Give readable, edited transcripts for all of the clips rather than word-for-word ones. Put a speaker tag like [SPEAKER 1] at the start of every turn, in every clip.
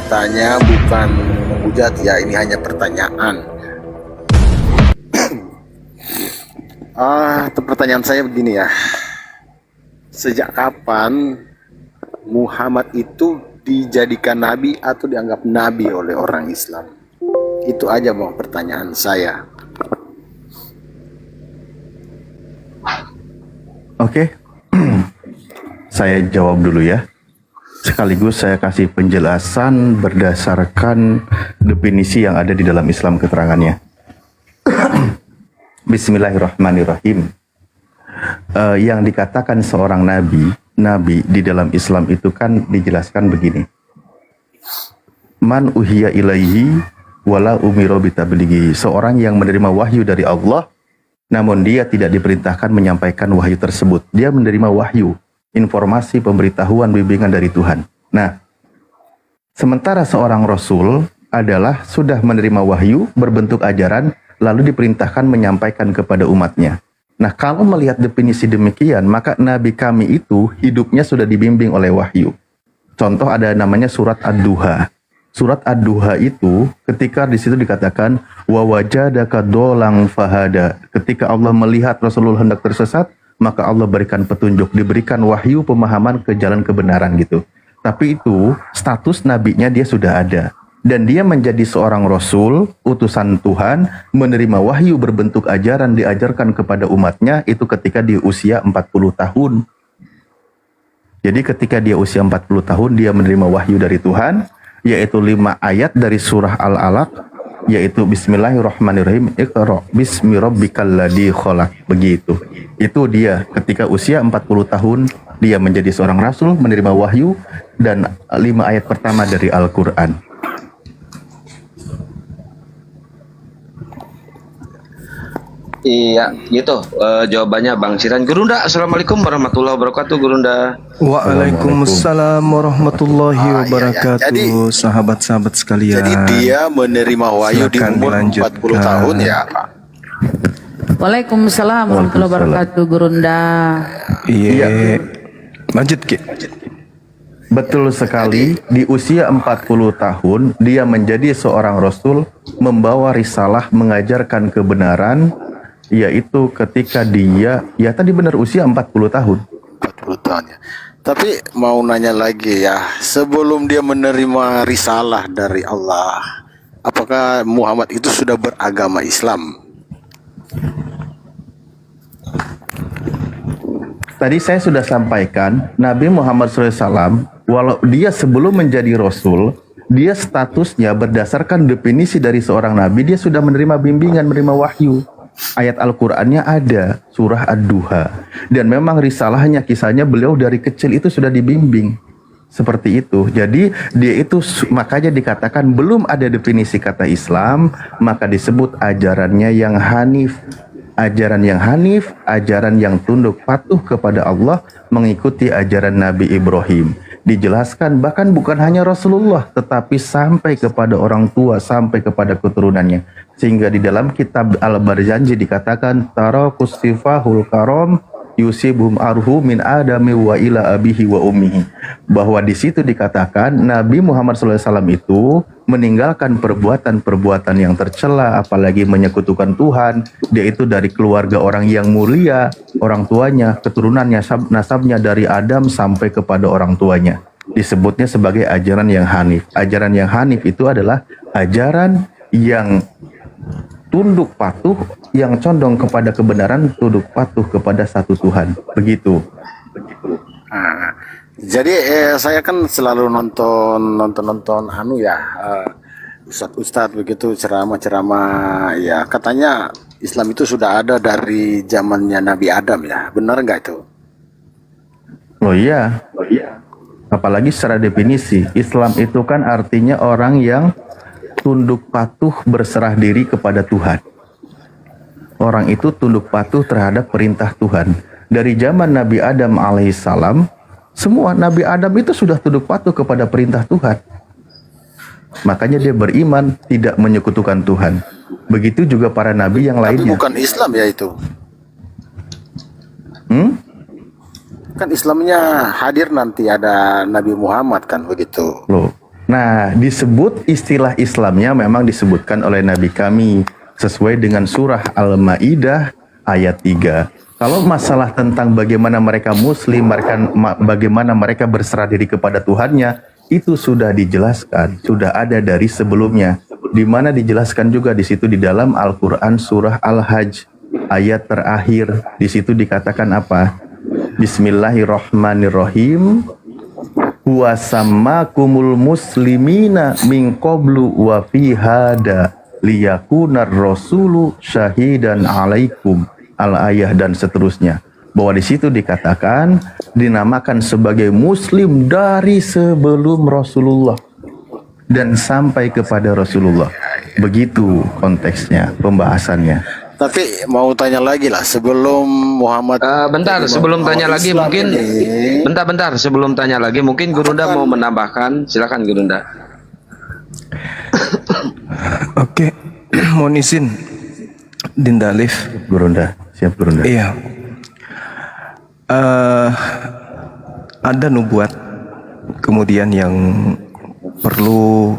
[SPEAKER 1] bertanya bukan menghujat ya, ini hanya pertanyaan. Pertanyaan saya begini ya. Sejak kapan Muhammad itu dijadikan nabi atau dianggap nabi oleh orang Islam? Itu aja bang pertanyaan saya.
[SPEAKER 2] Oke. Saya jawab dulu ya. Sekaligus saya kasih penjelasan berdasarkan definisi yang ada di dalam Islam keterangannya. Bismillahirrahmanirrahim. Yang dikatakan seorang nabi di dalam Islam itu kan dijelaskan begini. Man uhiya ilaihi wala umiro bitablighi. Seorang yang menerima wahyu dari Allah, namun dia tidak diperintahkan menyampaikan wahyu tersebut. Dia menerima wahyu, informasi, pemberitahuan, bimbingan dari Tuhan. Nah, sementara seorang Rasul adalah sudah menerima wahyu berbentuk ajaran, lalu diperintahkan menyampaikan kepada umatnya. Nah, kalau melihat definisi demikian, maka Nabi kami itu hidupnya sudah dibimbing oleh wahyu. Contoh ada namanya surat Ad-Duha. Surat Ad-Duha itu ketika di situ dikatakan wa wajadaka dolang fahada. Ketika Allah melihat Rasulullah hendak tersesat, maka Allah berikan petunjuk, diberikan wahyu pemahaman ke jalan kebenaran gitu. Tapi itu status nabinya dia sudah ada. Dan dia menjadi seorang Rasul, utusan Tuhan, menerima wahyu berbentuk ajaran diajarkan kepada umatnya itu ketika dia usia 40 tahun. Jadi ketika dia usia 40 tahun, dia menerima wahyu dari Tuhan, yaitu 5 ayat dari surah Al-Alaq, yaitu Bismillahirrahmanirrahim, Iqra bismi rabbikal ladzi khalaq. Begitu. Itu dia ketika usia 40 tahun, dia menjadi seorang Rasul, menerima wahyu, dan 5 ayat pertama dari Al-Quran.
[SPEAKER 3] Iya, gitu jawabannya Bang Siran. Gurunda, Assalamualaikum warahmatullahi wabarakatuh, Gurunda.
[SPEAKER 4] Waalaikumsalam warahmatullahi wabarakatuh,
[SPEAKER 1] Jadi,
[SPEAKER 4] sahabat-sahabat sekalian.
[SPEAKER 1] Jadi dia menerima wahyu di
[SPEAKER 4] Silakan
[SPEAKER 1] umur
[SPEAKER 4] dilanjutkan.
[SPEAKER 1] 40 tahun ya Pak?
[SPEAKER 5] Waalaikumsalam warahmatullahi wabarakatuh, Gurunda.
[SPEAKER 4] Iya. Lanjut, Ki.
[SPEAKER 2] Betul sekali, di usia 40 tahun, dia menjadi seorang Rasul, membawa risalah, mengajarkan kebenaran, yaitu ketika dia, ya tadi benar usia 40 tahun.
[SPEAKER 1] 40 tahun ya. Tapi mau nanya lagi ya, sebelum dia menerima risalah dari Allah, apakah Muhammad itu sudah beragama Islam?
[SPEAKER 2] Tadi saya sudah sampaikan, Nabi Muhammad SAW, walau dia sebelum menjadi Rasul, dia statusnya berdasarkan definisi dari seorang Nabi, dia sudah menerima bimbingan, menerima wahyu. Ayat Al-Qur'annya ada, surah Ad-Duha. Dan memang risalahnya, kisahnya beliau dari kecil itu sudah dibimbing. Seperti itu. Jadi dia itu makanya dikatakan belum ada definisi kata Islam, maka disebut ajarannya yang hanif. Ajaran yang hanif, ajaran yang tunduk patuh kepada Allah, mengikuti ajaran Nabi Ibrahim. Dijelaskan bahkan bukan hanya Rasulullah, tetapi sampai kepada orang tua, sampai kepada keturunannya. Sehingga di dalam kitab Al-Barzanji dikatakan tarakus sifahul karam yusibhum arhu min adami wa ila abihi wa ummihi. Bahwa di situ dikatakan Nabi Muhammad SAW itu meninggalkan perbuatan-perbuatan yang tercela, apalagi menyekutukan Tuhan. Dia itu dari keluarga orang yang mulia, orang tuanya, keturunannya, nasabnya dari Adam sampai kepada orang tuanya. Disebutnya sebagai ajaran yang hanif. Ajaran yang hanif itu adalah ajaran yang tunduk patuh, yang condong kepada kebenaran, tunduk patuh kepada satu Tuhan. Begitu.
[SPEAKER 1] Nah, jadi saya kan selalu nonton ustadz begitu ceramah ya, katanya Islam itu sudah ada dari zamannya Nabi Adam ya, benar nggak itu?
[SPEAKER 2] Oh iya. Apalagi secara definisi, Islam itu kan artinya orang yang tunduk patuh berserah diri kepada Tuhan. Orang itu tunduk patuh terhadap perintah Tuhan. Dari zaman Nabi Adam alaihissalam, semua Nabi Adam itu sudah tunduk patuh kepada perintah Tuhan. Makanya dia beriman, tidak menyekutukan Tuhan. Begitu juga para nabi yang
[SPEAKER 1] Tapi
[SPEAKER 2] lainnya.
[SPEAKER 1] bukan Islam ya itu. Kan Islamnya hadir nanti ada Nabi Muhammad kan begitu.
[SPEAKER 2] Loh, Nah, disebut istilah Islamnya memang disebutkan oleh Nabi kami sesuai dengan surah Al-Maidah ayat 3. Kalau masalah tentang bagaimana mereka muslim, bagaimana mereka berserah diri kepada Tuhannya, itu sudah dijelaskan, sudah ada dari sebelumnya. Di mana dijelaskan juga di situ di dalam Al-Qur'an surah Al-Hajj ayat terakhir. Di situ dikatakan apa? Bismillahirrahmanirrahim. Huwa sammakumul muslimina min qablu wa fi hada liyakunar rasulu syahidan alaikum, al-ayah dan seterusnya. Bahwa di situ dikatakan dinamakan sebagai muslim dari sebelum Rasulullah dan sampai kepada Rasulullah. Begitu konteksnya, pembahasannya.
[SPEAKER 1] Tapi mau tanya lagi lah sebelum Muhammad.
[SPEAKER 3] Bentar, sebelum tanya lagi mungkin bentar sebelum tanya lagi mungkin Gurunda mau menambahkan. Silakan Gurunda.
[SPEAKER 4] Oke, mohon izin Dinda Alif.
[SPEAKER 2] Gurunda, siap Gurunda.
[SPEAKER 4] Iya. Ada nubuat kemudian yang perlu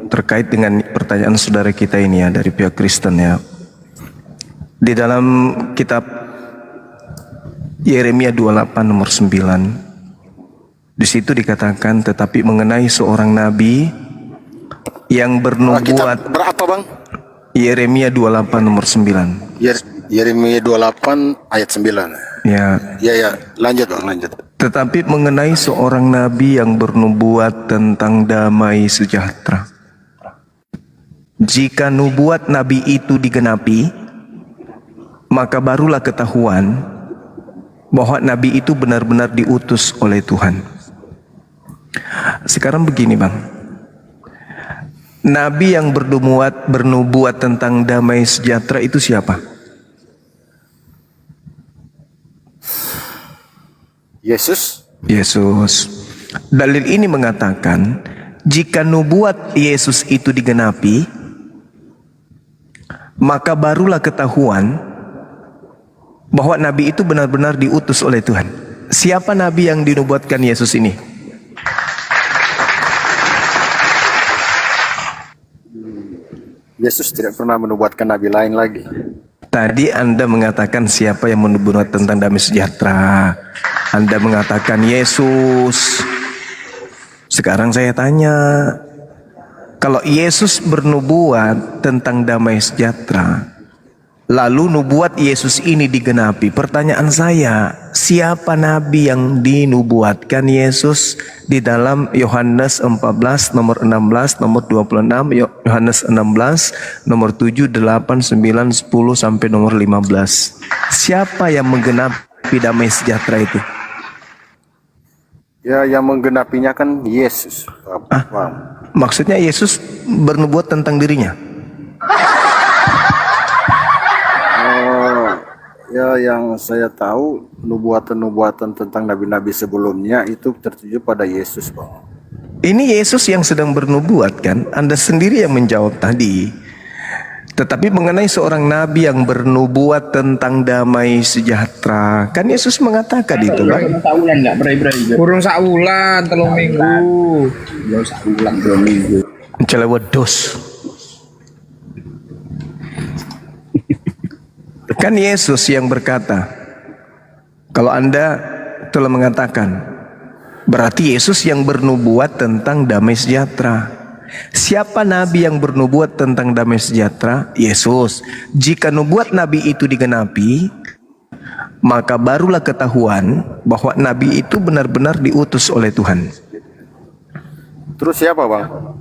[SPEAKER 4] terkait dengan pertanyaan saudara kita ini ya dari pihak Kristen ya. Di dalam kitab Yeremia 28 nomor 9, di situ dikatakan tetapi mengenai seorang nabi yang bernubuat.
[SPEAKER 1] Berapa bang?
[SPEAKER 4] Yeremia 28 nomor 9.
[SPEAKER 1] Yeremia 28 ayat 9.
[SPEAKER 4] Ya.
[SPEAKER 1] Ya, lanjut bang, lanjut.
[SPEAKER 4] Tetapi mengenai seorang nabi yang bernubuat tentang damai sejahtera. Jika nubuat nabi itu digenapi, maka barulah ketahuan bahwa nabi itu benar-benar diutus oleh Tuhan. Sekarang begini bang, nabi yang bernubuat tentang damai sejahtera itu siapa?
[SPEAKER 1] Yesus.
[SPEAKER 4] Dalil ini mengatakan jika nubuat Yesus itu digenapi, maka barulah ketahuan bahwa nabi itu benar-benar diutus oleh Tuhan. Siapa nabi yang dinubuatkan Yesus ini?
[SPEAKER 1] Yesus tidak pernah menubuatkan nabi lain lagi.
[SPEAKER 4] Tadi Anda mengatakan siapa yang menubuat tentang damai sejahtera. Anda mengatakan Yesus. Sekarang saya tanya, kalau Yesus bernubuat tentang damai sejahtera, lalu nubuat Yesus ini digenapi, pertanyaan saya, siapa nabi yang dinubuatkan Yesus di dalam Yohanes 14 nomor 16 nomor 26, Yohanes 16 nomor 7, 8, 9, 10 sampai nomor 15. Siapa yang menggenapi damai sejahtera itu?
[SPEAKER 1] Ya, yang menggenapinya kan Yesus.
[SPEAKER 4] Maksudnya Yesus bernubuat tentang dirinya?
[SPEAKER 1] Ya, yang saya tahu nubuatan-nubuatan tentang nabi-nabi sebelumnya itu tertuju pada Yesus, Bang.
[SPEAKER 4] Ini Yesus yang sedang bernubuat kan? Anda sendiri yang menjawab tadi. Tetapi mengenai seorang nabi yang bernubuat tentang damai sejahtera, kan Yesus mengatakan itu, Bang.
[SPEAKER 6] Kurang saulan, 3 minggu. Ya saulan 3 minggu.
[SPEAKER 4] Celewedos. Kan Yesus yang berkata, kalau Anda telah mengatakan, berarti Yesus yang bernubuat tentang damai sejahtera. Siapa nabi yang bernubuat tentang damai sejahtera? Yesus. Jika nubuat nabi itu digenapi, maka barulah ketahuan bahwa nabi itu benar-benar diutus oleh Tuhan.
[SPEAKER 1] Terus siapa, Bang?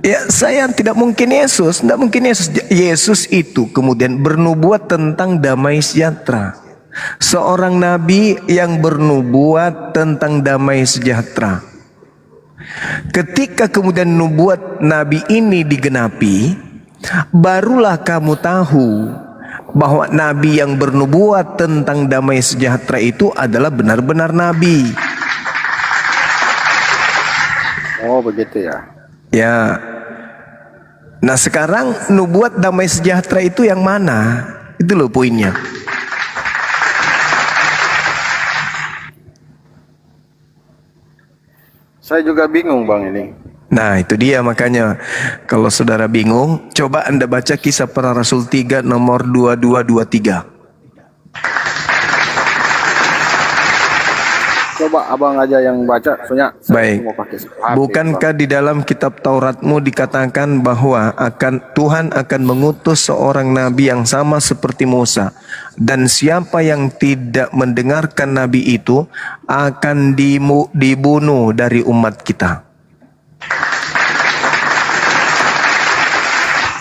[SPEAKER 4] Ya, saya tidak mungkin Yesus. Tidak mungkin Yesus. Yesus itu kemudian bernubuat tentang damai sejahtera. Seorang nabi yang bernubuat tentang damai sejahtera. Ketika kemudian nubuat nabi ini digenapi, barulah kamu tahu bahwa nabi yang bernubuat tentang damai sejahtera itu adalah benar-benar nabi.
[SPEAKER 1] Oh, begitu ya.
[SPEAKER 4] Ya. Nah, sekarang nubuat damai sejahtera itu yang mana? Itu loh poinnya.
[SPEAKER 1] Saya juga bingung, Bang, ini.
[SPEAKER 4] Nah itu dia, makanya kalau saudara bingung, coba Anda baca Kisah Para Rasul 3 nomor 2223.
[SPEAKER 1] Coba abang aja yang baca, soalnya saya
[SPEAKER 4] Baik.
[SPEAKER 1] mau pakai HP,
[SPEAKER 4] Bukankah di dalam kitab Tauratmu dikatakan bahwa Tuhan akan mengutus seorang nabi yang sama seperti Musa, dan siapa yang tidak mendengarkan nabi itu akan dibunuh dari umat kita.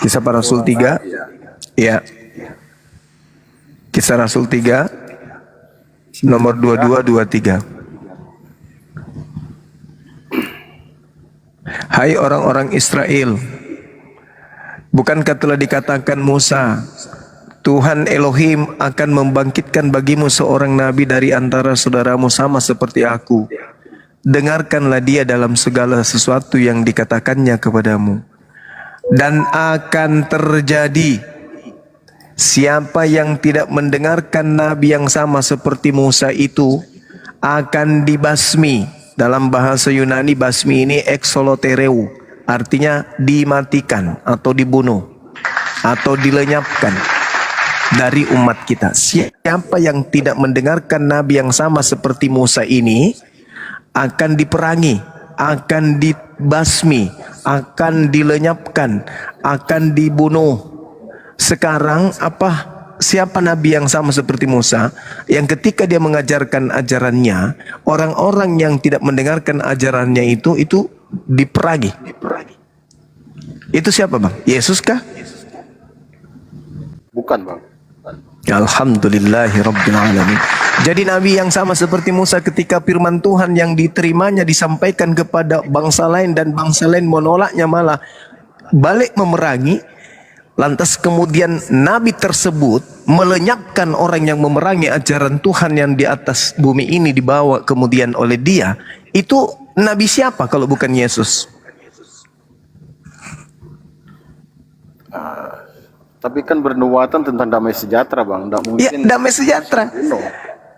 [SPEAKER 4] Kisah Para Rasul 3. Ya. Kisah Rasul 3 nomor 2223. Hai orang-orang Israel, bukankah telah dikatakan Musa, Tuhan Elohim akan membangkitkan bagimu seorang nabi dari antara saudaramu sama seperti aku. Dengarkanlah dia dalam segala sesuatu yang dikatakannya kepadamu. Dan akan terjadi, siapa yang tidak mendengarkan nabi yang sama seperti Musa itu akan dibasmi. Dalam bahasa Yunani, basmi ini exolotereu, artinya dimatikan atau dibunuh atau dilenyapkan dari umat kita. Siapa yang tidak mendengarkan nabi yang sama seperti Musa ini akan diperangi, akan dibasmi, akan dilenyapkan, akan dibunuh. Sekarang siapa nabi yang sama seperti Musa, yang ketika dia mengajarkan ajarannya, orang-orang yang tidak mendengarkan ajarannya itu diperangi. Itu siapa bang? Yesus kah?
[SPEAKER 1] bukan bang.
[SPEAKER 4] Alhamdulillahirrabbilalamin. Jadi nabi yang sama seperti Musa, ketika firman Tuhan yang diterimanya disampaikan kepada bangsa lain dan bangsa lain menolaknya, malah balik memerangi. Lantas kemudian nabi tersebut melenyapkan orang yang memerangi ajaran Tuhan yang di atas bumi ini dibawa kemudian oleh dia. Itu nabi siapa kalau bukan Yesus?
[SPEAKER 1] Tapi kan bernubuatan tentang damai sejahtera bang. Nggak mungkin.
[SPEAKER 4] Ya, damai sejahtera.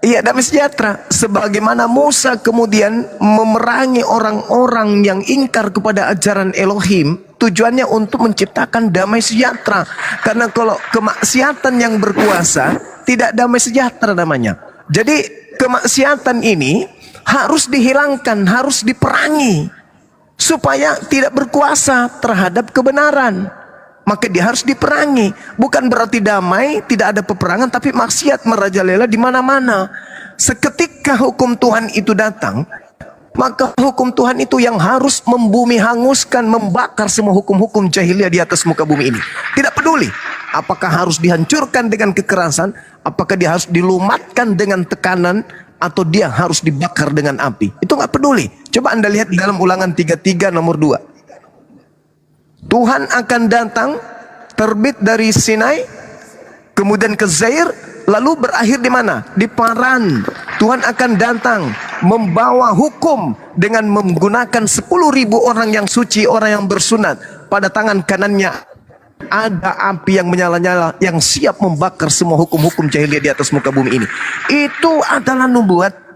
[SPEAKER 4] Iya, damai sejahtera. Sebagaimana Musa kemudian memerangi orang-orang yang ingkar kepada ajaran Elohim, tujuannya untuk menciptakan damai sejahtera. Karena kalau kemaksiatan yang berkuasa, tidak damai sejahtera namanya. Jadi kemaksiatan ini harus dihilangkan, harus diperangi, supaya tidak berkuasa terhadap kebenaran. Maka dia harus diperangi. Bukan berarti damai, tidak ada peperangan, tapi maksiat merajalela di mana-mana. Seketika hukum Tuhan itu datang, maka hukum Tuhan itu yang harus membumi hanguskan, membakar semua hukum-hukum jahiliyah di atas muka bumi ini. Tidak peduli apakah harus dihancurkan dengan kekerasan, apakah dia harus dilumatkan dengan tekanan, atau dia harus dibakar dengan api. Itu nggak peduli. Coba Anda lihat di dalam Ulangan 33 nomor 2. Tuhan akan datang, terbit dari Sinai, kemudian ke Zair, lalu berakhir di mana? Di Paran. Tuhan akan datang membawa hukum dengan menggunakan 10.000 orang yang suci, orang yang bersunat. Pada tangan kanannya ada api yang menyala-nyala, yang siap membakar semua hukum-hukum jahiliyah di atas muka bumi ini. Itu adalah nubuat.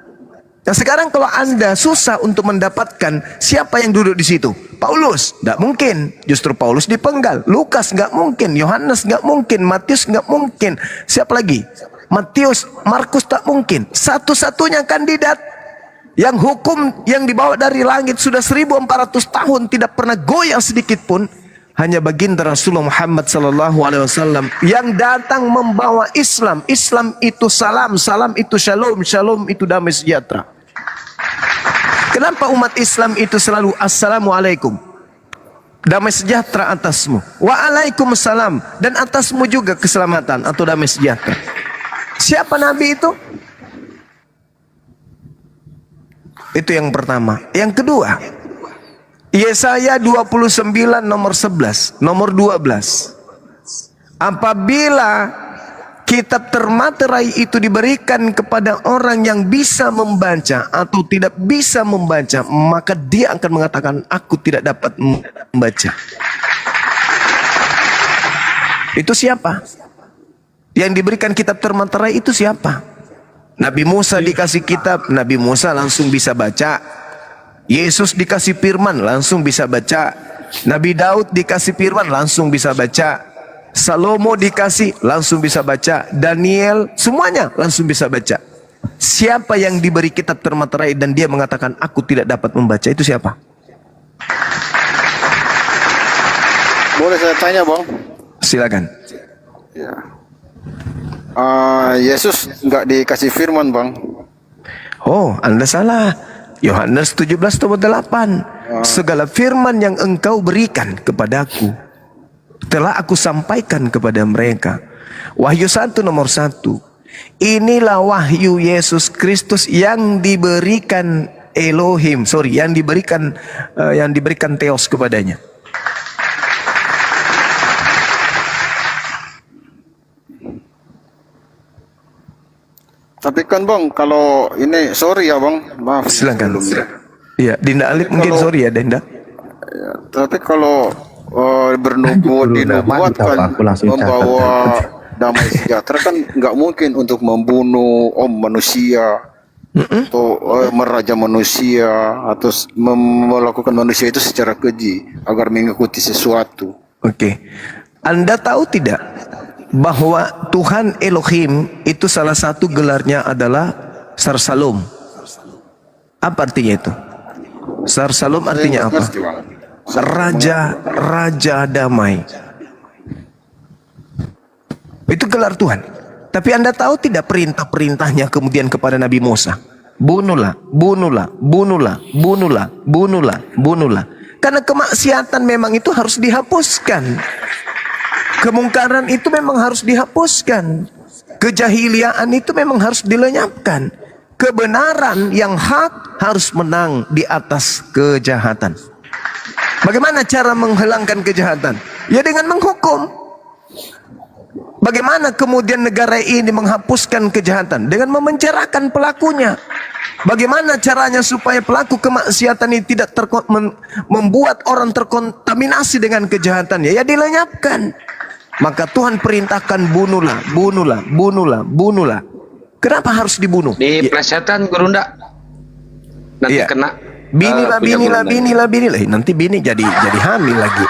[SPEAKER 4] Nah sekarang kalau Anda susah untuk mendapatkan siapa yang duduk di situ, Paulus, nggak mungkin. Justru Paulus dipenggal. Lukas nggak mungkin. Yohanes nggak mungkin. Matius nggak mungkin. Siapa lagi? Matius, Markus tak mungkin. Satu-satunya kandidat yang hukum yang dibawa dari langit sudah 1400 tahun tidak pernah goyang sedikit pun, hanya baginda Rasulullah Muhammad SAW yang datang membawa Islam. Islam itu salam, salam itu shalom, shalom itu damai sejahtera. Kenapa umat Islam itu selalu assalamualaikum, damai sejahtera atasmu, waalaikumsalam, dan atasmu juga keselamatan atau damai sejahtera. Siapa Nabi itu? Itu yang pertama. Yang kedua, Yesaya 29 nomor 11, nomor 12. Apabila kitab termaterai itu diberikan kepada orang yang bisa membaca atau tidak bisa membaca, maka dia akan mengatakan, aku tidak dapat membaca. Itu siapa? Yang diberikan kitab termaterai itu siapa? Nabi Musa dikasih kitab, Nabi Musa langsung bisa baca. Yesus dikasih firman langsung bisa baca. Nabi Daud dikasih firman langsung bisa baca. Salomo dikasih langsung bisa baca. Daniel semuanya langsung bisa baca. Siapa yang diberi kitab termaterai dan dia mengatakan aku tidak dapat membaca, itu siapa?
[SPEAKER 1] Boleh saya tanya, Bang?
[SPEAKER 4] Silakan.
[SPEAKER 1] Ya. Yesus nggak dikasih firman, Bang.
[SPEAKER 4] Oh, Anda salah. Yohanes 17:8. Segala firman yang engkau berikan kepadaku telah aku sampaikan kepada mereka. Wahyu 1:1. Inilah wahyu Yesus Kristus yang diberikan Elohim, yang diberikan Theos kepadanya.
[SPEAKER 1] Tapi kan, Bang, kalau ini sorry ya, Bang, maaf.
[SPEAKER 4] Silakan.
[SPEAKER 1] sebelumnya.
[SPEAKER 4] Iya, Dinda Alif mungkin
[SPEAKER 1] kalau-
[SPEAKER 4] sorry ya, Dinda.
[SPEAKER 1] Ya, tapi kalau dinubuatkan
[SPEAKER 2] Aku langsung
[SPEAKER 1] membawa damai sejahtera kan nggak mungkin untuk membunuh manusia atau meraja manusia atau melakukan manusia itu secara keji agar mengikuti sesuatu.
[SPEAKER 4] Oke. Anda tahu tidak bahwa Tuhan Elohim itu salah satu gelarnya adalah Sar Salom? Apa artinya itu? Sar Salom artinya apa?
[SPEAKER 1] Ngerti, Bang.
[SPEAKER 4] Raja damai. Itu gelar Tuhan. Tapi Anda tahu tidak perintah-perintahnya kemudian kepada Nabi Musa? Bunuhlah, bunuhlah, bunuhlah, bunuhlah, bunuhlah, bunuhlah. Karena kemaksiatan memang itu harus dihapuskan. Kemungkaran itu memang harus dihapuskan. Kejahiliaan itu memang harus dilenyapkan. Kebenaran yang hak harus menang di atas kejahatan. Bagaimana cara menghilangkan kejahatan? Ya dengan menghukum. Bagaimana kemudian negara ini menghapuskan kejahatan? Dengan memenjarakan pelakunya. Bagaimana caranya supaya pelaku kemaksiatan ini tidak membuat orang terkontaminasi dengan kejahatannya? Ya dilenyapkan. Maka Tuhan perintahkan bunuhlah, bunuhlah, bunuhlah, bunuhlah. Kenapa harus dibunuh?
[SPEAKER 3] Diplesetan Gurunda. Nanti
[SPEAKER 4] Iya.
[SPEAKER 3] kena.
[SPEAKER 4] Binilah,
[SPEAKER 3] punya
[SPEAKER 4] binilah,
[SPEAKER 3] Gurunda.
[SPEAKER 4] binilah, binilah. Nanti bini jadi hamil lagi.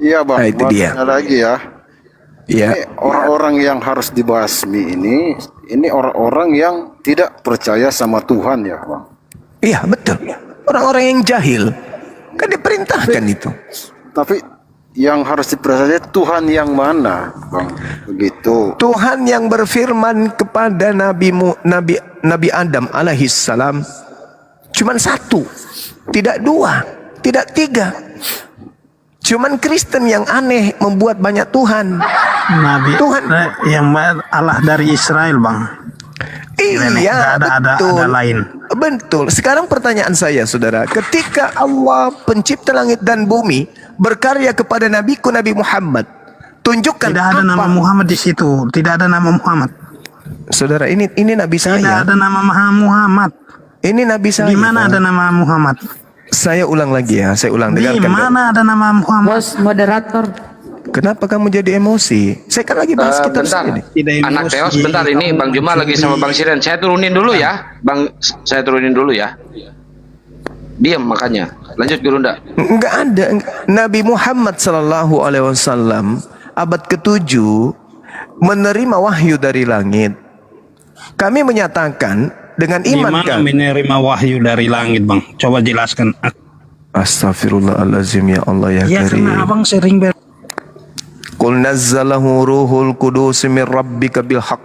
[SPEAKER 1] Iya, Bang.
[SPEAKER 4] Nah, itu dia.
[SPEAKER 1] Makanya lagi ya.
[SPEAKER 4] Iya.
[SPEAKER 1] Ini orang-orang yang harus dibasmi ini orang-orang yang tidak percaya sama Tuhan ya, Bang.
[SPEAKER 4] Iya, betul. Orang-orang yang jahil. Kan diperintahkan itu.
[SPEAKER 1] Tapi yang harus dipercaya Tuhan yang mana, Bang? Begitu.
[SPEAKER 4] Tuhan yang berfirman kepada Nabi Adam alaihissalam cuman satu, tidak dua, tidak tiga. Cuman Kristen yang aneh membuat banyak Tuhan.
[SPEAKER 7] Nabi
[SPEAKER 4] Tuhan.
[SPEAKER 7] yang Allah dari Israel, Bang.
[SPEAKER 4] Iya,
[SPEAKER 7] Ada
[SPEAKER 4] betul.
[SPEAKER 7] lain.
[SPEAKER 4] Betul. Sekarang pertanyaan saya, saudara, ketika Allah pencipta langit dan bumi berkarya kepada nabiku Nabi Muhammad, tunjukkan
[SPEAKER 7] Tidak ada
[SPEAKER 4] apa?
[SPEAKER 7] nama Muhammad di situ. Tidak ada nama Muhammad.
[SPEAKER 4] Saudara, ini nabi
[SPEAKER 7] Tidak
[SPEAKER 4] saya.
[SPEAKER 7] ada nama Muhammad.
[SPEAKER 4] Ini nabi saya.
[SPEAKER 7] Di mana ada nama Muhammad?
[SPEAKER 4] Saya ulang lagi ya, saya ulang
[SPEAKER 7] Di
[SPEAKER 4] dengarkan.
[SPEAKER 7] mana ada nama Muhammad?
[SPEAKER 5] Bos moderator.
[SPEAKER 4] Kenapa kamu jadi emosi? Saya kan lagi bahas kita
[SPEAKER 3] Bentar,
[SPEAKER 4] sendiri.
[SPEAKER 7] Tidak
[SPEAKER 3] anak
[SPEAKER 7] emosi.
[SPEAKER 3] Teos, bentar ini Bang Juma lagi sama Bang Siren. Saya turunin dulu ya, Bang. Saya turunin dulu ya. Diam makanya. Lanjut Gurunda.
[SPEAKER 4] Enggak ada. Nabi Muhammad sallallahu alaihi wasallam abad ke-7 menerima wahyu dari langit. Kami menyatakan dengan
[SPEAKER 7] Di
[SPEAKER 4] iman
[SPEAKER 7] mana
[SPEAKER 4] kami.
[SPEAKER 7] menerima wahyu dari langit, Bang? Coba jelaskan.
[SPEAKER 4] Astaghfirullahalazim ya Allah ya
[SPEAKER 7] Ya
[SPEAKER 4] Karim.
[SPEAKER 7] karena Abang sering
[SPEAKER 4] Qul nazzalahu ruhul qudus min rabbika bil haqq.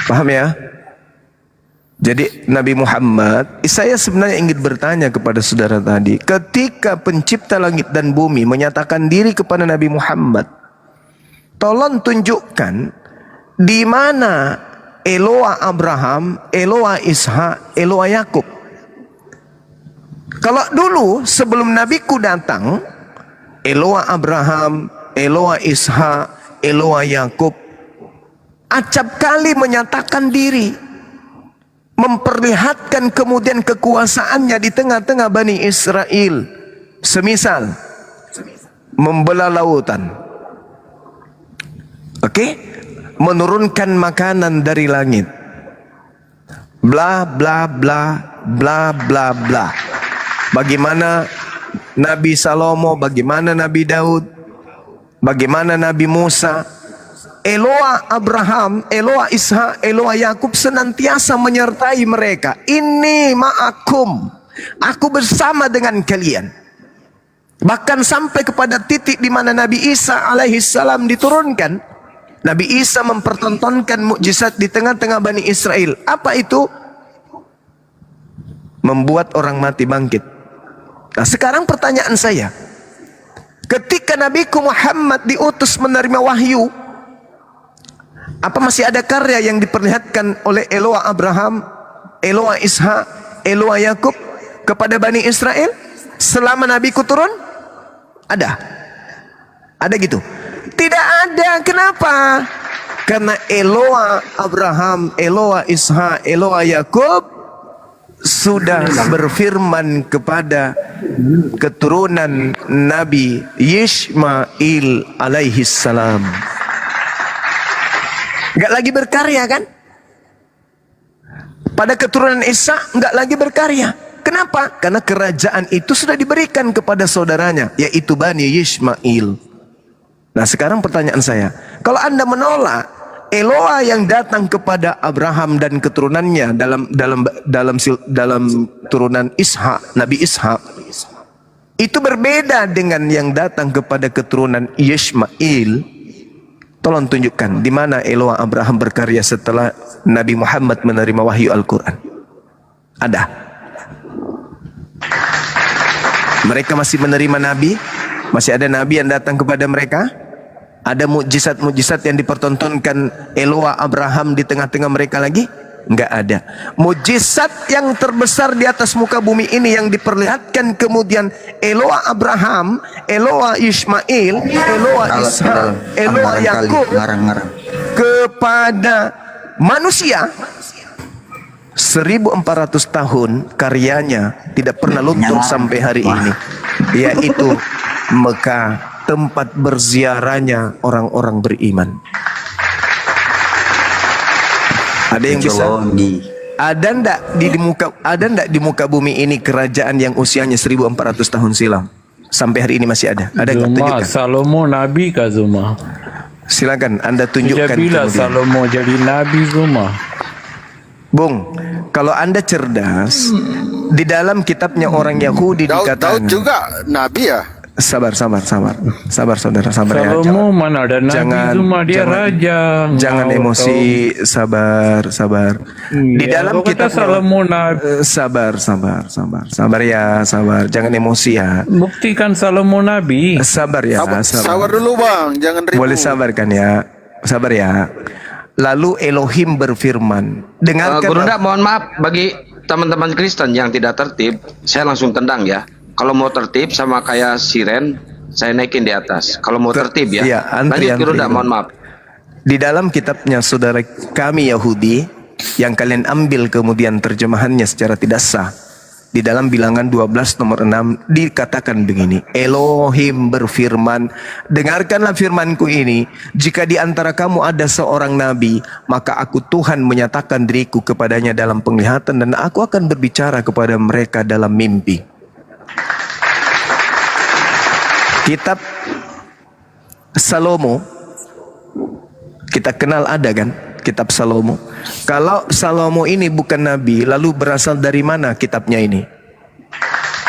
[SPEAKER 4] Paham ya? Jadi Nabi Muhammad, saya sebenarnya ingin bertanya kepada saudara tadi, ketika pencipta langit dan bumi menyatakan diri kepada Nabi Muhammad, tolong tunjukkan di mana Eloa Abraham, Eloa Ishak, Eloa Yakub. Kalau dulu sebelum Nabiku datang, Eloa Abraham, Eloa Ishak, Eloa Yakub acap kali menyatakan diri, memperlihatkan kemudian kekuasaannya di tengah-tengah Bani Israel. Semisal membelah lautan. Oke? menurunkan makanan dari langit. Bla bla bla bla bla bla. Bagaimana Nabi Salomo, bagaimana Nabi Daud, bagaimana Nabi Musa, Eloa Abraham, Eloa Ishak, Eloa Yakub senantiasa menyertai mereka. Ini ma'akum, aku bersama dengan kalian. Bahkan sampai kepada titik di mana Nabi Isa alaihissalam diturunkan, Nabi Isa mempertontonkan mukjizat di tengah-tengah Bani Israel. Apa itu? Membuat orang mati bangkit. Nah, sekarang pertanyaan saya, ketika Nabiku Muhammad diutus menerima wahyu, apa masih ada karya yang diperlihatkan oleh Eloa Abraham, Eloa Ishak, Eloa Yakub kepada Bani Israel selama Nabiku turun? Ada? Ada gitu? Tidak ada. Kenapa? Karena Eloa Abraham, Eloa Ishak, Eloa Yakub sudah berfirman kepada keturunan Nabi Ismail alaihi salam. Enggak lagi berkarya kan? Pada keturunan Isa enggak lagi berkarya. Kenapa? Karena kerajaan itu sudah diberikan kepada saudaranya, yaitu Bani Ismail. Nah, sekarang pertanyaan saya, kalau Anda menolak Eloa yang datang kepada Abraham dan keturunannya dalam turunan Ishak, Nabi Ishak, itu berbeda dengan yang datang kepada keturunan Ismail. Tolong tunjukkan di mana Eloa Abraham berkarya setelah Nabi Muhammad menerima wahyu Al-Quran. Ada? Mereka masih menerima Nabi? Masih ada Nabi yang datang kepada mereka? Ada mukjizat-mukjizat yang dipertontonkan Eloa Abraham di tengah-tengah mereka lagi? Enggak ada. Mukjizat yang terbesar di atas muka bumi ini yang diperlihatkan kemudian Eloa Abraham, Eloa Ismail, Eloa Ishak, Eloa Yakub kepada manusia 1400 tahun karyanya tidak pernah luntur sampai hari ini, yaitu Mekah, tempat berziarahnya orang-orang beriman. Ada yang bisa? Ada ndak di muka bumi ini kerajaan yang usianya 1400 tahun silam? Sampai hari ini masih ada. Ada nggak? Tunjukkan.
[SPEAKER 8] Salomo Nabi kah Zuma?
[SPEAKER 4] Silakan Anda tunjukkan.
[SPEAKER 8] Bila Salomo jadi Nabi Zuma.
[SPEAKER 4] Bung, kalau Anda cerdas, di dalam kitabnya orang Yahudi dikatakan.
[SPEAKER 1] Daud juga Nabi ya?
[SPEAKER 4] Sabar saudara, sabar ya.
[SPEAKER 8] Salomo mana ada Nabi Zuma, dia raja.
[SPEAKER 4] Jangan emosi, sabar. Di dalam kitab
[SPEAKER 8] Salomo Nabi.
[SPEAKER 4] Sabar ya, sabar. Jangan emosi ya.
[SPEAKER 8] Buktikan Salomo Nabi.
[SPEAKER 4] Sabar ya,
[SPEAKER 1] Sabar dulu bang, jangan ribut.
[SPEAKER 4] Boleh sabar kan ya? Sabar ya. Lalu Elohim berfirman. Dengarkan.
[SPEAKER 3] Gurunda, mohon maaf bagi teman-teman Kristen yang tidak tertib, saya langsung tendang ya. Kalau mau tertib sama kayak siren, saya naikin di atas. Kalau mau tertib ya.
[SPEAKER 4] Iya, antri.
[SPEAKER 3] Gurunda, mohon maaf.
[SPEAKER 4] Di dalam kitabnya saudara kami Yahudi yang kalian ambil kemudian terjemahannya secara tidak sah, di dalam Bilangan 12 nomor 6 dikatakan begini, Elohim berfirman, dengarkanlah firmanku ini, jika di antara kamu ada seorang nabi, maka aku Tuhan menyatakan diriku kepadanya dalam penglihatan dan aku akan berbicara kepada mereka dalam mimpi. Kitab Salomo kita kenal, ada kan kitab Salomo. Kalau Salomo ini bukan nabi, lalu berasal dari mana kitabnya ini?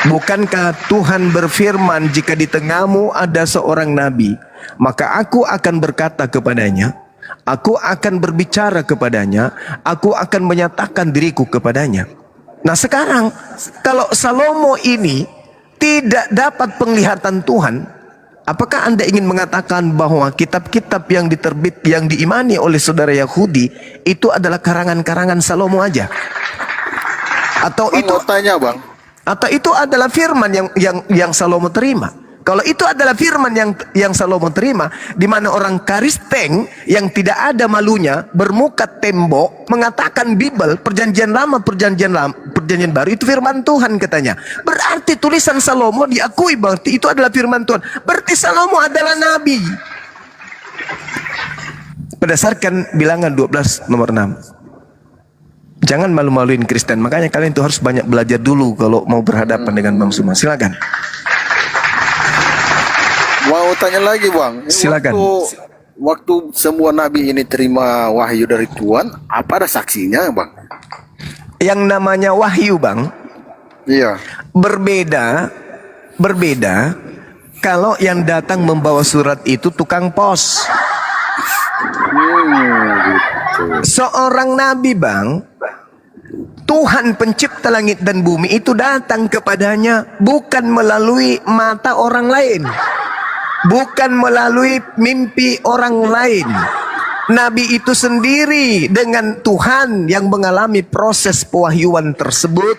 [SPEAKER 4] Bukankah Tuhan berfirman, jika di tengahmu ada seorang nabi, maka aku akan berkata kepadanya, aku akan berbicara kepadanya, aku akan menyatakan diriku kepadanya. Nah sekarang kalau Salomo ini tidak dapat penglihatan Tuhan, apakah Anda ingin mengatakan bahwa kitab-kitab yang diimani oleh saudara Yahudi itu adalah karangan-karangan Salomo aja? Atau
[SPEAKER 1] Bang,
[SPEAKER 4] itu
[SPEAKER 1] mau tanya bang?
[SPEAKER 4] Atau itu adalah firman yang Salomo terima? Kalau itu adalah firman yang Salomo terima, di mana orang Kristen yang tidak ada malunya bermuka tembok mengatakan Bible, perjanjian lama, perjanjian baru itu firman Tuhan katanya. Berarti tulisan Salomo diakui berarti itu adalah firman Tuhan. Berarti Salomo adalah nabi. Berdasarkan bilangan 12 nomor 6. Jangan malu-maluin Kristen. Makanya kalian itu harus banyak belajar dulu kalau mau berhadapan dengan Bang Suma. Silakan.
[SPEAKER 1] Mau tanya lagi bang. Ini
[SPEAKER 4] Silakan.
[SPEAKER 1] Waktu semua nabi ini terima wahyu dari Tuhan, apa ada saksinya bang?
[SPEAKER 4] Yang namanya wahyu, Bang,
[SPEAKER 1] Iya.
[SPEAKER 4] berbeda kalau yang datang membawa surat itu tukang pos. Seorang nabi, Bang, Tuhan pencipta langit dan bumi itu datang kepadanya bukan melalui mata orang lain, bukan melalui mimpi orang lain. Nabi itu sendiri dengan Tuhan yang mengalami proses pewahyuan tersebut.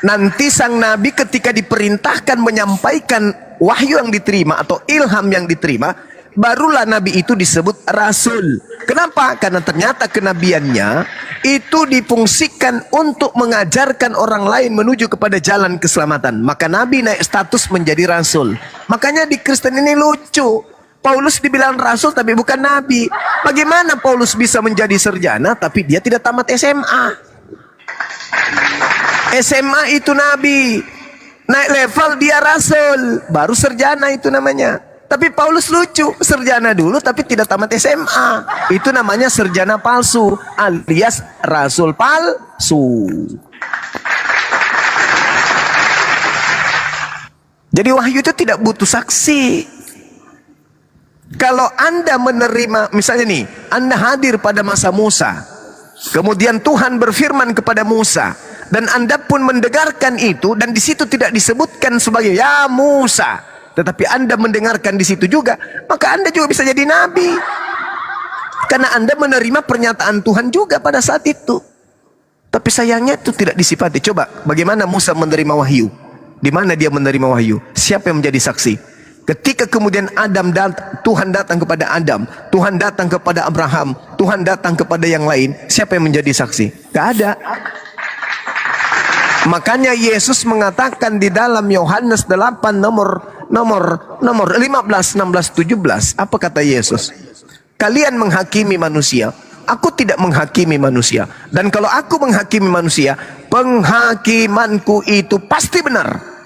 [SPEAKER 4] Nanti sang nabi ketika diperintahkan menyampaikan wahyu yang diterima atau ilham yang diterima, barulah nabi itu disebut rasul. Kenapa? Karena ternyata kenabiannya itu difungsikan untuk mengajarkan orang lain menuju kepada jalan keselamatan. Maka nabi naik status menjadi rasul. Makanya di Kristen ini lucu. Paulus dibilang rasul tapi bukan nabi. Bagaimana Paulus bisa menjadi sarjana tapi dia tidak tamat SMA? SMA itu nabi. Naik level dia rasul, baru sarjana itu namanya. Tapi Paulus lucu, sarjana dulu tapi tidak tamat SMA. Itu namanya sarjana palsu alias rasul palsu. Jadi wahyu itu tidak butuh saksi. Kalau Anda menerima, misalnya nih, Anda hadir pada masa Musa, kemudian Tuhan berfirman kepada Musa, dan Anda pun mendengarkan itu, dan di situ tidak disebutkan sebagai ya Musa, tetapi Anda mendengarkan di situ juga, maka Anda juga bisa jadi nabi, karena Anda menerima pernyataan Tuhan juga pada saat itu. Tapi sayangnya itu tidak disifati. Coba, bagaimana Musa menerima wahyu? Di mana dia menerima wahyu? Siapa yang menjadi saksi? Ketika kemudian Tuhan datang kepada Adam, Tuhan datang kepada Abraham, Tuhan datang kepada yang lain, siapa yang menjadi saksi? Gak ada. Makanya Yesus mengatakan di dalam Yohanes 8 nomor 15, 16, 17, apa kata Yesus? Kalian menghakimi manusia, aku tidak menghakimi manusia. Dan kalau aku menghakimi manusia, penghakimanku itu pasti benar.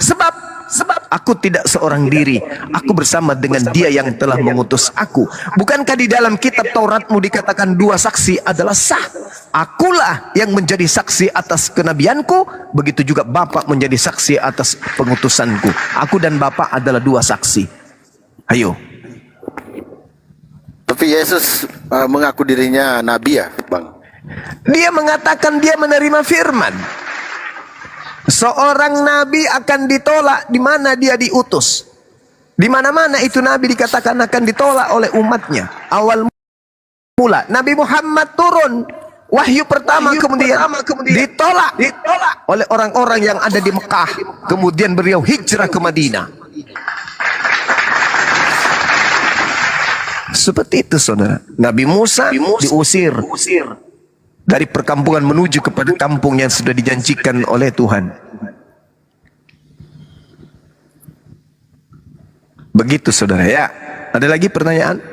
[SPEAKER 4] Sebab aku tidak seorang diri, aku bersama dengan dia yang telah mengutus aku. Bukankah di dalam kitab Tauratmu dikatakan dua saksi adalah sah? Akulah yang menjadi saksi atas kenabianku, begitu juga Bapa menjadi saksi atas pengutusanku. Aku dan Bapa adalah dua saksi. Ayo.
[SPEAKER 1] Tapi Yesus mengaku dirinya nabi ya bang?
[SPEAKER 4] Dia mengatakan dia menerima firman. Seorang nabi akan ditolak di mana dia diutus. Di mana-mana itu nabi dikatakan akan ditolak oleh umatnya. Awal mula Nabi Muhammad turun wahyu pertama, kemudian ditolak oleh orang-orang yang ada di Mekah. Kemudian beliau hijrah ke Madinah. Seperti itu saudara. Nabi Musa diusir dari perkampungan menuju kepada kampung yang sudah dijanjikan oleh Tuhan. Begitu saudara ya. Ada lagi pertanyaan?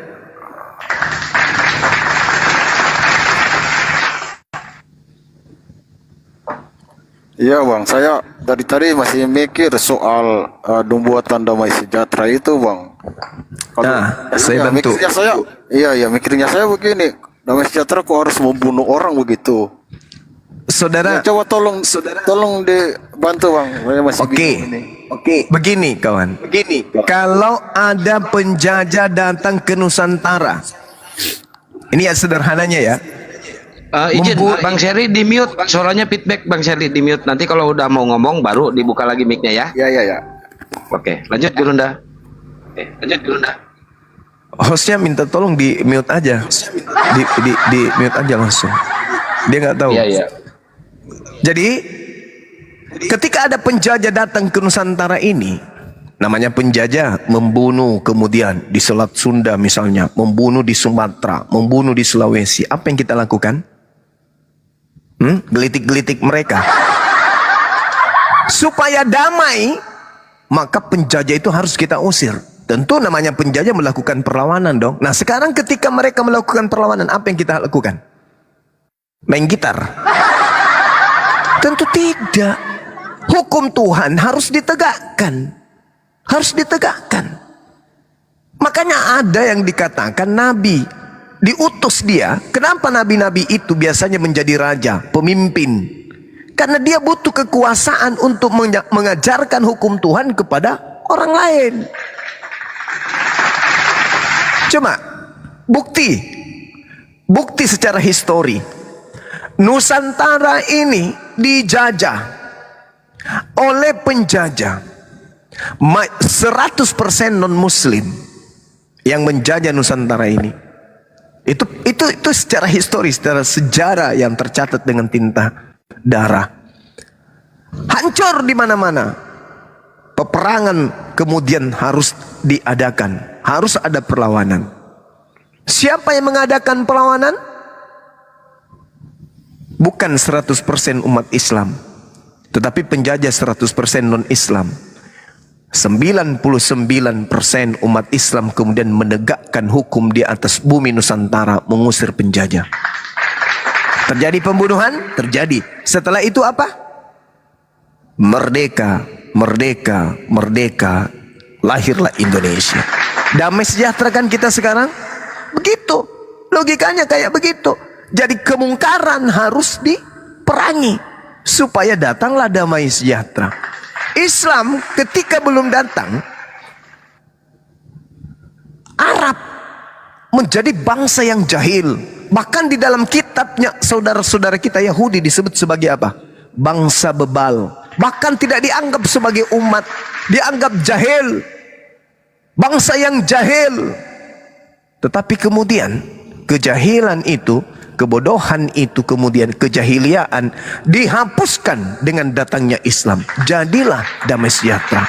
[SPEAKER 1] Iya bang, saya dari tadi masih mikir soal pembuatan damai sejahtera itu bang.
[SPEAKER 4] Saya bantu.
[SPEAKER 1] Mikirnya saya begini, damai sejahtera kok harus membunuh orang begitu?
[SPEAKER 4] Saudara,
[SPEAKER 1] Ya, coba tolong dibantu bang. Saya masih bingung ini.
[SPEAKER 4] Begini kawan. Kalau ada penjajah datang ke Nusantara, ini ya sederhananya ya.
[SPEAKER 3] Izin Bang Sherry di mute, suaranya feedback Bang Sherry di mute. Nanti kalau udah mau ngomong baru dibuka lagi mic-nya ya.
[SPEAKER 1] Ya.
[SPEAKER 3] Oke, lanjut Gurunda.
[SPEAKER 4] Hostnya minta tolong di mute aja, di mute aja langsung. Dia nggak tahu.
[SPEAKER 3] Iya.
[SPEAKER 4] Jadi ketika ada penjajah datang ke Nusantara ini, namanya penjajah membunuh, kemudian di Selat Sunda misalnya, membunuh di Sumatera, membunuh di Sulawesi. Apa yang kita lakukan? Gelitik-gelitik mereka. Supaya damai, maka penjajah itu harus kita usir. Tentu namanya penjajah melakukan perlawanan dong. Nah sekarang ketika mereka melakukan perlawanan, apa yang kita lakukan? Main gitar? Tentu tidak. Hukum Tuhan harus ditegakkan. Harus ditegakkan. Makanya ada yang dikatakan nabi diutus dia. Kenapa nabi-nabi itu biasanya menjadi raja, pemimpin? Karena dia butuh kekuasaan untuk mengajarkan hukum Tuhan kepada orang lain. Cuma bukti secara histori, Nusantara ini dijajah oleh penjajah 100% non muslim yang menjajah Nusantara ini. Itu secara historis, secara sejarah yang tercatat dengan tinta darah. Hancur di mana-mana. Peperangan kemudian harus diadakan, harus ada perlawanan. Siapa yang mengadakan perlawanan? Bukan 100% umat Islam, tetapi penjajah 100% non-Islam. 99% umat Islam kemudian menegakkan hukum di atas bumi Nusantara, mengusir penjajah. Terjadi pembunuhan? Terjadi. Setelah itu apa? Merdeka, merdeka, merdeka. Lahirlah Indonesia. Damai sejahtera kan kita sekarang? Begitu. Logikanya kayak begitu. Jadi kemungkaran harus diperangi supaya datanglah damai sejahtera. Islam ketika belum datang, Arab menjadi bangsa yang jahil. Bahkan di dalam kitabnya saudara-saudara kita Yahudi disebut sebagai apa? Bangsa bebal. Bahkan tidak dianggap sebagai umat, dianggap jahil. Bangsa yang jahil. Tetapi kemudian kejahilan itu, kebodohan itu, kemudian kejahiliaan dihapuskan dengan datangnya Islam. Jadilah damai sejahtera.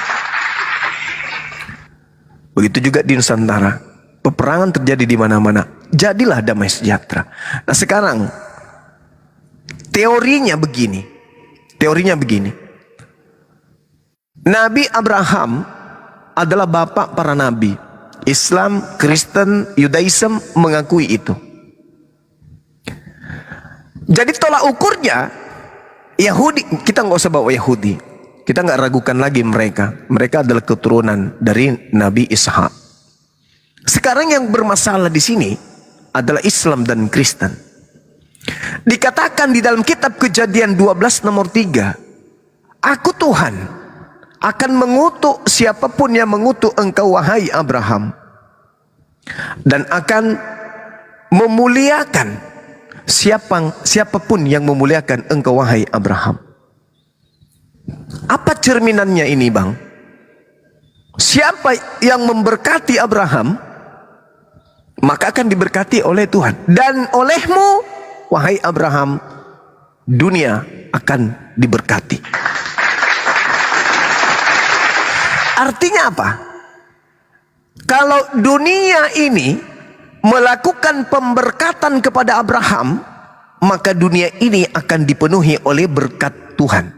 [SPEAKER 4] Begitu juga di Nusantara. Peperangan terjadi di mana-mana. Jadilah damai sejahtera. Nah sekarang teorinya begini. Nabi Abraham adalah bapak para nabi. Islam, Kristen, Yudaism mengakui itu. Jadi tolak ukurnya Yahudi, kita nggak usah bawa Yahudi, kita nggak ragukan lagi mereka. Mereka adalah keturunan dari Nabi Ishak. Sekarang yang bermasalah di sini adalah Islam dan Kristen. Dikatakan di dalam kitab Kejadian 12 nomor 3, Aku Tuhan akan mengutuk siapapun yang mengutuk engkau wahai Abraham, dan akan memuliakan siapapun yang memuliakan engkau wahai Abraham. Apa cerminannya ini bang? Siapa yang memberkati Abraham, maka akan diberkati oleh Tuhan. Dan olehmu wahai Abraham, dunia akan diberkati. Artinya apa? Kalau dunia ini melakukan pemberkatan kepada Abraham, maka dunia ini akan dipenuhi oleh berkat Tuhan.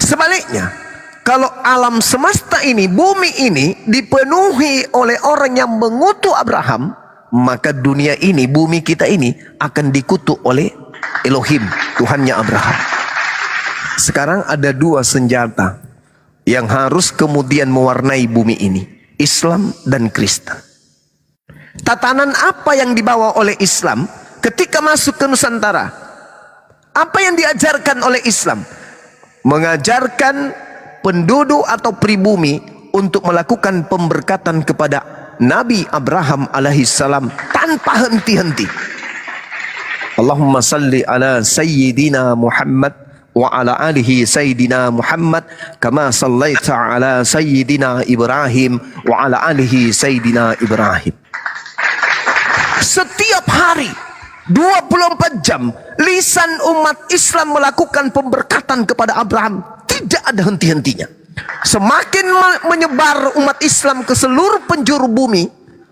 [SPEAKER 4] Sebaliknya, kalau alam semesta ini, bumi ini dipenuhi oleh orang yang mengutuk Abraham, maka dunia ini, bumi kita ini akan dikutuk oleh Elohim, Tuhannya Abraham. Sekarang ada dua senjata yang harus kemudian mewarnai bumi ini, Islam dan Kristen. Tatanan apa yang dibawa oleh Islam ketika masuk ke Nusantara? Apa yang diajarkan oleh Islam? Mengajarkan penduduk atau pribumi untuk melakukan pemberkatan kepada Nabi Abraham alaihissalam tanpa henti-henti. Allahumma salli ala Sayyidina Muhammad wa ala alihi Sayyidina Muhammad kama sallaita ala Sayyidina Ibrahim wa ala alihi Sayyidina Ibrahim. Setiap hari 24 jam lisan umat Islam melakukan pemberkatan kepada Abraham, tidak ada henti-hentinya. Semakin menyebar umat Islam ke seluruh penjuru bumi,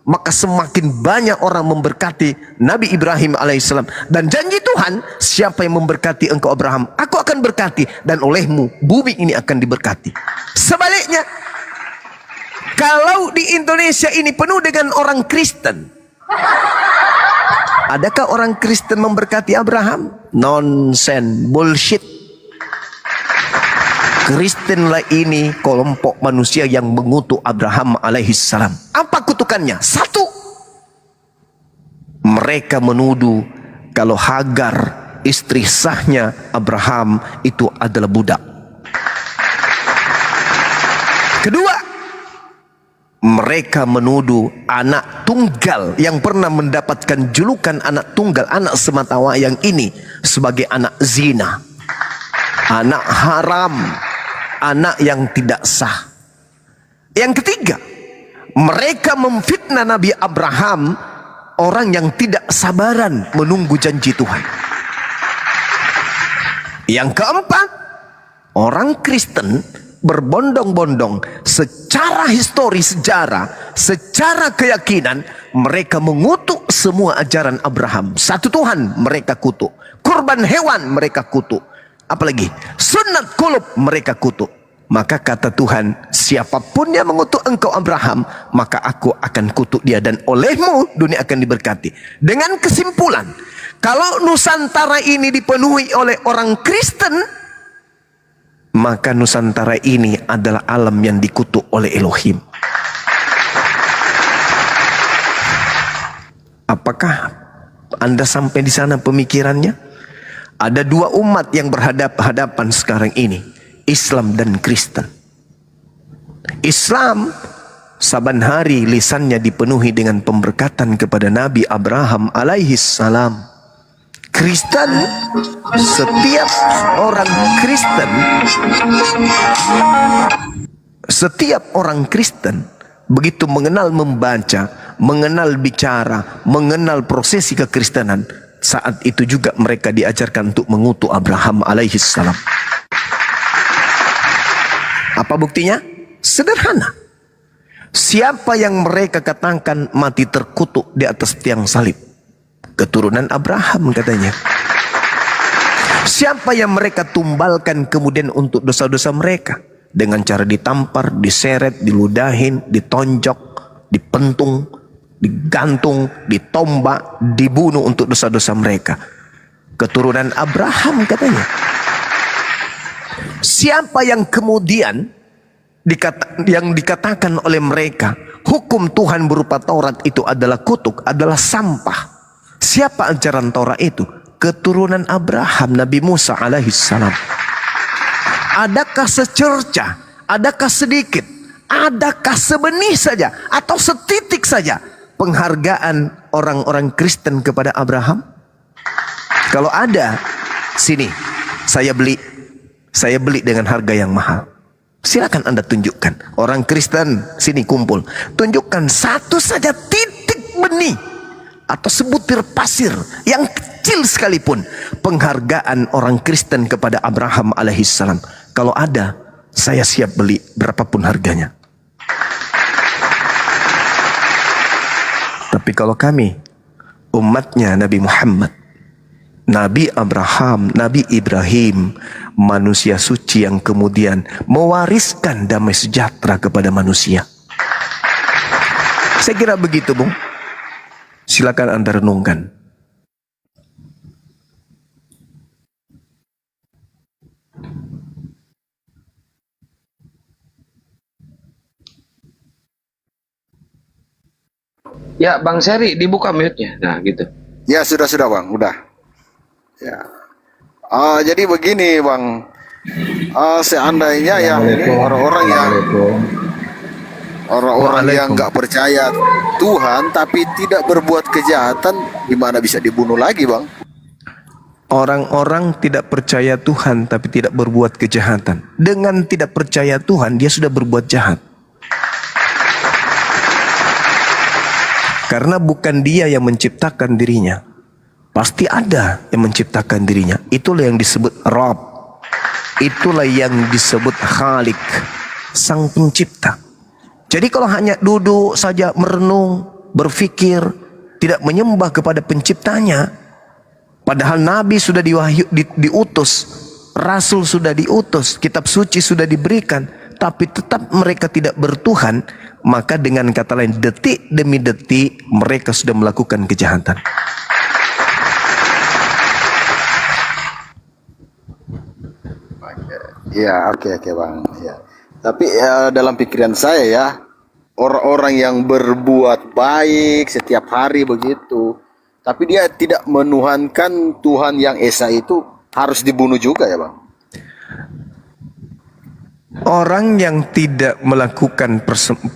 [SPEAKER 4] maka semakin banyak orang memberkati Nabi Ibrahim alaihissalam. Dan janji Tuhan, siapa yang memberkati engkau Abraham, aku akan berkati, dan olehmu bumi ini akan diberkati. Sebaliknya, Kalau di Indonesia ini penuh dengan orang Kristen, adakah orang Kristen memberkati Abraham? Nonsen, bullshit. Kristenlah ini kelompok manusia yang mengutuk Abraham alaihissalam. Apa kutukannya? Satu, mereka menuduh kalau Hagar, istri sahnya Abraham, itu adalah budak. Kedua, mereka menuduh anak tunggal yang pernah mendapatkan julukan anak tunggal, anak sematawayang ini sebagai anak zina, anak haram, anak yang tidak sah. Yang ketiga, mereka memfitnah Nabi Abraham, orang yang tidak sabaran menunggu janji Tuhan. Yang keempat, orang Kristen berbondong-bondong secara histori sejarah, secara keyakinan, mereka mengutuk semua ajaran Abraham. Satu Tuhan mereka kutuk, kurban hewan mereka kutuk, apalagi sunat kulub mereka kutuk. Maka kata Tuhan, siapapun yang mengutuk engkau Abraham, maka aku akan kutuk dia, dan olehmu dunia akan diberkati. Dengan kesimpulan, kalau Nusantara ini dipenuhi oleh orang Kristen, maka Nusantara ini adalah alam yang dikutuk oleh Elohim. Apakah Anda sampai di sana pemikirannya? Ada dua umat yang berhadapan sekarang ini, Islam dan Kristen. Islam saban hari lisannya dipenuhi dengan pemberkatan kepada Nabi Abraham alaihissalam. Kristen, setiap orang Kristen begitu mengenal membaca, mengenal bicara, mengenal prosesi kekristenan, saat itu juga mereka diajarkan untuk mengutuk Abraham alaihissalam. Apa buktinya? Sederhana. Siapa yang mereka katakan mati terkutuk di atas tiang salib? Keturunan Abraham katanya. Siapa yang mereka tumbalkan kemudian untuk dosa-dosa mereka? Dengan cara ditampar, diseret, diludahin, ditonjok, dipentung, digantung, ditombak, dibunuh untuk dosa-dosa mereka. Keturunan Abraham katanya. Siapa yang kemudian dikatakan oleh mereka hukum Tuhan berupa Taurat itu adalah kutuk, adalah sampah? Siapa ajaran Taurat itu? Keturunan Abraham, Nabi Musa alaihissalam. Adakah secerca, adakah sedikit, adakah sebenih saja atau setitik saja penghargaan orang-orang Kristen kepada Abraham? Kalau ada, sini saya beli dengan harga yang mahal. Silakan Anda tunjukkan. Orang Kristen sini kumpul, tunjukkan satu saja titik benih atau sebutir pasir yang kecil sekalipun penghargaan orang Kristen kepada Abraham alaihissalam. Kalau ada, saya siap beli berapapun harganya. Tapi kalau kami umatnya Nabi Muhammad, Nabi Abraham, Nabi Ibrahim, manusia suci yang kemudian mewariskan damai sejahtera kepada manusia. Saya kira begitu, Bung. Silakan Anda renungkan.
[SPEAKER 3] Ya, Bang Seri dibuka mute-nya. Nah, gitu.
[SPEAKER 1] Ya sudah Bang, udah. Ya. Jadi begini Bang, seandainya yang orang-orang yang nggak percaya Tuhan tapi tidak berbuat kejahatan, gimana bisa dibunuh lagi Bang?
[SPEAKER 4] Orang-orang tidak percaya Tuhan tapi tidak berbuat kejahatan. Dengan tidak percaya Tuhan, dia sudah berbuat jahat. Karena bukan dia yang menciptakan dirinya, pasti ada yang menciptakan dirinya. Itulah yang disebut Rabb. Itulah yang disebut Khalik, sang pencipta. Jadi kalau hanya duduk saja merenung, berfikir, tidak menyembah kepada penciptanya, padahal Nabi sudah diutus, Rasul sudah diutus, kitab suci sudah diberikan, tapi tetap mereka tidak bertuhan, maka dengan kata lain, detik demi detik mereka sudah melakukan kejahatan.
[SPEAKER 1] Ya, oke Bang. Ya. Tapi dalam pikiran saya ya, orang-orang yang berbuat baik setiap hari begitu, tapi dia tidak menuhankan Tuhan yang Esa itu, harus dibunuh juga ya Bang?
[SPEAKER 4] Orang yang tidak melakukan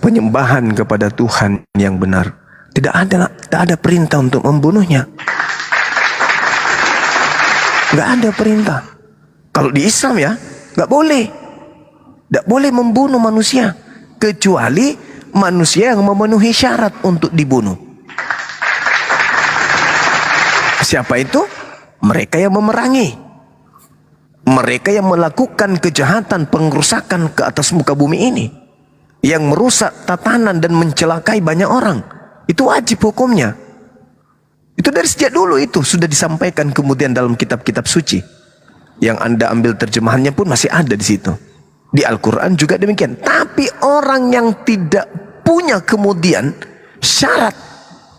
[SPEAKER 4] penyembahan kepada Tuhan yang benar, tidak ada perintah untuk membunuhnya. Nggak ada perintah. Kalau di Islam ya, nggak boleh. Nggak boleh membunuh manusia, kecuali manusia yang memenuhi syarat untuk dibunuh. Siapa itu? Mereka yang memerangi. Mereka yang melakukan kejahatan, pengrusakan ke atas muka bumi ini, yang merusak tatanan dan mencelakai banyak orang, itu wajib hukumnya. Itu dari sejak dulu itu sudah disampaikan kemudian dalam kitab-kitab suci. Yang Anda ambil terjemahannya pun masih ada di situ. Di Al-Quran juga demikian. Tapi orang yang tidak punya kemudian syarat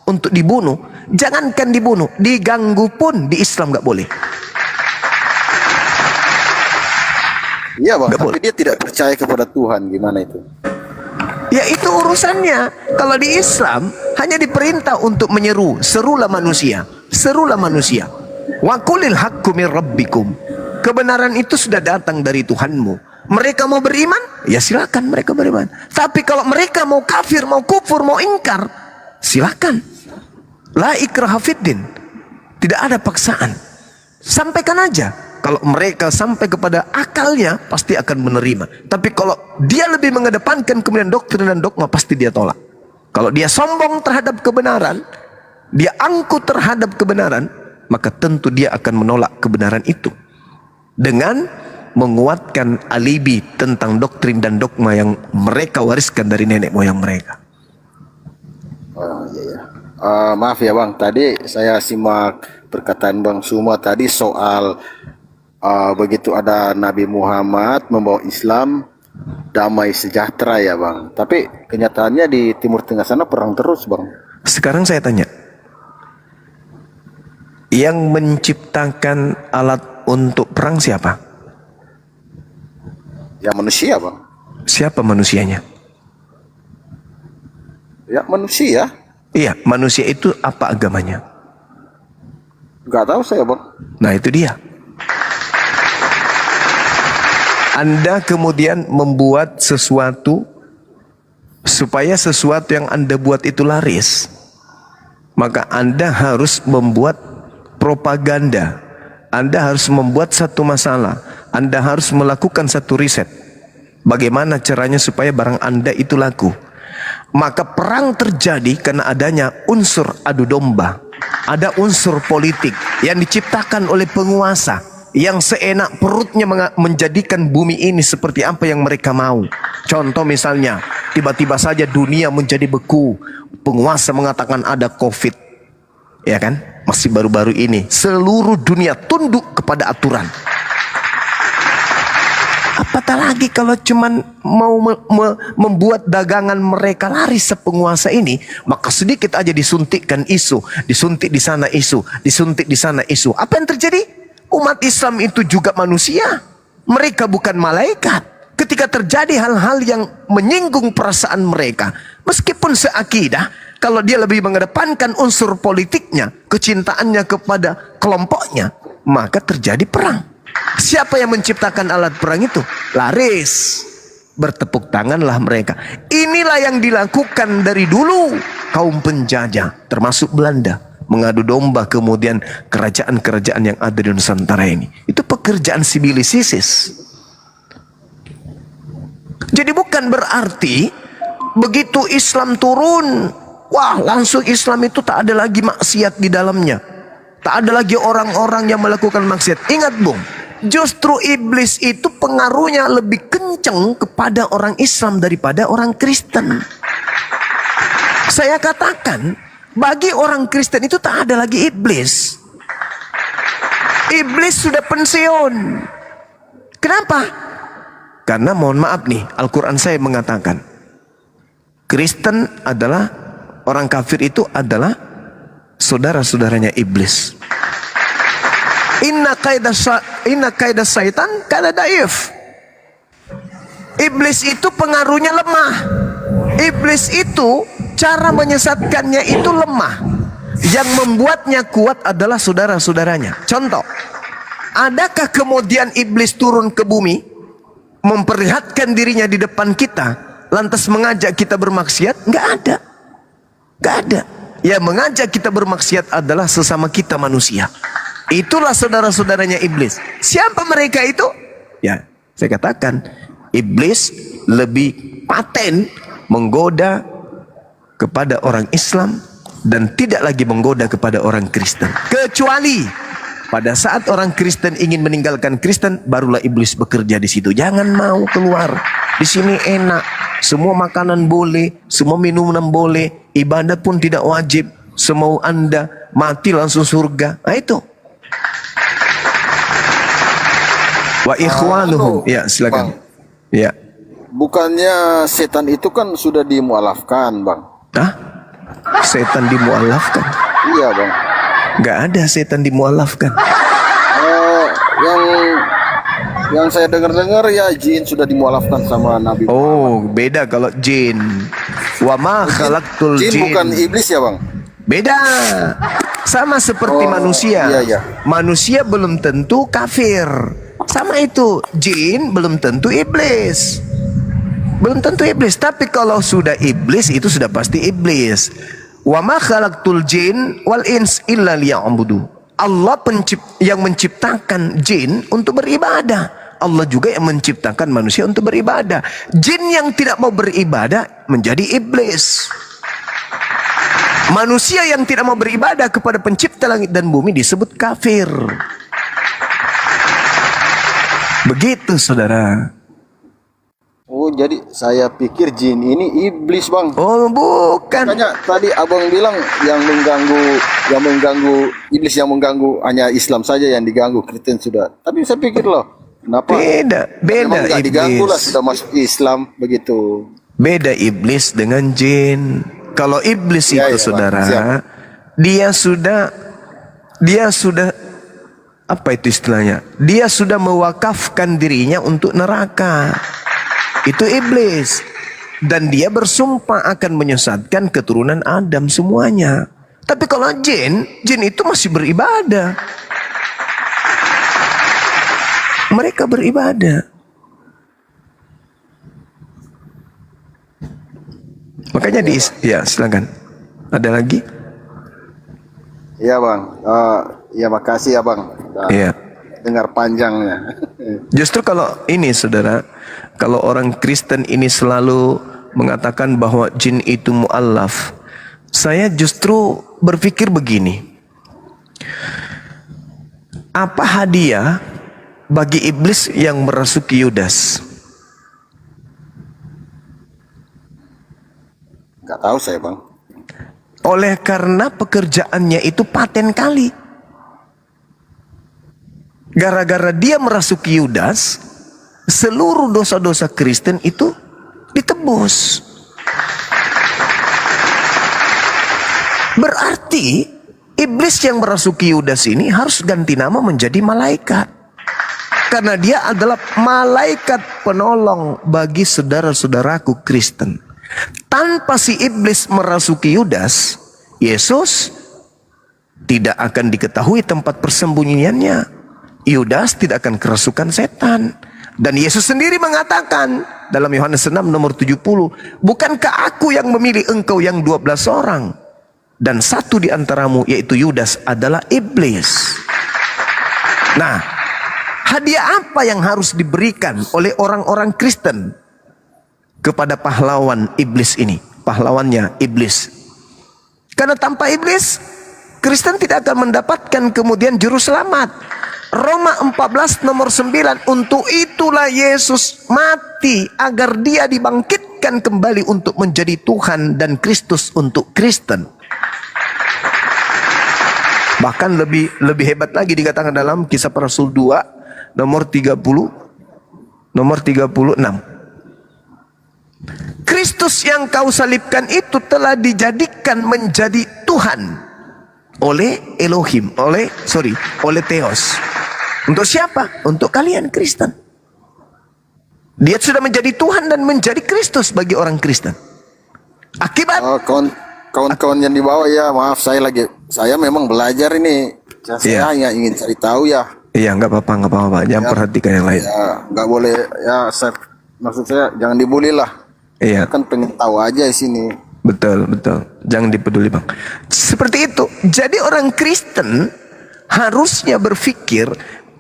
[SPEAKER 4] untuk dibunuh, jangankan dibunuh, diganggu pun di Islam nggak boleh.
[SPEAKER 1] Iya Bang,
[SPEAKER 4] Nggak
[SPEAKER 1] tapi
[SPEAKER 4] boleh.
[SPEAKER 1] dia tidak percaya kepada Tuhan, gimana itu?
[SPEAKER 4] Ya itu urusannya. Kalau di Islam hanya diperintah untuk menyeru, serulah manusia, serulah manusia. Wa qulil haqqu mir rabbikum. Kebenaran itu sudah datang dari Tuhanmu. Mereka mau beriman, ya silakan mereka beriman. Tapi kalau mereka mau kafir, mau kufur, mau ingkar, silakan. La ikraha fiddin. Tidak ada paksaan. Sampaikan aja. Kalau mereka sampai kepada akalnya, pasti akan menerima. Tapi kalau dia lebih mengedepankan kemudian doktrin dan dogma, pasti dia tolak. Kalau dia sombong terhadap kebenaran, dia angkuh terhadap kebenaran, maka tentu dia akan menolak kebenaran itu. Dengan menguatkan alibi tentang doktrin dan dogma yang mereka wariskan dari nenek moyang mereka.
[SPEAKER 1] Oh iya. Maaf ya Bang, tadi saya simak perkataan Bang Suma tadi soal begitu ada Nabi Muhammad membawa Islam, damai sejahtera ya Bang. Tapi kenyataannya di Timur Tengah sana perang terus Bang.
[SPEAKER 4] Sekarang saya tanya, yang menciptakan alat untuk perang siapa?
[SPEAKER 1] Ya manusia Bang.
[SPEAKER 4] Siapa manusianya?
[SPEAKER 1] Ya manusia.
[SPEAKER 4] Iya, manusia itu apa agamanya?
[SPEAKER 1] Gak tahu saya Bang.
[SPEAKER 4] Nah itu dia. Anda kemudian membuat sesuatu supaya sesuatu yang Anda buat itu laris, maka Anda harus membuat propaganda. Anda harus membuat satu masalah. Anda harus melakukan satu riset. Bagaimana caranya supaya barang Anda itu laku. Maka perang terjadi karena adanya unsur adu domba. Ada unsur politik yang diciptakan oleh penguasa, yang seenak perutnya menjadikan bumi ini seperti apa yang mereka mau. Contoh misalnya, tiba-tiba saja dunia menjadi beku. Penguasa mengatakan ada COVID. Ya kan? Masih baru-baru ini. Seluruh dunia tunduk kepada aturan. Apatah lagi kalau cuman mau membuat dagangan mereka laris sepenguasa ini, maka sedikit aja disuntikkan isu, disuntik di sana isu, disuntik di sana isu. Apa yang terjadi? Umat Islam itu juga manusia. Mereka bukan malaikat. Ketika terjadi hal-hal yang menyinggung perasaan mereka, meskipun seakidah, kalau dia lebih mengedepankan unsur politiknya, kecintaannya kepada kelompoknya, maka terjadi perang. Siapa yang menciptakan alat perang itu? Laris. Bertepuk tanganlah mereka. Inilah yang dilakukan dari dulu kaum penjajah, termasuk Belanda, mengadu domba kemudian kerajaan-kerajaan yang ada di Nusantara ini. Itu pekerjaan sibilisisis. Jadi bukan berarti begitu Islam turun, wah langsung Islam itu tak ada lagi maksiat di dalamnya. Tak ada lagi orang-orang yang melakukan maksiat. Ingat Bung, justru iblis itu pengaruhnya lebih kencang kepada orang Islam daripada orang Kristen. Saya katakan, bagi orang Kristen itu tak ada lagi iblis. Iblis sudah pensiun. Kenapa? Karena mohon maaf nih, Al-Quran saya mengatakan Kristen adalah, orang kafir itu adalah saudara-saudaranya iblis. Inna kaidah syaitan kana daif. Iblis itu pengaruhnya lemah. Iblis itu cara menyesatkannya itu lemah. Yang membuatnya kuat adalah saudara-saudaranya. Contoh, adakah kemudian iblis turun ke bumi, memperlihatkan dirinya di depan kita, lantas mengajak kita bermaksiat? Nggak ada. Nggak ada. Yang mengajak kita bermaksiat adalah sesama kita manusia. Itulah saudara-saudaranya iblis. Siapa mereka itu? Ya, saya katakan iblis lebih paten menggoda kepada orang Islam dan tidak lagi menggoda kepada orang Kristen. Kecuali pada saat orang Kristen ingin meninggalkan Kristen, barulah iblis bekerja di situ. Jangan mau keluar. Di sini enak. Semua makanan boleh, semua minuman boleh, ibadah pun tidak wajib. Semau Anda mati langsung surga. Nah itu. Wa ikhwanuhum. Ya, silakan. Ya.
[SPEAKER 1] Bukannya setan itu kan sudah dimualafkan, Bang?
[SPEAKER 4] Hah? Setan dimualafkan?
[SPEAKER 1] Iya, Bang.
[SPEAKER 4] Nggak ada setan dimualafkan.
[SPEAKER 1] Yang saya dengar-dengar ya jin sudah dimualafkan sama Nabi.
[SPEAKER 4] Oh, beda kalau jin. Wa ma khalaqtul
[SPEAKER 1] Jin
[SPEAKER 4] jin.
[SPEAKER 1] bukan iblis ya, Bang?
[SPEAKER 4] Beda. Sama seperti manusia.
[SPEAKER 1] Iya, iya.
[SPEAKER 4] Manusia belum tentu kafir. Sama itu, jin belum tentu iblis. Belum tentu iblis, tapi kalau sudah iblis itu sudah pasti iblis. Wa ma khalaqtul jin wal ins illa liya'budu. Allah yang menciptakan jin untuk beribadah. Allah juga yang menciptakan manusia untuk beribadah. Jin yang tidak mau beribadah menjadi iblis. Manusia yang tidak mau beribadah kepada pencipta langit dan bumi disebut kafir. Begitu, saudara.
[SPEAKER 1] Oh, jadi saya pikir jin ini iblis, Bang.
[SPEAKER 4] Oh, bukan.
[SPEAKER 1] Makanya tadi Abang bilang yang mengganggu iblis, yang mengganggu hanya Islam saja yang diganggu, Kristen sudah. Tapi saya pikir loh, kenapa?
[SPEAKER 4] Beda
[SPEAKER 1] Memang nggak
[SPEAKER 4] iblis.
[SPEAKER 1] diganggu lah, sudah masuk Islam begitu.
[SPEAKER 4] Beda iblis dengan jin. Kalau iblis
[SPEAKER 1] Ya,
[SPEAKER 4] itu,
[SPEAKER 1] ya,
[SPEAKER 4] saudara,
[SPEAKER 1] Bang. Siap.
[SPEAKER 4] dia sudah apa itu istilahnya? Dia sudah mewakafkan dirinya untuk neraka. Itu iblis. Dan dia bersumpah akan menyesatkan keturunan Adam semuanya. Tapi kalau jin itu masih beribadah. Mereka beribadah. Makanya ya silakan. Ada lagi?
[SPEAKER 1] Iya, Bang. Ya makasih ya, Bang.
[SPEAKER 4] Iya.
[SPEAKER 1] Dengar panjangnya.
[SPEAKER 4] Justru kalau ini, saudara, kalau orang Kristen ini selalu mengatakan bahwa jin itu mu'allaf, saya justru berpikir begini. Apa hadiah bagi iblis yang merasuki Yudas?
[SPEAKER 1] Nggak tahu saya, Bang.
[SPEAKER 4] Oleh karena pekerjaannya itu paten kali. Gara-gara dia merasuki Yudas, seluruh dosa-dosa Kristen itu ditebus. Berarti iblis yang merasuki Yudas ini harus ganti nama menjadi malaikat. Karena dia adalah malaikat penolong bagi saudara-saudaraku Kristen. Tanpa si iblis merasuki Yudas, Yesus tidak akan diketahui tempat persembunyiannya. Yudas tidak akan kerasukan setan. Dan Yesus sendiri mengatakan dalam Yohanes 6 nomor 70, bukankah aku yang memilih engkau yang 12 orang? Dan satu di antaramu yaitu Yudas adalah iblis. Nah, hadiah apa yang harus diberikan oleh orang-orang Kristen kepada pahlawan iblis ini? Pahlawannya iblis. Karena tanpa iblis, Kristen tidak akan mendapatkan kemudian juru selamat. Roma 14 nomor 9, untuk itulah Yesus mati agar dia dibangkitkan kembali untuk menjadi Tuhan dan Kristus untuk Kristen. Bahkan lebih hebat lagi dikatakan dalam Kisah Para Rasul 2 nomor 30. nomor 36. Kristus yang kau salibkan itu telah dijadikan menjadi Tuhan oleh Elohim, oleh Theos. Untuk siapa? Untuk kalian Kristen. Dia sudah menjadi Tuhan dan menjadi Kristus bagi orang Kristen. Akibat
[SPEAKER 1] kawan-kawan yang di bawah ya, maaf saya memang belajar ini. Saya hanya ingin cari tahu ya.
[SPEAKER 4] Iya, nggak apa-apa. Jangan perhatikan yang lain.
[SPEAKER 1] Ya, nggak boleh ya. Maksud saya jangan dibully lah.
[SPEAKER 4] Iya.
[SPEAKER 1] Kan pengen tahu aja di sini.
[SPEAKER 4] Betul. Jangan dipeduli, Bang. Seperti itu. Jadi orang Kristen harusnya berpikir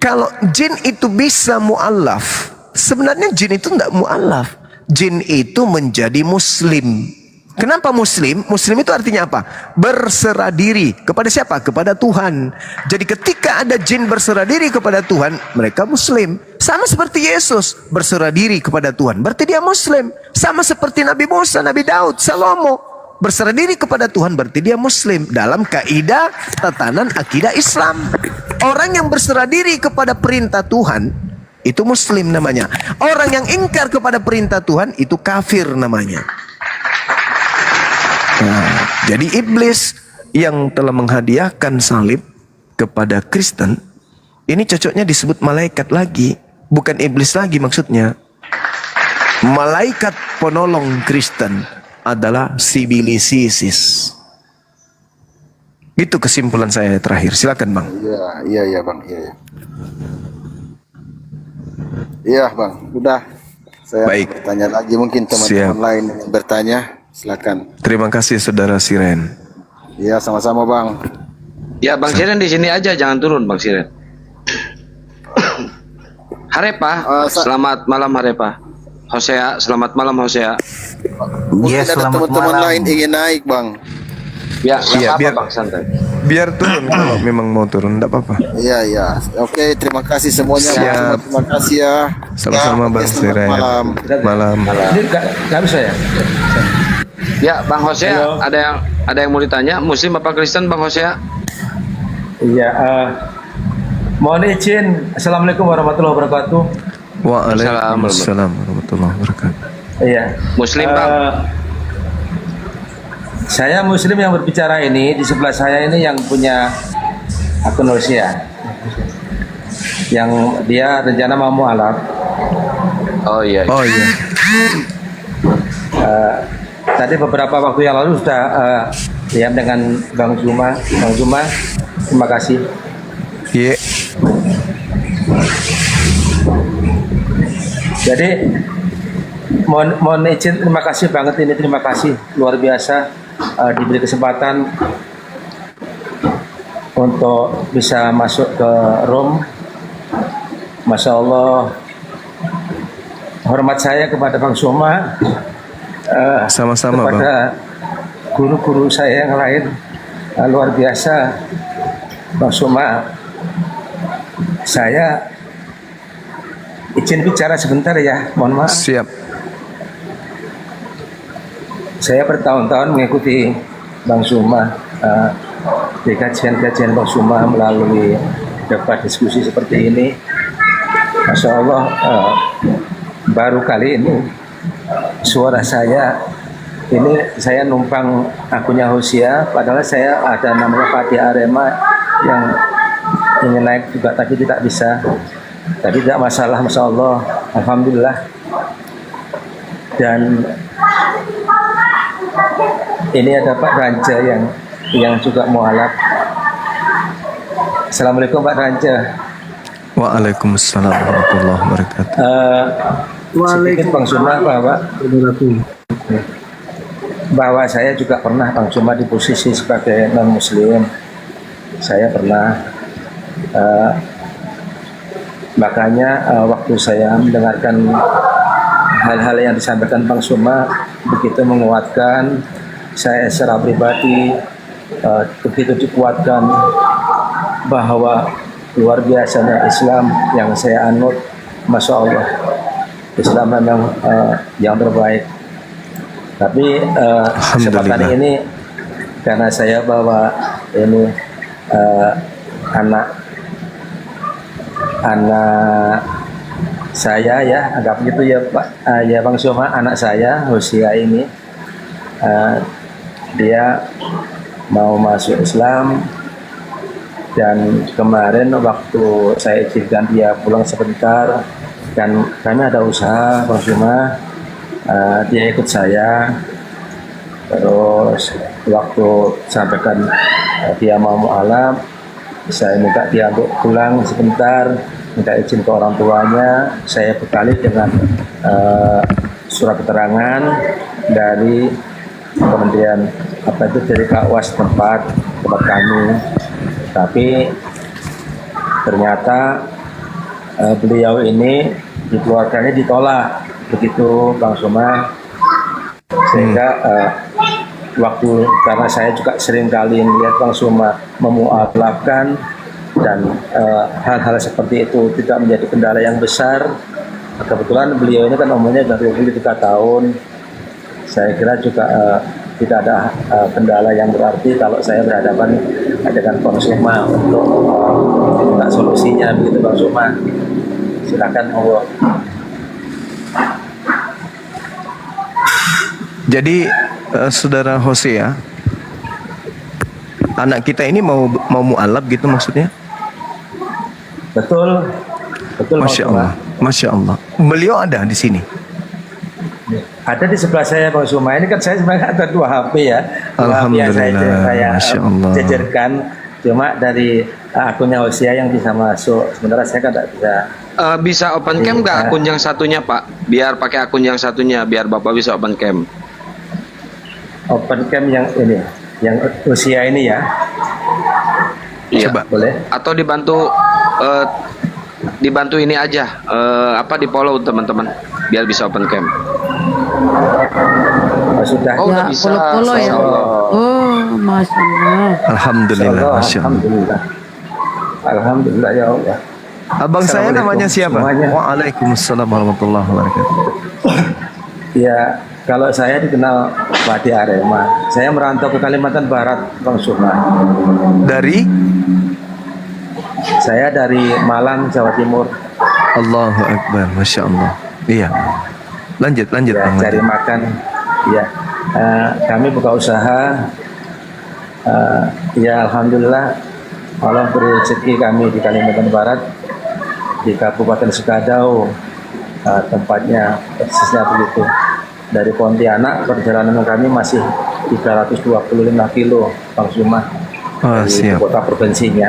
[SPEAKER 4] kalau jin itu bisa mu'alaf. Sebenarnya jin itu tidak mu'alaf. Jin itu menjadi muslim. Kenapa muslim? Muslim itu artinya apa? Berserah diri. Kepada siapa? Kepada Tuhan. Jadi ketika ada jin berserah diri kepada Tuhan, mereka muslim. Sama seperti Yesus berserah diri kepada Tuhan, berarti dia muslim. Sama seperti Nabi Musa, Nabi Daud, Salomo berserah diri kepada Tuhan, berarti dia muslim. Dalam kaidah tatanan akidah Islam, orang yang berserah diri kepada perintah Tuhan itu muslim namanya. Orang yang ingkar kepada perintah Tuhan itu kafir namanya. Nah, jadi iblis yang telah menghadiahkan salib kepada Kristen ini cocoknya disebut malaikat lagi, bukan iblis lagi maksudnya. Malaikat penolong Kristen adalah Sibilisis. Itu kesimpulan saya terakhir. Silakan, Bang.
[SPEAKER 1] Iya Bang. Iya Bang. Udah. Saya
[SPEAKER 4] Baik.
[SPEAKER 1] bertanya lagi, mungkin teman-teman lain yang bertanya. Silakan.
[SPEAKER 4] Terima kasih Saudara Siren.
[SPEAKER 1] Iya, sama-sama Bang.
[SPEAKER 3] Ya, Bang Siren di sini aja, jangan turun, Bang Siren. Harepa, selamat malam Harepa. Hosea, selamat malam Hosea.
[SPEAKER 1] Mungkin ada teman-teman lain ingin naik Bang.
[SPEAKER 3] Ya, nggak apa-apa
[SPEAKER 4] biar-
[SPEAKER 3] Bang, santai.
[SPEAKER 4] Biar turun kalau memang mau turun, enggak apa-apa.
[SPEAKER 1] Iya. Oke, terima kasih semuanya.
[SPEAKER 4] Siap.
[SPEAKER 1] Terima kasih ya.
[SPEAKER 4] Sama-sama, Bang
[SPEAKER 1] Selamat
[SPEAKER 4] Siren.
[SPEAKER 1] malam.
[SPEAKER 6] Ini nggak bisa ya?
[SPEAKER 3] Ya, Bang Hosea, ada yang mau ditanya? Muslim apa Kristen, Bang Hosea?
[SPEAKER 6] Iya. Mohon izin. Assalamualaikum warahmatullahi wabarakatuh.
[SPEAKER 4] Waalaikumsalam warahmatullahi wabarakatuh.
[SPEAKER 6] Iya.
[SPEAKER 3] Muslim, Bang.
[SPEAKER 6] Saya Muslim yang berbicara ini. Di sebelah saya ini yang punya akun Rusia, yang dia rencana mau mualaf.
[SPEAKER 3] Oh iya.
[SPEAKER 4] Oh iya.
[SPEAKER 6] Tadi beberapa waktu yang lalu sudah diam dengan Bang Zuma. Terima kasih.
[SPEAKER 4] Iya.
[SPEAKER 6] Jadi mohon izin, terima kasih banget ini, terima kasih luar biasa diberi kesempatan untuk bisa masuk ke room. Masya Allah, hormat saya kepada Bang Soma,
[SPEAKER 4] Sama-sama, Bang.
[SPEAKER 6] kepada guru-guru saya yang lain, luar biasa. Bang Soma, saya izin bicara sebentar ya, mohon maaf.
[SPEAKER 4] Siap.
[SPEAKER 6] Saya bertahun-tahun mengikuti Bang Suma di kajian-kajian Bang Suma melalui debat diskusi seperti ini. Masya Allah, baru kali ini suara saya ini, saya numpang akunnya Hosia, padahal saya ada namanya Fatih Arema yang ingin naik juga tapi tidak bisa. Tapi tidak masalah, Masya Allah, Alhamdulillah. Dan ini ada Pak Ranja yang juga mualaf. Assalamualaikum Pak Ranja.
[SPEAKER 4] Waalaikumsalam warahmatullahi wabarakatuh.
[SPEAKER 6] Sedikit Bang Suma bahwa saya juga pernah Bang Suma di posisi sebagai non Muslim. Saya pernah makanya waktu saya mendengarkan hal-hal yang disampaikan Bang Suma begitu menguatkan saya secara pribadi, begitu dikuatkan bahwa luar biasanya Islam yang saya anut. Masya Allah, Islam memang yang terbaik. Tapi kesempatan ini karena saya bawa ini anak saya ya anggap gitu ya Pak, ya Bang Suma, anak saya Hosia ini dia mau masuk Islam, dan kemarin waktu saya izinkan dia pulang sebentar, dan kami ada usaha Bang Suma, dia ikut saya. Terus waktu sampaikan dia mau mu'alaf, saya minta dia untuk pulang sebentar, minta izin ke orang tuanya. Saya bekali dengan surat keterangan dari Kementerian dari KUAS tempat kami. Tapi ternyata beliau ini dikeluarkannya ditolak begitu Bang Suma, sehingga karena saya juga sering kali melihat Bang Suma memu'alafkan, dan hal-hal seperti itu tidak menjadi kendala yang besar. Kebetulan beliau ini kan umurnya sudah 23 tahun. Saya kira juga tidak ada kendala yang berarti kalau saya berhadapan dengan Bang Suma untuk minta solusinya begitu Bang Suma. Silakan Allah.
[SPEAKER 4] Jadi saudara Hosea, anak kita ini mau mu'alaf gitu maksudnya?
[SPEAKER 6] Betul,
[SPEAKER 4] Masya Allah, Masya Allah. Beliau ada di sini.
[SPEAKER 6] Ada di sebelah saya Bang Suma. Ini kan saya sebenarnya ada 2 HP ya. 2 HP yang saya
[SPEAKER 4] Masya Allah.
[SPEAKER 6] jejerkan. Cuma dari akunnya Hosea yang bisa masuk. Sementara saya kan tidak bisa.
[SPEAKER 3] Bisa open cam nggak akun yang satunya Pak? Biar pakai akun yang satunya, biar Bapak bisa open cam.
[SPEAKER 6] Open cam yang ini, yang Hosea ini ya.
[SPEAKER 3] Iya.
[SPEAKER 4] Coba.
[SPEAKER 6] Boleh.
[SPEAKER 3] Atau dibantu ini aja, di follow teman-teman, biar bisa open cam.
[SPEAKER 6] Sudah.
[SPEAKER 3] Oh, udah
[SPEAKER 5] Ya,
[SPEAKER 3] bisa.
[SPEAKER 5] follow ya.
[SPEAKER 3] Masya Allah.
[SPEAKER 5] Oh, Masya Allah.
[SPEAKER 4] Alhamdulillah, Masya Allah.
[SPEAKER 6] Alhamdulillah. Alhamdulillah ya Allah.
[SPEAKER 4] Abang saya namanya siapa?
[SPEAKER 6] Semuanya.
[SPEAKER 4] Waalaikumsalam warahmatullahi wabarakatuh.
[SPEAKER 6] Ya, kalau saya dikenal Pak di Arema. Saya merantau ke Kalimantan Barat, Bang Suma.
[SPEAKER 4] Dari
[SPEAKER 6] Saya dari Malang, Jawa Timur.
[SPEAKER 4] Allahu Akbar, Masya Allah. Iya. Lanjut
[SPEAKER 6] Ya,
[SPEAKER 4] Bang.
[SPEAKER 6] cari makan. Ya, kami buka usaha. Ya, alhamdulillah Allah beri rezeki kami di Kalimantan Barat, di Kabupaten Sukadau, tempatnya persisnya begitu. Dari Pontianak perjalanan kami masih 325 kilo, Bang Suma,
[SPEAKER 4] Oh,
[SPEAKER 6] di
[SPEAKER 4] siap.
[SPEAKER 6] kota provinsinya.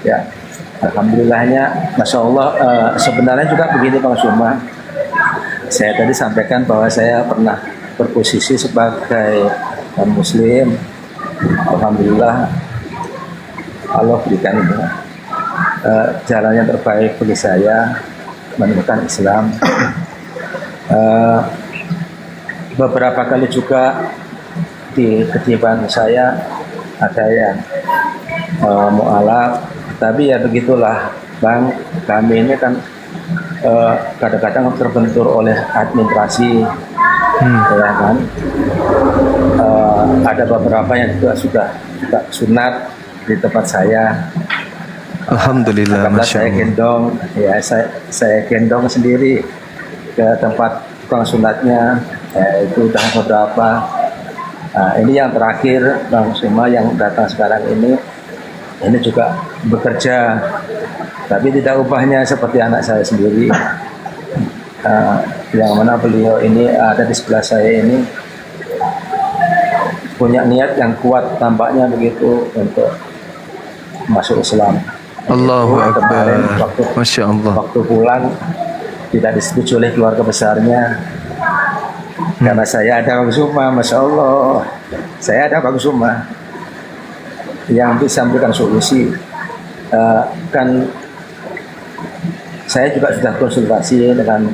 [SPEAKER 6] Ya, alhamdulillahnya, Masya Allah. Sebenarnya juga begini Bang Suma, saya tadi sampaikan bahwa saya pernah berposisi sebagai Muslim. Alhamdulillah Allah berikan jalan yang terbaik bagi saya menemukan Islam. Beberapa kali juga di kediaman saya ada yang mu'alaf, tapi ya begitulah Bang, kami ini kan kadang-kadang terbentur oleh administrasi, ya kan. Ada beberapa yang juga sudah sunat di tempat saya.
[SPEAKER 4] Alhamdulillah,
[SPEAKER 6] Karena
[SPEAKER 4] Masya
[SPEAKER 6] saya
[SPEAKER 4] Allah.
[SPEAKER 6] gendong, ya saya gendong sendiri ke tempat tukang sunatnya. Itu udah beberapa. Nah, ini yang terakhir Bang Suma yang datang sekarang ini juga bekerja, tapi tidak upahnya seperti anak saya sendiri. Yang mana beliau ini ada di sebelah saya ini punya niat yang kuat tampaknya begitu untuk masuk Islam.
[SPEAKER 4] Allahu
[SPEAKER 6] Itu kemarin
[SPEAKER 4] Akbar, Masya Allah.
[SPEAKER 6] waktu pulang tidak disetujui oleh keluarga besarnya. Karena saya ada Bang Suma, Masya Allah, saya ada Bang Suma yang bisa memberikan solusi. Kan saya juga sudah konsultasi dengan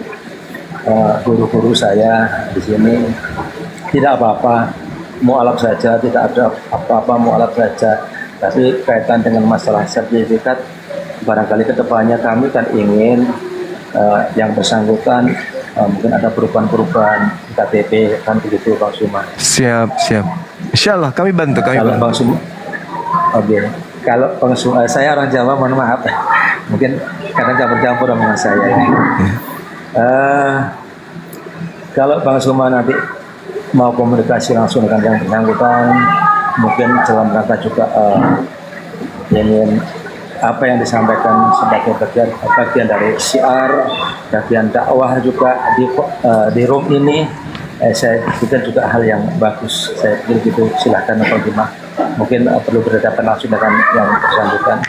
[SPEAKER 6] guru-guru saya di sini. Tidak apa-apa, mu'alaf saja, tidak ada apa-apa, mu'alaf saja. Tapi kaitan dengan masalah sertifikat, barangkali kedepannya kami kan ingin yang bersangkutan mungkin ada perubahan-perubahan KTP, kan begitu Bang Suma.
[SPEAKER 4] Siap. Insya Allah kami bantu,
[SPEAKER 6] Kalau Bang Suma, oke. Kalau Bang Suma, saya orang Jawa, mohon maaf. mungkin kadang campur-campur sama saya ya. Kalau Bang Suma nanti mau komunikasi langsung dengan yang bersangkutan, mungkin dalam rangka juga ingin apa yang disampaikan sebagai bagian dari syiar, bagian dakwah juga di room ini, saya pikir juga hal yang bagus. Saya pikir gitu, silahkan Pak Jumah. Mungkin perlu berhadapan langsung dengan yang bersangkutan.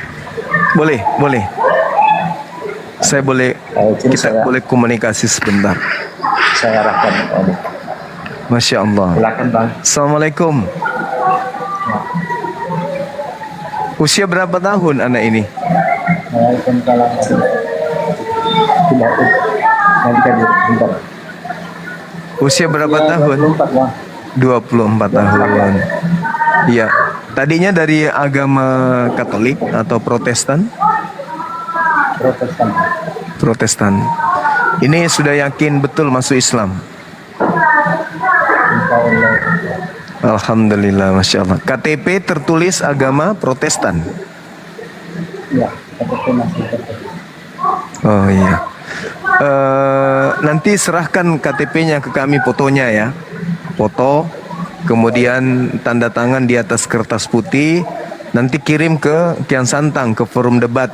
[SPEAKER 4] Boleh. Saya boleh, kita boleh komunikasi sebentar.
[SPEAKER 6] Saya arahkan.
[SPEAKER 4] Masya Allah.
[SPEAKER 6] Silakan Bang.
[SPEAKER 4] Assalamualaikum. Usia berapa tahun anak ini?
[SPEAKER 6] Waalaikumsalam.
[SPEAKER 4] Usia berapa tahun? 24 tahun. Iya. Tadinya dari agama Katolik atau Protestan? Protestan. Ini sudah yakin betul masuk Islam? Alhamdulillah, Masya Allah. KTP tertulis agama Protestan?
[SPEAKER 6] Ya, KTP masih tertulis.
[SPEAKER 4] Oh iya. Nanti serahkan KTP-nya ke kami, fotonya ya. Foto, kemudian tanda tangan di atas kertas putih. Nanti kirim ke Kian Santang, ke forum debat.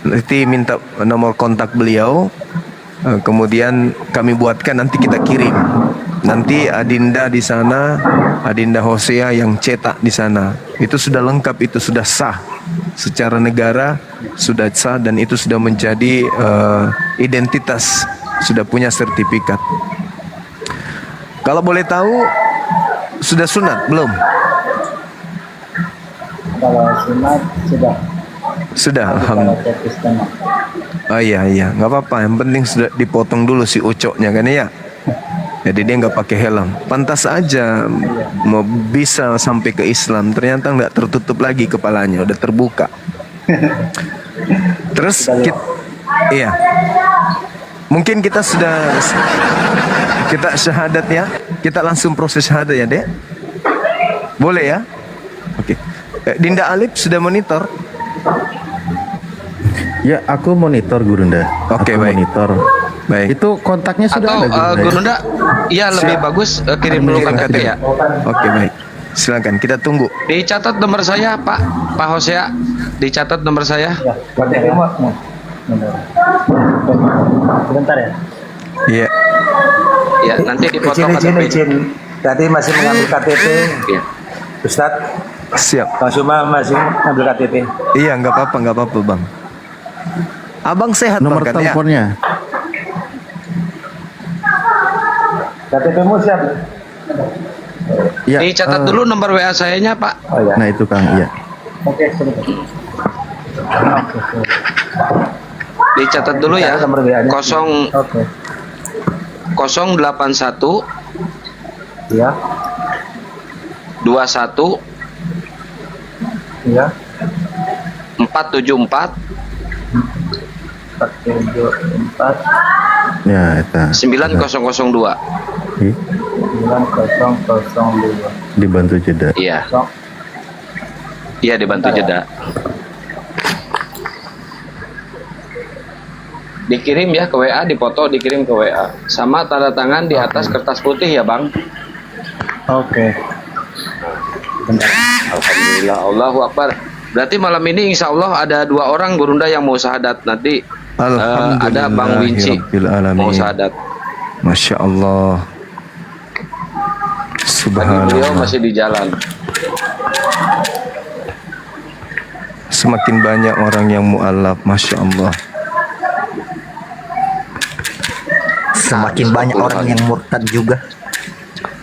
[SPEAKER 4] Nanti minta nomor kontak beliau. Kemudian kami buatkan, nanti kita kirim. Nanti Adinda di sana, Adinda Hosea yang cetak di sana. Itu sudah lengkap, itu sudah sah. Secara negara sudah sah dan itu sudah menjadi identitas, sudah punya sertifikat. Kalau boleh tahu, sudah sunat belum?
[SPEAKER 6] Kalau sunat sudah.
[SPEAKER 4] Sudah, alhamdulillah. Oh iya, nggak apa-apa. Yang penting sudah dipotong dulu si ucoknya kan ya. Jadi dia nggak pakai helm. Pantas aja mau bisa sampai ke Islam. Ternyata nggak tertutup lagi kepalanya, udah terbuka. Terus iya. Mungkin kita syahadat ya. Kita langsung proses syahadat ya, Dek. Boleh ya? Oke. Dinda Alif sudah monitor?
[SPEAKER 2] Ya, aku monitor Gurunda.
[SPEAKER 4] Oke,
[SPEAKER 2] Aku
[SPEAKER 4] baik.
[SPEAKER 2] Monitor.
[SPEAKER 4] Baik.
[SPEAKER 2] Itu kontaknya sudah
[SPEAKER 3] Atau
[SPEAKER 2] ada
[SPEAKER 3] Gurunda, iya lebih bagus kirim dulu KTP ya.
[SPEAKER 4] Oke, baik. Silakan, kita tunggu.
[SPEAKER 3] Dicatat nomor saya, Pak Hosea. Dicatat nomor saya.
[SPEAKER 6] Ya, KTP mau. Sebentar ya.
[SPEAKER 4] Iya.
[SPEAKER 3] Ya, nanti dipotong KTP.
[SPEAKER 6] Izin. Tadi masih mengambil KTP.
[SPEAKER 3] Iya.
[SPEAKER 6] Ustadz,
[SPEAKER 4] Siap.
[SPEAKER 6] Bang Suma masih mengambil KTP.
[SPEAKER 4] Iya, nggak apa-apa, Bang. Abang sehat,
[SPEAKER 2] Nomor
[SPEAKER 4] Bang, kan, ya?
[SPEAKER 2] teleponnya.
[SPEAKER 6] KTP-mu siap?
[SPEAKER 2] Ya,
[SPEAKER 3] Dicatat dulu nomor WA sayanya, Pak.
[SPEAKER 6] Oh ya.
[SPEAKER 2] Nah, itu Kang, iya.
[SPEAKER 6] Oke, sebentar.
[SPEAKER 3] Dicatat dulu ya.
[SPEAKER 6] Nomor WA-nya.
[SPEAKER 3] 0
[SPEAKER 6] Oke.
[SPEAKER 3] 081
[SPEAKER 6] Ya.
[SPEAKER 3] 21
[SPEAKER 6] Ya.
[SPEAKER 3] 474
[SPEAKER 6] 474
[SPEAKER 2] Ya, eta.
[SPEAKER 3] 9002.
[SPEAKER 2] Ih,
[SPEAKER 6] 9002.
[SPEAKER 2] dibantu jeda.
[SPEAKER 3] Iya. Iya, dibantu jeda. Dikirim ya ke WA, dipoto dikirim ke WA. Sama tanda tangan di atas kertas putih ya, Bang.
[SPEAKER 6] Oke.
[SPEAKER 3] Alhamdulillah, Allahu Akbar. Berarti malam ini insya Allah ada 2 orang Gurunda yang mau syahadat. Nanti ada Bang Winci mau syahadat.
[SPEAKER 4] Masya Allah.
[SPEAKER 3] Bagi beliau
[SPEAKER 4] Subhanallah.
[SPEAKER 3] masih di jalan.
[SPEAKER 4] Semakin banyak orang yang mu'alaf, Masya Allah.
[SPEAKER 9] Semakin banyak orang yang murtad juga.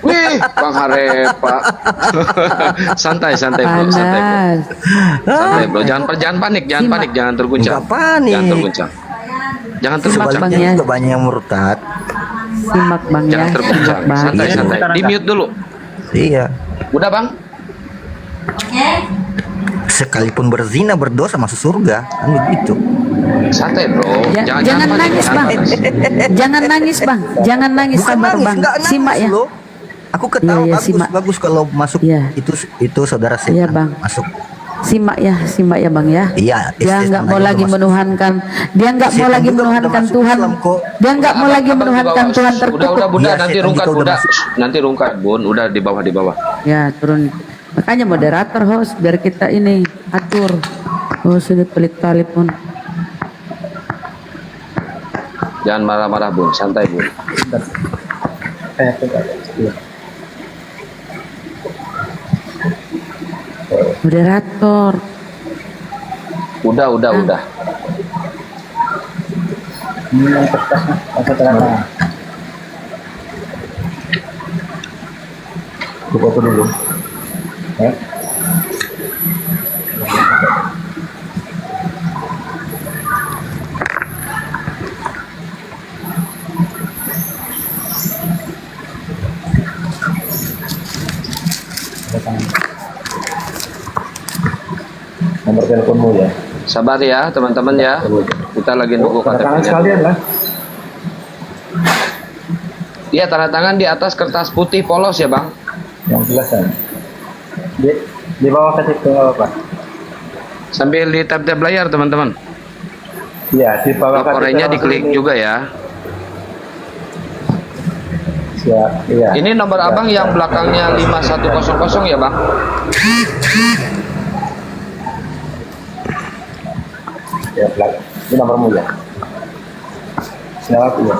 [SPEAKER 3] Wih, Bang Harep, Pak. santai bro, santai bro. Santai bro, jangan panik, jangan terguncang.
[SPEAKER 9] Enggak panik.
[SPEAKER 3] Jangan terguncang. Jangan terguncang.
[SPEAKER 9] Sebaliknya juga banyak yang murtad.
[SPEAKER 5] Simak Bang
[SPEAKER 3] Jangan
[SPEAKER 5] ya.
[SPEAKER 3] terguncang.
[SPEAKER 5] Simak, Bang.
[SPEAKER 3] Santai. Di mute dulu.
[SPEAKER 9] Iya.
[SPEAKER 3] Udah, Bang?
[SPEAKER 9] Sekalipun berzina berdosa masuk surga, kan begitu.
[SPEAKER 3] Santai bro.
[SPEAKER 5] Jangan
[SPEAKER 3] panik,
[SPEAKER 5] nangis
[SPEAKER 3] jangan
[SPEAKER 5] Bang.
[SPEAKER 3] panik.
[SPEAKER 5] Jangan nangis Bang. Jangan nangis,
[SPEAKER 9] Bukan
[SPEAKER 5] sabar
[SPEAKER 9] nangis,
[SPEAKER 5] Bang.
[SPEAKER 9] enggak nangis
[SPEAKER 5] Simak ya.
[SPEAKER 9] loh. Aku ketawa
[SPEAKER 5] Iya,
[SPEAKER 9] bagus,
[SPEAKER 5] simak.
[SPEAKER 9] bagus kalau masuk
[SPEAKER 5] Iya.
[SPEAKER 9] itu saudara setan
[SPEAKER 5] Iya, Bang.
[SPEAKER 9] masuk
[SPEAKER 5] simak ya bang ya.
[SPEAKER 9] Iya,
[SPEAKER 5] Dia nggak mau
[SPEAKER 9] istisnanya
[SPEAKER 5] lagi
[SPEAKER 9] itu, Mas.
[SPEAKER 5] menuhankan, dia nggak mau
[SPEAKER 9] Setan
[SPEAKER 5] lagi
[SPEAKER 9] juga
[SPEAKER 5] menuhankan
[SPEAKER 9] udah masuk
[SPEAKER 5] Tuhan.
[SPEAKER 9] Islam kok.
[SPEAKER 5] Dia nggak mau lagi
[SPEAKER 3] Abang
[SPEAKER 5] menuhankan
[SPEAKER 3] di bawah.
[SPEAKER 5] Tuhan terkutuk.
[SPEAKER 3] Udah bunda,
[SPEAKER 9] Iya,
[SPEAKER 3] nanti
[SPEAKER 9] setan
[SPEAKER 3] rungkat
[SPEAKER 9] juga udah
[SPEAKER 3] bunda.
[SPEAKER 9] masuk.
[SPEAKER 3] Nanti rungkat bun, udah di bawah.
[SPEAKER 5] Ya turun. Makanya moderator host biar kita ini atur. Oh sudah pelit kali pun.
[SPEAKER 3] Jangan marah-marah bun, santai bun.
[SPEAKER 5] Moderator.
[SPEAKER 3] Udah.
[SPEAKER 6] Buka apa dulu? Nomor teleponmu ya.
[SPEAKER 3] Sabar ya teman-teman ya. Kita lagi nunggu
[SPEAKER 6] Tanda tangan
[SPEAKER 3] KTP-nya.
[SPEAKER 6] sekalian lah.
[SPEAKER 3] Iya, tanda tangan di atas kertas putih polos ya bang.
[SPEAKER 6] Yang jelas kan. Di bawah KTP apa?
[SPEAKER 3] Sambil di tab-tab layar teman-teman.
[SPEAKER 6] Iya, di bawah KTP.
[SPEAKER 3] Oranye diklik juga ya.
[SPEAKER 6] Siap, iya.
[SPEAKER 3] Ini nomor abang yang belakangnya 5100 ya bang.
[SPEAKER 6] Ya, belakang. Ini nomormu ya. Siap, ya.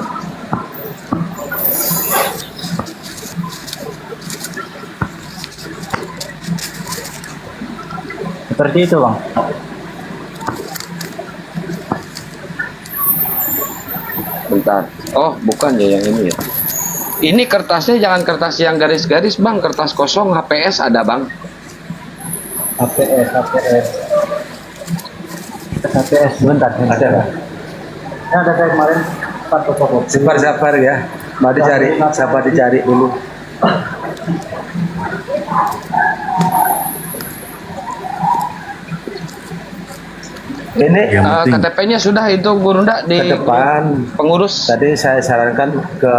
[SPEAKER 6] Seperti itu, Bang.
[SPEAKER 3] Bentar. Oh, bukan ya yang ini ya. Ini kertasnya jangan kertas yang garis-garis bang, kertas kosong HPS ada bang.
[SPEAKER 6] HPS. Bentar, ada nggak? Ya, ada saya kemarin. Sabar ya. Mau dicari, sabar dicari dulu. Ini
[SPEAKER 3] KTP-nya sudah itu Gurunda di
[SPEAKER 6] ke depan.
[SPEAKER 3] pengurus.
[SPEAKER 6] Tadi saya sarankan ke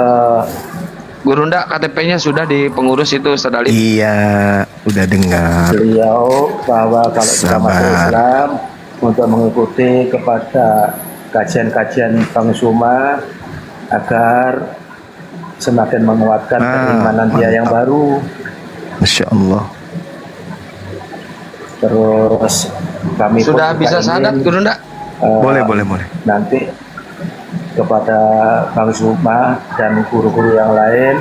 [SPEAKER 3] Gurunda KTP-nya sudah di pengurus itu Ustadz Ali.
[SPEAKER 4] Iya, udah dengar.
[SPEAKER 6] beliau bahwa kalau kita masuk
[SPEAKER 4] Sabar.
[SPEAKER 6] Islam untuk mengikuti kepada kajian-kajian Bang Suma agar semakin menguatkan keimanan dia yang baru.
[SPEAKER 4] Masya Allah.
[SPEAKER 6] Terus kami pun
[SPEAKER 3] Sudah
[SPEAKER 6] juga
[SPEAKER 3] bisa
[SPEAKER 6] ingin,
[SPEAKER 3] sadat Gurunda?
[SPEAKER 4] Boleh.
[SPEAKER 6] nanti kepada Bang Suma dan guru-guru yang lain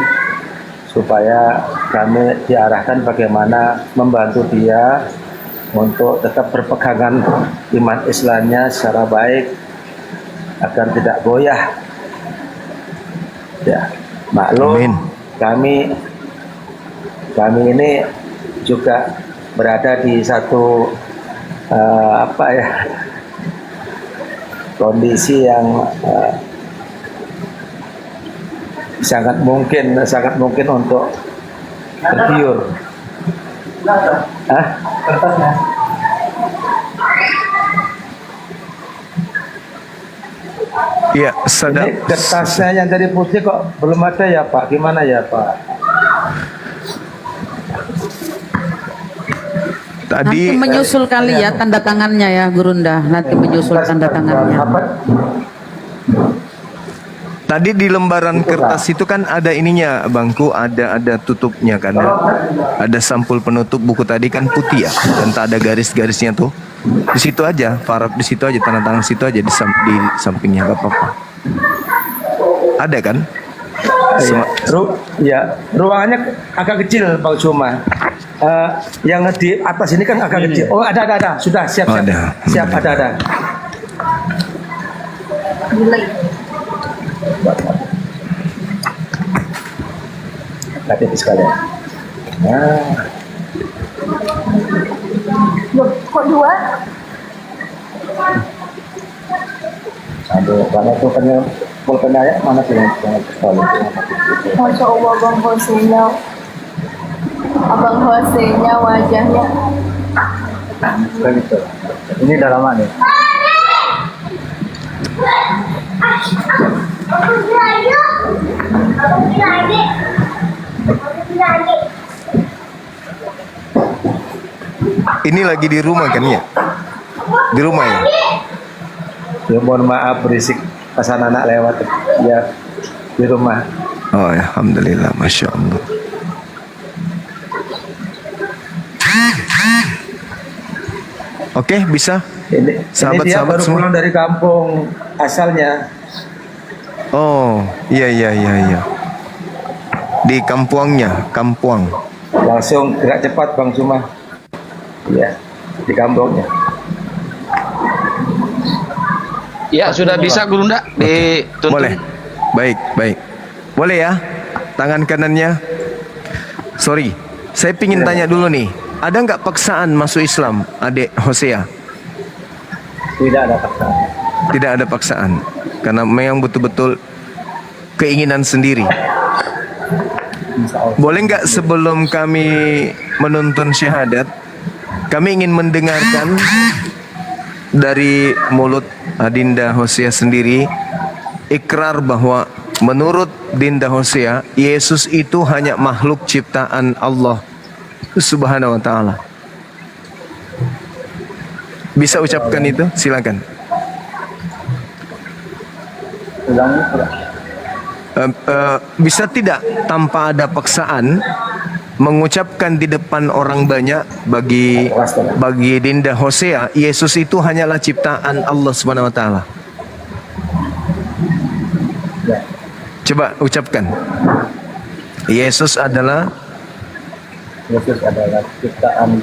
[SPEAKER 6] supaya kami diarahkan bagaimana membantu dia untuk tetap berpegangan iman Islamnya secara baik agar tidak goyah. Ya, maklum
[SPEAKER 4] Amin.
[SPEAKER 6] kami ini juga berada di satu kondisi yang sangat mungkin untuk tergiur. Kertasnya.
[SPEAKER 4] Iya,
[SPEAKER 6] Ini kertasnya yang dari putih kok belum ada ya Pak? Gimana ya Pak?
[SPEAKER 5] Nanti
[SPEAKER 4] Tadi
[SPEAKER 5] menyusul kali ya tanda tangannya ya Gurunda. Nanti menyusul tanda tangannya.
[SPEAKER 4] Tadi di lembaran kertas itu kan ada ininya, Bangku, ada tutupnya kan ya. Ada sampul penutup buku tadi kan putih ya, dan tak ada garis-garisnya tuh. Di situ aja, Farab di situ aja, tanda tangan situ aja di sampingnya, gak apa-apa. Ada kan?
[SPEAKER 6] Ruangannya agak kecil Pak Suma. Yang di atas ini kan agak kecil. Oh ada. Sudah siap.
[SPEAKER 4] Oh, ada.
[SPEAKER 6] Siap ada. KTP sekalian. Nah.
[SPEAKER 10] Loh, kok dua?
[SPEAKER 6] Aduh, mana tuh pulpen ya? Mana sih yang sekali?
[SPEAKER 10] Masya Allah, Abang Hosenya wajahnya.
[SPEAKER 6] Begitu. Ini udah lama nih.
[SPEAKER 4] Ini lagi di rumah kan ya? Di rumah ya?
[SPEAKER 6] Ya mohon maaf berisik pas anak lewat. Ya di rumah.
[SPEAKER 4] Oh, alhamdulillah, masya Allah. Oke, bisa.
[SPEAKER 6] Ini dia
[SPEAKER 4] Sahabat-sahabat
[SPEAKER 6] baru
[SPEAKER 4] semua.
[SPEAKER 6] pulang dari kampung asalnya.
[SPEAKER 4] Oh, iya. Di Kampuangnya, Kampuang.
[SPEAKER 6] Langsung gerak cepat Bang Suma. Iya, di kampungnya.
[SPEAKER 3] Ya sudah bisa Gurunda dituntun.
[SPEAKER 4] Boleh. Baik. Boleh ya? Tangan kanannya. Sorry, saya pingin tanya dulu nih. Ada nggak paksaan masuk Islam, adik Hosea?
[SPEAKER 6] Tidak ada paksaan.
[SPEAKER 4] Tidak ada paksaan, karena memang betul-betul keinginan sendiri. Boleh nggak sebelum kami menuntun syahadat, kami ingin mendengarkan dari mulut Dinda Hosea sendiri ikrar bahwa menurut Dinda Hosea, Yesus itu hanya makhluk ciptaan Allah Subhanahu wa ta'ala. Bisa ucapkan itu? Silakan. Bisa tidak tanpa ada paksaan mengucapkan di depan orang banyak bagi Dinda Hosea, Yesus itu hanyalah ciptaan Allah Subhanahu wa ta'ala. Coba ucapkan. Yesus adalah
[SPEAKER 6] ciptaan.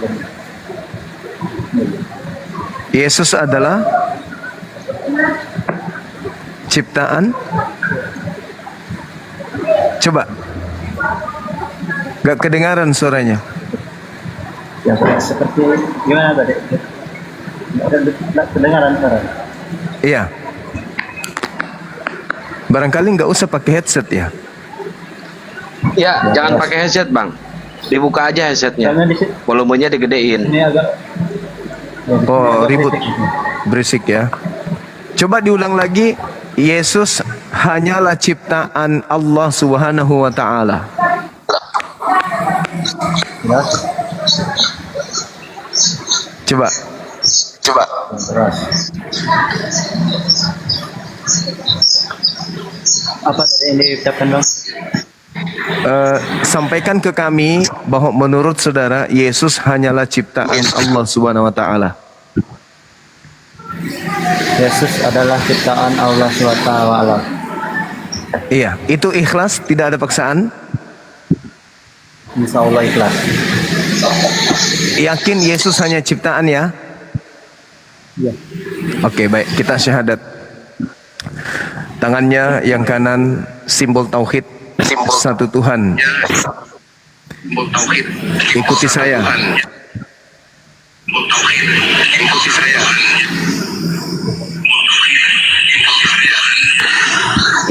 [SPEAKER 4] Yesus adalah ciptaan. Coba. Gak kedengaran suaranya.
[SPEAKER 6] Ya seperti gimana tadi? Ada kedengaran suara.
[SPEAKER 4] Iya. Barangkali nggak usah pakai headset ya.
[SPEAKER 3] Ya, jangan pakai headset Bang. Dibuka aja headsetnya. Volumenya digedein.
[SPEAKER 6] Ini agak
[SPEAKER 4] Oh, ribut. Berisik ya. Coba diulang lagi. Yesus hanyalah ciptaan Allah Subhanahu wa ta'ala. Coba.
[SPEAKER 6] apa tadi yang diucapkan Bang?
[SPEAKER 4] Sampaikan ke kami bahwa menurut saudara Yesus hanyalah ciptaan Allah Subhanahu wa ta'ala.
[SPEAKER 6] Yesus adalah ciptaan Allah SWT.
[SPEAKER 4] Iya, itu ikhlas, tidak ada paksaan.
[SPEAKER 6] Insya Allah ikhlas.
[SPEAKER 4] Yakin Yesus hanya ciptaan ya?
[SPEAKER 6] Iya.
[SPEAKER 4] Oke, baik, kita syahadat. Tangannya yang kanan simbol tauhid, satu Tuhan. Ikuti saya.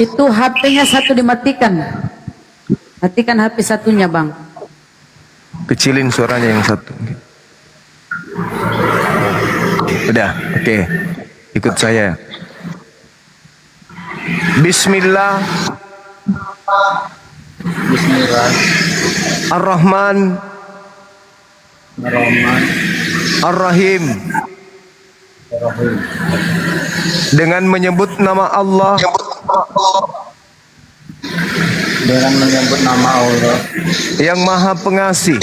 [SPEAKER 5] Itu HP-nya satu dimatikan. Matikan HP satunya, Bang.
[SPEAKER 4] Kecilin suaranya yang satu. Udah, oke. Ikut saya. Bismillah. Ar-Rahman. Ar-Rahim. Dengan menyebut nama Allah.
[SPEAKER 6] Dengan menyebut nama Allah
[SPEAKER 4] yang Maha Pengasih,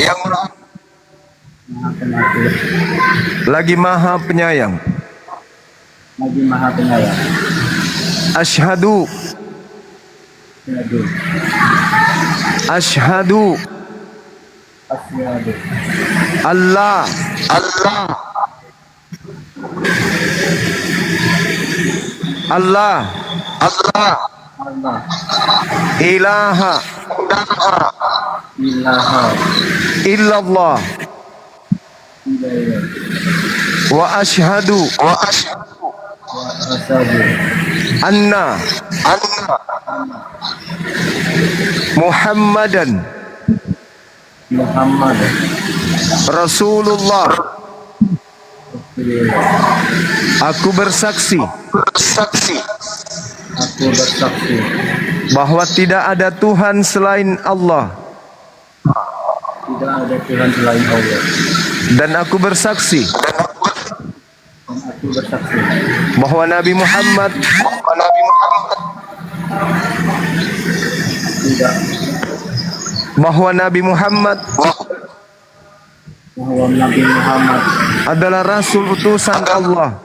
[SPEAKER 4] lagi Maha Penyayang. Asyhadu Allah ilaha illallah wa asyhadu anna Muhammadan Rasulullah. Aku bersaksi bahwa tidak ada Tuhan selain Allah
[SPEAKER 6] tidak ada Tuhan selain Allah.
[SPEAKER 4] Dan aku bersaksi
[SPEAKER 6] Aku bersaksi
[SPEAKER 4] bahwa Nabi Muhammad
[SPEAKER 6] tidak
[SPEAKER 4] bahwa Nabi Muhammad
[SPEAKER 6] bahwa Nabi Muhammad
[SPEAKER 4] adalah Rasul utusan Allah.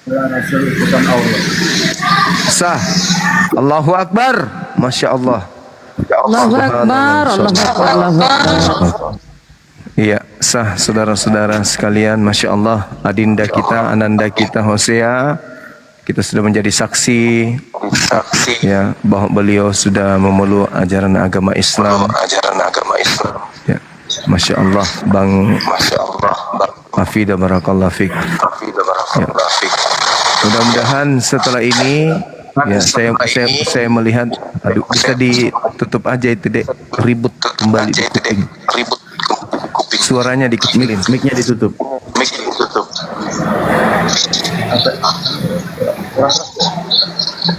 [SPEAKER 6] adalah Rasul utusan Allah.
[SPEAKER 4] Sah. Allahu Akbar. Masya Allah.
[SPEAKER 5] Allahu Akbar, Allahu Akbar, Allahu Akbar.
[SPEAKER 4] Iya, sah saudara-saudara sekalian, Masya Allah, adinda kita, ananda kita Hosea, kita sudah menjadi saksi ya bahwa beliau sudah memeluk ajaran agama Islam. Ya, Masya Allah, Bang Hafidha Barakallah Fik. Ya. Mudah-mudahan setelah ini ya saya melihat, aduh, bisa ditutup aja itu dek, ribut kembali di kuping. Suaranya dikecilin,
[SPEAKER 2] Mic-nya ditutup.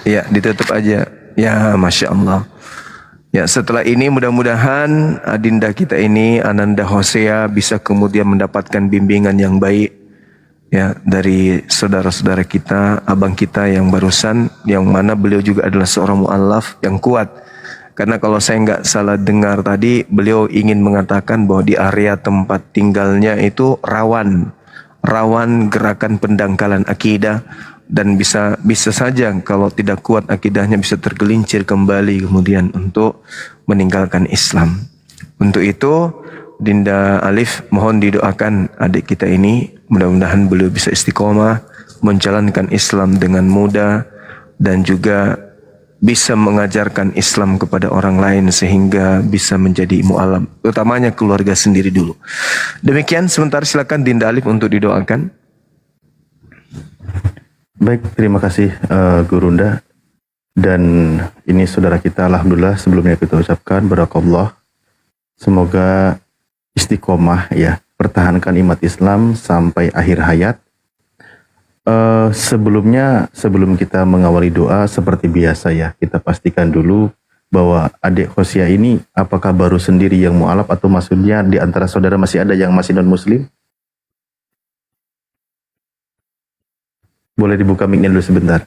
[SPEAKER 4] ya ditutup aja. Ya, Masya Allah. Ya, setelah ini mudah-mudahan adinda kita ini, Ananda Hosea, bisa kemudian mendapatkan bimbingan yang baik ya dari saudara-saudara kita, abang kita yang barusan, yang mana beliau juga adalah seorang mu'allaf yang kuat. Karena kalau saya nggak salah dengar tadi, beliau ingin mengatakan bahwa di area tempat tinggalnya itu rawan gerakan pendangkalan akidah, dan bisa saja kalau tidak kuat akidahnya bisa tergelincir kembali kemudian untuk meninggalkan Islam. Untuk itu, Dinda Alif mohon didoakan adik kita ini, mudah-mudahan beliau bisa istiqomah menjalankan Islam dengan mudah dan juga bisa mengajarkan Islam kepada orang lain sehingga bisa menjadi mu'alam, utamanya keluarga sendiri dulu. Demikian, sebentar silakan Dinda Alif untuk didoakan.
[SPEAKER 2] Baik, terima kasih Gurunda. Dan ini saudara kita, alhamdulillah, sebelumnya kita ucapkan barakallah. Semoga istiqomah ya, pertahankan iman Islam sampai akhir hayat. Sebelum kita mengawali doa, seperti biasa ya, kita pastikan dulu bahwa adik Hosea ini apakah baru sendiri yang mu'alaf atau maksudnya di antara saudara masih ada yang masih non-muslim? Boleh dibuka mic-nya dulu sebentar,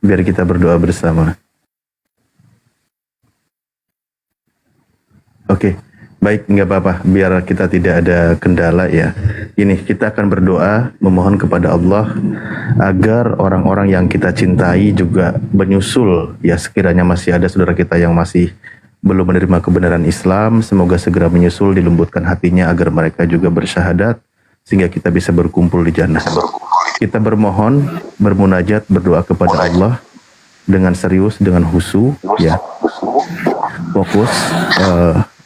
[SPEAKER 2] biar kita berdoa bersama. Oke. Baik, nggak apa-apa, biar kita tidak ada kendala ya. Ini kita akan berdoa memohon kepada Allah agar orang-orang yang kita cintai juga menyusul ya, sekiranya masih ada saudara kita yang masih belum menerima kebenaran Islam, semoga segera menyusul, dilembutkan hatinya agar mereka juga bersyahadat sehingga kita bisa berkumpul di jannah. Kita bermohon, bermunajat, berdoa kepada Allah dengan serius, dengan khusyuk ya. Fokus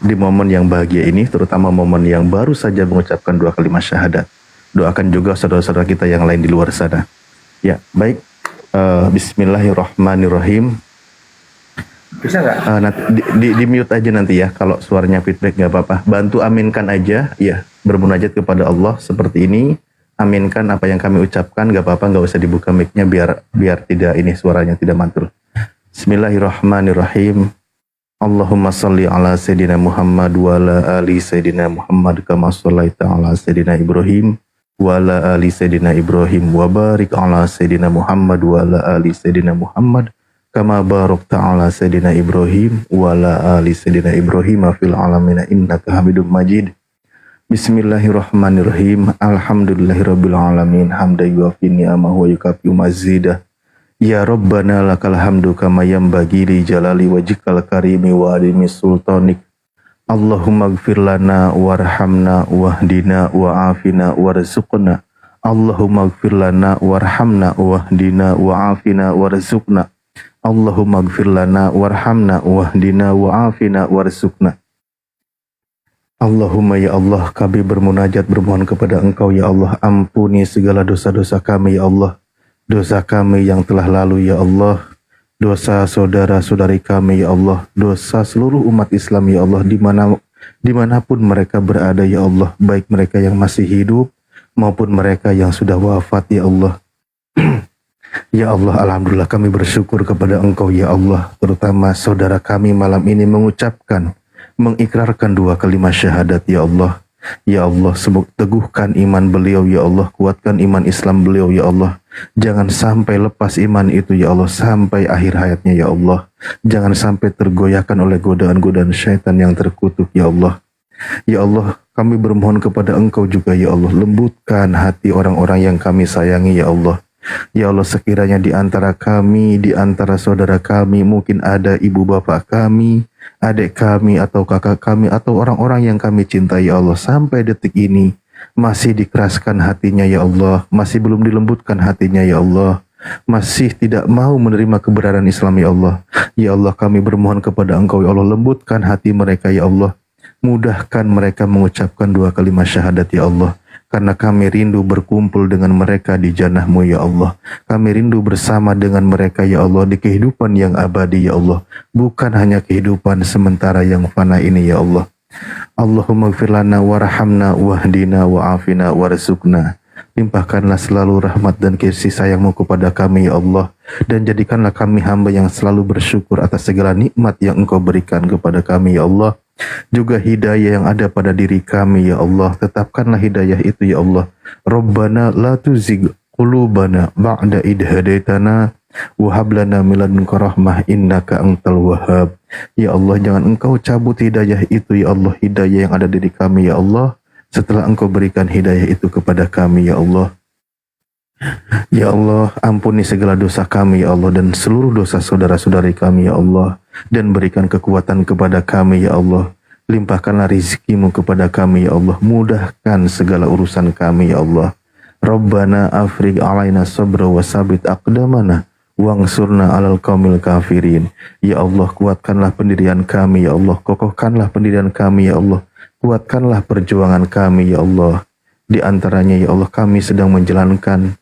[SPEAKER 2] di momen yang bahagia ini, terutama momen yang baru saja mengucapkan 2 kalimat syahadat. Doakan juga saudara-saudara kita yang lain di luar sana. Ya, baik. Bismillahirrahmanirrahim.
[SPEAKER 6] Bisa nggak?
[SPEAKER 2] Di mute aja nanti ya, kalau suaranya feedback nggak apa-apa. Bantu aminkan aja, ya. Bermunajat kepada Allah seperti ini. Aminkan apa yang kami ucapkan, nggak apa-apa, nggak usah dibuka mic-nya biar tidak ini suaranya tidak mantul. Bismillahirrahmanirrahim. Allahumma salli ala Sayyidina Muhammad wa ala ali Sayyidina Muhammad kama sallaita ala Sayyidina Ibrahim wa ala ali Sayyidina Ibrahim wa barik ala Sayyidina Muhammad wa ala ali Sayyidina Muhammad kama barakta ala Sayyidina Ibrahim wa ala ali Sayyidina Ibrahim fil alamin innaka Hamidum Majid. Bismillahirrahmanirrahim. Alhamdulillahirabbil alamin hamdan yuwafi ni'amahu wa yukafi mazidah. Ya Rabbana lakal hamdu kama yanbaghi li jalali wajhikal karimi wa adimi sultanik. Allahumma ighfir lana warhamna wahdina wa'afina warzuqna. Allahumma ighfir lana warhamna wahdina wa'afina warzuqna. Allahumma ighfir lana warhamna wahdina wa'afina warzuqna. Allahumma ya Allah, kami bermunajat bermohon kepada Engkau ya Allah, ampuni segala dosa-dosa kami ya Allah. Dosa kami yang telah lalu ya Allah, dosa saudara-saudari kami ya Allah, dosa seluruh umat Islam ya Allah, dimanapun mereka berada ya Allah, baik mereka yang masih hidup maupun mereka yang sudah wafat ya Allah. Ya Allah, alhamdulillah kami bersyukur kepada Engkau ya Allah, terutama saudara kami malam ini mengucapkan mengikrarkan dua kalimat syahadat ya Allah. Ya Allah, semoga teguhkan iman beliau ya Allah, kuatkan iman Islam beliau ya Allah. Jangan sampai lepas iman itu ya Allah sampai akhir hayatnya ya Allah. Jangan sampai tergoyahkan oleh godaan-godaan syaitan yang terkutuk ya Allah. Ya Allah, kami bermohon kepada Engkau juga ya Allah, lembutkan hati orang-orang yang kami sayangi ya Allah. Ya Allah, sekiranya di antara kami, di antara saudara kami, mungkin ada ibu bapak kami, adik kami, atau kakak kami, atau orang-orang yang kami cintai ya Allah, sampai detik ini masih dikeraskan hatinya ya Allah, masih belum dilembutkan hatinya ya Allah, masih tidak mau menerima kebenaran Islam ya Allah. Ya Allah, kami bermohon kepada Engkau ya Allah, lembutkan hati mereka ya Allah, mudahkan mereka mengucapkan dua kalimat syahadat ya Allah. Karena kami rindu berkumpul dengan mereka di jannah-Mu ya Allah. Kami rindu bersama dengan mereka ya Allah di kehidupan yang abadi ya Allah. Bukan hanya kehidupan sementara yang fana ini ya Allah. Allahumma gfir lana warhamna wahdina wa'afina warzuqna. Limpahkanlah selalu rahmat dan kasih sayang-Mu kepada kami ya Allah. Dan jadikanlah kami hamba yang selalu bersyukur atas segala nikmat yang Engkau berikan kepada kami ya Allah. Juga hidayah yang ada pada diri kami ya Allah, tetapkanlah hidayah itu ya Allah. Rabbana la tuzigh qulubana ba'da idh hadaitana wa hab lana min ladunka rahmah innaka antal wahhab. Ya Allah, jangan Engkau cabut hidayah itu ya Allah, hidayah yang ada di diri kami ya Allah, setelah Engkau berikan hidayah itu kepada kami ya Allah. Ya Allah, ampuni segala dosa kami ya Allah dan seluruh dosa saudara-saudari kami ya Allah, dan berikan kekuatan kepada kami ya Allah. Limpahkanlah rizki-Mu kepada kami ya Allah, mudahkan segala urusan kami ya Allah. Rabbana afrigh alaina sabra wa sabit aqdamana wangsurna alal qaumil kafirin. Ya Allah, kuatkanlah pendirian kami ya Allah, kokohkanlah pendirian kami ya Allah, kuatkanlah perjuangan kami ya Allah. Di antaranya ya Allah, kami sedang menjalankan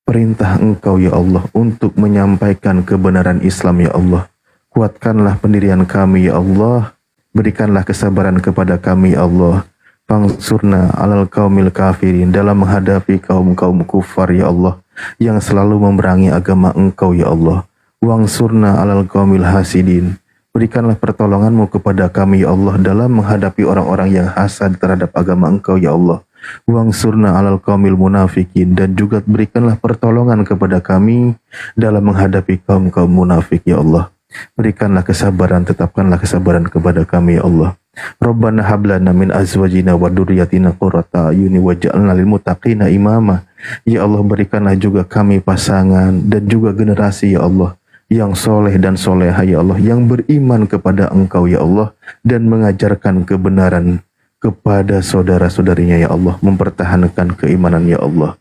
[SPEAKER 2] perintah Engkau ya Allah untuk menyampaikan kebenaran Islam ya Allah. Kuatkanlah pendirian kami ya Allah, berikanlah kesabaran kepada kami ya Allah. Fangsurna alal qaumil kafirin, dalam menghadapi kaum-kaum kufar ya Allah yang selalu memerangi agama Engkau ya Allah. Wangsurna alal qaumil hasidin, berikanlah pertolongan-Mu kepada kami ya Allah dalam menghadapi orang-orang yang hasad terhadap agama Engkau ya Allah. Wangsurna alal qaumil munafikin, dan juga berikanlah pertolongan kepada kami dalam menghadapi kaum-kaum munafik ya Allah. Berikanlah kesabaran, tetapkanlah kesabaran kepada kami ya Allah. Rabbana hablana min azwajina wa dzurriyyatina qurrata a'yuni waj'alna lil muttaqina imama. Ya Allah, berikanlah juga kami pasangan dan juga generasi ya Allah yang soleh dan soleha ya Allah, yang beriman kepada Engkau ya Allah dan mengajarkan kebenaran kepada saudara-saudarinya ya Allah, mempertahankan keimanan ya Allah.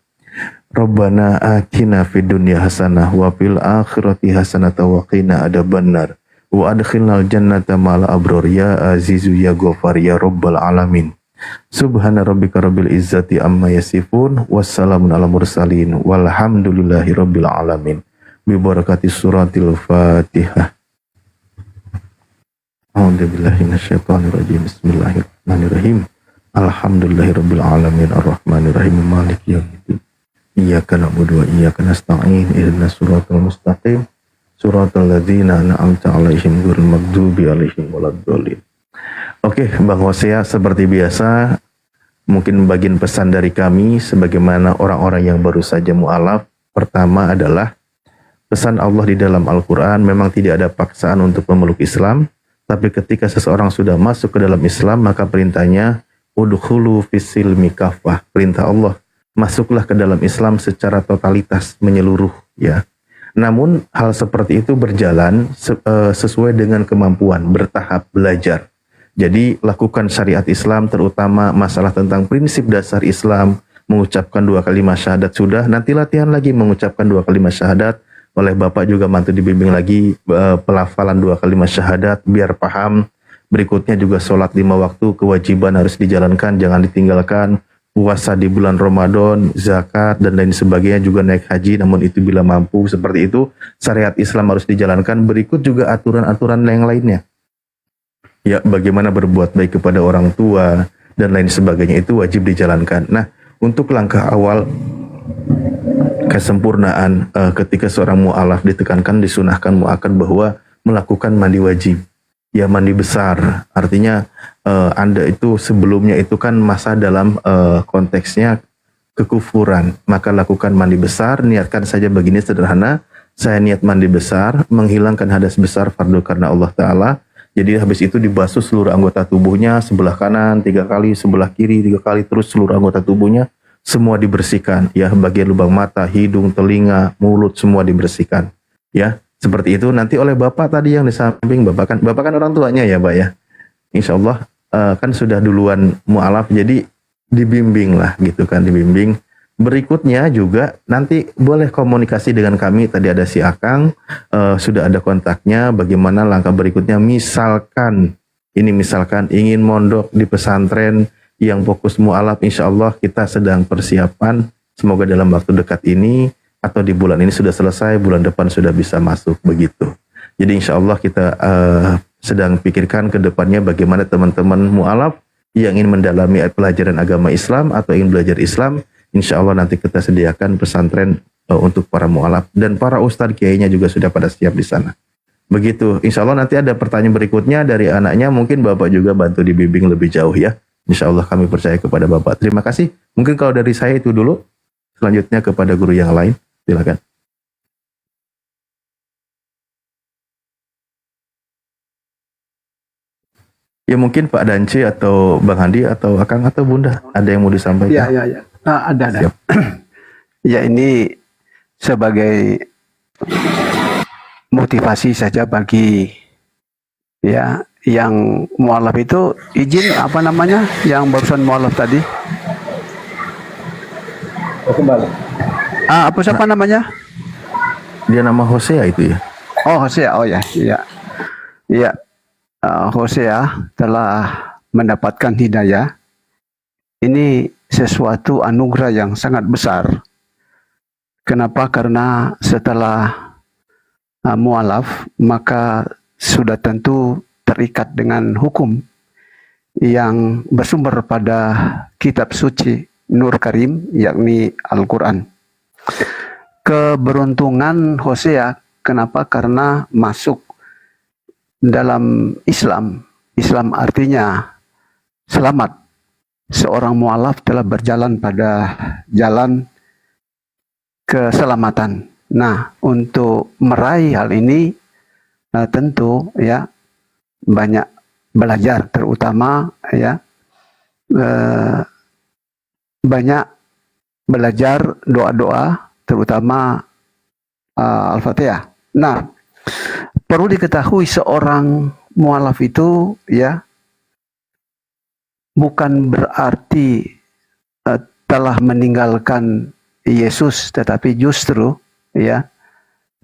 [SPEAKER 2] Rabbana atina fid dunya hasanah wa fil akhirati hasanah wa qina adzabannar wa adkhilnal jannata ma'al abrar ya azizu ya ghafar ya rabbal alamin. Subhana rabbika rabbil izzati amma yasifun wassalamun ala mursalin walhamdulillahi rabbil alamin. Bi barakati suratil Fatihah. A'udzubillahi minasyaitonirrajim. Bismillahirrahmanirrahim. Alhamdulillahirabbil alamin arrahmanirrahim maliki yaumiddin. Iyyaka na'budu wa iyyaka nasta'in. Ihdinas siratal mustaqim. Siratal ladzina an'amta 'alaihim ghairil maghdubi 'alaihim waladdallin. Oke, Bang Hosea, seperti biasa mungkin bagian pesan dari kami sebagaimana orang-orang yang baru saja mu'alaf. Pertama adalah pesan Allah di dalam Al-Quran, memang tidak ada paksaan untuk memeluk Islam. Tapi ketika seseorang sudah masuk ke dalam Islam, maka perintahnya udkhulu fis-silmi kafah. Perintah Allah, masuklah ke dalam Islam secara totalitas, menyeluruh ya. Namun hal seperti itu berjalan sesuai dengan kemampuan, bertahap, belajar. Jadi lakukan syariat Islam, terutama masalah tentang prinsip dasar Islam, mengucapkan dua kalimat syahadat sudah, nanti latihan lagi mengucapkan dua kalimat syahadat. Oleh Bapak juga mantu dibimbing lagi pelafalan dua kalimat syahadat biar paham. Berikutnya juga sholat 5 waktu, kewajiban harus dijalankan, jangan ditinggalkan. Puasa di bulan Ramadan, zakat dan lain sebagainya, juga naik haji namun itu bila mampu. Seperti itu syariat Islam harus dijalankan. Berikut juga aturan-aturan yang lainnya. Ya, bagaimana berbuat baik kepada orang tua dan lain sebagainya itu wajib dijalankan. Nah, untuk langkah awal kesempurnaan ketika seorang mu'alaf ditekankan, disunahkan mu'akad bahwa melakukan mandi wajib. ya mandi besar. Artinya Anda itu sebelumnya itu kan masa dalam konteksnya kekufuran, maka lakukan mandi besar. Niatkan saja begini sederhana, saya niat mandi besar, menghilangkan hadas besar fardu karena Allah Ta'ala. Jadi habis itu dibasuh seluruh anggota tubuhnya, sebelah kanan 3 kali, sebelah kiri 3 kali, terus seluruh anggota tubuhnya semua dibersihkan, ya, bagian lubang mata, hidung, telinga, mulut semua dibersihkan, ya. Seperti itu nanti oleh Bapak tadi yang di samping, Bapak kan orang tuanya ya, Pak ya. Insya Allah kan sudah duluan mu'alaf, jadi dibimbing lah gitu kan, dibimbing. Berikutnya juga nanti boleh komunikasi dengan kami, tadi ada si Akang, sudah ada kontaknya, bagaimana langkah berikutnya, misalkan ingin mondok di pesantren yang fokus mu'alaf, insya Allah kita sedang persiapan, semoga dalam waktu dekat ini, atau di bulan ini sudah selesai, bulan depan sudah bisa masuk, begitu. Jadi insya Allah kita sedang pikirkan ke depannya bagaimana teman-teman mu'alaf yang ingin mendalami pelajaran agama Islam atau ingin belajar Islam, insya Allah nanti kita sediakan pesantren untuk para mu'alaf, dan para ustadz kiainya juga sudah pada siap di sana. Begitu, insya Allah nanti ada pertanyaan berikutnya dari anaknya, mungkin Bapak juga bantu dibimbing lebih jauh ya. Insya Allah kami percaya kepada Bapak. Terima kasih. Mungkin kalau dari saya itu dulu, selanjutnya kepada guru yang lain. Silakan. Ya mungkin Pak Danci atau Bang Handi atau Akang atau Bunda, ada yang mau disampaikan?
[SPEAKER 11] Ya. Ada.
[SPEAKER 2] Siap.
[SPEAKER 11] Ya, ini sebagai motivasi saja bagi ya yang mualaf itu, izin apa namanya yang barusan mualaf tadi?
[SPEAKER 6] Kembali.
[SPEAKER 11] Siapa namanya?
[SPEAKER 2] Dia nama Hosea itu ya?
[SPEAKER 11] Oh, Hosea. Oh ya, iya. Iya. Hosea telah mendapatkan hidayah. Ini sesuatu anugerah yang sangat besar. Kenapa? Karena setelah mualaf, maka sudah tentu terikat dengan hukum yang bersumber pada kitab suci Nur Karim, yakni Al-Quran. Keberuntungan Hosea, kenapa? Karena masuk dalam Islam. Islam artinya selamat. Seorang mualaf telah berjalan pada jalan keselamatan. Nah, untuk meraih hal ini tentu ya banyak belajar, terutama ya banyak belajar doa-doa, terutama Al-Fatihah. Nah, perlu diketahui seorang mualaf itu ya bukan berarti telah meninggalkan Yesus, tetapi justru ya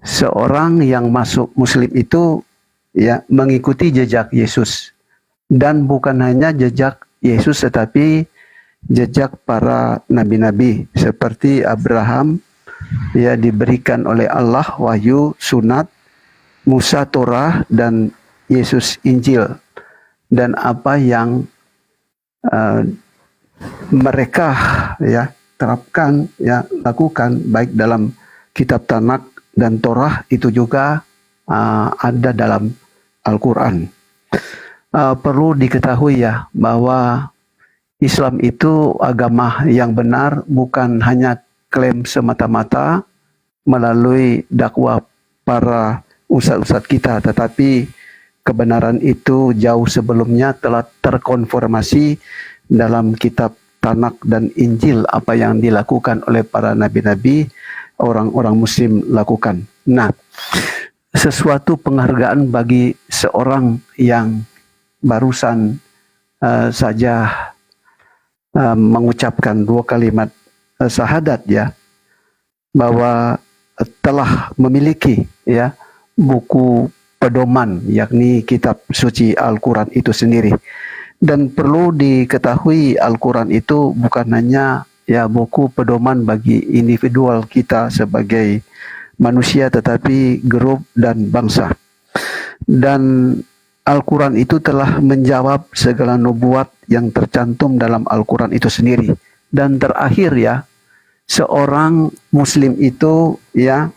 [SPEAKER 11] seorang yang masuk Muslim itu ya mengikuti jejak Yesus, dan bukan hanya jejak Yesus tetapi jejak para nabi-nabi seperti Abraham ya diberikan oleh Allah wahyu, sunat, Musa Torah, dan Yesus Injil, dan apa yang mereka ya terapkan ya lakukan baik dalam kitab Tanak dan Torah itu juga ada dalam Al-Quran. Perlu diketahui ya bahwa Islam itu agama yang benar, bukan hanya klaim semata-mata melalui dakwah para ustadz-ustadz kita, tetapi kebenaran itu jauh sebelumnya telah terkonfirmasi dalam kitab Tanak dan Injil, apa yang dilakukan oleh para nabi-nabi, orang-orang Muslim lakukan. Nah, sesuatu penghargaan bagi seorang yang barusan saja mengucapkan 2 kalimat syahadat ya, bahwa telah memiliki ya buku pedoman, yakni kitab suci Al-Quran itu sendiri. Dan perlu diketahui Al-Quran itu bukan hanya ya buku pedoman bagi individual kita sebagai manusia, tetapi grup dan bangsa. Dan Al-Quran itu telah menjawab segala nubuat yang tercantum dalam Al-Quran itu sendiri. Dan terakhir ya, seorang Muslim itu ya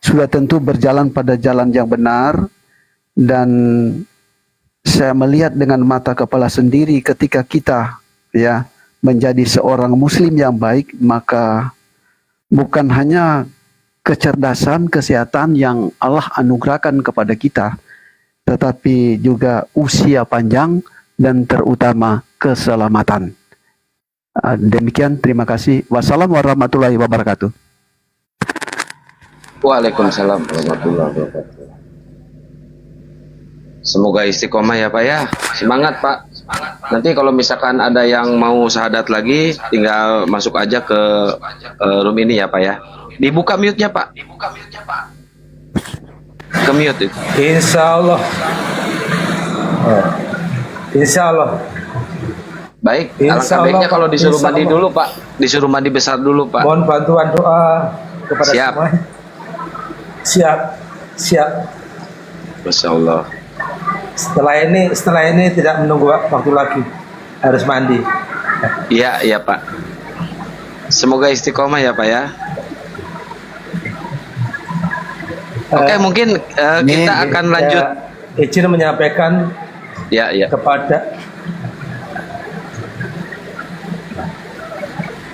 [SPEAKER 11] sudah tentu berjalan pada jalan yang benar, dan saya melihat dengan mata kepala sendiri ketika kita ya menjadi seorang muslim yang baik, maka bukan hanya kecerdasan, kesehatan yang Allah anugerahkan kepada kita, tetapi juga usia panjang dan terutama keselamatan. Demikian, terima kasih. Wassalamualaikum warahmatullahi wabarakatuh.
[SPEAKER 3] Waalaikumsalam warahmatullahi wabarakatuh. Semoga istiqomah ya Pak ya. Semangat Pak. Nanti kalau misalkan ada yang mau syahadat lagi, tinggal masuk aja ke room ini ya Pak ya. Dibuka mute-nya Pak. Ke mute itu.
[SPEAKER 6] Insya Allah. Insya Allah.
[SPEAKER 3] Baik,
[SPEAKER 6] Insya
[SPEAKER 3] alangkah baiknya
[SPEAKER 6] Allah,
[SPEAKER 3] kalau disuruh
[SPEAKER 6] insya
[SPEAKER 3] mandi
[SPEAKER 6] Allah.
[SPEAKER 3] dulu Pak. Disuruh mandi besar dulu Pak.
[SPEAKER 6] Mohon bantuan doa kepada
[SPEAKER 3] Siap.
[SPEAKER 6] semua. Siap, siap.
[SPEAKER 3] Masya Allah.
[SPEAKER 6] Setelah ini tidak menunggu waktu lagi, harus mandi.
[SPEAKER 3] Iya, iya Pak. Semoga istiqomah ya Pak ya. Oke, mungkin kita akan lanjut.
[SPEAKER 6] Izin menyampaikan
[SPEAKER 3] Ya, ya.
[SPEAKER 6] kepada.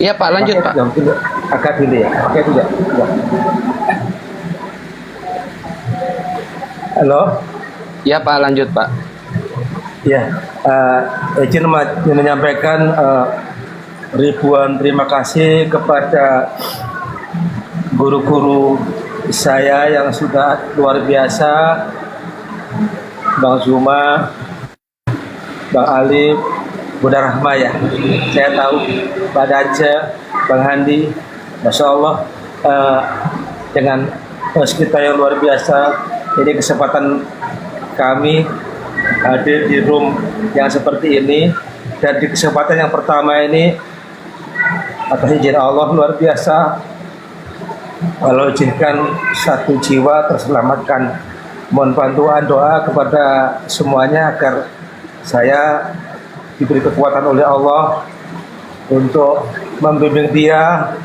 [SPEAKER 3] Iya Pak, lanjut Pak.
[SPEAKER 6] Agak dulu ya. Oke juga. Halo.
[SPEAKER 3] Ya Pak, lanjut Pak.
[SPEAKER 6] Ya, izin menyampaikan ribuan terima kasih kepada guru-guru saya yang sudah luar biasa, Bang Zuma, Bang Alif, Bunda Rahma ya. Saya tahu Pak Dace, Bang Handi, Masya Allah, dengan host kita yang luar biasa. Ini kesempatan kami hadir di room yang seperti ini, dan di kesempatan yang pertama ini atas izin Allah luar biasa, kalau izinkan satu jiwa terselamatkan. Mohon bantuan doa kepada semuanya agar saya diberi kekuatan oleh Allah untuk membimbing dia,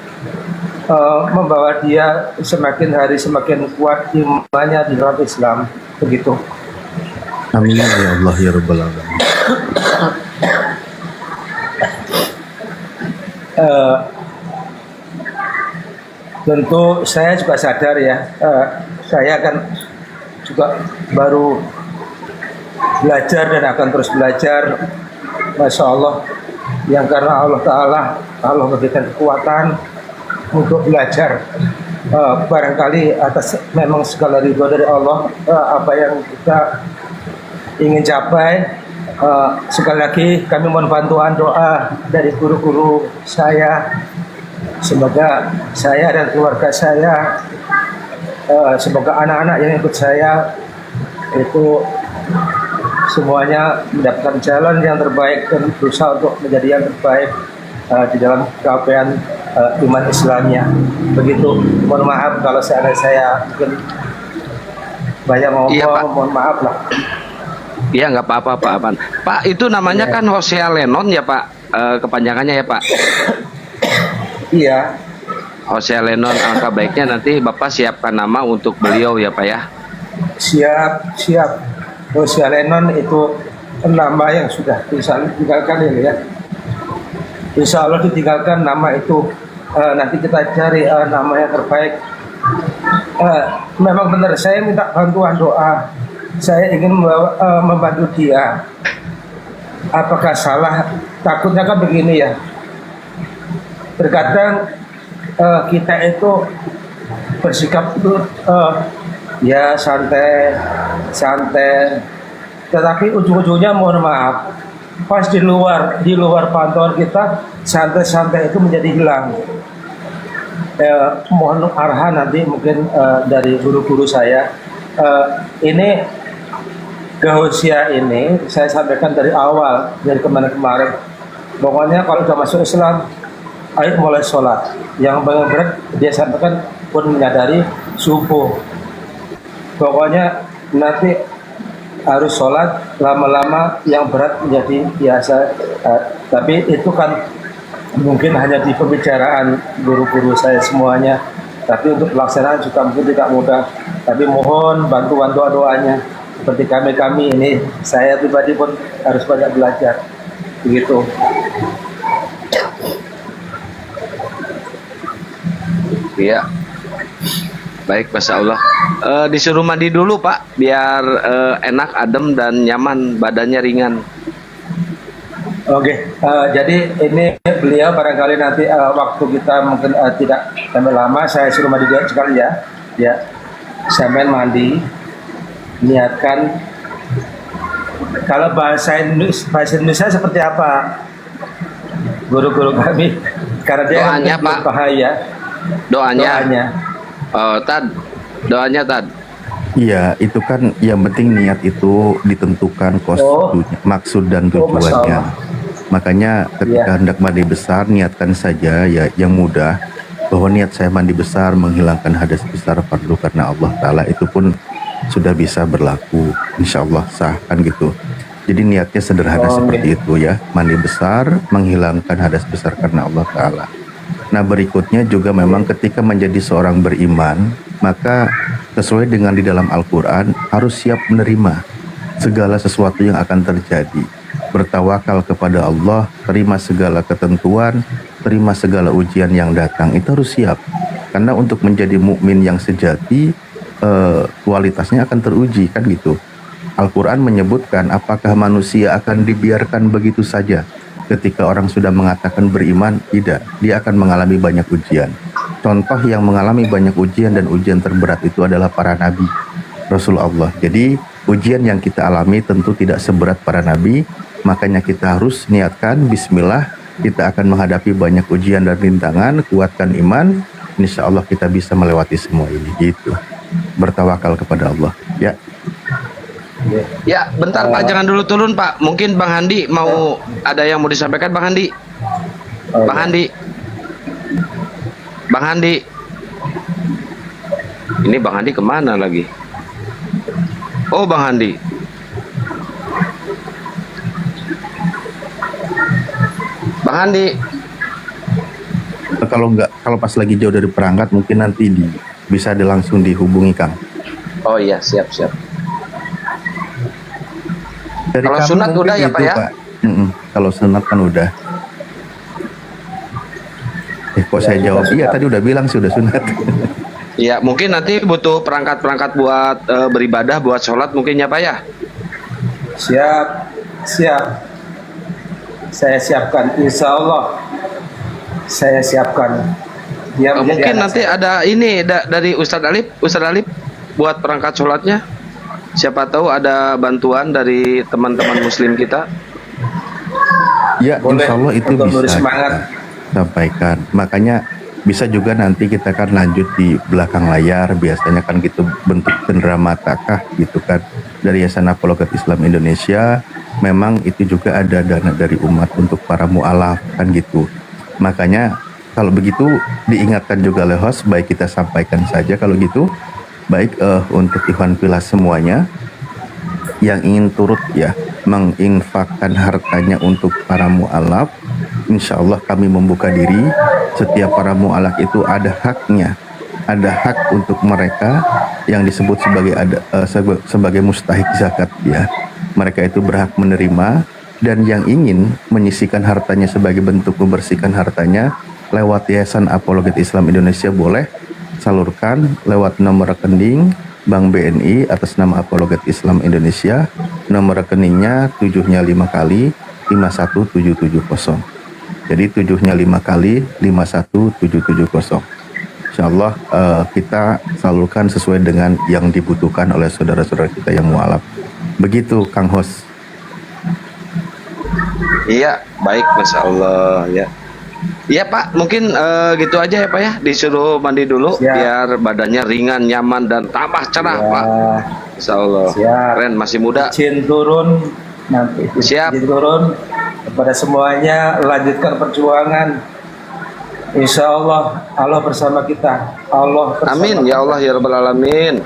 [SPEAKER 6] membawa dia semakin hari semakin kuat imannya di dalam Islam. Begitu.
[SPEAKER 2] Amin ya Allah ya Rabbal Alamin.
[SPEAKER 6] Tentu saya juga sadar ya, saya kan juga baru belajar dan akan terus belajar. Masya Allah, yang karena Allah memberikan kekuatan untuk belajar. Barangkali atas memang segala ridho dari Allah, apa yang kita ingin capai. Sekali lagi kami mohon bantuan doa dari guru-guru saya. Semoga saya dan keluarga saya, semoga anak-anak yang ikut saya itu semuanya mendapatkan jalan yang terbaik dan berusaha untuk menjadi yang terbaik di dalam capaian iman Islamnya. Begitu. Mohon maaf kalau saya mungkin banyak ngomong.
[SPEAKER 3] Iya, Pak.
[SPEAKER 6] Mohon maaf lah.
[SPEAKER 3] Iya, nggak apa-apa Pak Aman. Pak, itu namanya kan Hosea Lennon ya Pak, kepanjangannya ya Pak.
[SPEAKER 6] Iya.
[SPEAKER 3] Hosea Lennon, alangkah baiknya nanti Bapak siapkan nama untuk beliau ya Pak ya.
[SPEAKER 6] Siap. Hosea Lennon itu nama yang sudah ditinggalkan ini ya. Insya Allah ditinggalkan nama itu. Nanti kita cari nama yang terbaik. Memang benar, saya minta bantuan doa. Saya ingin membantu dia. Apakah salah? Takutnya kan begini ya. Terkadang kita itu bersikap itu ya santai, tetapi ujung-ujungnya mohon maaf, pas di luar pantauan kita, santai-santai itu menjadi hilang. Mohon arahan nanti mungkin dari guru-guru saya. Ini Hosea ini saya sampaikan dari awal, dari kemarin. Pokoknya kalau sudah masuk Islam, ayo mulai sholat. Yang paling berat dia sampaikan pun menyadari subuh. Pokoknya nanti harus sholat, lama-lama yang berat menjadi biasa. Tapi itu kan mungkin hanya di pembicaraan guru-guru saya semuanya. Tapi untuk pelaksanaan juga mungkin tidak mudah. Tapi mohon bantuan doa-doanya. seperti kami ini, saya pribadi pun harus banyak belajar. Begitu.
[SPEAKER 3] Iya. Baik, Masya Allah. Disuruh mandi dulu Pak, biar enak, adem dan nyaman, badannya ringan.
[SPEAKER 6] Oke, jadi ini beliau barangkali nanti waktu kita mungkin tidak sampai lama, saya suruh mandi dulu sekali ya. Ya, saya main mandi, niatkan. Kalau bahasa Indonesia seperti apa? Guru-guru kami, karena dia
[SPEAKER 3] Doanya, Pak.
[SPEAKER 6] bahaya.
[SPEAKER 3] Doanya. Oh, Tad. Doanya, Tad.
[SPEAKER 2] Iya, itu kan yang penting niat itu ditentukan maksud dan tujuannya. Makanya ketika hendak mandi besar, niatkan saja ya yang mudah, bahwa niat saya mandi besar menghilangkan hadas besar fardu karena Allah Ta'ala, itu pun sudah bisa berlaku, insya Allah sah kan gitu. Jadi niatnya sederhana seperti itu ya, mandi besar menghilangkan hadas besar karena Allah Ta'ala. Nah berikutnya juga memang ketika menjadi seorang beriman, maka sesuai dengan di dalam Al-Quran harus siap menerima segala sesuatu yang akan terjadi. Bertawakal kepada Allah, terima segala ketentuan, terima segala ujian yang datang, itu harus siap. Karena untuk menjadi mukmin yang sejati, kualitasnya akan teruji kan gitu. Al-Quran menyebutkan apakah manusia akan dibiarkan begitu saja. Ketika orang sudah mengatakan beriman, tidak, dia akan mengalami banyak ujian. Contoh yang mengalami banyak ujian dan ujian terberat itu adalah para nabi, Rasulullah. Jadi ujian yang kita alami tentu tidak seberat para nabi, makanya kita harus niatkan bismillah, kita akan menghadapi banyak ujian dan rintangan, kuatkan iman, insya Allah kita bisa melewati semua ini gitu. Bertawakal kepada Allah ya.
[SPEAKER 3] Ya, bentar Pak, jangan dulu turun Pak. Mungkin Bang Handi mau ada yang mau disampaikan, Bang Handi. Bang Handi. Bang Handi. Ini Bang Handi kemana lagi? Oh, Bang Handi. Bang Handi.
[SPEAKER 2] Kalau pas lagi jauh dari perangkat mungkin nanti bisa langsung dihubungi Kang.
[SPEAKER 3] Oh iya, siap.
[SPEAKER 2] Dari
[SPEAKER 3] kalau
[SPEAKER 2] kami
[SPEAKER 3] sunat udah ya
[SPEAKER 2] gitu,
[SPEAKER 3] Pak ya?
[SPEAKER 2] Kalau sunat kan udah. Kok saya jawab iya, tadi udah bilang sih udah sunat.
[SPEAKER 3] Iya, mungkin nanti butuh perangkat-perangkat buat beribadah, buat sholat mungkin ya Pak ya?
[SPEAKER 6] Siap. Saya siapkan, insya Allah. Saya siapkan.
[SPEAKER 3] Mungkin nanti ada ini dari Ustadz Alip buat perangkat sholatnya. Siapa tahu ada bantuan dari teman-teman muslim kita.
[SPEAKER 2] Ya, insya Allah itu bisa kita sampaikan. Makanya bisa juga nanti kita kan lanjut di belakang layar. Biasanya kan gitu bentuk cendera matakah gitu kan. Dari Yayasan Apologet Islam Indonesia, memang itu juga ada dana dari umat untuk para mu'alaf kan gitu. Makanya kalau begitu diingatkan juga oleh host, baik kita sampaikan saja kalau gitu. Baik untuk Ikhwan Pilas semuanya yang ingin turut ya menginfakkan hartanya untuk para mu'alaf, insya Allah kami membuka diri. Setiap para mu'alaf itu ada haknya, ada hak untuk mereka yang disebut sebagai mustahik zakat ya. Mereka itu berhak menerima, dan yang ingin menyisikan hartanya sebagai bentuk membersihkan hartanya lewat Yayasan Apologet Islam Indonesia boleh salurkan lewat nomor rekening Bank BNI atas nama Apologet Islam Indonesia. Nomor rekeningnya 7-nya 5 kali 51770. Jadi 7-nya 5 kali 51770. Insyaallah kita salurkan sesuai dengan yang dibutuhkan oleh saudara-saudara kita yang mualaf. Begitu Kang Hos.
[SPEAKER 3] Iya, baik, Masya Allah ya. Iya Pak, mungkin gitu aja ya Pak ya. Disuruh mandi dulu biar badannya ringan, nyaman dan tambah cerah Pak. Insya Allah. Keren, masih muda.
[SPEAKER 6] Izin turun nanti.
[SPEAKER 3] Siap.
[SPEAKER 6] Izin turun kepada semuanya, lanjutkan perjuangan. Insya Allah, Allah bersama kita. Allah bersama
[SPEAKER 3] amin ya Allah ya Rabbal Alamin.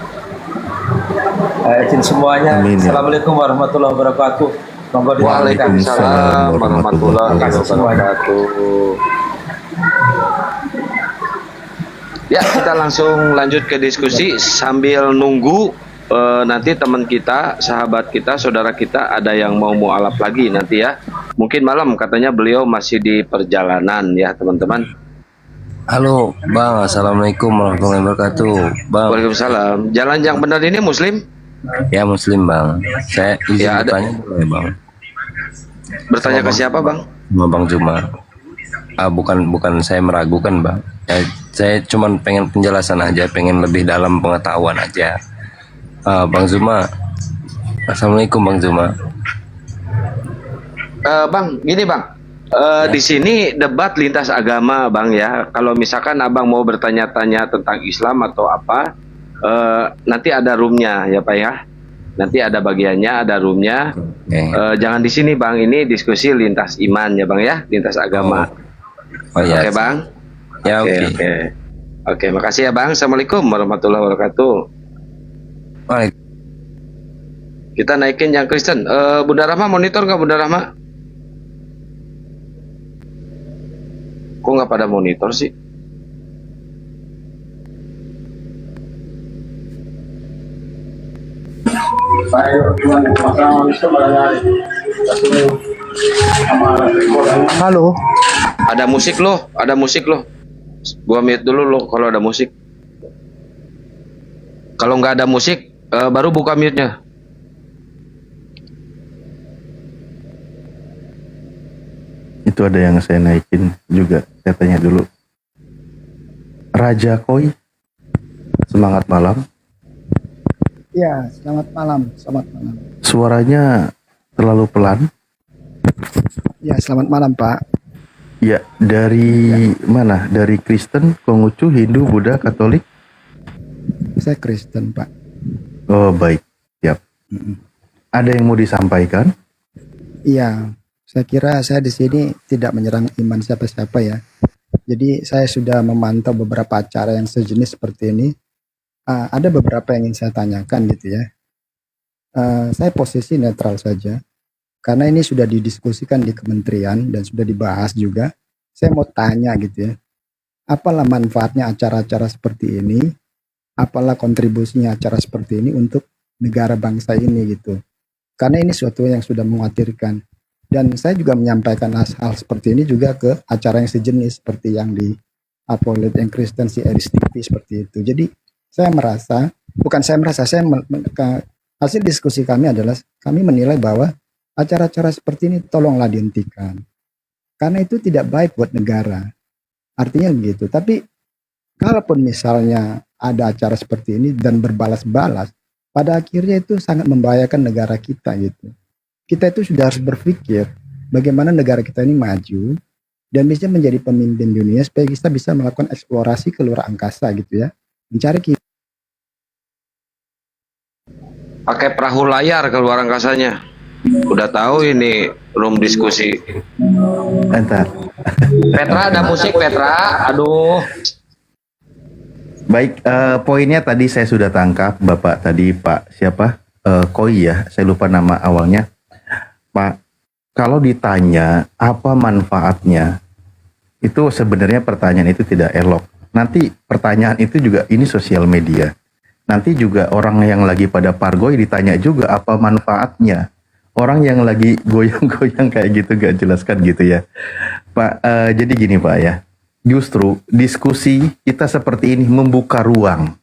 [SPEAKER 6] Izin semuanya.
[SPEAKER 2] Amin, ya.
[SPEAKER 6] Assalamualaikum warahmatullahi wabarakatuh.
[SPEAKER 3] Waalaikumsalam warahmatullahi wabarakatuh. Ya, kita langsung lanjut ke diskusi sambil nunggu nanti teman kita, sahabat kita, saudara kita ada yang mau mualaf lagi nanti ya. Mungkin malam katanya beliau masih di perjalanan ya teman-teman.
[SPEAKER 6] Halo Bang, Assalamualaikum warahmatullahi wabarakatuh. Bang.
[SPEAKER 3] Waalaikumsalam. Jalan yang benar ini Muslim?
[SPEAKER 6] Ya Muslim Bang. Saya izin
[SPEAKER 3] Ya, ada.
[SPEAKER 6] bertanya boleh Bang?
[SPEAKER 3] Bertanya ke siapa Bang?
[SPEAKER 6] Sama Bang Juma. Bukan saya meragukan Bang. Saya cuma pengen penjelasan aja, pengen lebih dalam pengetahuan aja. Bang Zuma. Assalamualaikum Bang Zuma.
[SPEAKER 3] Bang, gini Bang. Di sini debat lintas agama Bang ya. Kalau misalkan Abang mau bertanya-tanya tentang Islam atau apa, nanti ada roomnya ya Pak ya. Nanti ada bagiannya, ada roomnya. Jangan di sini Bang, ini diskusi lintas iman ya Bang ya, lintas agama.
[SPEAKER 6] Oh ya.
[SPEAKER 3] Oke Bang.
[SPEAKER 6] Ya
[SPEAKER 3] Oke,
[SPEAKER 6] oke.
[SPEAKER 3] oke. Oke, makasih ya Bang. Assalamualaikum warahmatullahi wabarakatuh.
[SPEAKER 6] Baik.
[SPEAKER 3] Kita naikin yang Kristen. Bunda Rahma monitor nggak Bunda Rahma? Kok nggak pada monitor sih?
[SPEAKER 11] Halo.
[SPEAKER 3] Ada musik loh, ada musik loh. Gua mute dulu loh kalau ada musik. Kalau nggak ada musik, baru buka mute-nya.
[SPEAKER 2] Itu ada yang saya naikin juga. Saya tanya dulu. Raja Koi, semangat malam.
[SPEAKER 11] Ya, selamat malam. Selamat malam.
[SPEAKER 2] Suaranya terlalu pelan.
[SPEAKER 11] Ya, selamat malam, Pak.
[SPEAKER 2] Ya, dari mana? Dari Kristen, Konghucu, Hindu, Buddha, Katolik?
[SPEAKER 11] Saya Kristen, Pak.
[SPEAKER 2] Oh, baik. Siap. Ada yang mau disampaikan?
[SPEAKER 11] Iya, saya kira saya di sini tidak menyerang iman siapa-siapa ya. Jadi saya sudah memantau beberapa acara yang sejenis seperti ini. Ada beberapa yang ingin saya tanyakan gitu ya. Saya posisi netral saja. Karena ini sudah didiskusikan di kementerian dan sudah dibahas juga. Saya mau tanya gitu ya. Apalah manfaatnya acara-acara seperti ini? Apalah kontribusinya acara seperti ini untuk negara bangsa ini gitu. Karena ini suatu yang sudah mengkhawatirkan. Dan saya juga menyampaikan hal seperti ini juga ke acara yang sejenis seperti yang di Apolit yang Kristen si Eris TV seperti itu. Jadi saya merasa, hasil diskusi kami adalah kami menilai bahwa acara-acara seperti ini tolonglah dihentikan. Karena itu tidak baik buat negara. Artinya begitu. Tapi kalaupun misalnya ada acara seperti ini dan berbalas-balas, pada akhirnya itu sangat membahayakan negara kita gitu. Kita itu sudah harus berpikir bagaimana negara kita ini maju dan bisa menjadi pemimpin dunia supaya kita bisa melakukan eksplorasi ke luar angkasa gitu ya. Mencari
[SPEAKER 3] Pakai perahu layar ke luar angkasanya. Udah tahu ini room diskusi.
[SPEAKER 2] Entar.
[SPEAKER 3] Petra ada musik Petra. Aduh.
[SPEAKER 2] Baik, poinnya tadi saya sudah tangkap, Bapak tadi Pak siapa? Koi ya, saya lupa nama awalnya. Pak, kalau ditanya apa manfaatnya, itu sebenarnya pertanyaan itu tidak elok. Nanti pertanyaan itu juga ini sosial media. Nanti juga orang yang lagi pada pargoy ditanya juga apa manfaatnya. Orang yang lagi goyang-goyang kayak gitu gak jelaskan gitu ya. Pak, jadi gini Pak ya. Justru diskusi kita seperti ini membuka ruang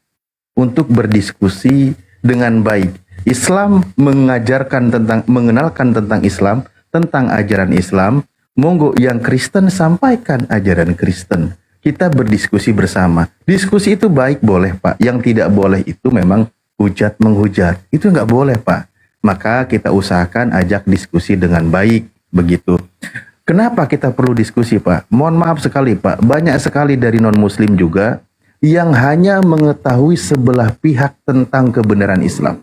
[SPEAKER 2] untuk berdiskusi dengan baik. Islam mengenalkan tentang Islam, tentang ajaran Islam. Monggo yang Kristen sampaikan ajaran Kristen. Kita berdiskusi bersama. Diskusi itu baik boleh Pak. Yang tidak boleh itu memang hujat menghujat. Itu nggak boleh Pak. Maka kita usahakan ajak diskusi dengan baik begitu. Kenapa kita perlu diskusi Pak? Mohon maaf sekali Pak. Banyak sekali dari non-muslim juga yang hanya mengetahui sebelah pihak tentang kebenaran Islam.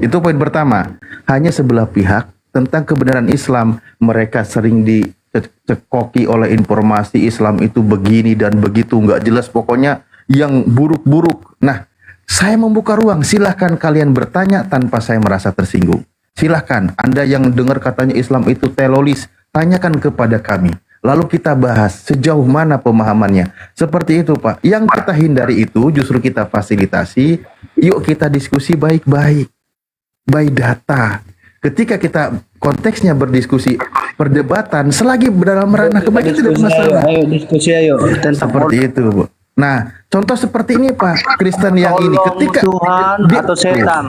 [SPEAKER 2] Itu poin pertama. Hanya sebelah pihak tentang kebenaran Islam. Mereka sering dicekoki oleh informasi Islam itu begini dan begitu. Nggak jelas pokoknya yang buruk-buruk. Nah, saya membuka ruang. Silahkan kalian bertanya tanpa saya merasa tersinggung. Silahkan. Anda yang dengar katanya Islam itu teroris, tanyakan kepada kami. Lalu kita bahas sejauh mana pemahamannya. Seperti itu Pak. Yang kita hindari itu justru kita fasilitasi. Yuk kita diskusi baik-baik. By data. Ketika kita konteksnya berdiskusi, perdebatan, selagi dalam ranah kebaikan tidak masalah.
[SPEAKER 6] Ayo diskusi ayo.
[SPEAKER 2] Seperti itu Bu. Nah, contoh seperti ini Pak. Kristen yang ini ketika
[SPEAKER 6] Tuhan atau setan.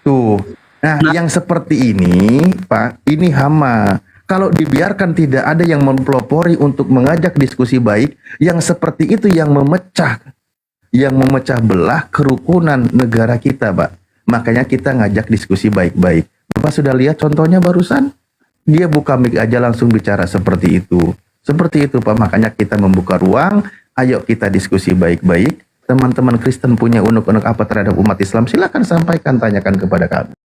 [SPEAKER 2] Tuh. Nah, yang seperti ini Pak, ini hama. Kalau dibiarkan tidak ada yang mempelopori untuk mengajak diskusi baik, yang seperti itu yang memecah belah kerukunan negara kita, Pak. Makanya kita ngajak diskusi baik-baik. Bapak sudah lihat contohnya barusan? Dia buka mic aja langsung bicara seperti itu. Seperti itu, Pak. Makanya kita membuka ruang, ayo kita diskusi baik-baik. Teman-teman Kristen punya unek-unek apa terhadap umat Islam, silakan sampaikan, tanyakan kepada kami.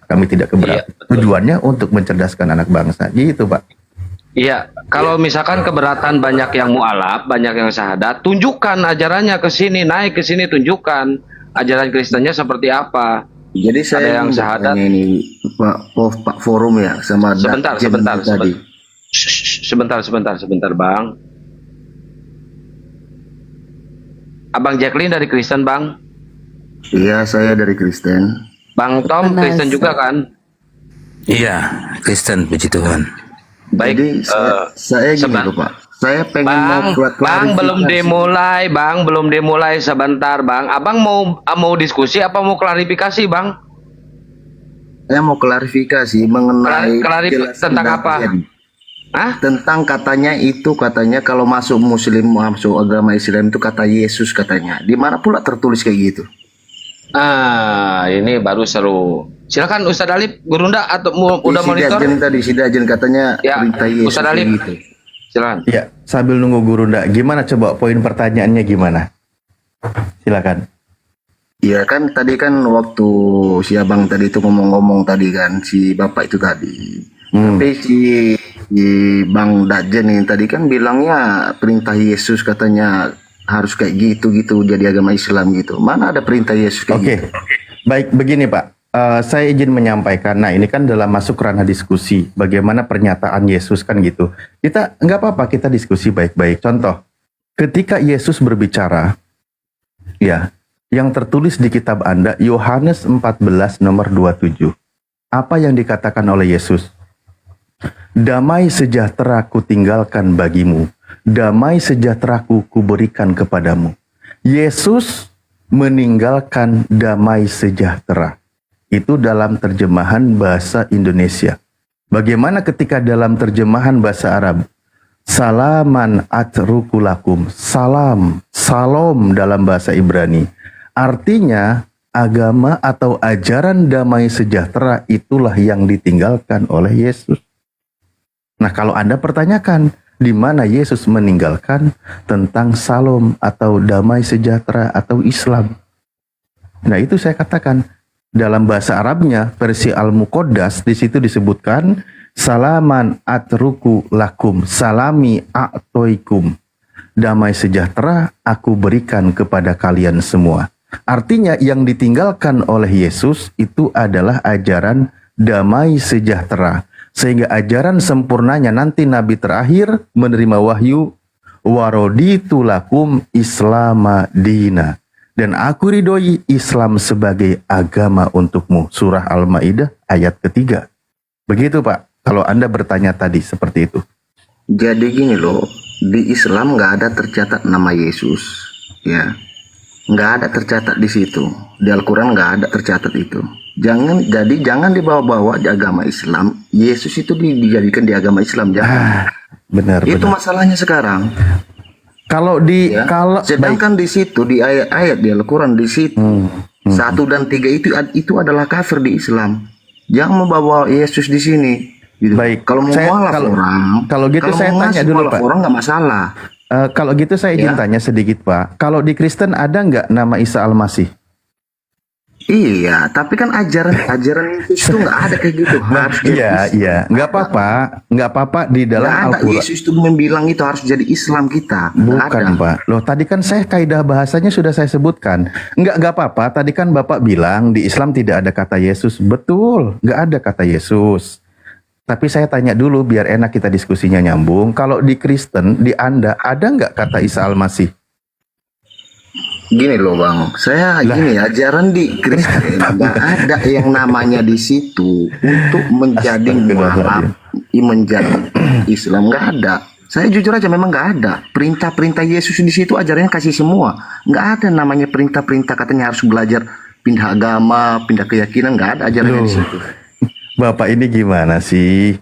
[SPEAKER 2] Kami tidak keberatan. Tujuannya untuk mencerdaskan anak bangsa. Gitu, Pak.
[SPEAKER 3] Iya, kalau misalkan keberatan banyak yang mualaf, banyak yang syahadat, tunjukkan ajarannya ke sini, naik ke sini, tunjukkan ajaran Kristennya seperti apa.
[SPEAKER 1] Jadi saya
[SPEAKER 3] ada yang syahadat
[SPEAKER 1] ini Pak Forum ya sama
[SPEAKER 3] sebentar, Bang. Abang Jacqueline dari Kristen, Bang?
[SPEAKER 1] Iya, saya dari Kristen.
[SPEAKER 3] Bang Tom Kristen juga kan?
[SPEAKER 9] Iya, Kristen, puji Tuhan.
[SPEAKER 3] Baik.
[SPEAKER 1] Jadi saya gini loh Pak. Saya pengen mau
[SPEAKER 3] Bang, belum dimulai sebentar, Bang. Abang mau diskusi apa mau klarifikasi, Bang?
[SPEAKER 1] Saya mau klarifikasi mengenai
[SPEAKER 3] tentang apa? Hah?
[SPEAKER 1] Tentang katanya kalau masuk agama Islam itu kata Yesus katanya. Di mana pula tertulis kayak gitu?
[SPEAKER 3] Ini baru seru. Silakan Ustadz Alif, Gurunda atau udah monitor?
[SPEAKER 1] Si Dajen katanya
[SPEAKER 3] ya,
[SPEAKER 1] perintah Yesus.
[SPEAKER 3] Ustadz Alif,
[SPEAKER 1] gitu.
[SPEAKER 3] silakan.
[SPEAKER 2] Ya, sambil nunggu Gurunda, gimana coba poin pertanyaannya gimana? Silakan.
[SPEAKER 1] Iya kan tadi kan waktu si abang tadi itu ngomong-ngomong tadi kan si bapak itu tadi. Tapi si Bang Dajen ini tadi kan bilangnya perintah Yesus katanya harus kayak gitu jadi agama Islam gitu. Mana ada perintah Yesus kayak gitu?
[SPEAKER 2] Baik, begini Pak. Saya izin menyampaikan. Nah, ini kan dalam masuk ranah diskusi. Bagaimana pernyataan Yesus kan gitu. Kita nggak apa-apa kita diskusi baik-baik. Contoh, ketika Yesus berbicara, ya, yang tertulis di kitab Anda Yohanes 14 nomor 27. Apa yang dikatakan oleh Yesus? Damai sejahtera kutinggalkan bagimu. Damai sejahteraku kuberikan kepadamu. Yesus meninggalkan damai sejahtera. Itu dalam terjemahan bahasa Indonesia. Bagaimana ketika dalam terjemahan bahasa Arab? Salaman atrukulakum. Salam, salom dalam bahasa Ibrani. Artinya agama atau ajaran damai sejahtera itulah yang ditinggalkan oleh Yesus. Nah, kalau Anda pertanyakan, di mana Yesus meninggalkan tentang salom atau damai sejahtera atau Islam? Nah, itu saya katakan dalam bahasa Arabnya versi Al-Muqaddas di situ disebutkan salaman atruku lakum, salami a'toikum. Damai sejahtera aku berikan kepada kalian semua. Artinya yang ditinggalkan oleh Yesus itu adalah ajaran damai sejahtera. Sehingga ajaran sempurnanya nanti Nabi terakhir menerima wahyu waraditu lakum islama dina. Dan aku ridhoi Islam sebagai agama untukmu. Surah Al-Maidah ayat ketiga. Begitu Pak, kalau Anda bertanya tadi seperti itu.
[SPEAKER 1] Jadi gini loh, di Islam nggak ada tercatat nama Yesus, ya, nggak ada tercatat di situ. Di Al-Quran nggak ada tercatat itu. Jangan dibawa-bawa di agama Islam. Yesus itu dijadikan di agama Islam, jangan.
[SPEAKER 2] Benar.
[SPEAKER 1] Itu masalahnya sekarang.
[SPEAKER 2] Kalau
[SPEAKER 1] sedangkan di situ di ayat-ayat di Al-Quran di situ 1 dan 3 itu adalah kafir di Islam. Jangan membawa Yesus di sini. Gitu.
[SPEAKER 2] Baik.
[SPEAKER 1] Kalau mau
[SPEAKER 2] kalau gitu saya tanya dulu Pak.
[SPEAKER 1] Orang nggak masalah.
[SPEAKER 2] Kalau gitu saya izin tanya sedikit Pak. Kalau di Kristen ada nggak nama Isa Al-Masih?
[SPEAKER 1] Iya, tapi kan ajaran Yesus itu nggak ada kayak gitu.
[SPEAKER 2] Iya, nggak apa-apa di dalam Al-Quran.
[SPEAKER 1] Yesus itu bilang itu harus jadi Islam kita.
[SPEAKER 2] Bukan Pak. Loh tadi kan saya kaidah bahasanya sudah saya sebutkan. Nggak apa-apa. Tadi kan Bapak bilang di Islam tidak ada kata Yesus. Betul, nggak ada kata Yesus. Tapi saya tanya dulu biar enak kita diskusinya nyambung. Kalau di Kristen, di Anda, ada nggak kata Isa Al-Masih?
[SPEAKER 1] Gini loh bang, saya gini ajaran di Kristen nggak ada yang namanya di situ untuk menjadi mualaf, menjadi Islam, nggak ada. Saya jujur aja memang nggak ada perintah-perintah Yesus di situ, ajarannya kasih semua. Nggak ada namanya perintah-perintah katanya harus belajar pindah agama, pindah keyakinan, nggak ada ajarannya di situ.
[SPEAKER 2] Bapak ini gimana sih?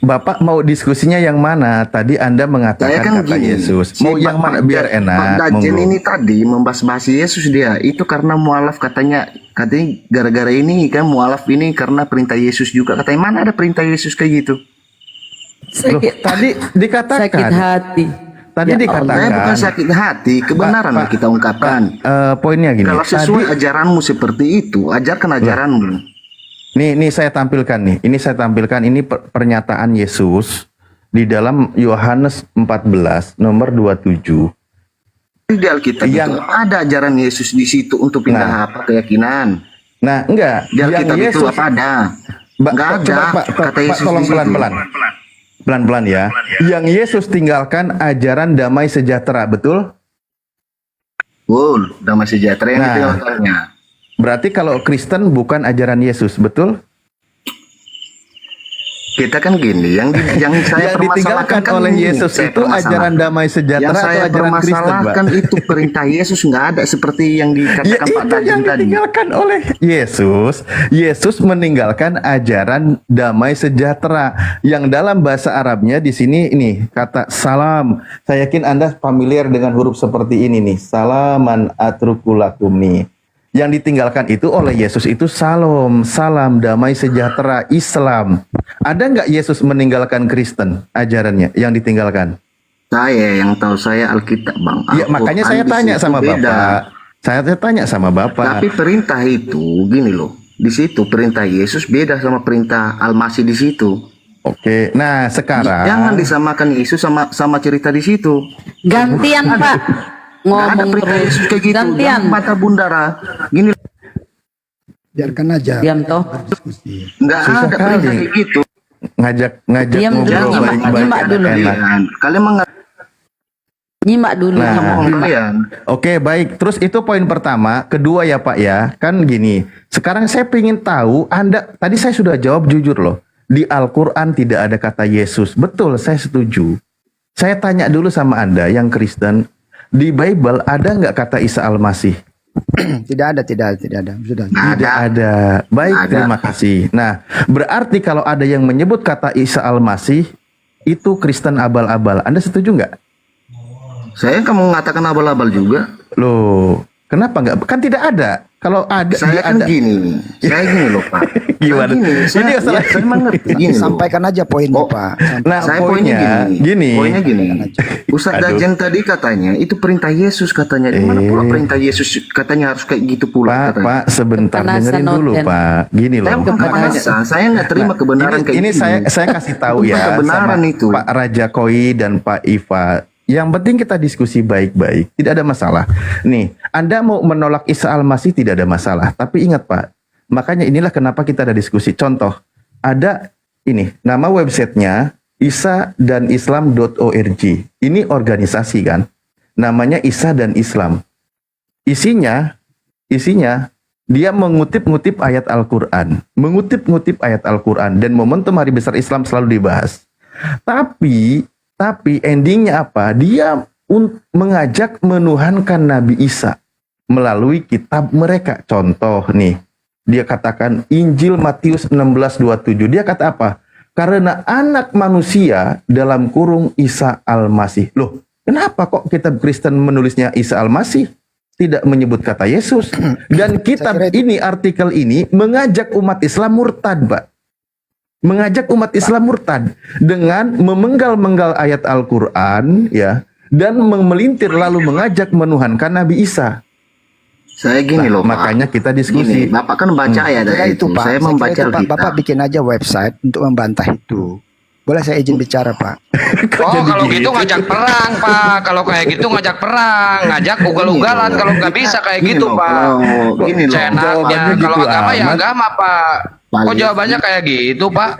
[SPEAKER 2] Bapak mau diskusinya yang mana? Tadi Anda mengatakan
[SPEAKER 1] Saya kan
[SPEAKER 2] kata
[SPEAKER 1] gini,
[SPEAKER 2] Yesus. Mau yang mana biar enak?
[SPEAKER 1] Pak Dajen
[SPEAKER 2] Monggo.
[SPEAKER 1] ini tadi membahas Yesus dia itu karena mualaf katanya gara-gara ini kan mualaf ini karena perintah Yesus juga, katanya mana ada perintah Yesus kayak gitu.
[SPEAKER 2] Loh, tadi dikatakan.
[SPEAKER 5] Sakit hati.
[SPEAKER 2] Tadi
[SPEAKER 5] Ya
[SPEAKER 2] dikatakan.
[SPEAKER 1] Saya bukan sakit hati, kebenaran yang kita ungkapkan.
[SPEAKER 2] Poinnya gini.
[SPEAKER 1] Kalau sesuai ajaranmu seperti itu, ajarkan ajaranmu.
[SPEAKER 2] Nih saya tampilkan nih. Ini saya tampilkan ini pernyataan Yesus di dalam Yohanes 14 nomor 27.
[SPEAKER 1] Di Alkitab itu ada ajaran Yesus di situ untuk pindah apa keyakinan.
[SPEAKER 2] Nah, enggak.
[SPEAKER 1] Di Alkitab itu apa ada? Enggak ada kata Yesus
[SPEAKER 2] tolong
[SPEAKER 1] di situ.
[SPEAKER 2] pelan-pelan. Pelan-pelan ya. Yang Yesus tinggalkan ajaran damai sejahtera, betul?
[SPEAKER 1] Damai sejahtera yang ditinggalkannya.
[SPEAKER 2] Berarti kalau Kristen bukan ajaran Yesus, betul?
[SPEAKER 1] Kita kan gini, yang saya
[SPEAKER 2] yang ditinggalkan
[SPEAKER 1] permasalahkan
[SPEAKER 2] oleh
[SPEAKER 1] ini,
[SPEAKER 2] Yesus
[SPEAKER 1] saya
[SPEAKER 2] itu ajaran damai sejahtera
[SPEAKER 1] yang
[SPEAKER 2] atau
[SPEAKER 1] saya
[SPEAKER 2] ajaran Kristen, Pak?
[SPEAKER 1] permasalahkan itu perintah Yesus nggak ada seperti yang dikatakan Pak
[SPEAKER 2] itu
[SPEAKER 1] Dajen
[SPEAKER 2] yang
[SPEAKER 1] tadi.
[SPEAKER 2] ditinggalkan oleh Yesus. Yesus meninggalkan ajaran damai sejahtera yang dalam bahasa Arabnya di sini ini kata salam. Saya yakin Anda familiar dengan huruf seperti ini nih. Salaman atrukulakum nih. Yang ditinggalkan itu oleh Yesus itu salam, salam, damai sejahtera, Islam. Ada nggak Yesus meninggalkan Kristen ajarannya yang ditinggalkan?
[SPEAKER 1] Saya yang tahu saya Alkitab bang.
[SPEAKER 2] Ya makanya saya tanya sama Bapak. Saya tanya sama Bapak.
[SPEAKER 1] Tapi perintah itu gini loh. Di situ perintah Yesus beda sama perintah Al-Masih di situ.
[SPEAKER 2] Oke, nah sekarang
[SPEAKER 1] jangan disamakan Yesus sama cerita di situ.
[SPEAKER 5] Gantian Pak.
[SPEAKER 1] Nggak ada
[SPEAKER 5] Ngomong
[SPEAKER 1] perintah Yesus
[SPEAKER 5] terus.
[SPEAKER 1] kayak gitu.
[SPEAKER 5] Gantian.
[SPEAKER 1] Jangan bantah bundara. Gini.
[SPEAKER 11] Biarkan aja.
[SPEAKER 5] Diam toh.
[SPEAKER 1] Nggak
[SPEAKER 2] Susah
[SPEAKER 1] ada
[SPEAKER 2] kali.
[SPEAKER 1] perintah kayak gitu.
[SPEAKER 2] ngajak
[SPEAKER 5] Diam dulu,
[SPEAKER 2] ngobrol
[SPEAKER 5] nyimak dulu.
[SPEAKER 2] enak.
[SPEAKER 1] Kalian
[SPEAKER 5] Nyimak dulu.
[SPEAKER 2] Nah,
[SPEAKER 1] kalian.
[SPEAKER 2] Oke, baik. Terus itu poin pertama. Kedua ya Pak ya, kan gini. Sekarang saya ingin tahu, Anda, tadi saya sudah jawab jujur loh. Di Al-Quran tidak ada kata Yesus. Betul, saya setuju. Saya tanya dulu sama Anda yang Kristen, di Bible ada nggak kata Isa Al-Masih?
[SPEAKER 11] Tidak ada. Sudah.
[SPEAKER 2] Tidak ada. Baik, terima kasih. Nah, berarti kalau ada yang menyebut kata Isa Al-Masih, itu Kristen abal-abal. Anda setuju nggak?
[SPEAKER 1] Saya kan mengatakan abal-abal juga.
[SPEAKER 2] Loh, kenapa nggak? Kan tidak ada. Kalau ada,
[SPEAKER 1] Saya kan
[SPEAKER 2] ada.
[SPEAKER 1] gini. Saya gini loh Pak.
[SPEAKER 2] Gimana?
[SPEAKER 1] Saya mengerti gini loh.
[SPEAKER 11] Sampaikan aja poinnya, Pak.
[SPEAKER 2] Nah,
[SPEAKER 1] Saya
[SPEAKER 2] poinnya gini.
[SPEAKER 1] Poinnya gini. Ustadz
[SPEAKER 2] Aduh.
[SPEAKER 1] Dajen tadi katanya itu perintah Yesus katanya. Di mana pula perintah Yesus katanya harus kayak gitu pula katanya.
[SPEAKER 2] Pak, sebentar
[SPEAKER 5] Kepanasan
[SPEAKER 2] dengerin dulu,
[SPEAKER 5] Noten.
[SPEAKER 2] Pak. Gini
[SPEAKER 1] Saya
[SPEAKER 2] loh.
[SPEAKER 1] bukan kepanasan. Saya nggak terima kebenaran kayak
[SPEAKER 2] Ini
[SPEAKER 1] gini.
[SPEAKER 2] saya kasih tahu
[SPEAKER 1] Bukan
[SPEAKER 2] ya
[SPEAKER 1] kebenaran
[SPEAKER 2] sama
[SPEAKER 1] itu.
[SPEAKER 2] Pak Raja Koi dan Pak Iva. Yang penting kita diskusi baik-baik, tidak ada masalah. Nih, Anda mau menolak Isa Al-Masih tidak ada masalah. Tapi ingat Pak, makanya inilah kenapa kita ada diskusi. Contoh, ada ini, nama websitenya isaDanIslam.org. Ini organisasi kan, namanya Isa dan Islam. Isinya dia mengutip-ngutip ayat Al-Quran, ayat Al-Quran, dan momentum Hari Besar Islam selalu dibahas. Tapi endingnya apa? Dia mengajak menuhankan Nabi Isa melalui kitab mereka. Contoh nih, dia katakan Injil Matius 16:27. Dia kata apa? Karena anak manusia dalam kurung Isa Al-Masih. Loh, kenapa kok kitab Kristen menulisnya Isa Al-Masih? Tidak menyebut kata Yesus. Dan kitab ini, artikel ini mengajak umat Islam murtad, Pak. Mengajak umat Islam murtad dengan memenggal-menggal ayat Al-Quran ya, dan memelintir lalu mengajak menuhankan Nabi Isa.
[SPEAKER 1] Saya gini loh Pak.
[SPEAKER 2] Makanya kita diskusi.
[SPEAKER 1] Gini, Bapak kan baca ayat itu.
[SPEAKER 11] Pak.
[SPEAKER 1] Saya membaca Alkitab.
[SPEAKER 11] Bapak bikin aja website untuk membantah itu. Boleh saya izin bicara, Pak?
[SPEAKER 3] Oh, kalau gitu ngajak perang, Pak. Kalau kayak gitu ngajak perang, ngajak ugal-ugalan. Kalau nggak bisa kayak
[SPEAKER 1] Gini
[SPEAKER 3] gitu,
[SPEAKER 1] loh,
[SPEAKER 3] Pak.
[SPEAKER 1] gini loh.
[SPEAKER 3] Seenaknya.
[SPEAKER 2] Jawabannya
[SPEAKER 3] Kalau
[SPEAKER 2] gitu
[SPEAKER 3] agama ya
[SPEAKER 2] amat.
[SPEAKER 3] agama, Pak. Kok jawabannya kayak gitu, Pak?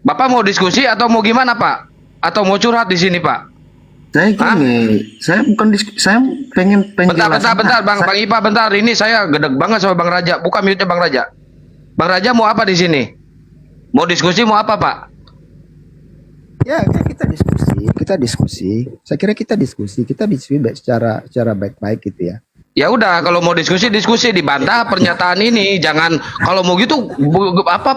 [SPEAKER 3] Bapak mau diskusi atau mau gimana Pak? Atau mau curhat di sini Pak?
[SPEAKER 2] Saya gini, saya bukan saya pengen
[SPEAKER 3] Bentar, Bang Ipa, bentar. Ini saya gedeg banget sama Bang Raja. Buka mute-nya Bang Raja. Bang Raja mau apa di sini? Mau diskusi mau apa Pak?
[SPEAKER 12] Ya, kita diskusi. Saya kira kita diskusi secara baik-baik gitu ya.
[SPEAKER 3] Ya udah, kalau mau diskusi dibantah pernyataan ini. Jangan kalau mau gitu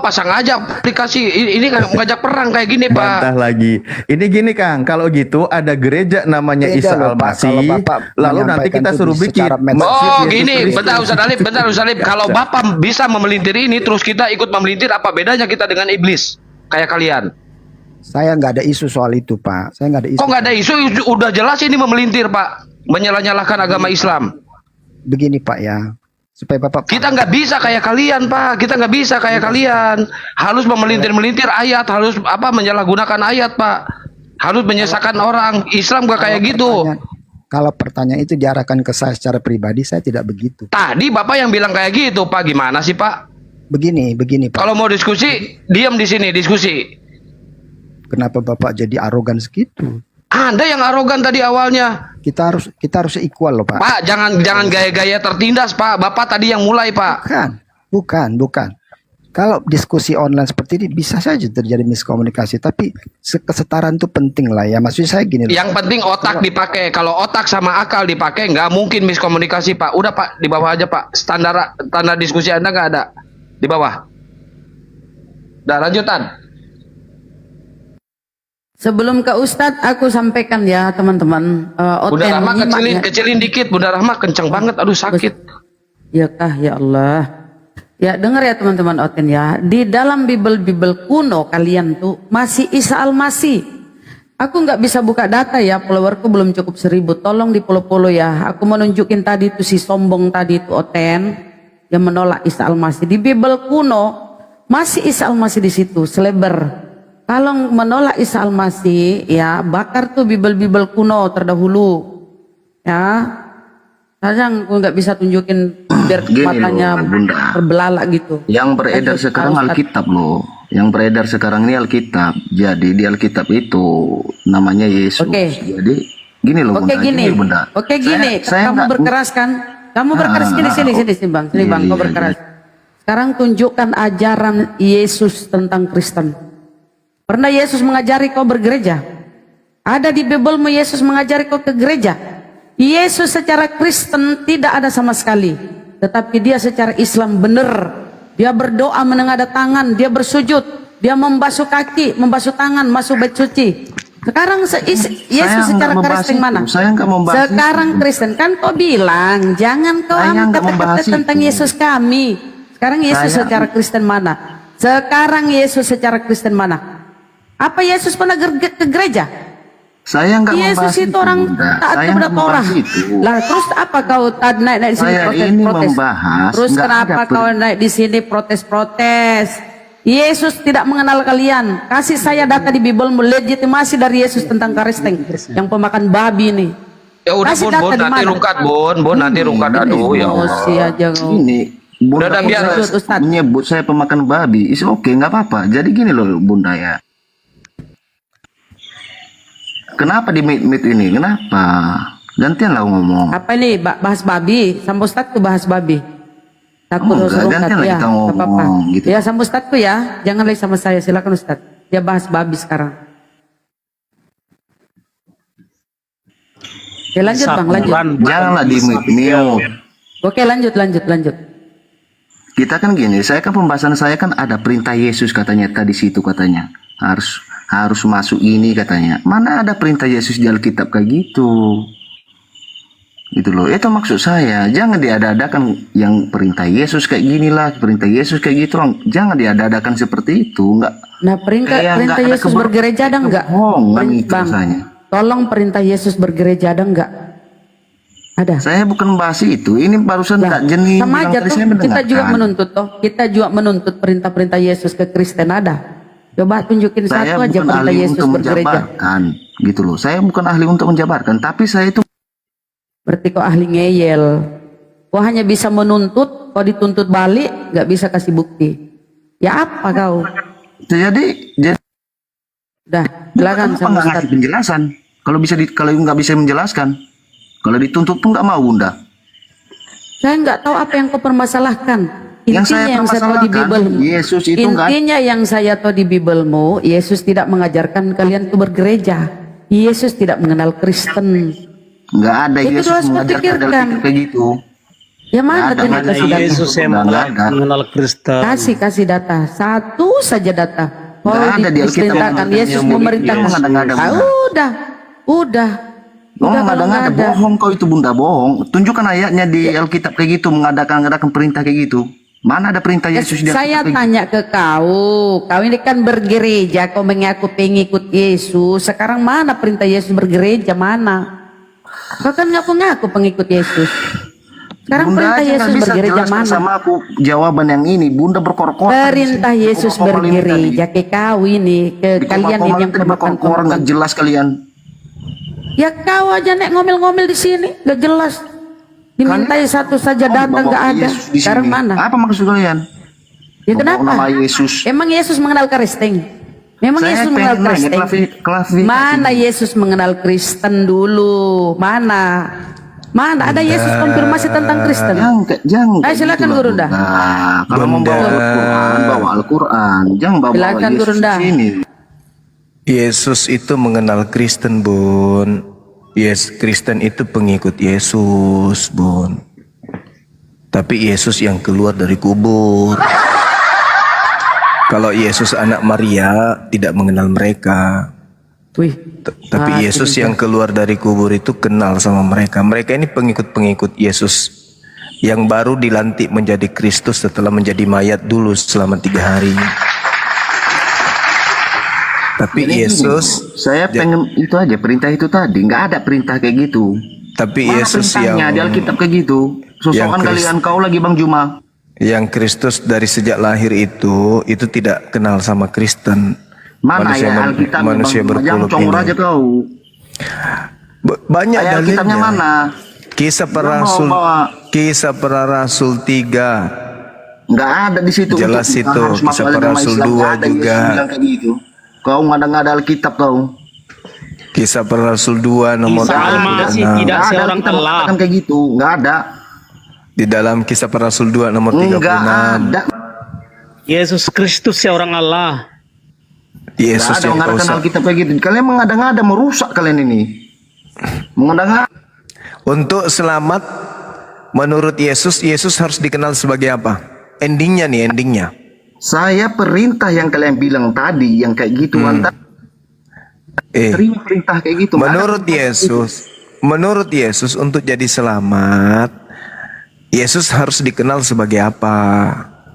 [SPEAKER 3] pasang aja aplikasi ini kan ngajak perang kayak gini Pak.
[SPEAKER 2] Bantah lagi. Ini gini Kang, kalau gitu ada gereja namanya
[SPEAKER 12] Beda
[SPEAKER 2] Isa
[SPEAKER 12] loh, Pak.
[SPEAKER 2] Al-Masih.
[SPEAKER 12] Kalau Bapak
[SPEAKER 2] Lalu nanti
[SPEAKER 12] menyampaikan
[SPEAKER 2] kita
[SPEAKER 12] itu
[SPEAKER 2] suruh bikin
[SPEAKER 12] secara medsos.
[SPEAKER 2] Masjid
[SPEAKER 3] Oh
[SPEAKER 2] Yesus
[SPEAKER 3] gini,
[SPEAKER 2] Kristus.
[SPEAKER 3] bentar Ustaz Alif. Kalau Bapak bisa memelintir ini terus kita ikut memelintir, apa bedanya kita dengan iblis kayak kalian?
[SPEAKER 12] Saya nggak ada isu soal itu, Pak. Saya nggak ada isu.
[SPEAKER 3] Kok nggak ada isu? Udah jelas ini memelintir Pak, menyalah-nyalahkan agama Islam.
[SPEAKER 12] Begini Pak ya, supaya Bapak
[SPEAKER 3] Kita nggak bisa kayak kalian Pak, kita nggak bisa kayak kalian. Harus memelintir ayat, harus menyalahgunakan ayat Pak. Harus menyesatkan orang. Islam gak kayak gitu.
[SPEAKER 12] Kalau pertanyaan itu diarahkan ke saya secara pribadi, saya tidak begitu.
[SPEAKER 3] Tadi Bapak yang bilang kayak gitu Pak, gimana sih Pak?
[SPEAKER 12] Begini Pak.
[SPEAKER 3] Kalau mau diskusi, diam di sini diskusi.
[SPEAKER 12] Kenapa Bapak jadi arogan segitu?
[SPEAKER 3] Anda yang arogan tadi awalnya.
[SPEAKER 12] Kita harus equal loh Pak.
[SPEAKER 3] Pak, jangan gaya-gaya tertindas Pak. Bapak tadi yang mulai Pak.
[SPEAKER 12] Bukan. Kalau diskusi online seperti ini bisa saja terjadi miskomunikasi, tapi kesetaraan itu penting lah ya. Maksud saya gini.
[SPEAKER 3] Yang penting otak dipakai. Kalau otak sama akal dipakai, nggak mungkin miskomunikasi Pak. Udah Pak, di bawah aja Pak. Standar diskusi Anda nggak ada di bawah. Udah lanjutan.
[SPEAKER 5] Sebelum ke Ustadz, aku sampaikan ya teman-teman.
[SPEAKER 3] Bunda Rahma kecilin dikit. Bunda Rahma kenceng banget. Aduh sakit.
[SPEAKER 5] Ya kah ya Allah. Ya dengar ya teman-teman Oten ya. Di dalam Bible kuno kalian tuh masih Isa Al-Masih. Aku nggak bisa buka data ya. Followerku belum cukup 1000. Tolong di follow ya. Aku mau nunjukin tadi tuh si sombong tadi tuh Oten yang menolak Isa Al-Masih. Di Bible kuno masih Isa Al-Masih di situ. Selebar. Kalau menolak Isa Al-Masih, ya bakar tuh Bible kuno terdahulu, ya. Sayang, aku nggak bisa tunjukin biar matanya terbelalak gitu.
[SPEAKER 2] Yang beredar sekarang Alkitab loh. Yang beredar sekarang ini Alkitab. Jadi di Alkitab itu namanya Yesus. Jadi gini loh Bunda.
[SPEAKER 5] Gini. Kamu berkeras kan? Kamu berkeras sini bang, kau berkeras. Sekarang tunjukkan ajaran Yesus tentang Kristen. Pernah Yesus mengajari kau bergereja? Ada di Biblemu Yesus mengajari kau ke gereja? Yesus secara Kristen tidak ada sama sekali. Tetapi dia secara Islam benar. Dia berdoa menengadah tangan, dia bersujud, dia membasuh kaki, membasuh tangan, masuk bait suci. Sekarang Yesus secara Kristen mana? Sekarang Kristen kan kau bilang jangan kau kata-kata tentang Yesus kami. Sekarang Yesus secara Kristen mana? Sekarang Yesus secara Kristen mana? Apa Yesus pernah ke gereja?
[SPEAKER 2] Saya nggak membahas
[SPEAKER 5] Yesus itu orang taat kepada Torah. Lah terus apa kau naik di sini protes? Terus kenapa kau naik di sini protes? Yesus tidak mengenal kalian. Kasih saya data di Biblemu legitimasi dari Yesus tentang Kristen yang pemakan babi ini.
[SPEAKER 3] Ya udah Bon, nanti rungkat Bon, nanti rungkat. Aduh ya Allah.
[SPEAKER 2] Ini Bunda
[SPEAKER 3] biar
[SPEAKER 2] menyebut saya pemakan babi, is oke, nggak apa-apa. Jadi gini loh Bunda ya. Kenapa di meet ini? Kenapa? Gantian lah ngomong.
[SPEAKER 5] Apa ini bahas babi? Sama Ustadku bahas babi. Takut
[SPEAKER 2] gantian lah kita ngomong gitu.
[SPEAKER 5] Ya sama Ustadku ya. Jangan lagi sama saya. Silakan Ustad. Dia bahas babi sekarang. Oke lanjut Bang, lanjut.
[SPEAKER 2] Janganlah di mute.
[SPEAKER 5] Oke lanjut.
[SPEAKER 2] Kita kan gini, saya kan pembahasan saya kan ada perintah Yesus katanya tadi situ katanya. Harus masuk ini katanya. Mana ada perintah Yesus di Alkitab kayak gitu. Gitu loh. Itu maksud saya. Jangan diada-adakan yang perintah Yesus kayak ginilah, perintah Yesus kayak gitu. Jangan diada-adakan seperti itu. Enggak.
[SPEAKER 5] Nah, perintah Yesus bergereja ada enggak?
[SPEAKER 2] Bang,
[SPEAKER 5] tolong perintah Yesus bergereja ada enggak? Ada.
[SPEAKER 2] Saya bukan bahas itu. Ini barusan tak jenis.
[SPEAKER 5] Sama aja tuh. Kita juga menuntut toh. Kita juga menuntut perintah-perintah Yesus ke Kristen ada. Coba tunjukin satu aja perintah Yesus bergereja.
[SPEAKER 2] Gitu loh. Saya bukan ahli untuk menjabarkan, tapi saya itu.
[SPEAKER 5] Berarti kau ahli ngeyel. Kau hanya bisa menuntut, kau dituntut balik, nggak bisa kasih bukti. Ya apa kau?
[SPEAKER 2] Jadi
[SPEAKER 5] Dah, silakan
[SPEAKER 9] Kenapa
[SPEAKER 5] sama
[SPEAKER 9] nggak
[SPEAKER 5] Ustaz.
[SPEAKER 9] ngasih penjelasan? Kalau bisa kalau nggak bisa menjelaskan, kalau dituntut pun nggak mau Bunda.
[SPEAKER 5] Saya nggak tahu apa yang kau permasalahkan.
[SPEAKER 9] Yang saya
[SPEAKER 5] Intinya yang saya tahu di
[SPEAKER 9] permasalahkan,
[SPEAKER 5] Bibelmu.
[SPEAKER 9] Yesus itu nggak.
[SPEAKER 5] Intinya yang saya tahu di Bibelmu, Yesus tidak mengajarkan kalian itu bergereja. Yesus tidak mengenal Kristen.
[SPEAKER 9] Nggak ada
[SPEAKER 5] Itu
[SPEAKER 9] Yesus
[SPEAKER 5] harus
[SPEAKER 9] mengajarkan
[SPEAKER 5] kupikirkan.
[SPEAKER 9] dalam kayak gitu.
[SPEAKER 5] Ya mana
[SPEAKER 9] Nggak ada,
[SPEAKER 5] ternyata
[SPEAKER 9] nggak ada
[SPEAKER 5] sudah
[SPEAKER 7] Yesus yang mengenal Kristen.
[SPEAKER 5] kasih data, satu saja data.
[SPEAKER 9] Nggak
[SPEAKER 5] Kalau
[SPEAKER 9] ada di Alkitab
[SPEAKER 5] diperintahkan
[SPEAKER 9] yang
[SPEAKER 5] Yesus
[SPEAKER 9] yang
[SPEAKER 5] memerintahkan.
[SPEAKER 9] Yesus nggak ada,
[SPEAKER 5] Ah,
[SPEAKER 9] Bunda.
[SPEAKER 5] udah.
[SPEAKER 9] Oh,
[SPEAKER 5] Udah kalau
[SPEAKER 9] ngada-ngada
[SPEAKER 5] nggak ada.
[SPEAKER 9] bohong kau itu Bunda, bohong. Tunjukkan ayatnya di Alkitab kayak gitu, mengadakan perintah kayak gitu. Mana ada perintah Yesus di
[SPEAKER 5] Saya
[SPEAKER 9] Alkitab kayak
[SPEAKER 5] tanya ke kau ini kan bergereja, kau mengaku pengikut Yesus. Sekarang mana perintah Yesus bergereja, mana? Kau kan ngaku-ngaku pengikut Yesus. Sekarang
[SPEAKER 9] Bunda
[SPEAKER 5] perintah
[SPEAKER 9] aja nggak
[SPEAKER 5] Yesus
[SPEAKER 9] bisa
[SPEAKER 5] bergereja
[SPEAKER 9] jelaskan
[SPEAKER 5] mana?
[SPEAKER 9] sama aku jawaban yang ini. Bunda berkor-kor.
[SPEAKER 5] Perintah Yesus bergereja ke kau ini, ke kalian ini yang
[SPEAKER 9] berkor-kor nggak jelas kalian.
[SPEAKER 5] Ya kau aja nek ngomel-ngomel di sini, gak jelas. Dimintai satu saja datang nggak ada. Sekarang mana?
[SPEAKER 9] Apa maksud kalian?
[SPEAKER 5] Ya
[SPEAKER 9] Bawa
[SPEAKER 5] kenapa?
[SPEAKER 9] nama Yesus.
[SPEAKER 5] Emang Yesus mengenal Kristen? Memang
[SPEAKER 9] Saya
[SPEAKER 5] Yesus mengenal
[SPEAKER 9] pengen nanya
[SPEAKER 5] Kristen? Mana Yesus mengenal Kristen dulu? Mana? Mana ada Yesus konfirmasi tentang Kristen?
[SPEAKER 9] Jangan.
[SPEAKER 5] Ayo silakan Guru Dah.
[SPEAKER 9] Nah, kalau membawa Al-Quran, bawa Al-Quran. Jangan bawa
[SPEAKER 5] Silakan
[SPEAKER 9] Yesus
[SPEAKER 5] Guru
[SPEAKER 9] di
[SPEAKER 5] Dah.
[SPEAKER 9] sini.
[SPEAKER 4] Yesus itu mengenal Kristen, Bun. Yes, Kristen itu pengikut Yesus, Bun. Tapi Yesus yang keluar dari kubur. Kalau Yesus anak Maria tidak mengenal mereka.
[SPEAKER 5] Wih.
[SPEAKER 4] Tapi Yesus yang keluar dari kubur itu kenal sama mereka. Mereka ini pengikut-pengikut Yesus yang baru dilantik menjadi Kristus setelah menjadi mayat dulu selama 3 hari. Tapi
[SPEAKER 9] Jadi
[SPEAKER 4] Yesus,
[SPEAKER 9] gini, saya pengen itu aja perintah itu tadi, nggak ada perintah kayak gitu.
[SPEAKER 4] tapi
[SPEAKER 9] Mana
[SPEAKER 4] Yesus
[SPEAKER 9] perintahnya
[SPEAKER 4] yang
[SPEAKER 9] di Alkitab kayak gitu? Sosokan kalian kau lagi Bang Juma.
[SPEAKER 4] yang Kristus dari sejak lahir itu tidak kenal sama Kristen.
[SPEAKER 9] Mana ya Alkitab
[SPEAKER 4] manusia
[SPEAKER 9] Jangan
[SPEAKER 4] berpuluh
[SPEAKER 9] congor aja kau.
[SPEAKER 4] Banyak
[SPEAKER 9] Ayat Alkitabnya
[SPEAKER 4] dalilnya.
[SPEAKER 9] mana?
[SPEAKER 4] Kisah para Rasul, Kisah para Rasul 3.
[SPEAKER 9] Nggak ada di situ.
[SPEAKER 4] Jelas
[SPEAKER 9] untuk
[SPEAKER 4] itu,
[SPEAKER 9] harus masuk
[SPEAKER 4] Kisah para
[SPEAKER 9] agama
[SPEAKER 4] Rasul
[SPEAKER 9] Islam.
[SPEAKER 4] 2
[SPEAKER 9] Nggak ada
[SPEAKER 4] juga.
[SPEAKER 9] Yesus bilang kayak gitu. Kau ngada-ngada Alkitab kau.
[SPEAKER 4] Kisah para Rasul 2 nomor
[SPEAKER 7] Isa Al-Masih
[SPEAKER 4] 36.
[SPEAKER 7] tidak seorang
[SPEAKER 9] Kita
[SPEAKER 7] Allah.
[SPEAKER 9] mengatakan kayak gitu, nggak ada.
[SPEAKER 4] Di dalam Kisah para Rasul 2 nomor 36.
[SPEAKER 9] Nggak ada.
[SPEAKER 7] Yesus Kristus seorang Allah.
[SPEAKER 4] Yesus
[SPEAKER 9] Nggak ada
[SPEAKER 4] yang kau
[SPEAKER 9] mengadakan Alkitab kayak gitu. Kalian mengada-ngada merusak kalian ini. Mengada-ngada.
[SPEAKER 4] Untuk selamat menurut Yesus, Yesus harus dikenal sebagai apa? Endingnya nih, endingnya.
[SPEAKER 9] Saya perintah yang kalian bilang tadi yang kayak gitu terima perintah kayak gitu.
[SPEAKER 4] Menurut Yesus untuk jadi selamat, Yesus harus dikenal sebagai apa?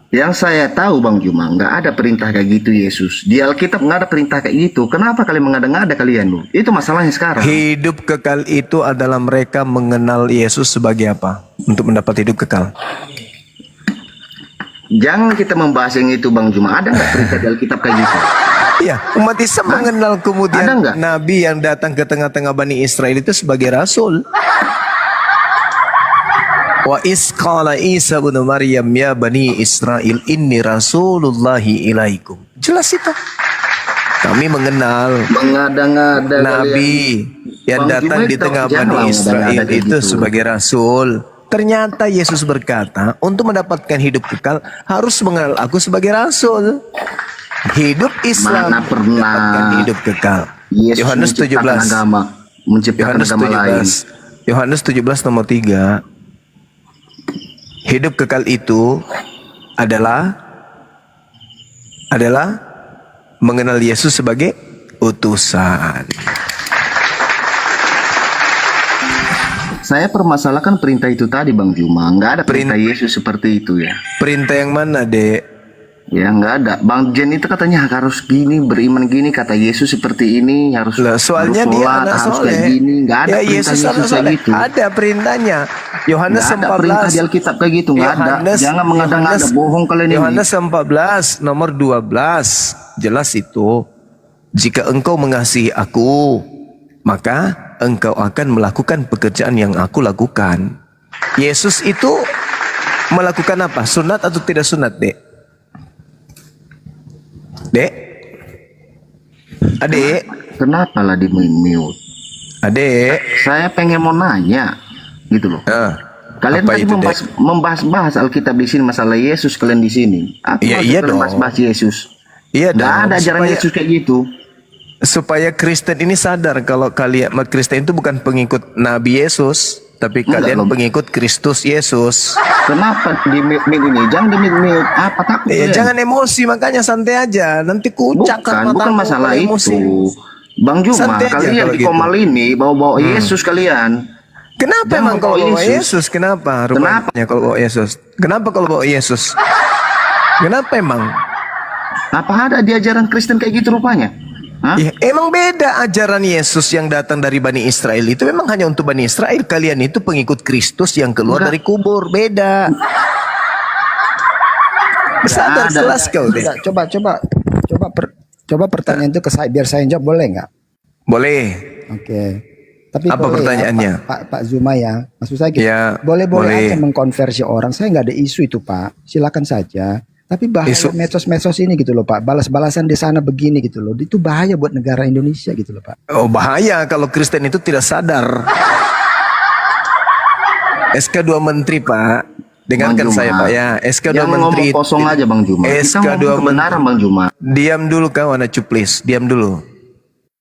[SPEAKER 9] Yang saya tahu Bang Juma, nggak ada perintah kayak gitu Yesus. Di Alkitab nggak ada perintah kayak gitu. Kenapa kalian mengada-ngada kalian lu? Itu masalahnya sekarang.
[SPEAKER 4] Hidup kekal itu adalah mereka mengenal Yesus sebagai apa? Untuk mendapat hidup kekal.
[SPEAKER 9] Jangan kita membahas yang itu Bang Juma. Ada nggak perintah di Alkitab kayak gitu?
[SPEAKER 4] Iya, umat Islam mengenal kemudian Nabi yang datang ke tengah-tengah Bani Israel itu sebagai Rasul. Wa isqala Isa bin Maryam ya Bani Israel inni Rasulullahi ilaikum. Jelas itu. Kami mengenal
[SPEAKER 9] mengada-ngada
[SPEAKER 4] Nabi yang
[SPEAKER 9] Bang
[SPEAKER 4] datang
[SPEAKER 9] Juma
[SPEAKER 4] di tengah
[SPEAKER 9] jangan
[SPEAKER 4] Bani Israel
[SPEAKER 9] mengada-ngada
[SPEAKER 4] itu
[SPEAKER 9] gitu.
[SPEAKER 4] sebagai Rasul. Ternyata Yesus berkata, untuk mendapatkan hidup kekal harus mengenal aku sebagai Rasul. Hidup Islam
[SPEAKER 9] Mana pernah
[SPEAKER 4] mendapatkan hidup kekal.
[SPEAKER 9] Yesus
[SPEAKER 4] Yohanes 17.
[SPEAKER 9] menciptakan agama, menciptakan
[SPEAKER 4] Yohanes
[SPEAKER 9] agama lain.
[SPEAKER 4] 17. Yohanes 17 nomor 3. Hidup kekal itu adalah mengenal Yesus sebagai utusan.
[SPEAKER 9] Saya permasalahkan perintah itu tadi Bang Juma. Nggak ada perintah Yesus seperti itu ya.
[SPEAKER 4] Perintah yang mana, Dek?
[SPEAKER 9] Ya nggak ada. Bang Jen itu katanya harus gini, beriman gini. Kata Yesus seperti ini, harus
[SPEAKER 4] Soalnya
[SPEAKER 9] harus
[SPEAKER 4] dia
[SPEAKER 9] sholat,
[SPEAKER 4] anak
[SPEAKER 9] harus
[SPEAKER 4] soleh.
[SPEAKER 9] kayak gini. Nggak ada
[SPEAKER 4] Ya,
[SPEAKER 9] perintah
[SPEAKER 4] Yesus
[SPEAKER 9] Yesus
[SPEAKER 4] anak
[SPEAKER 9] kayak
[SPEAKER 4] soleh.
[SPEAKER 9] gitu.
[SPEAKER 4] Ada perintahnya. Yohanes
[SPEAKER 9] Nggak ada perintah di
[SPEAKER 4] 14.
[SPEAKER 9] Alkitab kayak gitu. Nggak ada. Jangan mengada-ngada, bohong kalian ini.
[SPEAKER 4] Yohanes 14 nomor 12. Jelas itu. Jika engkau mengasihi aku, maka engkau akan melakukan pekerjaan yang aku lakukan. Yesus itu melakukan apa? Sunat atau tidak sunat, Dek? Dek? Adik,
[SPEAKER 9] Kenapa lah di mute?
[SPEAKER 4] adik.
[SPEAKER 9] Saya pengen mau nanya, gitu loh. Kalian
[SPEAKER 4] Apa
[SPEAKER 9] tadi
[SPEAKER 4] itu, Dek?
[SPEAKER 9] membahas Alkitab di sini masalah Yesus, kalian di sini. Apa
[SPEAKER 4] Iya,
[SPEAKER 9] maksud
[SPEAKER 4] iya
[SPEAKER 9] kalian
[SPEAKER 4] dong.
[SPEAKER 9] bahas Yesus?
[SPEAKER 4] Iya
[SPEAKER 9] Nggak
[SPEAKER 4] dong,
[SPEAKER 9] ada ajaran
[SPEAKER 4] supaya-
[SPEAKER 9] Yesus kayak gitu.
[SPEAKER 4] Supaya Kristen ini sadar kalau kalian Kristen itu bukan pengikut Nabi Yesus, tapi
[SPEAKER 9] Enggak,
[SPEAKER 4] kalian
[SPEAKER 9] loh.
[SPEAKER 4] pengikut Kristus Yesus.
[SPEAKER 9] Kenapa di mute ini? Jangan di mute. Apa takut?
[SPEAKER 4] Ya,
[SPEAKER 9] kalian?
[SPEAKER 4] jangan emosi, makanya santai aja. Nanti kucak
[SPEAKER 9] Bukan masalah itu.
[SPEAKER 4] emosi.
[SPEAKER 9] Bang Juma,
[SPEAKER 4] Santai aja
[SPEAKER 9] kalian
[SPEAKER 4] kalau
[SPEAKER 9] di Komal ini bawa-bawa Yesus kalian.
[SPEAKER 4] Kenapa
[SPEAKER 9] Jangan
[SPEAKER 4] emang kalau
[SPEAKER 9] bawa
[SPEAKER 4] bawa Yesus? Kenapa? Rupanya kalau bawa Yesus. Kenapa kalau bawa Yesus? Kenapa emang?
[SPEAKER 9] Apa ada di ajaran Kristen kayak gitu rupanya? Hah?
[SPEAKER 4] Ya, emang beda ajaran Yesus yang datang dari Bani Israel itu memang hanya untuk Bani Israel. Kalian itu pengikut Kristus yang keluar dari kubur. Beda. Sadar
[SPEAKER 12] Ada.
[SPEAKER 4] jelas kau deh.
[SPEAKER 12] Coba pertanyaan itu ke saya biar saya jawab, boleh nggak?
[SPEAKER 4] Boleh.
[SPEAKER 12] Oke. Tapi
[SPEAKER 4] Apa
[SPEAKER 12] boleh
[SPEAKER 4] pertanyaannya?
[SPEAKER 12] Ya, Pak Zuma ya. Maksud saya gitu.
[SPEAKER 4] Ya,
[SPEAKER 12] boleh
[SPEAKER 4] boleh.
[SPEAKER 12] aja mengkonversi orang. Saya nggak ada isu itu, Pak. Silakan saja. Tapi bahaya medsos-medsos ini gitu loh, Pak. Balas-balasan di sana begini gitu loh. Itu bahaya buat negara Indonesia gitu loh, Pak.
[SPEAKER 4] Oh, bahaya kalau Kristen itu tidak sadar. SK2 Menteri, Pak. Dengarkan
[SPEAKER 9] Bang Juma,
[SPEAKER 4] saya, Pak ya. SK2
[SPEAKER 9] jangan
[SPEAKER 4] Menteri.
[SPEAKER 9] ngomong kosong aja, Bang Juma. Kita
[SPEAKER 4] SK2
[SPEAKER 9] ngomong kebenaran, Bang Juma.
[SPEAKER 4] Diam dulu kau anak cuplis, diam dulu.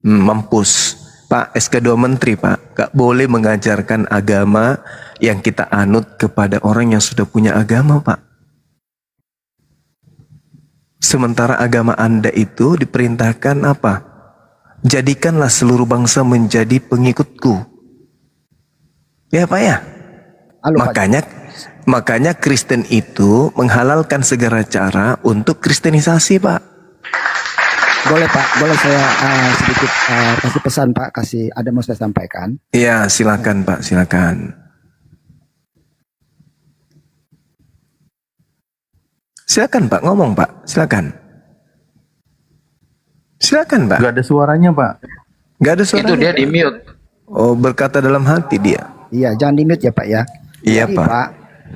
[SPEAKER 4] Mampus. Pak, SK2 Menteri, Pak, gak boleh mengajarkan agama yang kita anut kepada orang yang sudah punya agama, Pak. Sementara agama Anda itu diperintahkan apa? Jadikanlah seluruh bangsa menjadi pengikutku. Ya, Pak ya? Makanya Kristen itu menghalalkan segala cara untuk kristenisasi, Pak.
[SPEAKER 12] Boleh Pak, boleh saya sedikit kasih pesan Pak, ada mau saya sampaikan.
[SPEAKER 4] Iya, silakan Pak, silakan. Silakan Pak, ngomong Pak, silakan. Silakan Pak.
[SPEAKER 2] Gak ada suaranya Pak.
[SPEAKER 4] Gak ada suaranya.
[SPEAKER 3] Itu dia di mute.
[SPEAKER 4] Oh, berkata dalam hati dia.
[SPEAKER 12] Iya, jangan di mute ya Pak ya.
[SPEAKER 4] Iya
[SPEAKER 12] Jadi,
[SPEAKER 4] Pak.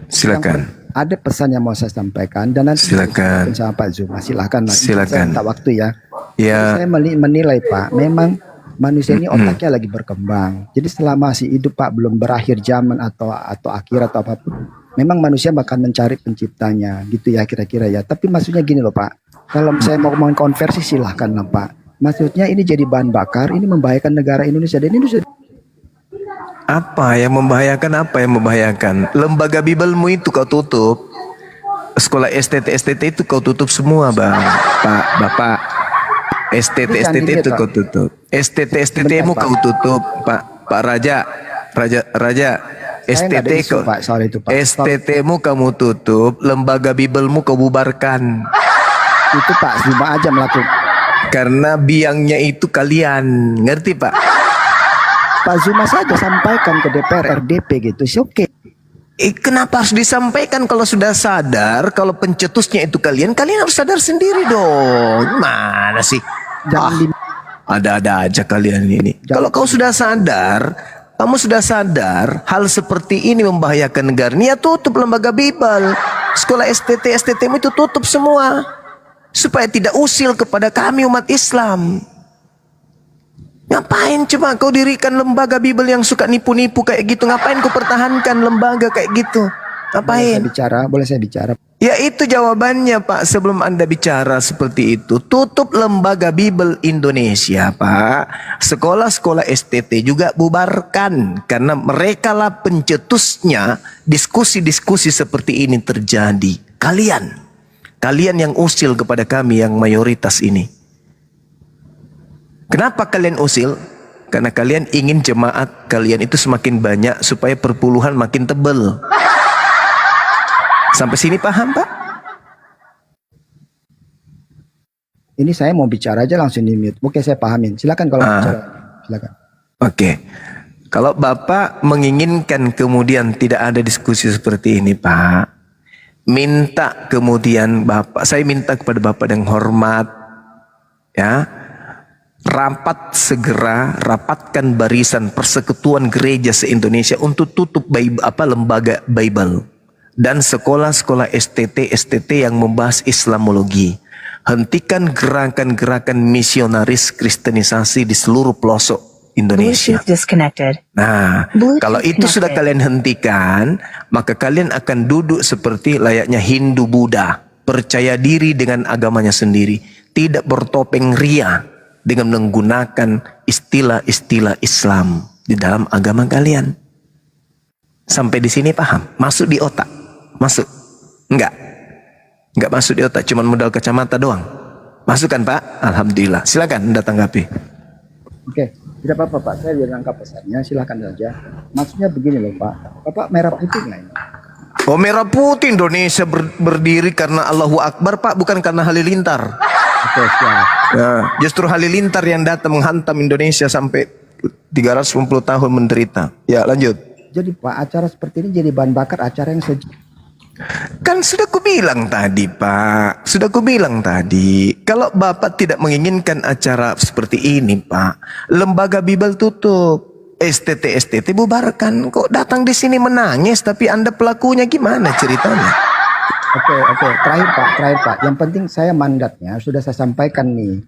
[SPEAKER 4] Silakan.
[SPEAKER 12] Ada pesan yang mau saya sampaikan dan nanti
[SPEAKER 4] Silakan.
[SPEAKER 12] sama Pak Zuma. Silakan.
[SPEAKER 4] Silakan.
[SPEAKER 12] Saya minta waktu ya.
[SPEAKER 4] Ya.
[SPEAKER 12] Saya menilai Pak, memang manusia ini otaknya lagi berkembang. Jadi selama si hidup Pak belum berakhir zaman atau akhir atau apapun, memang manusia bakal mencari penciptanya, gitu ya kira-kira ya. Tapi maksudnya gini loh Pak, kalau saya mau ngomongin konversi silahkan lah Pak. Maksudnya ini jadi bahan bakar, ini membahayakan negara Indonesia dan Indonesia.
[SPEAKER 4] Apa yang membahayakan? Lembaga Bibelmu itu kau tutup. Sekolah STT itu kau tutup semua, Bang. Pak, Bapak. STT itu kau tutup. STT-mu kau tutup, Pak. Pak Raja. STT-mu kamu tutup, lembaga Bibelmu kau bubarkan.
[SPEAKER 12] Itu Pak Zuma aja melakukan.
[SPEAKER 4] Karena biangnya itu kalian, ngerti Pak?
[SPEAKER 12] Pak Zuma saja sampaikan ke DPR RDP gitu, sih oke.
[SPEAKER 4] Kenapa harus disampaikan kalau sudah sadar kalau pencetusnya itu kalian harus sadar sendiri dong. Mana sih? Ada-ada aja kalian ini. Kalau kau sudah sadar, kamu sudah sadar hal seperti ini membahayakan negara. Ya tutup lembaga Bibel. Sekolah STT-mu itu tutup semua. Supaya tidak usil kepada kami umat Islam. Ngapain coba kau dirikan lembaga Bibel yang suka nipu-nipu kayak gitu? Ngapain kau pertahankan lembaga kayak gitu? Ngapain?
[SPEAKER 12] Boleh saya bicara?
[SPEAKER 4] Ya itu jawabannya Pak. Sebelum Anda bicara seperti itu, tutup lembaga Bibel Indonesia Pak. Sekolah-sekolah STT juga bubarkan. Karena mereka lah pencetusnya diskusi-diskusi seperti ini terjadi. Kalian yang usil kepada kami yang mayoritas ini. Kenapa kalian usil? Karena kalian ingin jemaat kalian itu semakin banyak supaya perpuluhan makin tebal. Sampai sini paham Pak?
[SPEAKER 12] Ini saya mau bicara aja langsung di mute. Oke, saya pahamin. Silakan kalau bicara. Silakan.
[SPEAKER 4] Oke. Kalau Bapak menginginkan kemudian tidak ada diskusi seperti ini Pak, minta kemudian saya minta kepada Bapak dengan hormat ya. Rapatkan barisan persekutuan gereja se-Indonesia untuk tutup lembaga Bible dan sekolah-sekolah STT yang membahas Islamologi. Hentikan gerakan-gerakan misionaris kristenisasi di seluruh pelosok Indonesia. Nah, kalau itu sudah kalian hentikan, maka kalian akan duduk seperti layaknya Hindu Buddha, percaya diri dengan agamanya sendiri, tidak bertopeng ria dengan menggunakan istilah-istilah Islam di dalam agama kalian. Sampai di sini paham? Masuk di otak? Masuk? Enggak masuk di otak, cuman modal kacamata doang. Masuk kan Pak? Alhamdulillah. Silakan Anda tanggapi.
[SPEAKER 12] Oke, tidak apa-apa Pak, saya biar nangkap pesannya, silakan saja. Maksudnya begini loh Pak, Bapak merah putih nggak ini?
[SPEAKER 4] Oh, merah putih Indonesia berdiri karena Allahu Akbar Pak, bukan karena Halilintar.
[SPEAKER 12] Oke, siap.
[SPEAKER 4] Ya, justru Halilintar yang datang menghantam Indonesia sampai 350 tahun menderita. Ya, lanjut.
[SPEAKER 12] Jadi Pak, acara seperti ini jadi bahan bakar acara yang
[SPEAKER 4] Kan sudah kubilang tadi Pak, sudah kubilang tadi, kalau Bapak tidak menginginkan acara seperti ini Pak, lembaga Bible tutup, STT bubarkan. Kok datang di sini menangis tapi Anda pelakunya gimana ceritanya?
[SPEAKER 12] Oke, terakhir Pak, yang penting saya mandatnya sudah saya sampaikan nih.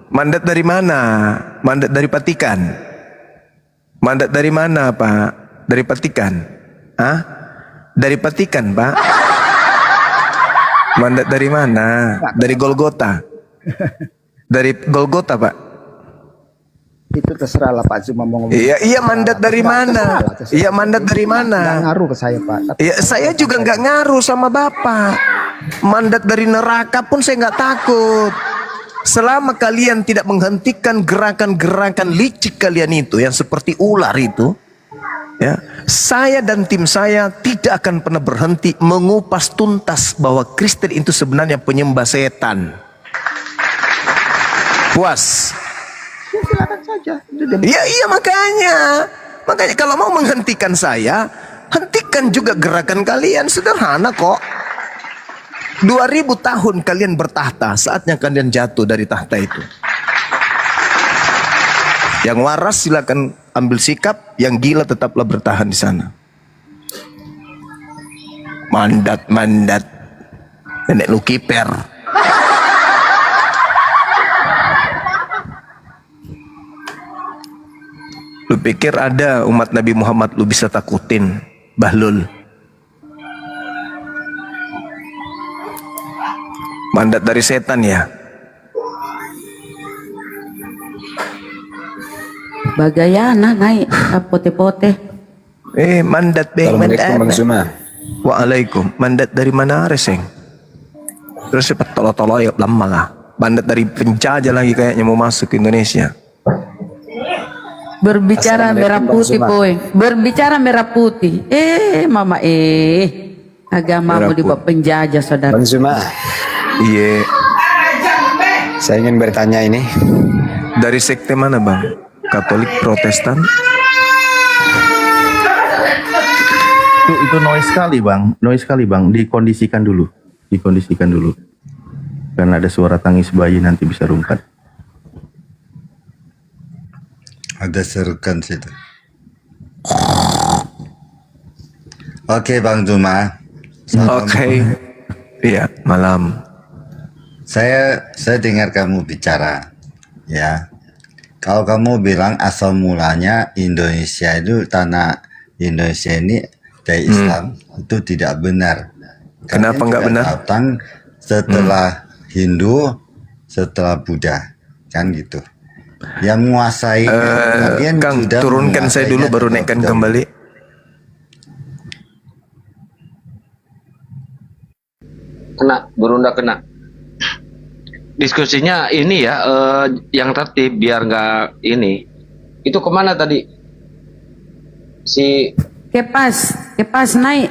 [SPEAKER 4] Mandat dari mana? Mandat dari Vatikan? Mandat dari mana Pak? Dari Vatikan? Hah? Dari Vatikan Pak? Mandat dari mana? Dari Golgota? Dari Golgota Pak?
[SPEAKER 12] Itu terserah lah Pak, cuma mau ngomong.
[SPEAKER 4] Iya mandat dari mana? Iya mandat dari mana?
[SPEAKER 12] Nggak ngaruh ke saya Pak.
[SPEAKER 4] Iya saya juga nggak ngaruh sama Bapak. Mandat dari neraka pun saya nggak takut. Selama kalian tidak menghentikan gerakan-gerakan licik kalian itu yang seperti ular itu, ya, saya dan tim saya tidak akan pernah berhenti mengupas tuntas bahwa Kristen itu sebenarnya penyembah setan. Puas?
[SPEAKER 12] Ya, silakan saja.
[SPEAKER 4] Iya makanya kalau mau menghentikan saya, hentikan juga gerakan kalian. Sederhana kok. 2000 tahun kalian bertahta, saatnya kalian jatuh dari tahta itu. Yang waras silakan ambil sikap, yang gila tetaplah bertahan di sana. Mandat nenek lu kiper. Lu pikir ada umat Nabi Muhammad lu bisa takutin, Bahlul? Mandat dari setan ya.
[SPEAKER 5] Bagayana naik pote-pote.
[SPEAKER 4] Mandat beng mandat. Waalaikum. Mandat dari mana reseng? Terus cepat tolo-tolo ya lama lah. Mandat dari penjajah lagi kayaknya mau masuk ke Indonesia.
[SPEAKER 5] Berbicara merah putih boy. Berbicara merah putih. Mama agamamu dibawa penjajah saudara.
[SPEAKER 13] Bang Zuma.
[SPEAKER 4] Iya.
[SPEAKER 13] Saya ingin bertanya ini.
[SPEAKER 4] Dari sekte mana Bang? Katolik, Protestan?
[SPEAKER 2] Itu noise sekali bang, dikondisikan dulu, karena ada suara tangis bayi nanti bisa rungkat.
[SPEAKER 14] Ada serukan situ. Oke Bang Zuma.
[SPEAKER 4] Oke. Iya, malam.
[SPEAKER 14] Saya dengar kamu bicara, ya. Kalau kamu bilang asal mulanya Indonesia itu tanah Indonesia ini dari Islam, itu tidak benar.
[SPEAKER 4] Kenapa nggak benar?
[SPEAKER 14] Datang setelah Hindu, setelah Buddha, kan gitu. Yang menguasai kalian
[SPEAKER 4] Kang,
[SPEAKER 14] sudah
[SPEAKER 4] turunkan saya dulu baru naikkan kembali.
[SPEAKER 3] Kena, Burunda kena. Diskusinya ini ya, yang tertib biar nggak ini. Itu kemana tadi? Si
[SPEAKER 5] Kepas naik.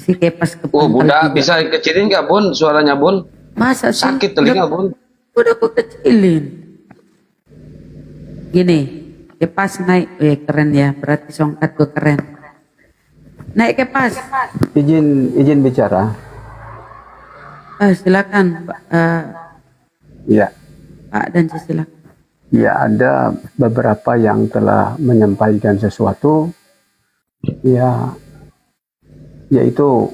[SPEAKER 5] Si Kepas ke
[SPEAKER 3] Bunda bisa kecilin nggak Bun suaranya Bun?
[SPEAKER 5] Masa sih?
[SPEAKER 3] Sakit telinga Bun.
[SPEAKER 5] Udah aku kecilin. Gini, Kepas naik. Keren ya, berarti songkat gue keren. Naik Kepas.
[SPEAKER 11] Izin bicara.
[SPEAKER 5] Silakan
[SPEAKER 11] Ya.
[SPEAKER 5] Pak dan silakan.
[SPEAKER 11] Ya, ada beberapa yang telah menyampaikan sesuatu, ya, yaitu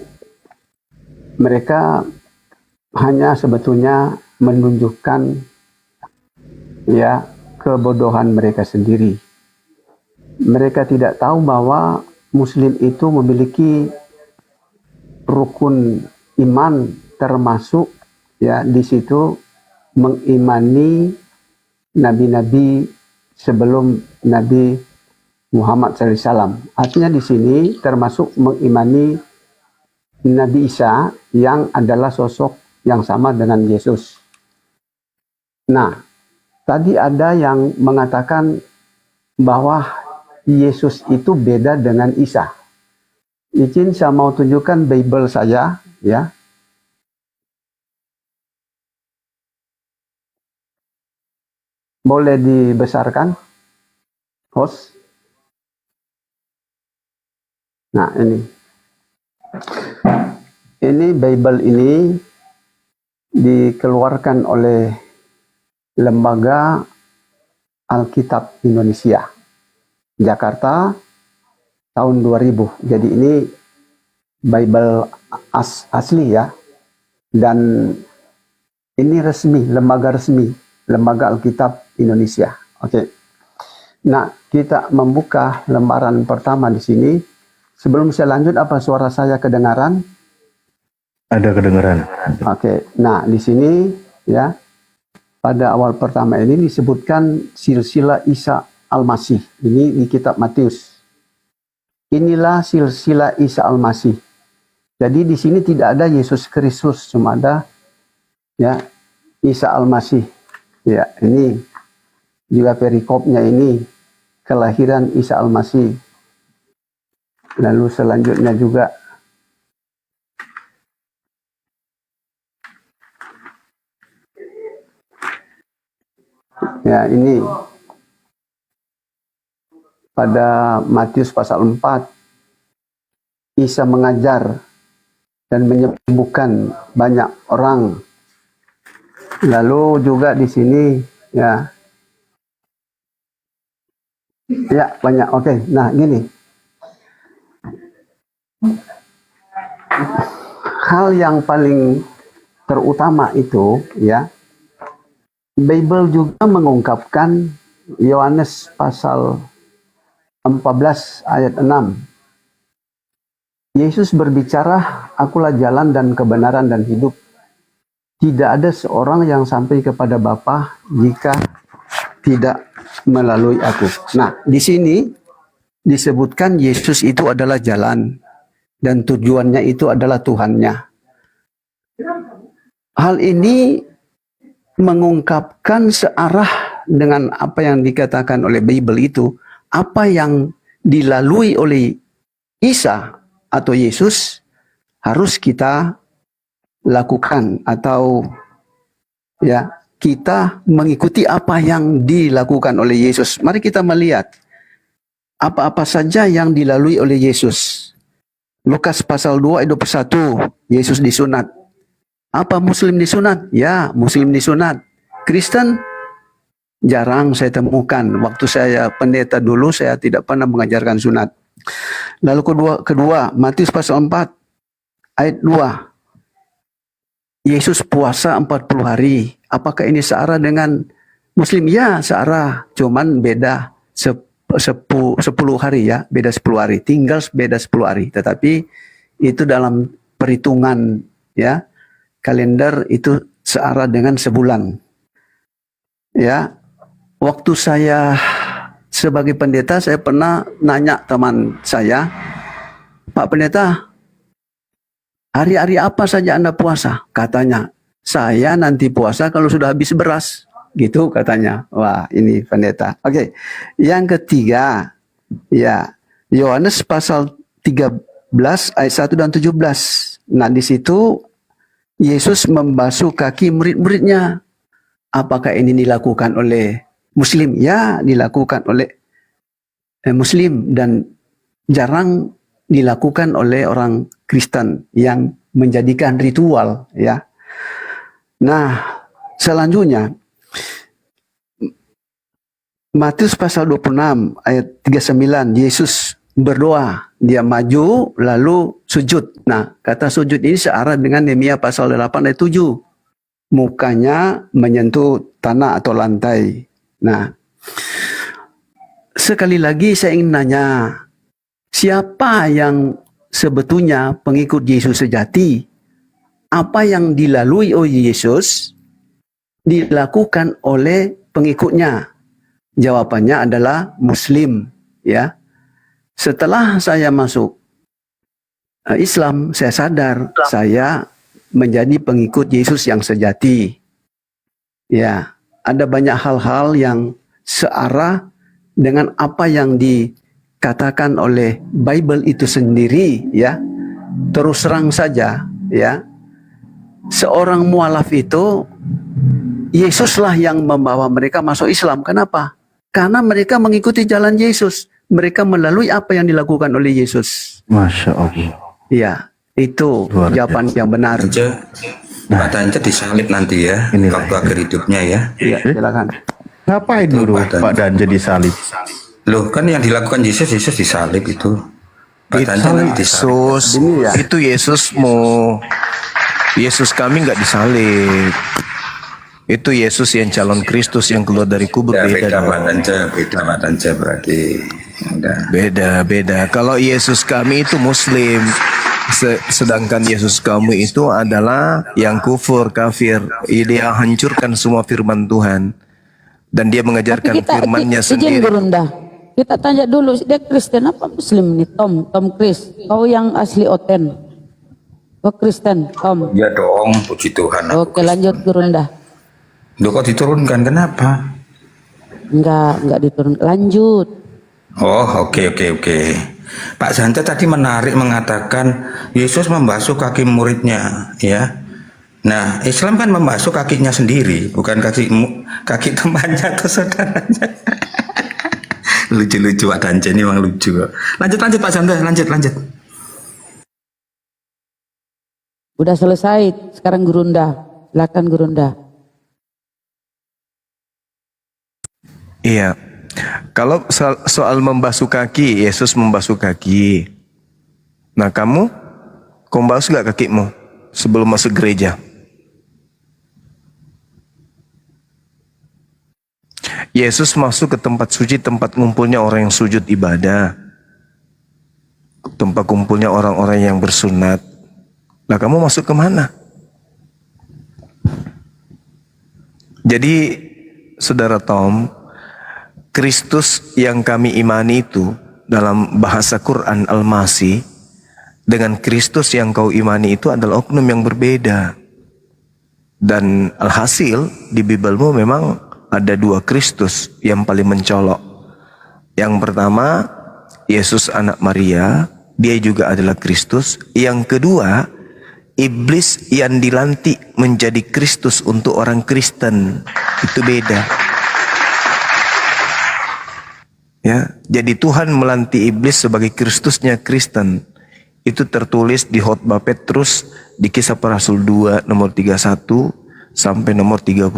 [SPEAKER 11] mereka hanya sebetulnya menunjukkan ya kebodohan mereka sendiri. Mereka tidak tahu bahwa Muslim itu memiliki rukun iman, termasuk ya di situ mengimani nabi-nabi sebelum Nabi Muhammad SAW. Artinya di sini termasuk mengimani Nabi Isa yang adalah sosok yang sama dengan Yesus. Nah, tadi ada yang mengatakan bahwa Yesus itu beda dengan Isa. Izin saya mau tunjukkan Bible saya, ya. Boleh dibesarkan, host. Nah, ini Bible ini dikeluarkan oleh Lembaga Alkitab Indonesia, Jakarta, tahun 2000. Jadi ini Bible asli ya. Dan ini resmi, lembaga resmi, Lembaga Alkitab Indonesia. Oke. Nah, kita membuka lembaran pertama di sini. Sebelum saya lanjut, apa suara saya kedengaran?
[SPEAKER 2] Ada kedengaran.
[SPEAKER 11] Oke. Nah, di sini ya, pada awal pertama ini disebutkan silsilah Isa Al-Masih. Ini di kitab Matius. Inilah silsilah Isa Al-Masih. Jadi di sini tidak ada Yesus Kristus, cuma ada ya Isa Al-Masih. Ya, ini juga perikopnya ini kelahiran Isa Al-Masih. Lalu selanjutnya juga ya ini pada Matius pasal 4 Isa mengajar dan menyembuhkan banyak orang. Lalu juga di sini ya banyak. Oke. Nah, gini. Hal yang paling terutama itu ya, Bible juga mengungkapkan Yohanes pasal 14 ayat 6. Yesus berbicara, akulah jalan dan kebenaran dan hidup. Tidak ada seorang yang sampai kepada Bapa jika tidak melalui aku. Nah, di sini disebutkan Yesus itu adalah jalan dan tujuannya itu adalah Tuhannya. Hal ini mengungkapkan searah dengan apa yang dikatakan oleh Bible itu, apa yang dilalui oleh Isa atau Yesus harus kita lakukan, atau ya kita mengikuti apa yang dilakukan oleh Yesus. Mari kita melihat apa-apa saja yang dilalui oleh Yesus. Lukas pasal 2 ayat 21, Yesus disunat. Apa Muslim disunat? Ya, Muslim disunat. Kristen jarang saya temukan. Waktu saya pendeta dulu, saya tidak pernah mengajarkan sunat. Lalu kedua Matius pasal 4 ayat 2. Yesus puasa 40 hari. Apakah ini searah dengan Muslim? Ya, searah. Cuman beda 10 hari ya. Beda 10 hari. Tinggal beda 10 hari. Tetapi itu dalam perhitungan ya, kalender itu searah dengan sebulan. Ya. Waktu saya sebagai pendeta, saya pernah nanya teman saya, Pak Pendeta, hari-hari apa saja Anda puasa? Katanya, saya nanti puasa kalau sudah habis beras. Gitu katanya. Wah, ini pendeta. Oke. Yang ketiga, ya, Yohanes pasal 13 ayat 1 dan 17. Nah, di situ Yesus membasuh kaki murid-muridnya. Apakah ini dilakukan oleh Muslim? Ya, dilakukan oleh Muslim dan jarang dilakukan oleh orang Kristen yang menjadikan ritual ya. Nah, selanjutnya Matius pasal 26 ayat 39, Yesus berdoa. Dia maju lalu sujud. Nah, kata sujud ini searah dengan Nehemia pasal 8 ayat 7. Mukanya menyentuh tanah atau lantai. Nah, sekali lagi saya ingin nanya, siapa yang sebetulnya pengikut Yesus sejati? Apa yang dilalui oleh Yesus dilakukan oleh pengikutnya? Jawabannya adalah Muslim, ya. Setelah saya masuk Islam, saya sadar saya menjadi pengikut Yesus yang sejati. Ya, ada banyak hal-hal yang searah dengan apa yang dikatakan oleh Bible itu sendiri, ya. Terus terang saja, ya. Seorang mualaf itu Yesuslah yang membawa mereka masuk Islam. Kenapa? Karena mereka mengikuti jalan Yesus. Mereka melalui apa yang dilakukan oleh Yesus.
[SPEAKER 2] Masya Allah.
[SPEAKER 11] Ya, itu jawaban yang benar.
[SPEAKER 15] Pak Danja disalib nanti ya, waktu akhir hidupnya ya.
[SPEAKER 11] Iya, silakan.
[SPEAKER 2] Ngapain dulu Pak Danja disalib?
[SPEAKER 15] Loh, kan yang dilakukan Yesus disalib itu. Pak Danja nanti disalib.
[SPEAKER 4] Itu Yesus kami nggak disalib. Itu Yesus yang calon Kristus yang keluar dari kubur.
[SPEAKER 15] Ya, beda Pak Danja berarti.
[SPEAKER 4] Beda. Kalau Yesus kami itu Muslim, sedangkan Yesus kamu itu adalah yang kufur, kafir. Dia hancurkan semua firman Tuhan dan dia mengajarkan firman-Nya sendiri.
[SPEAKER 5] Izin Gurunda, kita tanya dulu, dia Kristen apa Muslim nih? Tom Chris, kau yang asli Oten. Oh Kristen, Tom.
[SPEAKER 15] Ya dong, puji Tuhan.
[SPEAKER 5] Oke, lanjut Gurunda.
[SPEAKER 15] Loh, kok diturunkan, kenapa?
[SPEAKER 5] Enggak diturunkan, lanjut.
[SPEAKER 15] Oh, oke. Pak Zanta tadi menarik mengatakan Yesus membasuh kaki muridnya, ya. Nah, Islam kan membasuh kakinya sendiri, bukan kaki temannya atau saudaranya. Lucu Pak Danja ini memang lucu. Lanjut Pak Zanta, lanjut.
[SPEAKER 5] Udah selesai, sekarang Gurunda. Silakan Gurunda.
[SPEAKER 4] Iya. Kalau soal membasuh kaki, Yesus membasuh kaki. Nah, kamu basuh gak kakimu sebelum masuk gereja? Yesus masuk ke tempat suci, tempat ngumpulnya orang yang sujud ibadah. Tempat kumpulnya orang-orang yang bersunat. Nah, kamu masuk ke mana? Jadi, Saudara Tom, Kristus yang kami imani itu dalam bahasa Quran Al-Masih dengan Kristus yang kau imani itu adalah oknum yang berbeda. Dan alhasil di Bibelmu memang ada dua Kristus yang paling mencolok. Yang pertama, Yesus anak Maria, dia juga adalah Kristus. Yang kedua, iblis yang dilantik menjadi Kristus untuk orang Kristen. Itu beda. Ya, jadi Tuhan melantik iblis sebagai Kristusnya Kristen. Itu tertulis di khotbah Petrus di Kisah Para Rasul 2 nomor 31 sampai nomor 30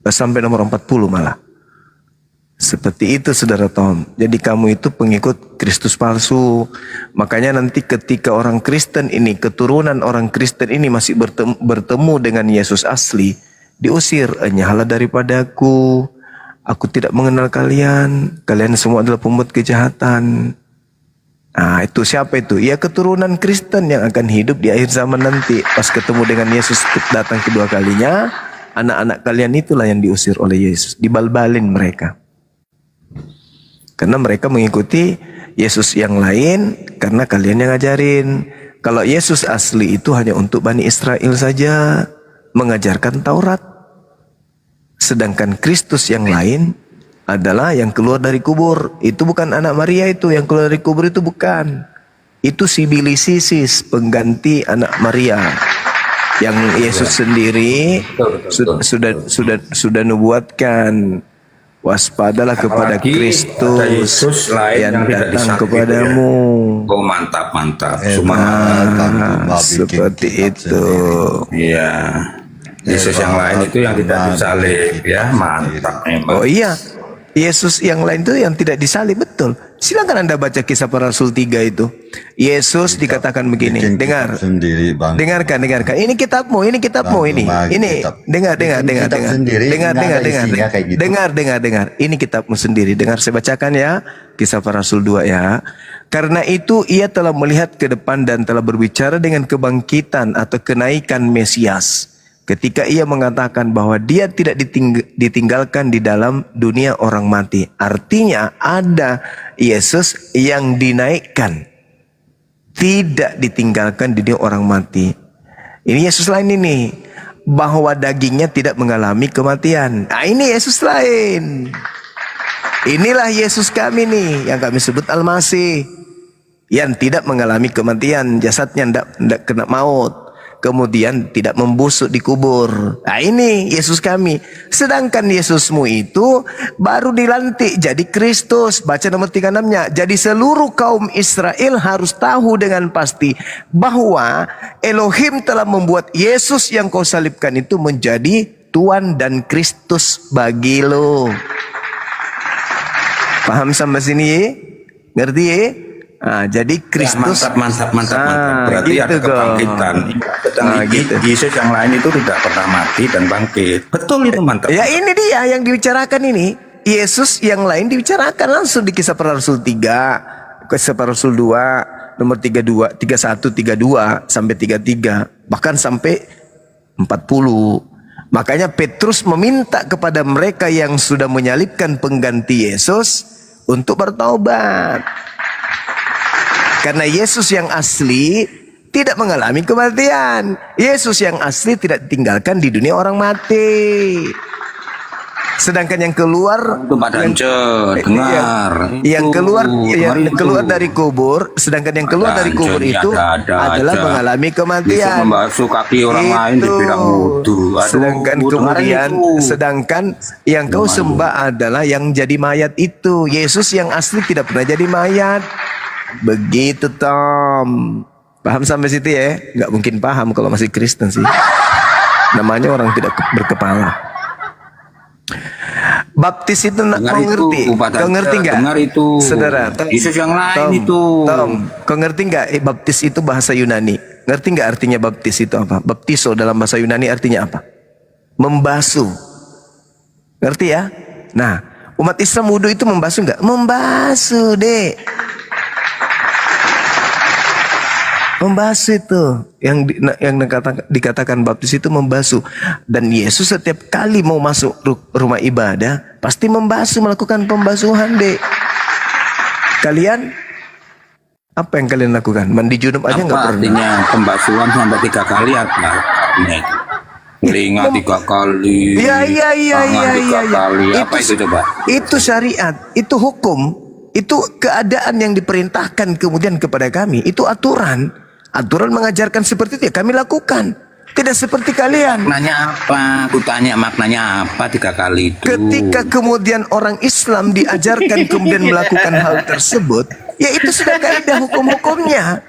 [SPEAKER 4] sampai nomor 40 malah. Seperti itu Saudara Tom. Jadi kamu itu pengikut Kristus palsu. Makanya nanti ketika orang Kristen ini, keturunan orang Kristen ini masih bertemu dengan Yesus asli, diusir, "Nyala daripadaku, aku tidak mengenal kalian. Kalian semua adalah pembuat kejahatan." Nah, itu siapa itu? Ya keturunan Kristen yang akan hidup di akhir zaman nanti. Pas ketemu dengan Yesus datang kedua kalinya, anak-anak kalian itulah yang diusir oleh Yesus. Dibalbalin mereka. Karena mereka mengikuti Yesus yang lain karena kalian yang ngajarin. Kalau Yesus asli itu hanya untuk Bani Israel saja, mengajarkan Taurat. Sedangkan Kristus yang lain adalah yang keluar dari kubur. Itu bukan anak Maria itu, yang keluar dari kubur itu bukan. Itu Sibilisisis, pengganti anak Maria. Yang Yesus sendiri sudah nubuatkan, waspadalah kepada Kristus yang datang kepadamu.
[SPEAKER 15] Oh, mantap.
[SPEAKER 4] Seperti itu.
[SPEAKER 15] Iya. Yesus yang lain itu yang tidak disalib, ya, mantap memang.
[SPEAKER 4] Oh iya, Yesus yang lain itu yang tidak disalib, betul. Silakan Anda baca Kisah Para Rasul 3 itu. Yesus dikatakan begini, dengar.
[SPEAKER 14] Sendiri, Bang.
[SPEAKER 4] Dengarkan. Ini kitabmu, ini. Dengar. Ini kitabmu sendiri. Dengar, saya bacakan ya. Kisah Para Rasul 2 ya. Karena itu ia telah melihat ke depan dan telah berbicara dengan kebangkitan atau kenaikan Mesias. Ketika ia mengatakan bahwa dia tidak ditinggalkan di dalam dunia orang mati. Artinya ada Yesus yang dinaikkan, tidak ditinggalkan di dunia orang mati. Ini Yesus lain ini, bahwa dagingnya tidak mengalami kematian. Nah, ini Yesus lain. Inilah Yesus kami nih, yang kami sebut Al-Masih, yang tidak mengalami kematian, jasadnya tidak kena maut, kemudian tidak membusuk di kubur. Nah, ini Yesus kami. Sedangkan Yesusmu itu baru dilantik jadi Kristus. Baca nomor 36-nya. Jadi seluruh kaum Israel harus tahu dengan pasti bahwa Elohim telah membuat Yesus yang kau salibkan itu menjadi Tuhan dan Kristus bagi lo. Paham sampai sini ya? Ngerti ya? Nah, jadi Kristus
[SPEAKER 15] mantap. Berarti ada kebangkitan. Gitu. Yesus yang lain itu tidak pernah mati dan bangkit. Betul itu, mantap.
[SPEAKER 4] Ya, ini dia yang dibicarakan ini. Yesus yang lain dibicarakan langsung di Kisah Para Rasul 3, Kisah Para Rasul 2, nomor 31, 32 sampai 33, bahkan sampai 40. Makanya Petrus meminta kepada mereka yang sudah menyalibkan pengganti Yesus untuk bertobat. Karena Yesus yang asli tidak mengalami kematian. Yesus yang asli tidak ditinggalkan di dunia orang mati. Sedangkan yang keluar, yang keluar dari kubur, sedangkan yang keluar dari kubur itu adalah mengalami kematian.
[SPEAKER 15] Membasuh kaki orang lain dibilang wudu.
[SPEAKER 4] Sedangkan yang kau sembah adalah yang jadi mayat itu. Yesus yang asli tidak pernah jadi mayat. Begitu, Tom. Paham sampai situ ya? Nggak mungkin paham kalau masih Kristen sih. Namanya orang tidak berkepala. Baptis itu kau ngerti? Kau ngerti nggak?
[SPEAKER 15] Dengar itu.
[SPEAKER 4] Saudara,
[SPEAKER 15] Yesus yang lain itu.
[SPEAKER 4] Tom, kau ngerti nggak? Baptis itu bahasa Yunani. Ngerti nggak artinya baptis itu apa? Baptiso dalam bahasa Yunani artinya apa? Membasuh. Ngerti ya? Nah, umat Islam wudu itu membasuh nggak? Membasuh, Dek. Membasuh itu yang dikatakan baptis itu membasuh. Dan Yesus setiap kali mau masuk rumah ibadah pasti membasuh, melakukan pembasuhan, Dek. Kalian apa yang kalian lakukan? Mandi junub aja nggak pernah.
[SPEAKER 15] Artinya pembasuhan sampai 3 kali apa? Telinga 3 kali.
[SPEAKER 4] Iya.
[SPEAKER 15] Apa itu coba?
[SPEAKER 4] Itu syariat, itu hukum, itu keadaan yang diperintahkan kemudian kepada kami. Itu aturan. Aturan mengajarkan seperti itu ya kami lakukan. Tidak seperti kalian.
[SPEAKER 15] Maknanya apa? Aku tanya maknanya apa 3 kali itu.
[SPEAKER 4] Ketika kemudian orang Islam diajarkan kemudian melakukan hal tersebut, ya itu sudah kaidah hukum-hukumnya.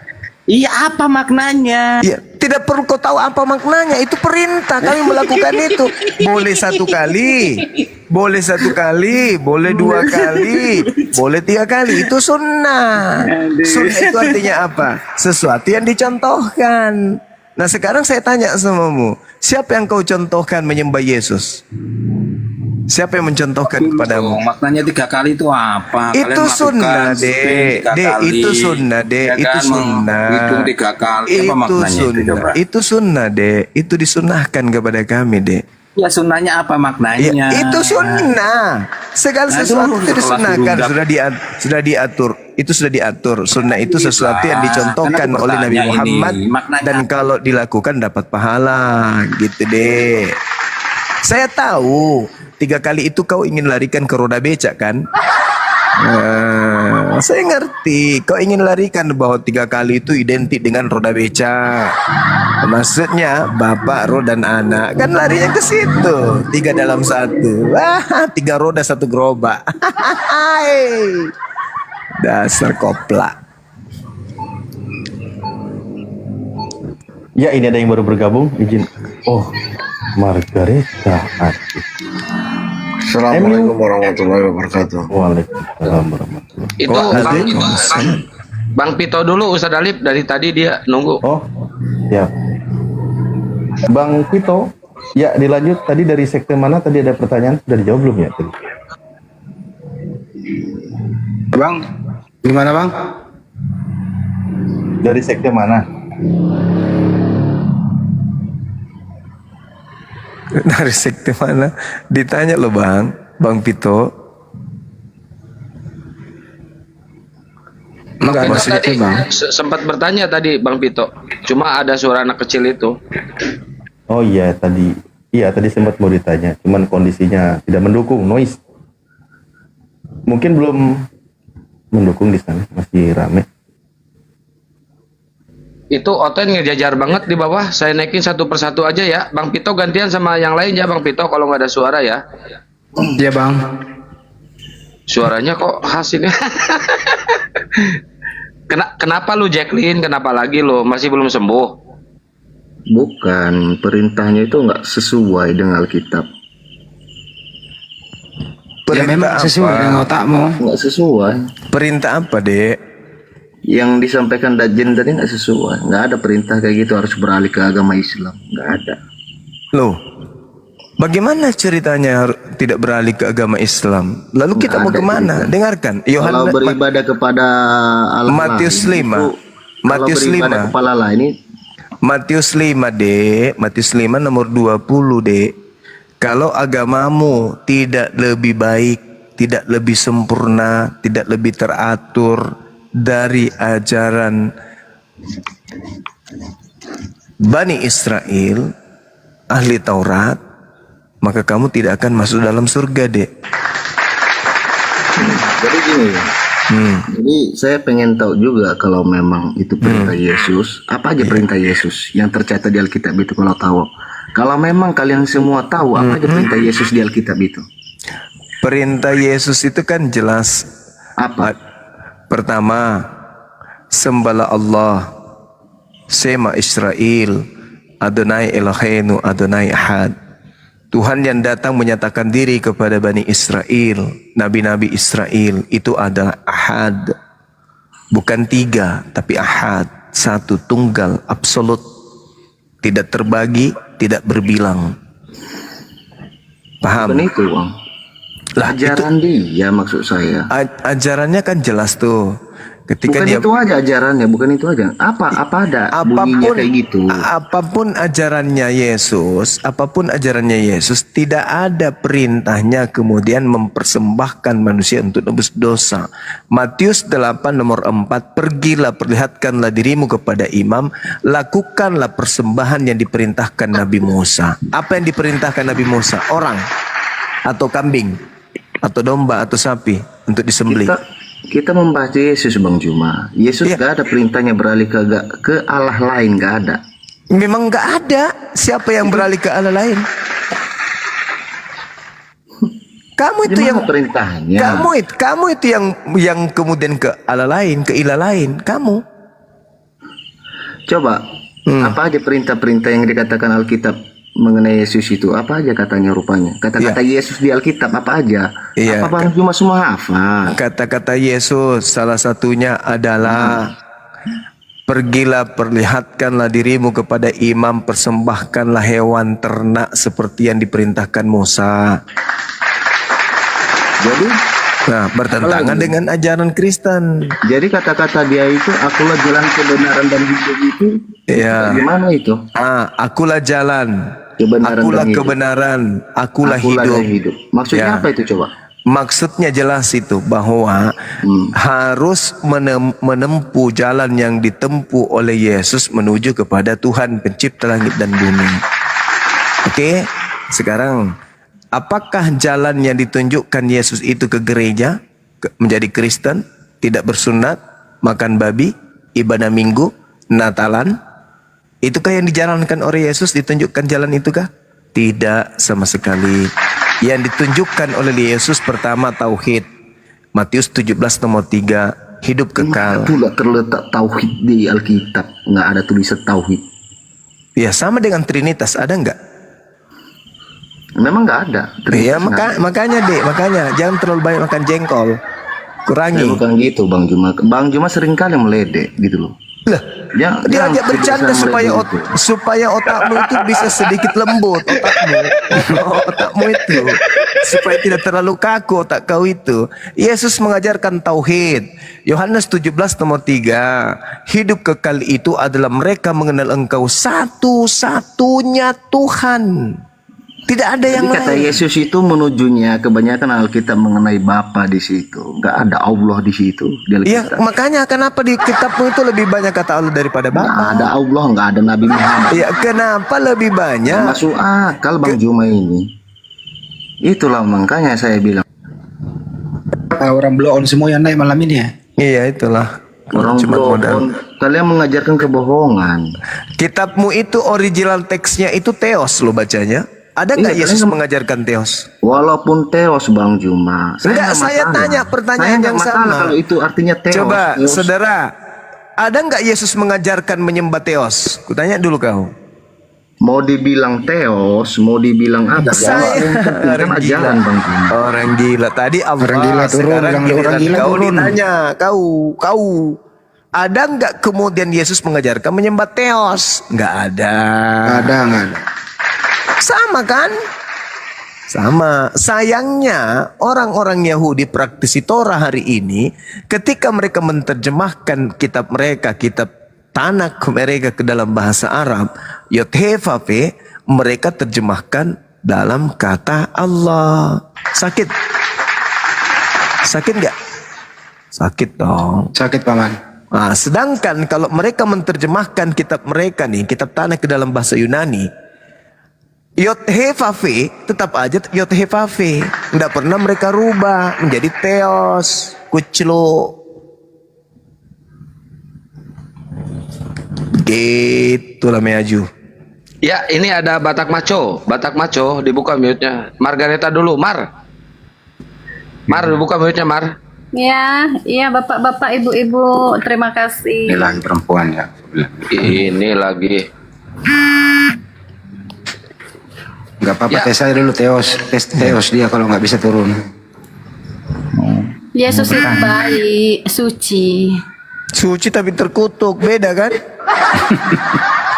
[SPEAKER 15] Iya, apa maknanya?
[SPEAKER 4] Ya, tidak perlu kau tahu apa maknanya. Itu perintah kami melakukan itu. Boleh 1 kali, boleh 1 kali, boleh 2 kali, boleh 3 kali. Itu sunnah. Sunnah itu artinya apa? Sesuatu yang dicontohkan. Nah, sekarang saya tanya samamu, siapa yang kau contohkan menyembah Yesus? Siapa yang mencontohkan kepadamu?
[SPEAKER 15] Maknanya 3 kali itu apa?
[SPEAKER 4] Itu sunnah, Dek. Itu sunnah, Dek. Itu sunnah.
[SPEAKER 15] Itu 3 kali. Apa maknanya itu, coba?
[SPEAKER 4] Itu sunnah, Dek. Itu disunahkan kepada kami, Dek.
[SPEAKER 15] Ya, sunnahnya apa maknanya?
[SPEAKER 4] Ya, itu sunnah. Segala sesuatu itu disunahkan, sudah diatur. Itu sudah diatur. Sunnah itu sesuatu yang dicontohkan oleh Nabi Muhammad dan kalau dilakukan dapat pahala, gitu, Dek. Saya tahu 3 kali itu kau ingin larikan ke roda becak kan? Saya ngerti. Kau ingin larikan bahwa 3 kali itu identik dengan roda becak. Maksudnya bapak, roh dan anak. Kan larinya ke situ. 3 dalam 1. Wah, 3 roda 1 gerobak. Dasar koplak.
[SPEAKER 2] Ya, ini ada yang baru bergabung. Izin. Oh, Margareta Arif.
[SPEAKER 1] Assalamualaikum warahmatullahi wabarakatuh.
[SPEAKER 2] Waalaikumsalam warahmatullahi
[SPEAKER 3] Itu Bang Pito dulu, Ustadz Alif, dari tadi dia nunggu.
[SPEAKER 2] Oh, ya. Bang Pito, ya dilanjut tadi dari sekte mana? Tadi ada pertanyaan, sudah dijawab belum ya? Tadi?
[SPEAKER 13] Bang, gimana bang?
[SPEAKER 2] Dari sekte mana?
[SPEAKER 4] Dari sekte mana? Ditanya loh Bang Pito.
[SPEAKER 3] Bang Pito
[SPEAKER 4] maksudnya,
[SPEAKER 3] tadi sempat bertanya tadi Bang Pito. Cuma ada suara anak kecil itu.
[SPEAKER 2] Oh iya tadi, sempat mau ditanya, cuman kondisinya tidak mendukung, noise. Mungkin belum mendukung di sana, masih rame.
[SPEAKER 3] Itu Oten ngejajar banget di bawah. Saya naikin satu persatu aja ya. Bang Pito gantian sama yang lain ya Bang Pito kalau nggak ada suara ya.
[SPEAKER 13] Iya bang.
[SPEAKER 3] Suaranya kok khas ini. Kenapa lu Jacqueline? Kenapa lagi lo? Masih belum sembuh?
[SPEAKER 9] Bukan, perintahnya itu nggak sesuai dengan Alkitab.
[SPEAKER 13] Ya memang sesuai dengan otakmu.
[SPEAKER 9] Nggak sesuai.
[SPEAKER 4] Perintah apa, Dek?
[SPEAKER 9] Yang disampaikan Dajen tadi nggak sesuai. Nggak ada perintah kayak gitu harus beralih ke agama Islam. Nggak ada.
[SPEAKER 4] Loh, bagaimana ceritanya tidak beralih ke agama Islam? Lalu kita mau kemana? Dengarkan.
[SPEAKER 9] Kalau beribadah kepada Allah
[SPEAKER 4] Matius 5. Matius 5.
[SPEAKER 9] Kepala lah ini.
[SPEAKER 4] Matius 5, Dek. Matius 5 nomor 20, Dek. Kalau agamamu tidak lebih baik, tidak lebih sempurna, tidak lebih teratur dari ajaran Bani Israel, ahli Taurat, maka kamu tidak akan masuk dalam surga, Dek.
[SPEAKER 9] Jadi gini, jadi saya pengen tahu juga kalau memang itu perintah Yesus, apa aja perintah Yesus yang tercatat di Alkitab itu kalau tahu. Kalau memang kalian semua tahu apa aja perintah Yesus di Alkitab itu.
[SPEAKER 4] Perintah Yesus itu kan jelas.
[SPEAKER 9] Apa?
[SPEAKER 4] Pertama, sembahlah Allah, Sema Israel, Adonai Eloheinu, Adonai Ahad. Tuhan yang datang menyatakan diri kepada Bani Israel, nabi-nabi Israel, itu adalah Ahad. Bukan 3, tapi Ahad. 1, tunggal, absolut. Tidak terbagi, tidak berbilang. Paham?
[SPEAKER 9] Bukan itu, Bang. Ajaran dia maksud saya.
[SPEAKER 4] Ajarannya kan jelas tuh. Ketika
[SPEAKER 9] bukan
[SPEAKER 4] dia,
[SPEAKER 9] itu aja ajarannya, bukan itu aja. Apa ada bunyinya kayak gitu.
[SPEAKER 4] Apapun ajarannya Yesus, tidak ada perintahnya kemudian mempersembahkan manusia untuk nebus dosa. Matius 8 nomor 4, pergilah perlihatkanlah dirimu kepada imam, lakukanlah persembahan yang diperintahkan Nabi Musa. Apa yang diperintahkan Nabi Musa? Orang atau kambing atau domba atau sapi untuk disembelih.
[SPEAKER 9] Kita membahas Yesus, Bang Juma. Yesus gak ada perintahnya beralih ke Allah lain, gak ada.
[SPEAKER 4] Memang gak ada. Siapa yang beralih ke Allah lain? Kamu itu yang
[SPEAKER 9] perintahnya.
[SPEAKER 4] Kamu itu yang kemudian ke Allah lain, ke ilah lain. Kamu.
[SPEAKER 9] Coba apa aja perintah-perintah yang dikatakan Alkitab mengenai Yesus itu, apa aja katanya rupanya? Kata-kata Yesus di Alkitab apa aja? Apa Bang Juma semua hafal?
[SPEAKER 4] Kata-kata Yesus salah satunya adalah pergilah perlihatkanlah dirimu kepada imam, persembahkanlah hewan ternak seperti yang diperintahkan Musa.
[SPEAKER 9] Jadi
[SPEAKER 4] bertentangan dengan ajaran Kristen.
[SPEAKER 9] Jadi kata-kata dia itu, akulah jalan kebenaran dan hidup itu. Gimana itu?
[SPEAKER 4] Akulah jalan,
[SPEAKER 9] kebenaran
[SPEAKER 4] akulah
[SPEAKER 9] dan
[SPEAKER 4] kebenaran, akulah hidup.
[SPEAKER 9] Maksudnya apa itu coba?
[SPEAKER 4] Maksudnya jelas itu bahwa harus menempuh jalan yang ditempuh oleh Yesus menuju kepada Tuhan pencipta langit dan bumi. Oke, sekarang apakah jalan yang ditunjukkan Yesus itu ke gereja, menjadi Kristen, tidak bersunat, makan babi, ibadah minggu, Natalan? Itukah yang dijalankan oleh Yesus, ditunjukkan jalan itukah? Tidak sama sekali. Yang ditunjukkan oleh Yesus pertama tauhid. Matius 17 nomor 3, hidup kekal.
[SPEAKER 9] Itu gak terletak tauhid di Alkitab, nggak ada tulisan tauhid.
[SPEAKER 4] Ya sama dengan Trinitas, ada nggak?
[SPEAKER 9] Memang nggak ada.
[SPEAKER 4] Iya, makanya Dek, makanya jangan terlalu banyak makan jengkol. Kurangi.
[SPEAKER 9] Bukan gitu Bang Juma. Bang Juma sering kali meledek gitu loh.
[SPEAKER 4] Lah, dia ajak bercanda supaya otakmu itu bisa sedikit lembut, otakmu itu supaya tidak terlalu kaku otak kau itu. Yesus mengajarkan tauhid. Yohanes 17:3, hidup kekal itu adalah mereka mengenal Engkau satu-satunya Tuhan. Tidak ada yang
[SPEAKER 9] kata
[SPEAKER 4] lain.
[SPEAKER 9] Yesus itu menujunya kebanyakan Alkitab mengenai Bapa di situ, nggak ada Allah di situ.
[SPEAKER 4] Iya, makanya kenapa di kitabmu itu lebih banyak kata Allah daripada Bapa?
[SPEAKER 9] Nggak ada Allah, nggak ada Nabi Muhammad.
[SPEAKER 4] Iya, kenapa lebih banyak?
[SPEAKER 9] Masuk akal Bang Juma ini. Itulah makanya saya bilang.
[SPEAKER 13] Orang blow on semua yang naik malam ini ya.
[SPEAKER 4] Iya, itulah.
[SPEAKER 9] Orang blow on. Kalian mengajarkan kebohongan.
[SPEAKER 4] Kitabmu itu original teksnya itu teos lo bacanya. Ada nggak Yesus mengajarkan teos?
[SPEAKER 9] Walaupun teos Bang Juma.
[SPEAKER 4] Enggak, saya tanya pertanyaan yang sama.
[SPEAKER 9] Kalau itu artinya teos.
[SPEAKER 4] Coba,
[SPEAKER 9] teos.
[SPEAKER 4] saudara, ada nggak Yesus mengajarkan menyembah teos? Kutanya dulu kau.
[SPEAKER 9] Mau dibilang teos, mau dibilang apa?
[SPEAKER 4] Orang gila,
[SPEAKER 9] Bang Juma.
[SPEAKER 4] Orang gila. Tadi Allah.
[SPEAKER 13] Orang gila turun, orang gila
[SPEAKER 4] kau
[SPEAKER 13] turun.
[SPEAKER 4] ditanya, kau. Ada nggak kemudian Yesus mengajarkan menyembah teos? Nggak ada.
[SPEAKER 13] Nggak ada.
[SPEAKER 4] Sama kan? Sama. Sayangnya orang-orang Yahudi praktisi Torah hari ini, ketika mereka menerjemahkan kitab mereka, kitab Tanakh mereka ke dalam bahasa Arab, Yod-Heh-Vav-He, mereka terjemahkan dalam kata Allah. Sakit? Sakit nggak? Sakit dong.
[SPEAKER 13] Sakit paman.
[SPEAKER 4] Nah, sedangkan kalau mereka menerjemahkan kitab mereka nih, kitab Tanakh ke dalam bahasa Yunani, Yod-Heh-Vav-He tetap aja Yod-Heh-Vav-He. Tidak pernah mereka rubah menjadi teos, kuclo. Gitulah Meaju.
[SPEAKER 3] Ya, ini ada Batak Maco. Batak Maco, dibuka mute-nya. Margareta dulu, Mar. Mar, dibuka mute-nya, Mar.
[SPEAKER 10] Ya, iya bapak-bapak, ibu-ibu, terima kasih.
[SPEAKER 13] Ini lagi perempuan ya.
[SPEAKER 3] Ini lagi.
[SPEAKER 13] Gak apa-apa, tes saya dulu Teos dia kalau nggak bisa turun.
[SPEAKER 10] Yesus itu baik, suci.
[SPEAKER 4] Suci tapi terkutuk, beda kan?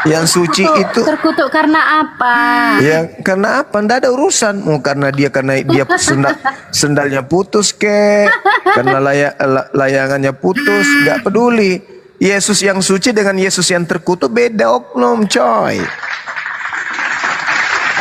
[SPEAKER 4] Yang suci itu
[SPEAKER 10] terkutuk karena apa?
[SPEAKER 4] Ya karena apa? Nggak ada urusan. Karena dia sendalnya putus karena layangannya putus, nggak peduli. Yesus yang suci dengan Yesus yang terkutuk beda oknum, coy.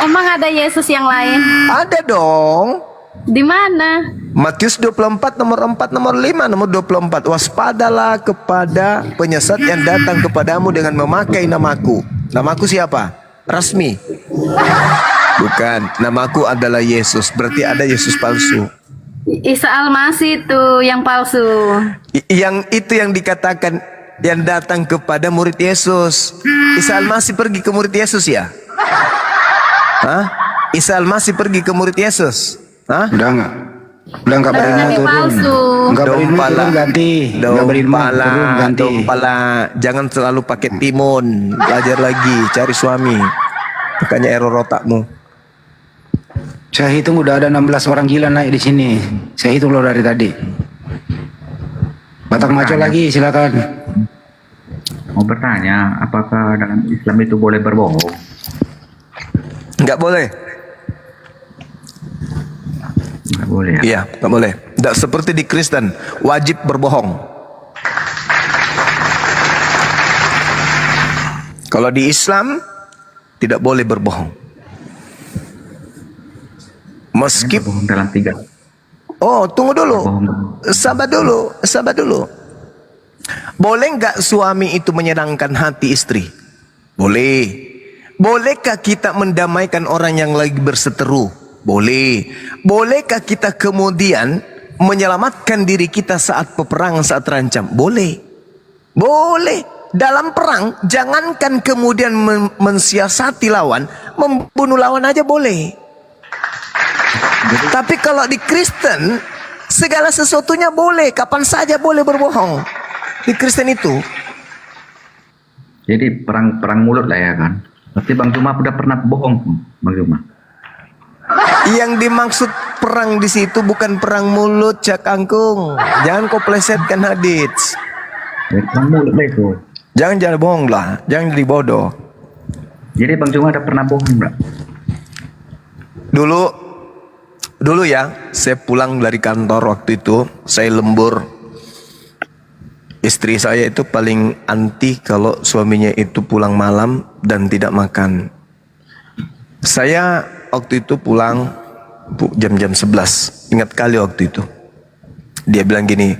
[SPEAKER 10] Emang ada Yesus yang lain?
[SPEAKER 4] Ada dong.
[SPEAKER 10] Di mana?
[SPEAKER 4] Matius 24 nomor 4 nomor 5 nomor 24. Waspadalah kepada penyesat yang datang kepadamu dengan memakai namaku. Namaku siapa? Rasmi. Bukan. Namaku adalah Yesus. Berarti ada Yesus palsu.
[SPEAKER 10] Isa Al-Masih itu yang palsu.
[SPEAKER 4] Yang itu yang dikatakan yang datang kepada murid Yesus. Isa Al-Masih pergi ke murid Yesus ya? Hah? Isa Al-Masih pergi ke murid Yesus? Hah?
[SPEAKER 13] Udah nggak berilmu turun. Nggak berilmu turun ganti. Nggak berilmu turun ganti.
[SPEAKER 4] Dompala, jangan selalu pakai timun. Belajar lagi, cari suami. Makanya error otakmu.
[SPEAKER 13] Saya hitung udah ada 16 orang gila naik di sini. Saya hitung loh dari tadi. Batak Maco lagi, silakan.
[SPEAKER 16] Mau bertanya, apakah dalam Islam itu boleh berbohong?
[SPEAKER 4] Nggak boleh.
[SPEAKER 16] Nggak boleh ya?
[SPEAKER 4] Iya, nggak boleh. Nggak seperti di Kristen, wajib berbohong. Kalau di Islam, tidak boleh berbohong. Meskipun
[SPEAKER 16] dalam 3.
[SPEAKER 4] Oh, tunggu dulu. Sabar dulu. Boleh nggak suami itu menyenangkan hati istri? Boleh. Bolehkah kita mendamaikan orang yang lagi berseteru? Boleh. Bolehkah kita kemudian menyelamatkan diri kita saat peperangan, saat terancam? Boleh. Boleh. Dalam perang, jangankan kemudian mensiasati lawan, membunuh lawan aja boleh. Tapi kalau di Kristen, segala sesuatunya boleh, kapan saja boleh berbohong. Di Kristen itu.
[SPEAKER 16] Jadi perang mulut lah ya kan. Berarti Bang Juma udah pernah bohong, Bang Juma?
[SPEAKER 4] Yang dimaksud perang di situ bukan perang mulut, Cak Angkung. Jangan kau plesetkan hadits.
[SPEAKER 16] Perang mulut lah itu.
[SPEAKER 4] Jangan bohong lah, jangan jadi bodoh.
[SPEAKER 16] Jadi Bang Juma ada pernah bohong nggak?
[SPEAKER 4] Dulu ya, saya pulang dari kantor waktu itu, saya lembur. Istri saya itu paling anti kalau suaminya itu pulang malam dan tidak makan. Saya waktu itu pulang jam-jam 11. Ingat kali waktu itu. Dia bilang gini,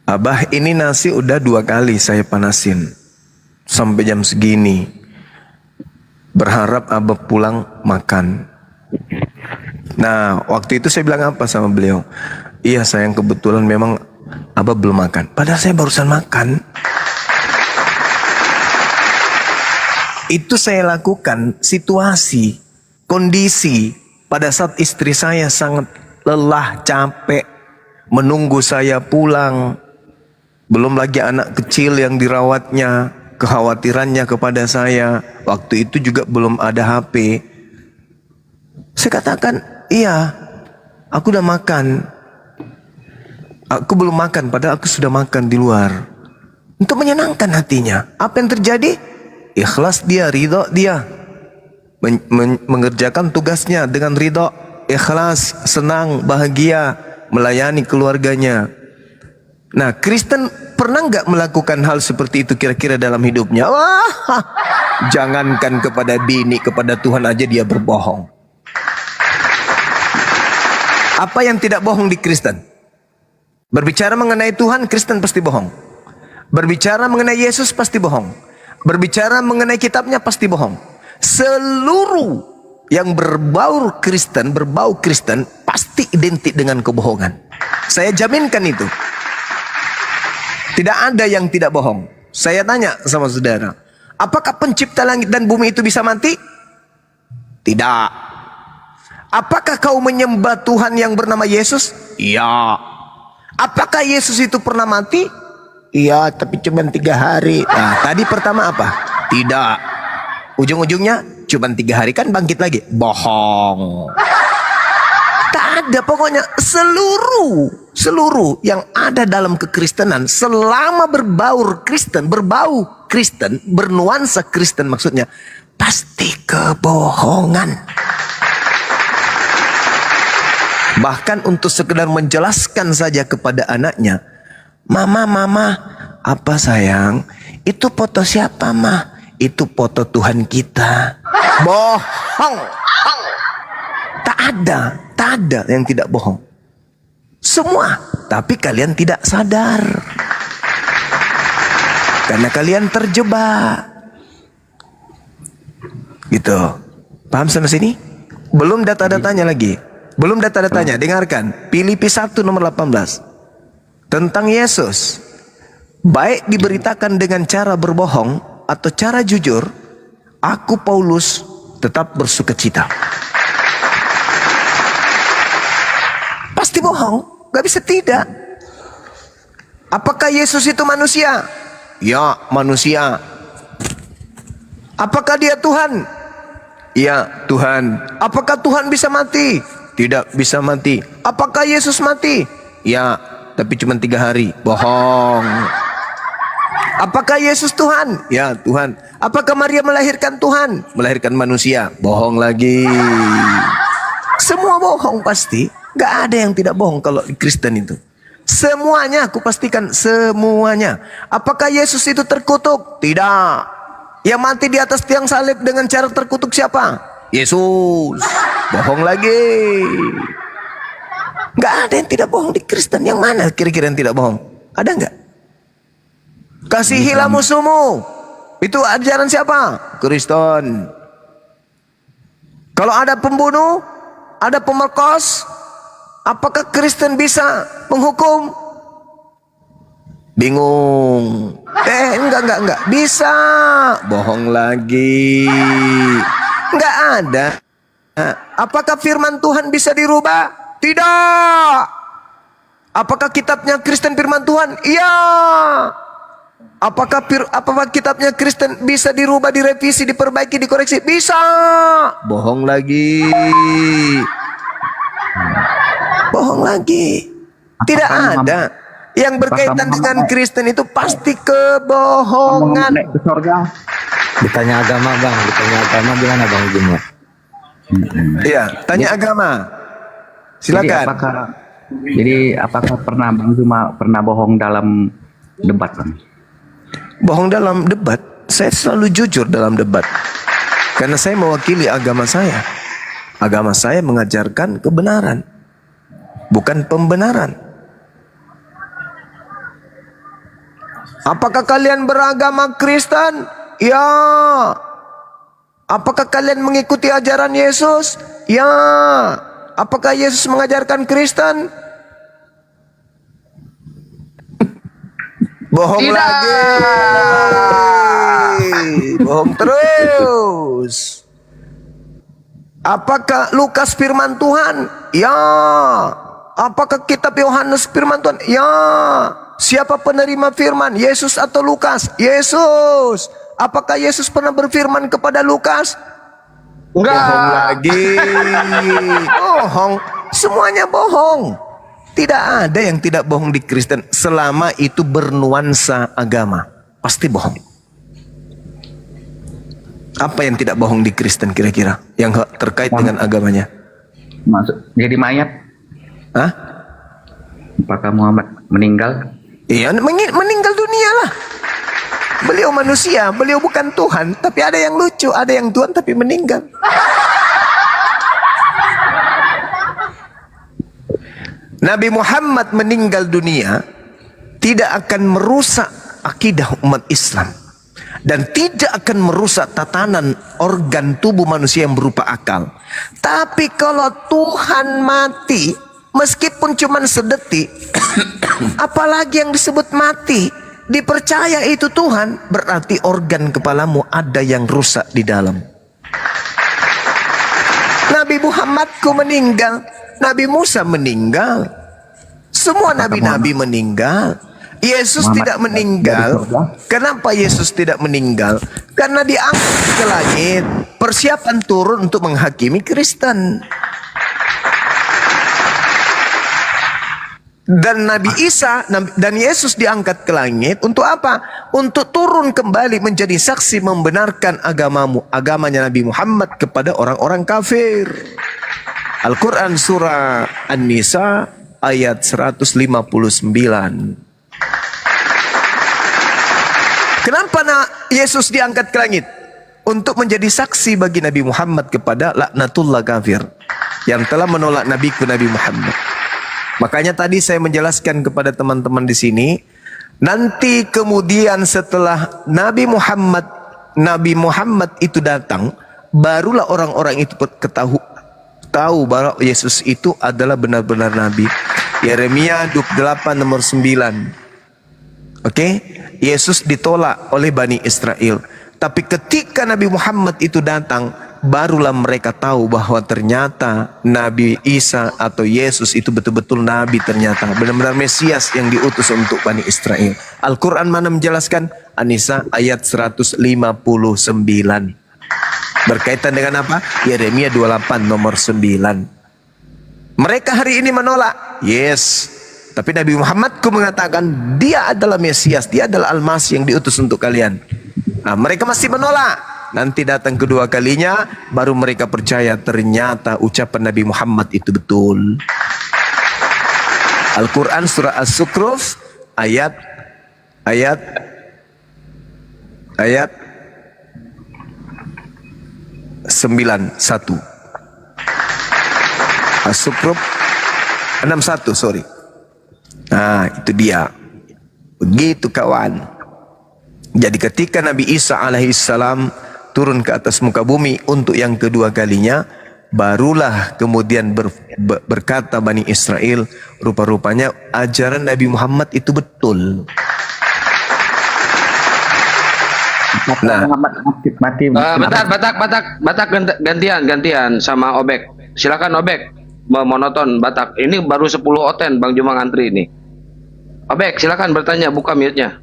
[SPEAKER 4] Abah ini nasi udah 2 kali saya panasin. Sampai jam segini. Berharap Abah pulang makan. Nah waktu itu saya bilang apa sama beliau? Iya sayang, kebetulan memang Abah belum makan. Padahal saya barusan makan. Itu saya lakukan situasi, kondisi pada saat istri saya sangat lelah, capek, menunggu saya pulang. Belum lagi anak kecil yang dirawatnya, kekhawatirannya kepada saya. Waktu itu juga belum ada HP. Saya katakan, iya, aku udah makan. Aku belum makan, padahal aku sudah makan di luar. Untuk menyenangkan hatinya. Apa yang terjadi? Ikhlas dia, ridho dia. Mengerjakan tugasnya dengan ridho, ikhlas, senang, bahagia, melayani keluarganya. Nah, Kristen pernah nggak melakukan hal seperti itu kira-kira dalam hidupnya? Wah, jangankan kepada bini, kepada Tuhan aja dia berbohong. Apa yang tidak bohong di Kristen? Berbicara mengenai Tuhan, Kristen pasti bohong. Berbicara mengenai Yesus pasti bohong. Berbicara mengenai kitabnya pasti bohong. Seluruh yang berbau Kristen pasti identik dengan kebohongan. Saya jaminkan itu. Tidak ada yang tidak bohong. Saya tanya sama saudara, apakah pencipta langit dan bumi itu bisa mati? Tidak. Apakah kau menyembah Tuhan yang bernama Yesus? Iya. Apakah Yesus itu pernah mati? Iya, tapi cuma 3 hari. Nah, tadi pertama apa? Tidak. Ujung-ujungnya cuma 3 hari kan bangkit lagi. Bohong. Tak ada, pokoknya seluruh yang ada dalam kekristenan selama berbau Kristen, bernuansa Kristen maksudnya, pasti kebohongan. Bahkan untuk sekedar menjelaskan saja kepada anaknya, Mama, apa sayang? Itu foto siapa, Ma? Itu foto Tuhan kita. Bohong. Tak ada yang tidak bohong. Semua, tapi kalian tidak sadar. Karena kalian terjebak. Gitu. Paham sampai sini? Belum data-datanya lagi. Belum data-datanya, dengarkan. Filipi 1 nomor 18. Tentang Yesus. Baik diberitakan dengan cara berbohong atau cara jujur, aku Paulus tetap bersukacita. Pasti bohong, gak bisa tidak. Apakah Yesus itu manusia? Ya, manusia. Apakah dia Tuhan? Ya, Tuhan. Apakah Tuhan bisa mati? Tidak bisa mati. Apakah Yesus mati? Ya, tapi cuma 3 hari. Bohong. Apakah Yesus Tuhan? Ya, Tuhan. Apakah Maria melahirkan Tuhan? Melahirkan manusia. Bohong lagi. Semua bohong pasti. Gak ada yang tidak bohong kalau di Kristen itu. Semuanya, aku pastikan semuanya. Apakah Yesus itu terkutuk? Tidak. Yang mati di atas tiang salib dengan cara terkutuk siapa? Yesus. Bohong lagi. Gak ada yang tidak bohong di Kristen. Yang mana kira-kira yang tidak bohong? Ada nggak? Kasihilah musuhmu. Itu ajaran siapa? Kristen. Kalau ada pembunuh, ada pemerkos, apakah Kristen bisa menghukum? Bingung. Enggak. Bisa. Bohong lagi. Enggak ada. Apakah firman Tuhan bisa dirubah? Tidak. Apakah kitabnya Kristen firman Tuhan? Iya. Apakah kitabnya Kristen bisa dirubah, direvisi, diperbaiki, dikoreksi? Bisa. Bohong lagi. lagi. Tidak ada. Yang berkaitan dengan Kristen itu pasti kebohongan.
[SPEAKER 16] Naik ke surga.
[SPEAKER 17] Ditanya agama bang, gimana bang ujungnya?
[SPEAKER 4] Iya, tanya agama. Silakan.
[SPEAKER 16] Jadi apakah pernah Bang Zuma pernah bohong dalam debat bang?
[SPEAKER 4] Bohong dalam debat? Saya selalu jujur dalam debat. Karena saya mewakili agama saya. Agama saya mengajarkan kebenaran, bukan pembenaran. Apakah kalian beragama Kristen? Ya. Apakah kalian mengikuti ajaran Yesus? Ya. Apakah Yesus mengajarkan Kristen? Bohong
[SPEAKER 3] Tidak.
[SPEAKER 4] lagi. Bohong terus. Apakah Lukas firman Tuhan? Ya. Apakah kitab Yohanes firman Tuhan? Ya. Siapa penerima firman? Yesus atau Lukas? Yesus. Apakah Yesus pernah berfirman kepada Lukas?
[SPEAKER 3] Enggak.
[SPEAKER 4] Bohong lagi. Bohong. Semuanya bohong. Tidak ada yang tidak bohong di Kristen selama itu bernuansa agama. Pasti bohong. Apa yang tidak bohong di Kristen kira-kira yang terkait dengan agamanya?
[SPEAKER 16] Masuk jadi mayat?
[SPEAKER 4] Hah?
[SPEAKER 16] Apakah Muhammad meninggal?
[SPEAKER 4] Iya, meninggal dunia lah. Beliau manusia, beliau bukan Tuhan. Tapi ada yang lucu, ada yang Tuhan tapi meninggal. Nabi Muhammad meninggal dunia tidak akan merusak akidah umat Islam. Dan tidak akan merusak tatanan organ tubuh manusia yang berupa akal. Tapi kalau Tuhan mati, meskipun cuma sedetik, apalagi yang disebut mati, dipercaya itu Tuhan, berarti organ kepalamu ada yang rusak di dalam. Nabi Muhammadku meninggal, Nabi Musa meninggal, semua nabi-nabi meninggal. Yesus tidak meninggal. Kenapa Yesus tidak meninggal? Karena diangkat ke langit, persiapan turun untuk menghakimi Kristen. Dan Nabi Isa dan Yesus diangkat ke langit untuk apa? Untuk turun kembali menjadi saksi membenarkan agamanya Nabi Muhammad kepada orang-orang kafir. Al-Quran surah An-Nisa ayat 159. Kenapa Yesus diangkat ke langit? Untuk menjadi saksi bagi Nabi Muhammad kepada laknatullah kafir yang telah menolak nabiku Nabi Muhammad. Makanya tadi saya menjelaskan kepada teman-teman di sini, nanti kemudian setelah Nabi Muhammad itu datang, barulah orang-orang itu tahu bahwa Yesus itu adalah benar-benar nabi. Yeremia 28 nomor 9. Oke, Yesus ditolak oleh Bani Israel. Tapi ketika Nabi Muhammad itu datang, barulah mereka tahu bahwa ternyata Nabi Isa atau Yesus itu betul-betul Nabi, ternyata benar-benar Mesias yang diutus untuk Bani Israel. Al-Quran mana menjelaskan? An-Nisa ayat 159. Berkaitan dengan apa? Yeremia 28 nomor 9. Mereka hari ini menolak. Yes. Tapi Nabi Muhammadku mengatakan dia adalah Mesias, dia adalah Al-Masih yang diutus untuk kalian. Nah, mereka masih menolak. Nanti datang kedua kalinya, baru mereka percaya ternyata ucapan Nabi Muhammad itu betul. Al-Quran surah As-Sukruf ayat 91. As-Sukruf 61, sorry. Nah, itu dia. Begitu kawan. Jadi ketika Nabi Isa alaihissalam turun ke atas muka bumi untuk yang kedua kalinya, barulah kemudian berkata Bani Israel, rupa-rupanya ajaran Nabi Muhammad itu betul. Nah,
[SPEAKER 3] Batak gantian sama Obek. Silakan Obek monoton Batak. Ini baru 10 oten Bang Juma ngantri ini. Obek silakan bertanya, buka mute-nya.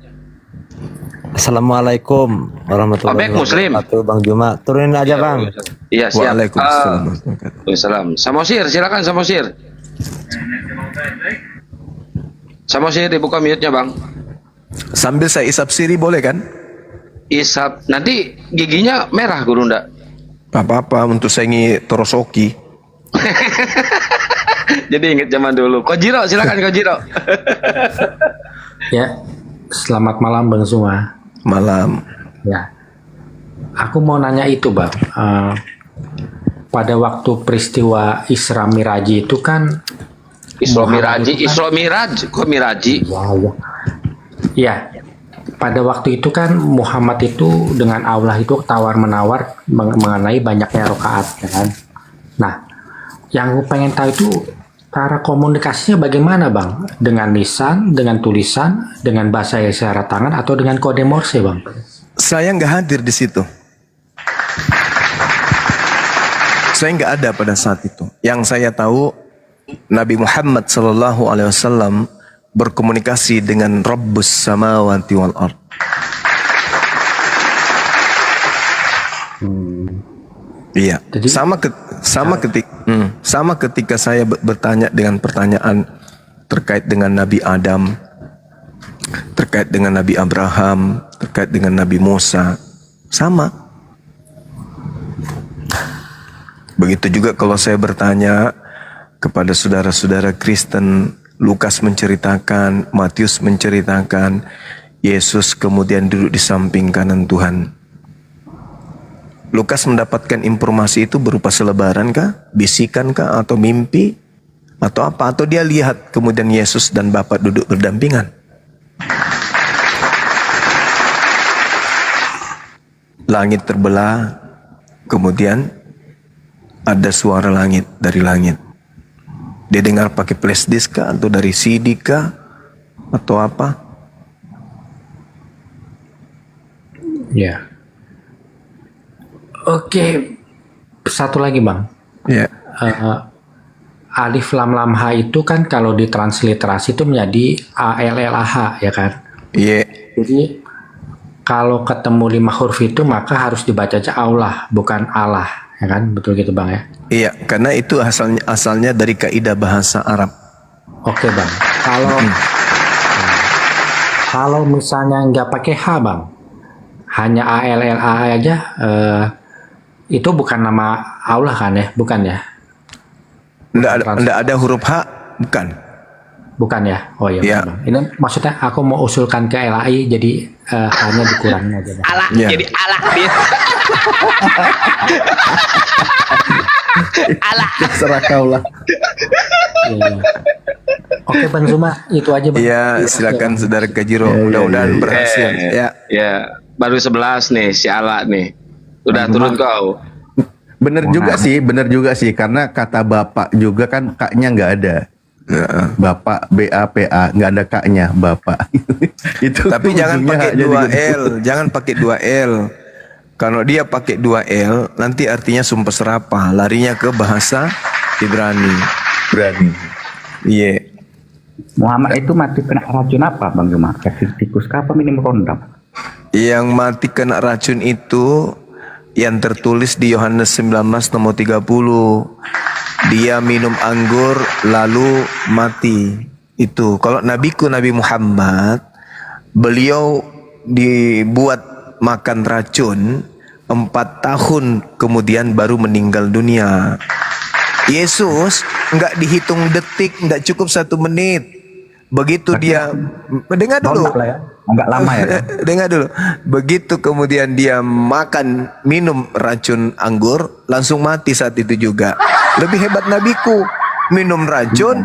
[SPEAKER 17] Assalamualaikum warahmatullahi wabarakatuh. Bang Juma, turunin aja Bang.
[SPEAKER 3] Iya siap.
[SPEAKER 4] Waalaikumsalam.
[SPEAKER 3] Samosir silakan Samosir. Sama sih dibuka mute-nya, Bang.
[SPEAKER 4] Sambil saya isap siri boleh kan?
[SPEAKER 3] Isap. Nanti giginya merah, Guru ndak?
[SPEAKER 4] Apa-apa untuk saya ini torosoki.
[SPEAKER 3] Jadi inget zaman dulu. Kojiro, silakan Kojiro.
[SPEAKER 18] Ya, selamat malam Bang Zuma.
[SPEAKER 4] Malam.
[SPEAKER 18] Ya, aku mau nanya itu Bang. Pada waktu peristiwa Isra Miraji itu kan
[SPEAKER 3] Isra Miraj, kok Miraji?
[SPEAKER 18] Wow. Ya, pada waktu itu kan Muhammad itu dengan Allah itu tawar-menawar mengenai banyaknya rakaat, ya kan? Nah, yang aku pengen tahu itu cara komunikasinya bagaimana Bang? Dengan lisan, dengan tulisan, dengan bahasa isyarat tangan, atau dengan kode Morse Bang?
[SPEAKER 4] Saya nggak hadir di situ. Saya nggak ada pada saat itu. Yang saya tahu Nabi Muhammad SAW berkomunikasi dengan Rabbus Samawati wal Ard. Iya. Sama ketika saya bertanya dengan pertanyaan terkait dengan Nabi Adam, terkait dengan Nabi Abraham, terkait dengan Nabi Musa, sama. Begitu juga kalau saya bertanya kepada saudara-saudara Kristen, Lukas menceritakan, Matius menceritakan, Yesus kemudian duduk di samping kanan Tuhan. Lukas mendapatkan informasi itu berupa selebaran kah, bisikan kah, atau mimpi, atau apa? Atau dia lihat kemudian Yesus dan Bapa duduk berdampingan. Langit terbelah, kemudian ada suara langit dari langit. Dia dengar pakai flash disk kah, atau dari CD kah, atau apa?
[SPEAKER 18] Ya. Oke, satu lagi Bang.
[SPEAKER 4] Ya.
[SPEAKER 18] Alif lam lam ha itu kan kalau ditransliterasi itu menjadi ALLAH ya kan?
[SPEAKER 4] Iya.
[SPEAKER 18] Jadi kalau ketemu 5 huruf itu maka harus dibaca aja Allah, bukan Allah, ya kan? Betul gitu Bang ya?
[SPEAKER 4] Iya, karena itu asalnya dari kaidah bahasa Arab.
[SPEAKER 18] Oke Bang. Kalau misalnya nggak pakai H Bang, hanya ALLAH aja, itu bukan nama Allah kan ya? Bukan ya?
[SPEAKER 4] Nggak ada huruf H, bukan?
[SPEAKER 18] Bukan ya? Oh iya.
[SPEAKER 4] Ya.
[SPEAKER 18] Bang. Ini maksudnya aku mau usulkan ke LAI jadi hanya dikurangin aja Bang.
[SPEAKER 3] Allah,
[SPEAKER 4] Ya.
[SPEAKER 3] jadi Allah dia. Allah.
[SPEAKER 2] Terserah kau lah.
[SPEAKER 18] Iya. Oke Bang Zuma, itu aja Bang.
[SPEAKER 4] Iya, silakan Saudara Kajiro. Mudah-mudahan berhasil. Ya.
[SPEAKER 3] Ya, baru 11 nih si Allah nih. Udah turun kau.
[SPEAKER 2] Bener juga sih, karena kata bapak juga kan kaknya nggak ada. Bapak BAPA nggak ada kaknya bapak. Itu.
[SPEAKER 4] Tapi jangan pakai 2L, jangan pakai 2L. Kalau dia pakai 2L, nanti artinya sumpah serapah, larinya ke bahasa Ibrani. Iya.
[SPEAKER 16] Muhammad itu mati kena racun apa Bang Juma? Tikus kah apa minum rondam?
[SPEAKER 4] Yang mati kena racun itu yang tertulis di Yohanes 19 nomor 30. Dia minum anggur lalu mati. Itu kalau nabiku Nabi Muhammad, beliau dibuat makan racun 4 tahun kemudian baru meninggal dunia. Yesus nggak dihitung detik, nggak cukup 1 menit. Begitu dia dengar dulu.
[SPEAKER 16] Agak lama ya.
[SPEAKER 4] Dengar dulu. Begitu kemudian dia minum racun anggur, langsung mati saat itu juga. Lebih hebat nabiku, minum racun,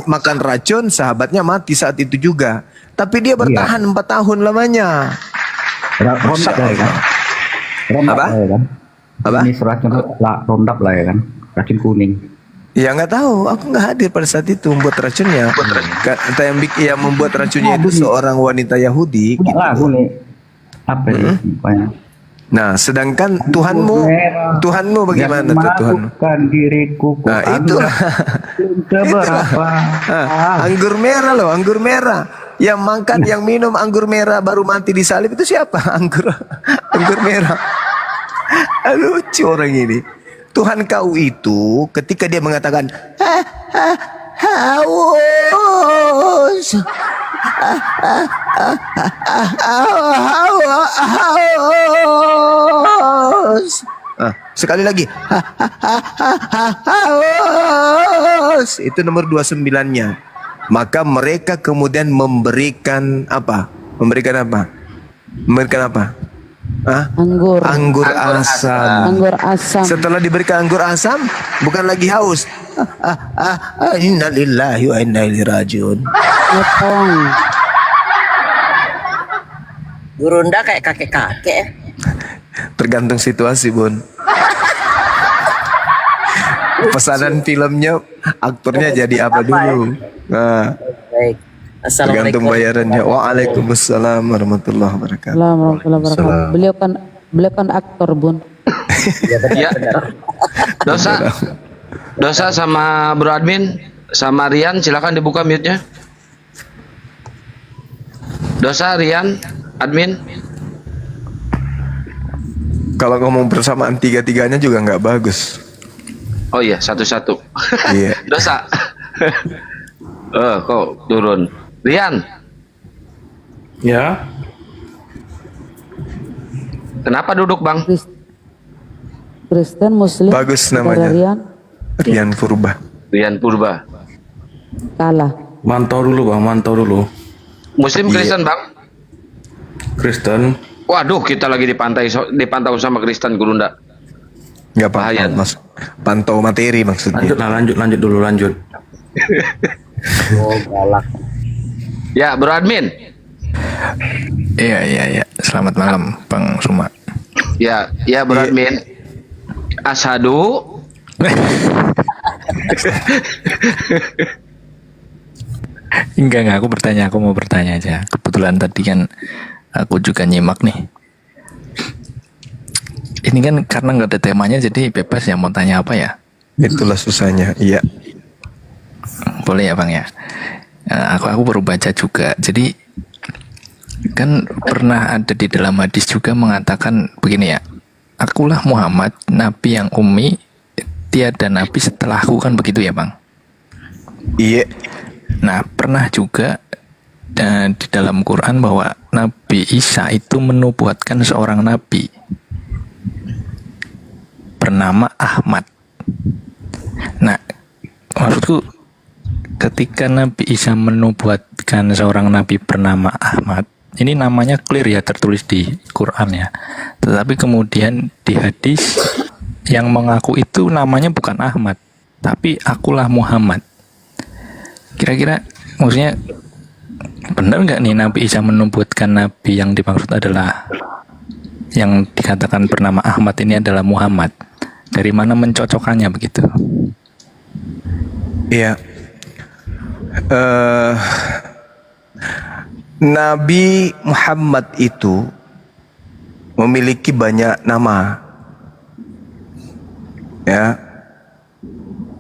[SPEAKER 4] makan racun, sahabatnya mati saat itu juga. Tapi dia bertahan 4 tahun lamanya.
[SPEAKER 16] Rondap lah ya kan.
[SPEAKER 4] Apa? Apa?
[SPEAKER 16] Ini racun rondap lah ya kan. Racun kuning.
[SPEAKER 4] Ya nggak tahu, aku nggak hadir pada saat itu membuat racunnya. Kata yang membuat racunnya itu seorang wanita Yahudi. Gitu.
[SPEAKER 16] Lagu nih. Apa ya?
[SPEAKER 4] Nah, sedangkan Tuhanmu bagaimana tuh Tuhanmu?
[SPEAKER 16] Diriku.
[SPEAKER 4] Nah, itu. Anggur merah loh, anggur merah. Yang makan, yang minum anggur merah baru mati disalib itu siapa? Anggur merah. Lucu orang ini. Tuhan kau itu ketika dia mengatakan haus. Haus. Sekali lagi. Haus. Itu nomor 29-nya. Maka mereka kemudian memberikan apa? Memberikan apa? Memberikan apa?
[SPEAKER 5] Anggur
[SPEAKER 4] asam.
[SPEAKER 5] Anggur asam.
[SPEAKER 4] Setelah diberikan anggur asam, bukan lagi haus. Innalillahi wa inna ilaihi rajiun.
[SPEAKER 19] Gurunda kayak kakek-kakek.
[SPEAKER 4] Tergantung situasi, Bun. Pesanan filmnya, aktornya jadi apa dulu? Nah,
[SPEAKER 19] Baik.
[SPEAKER 4] tergantung bayarannya. Waalaikumsalam warahmatullahi wabarakatuh.
[SPEAKER 5] Warahmatullahi wabarakatuh. Beliau kan aktor, Bun.
[SPEAKER 3] Ya. Dosa sama Bro Admin, sama Rian, silakan dibuka mute-nya. Dosa, Rian, Admin.
[SPEAKER 4] Kalau ngomong bersamaan tiga-tiganya juga nggak bagus.
[SPEAKER 3] Oh iya, satu-satu.
[SPEAKER 4] Iya.
[SPEAKER 3] Dosa. Kok turun. Rian.
[SPEAKER 8] Ya.
[SPEAKER 3] Kenapa duduk, Bang?
[SPEAKER 5] Kristen, Muslim.
[SPEAKER 4] Bagus namanya. Rian Purba.
[SPEAKER 3] Rian Purba.
[SPEAKER 5] Kalah.
[SPEAKER 8] Mantau dulu Bang, mantau dulu.
[SPEAKER 3] Muslim Kristen, Bang?
[SPEAKER 8] Kristen.
[SPEAKER 3] Waduh, kita lagi dipantau sama Kristen Gurunda.
[SPEAKER 4] Nggak bahaya, Mas. Pantau materi maksudnya.
[SPEAKER 8] Lanjut dulu, lanjut.
[SPEAKER 19] Oh, galak.
[SPEAKER 3] Ya, Bro Admin.
[SPEAKER 4] Iya. Selamat malam, Bang Suma.
[SPEAKER 3] Ya, Bro Admin. Asyhadu.
[SPEAKER 20] Enggak, aku mau bertanya aja. Kebetulan tadi kan aku juga nyimak nih. Ini kan karena nggak ada temanya jadi bebas ya mau tanya apa ya.
[SPEAKER 4] Itulah susahnya, iya.
[SPEAKER 20] Boleh ya Bang ya. Aku baru baca juga. Jadi kan pernah ada di dalam hadis juga mengatakan begini ya. Akulah Muhammad, nabi yang ummi, tiada nabi setelahku, kan begitu ya Bang?
[SPEAKER 4] Iya.
[SPEAKER 20] Nah, pernah juga di dalam Quran bahwa Nabi Isa itu menubuatkan seorang nabi bernama Ahmad. Nah, maksudku ketika Nabi Isa menubuatkan seorang nabi bernama Ahmad, ini namanya clear ya, tertulis di Quran ya. Tetapi kemudian di hadis yang mengaku itu namanya bukan Ahmad, tapi akulah Muhammad. Kira-kira maksudnya benar nggak nih Nabi Isa menubuatkan nabi yang dimaksud adalah yang dikatakan bernama Ahmad ini adalah Muhammad? Dari mana mencocokkannya begitu?
[SPEAKER 4] Iya. Nabi Muhammad itu memiliki banyak nama. Ya.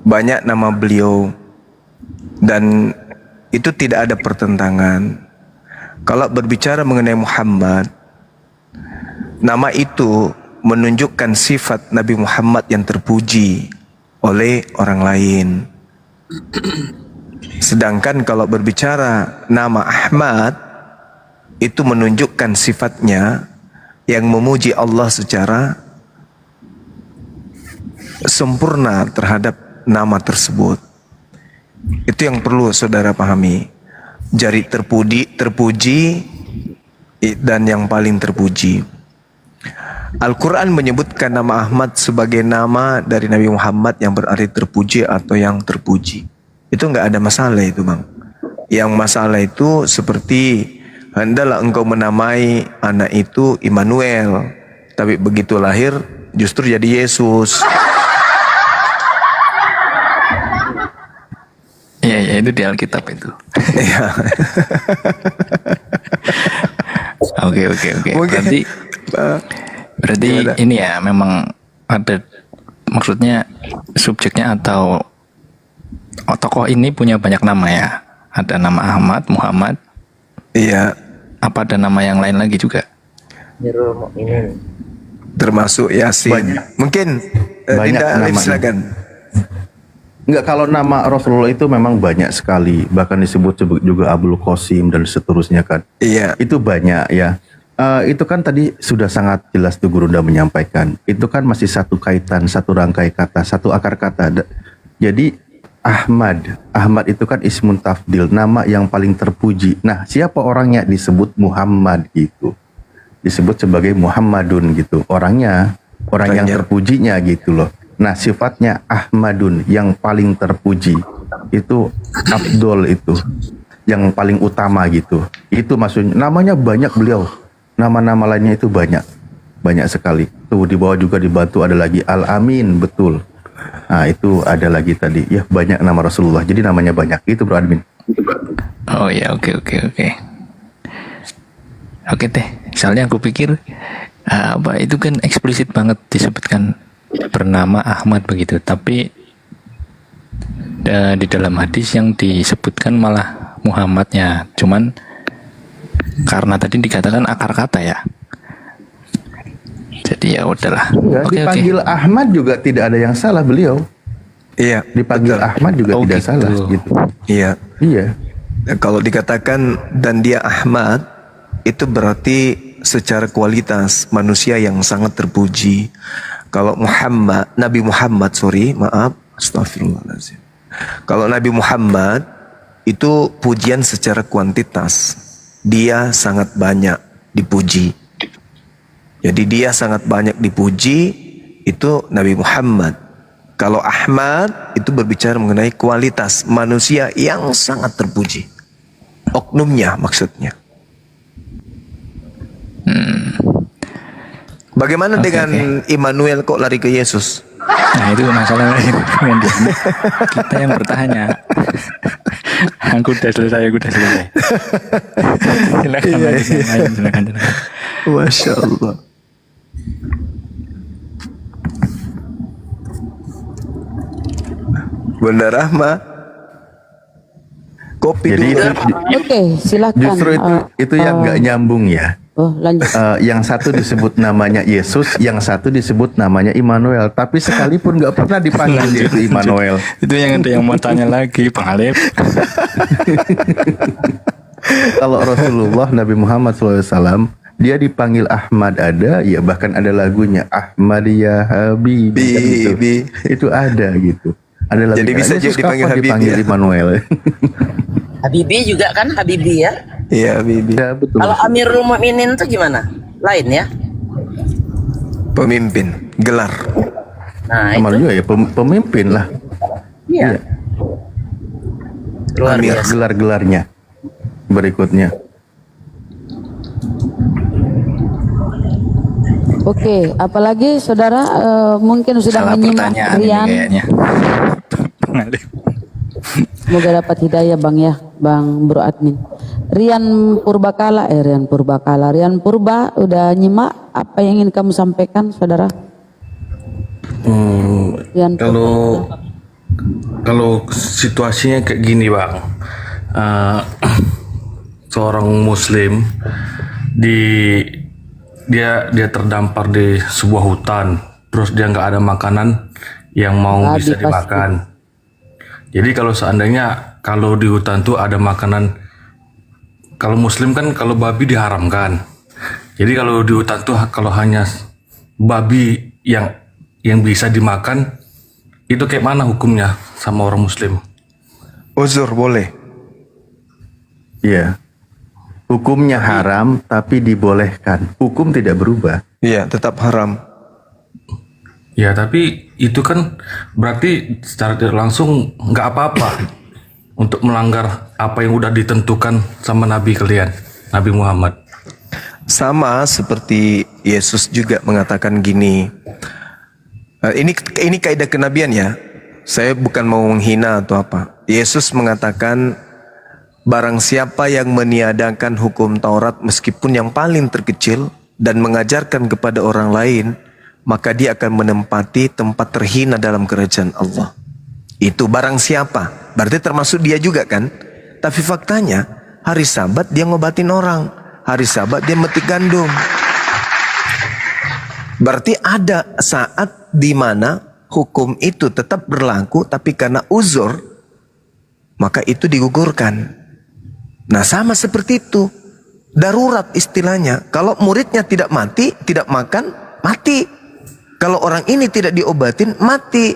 [SPEAKER 4] Banyak nama beliau. Dan itu tidak ada pertentangan. Kalau berbicara mengenai Muhammad, nama itu menunjukkan sifat Nabi Muhammad yang terpuji oleh orang lain. Sedangkan kalau berbicara nama Ahmad, itu menunjukkan sifatnya yang memuji Allah secara sempurna terhadap nama tersebut. Itu yang perlu saudara pahami. Jari terpuji dan yang paling terpuji. Al-Quran menyebutkan nama Ahmad sebagai nama dari Nabi Muhammad yang berarti terpuji atau yang terpuji. Itu nggak ada masalah itu Bang. Yang masalah itu seperti hendaklah engkau menamai anak itu Immanuel, tapi begitu lahir justru jadi Yesus.
[SPEAKER 20] Iya, itu di Alkitab itu. Oke. Berarti ini ya memang ada maksudnya subjeknya atau tokoh ini punya banyak nama ya. Ada nama Ahmad, Muhammad.
[SPEAKER 4] Iya.
[SPEAKER 20] Apa ada nama yang lain lagi juga?
[SPEAKER 19] Ini
[SPEAKER 4] termasuk Yasin. Mungkin
[SPEAKER 2] banyak
[SPEAKER 4] Dinda Alif
[SPEAKER 2] namanya.
[SPEAKER 4] silakan.
[SPEAKER 2] Enggak, kalau nama Rasulullah itu memang banyak sekali, bahkan disebut juga Abul Qasim dan seterusnya kan.
[SPEAKER 4] Iya.
[SPEAKER 2] Itu banyak ya. Itu kan tadi sudah sangat jelas tuh Gurunda menyampaikan. Itu kan masih satu kaitan, satu rangkai kata, satu akar kata. Jadi Ahmad itu kan ismun tafdil, nama yang paling terpuji. Nah, siapa orangnya disebut Muhammad gitu. Disebut sebagai Muhammadun gitu. Orang yang terpujinya gitu loh. Nah, sifatnya Ahmadun yang paling terpuji. Itu Abdul itu yang paling utama gitu. Itu maksudnya. Namanya banyak beliau. Nama-nama lainnya itu banyak sekali. Tuh di bawah juga dibantu ada lagi Al-Amin, betul. Nah itu ada lagi tadi. Ya banyak nama Rasulullah. Jadi namanya banyak. Itu Bro Admin.
[SPEAKER 20] Oh ya, oke. Oke teh. Misalnya aku pikir apa itu kan eksplisit banget disebutkan bernama Ahmad begitu. Tapi di dalam hadis yang disebutkan malah Muhammadnya. Cuman karena tadi dikatakan akar kata ya. Jadi ya udahlah.
[SPEAKER 2] Dipanggil Ahmad juga tidak ada yang salah beliau.
[SPEAKER 4] Iya.
[SPEAKER 2] Dipanggil Ahmad juga tidak salah gitu.
[SPEAKER 4] Iya.
[SPEAKER 2] Iya.
[SPEAKER 4] Kalau dikatakan dan dia Ahmad, itu berarti secara kualitas manusia yang sangat terpuji. Kalau Nabi Muhammad, astagfirullahaladzim. Kalau Nabi Muhammad itu pujian secara kuantitas. Dia sangat banyak dipuji. Jadi dia sangat banyak dipuji, itu Nabi Muhammad. Kalau Ahmad itu berbicara mengenai kualitas manusia yang sangat terpuji. Oknumnya maksudnya. Bagaimana dengan Immanuel kok lari ke Yesus?
[SPEAKER 20] Nah itu masalah lain. Kita yang bertanya. Aku udah selesai. Silakan.
[SPEAKER 4] Masya Allah. Bunda Rahma, kopi
[SPEAKER 2] jadi
[SPEAKER 4] dulu.
[SPEAKER 5] Oke, silakan.
[SPEAKER 2] Justru itu yang nggak nyambung ya.
[SPEAKER 5] Lanjut.
[SPEAKER 2] Yang satu disebut namanya Yesus, yang satu disebut namanya Immanuel. Tapi sekalipun nggak pernah dipanggil itu Immanuel.
[SPEAKER 20] Itu yang ada yang mau tanya lagi, Bang Alif.
[SPEAKER 2] Kalau Rasulullah Nabi Muhammad SAW dia dipanggil Ahmad ada, ya bahkan ada lagunya Ahmad ya Habibi. Kan gitu. Itu ada gitu. Ada lagu.
[SPEAKER 4] Jadi bisa
[SPEAKER 2] dipanggil Immanuel.
[SPEAKER 19] Habibi juga kan Habibi ya?
[SPEAKER 4] Iya Habibi.
[SPEAKER 2] Ya, betul.
[SPEAKER 19] Kalau Amirul Mukminin tuh gimana? Lain ya?
[SPEAKER 4] Pemimpin, gelar.
[SPEAKER 19] Nah
[SPEAKER 2] Sama juga ya pemimpin lah.
[SPEAKER 19] Iya. Luar biasa.
[SPEAKER 2] Gelar-gelarnya berikutnya.
[SPEAKER 5] Oke, apalagi saudara mungkin sudah
[SPEAKER 20] Salah
[SPEAKER 5] menyimak
[SPEAKER 20] pertanyaan ini
[SPEAKER 5] Rian.
[SPEAKER 20] kayaknya. Bang Alif.
[SPEAKER 5] Semoga dapat hidayah Bang ya, Bang Bro Admin. Rian Purba udah nyimak apa yang ingin kamu sampaikan saudara? Rian
[SPEAKER 8] Kalau situasinya kayak gini Bang, seorang Muslim dia terdampar di sebuah hutan, terus dia nggak ada makanan yang mau bisa dimakan. Jadi kalau seandainya kalau di hutan tuh ada makanan, kalau Muslim kan kalau babi diharamkan. Jadi kalau di hutan tuh kalau hanya babi yang bisa dimakan, itu kayak mana hukumnya sama orang Muslim?
[SPEAKER 4] Uzur boleh.
[SPEAKER 2] Iya. Hukumnya haram tapi dibolehkan. Hukum tidak berubah.
[SPEAKER 4] Iya, tetap haram.
[SPEAKER 8] Ya, tapi itu kan berarti secara tidak langsung nggak apa-apa untuk melanggar apa yang udah ditentukan sama Nabi kalian, Nabi Muhammad.
[SPEAKER 4] Sama seperti Yesus juga mengatakan gini. Ini kaidah kenabian ya. Saya bukan mau menghina atau apa. Yesus mengatakan, barang siapa yang meniadakan hukum Taurat meskipun yang paling terkecil dan mengajarkan kepada orang lain, maka dia akan menempati tempat terhina dalam kerajaan Allah. Itu barang siapa, berarti termasuk dia juga kan. Tapi faktanya hari Sabat dia ngobatin orang, hari Sabat dia metik gandum. Berarti ada saat di mana hukum itu tetap berlaku, tapi karena uzur, maka itu digugurkan. Nah, sama seperti itu. Darurat istilahnya. Kalau muridnya tidak mati, tidak makan, mati. Kalau orang ini tidak diobatin, mati.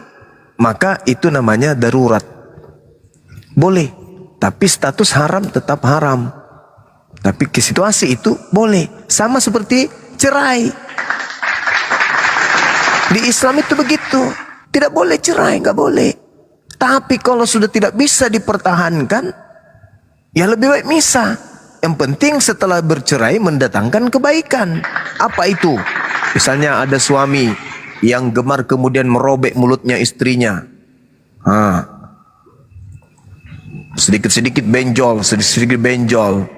[SPEAKER 4] Maka itu namanya darurat. Boleh. Tapi status haram tetap haram. Tapi ke situasi itu boleh. Sama seperti cerai. Di Islam itu begitu. Tidak boleh cerai, nggak boleh. Tapi kalau sudah tidak bisa dipertahankan, ya lebih baik misah. Yang penting setelah bercerai mendatangkan kebaikan. Apa itu? Misalnya ada suami yang gemar kemudian merobek mulutnya istrinya. Sedikit-sedikit benjol, sedikit-sedikit benjol.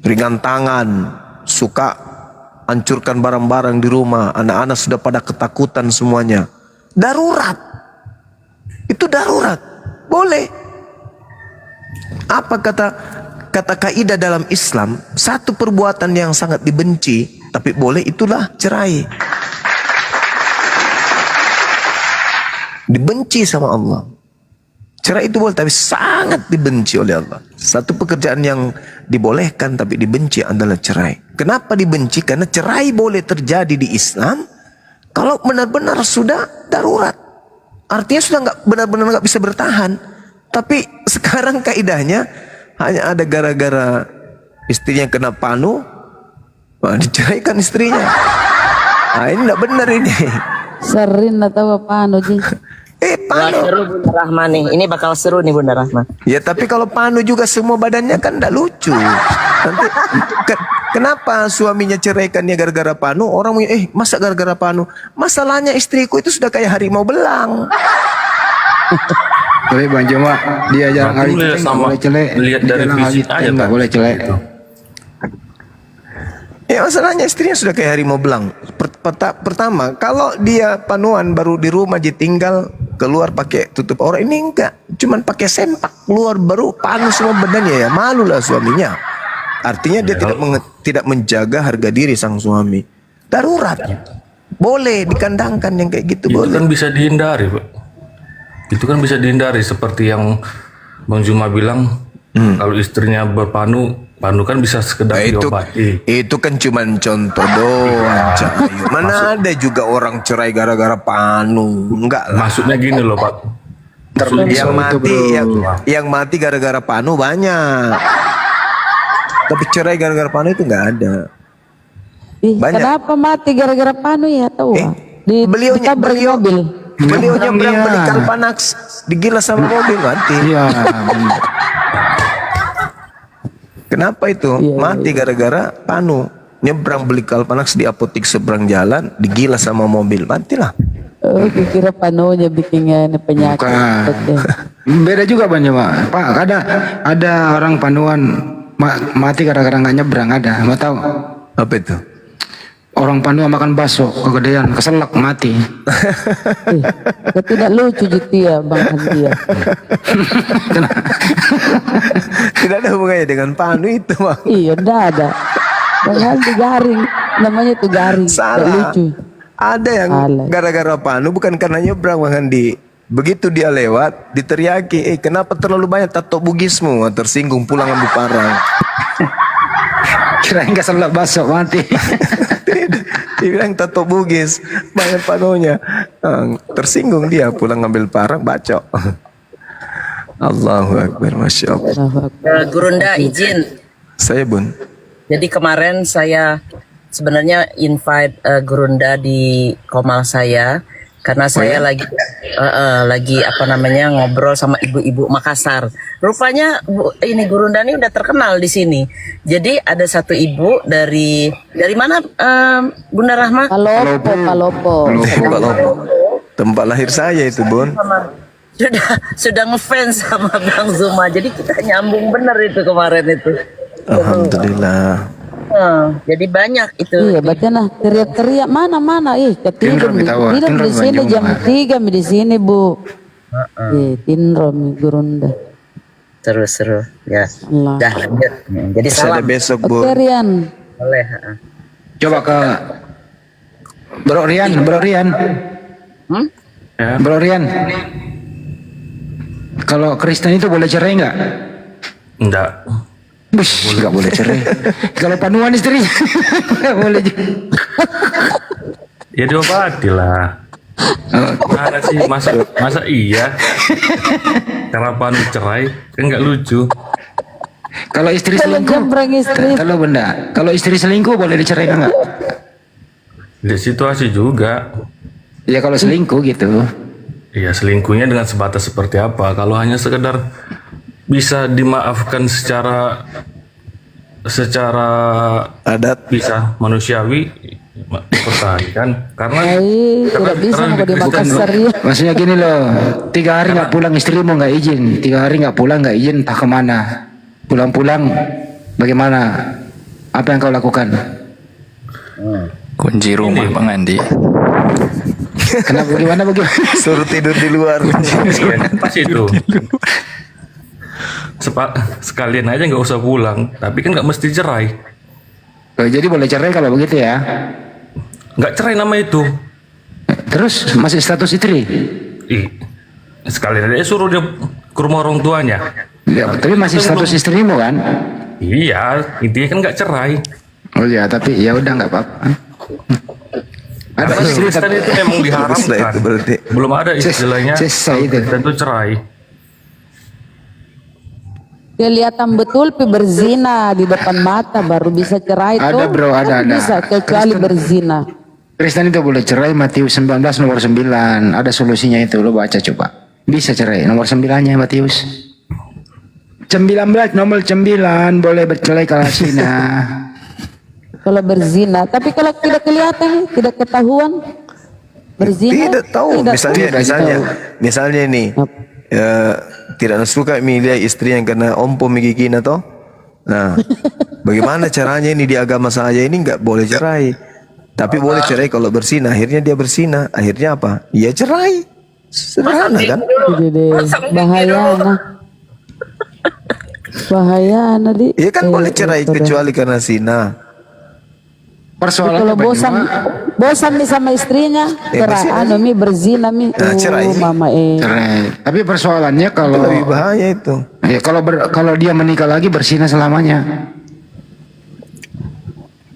[SPEAKER 4] Ringan tangan, suka hancurkan barang-barang di rumah. Anak-anak sudah pada ketakutan semuanya. Darurat. Itu darurat. Boleh. Apa kata kaidah dalam Islam? Satu perbuatan yang sangat dibenci, tapi boleh, itulah cerai. Dibenci sama Allah. Cerai itu boleh, tapi sangat dibenci oleh Allah. Satu pekerjaan yang dibolehkan tapi dibenci adalah cerai. Kenapa dibenci? Karena cerai boleh terjadi di Islam kalau benar-benar sudah darurat. Artinya sudah nggak benar-benar nggak bisa bertahan. Tapi sekarang kaidahnya hanya ada gara-gara istrinya kena panu, diceraikan istrinya. Nah, ini nggak benar ini.
[SPEAKER 5] Sering atau apa Ji?
[SPEAKER 19] Panu. Seru Bunda Rahma nih. Ini bakal seru nih Bunda Rahma.
[SPEAKER 4] Ya tapi kalau panu juga semua badannya kan enggak lucu. Nanti kenapa suaminya ceraikannya gara-gara panu? Orang masa gara-gara panu? Masalahnya istriku itu sudah kayak harimau belang.
[SPEAKER 13] Boleh Bang Juma, dia jarang kali boleh celek.
[SPEAKER 8] Lihat dari fisik aja
[SPEAKER 13] nggak boleh celek.
[SPEAKER 4] Ya masalahnya istrinya sudah kayak harimau belang. Pertama, kalau dia panuan baru di rumah ditinggal, keluar pakai tutup aurat, ini enggak, cuman pakai sempak keluar baru panu semua badannya, ya malulah suaminya. Artinya dia tidak menjaga harga diri sang suami. Darurat. Boleh dikandangkan yang kayak gitu.
[SPEAKER 8] Itu
[SPEAKER 4] boleh.
[SPEAKER 8] kan bisa dihindari, Pak. Itu kan bisa dihindari seperti yang Bang Juma bilang, kalau istrinya berpanu, panu kan bisa sekedar diobati.
[SPEAKER 4] Itu kan cuman contoh doang. Mana ada juga orang cerai gara-gara panu? Enggak lah.
[SPEAKER 8] Maksudnya gini loh Pak.
[SPEAKER 4] Yang mati gara-gara panu banyak. Tapi cerai gara-gara panu itu nggak ada. Banyak.
[SPEAKER 5] Kenapa mati gara-gara panu ya tahu?
[SPEAKER 4] Beliau nyebrang beli Kalpanax, digilas sama mobil mati. Iya. Kenapa itu? Mati gara-gara panu. Nyebrang beli Kalpanax di apotik seberang jalan, digilas sama mobil, matilah.
[SPEAKER 5] Oh, kira panunya bikin penyakit.
[SPEAKER 13] Beda juga Bang Juma. Pak, ada orang panuan mati gara-gara nggak nyebrang, ada. Mau tahu?
[SPEAKER 4] Apa itu?
[SPEAKER 13] Orang panuan makan bakso kegedean, keselak mati.
[SPEAKER 5] Tidak lucu gitu ya Bang Andi ya.
[SPEAKER 4] Tidak ada hubungannya dengan panu itu Bang.
[SPEAKER 5] Iya, tidak ada. Bang Andi garing, namanya itu garing.
[SPEAKER 4] Salah. Lucu. Ada yang gara-gara panu bukan karena nyebrang Bang Andi. Begitu dia lewat, diteriaki, kenapa terlalu banyak tato bugismu? Tersinggung pulang ambil parang.
[SPEAKER 13] Kirain keselak bakso mati.
[SPEAKER 4] Dibilang tato bugis, banyak panunya. Tersinggung dia pulang ngambil parang, bacok. Allahu Akbar, Masya Allah.
[SPEAKER 19] Gurunda izin.
[SPEAKER 4] Saya Bun.
[SPEAKER 19] Jadi kemarin saya sebenarnya invite Gurunda di komal saya karena saya lagi apa namanya ngobrol sama ibu-ibu Makassar. Rupanya ini Gurunda ini udah terkenal di sini. Jadi ada satu ibu dari mana Bunda Rahma?
[SPEAKER 5] Palopo.
[SPEAKER 4] Tempat lahir saya itu Bun.
[SPEAKER 19] Sudah ngefans sama Bang Zuma. Jadi kita nyambung bener itu kemarin itu.
[SPEAKER 4] Alhamdulillah.
[SPEAKER 19] Jadi banyak itu.
[SPEAKER 5] Iya, bacana teriak-teriak mana ketidur di sini jam 3 di sini Bu. Tindrom Gurunda.
[SPEAKER 19] Seru ya. Dah lanjut. Jadi salam
[SPEAKER 4] besok Bu.
[SPEAKER 5] Oke Rian.
[SPEAKER 19] Boleh.
[SPEAKER 13] Coba ke Bro Rian. Bro Rian, kalau Kristen itu boleh cerai nggak?
[SPEAKER 8] Enggak.
[SPEAKER 13] Bush, nggak boleh cerai. Kalau panuan istri nggak boleh.
[SPEAKER 8] Ya diobati lah. Mana sih masa iya? Karena panu cerai kan nggak lucu.
[SPEAKER 13] Kalau istri selingkuh, kalau benda, kalau istri selingkuh boleh diceraikan nggak?
[SPEAKER 8] Di situasi juga.
[SPEAKER 13] Ya kalau selingkuh gitu.
[SPEAKER 8] Iya, selingkuhnya dengan sebatas seperti apa? Kalau hanya sekedar bisa dimaafkan secara
[SPEAKER 4] adat,
[SPEAKER 8] bisa manusiawi, pertahankan karena
[SPEAKER 5] tidak bisa mau dimakan seri.
[SPEAKER 13] Maksudnya gini loh, 3 hari nggak pulang istrimu nggak izin, 3 hari nggak pulang nggak izin, entah kemana. Pulang-pulang bagaimana? Apa yang kau lakukan?
[SPEAKER 20] Kunci rumah Bang Andi.
[SPEAKER 13] Kenapa bagaimana?
[SPEAKER 4] Suruh tidur di luar.
[SPEAKER 8] Pas itu. Sekalian aja nggak usah pulang, tapi kan nggak mesti cerai.
[SPEAKER 13] Jadi boleh cerai kalau begitu ya?
[SPEAKER 8] Nggak cerai nama itu.
[SPEAKER 13] Terus masih status istri?
[SPEAKER 8] Sekalian aja suruh dia ke rumah orang tuanya.
[SPEAKER 13] Ya, tapi masih status istrimu kan?
[SPEAKER 8] Iya, intinya kan nggak cerai.
[SPEAKER 13] Oh iya, tapi ya udah nggak apa-apa.
[SPEAKER 8] Ada istri itu memang diharamkan. Belum ada istilahnya tentu cerai.
[SPEAKER 5] Kelihatan betul berzina di depan mata baru bisa cerai.
[SPEAKER 13] Ada bro, ada.
[SPEAKER 5] Bisa kecuali berzina.
[SPEAKER 13] Kristen itu boleh cerai, Matius 19 nomor 9. Ada solusinya itu, lo baca coba. Bisa cerai, nomor 9-nya Matius. 19 nomor 9 boleh bercerai kalau zina.
[SPEAKER 5] Kalau berzina, tapi kalau tidak kelihatan, tidak ketahuan berzina.
[SPEAKER 4] Tidak tahu. Misalnya nih, tidak suka milih istri yang kena ompo mikikin atau, nah, bagaimana caranya ini di agama saya ini nggak boleh cerai, tapi boleh cerai kalau berzina. Akhirnya dia berzina, akhirnya apa? Ya cerai, sederhana kan?
[SPEAKER 5] Bahaya nah. Bahaya nanti.
[SPEAKER 4] Iya kan boleh cerai kecuali karena zina.
[SPEAKER 5] Kalau bosan nih sama istrinya, cerai, berzina
[SPEAKER 4] cerai.
[SPEAKER 5] Mama
[SPEAKER 13] Cerai. Tapi persoalannya kalau
[SPEAKER 4] lebih bahaya itu.
[SPEAKER 13] Ya kalau dia menikah lagi berzina selamanya.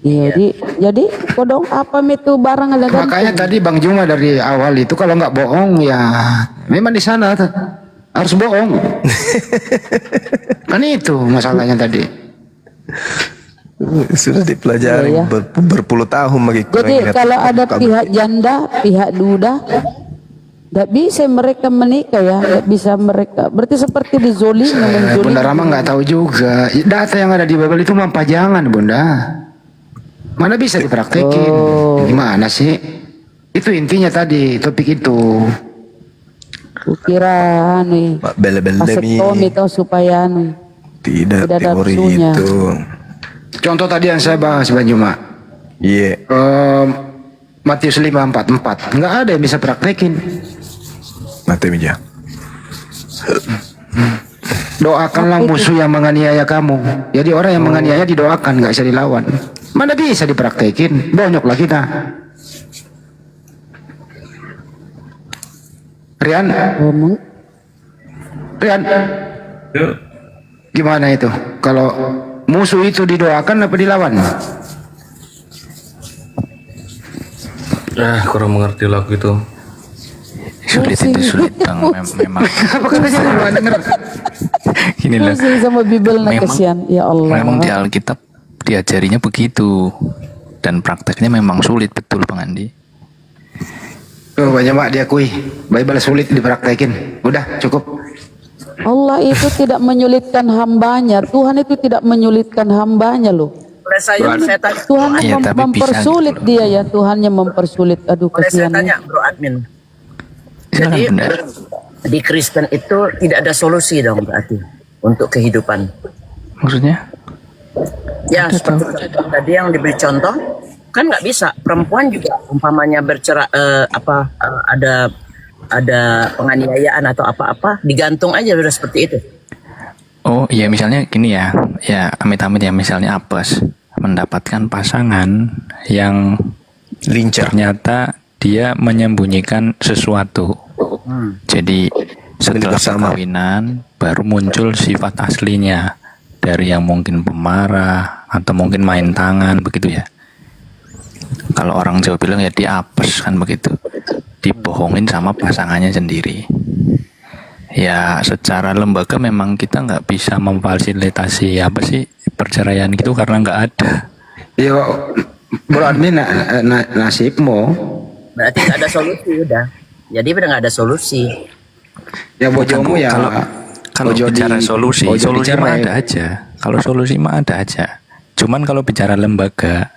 [SPEAKER 5] Iya, jadi kodong apa itu barang ada.
[SPEAKER 13] Makanya tadi Bang Juma dari awal itu kalau nggak bohong ya memang di sana harus bohong. Kan itu masalahnya tadi.
[SPEAKER 4] Sudah dipelajari berpuluh tahun bagi.
[SPEAKER 5] Jadi kalau ada pihak janda, pihak duda, tidak bisa mereka menikah ya, tidak bisa mereka. Berarti seperti dizolimi.
[SPEAKER 13] Bunda Rama nggak tahu juga. Data yang ada di Bible itu mah pajangan, Bunda. Mana bisa dipraktekin? Gimana sih? Itu intinya tadi topik itu.
[SPEAKER 5] Kukira nih. Vasektomi itu supaya
[SPEAKER 4] tidak teori itu.
[SPEAKER 13] Contoh tadi yang saya bahas Bang Juma.
[SPEAKER 4] Iya.
[SPEAKER 13] Matius 5:44. Nggak ada yang bisa praktekin.
[SPEAKER 4] Mati meja.
[SPEAKER 13] Doakanlah musuh yang menganiaya kamu. Jadi orang yang menganiaya didoakan, nggak bisa dilawan. Mana bisa dipraktekin? Bonyoklah kita. Rian. Gimana itu? Kalau musuh itu didoakan apa dilawan?
[SPEAKER 8] Kurang mengerti lagu itu.
[SPEAKER 20] Sulit Bang, memang.
[SPEAKER 13] Apa katanya dengar?
[SPEAKER 20] Gini lah.
[SPEAKER 5] Sama Bible kesian, ya Allah.
[SPEAKER 20] Memang di Alkitab diajarinya begitu dan prakteknya memang sulit betul Bang Andi.
[SPEAKER 13] Banyak mak diakui, Bible sulit dipraktekin. Udah cukup.
[SPEAKER 5] Allah itu tidak menyulitkan hambanya. Tuhan itu tidak menyulitkan hambanya loh. Tuhan mempersulit dia ya. Tuhannya mempersulit. Aduh kasihan.
[SPEAKER 19] Saya tanya Bro Admin. Jadi di Kristen itu tidak ada solusi dong berarti untuk kehidupan.
[SPEAKER 20] Maksudnya?
[SPEAKER 19] Ya seperti tadi yang diberi contoh kan nggak bisa. Perempuan juga umpamanya bercerai ada penganiayaan atau apa-apa digantung aja udah seperti itu.
[SPEAKER 20] Oh iya misalnya gini ya amit-amit ya misalnya apes mendapatkan pasangan yang ternyata dia menyembunyikan sesuatu. Jadi setelah perkawinan baru muncul sifat aslinya dari yang mungkin pemarah atau mungkin main tangan begitu ya. Kalau orang Jawa bilang ya dia apes kan begitu, dibohongin sama pasangannya sendiri. Ya secara lembaga memang kita nggak bisa memfasilitasi apa sih perceraian gitu karena nggak ada.
[SPEAKER 13] Yo, Bro Admin, nasibmu.
[SPEAKER 19] Berarti nggak ada solusi udah. Jadi udah nggak ada solusi.
[SPEAKER 13] Ya bojomu ya.
[SPEAKER 20] Kalau bicara solusi mah ada aja. Kalau solusi mah ada aja. Cuman kalau bicara lembaga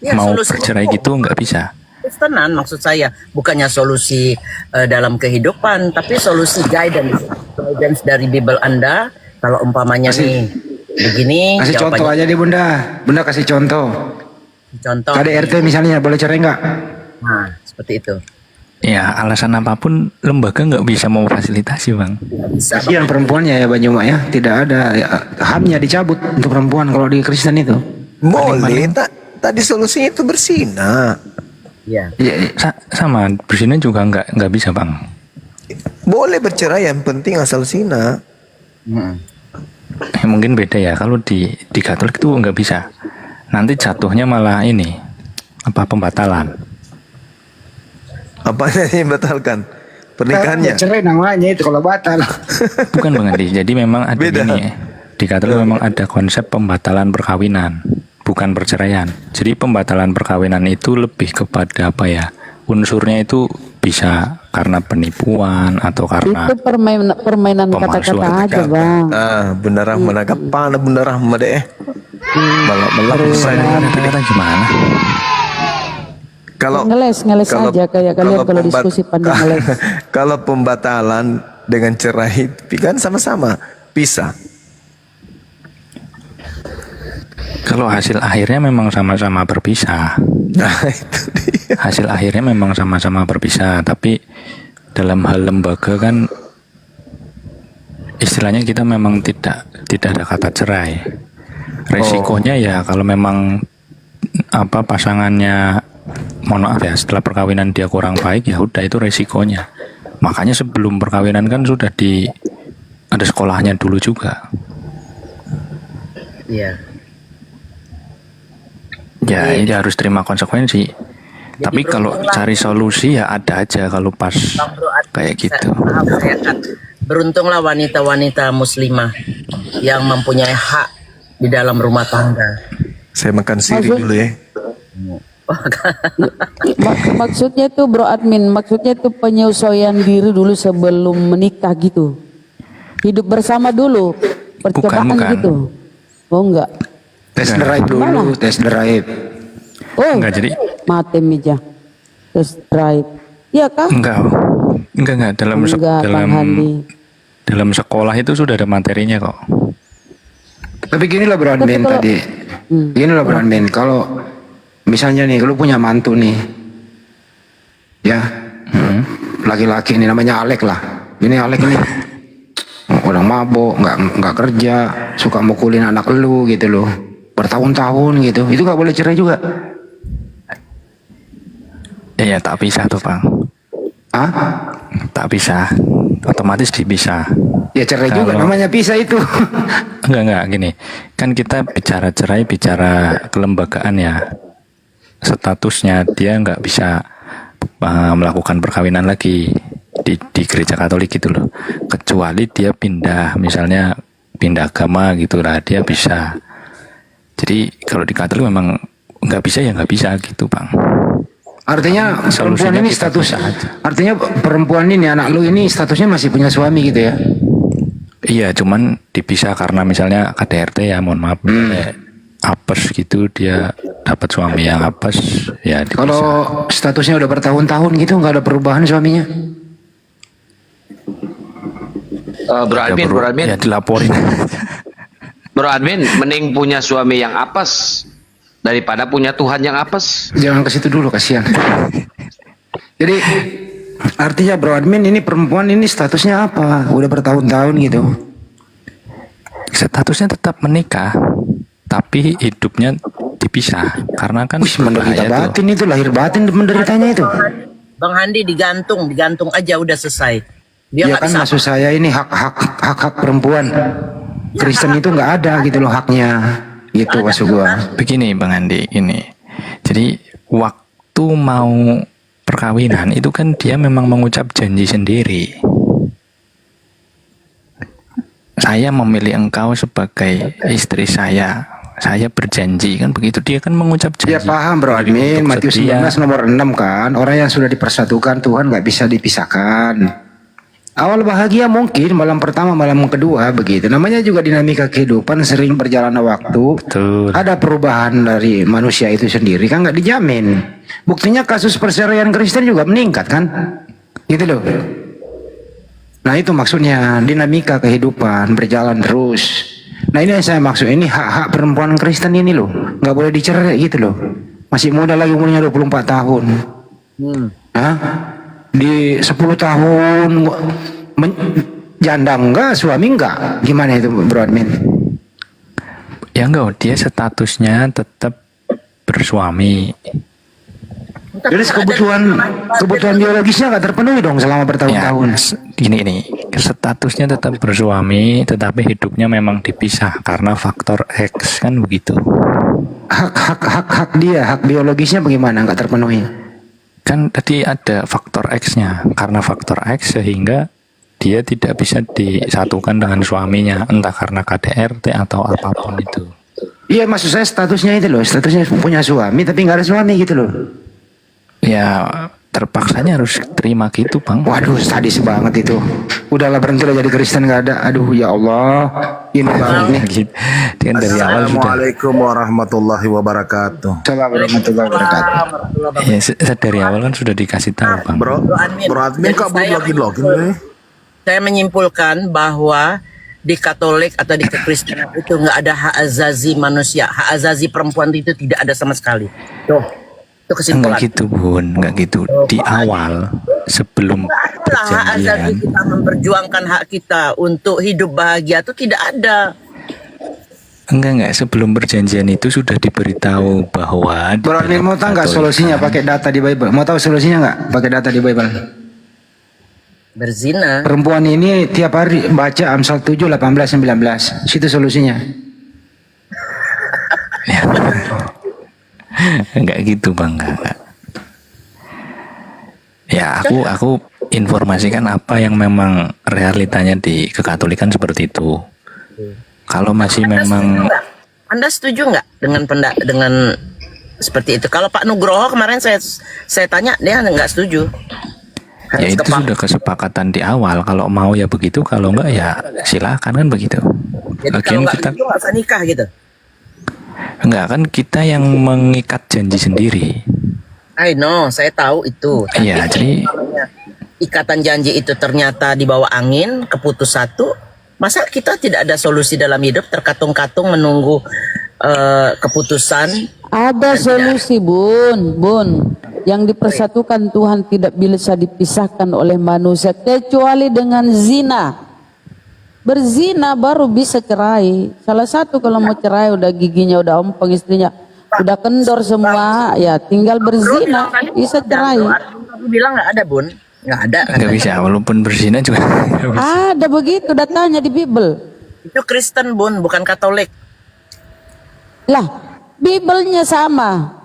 [SPEAKER 19] Ya,
[SPEAKER 20] mau
[SPEAKER 19] solusi
[SPEAKER 20] bercerai gitu nggak bisa.
[SPEAKER 19] Kristenan maksud saya, bukannya solusi dalam kehidupan, tapi solusi guidance dari Bible Anda. Kalau umpamanya nih begini,
[SPEAKER 13] Kasih contoh aja deh Bunda kasih contoh.
[SPEAKER 19] Contoh.
[SPEAKER 13] KDRT misalnya boleh cerai nggak?
[SPEAKER 19] Nah, seperti itu.
[SPEAKER 20] Ya alasan apapun lembaga nggak bisa memfasilitasi bang.
[SPEAKER 13] Kasihan perempuannya ya Bang Juma ya, tidak ada hamnya dicabut untuk perempuan kalau di Kristen itu.
[SPEAKER 4] Boleh, tadi solusinya itu berzina.
[SPEAKER 19] Iya.
[SPEAKER 20] Sama berzina juga nggak bisa bang.
[SPEAKER 4] Boleh bercerai, yang penting asal zina.
[SPEAKER 20] Mungkin beda ya, kalau di Katolik itu nggak bisa. Nanti jatuhnya malah ini apa pembatalan.
[SPEAKER 4] Apa yang batalkan? Pernikahannya?
[SPEAKER 13] Cerai namanya itu kalau batal.
[SPEAKER 20] Bukan Bang Andi, jadi memang ada gini ya. Di Katolik memang ada konsep pembatalan perkawinan, bukan perceraian. Jadi pembatalan perkawinan itu lebih kepada apa ya? Unsurnya itu bisa karena penipuan atau karena
[SPEAKER 5] Itu permainan kata-kata aja bang.
[SPEAKER 4] Bunda Rahma nagapana Bunda Rahma deh. Balap
[SPEAKER 20] kata-kata gimana?
[SPEAKER 4] Kalau
[SPEAKER 5] ngeles aja kayak kalian kalau diskusi pandang ngeles.
[SPEAKER 4] Kalau pembatalan dengan cerai kan sama-sama pisah.
[SPEAKER 20] Kalau hasil akhirnya memang sama-sama berpisah.
[SPEAKER 4] Nah, itu dia.
[SPEAKER 20] Hasil akhirnya memang sama-sama berpisah, tapi dalam hal lembaga kan istilahnya kita memang tidak ada kata cerai. Resikonya ya kalau memang apa pasangannya, mohon maaf ya, setelah perkawinan dia kurang baik, ya udah itu resikonya. Makanya sebelum perkawinan kan sudah ada sekolahnya dulu juga.
[SPEAKER 19] Iya.
[SPEAKER 20] Ya ini harus terima konsekuensi. Tapi kalau cari solusi ya ada aja kalau pas kayak gitu.
[SPEAKER 19] Beruntunglah wanita-wanita muslimah yang mempunyai hak di dalam rumah tangga.
[SPEAKER 4] Saya makan siri dulu ya.
[SPEAKER 5] Maksudnya itu Bro Admin, maksudnya itu penyesuaian diri dulu sebelum menikah gitu. Hidup bersama dulu, percobaan
[SPEAKER 20] bukan.
[SPEAKER 5] gitu. Oh enggak.
[SPEAKER 13] Tes drive dulu, tes drive.
[SPEAKER 5] Oh,
[SPEAKER 20] enggak jadi
[SPEAKER 5] mati meja. Tes drive. Iya kah?
[SPEAKER 20] Enggak dalam sekolah itu sudah ada materinya kok.
[SPEAKER 13] Tapi gini loh Bro Admin tadi. Gini loh Bro Admin, kalau misalnya nih lu punya mantu nih. Ya. Laki-laki ini namanya Alek lah. Ini Alek nih. Orang mabok, nggak kerja, suka mukulin anak lu gitu loh. Bertahun-tahun gitu. Itu nggak boleh cerai juga.
[SPEAKER 20] Ya tak bisa tuh Bang. Tak bisa. Otomatis dipisah.
[SPEAKER 13] Ya cerai juga namanya pisah itu.
[SPEAKER 20] Enggak gini. Kan kita bicara cerai, bicara kelembagaan ya. Statusnya dia nggak bisa melakukan perkawinan lagi di gereja Katolik gitu loh. Kecuali dia pindah agama gitu lah, dia bisa. Jadi kalau di Katolik memang nggak bisa ya nggak bisa gitu Bang.
[SPEAKER 13] Artinya perempuan ini artinya perempuan ini anak lu ini statusnya masih punya suami gitu ya?
[SPEAKER 20] Iya, cuman dipisah karena misalnya KDRT ya, mohon maaf, apes gitu, dia dapat suami yang apes ya dipisah.
[SPEAKER 13] Kalau statusnya udah bertahun-tahun gitu nggak ada perubahan suaminya?
[SPEAKER 3] Bro Admin
[SPEAKER 20] ya dilaporin.
[SPEAKER 3] Bro Admin mending punya suami yang apes daripada punya Tuhan yang apes.
[SPEAKER 13] Jangan ke situ dulu, kasihan. Jadi artinya Bro Admin ini perempuan ini statusnya apa? Udah bertahun-tahun gitu.
[SPEAKER 20] Statusnya tetap menikah, tapi hidupnya dipisah karena kan
[SPEAKER 13] menderita
[SPEAKER 20] berbahaya tuh.
[SPEAKER 13] batin itu, lahir batin menderitanya itu.
[SPEAKER 19] Bang Handi digantung aja udah selesai. Dia
[SPEAKER 13] Ya
[SPEAKER 19] nggak
[SPEAKER 13] kan
[SPEAKER 19] bisa
[SPEAKER 13] maksud saya ini hak perempuan Kristen itu nggak ada gitu loh haknya, gitu maksud gua.
[SPEAKER 20] Begini Bang Andi, ini. Jadi waktu mau perkawinan itu kan dia memang mengucap janji sendiri. Saya memilih engkau sebagai istri saya berjanji, kan begitu. Dia kan mengucap janji.
[SPEAKER 13] Ya paham bro admin, Matius 19 nomor 6 kan, orang yang sudah dipersatukan Tuhan nggak bisa dipisahkan. Awal bahagia mungkin, malam pertama, malam kedua begitu. Namanya juga dinamika kehidupan, sering berjalannya waktu.
[SPEAKER 20] Betul.
[SPEAKER 13] Ada perubahan dari manusia itu sendiri kan nggak dijamin. Buktinya kasus perceraian Kristen juga meningkat kan, gitu loh. Nah itu maksudnya dinamika kehidupan berjalan terus. Nah ini yang saya maksud, ini hak-hak perempuan Kristen ini loh, nggak boleh dicerai gitu loh. Masih muda lagi, umurnya 24 tahun. Hah? Di 10 tahun janda enggak, suami enggak, gimana itu bro admin?
[SPEAKER 20] Ya enggak, dia statusnya tetap bersuami.
[SPEAKER 13] Jadi kebutuhan biologisnya nggak terpenuhi dong selama bertahun-tahun.
[SPEAKER 20] Ini statusnya tetap bersuami, tetapi hidupnya memang dipisah karena faktor X, kan begitu.
[SPEAKER 13] Hak dia, hak biologisnya bagaimana nggak terpenuhi?
[SPEAKER 20] Kan tadi ada faktor X-nya, karena faktor X sehingga dia tidak bisa disatukan dengan suaminya, entah karena KDRT atau apapun itu.
[SPEAKER 13] Iya maksud saya statusnya itu loh, statusnya punya suami tapi nggak ada suami gitu loh.
[SPEAKER 20] Ya terpaksanya harus terima gitu bang.
[SPEAKER 13] Waduh sadis banget itu. Udahlah berhentilah jadi Kristen nggak ada. Aduh ya Allah. Ini banget nih.
[SPEAKER 20] Kan dari awal sudah.
[SPEAKER 1] Assalamualaikum warahmatullahi wabarakatuh.
[SPEAKER 13] Assalamualaikum warahmatullahi wabarakatuh.
[SPEAKER 20] Ya dari awal kan sudah dikasih tahu bang.
[SPEAKER 1] Bro admin kok belum login nih?
[SPEAKER 19] Saya menyimpulkan bahwa di Katolik atau di Kekristenan itu nggak ada hak azazi manusia, hak azazi perempuan itu tidak ada sama sekali. Tuh, itu kesimpulan.
[SPEAKER 20] Enggak gitu bun, enggak gitu. Di awal sebelum
[SPEAKER 19] Hak azazi
[SPEAKER 20] perjanjian.
[SPEAKER 19] kita memperjuangkan hak kita untuk hidup bahagia itu tidak ada.
[SPEAKER 20] Enggak, sebelum perjanjian itu sudah diberitahu bahwa
[SPEAKER 13] Bro admin mau tahu nggak solusinya pakai data di Bible? Mau tahu solusinya nggak pakai data di Bible?
[SPEAKER 19] Berzina.
[SPEAKER 13] Perempuan ini tiap hari baca Amsal 7, 18, 19. Situ solusinya.
[SPEAKER 20] Enggak gitu bang, enggak. Ya aku informasikan apa yang memang realitanya di kekatolikan seperti itu. Kalau masih memang
[SPEAKER 19] Anda setuju nggak dengan seperti itu? Kalau Pak Nugroho kemarin saya tanya dia nggak setuju.
[SPEAKER 20] ya itu sudah kesepakatan di awal. Kalau mau ya begitu, kalau enggak ya silakan, kan begitu.
[SPEAKER 19] Jadi
[SPEAKER 20] Lagian
[SPEAKER 19] kalau
[SPEAKER 20] kita
[SPEAKER 19] nggak usah nikah gitu.
[SPEAKER 20] enggak, kan kita yang mengikat janji sendiri.
[SPEAKER 19] I know, saya tahu itu. Tapi
[SPEAKER 20] Iya, jadi
[SPEAKER 19] namanya ikatan janji itu ternyata dibawa angin, keputus satu. Masa kita tidak ada solusi dalam hidup, terkatung-katung menunggu keputusan?
[SPEAKER 5] Ada solusi bun. Yang dipersatukan Tuhan tidak bisa dipisahkan oleh manusia kecuali dengan zina. Berzina baru bisa cerai. Salah satu kalau mau cerai udah giginya udah ompong, istrinya udah kendor semua, ya tinggal berzina bisa cerai.
[SPEAKER 19] Aku bilang nggak ada bun, nggak ada.
[SPEAKER 20] nggak bisa, walaupun berzina juga nggak bisa.
[SPEAKER 5] Ada begitu datanya di Bible.
[SPEAKER 19] Itu Kristen bun, bukan Katolik.
[SPEAKER 5] Lah, Biblenya sama.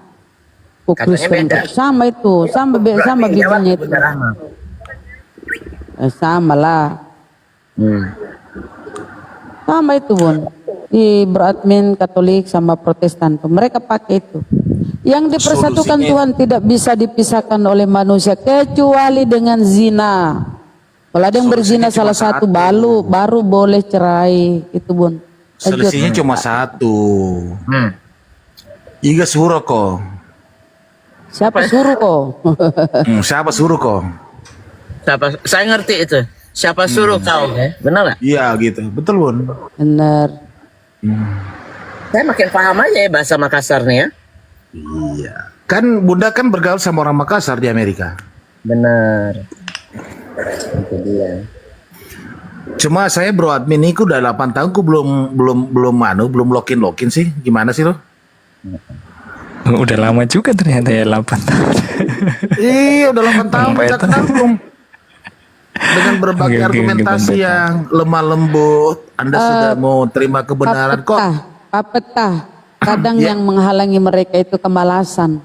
[SPEAKER 19] Katanya beda.
[SPEAKER 5] Sama itu, sama Biblenya itu. Sama lah. Sama itu bun. Di beradmin Katolik sama Protestan tuh mereka pakai itu. Yang dipersatukan Tuhan tidak bisa dipisahkan oleh manusia kecuali dengan zina. Kalau ada yang berzina salah satu baru boleh cerai itu bun.
[SPEAKER 1] Selisihnya cuma satu. Iga suruh kok.
[SPEAKER 5] Siapa suruh kok?
[SPEAKER 1] Siapa suruh kok?
[SPEAKER 19] Siapa? Saya ngerti itu. Siapa suruh kau? Benar nggak?
[SPEAKER 1] Iya gitu, betul bun.
[SPEAKER 5] Benar.
[SPEAKER 19] Saya makin paham aja ya bahasa Makassar nih ya.
[SPEAKER 1] Iya. Kan Bunda kan bergaul sama orang Makassar di Amerika.
[SPEAKER 19] Benar. Itu dia.
[SPEAKER 1] Cuma saya bro admin ini udah 8 tahun, belum login sih. Gimana sih lo?
[SPEAKER 20] Udah lama juga ternyata ya 8 tahun.
[SPEAKER 1] Iya, udah 8 tahun kita kenal belum? Dengan berbagai argumentasi yang lemah lembut, Anda sudah mau terima kebenaran kok.
[SPEAKER 5] Papetah. Kadang yang menghalangi mereka itu kemalasan.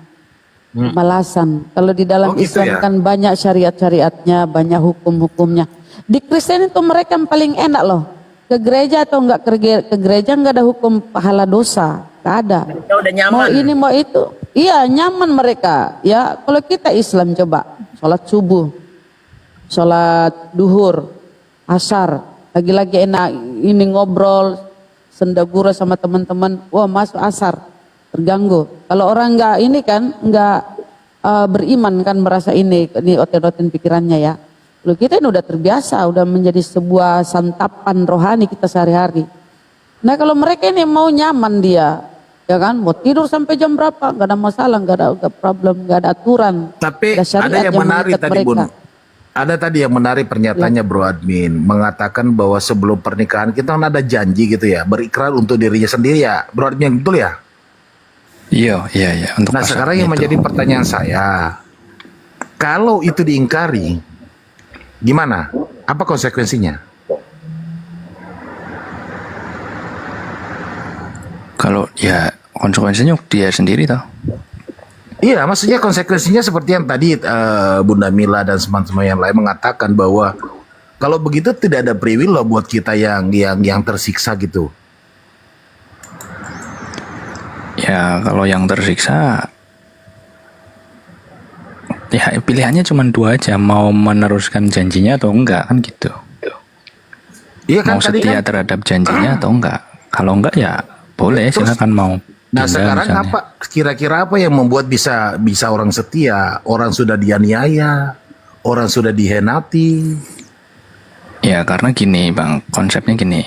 [SPEAKER 5] Kemalasan. Kalau di dalam
[SPEAKER 1] gitu
[SPEAKER 5] Islam
[SPEAKER 1] ya?
[SPEAKER 5] kan banyak syariat-syariatnya, banyak hukum-hukumnya. Di Kristen itu mereka yang paling enak loh. Ke gereja atau enggak ke gereja enggak ada hukum pahala dosa. Enggak ada.
[SPEAKER 19] Mereka udah nyaman.
[SPEAKER 5] Mau ini mau itu. Iya, nyaman mereka. Ya, kalau kita Islam coba sholat subuh, sholat duhur, asar, lagi-lagi enak ini ngobrol, sendagura sama teman-teman, wah masuk asar, terganggu. Kalau orang nggak ini kan, nggak beriman kan merasa ini oten-oten pikirannya ya. Lalu kita ini udah terbiasa, udah menjadi sebuah santapan rohani kita sehari-hari. Nah kalau mereka ini mau nyaman dia, ya kan, mau tidur sampai jam berapa, nggak ada masalah, nggak ada problem, nggak ada aturan.
[SPEAKER 1] Tapi ada yang menarik tadi Bun. Ada tadi yang menarik pernyataannya Bro Admin, mengatakan bahwa sebelum pernikahan kita kan ada janji gitu ya, berikrar untuk dirinya sendiri ya, Bro Admin, betul ya?
[SPEAKER 20] Iya. Untuk
[SPEAKER 1] Nah sekarang yang menjadi pertanyaan saya, kalau itu diingkari, gimana? Apa konsekuensinya?
[SPEAKER 20] Kalau ya konsekuensinya dia sendiri toh.
[SPEAKER 1] Iya, maksudnya konsekuensinya seperti yang tadi Bunda Mila dan teman-teman yang lain mengatakan bahwa kalau begitu tidak ada free will loh buat kita yang tersiksa gitu.
[SPEAKER 20] Ya kalau yang tersiksa, ya pilihannya cuma 2 aja, mau meneruskan janjinya atau enggak kan gitu.
[SPEAKER 1] Iya kan,
[SPEAKER 20] mau setia terhadap janjinya atau enggak. Kalau enggak ya boleh, silakan mau.
[SPEAKER 1] Nah sekarang
[SPEAKER 20] misalnya.
[SPEAKER 1] apa kira-kira apa yang membuat bisa orang setia? Orang sudah dianiaya, orang sudah dihenati.
[SPEAKER 20] Ya karena gini Bang, konsepnya gini.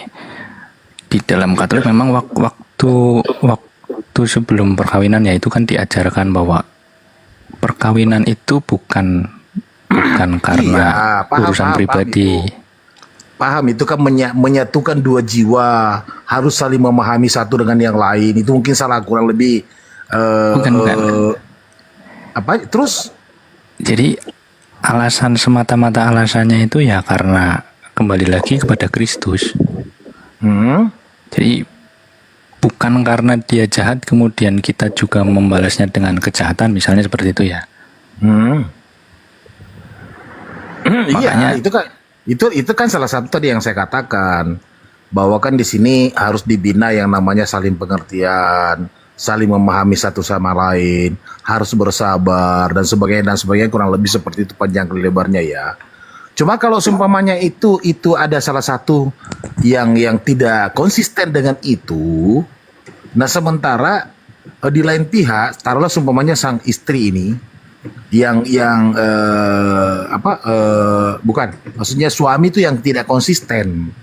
[SPEAKER 20] Di dalam Katolik memang waktu sebelum perkawinan ya itu kan diajarkan bahwa perkawinan itu bukan karena urusan pribadi.
[SPEAKER 1] Paham, itu kan menyatukan 2 jiwa, harus saling memahami satu dengan yang lain. Itu mungkin salah kurang lebih
[SPEAKER 20] bukan.
[SPEAKER 1] Apa terus?
[SPEAKER 20] Jadi semata-mata alasannya itu ya karena kembali lagi kepada Kristus. Jadi bukan karena dia jahat kemudian kita juga membalasnya dengan kejahatan, misalnya seperti itu ya.
[SPEAKER 1] Makanya itu kan salah satu tadi yang saya katakan, bahwa kan di sini harus dibina yang namanya saling pengertian, saling memahami satu sama lain, harus bersabar dan sebagainya kurang lebih seperti itu panjang lebarnya ya. Cuma kalau seumpamanya itu ada salah satu yang tidak konsisten dengan itu, nah sementara di lain pihak taruhlah seumpamanya sang istri ini bukan, maksudnya suami itu yang tidak konsisten,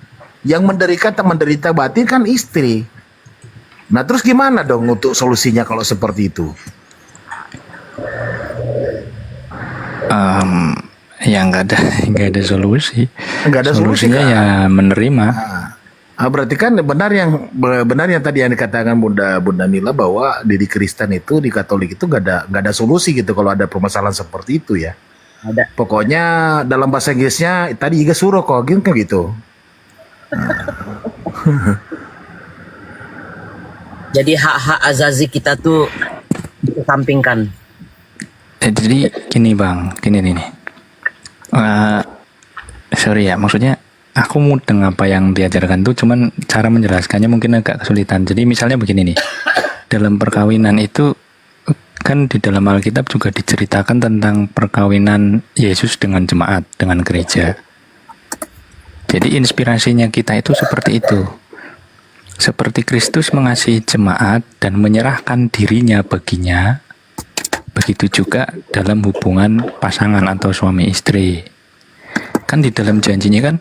[SPEAKER 1] yang menderita batin kan istri. Nah terus gimana dong untuk solusinya kalau seperti itu?
[SPEAKER 20] Ya nggak ada solusi.
[SPEAKER 1] Nggak ada
[SPEAKER 20] solusinya
[SPEAKER 1] solusi,
[SPEAKER 20] ya menerima.
[SPEAKER 1] Berarti kan benar yang tadi yang dikatakan Bunda Mila bahwa di Kristen itu, di Katolik itu nggak ada solusi gitu kalau ada permasalahan seperti itu ya.
[SPEAKER 19] Ada.
[SPEAKER 1] Pokoknya dalam bahasa Inggrisnya tadi juga suruh kok gitu.
[SPEAKER 19] Jadi hak-hak azazi kita tuh dikesampingkan.
[SPEAKER 20] Jadi gini Bang, gini. Sorry ya, maksudnya aku mudeng apa yang diajarkan tuh, cuman cara menjelaskannya mungkin agak kesulitan. Jadi misalnya begini nih, dalam perkawinan itu kan di dalam Alkitab juga diceritakan tentang perkawinan Yesus dengan jemaat, dengan gereja. Jadi inspirasinya kita itu seperti itu. Seperti Kristus mengasihi jemaat dan menyerahkan dirinya baginya, begitu juga dalam hubungan pasangan atau suami istri. Kan di dalam janjinya kan,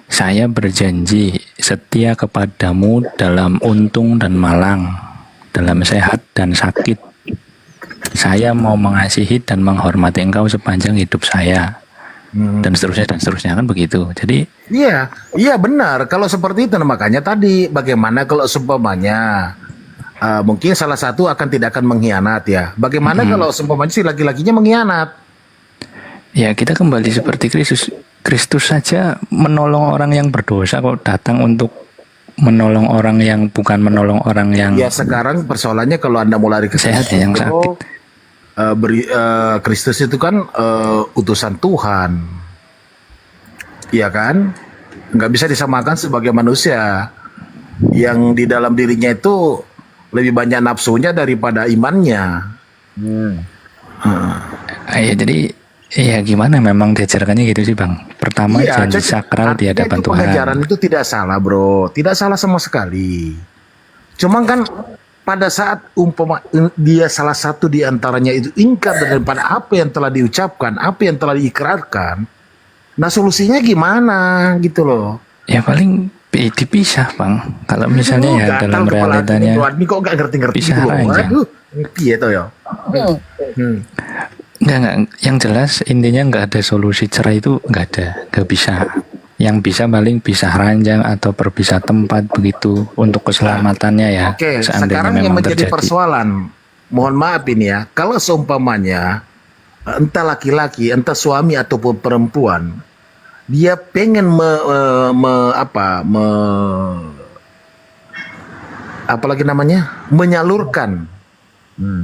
[SPEAKER 20] saya berjanji setia kepadamu dalam untung dan malang, dalam sehat dan sakit. Saya mau mengasihi dan menghormati engkau sepanjang hidup saya. Dan seterusnya kan begitu. Jadi
[SPEAKER 1] iya benar. Kalau seperti itu, makanya tadi bagaimana kalau seumpamanya mungkin salah satu tidak akan mengkhianat ya. Bagaimana kalau seumpamanya si laki-lakinya mengkhianat?
[SPEAKER 20] Ya kita kembali seperti Kristus. Kristus saja menolong orang yang berdosa kok, datang untuk menolong orang yang bukan menolong orang yang
[SPEAKER 1] Ya sekarang persoalannya kalau Anda mau lari ke
[SPEAKER 20] sehat ya, yang sakit.
[SPEAKER 1] Kristus itu kan utusan Tuhan, iya kan? Nggak bisa disamakan sebagai manusia yang di dalam dirinya itu lebih banyak nafsunya daripada imannya.
[SPEAKER 20] Ya jadi ya gimana, memang diajarkannya gitu sih Bang. Pertama janji sakral di hadapan Tuhan.
[SPEAKER 1] Pengajaran itu tidak salah bro, tidak salah sama sekali. Cuma kan pada saat umpama dia salah satu di antaranya itu ingkar daripada apa yang telah diucapkan, apa yang telah diikrarkan, nah solusinya gimana gitu loh.
[SPEAKER 20] Ya paling dipisah Bang. Kalau misalnya ya dalam realitanya
[SPEAKER 1] Admi kok nggak ngerti-ngerti
[SPEAKER 20] pisah
[SPEAKER 1] gitu loh.
[SPEAKER 20] aja.
[SPEAKER 1] Aduh, piye toh ya.
[SPEAKER 20] Enggak, yang jelas intinya nggak ada solusi cerai itu, nggak bisa. Yang bisa paling pisah ranjang atau berpisah tempat begitu untuk keselamatannya ya.
[SPEAKER 1] Oke,
[SPEAKER 20] seandainya
[SPEAKER 1] sekarang yang
[SPEAKER 20] memang
[SPEAKER 1] menjadi
[SPEAKER 20] terjadi.
[SPEAKER 1] persoalan, mohon maaf ini ya, kalau seumpamanya entah laki-laki, entah suami ataupun perempuan, dia pengen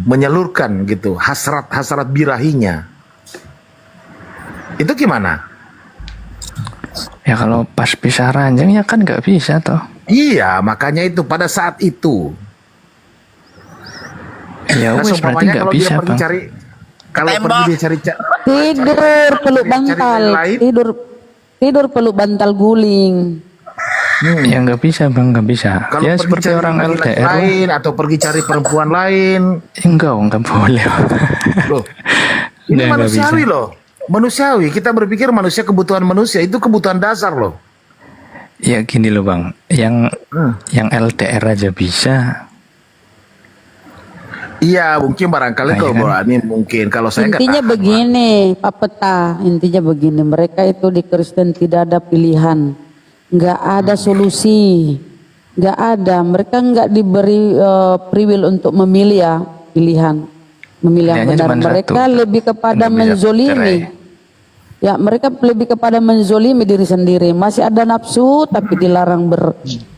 [SPEAKER 1] menyalurkan gitu hasrat birahinya, itu gimana?
[SPEAKER 20] Ya kalau pas pisah ranjang ya kan nggak bisa toh.
[SPEAKER 1] Iya, makanya itu pada saat itu.
[SPEAKER 20] Ya wes berarti nggak bisa Bang.
[SPEAKER 1] Kalau pergi dia cari
[SPEAKER 5] Tidur peluk bantal, tidur peluk bantal guling.
[SPEAKER 20] Ya nggak bisa Bang, nggak bisa.
[SPEAKER 1] Kalau
[SPEAKER 20] Ya
[SPEAKER 1] pergi
[SPEAKER 20] seperti
[SPEAKER 1] cari
[SPEAKER 20] orang
[SPEAKER 1] laki-laki
[SPEAKER 20] LDR lah.
[SPEAKER 1] lain atau pergi cari perempuan lain.
[SPEAKER 20] Enggak boleh.
[SPEAKER 1] Loh, ini
[SPEAKER 20] Nggak
[SPEAKER 1] manusiawi
[SPEAKER 20] bisa.
[SPEAKER 1] loh. Manusiawi, kita berpikir manusia kebutuhan manusia itu kebutuhan dasar loh.
[SPEAKER 20] Ya gini loh Bang, yang LDR aja bisa.
[SPEAKER 1] Iya, mungkin barangkali
[SPEAKER 20] Nah,
[SPEAKER 1] kalau
[SPEAKER 20] iya kan?
[SPEAKER 1] Bro Ani mungkin, kalau saya nggak
[SPEAKER 5] Intinya
[SPEAKER 1] tahu.
[SPEAKER 5] begini, Pak Peta, intinya begini, mereka itu di Kristen tidak ada pilihan, nggak ada solusi, nggak ada, mereka nggak diberi free will untuk memilih ya pilihan, memilih yang
[SPEAKER 20] Pilihannya
[SPEAKER 5] benar.
[SPEAKER 20] cuma
[SPEAKER 5] Mereka
[SPEAKER 20] satu,
[SPEAKER 5] lebih kepada
[SPEAKER 20] nggak bisa
[SPEAKER 5] menzolimi, ya mereka lebih kepada menzolimi diri sendiri, masih ada nafsu tapi dilarang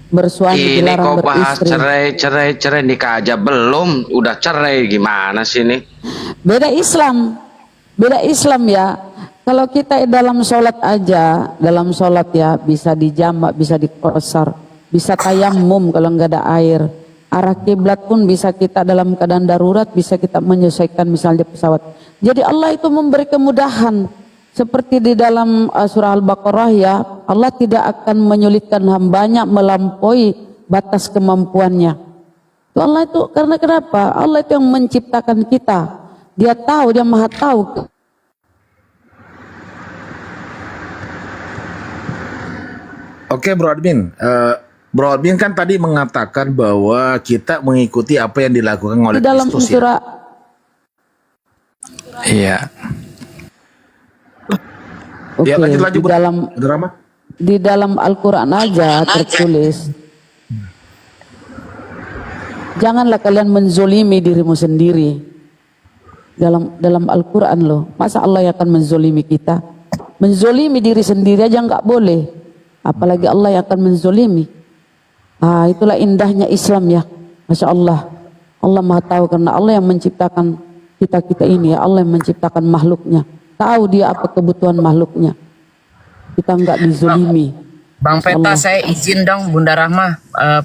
[SPEAKER 5] bersuami,
[SPEAKER 3] Ini
[SPEAKER 5] dilarang
[SPEAKER 3] kok bahas
[SPEAKER 5] beristri.
[SPEAKER 3] cerai nikah aja belum, udah cerai gimana sih ini?
[SPEAKER 5] Beda Islam ya. Kalau kita dalam sholat aja, dalam sholat ya bisa dijamak, bisa dikosar, bisa tayamum kalau nggak ada air. Arah kiblat pun bisa kita dalam keadaan darurat, bisa kita menyesuaikan misalnya pesawat. Jadi Allah itu memberi kemudahan. Seperti di dalam surah Al-Baqarah ya, Allah tidak akan menyulitkan hambanya melampaui batas kemampuannya. Itu Allah itu, karena kenapa? Allah itu yang menciptakan kita. Dia tahu, dia maha tahu.
[SPEAKER 1] Oke Bro Admin, Bro Admin kan tadi mengatakan bahwa kita mengikuti apa yang dilakukan oleh
[SPEAKER 5] Di dalam
[SPEAKER 1] Kristus ya.
[SPEAKER 5] surah
[SPEAKER 20] Iya.
[SPEAKER 5] Oke,
[SPEAKER 1] lanjut,
[SPEAKER 5] di dalam Al-Quran aja tertulis, janganlah kalian menzolimi dirimu sendiri. Dalam Al-Quran loh, masa Allah yang akan menzolimi kita? Menzolimi diri sendiri aja nggak boleh, apalagi Allah yang akan menzolimi. Itulah indahnya Islam ya, Masya Allah. Allah maha tahu karena Allah yang menciptakan kita ini ya, Allah yang menciptakan makhluknya. Tahu dia apa kebutuhan makhluknya. Kita nggak dizolimi.
[SPEAKER 19] Bang Peta, saya izin dong Bunda Rahma,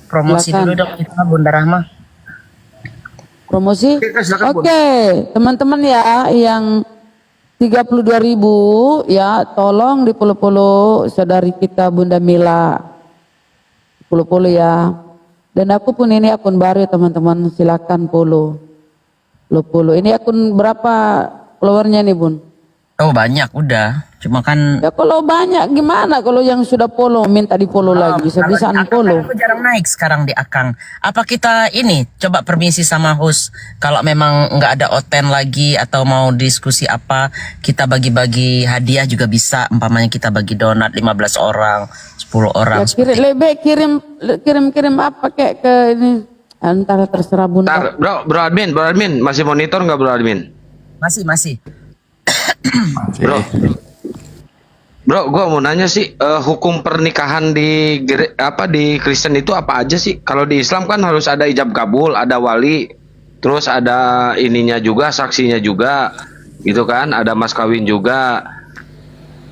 [SPEAKER 19] promosi
[SPEAKER 5] Silakan.
[SPEAKER 19] dulu dong kita Bunda Rahma.
[SPEAKER 5] Promosi? Oke, teman-teman ya yang 32.000 ya, tolong di polo-polo saudari kita Bunda Mila. Polo-polo ya. Dan aku pun ini akun baru ya teman-teman, silakan polo. Polo. Ini akun berapa followernya nih Bun?
[SPEAKER 19] Oh banyak udah, cuma kan
[SPEAKER 5] Ya kalau banyak gimana kalau yang sudah follow minta di follow lagi, bisa-bisaan follow.
[SPEAKER 19] aku jarang naik sekarang di Akang. Apa kita ini coba permisi sama host, kalau memang nggak ada oten lagi atau mau diskusi apa, kita bagi-bagi hadiah juga bisa. Umpamanya kita bagi donat 15 orang, 10 orang.
[SPEAKER 5] Ya, kirim apa kayak ke ini Antara terserah Bunda.
[SPEAKER 3] Ntar, bro admin, masih monitor nggak bro admin?
[SPEAKER 19] Masih.
[SPEAKER 3] Bro, gua mau nanya sih, hukum pernikahan di di Kristen itu apa aja sih? Kalau di Islam kan harus ada ijab kabul, ada wali, terus ada ininya juga, saksinya juga, gitu kan? Ada mas kawin juga.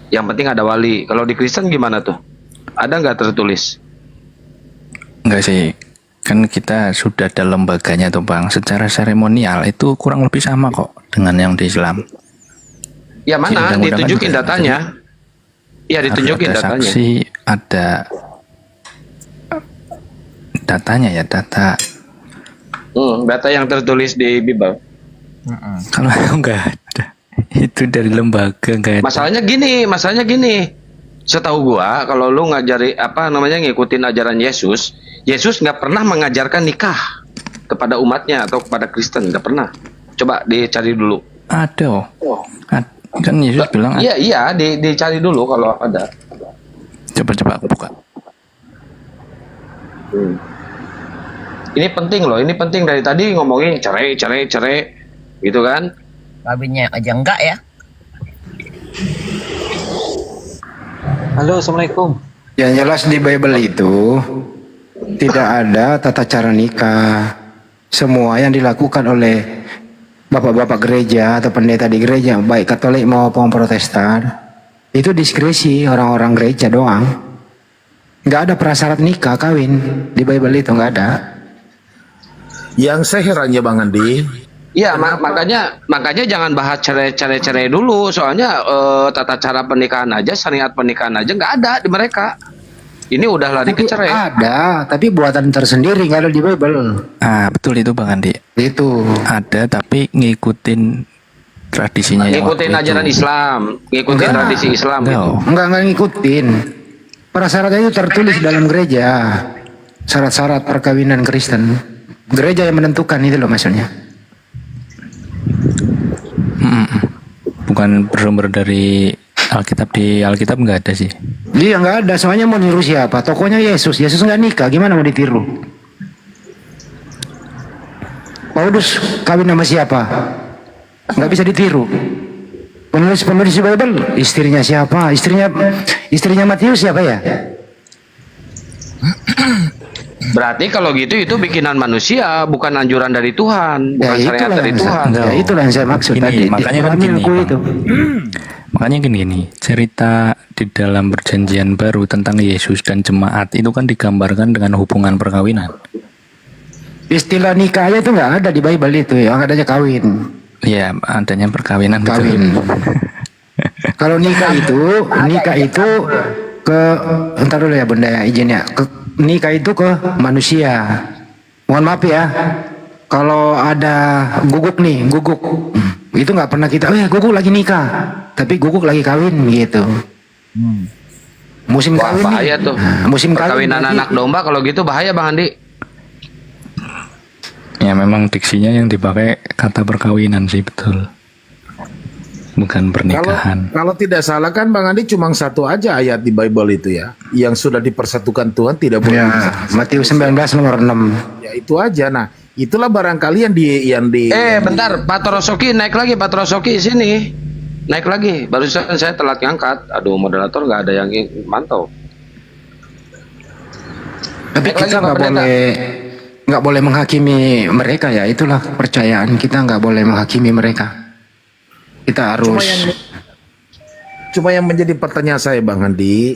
[SPEAKER 3] Yang penting ada wali. Kalau di Kristen gimana tuh? Ada nggak tertulis?
[SPEAKER 20] Enggak sih, kan kita sudah ada lembaganya tuh Bang. Secara seremonial itu kurang lebih sama kok dengan yang di Islam.
[SPEAKER 3] Ya mana? Ditunjukin datanya. Iya ditunjukin
[SPEAKER 20] ada
[SPEAKER 3] datanya.
[SPEAKER 20] Saksi, ada datanya ya, data.
[SPEAKER 3] Data yang tertulis di Bible.
[SPEAKER 20] Kalau enggak ada, itu dari lembaga enggak ada.
[SPEAKER 3] Masalahnya gini. Setahu gua, kalau lu ngajari ngikutin ajaran Yesus nggak pernah mengajarkan nikah kepada umatnya atau kepada Kristen, nggak pernah. Coba dicari dulu.
[SPEAKER 20] Ada. Kan Yesus bilang.
[SPEAKER 3] Iya, dicari dulu kalau ada.
[SPEAKER 20] Coba aku buka.
[SPEAKER 3] Ini penting loh, ini penting dari tadi ngomongin cerai, gitu kan?
[SPEAKER 19] Kawinnya aja enggak ya?
[SPEAKER 6] Halo, assalamualaikum.
[SPEAKER 13] Yang jelas di Bible itu tidak ada tata cara nikah. Semua yang dilakukan oleh bapak-bapak gereja atau pendeta di gereja, baik Katolik maupun Protestan, itu diskresi orang-orang gereja doang. Nggak ada prasyarat nikah kawin di Bible itu, nggak ada.
[SPEAKER 1] Yang saya herannya Bang Andi,
[SPEAKER 3] Iya, makanya jangan bahas cerai dulu, soalnya tata cara pernikahan aja, syariat pernikahan aja nggak ada di mereka. Ini udah lari ke cerai.
[SPEAKER 13] Ada, tapi buatan tersendiri, nggak ada di Bible.
[SPEAKER 20] Betul itu Bang Andi.
[SPEAKER 13] Itu
[SPEAKER 20] ada, tapi ngikutin tradisinya.
[SPEAKER 3] Ngikutin ajaran Islam, ngikutin tradisi Islam. Gitu.
[SPEAKER 13] Enggak ngikutin. Prasyaratnya itu tertulis dalam gereja. Syarat-syarat perkawinan Kristen. Gereja yang menentukan itu loh maksudnya.
[SPEAKER 20] Bukan bersumber dari Alkitab. Di Alkitab nggak ada sih.
[SPEAKER 13] Iya nggak ada, soalnya mau niru siapa? Tokohnya Yesus nggak nikah, gimana mau ditiru? Paulus kawin sama siapa? Nggak bisa ditiru. Penulis Bible, istrinya siapa? Istrinya Matius siapa ya?
[SPEAKER 3] Berarti kalau gitu itu bikinan manusia, bukan anjuran dari Tuhan, bukan syariat dari Tuhan.
[SPEAKER 13] Ya itulah yang saya maksud tadi.
[SPEAKER 20] Makanya kan gini, makanya gini, cerita di dalam Perjanjian Baru tentang Yesus dan jemaat itu kan digambarkan dengan hubungan perkawinan.
[SPEAKER 13] Istilah nikah aja itu nggak ada di Bible itu, yang adanya kawin.
[SPEAKER 20] Iya, adanya perkawinan.
[SPEAKER 13] Kawin. Kalau nikah itu ke entar dulu ya Bunda ya, izin ya. Nikah itu ke manusia. Mohon maaf ya, kalau ada guguk itu nggak pernah kita, guguk lagi nikah, tapi guguk lagi kawin gitu. Musim kawin
[SPEAKER 3] bahaya tuh.
[SPEAKER 13] Musim
[SPEAKER 3] perkawinan anak domba kalau gitu bahaya Bang Andi.
[SPEAKER 20] Ya memang diksinya yang dipakai kata perkawinan sih, betul. Bukan pernikahan.
[SPEAKER 1] Kalau tidak salah kan Bang Andi cuma satu aja ayat di Bible itu ya, yang sudah dipersatukan Tuhan tidak boleh.
[SPEAKER 13] Ya, Matius 19 nomor 6.
[SPEAKER 1] Ya itu aja. Nah, itulah barangkali yang di
[SPEAKER 3] bentar, Pak Torosoki naik lagi, Pak Torosoki sini. Naik lagi. Barusan saya telat ngangkat. Aduh, moderator nggak ada yang mantau.
[SPEAKER 13] Tapi kita nggak boleh menghakimi mereka ya. Itulah kepercayaan kita, nggak boleh menghakimi mereka. Kita harus.
[SPEAKER 1] Cuma yang menjadi pertanyaan saya Bang Andi,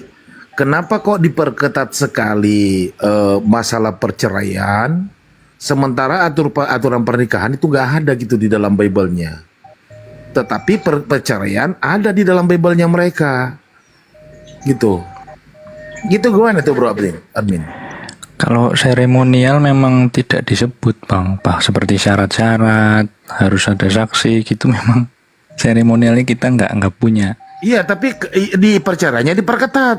[SPEAKER 1] kenapa kok diperketat sekali masalah perceraian, sementara aturan pernikahan itu nggak ada gitu di dalam Bible-nya. Tetapi perceraian ada di dalam Bible-nya mereka. Gitu gimana tuh Bro Admin?
[SPEAKER 20] Kalau seremonial memang tidak disebut Bang, seperti syarat-syarat, harus ada saksi gitu, memang seremonialnya kita nggak punya.
[SPEAKER 1] Iya, tapi di perceraiannya diperketat.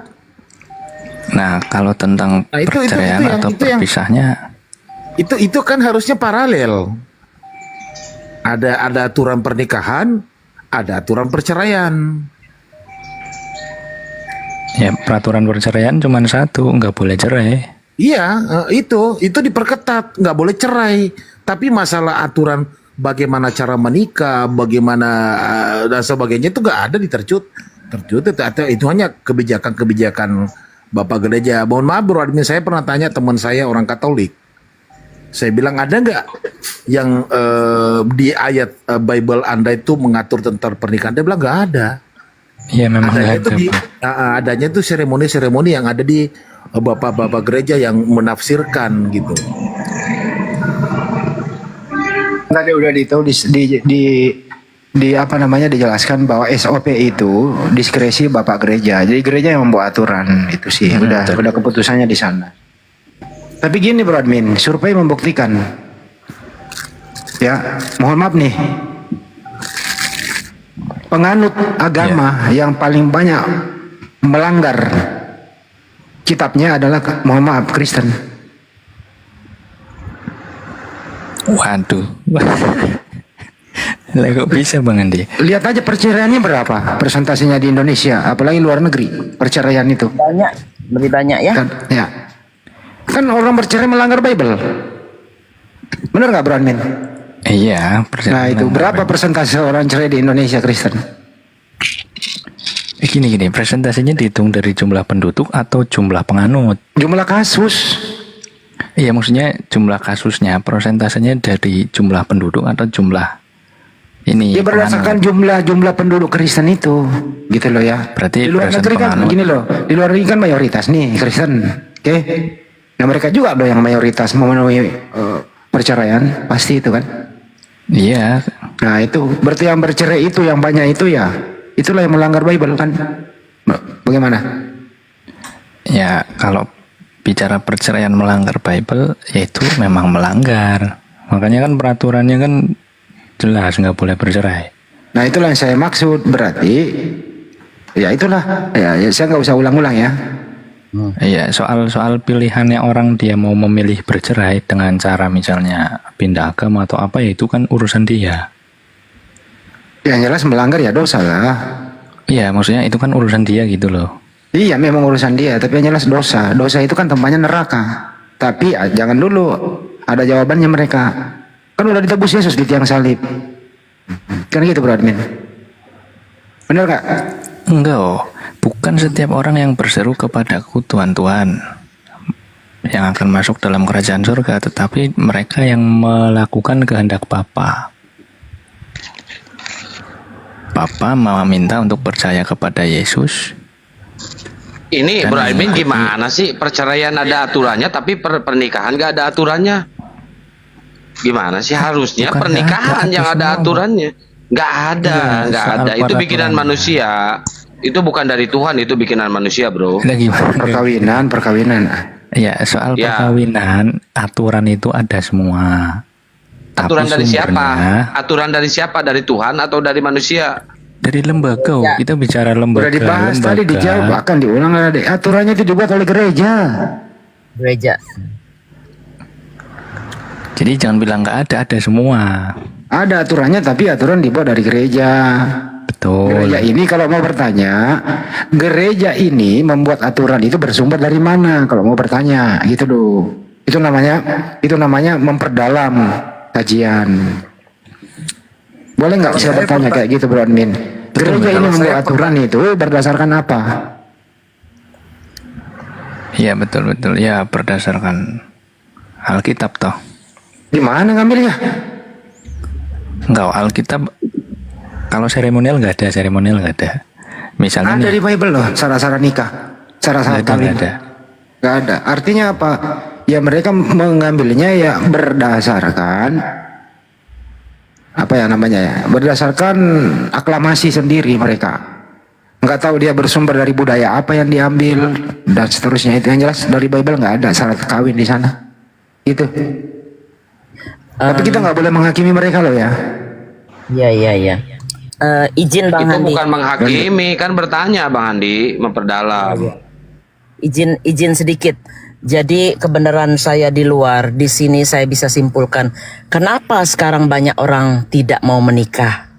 [SPEAKER 20] Nah, kalau tentang perceraian atau perpisahnya,
[SPEAKER 1] itu kan harusnya paralel. Ada aturan pernikahan, ada aturan perceraian.
[SPEAKER 20] Ya, peraturan perceraian cuma satu, nggak boleh cerai.
[SPEAKER 21] Iya, itu diperketat, nggak boleh cerai. Tapi masalah aturan bagaimana cara menikah, bagaimana dan sebagainya itu nggak ada di tercut itu hanya kebijakan Bapak Gereja. Mohon maaf bro admin, saya pernah tanya teman saya orang Katolik. Saya bilang ada nggak yang di ayat Bible Anda itu mengatur tentang pernikahan? Dia bilang nggak ada.
[SPEAKER 20] Iya memang
[SPEAKER 21] Adanya
[SPEAKER 20] nggak
[SPEAKER 21] itu
[SPEAKER 20] ada.
[SPEAKER 21] adanya itu seremoni-seremoni yang ada di bapak-bapak gereja yang menafsirkan gitu.
[SPEAKER 13] Tadi udah ditulis di apa namanya dijelaskan bahwa SOP itu diskresi Bapak gereja. Jadi gereja yang membuat aturan itu sih. Udah keputusannya di sana. Tapi gini Bro Admin, survei membuktikan. Ya, mohon maaf nih. Penganut agama yang paling banyak melanggar kitabnya adalah mohon maaf Kristen.
[SPEAKER 20] Waduh. Lah kok bisa Bang Andi?
[SPEAKER 13] Lihat aja perceraiannya berapa persentasenya di Indonesia, apalagi luar negeri perceraian itu.
[SPEAKER 19] Banyak, lebih banyak ya.
[SPEAKER 13] Kan orang bercerai melanggar Bible. Benar nggak Bro Admin?
[SPEAKER 20] Iya.
[SPEAKER 13] Nah itu berapa persentase orang cerai di Indonesia Kristen?
[SPEAKER 20] Gini, presentasinya dihitung dari jumlah penduduk atau jumlah penganut?
[SPEAKER 13] Jumlah kasus.
[SPEAKER 20] Iya, maksudnya jumlah kasusnya, persentasenya dari jumlah penduduk atau jumlah ini?
[SPEAKER 13] Ya berdasarkan jumlah penduduk Kristen itu, gitu loh ya.
[SPEAKER 20] Berarti
[SPEAKER 13] di luar negeri kan gini loh, di luar negeri kan mayoritas nih Kristen, oke? Nah mereka juga loh yang mayoritas memenuhi perceraian, pasti itu kan?
[SPEAKER 20] Iya.
[SPEAKER 13] Nah itu berarti yang bercerai itu yang banyak itu ya, itulah yang melanggar Bible kan? Bagaimana?
[SPEAKER 20] Ya kalau bicara perceraian melanggar Bible, yaitu memang melanggar. Makanya kan peraturannya kan jelas nggak boleh bercerai.
[SPEAKER 13] Nah itulah yang saya maksud, berarti ya itulah ya saya nggak usah ulang-ulang ya.
[SPEAKER 20] Iya, soal pilihannya orang dia mau memilih bercerai dengan cara misalnya pindah agama atau apa, ya itu kan urusan dia.
[SPEAKER 13] Yang jelas melanggar ya dosa lah.
[SPEAKER 20] Iya, maksudnya itu kan urusan dia gitu loh.
[SPEAKER 13] Iya memang urusan dia, tapi yang jelas dosa. Dosa itu kan tempatnya neraka. Tapi jangan dulu, ada jawabannya mereka. Kan udah ditebus Yesus di tiang salib. Kan gitu Bro Admin. Bener gak?
[SPEAKER 20] Enggak, bukan setiap orang yang berseru kepadaku Tuhan Tuhan yang akan masuk dalam kerajaan surga, tetapi mereka yang melakukan kehendak Bapa. Bapa mau minta untuk percaya kepada Yesus.
[SPEAKER 3] Ini Bro Admin gimana sih, perceraian ada aturannya tapi pernikahan gak ada aturannya? Gimana sih? Harusnya
[SPEAKER 20] Bukan
[SPEAKER 3] pernikahan yang ada aturannya. Nggak ada. Itu bikinan manusia. Itu bukan dari Tuhan, itu bikinan manusia bro.
[SPEAKER 13] Perkawinan.
[SPEAKER 20] Ya soal perkawinan, aturan itu ada semua.
[SPEAKER 3] Aturan dari siapa?
[SPEAKER 20] sumbernya-
[SPEAKER 3] Aturan dari siapa? Dari Tuhan atau dari manusia?
[SPEAKER 20] Dari lembaga, kita bicara lembaga.
[SPEAKER 13] Udah dibahas tadi, dijawab, akan diulang ada. Aturannya itu dibuat oleh gereja.
[SPEAKER 20] Jadi jangan bilang nggak ada semua.
[SPEAKER 13] Ada aturannya, tapi aturan dibuat dari gereja.
[SPEAKER 20] Betul.
[SPEAKER 13] Gereja ini kalau mau bertanya, gereja ini membuat aturan itu bersumber dari mana? Kalau mau bertanya, gitu loh. Itu namanya memperdalam kajian. Boleh nggak saya bertanya kayak gitu Bro Admin? Gereja ini membuat aturan itu berdasarkan apa?
[SPEAKER 20] Iya betul. Ya berdasarkan Alkitab toh.
[SPEAKER 13] Di mana ngambilnya?
[SPEAKER 20] Enggak, Alkitab kalau seremonial nggak ada. Misalnya
[SPEAKER 13] Ada di Bible loh, syarat-syarat nikah, syarat-syarat kawin. Nggak ada. Artinya apa? Ya mereka mengambilnya ya berdasarkan apa ya namanya ya? Berdasarkan aklamasi sendiri mereka. Nggak tahu dia bersumber dari budaya apa yang diambil dan seterusnya. Itu yang jelas dari Bible nggak ada syarat kawin di sana. Itu. Tapi kita nggak boleh menghakimi mereka loh ya.
[SPEAKER 19] Iya. Izin Bang
[SPEAKER 3] Itu
[SPEAKER 19] Handi.
[SPEAKER 3] bukan menghakimi, kan bertanya Bang Handi, memperdalam.
[SPEAKER 19] Izin sedikit. Jadi kebenaran saya di luar, di sini saya bisa simpulkan kenapa sekarang banyak orang tidak mau menikah.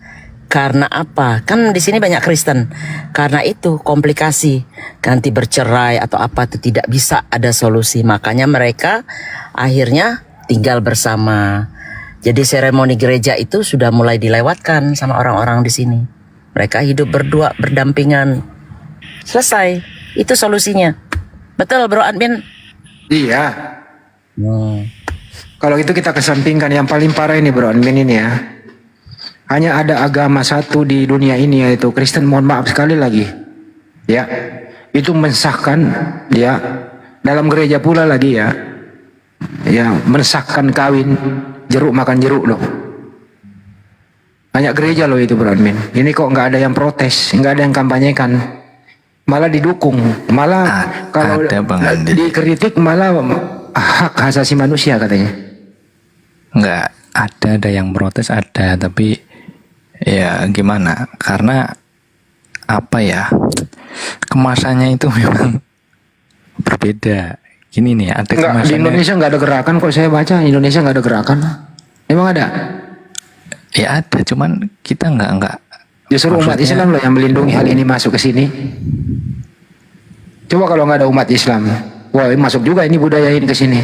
[SPEAKER 19] Karena apa? Kan di sini banyak Kristen. Karena itu komplikasi. Nanti bercerai atau apa itu tidak bisa ada solusi. Makanya mereka akhirnya tinggal bersama. Jadi seremoni gereja itu sudah mulai dilewatkan sama orang-orang di sini. Mereka hidup berdua, berdampingan. Selesai. Itu solusinya. Betul bro admin?
[SPEAKER 13] Iya. Kalau itu kita kesampingkan, yang paling parah ini bro admin ini ya. Hanya ada agama satu di dunia ini, yaitu Kristen. Mohon maaf sekali lagi, ya, itu mensahkan, ya, dalam gereja pula lagi ya, mensahkan kawin jeruk makan jeruk loh. Hanya gereja loh itu bro admin. Ini kok nggak ada yang protes, nggak ada yang kampanyekan, malah didukung, malah kalau dikritik malah hak asasi manusia katanya.
[SPEAKER 20] Nggak ada yang protes, ada, tapi ya gimana, karena apa ya, kemasannya itu memang berbeda. Gini nih, ada
[SPEAKER 13] kemasannya. Di Indonesia nggak ada gerakan kok, saya baca Indonesia nggak ada gerakan. Emang ada?
[SPEAKER 20] Ya ada, cuman kita nggak.
[SPEAKER 13] Justru umat Islam loh yang melindungi hal ini masuk ke sini. Coba kalau nggak ada umat Islam, wah masuk juga ini budaya ini ke sini.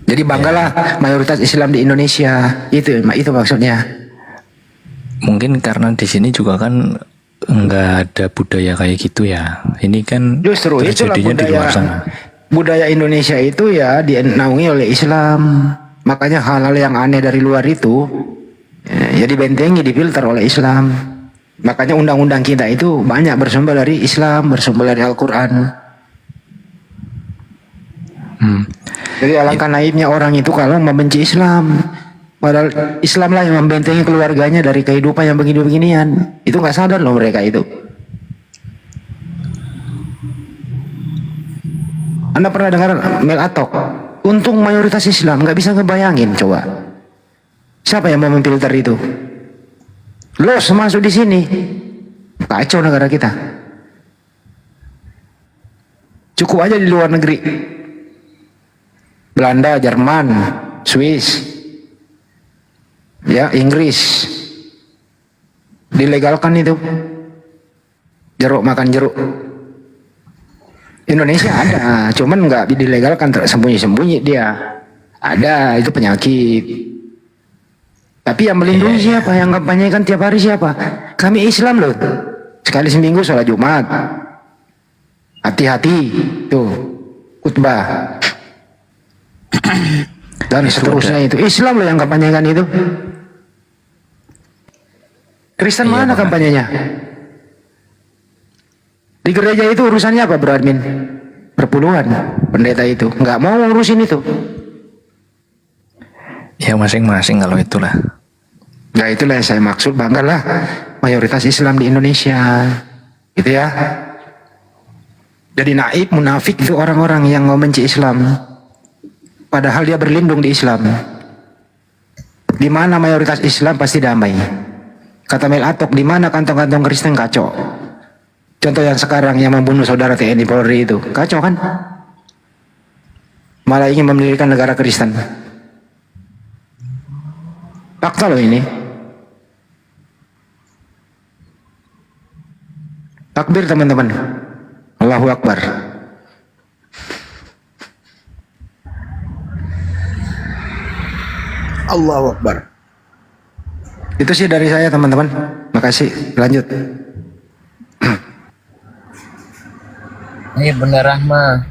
[SPEAKER 13] Jadi banggalah mayoritas Islam di Indonesia, itu maksudnya.
[SPEAKER 20] Mungkin karena di sini juga kan nggak ada budaya kayak gitu ya. Ini kan
[SPEAKER 13] justru
[SPEAKER 20] terjadinya di luar sana.
[SPEAKER 13] Budaya Indonesia itu ya dinaungi oleh Islam. Makanya hal-hal yang aneh dari luar itu ya dibentengi, difilter oleh Islam. Makanya undang-undang kita itu banyak bersumber dari Islam, bersumber dari Al-Quran. Jadi alangkah naibnya orang itu kalau membenci Islam, padahal Islam lah yang membentengi keluarganya dari kehidupan yang begini-beginian. Itu nggak sadar loh mereka itu. Anda pernah dengar Mel Atok? Untung mayoritas Islam, nggak bisa ngebayangin coba. Siapa yang mau memfilter itu? Los masuk di sini, kacau negara kita. Cukup aja di luar negeri. Belanda, Jerman, Swiss, ya Inggris, dilegalkan itu jeruk makan jeruk. Indonesia ada, cuman nggak dilegalkan, sembunyi-sembunyi dia. Ada, itu penyakit. Tapi yang melindungi siapa? Yang kampanyekan tiap hari siapa? Kami Islam loh. Sekali seminggu sholat Jumat. Hati-hati, tuh khutbah. Dan seterusnya itu Islam loh yang kampanyekan itu. Kristen mana kampanyenya? Di gereja itu urusannya apa bro admin? Perpuluhan pendeta itu nggak mau ngurusin itu.
[SPEAKER 20] Ya masing-masing kalau itulah.
[SPEAKER 13] Nah itulah yang saya maksud, banggalah mayoritas Islam di Indonesia, gitu ya. Jadi naib, munafik itu orang-orang yang membenci Islam. Padahal dia berlindung di Islam. Di mana mayoritas Islam pasti damai. Kata Mel Atok, di mana kantong-kantong Kristen kacau. Contoh yang sekarang yang membunuh saudara TNI Polri itu, kacau kan? Malah ingin mendirikan negara Kristen. Fakta loh ini. Takbir teman-teman. Allahu Akbar.
[SPEAKER 21] Allahu Akbar.
[SPEAKER 13] Itu sih dari saya teman-teman. Makasih. Lanjut.
[SPEAKER 19] Iya bener Rahma.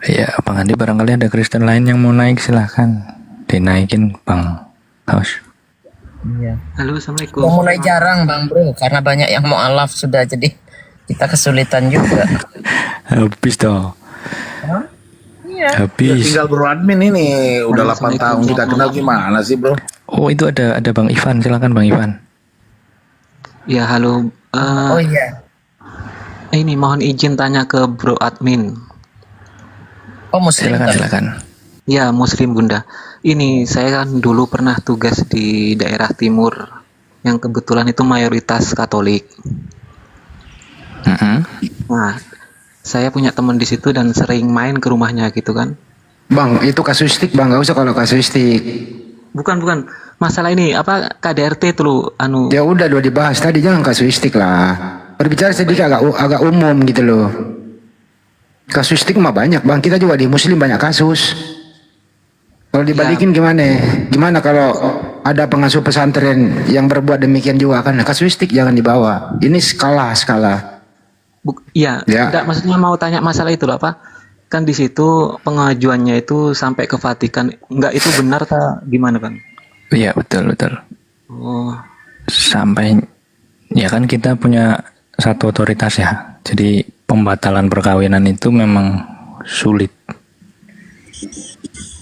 [SPEAKER 20] Ya Bang Andi, barangkali ada Kristen lain yang mau naik, silahkan dinaikin Bang Haus.
[SPEAKER 19] Iya.
[SPEAKER 7] Halo, assalamualaikum.
[SPEAKER 19] Mau mulai jarang Bang Bro, karena banyak yang mau alaf sudah, jadi kita kesulitan juga.
[SPEAKER 20] Habis toh.
[SPEAKER 19] Iya.
[SPEAKER 21] Ya,
[SPEAKER 20] Habis.
[SPEAKER 21] tinggal bro admin ini udah 8 tahun kita kenal, gimana sih bro?
[SPEAKER 20] Oh itu ada Bang Ivan, silakan Bang Ivan.
[SPEAKER 7] Ya halo.
[SPEAKER 19] Oh iya.
[SPEAKER 7] Ini mohon izin tanya ke bro admin.
[SPEAKER 19] Oh muslim.
[SPEAKER 20] Silakan.
[SPEAKER 7] Ya muslim Bunda. Ini saya kan dulu pernah tugas di daerah timur yang kebetulan itu mayoritas Katolik. Nah saya punya teman di situ dan sering main ke rumahnya gitu kan.
[SPEAKER 13] Bang, itu kasuistik bang, nggak usah kalau kasuistik.
[SPEAKER 7] Bukan, masalah ini apa KDRT itu loh, anu.
[SPEAKER 13] Ya udah dibahas tadi, jangan kasuistik lah. Berbicara sedikit agak umum gitu loh. Kasuistik mah banyak bang, kita juga di Muslim banyak kasus. Kalau dibalikin gimana kalau ada pengasuh pesantren yang berbuat demikian juga kan? Kasuistik jangan dibawa. Ini skala.
[SPEAKER 7] Iya, enggak, maksudnya mau tanya masalah itu loh apa? Kan di situ pengajuannya itu sampai ke Vatikan. Enggak, itu benar tak gimana kan?
[SPEAKER 20] Iya, betul.
[SPEAKER 7] Oh.
[SPEAKER 20] Sampai ya kan kita punya satu otoritas ya. Jadi pembatalan perkawinan itu memang sulit.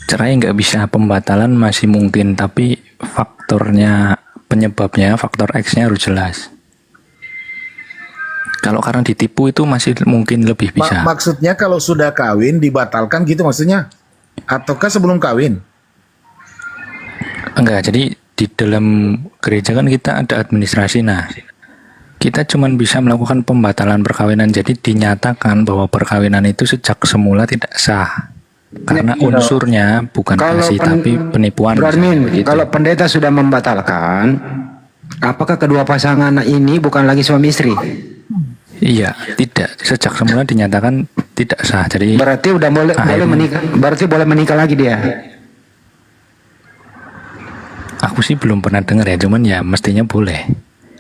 [SPEAKER 20] Cerai nggak bisa, pembatalan masih mungkin, tapi faktornya, penyebabnya, faktor X-nya harus jelas. Kalau karena ditipu itu masih mungkin lebih bisa.
[SPEAKER 21] Maksudnya kalau sudah kawin dibatalkan gitu maksudnya? Ataukah sebelum kawin?
[SPEAKER 20] Enggak, jadi di dalam gereja kan kita ada administrasi. Nah, kita cuma bisa melakukan pembatalan perkawinan. Jadi dinyatakan bahwa perkawinan itu sejak semula tidak sah. Karena unsurnya bukan kasih tapi penipuan.
[SPEAKER 13] Kalau pendeta sudah membatalkan, apakah kedua pasangan ini bukan lagi suami istri?
[SPEAKER 20] Iya, tidak. Sejak semula dinyatakan tidak sah. Jadi
[SPEAKER 13] berarti udah boleh menikah. Berarti boleh menikah lagi dia.
[SPEAKER 20] Aku sih belum pernah dengar ya, cuman ya mestinya boleh.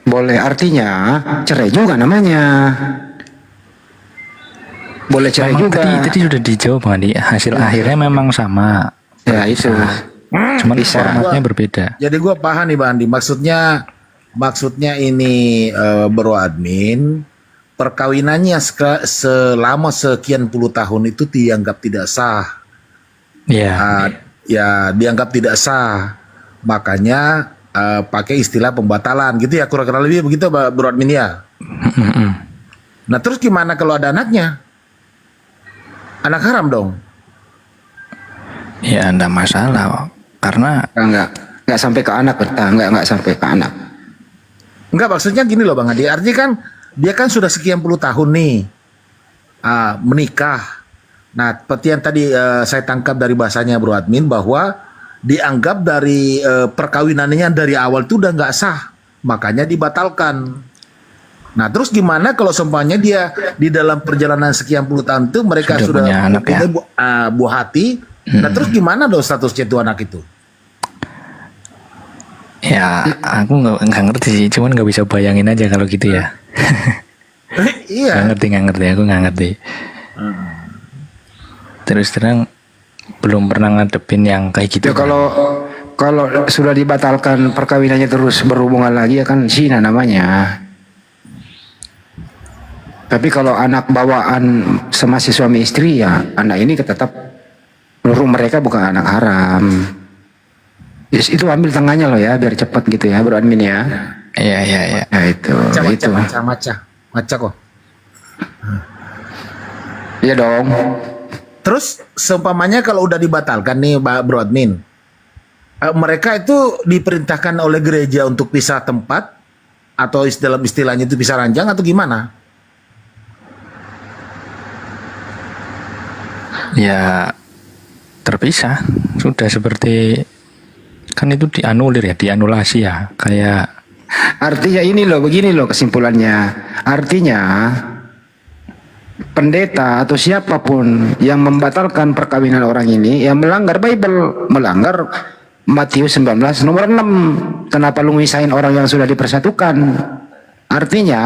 [SPEAKER 13] Boleh, artinya cerai juga namanya. Boleh cerai
[SPEAKER 20] memang
[SPEAKER 13] juga.
[SPEAKER 20] Tadi sudah dijawab Bang Andi. Hasil akhirnya memang sama.
[SPEAKER 13] Ya itu.
[SPEAKER 20] Cuman formatnya berbeda.
[SPEAKER 21] Jadi gue paham nih Bang Andi. Maksudnya ini Bro Admin, perkawinannya selama sekian puluh tahun itu dianggap tidak sah.
[SPEAKER 20] Iya.
[SPEAKER 21] Ya dianggap tidak sah. Makanya pakai istilah pembatalan gitu ya, kurang lebih begitu Bro Admin ya. Nah terus gimana kalau ada anaknya? Anak haram dong?
[SPEAKER 20] Ya enggak masalah, karena
[SPEAKER 13] enggak sampai ke anak, enggak sampai ke anak.
[SPEAKER 21] Enggak, maksudnya gini loh Bang Adi, artinya kan dia kan sudah sekian puluh tahun nih menikah. Nah seperti yang tadi saya tangkap dari bahasanya Bro Admin bahwa dianggap dari perkawinannya dari awal itu udah nggak sah, makanya dibatalkan. Nah terus gimana kalau seumpamanya dia di dalam perjalanan sekian puluh tahun itu mereka sudah punya buah hati. Nah terus gimana dong statusnya itu anak itu?
[SPEAKER 20] Ya aku nggak ngerti sih, cuman nggak bisa bayangin aja kalau gitu ya.
[SPEAKER 21] Iya.
[SPEAKER 20] Nggak ngerti, aku nggak ngerti. Terus terang belum pernah ngadepin yang kayak gitu.
[SPEAKER 13] Ya, kalau sudah dibatalkan perkawinannya terus berhubungan lagi ya kan zina namanya. Tapi kalau anak bawaan semasih suami istri ya anak ini tetap menurut mereka bukan anak haram. Yes, itu ambil tengahnya loh ya biar cepat gitu ya Bro Admin ya.
[SPEAKER 20] Iya.
[SPEAKER 13] Ya itu.
[SPEAKER 21] Maca kok.
[SPEAKER 13] Iya dong.
[SPEAKER 21] Terus seumpamanya kalau udah dibatalkan nih Bro Admin, mereka itu diperintahkan oleh gereja untuk pisah tempat atau dalam istilahnya itu pisah ranjang atau gimana?
[SPEAKER 20] Ya terpisah, sudah seperti kan itu dianulir ya, dianulasi ya, kayak
[SPEAKER 13] artinya ini loh, begini loh kesimpulannya. Artinya pendeta atau siapapun yang membatalkan perkawinan orang ini yang melanggar Bible, melanggar Matius 19 nomor 6. Kenapa lu misahin orang yang sudah dipersatukan? Artinya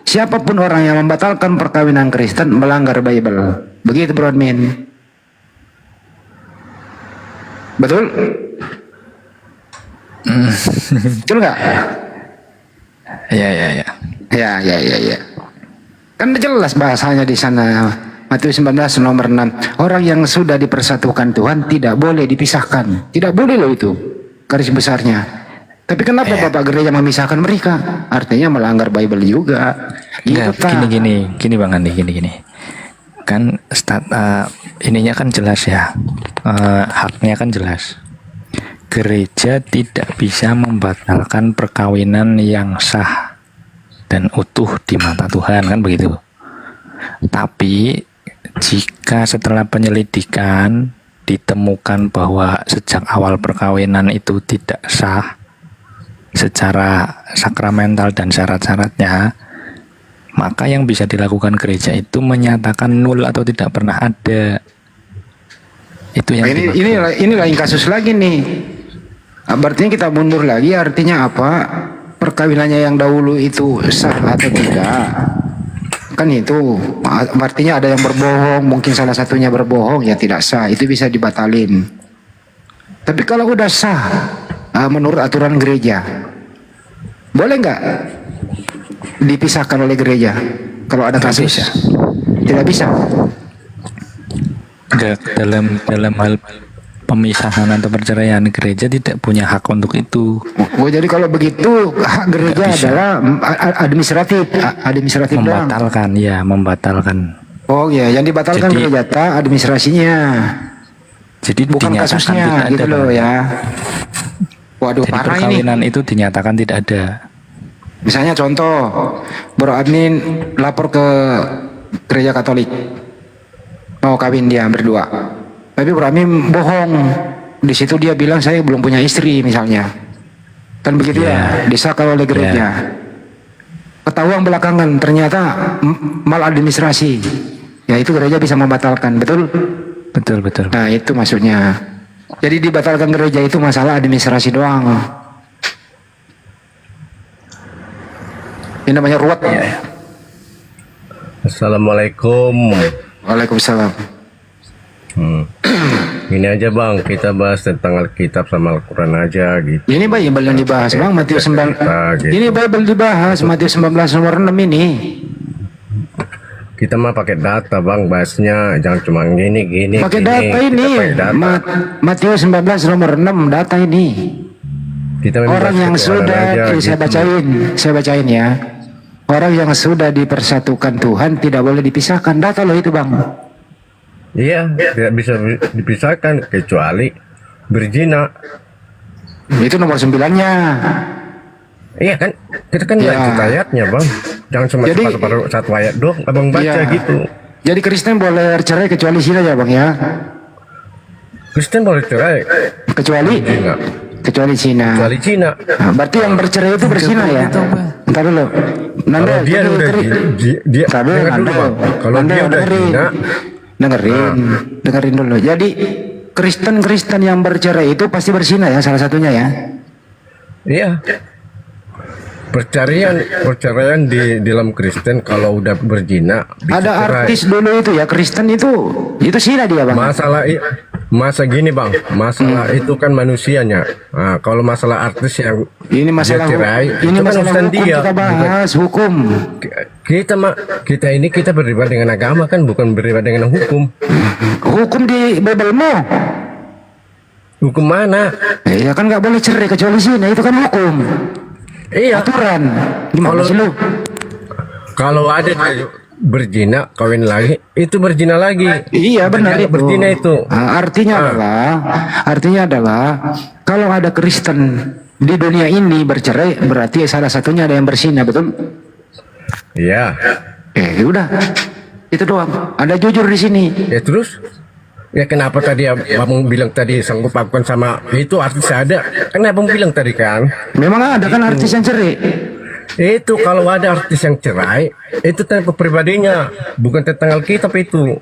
[SPEAKER 13] siapapun orang yang membatalkan perkawinan Kristen melanggar Bible. Begitu Bro Admin. Betul? Betul nggak?
[SPEAKER 20] Ya.
[SPEAKER 13] Ya. Kan udah jelas bahasanya di sana. Matius 19 nomor 6. Orang yang sudah dipersatukan Tuhan tidak boleh dipisahkan. Tidak boleh loh itu garis besarnya. Tapi kenapa Bapak Gereja memisahkan mereka? Artinya melanggar Bible juga.
[SPEAKER 20] Gini Bang Andi, gini. Kan ininya kan jelas ya. Haknya kan jelas. Gereja tidak bisa membatalkan perkawinan yang sah dan utuh di mata Tuhan, kan begitu. Tapi jika setelah penyelidikan ditemukan bahwa sejak awal perkawinan itu tidak sah secara sakramental dan syarat-syaratnya, maka yang bisa dilakukan gereja itu menyatakan nul atau tidak pernah ada. Itu yang
[SPEAKER 13] ini lain kasus lagi nih. Artinya kita mundur lagi, artinya apa? Perkawinannya yang dahulu itu sah atau tidak? Kan itu artinya ada yang berbohong, mungkin salah satunya berbohong, ya tidak sah, itu bisa dibatalin. Tapi kalau udah sah menurut aturan gereja, boleh nggak dipisahkan oleh gereja kalau ada kasus? Tidak bisa.
[SPEAKER 20] Enggak, dalam hal pemisahan atau perceraian, gereja tidak punya hak untuk itu.
[SPEAKER 13] Oh, jadi kalau begitu hak gereja adalah administratif
[SPEAKER 20] membatalkan doang. Ya, membatalkan.
[SPEAKER 13] Oh ya, yang dibatalkan
[SPEAKER 20] jadi,
[SPEAKER 13] gereja administrasinya.
[SPEAKER 20] Jadi
[SPEAKER 13] bukan kasusnya gitu loh ya. Waduh,
[SPEAKER 20] jadi
[SPEAKER 13] parah
[SPEAKER 20] perkawinan
[SPEAKER 13] ini.
[SPEAKER 20] itu dinyatakan tidak ada.
[SPEAKER 13] Misalnya contoh, Bro Admin lapor ke gereja Katolik, mau kawin dia berdua. Tapi Bro Admin bohong. Di situ dia bilang saya belum punya istri misalnya. Kan begitu ya, disahkan oleh gereja. Ketahuan belakangan ternyata maladministrasi. Ya itu gereja bisa membatalkan, betul?
[SPEAKER 20] Betul.
[SPEAKER 13] Nah itu maksudnya. Jadi dibatalkan gereja itu masalah administrasi doang. Ini namanya ruwet ya.
[SPEAKER 12] Assalamualaikum.
[SPEAKER 13] Waalaikumsalam.
[SPEAKER 12] Ini aja bang, kita bahas tentang Alkitab sama Al-Quran aja gitu.
[SPEAKER 13] Ini Bible yang dibahas bang, Matius 19.
[SPEAKER 12] Gitu.
[SPEAKER 13] Ini Bible dibahas, Matius 19 nomor 6 ini.
[SPEAKER 12] Kita mah pakai data bang, bahasnya jangan cuma gini.
[SPEAKER 13] Pakai data ini. Matius 19 nomor 6 data ini.
[SPEAKER 12] Kita
[SPEAKER 13] orang yang sudah,
[SPEAKER 12] aja,
[SPEAKER 13] saya bacain ya. Orang yang sudah dipersatukan Tuhan tidak boleh dipisahkan. Data loh itu bang.
[SPEAKER 12] Iya, tidak bisa dipisahkan kecuali berzina.
[SPEAKER 13] Itu nomor 9-nya.
[SPEAKER 12] Iya kan, kita kan lanjut ayatnya bang. Jangan cuma satu ayat doang, abang baca gitu.
[SPEAKER 13] Jadi Kristen boleh cerai kecuali zina ya bang ya?
[SPEAKER 12] Kristen boleh cerai
[SPEAKER 13] kecuali zina. Kecuali zina. Nah, berarti yang bercerai itu berzina ya? Bentar dulu.
[SPEAKER 12] Kalau dia udah kalau dia udah zina,
[SPEAKER 13] dengerin dulu. Jadi Kristen yang bercerai itu pasti berzina ya, salah satunya ya?
[SPEAKER 12] Iya. Perceraian di dalam Kristen kalau udah berzina
[SPEAKER 13] ada artis dulu itu ya, Kristen itu zina dia bang.
[SPEAKER 12] Masa gini bang, masalah itu kan manusianya. Nah, kalau masalah artis yang
[SPEAKER 13] ini masalah
[SPEAKER 12] cerai,
[SPEAKER 13] ini
[SPEAKER 12] itu
[SPEAKER 13] masalah
[SPEAKER 12] kan
[SPEAKER 13] hukum
[SPEAKER 12] dia.
[SPEAKER 13] kita bahas hukum.
[SPEAKER 12] Kita beribadah dengan agama kan, bukan beribadah dengan hukum.
[SPEAKER 13] Hukum di Bible-mu.
[SPEAKER 12] Hukum mana?
[SPEAKER 13] Ya kan nggak boleh cerai kecuali zina, itu kan hukum.
[SPEAKER 12] Iya.
[SPEAKER 13] Aturan. Gimana sih lu?
[SPEAKER 12] Kalau ada berzina kawin lagi, itu berzina lagi.
[SPEAKER 13] Iya benar itu.
[SPEAKER 12] Berzina itu.
[SPEAKER 13] Artinya adalah kalau ada Kristen di dunia ini bercerai, berarti salah satunya ada yang berzina, betul?
[SPEAKER 12] Iya.
[SPEAKER 13] Udah. Itu doang. Ada jujur di sini.
[SPEAKER 12] Ya terus? Ya kenapa tadi abang bilang tadi sanggup pakuan sama itu artis ada? Kenapa abang bilang tadi kan?
[SPEAKER 13] Memang ada kan artis yang cerai.
[SPEAKER 12] Itu kalau ada artis yang cerai, itu tentang pribadinya, bukan tentang Alkitab itu.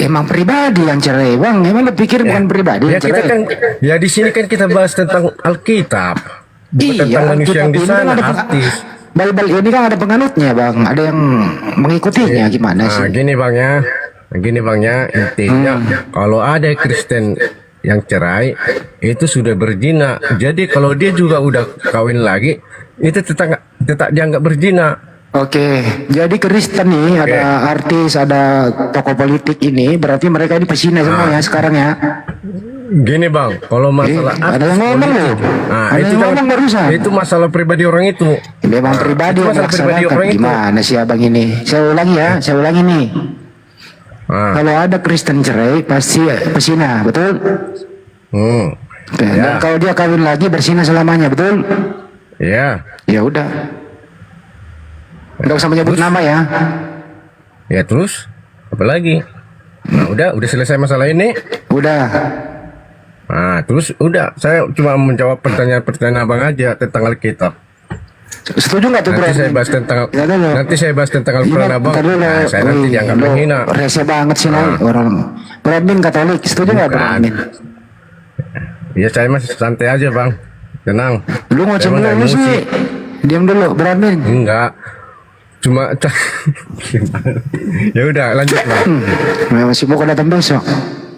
[SPEAKER 13] Emang pribadi yang cerai, bang. Emang lo pikir bukan pribadi yang cerai?
[SPEAKER 12] Kita kan, ya di sini kan kita bahas tentang Alkitab, bukan tentang manusia yang di sana, artis.
[SPEAKER 13] Bible ini kan ada penganutnya, bang. Ada yang mengikutinya, gimana sih?
[SPEAKER 12] Gini bang ya, intinya kalau ada Kristen yang cerai itu sudah berzina. Jadi kalau dia juga udah kawin lagi, itu tetap dianggap berzina.
[SPEAKER 13] Oke, jadi Kristen nih ada artis, ada tokoh politik ini, berarti mereka ini pesina semua ya sekarang ya.
[SPEAKER 12] Gini bang, kalau masalah
[SPEAKER 13] ada yang ngomong loh. Ada
[SPEAKER 12] itu
[SPEAKER 13] yang ngomong barusan.
[SPEAKER 12] Itu masalah pribadi orang itu.
[SPEAKER 13] Memang pribadi yang melaksanakan. Gimana sih abang ini? Saya ulangi nih. Kalau ada Kristen cerai pasti pesina, betul? Dan kalau dia kawin lagi berzina selamanya, betul?
[SPEAKER 12] Iya.
[SPEAKER 13] Ya udah. Nggak usah menyebut nama ya.
[SPEAKER 12] Ya terus apa lagi? Nah, udah selesai masalah ini.
[SPEAKER 13] Udah.
[SPEAKER 12] Nah, terus udah, saya cuma menjawab pertanyaan-pertanyaan abang aja tentang Alkitab.
[SPEAKER 13] Setuju nggak tuh, Bro?
[SPEAKER 12] Nanti saya bahas tentang Al-Quran abang. Nah, saya nanti dianggap menghina.
[SPEAKER 13] Rese banget sih orang. Bro Admin Katolik, setuju nggak Bro Admin?
[SPEAKER 12] Ya saya masih santai aja bang, tenang.
[SPEAKER 13] Lu ngoceh dulu sih. Diam dulu, Bro Admin.
[SPEAKER 12] Enggak. Cuma ya udah lanjut bang.
[SPEAKER 13] Masih mau datang besok.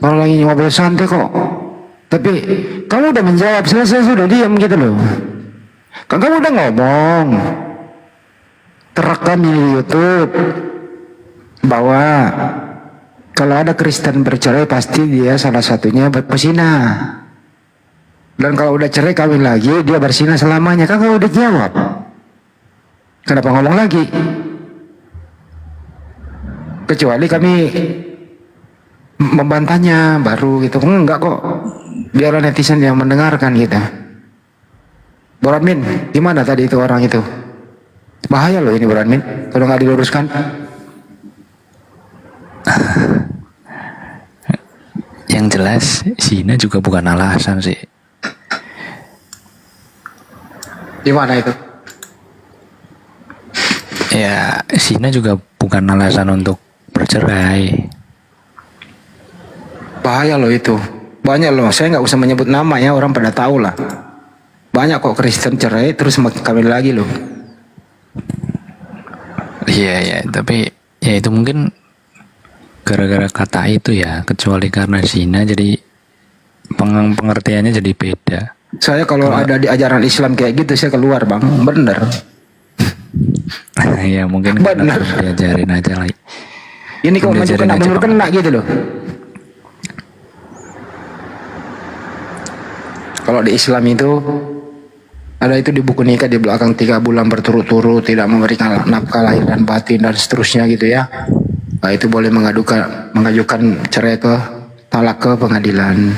[SPEAKER 13] Kalau lagi ngobrol santai kok. Tapi kamu udah menjawab, selesai sudah, diam gitu loh. Kan kamu udah ngomong, terekam di YouTube bahwa kalau ada Kristen bercerai pasti dia salah satunya berzina. Dan kalau udah cerai kawin lagi dia berzina selamanya. Kan kamu udah jawab. Kenapa ngomong lagi? Kecuali kami membantahnya baru gitu. Enggak kok. Biarlah netizen yang mendengarkan gitu. Bro Admin, gimana tadi itu orang itu? Bahaya loh ini Bro Admin, kalau nggak diluruskan.
[SPEAKER 20] Yang jelas, zina juga bukan alasan sih.
[SPEAKER 13] Gimana itu?
[SPEAKER 20] Ya, zina juga bukan alasan untuk bercerai.
[SPEAKER 13] Bahaya loh itu. Banyak loh, saya nggak usah menyebut nama ya, orang pada tahu lah. Banyak kok Kristen cerai terus kawin lagi loh.
[SPEAKER 20] Iya, tapi ya itu mungkin gara-gara kata itu ya, kecuali karena zina jadi pengertiannya jadi beda.
[SPEAKER 13] Saya kalau ada di ajaran Islam kayak gitu saya keluar bang, bener.
[SPEAKER 20] Ya mungkin
[SPEAKER 13] bener.
[SPEAKER 20] Diajarin aja lagi.
[SPEAKER 13] Ini kok maju kena gitu loh. Kalau di Islam itu ada itu di buku nikah di belakang 3 bulan berturut-turut tidak memberikan nafkah lahir dan batin dan seterusnya gitu ya. Nah, itu boleh mengajukan cerai talak ke pengadilan.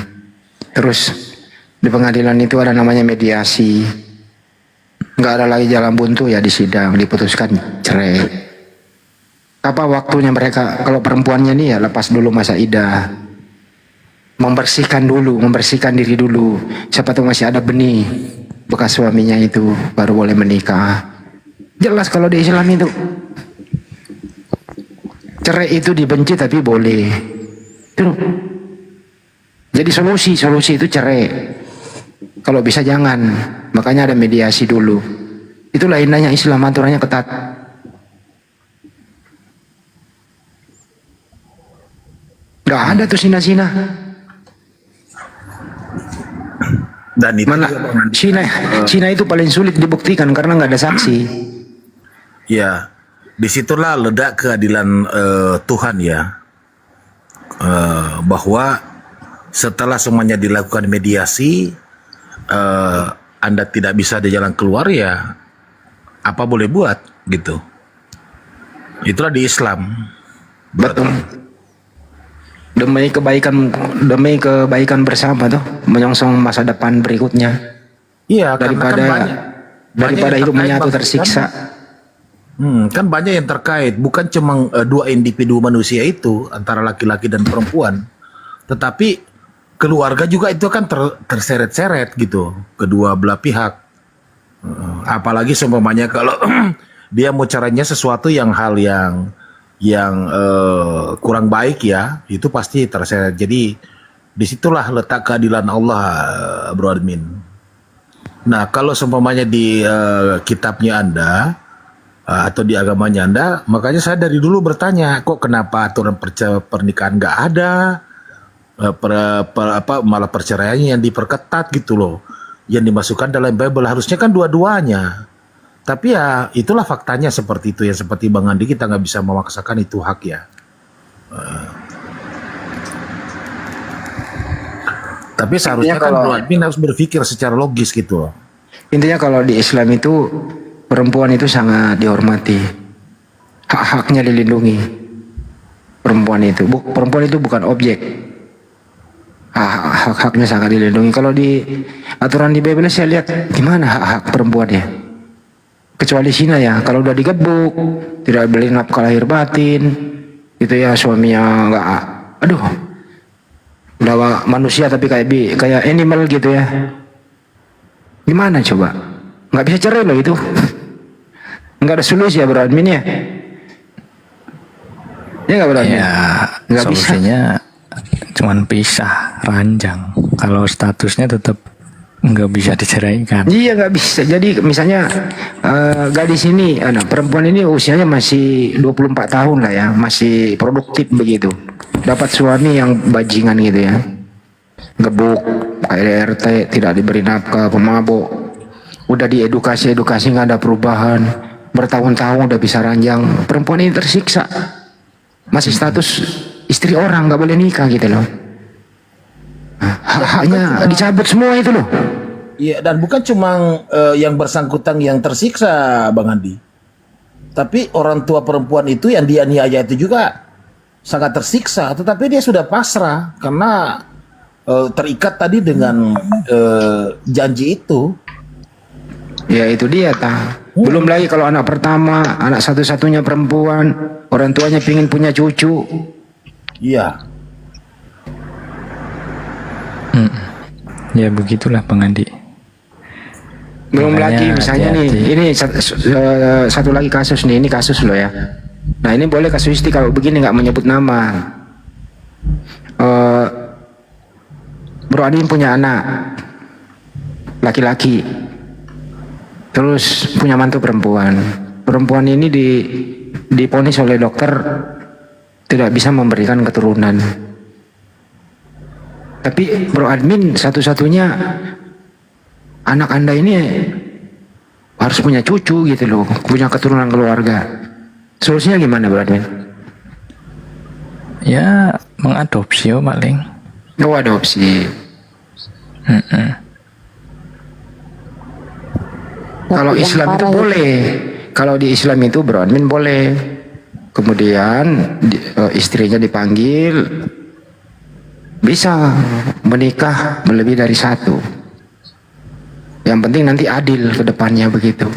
[SPEAKER 13] Terus di pengadilan itu ada namanya mediasi. Nggak ada lagi jalan buntu ya, di sidang diputuskan cerai. Apa waktunya mereka kalau perempuannya nih ya lepas dulu masa idah. Membersihkan diri dulu. Siapa tahu masih ada benih bekas suaminya itu, baru boleh menikah. Jelas kalau di Islam itu cerai itu dibenci tapi boleh. Tuh. Jadi solusi itu cerai. Kalau bisa jangan. Makanya ada mediasi dulu. Itulah indahnya Islam, aturannya ketat. Gak ada tuh sina-sina.
[SPEAKER 21] Dan itu
[SPEAKER 13] Cina itu paling sulit dibuktikan karena nggak ada saksi.
[SPEAKER 21] Ya, disitulah ledak keadilan Tuhan ya, bahwa setelah semuanya dilakukan mediasi, Anda tidak bisa ada jalan keluar ya, apa boleh buat gitu. Itulah di Islam.
[SPEAKER 13] Betul. Demi kebaikan bersama tuh, menyongsong masa depan berikutnya.
[SPEAKER 21] Iya,
[SPEAKER 13] daripada hidup menyatu tersiksa.
[SPEAKER 21] Kan banyak yang terkait, bukan cuma 2 individu manusia itu antara laki-laki dan perempuan, tetapi keluarga juga itu kan terseret-seret gitu, kedua belah pihak. Apalagi seumpamanya kalau dia mau caranya sesuatu yang kurang baik ya, itu pasti terseret. Jadi disitulah letak keadilan Allah, Bro Admin. Nah kalau seumpamanya di kitabnya Anda atau di agamanya Anda, makanya saya dari dulu bertanya, kok kenapa aturan pernikahan nggak ada, malah perceraiannya yang diperketat gitu loh, yang dimasukkan dalam Bible. Harusnya kan dua-duanya. Tapi ya itulah faktanya seperti itu ya, seperti Bang Andi, kita nggak bisa memaksakan, itu hak ya. Tapi seharusnya kan Bro Admin harus berpikir secara logis gitu.
[SPEAKER 13] Intinya kalau di Islam itu perempuan itu sangat dihormati, hak-haknya dilindungi. Perempuan itu bukan objek, hak-haknya sangat dilindungi. Kalau di aturan di Bible saya lihat gimana hak-hak perempuan ya. kecuali zina ya, kalau udah digebuk, tidak beli nafkah lahir batin, gitu ya, suaminya nggak, aduh, udah manusia tapi kayak animal gitu ya. Gimana coba? Nggak bisa cerai loh itu. Nggak ada solusi ya Bro Admin ya? Ya nggak Bro Admin?
[SPEAKER 20] Ya,
[SPEAKER 13] nggak bisa.
[SPEAKER 20] solusinya cuman pisah ranjang. Kalau statusnya tetap nggak bisa diceraikan.
[SPEAKER 13] Iya nggak bisa. Jadi misalnya gadis ini, perempuan ini usianya masih 24 tahun lah ya, masih produktif begitu. Dapat suami yang bajingan gitu ya, gebuk, KDRT, tidak diberi nafkah, pemabuk, udah diedukasi nggak ada perubahan, bertahun-tahun udah bisa ranjang. Perempuan ini tersiksa, masih status istri orang, nggak boleh nikah gitu loh. Hak-haknya dicabut semua itu loh.
[SPEAKER 21] Iya, dan bukan cuma yang bersangkutan yang tersiksa, Bang Andi. Tapi orang tua perempuan itu yang dianiaya itu juga sangat tersiksa, tetapi dia sudah pasrah karena terikat tadi dengan janji itu.
[SPEAKER 13] Ya itu dia Belum lagi kalau anak pertama, anak satu-satunya perempuan, orang tuanya pingin punya cucu.
[SPEAKER 21] Iya.
[SPEAKER 20] Ya begitulah Bang Andi.
[SPEAKER 13] Belum
[SPEAKER 20] Makanya
[SPEAKER 13] lagi misalnya
[SPEAKER 20] hati-hati.
[SPEAKER 13] nih, ini satu lagi kasus nih, ini kasus loh ya. Nah ini boleh kasuistik kalau begini nggak menyebut nama. Bro Adi punya anak laki-laki, terus punya mantu perempuan. Perempuan ini diponis oleh dokter tidak bisa memberikan keturunan. Tapi Bro Admin satu-satunya anak Anda ini harus punya cucu gitu loh, punya keturunan keluarga. Solusinya gimana Bro Admin?
[SPEAKER 20] Ya mengadopsi paling.
[SPEAKER 13] Oh adopsi. Kalau
[SPEAKER 5] yang
[SPEAKER 13] Islam itu
[SPEAKER 5] parah
[SPEAKER 13] boleh. Kalau di Islam itu Bro Admin boleh. Kemudian istrinya dipanggil, bisa menikah lebih dari satu. Yang penting nanti adil ke depannya begitu.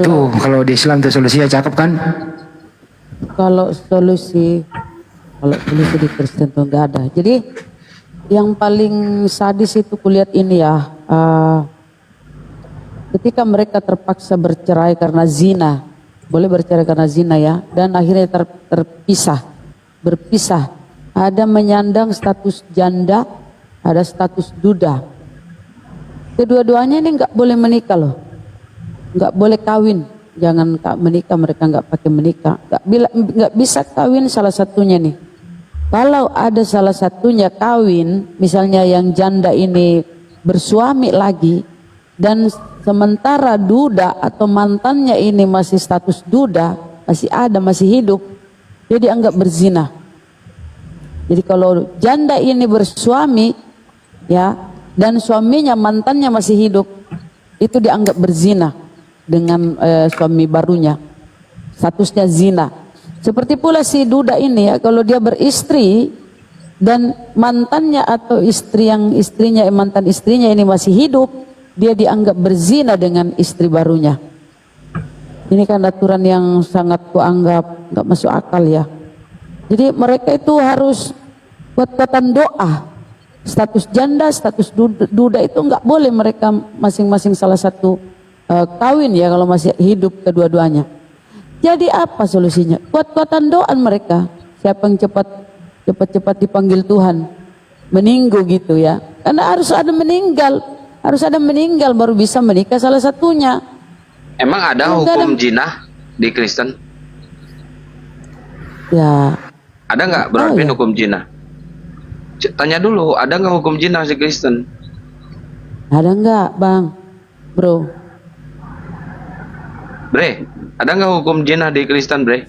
[SPEAKER 13] Tuh kalau di Islam tuh solusinya cakep kan?
[SPEAKER 5] Kalau solusi di Kristen tuh nggak ada. Jadi yang paling sadis itu kulihat ini ya, ketika mereka terpaksa bercerai karena zina, boleh bercerai karena zina ya, dan akhirnya berpisah. Ada menyandang status janda, ada status duda. Kedua-duanya ini nggak boleh menikah loh, nggak boleh kawin. Jangan menikah, mereka nggak pakai menikah, nggak bisa kawin salah satunya nih. Kalau ada salah satunya kawin, misalnya yang janda ini bersuami lagi, dan sementara duda atau mantannya ini masih status duda, masih hidup, dia dianggap berzina. Jadi kalau janda ini bersuami, ya, dan suaminya mantannya masih hidup, itu dianggap berzina dengan suami barunya, statusnya zina. Seperti pula si duda ini ya, kalau dia beristri dan mantannya atau mantan istrinya ini masih hidup, dia dianggap berzina dengan istri barunya. Ini kan aturan yang sangat kuanggap nggak masuk akal ya. Jadi mereka itu harus kuat-kuatan doa. Status janda, status duda itu nggak boleh mereka masing-masing salah satu kawin ya kalau masih hidup kedua-duanya. Jadi apa solusinya? Kuat-kuatan doa mereka. Siapa yang cepat dipanggil Tuhan, meninggal gitu ya. Karena harus ada meninggal baru bisa menikah salah satunya.
[SPEAKER 3] Emang ada hukum jinah di Kristen?
[SPEAKER 5] Ya.
[SPEAKER 3] Ada nggak berarti hukum jinah? Tanya dulu, ada nggak hukum jinah di Kristen?
[SPEAKER 5] Ada nggak, Bang? Bro?
[SPEAKER 3] Bre, ada nggak hukum jinah di Kristen, Bre?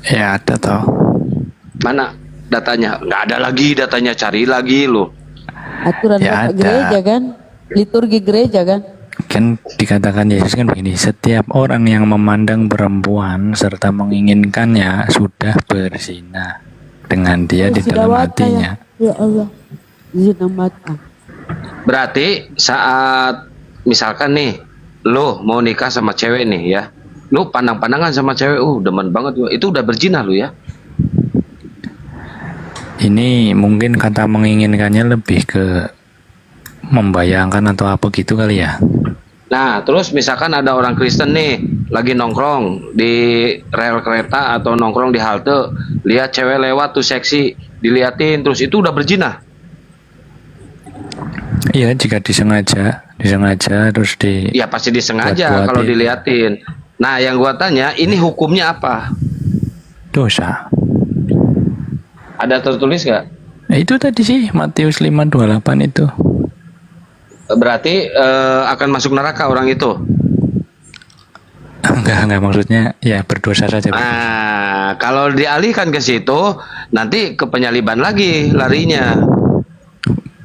[SPEAKER 20] Ya ada toh.
[SPEAKER 3] Mana datanya? Nggak ada lagi datanya, cari lagi lo.
[SPEAKER 5] Aturan
[SPEAKER 20] Ya, ada.
[SPEAKER 5] gereja kan, liturgi gereja kan.
[SPEAKER 20] Kan dikatakan Yesus kan begini, setiap orang yang memandang perempuan serta menginginkannya sudah berzina dengan dia di dalam hatinya.
[SPEAKER 5] Ya Allah, zina mata.
[SPEAKER 3] Berarti saat misalkan nih lu mau nikah sama cewek nih ya, lu pandang-pandangan sama cewek, demen banget gua, itu udah berzina lu ya.
[SPEAKER 20] Ini mungkin kata menginginkannya lebih ke membayangkan atau apa gitu kali ya.
[SPEAKER 3] Nah, terus misalkan ada orang Kristen nih lagi nongkrong di rel kereta atau nongkrong di halte, lihat cewek lewat tuh seksi, diliatin terus, itu udah berzina.
[SPEAKER 20] Iya, jika disengaja terus di.
[SPEAKER 3] Ya pasti disengaja kalau diliatin. Nah, yang gua tanya, ini hukumnya apa?
[SPEAKER 20] Dosa.
[SPEAKER 3] Ada tertulis nggak?
[SPEAKER 20] Nah, itu tadi sih Matius 5:28 itu.
[SPEAKER 3] Berarti akan masuk neraka orang itu?
[SPEAKER 20] Enggak maksudnya ya berdosa saja.
[SPEAKER 3] Nah, kalau dialihkan ke situ, nanti ke penyaliban lagi larinya.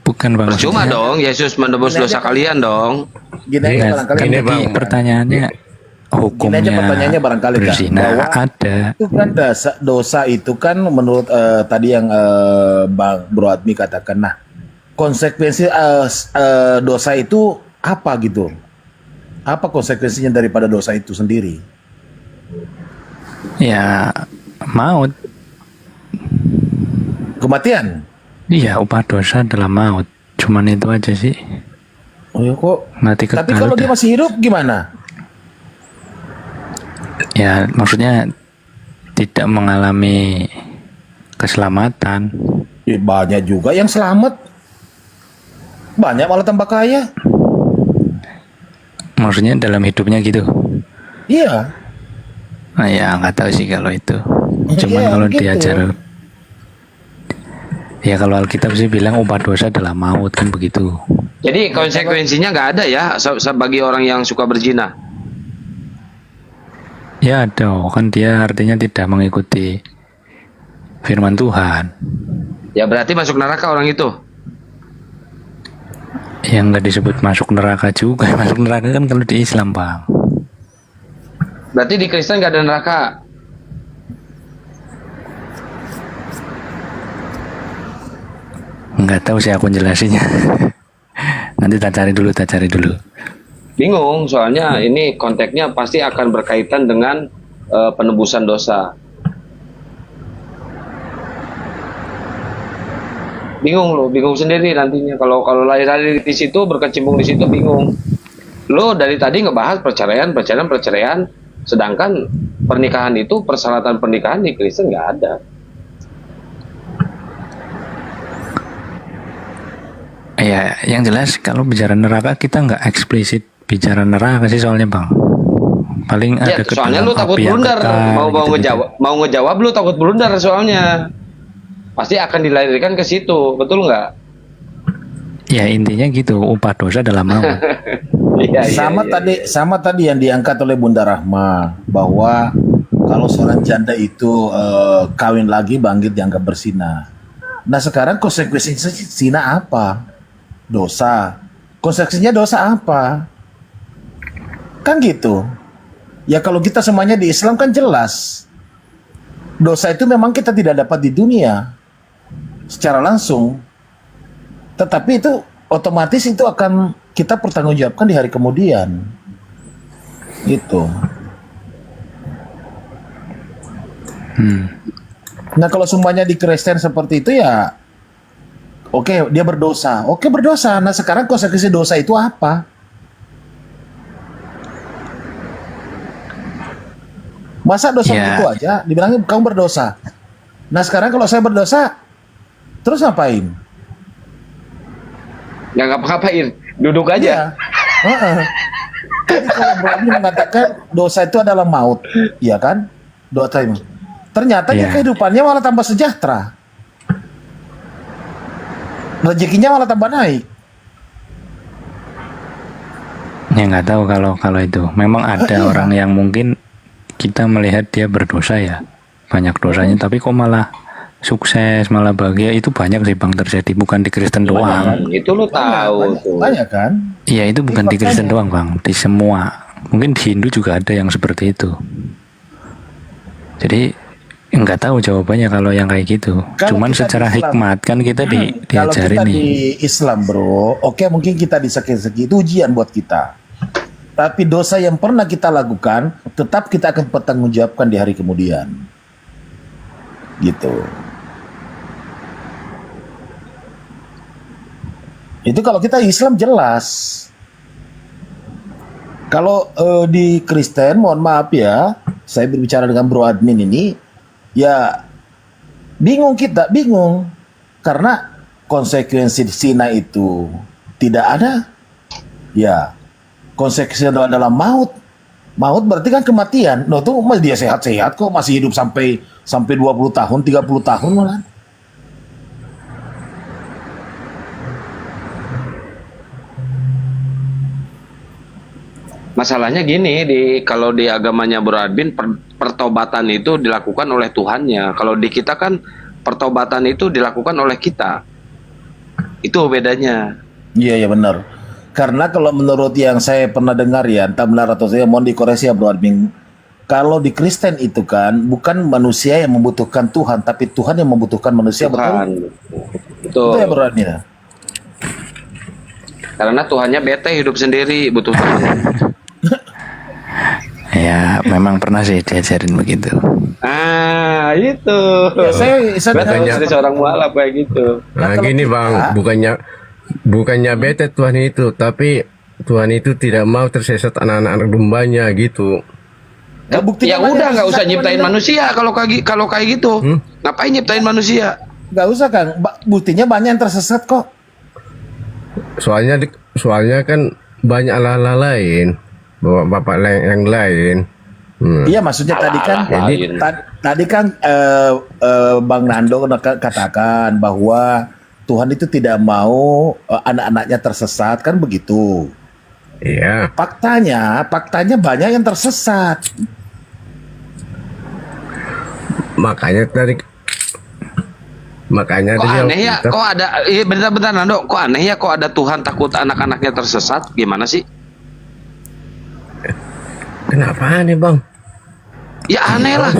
[SPEAKER 20] Bukan Bang.
[SPEAKER 3] Percuma dong, Yesus menebus dosa kalian dong.
[SPEAKER 21] Gini aja barangkali.
[SPEAKER 20] Gini, Bang. Pertanyaannya hukumnya
[SPEAKER 21] Gini aja pertanyaannya barangkali kan,
[SPEAKER 20] berzina
[SPEAKER 21] bahwa
[SPEAKER 20] ada.
[SPEAKER 21] itu kan dosa itu kan menurut tadi yang Bang Bro Admi katakan. Nah, konsekuensi dosa itu apa gitu? Apa konsekuensinya daripada dosa itu sendiri?
[SPEAKER 20] Ya maut.
[SPEAKER 21] Kematian?
[SPEAKER 20] Iya, upah dosa adalah maut. Cuman itu aja sih.
[SPEAKER 21] Oh ya kok.
[SPEAKER 20] Mati kekal.
[SPEAKER 21] Tapi kalau dia masih hidup gimana?
[SPEAKER 20] Ya maksudnya tidak mengalami keselamatan.
[SPEAKER 21] Ya, banyak juga yang selamat. Banyak malah tambah kaya.
[SPEAKER 20] Maksudnya dalam hidupnya gitu.
[SPEAKER 21] Iya.
[SPEAKER 20] Nah, ya nggak tahu sih kalau itu. Cuman
[SPEAKER 21] Iya,
[SPEAKER 20] kalau
[SPEAKER 21] gitu.
[SPEAKER 20] diajar, ya kalau Alkitab sih bilang upah dosa adalah maut kan begitu.
[SPEAKER 3] Jadi konsekuensinya nggak ada ya bagi orang yang suka berzina.
[SPEAKER 20] Ya ada, kan dia artinya tidak mengikuti firman Tuhan.
[SPEAKER 3] Ya berarti masuk neraka orang itu.
[SPEAKER 20] Yang nggak disebut masuk neraka juga. Masuk neraka kan kalau di Islam, Bang.
[SPEAKER 3] Berarti di Kristen nggak ada neraka.
[SPEAKER 20] Nggak tahu sih aku jelasinnya. Nanti tak cari dulu.
[SPEAKER 3] Bingung, soalnya ini konteksnya pasti akan berkaitan dengan penebusan dosa. Bingung sendiri nantinya. Kalau lahir di situ, berkecimpung di situ, bingung. Lo dari tadi ngebahas perceraian, sedangkan pernikahan itu, persyaratan pernikahan di Kristen nggak ada.
[SPEAKER 20] Ya, yang jelas kalau bicara neraka kita nggak eksplisit bicara neraka sih soalnya, Bang. Paling
[SPEAKER 3] Ya,
[SPEAKER 20] ada
[SPEAKER 3] soalnya lu takut
[SPEAKER 20] api yang
[SPEAKER 3] blunder,
[SPEAKER 20] kekal,
[SPEAKER 3] mau ngejawab lu takut blunder soalnya. Pasti akan dilahirkan ke situ, betul nggak?
[SPEAKER 20] Ya intinya gitu, upah dosa dalam maut.
[SPEAKER 21] Sama tadi yang diangkat oleh Bunda Rahma, bahwa kalau seorang janda itu kawin lagi bangkit dianggap berzina. Nah sekarang konsekuensinya zina apa? Dosa. Konsekuensinya dosa apa? Kan gitu. Ya kalau kita semuanya di Islam kan jelas. Dosa itu memang kita tidak dapat di dunia secara langsung. Tetapi itu otomatis itu akan kita pertanggungjawabkan di hari kemudian. Gitu. Nah kalau semuanya di Kristen seperti itu ya oke, dia berdosa. Oke, berdosa. Nah sekarang konsekuensi dosa itu apa? Masa dosa itu aja dibilangin kamu berdosa. Nah sekarang kalau saya berdosa, terus ngapain?
[SPEAKER 3] Nggak ngapa-ngapain, duduk aja.
[SPEAKER 21] Jadi kalau berani mengatakan dosa itu adalah maut, iya kan? Dosa itu. Ternyata dia kehidupannya malah tambah sejahtera. Rezekinya malah tambah naik.
[SPEAKER 20] Ya nggak tahu kalau itu. Memang ada orang yang mungkin kita melihat dia berdosa ya, banyak dosanya, tapi kok malah sukses, malah bahagia. Itu banyak sih Bang terjadi, bukan di Kristen doang.
[SPEAKER 3] Itu lo tahu.
[SPEAKER 21] Banyak kan?
[SPEAKER 20] Iya itu bukan di Kristen doang Bang, di semua. Mungkin di Hindu juga ada yang seperti itu. Jadi nggak tahu jawabannya kalau yang kayak gitu. Cuman secara hikmat kan kita diajarin
[SPEAKER 21] kalau kita
[SPEAKER 20] nih.
[SPEAKER 21] di Islam bro, oke mungkin kita di segi itu ujian buat kita. Tapi dosa yang pernah kita lakukan tetap kita akan pertanggungjawabkan di hari kemudian. Gitu. Itu kalau kita Islam jelas. Kalau di Kristen, mohon maaf ya, saya berbicara dengan Bro Admin ini, ya bingung kita, bingung. Karena konsekuensi zina itu tidak ada, ya konsekuensi itu adalah maut. Maut berarti kan kematian. Nah, tuh dia sehat-sehat kok, masih hidup sampai 20 tahun, 30 tahun malah.
[SPEAKER 3] Masalahnya gini, kalau di agamanya Bro Admin, pertobatan itu dilakukan oleh Tuhannya. Kalau di kita kan pertobatan itu dilakukan oleh kita. Itu bedanya.
[SPEAKER 21] Iya, ya benar. Karena kalau menurut yang saya pernah dengar ya, entah benar atau saya mohon dikoreksi ya Bro Admin. Kalau di Kristen itu kan bukan manusia yang membutuhkan Tuhan, tapi Tuhan yang membutuhkan manusia.
[SPEAKER 3] Tuhan.
[SPEAKER 21] Betul ya Bro Admin ya?
[SPEAKER 3] Karena Tuhannya bete hidup sendiri, butuh Tuhan.
[SPEAKER 20] Ya, memang pernah sih diajarin begitu.
[SPEAKER 3] Ah, itu.
[SPEAKER 21] Ya, saya
[SPEAKER 3] dari seorang mualaf kayak gitu.
[SPEAKER 12] Nah, gini Bang, bukannya bete Tuhan itu, tapi Tuhan itu tidak mau tersesat anak-anak dombanya gitu.
[SPEAKER 3] Ya udah, nggak usah nyiptain manusia kalau kayak gitu. Ngapain nyiptain manusia?
[SPEAKER 21] Nggak usah Kang, buktinya banyak yang tersesat kok.
[SPEAKER 12] Soalnya kan banyak ala-ala lain, bapak yang lain.
[SPEAKER 21] Iya, maksudnya tadi kan Bang Nando katakan bahwa Tuhan itu tidak mau anak-anaknya tersesat, kan begitu.
[SPEAKER 12] Iya.
[SPEAKER 21] Faktanya banyak yang tersesat.
[SPEAKER 12] Makanya
[SPEAKER 3] kok aneh ya, kok ada bentar Nando, kok aneh ya, kok ada Tuhan takut anak-anaknya tersesat, gimana sih?
[SPEAKER 12] Kenapa aneh Bang?
[SPEAKER 3] Ya aneh lah.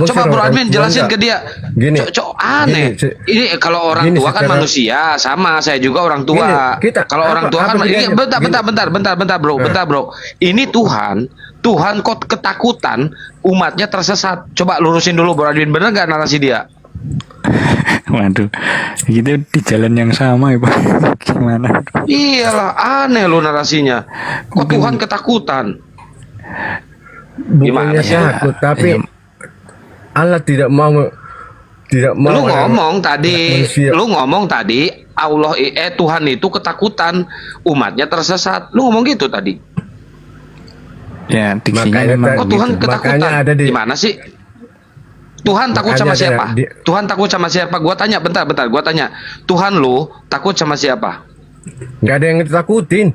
[SPEAKER 3] Coba Bro Admin jelasin ke dia.
[SPEAKER 12] Gini,
[SPEAKER 3] aneh. Ini kalau orang tua kan manusia, sama saya juga orang tua. Kalau orang tua kan bentar bro. Ini Tuhan kok ketakutan umatnya tersesat. Coba lurusin dulu Bro Admin, bener nggak narasi dia?
[SPEAKER 20] Waduh, gitu di jalan yang sama ya Pak. Gimana?
[SPEAKER 3] Iyalah, aneh lo narasinya. Kok Tuhan ketakutan?
[SPEAKER 12] Bukannya takut, tapi Allah tidak mau. Lu ngomong tadi Allah Tuhan itu ketakutan umatnya tersesat. Lu ngomong gitu tadi.
[SPEAKER 20] Ya, diksinya memang.
[SPEAKER 3] Kok Tuhan ketakutan? Gimana sih? Tuhan takut sama siapa? Tuhan takut sama siapa? Gua tanya, bentar. Gua tanya. Tuhan lu takut sama siapa?
[SPEAKER 12] Gak ada yang ditakutin.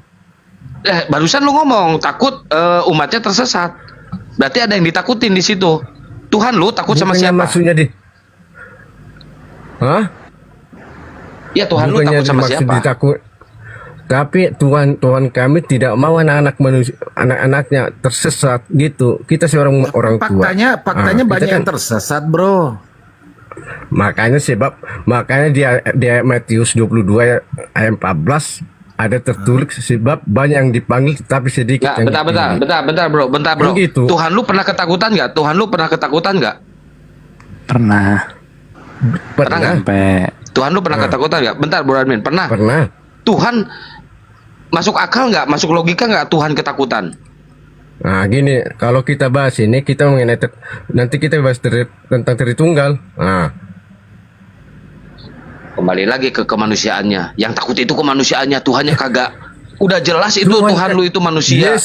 [SPEAKER 3] Barusan lu ngomong takut umatnya tersesat. Berarti ada yang ditakutin di situ. Tuhan lu takut sama siapa?
[SPEAKER 12] Maksudnya Hah?
[SPEAKER 3] Ya Tuhan lu takut sama siapa?
[SPEAKER 12] Tapi Tuhan kami tidak mau anak-anaknya tersesat gitu. Kita seorang orang tua.
[SPEAKER 21] Faktanya banyak yang tersesat, Bro.
[SPEAKER 12] Makanya di Matius 22 ayat 14 ada tertulis sebab banyak yang dipanggil tapi sedikit yang dipilih.
[SPEAKER 3] Bentar bro.
[SPEAKER 12] Gitu.
[SPEAKER 3] Tuhan lu pernah ketakutan nggak?
[SPEAKER 20] Pernah
[SPEAKER 3] nggak? Tuhan lu pernah ketakutan nggak? Bentar Bro Admin, pernah. Tuhan masuk akal nggak? Masuk logika nggak Tuhan ketakutan?
[SPEAKER 12] Nah gini, kalau kita bahas ini kita mengenai nanti kita bahas tentang Tritunggal. Nah,
[SPEAKER 3] kembali lagi ke kemanusiaannya. Yang takut itu kemanusiaannya, Tuhannya kagak. Udah jelas itu Tuhan lu itu manusia.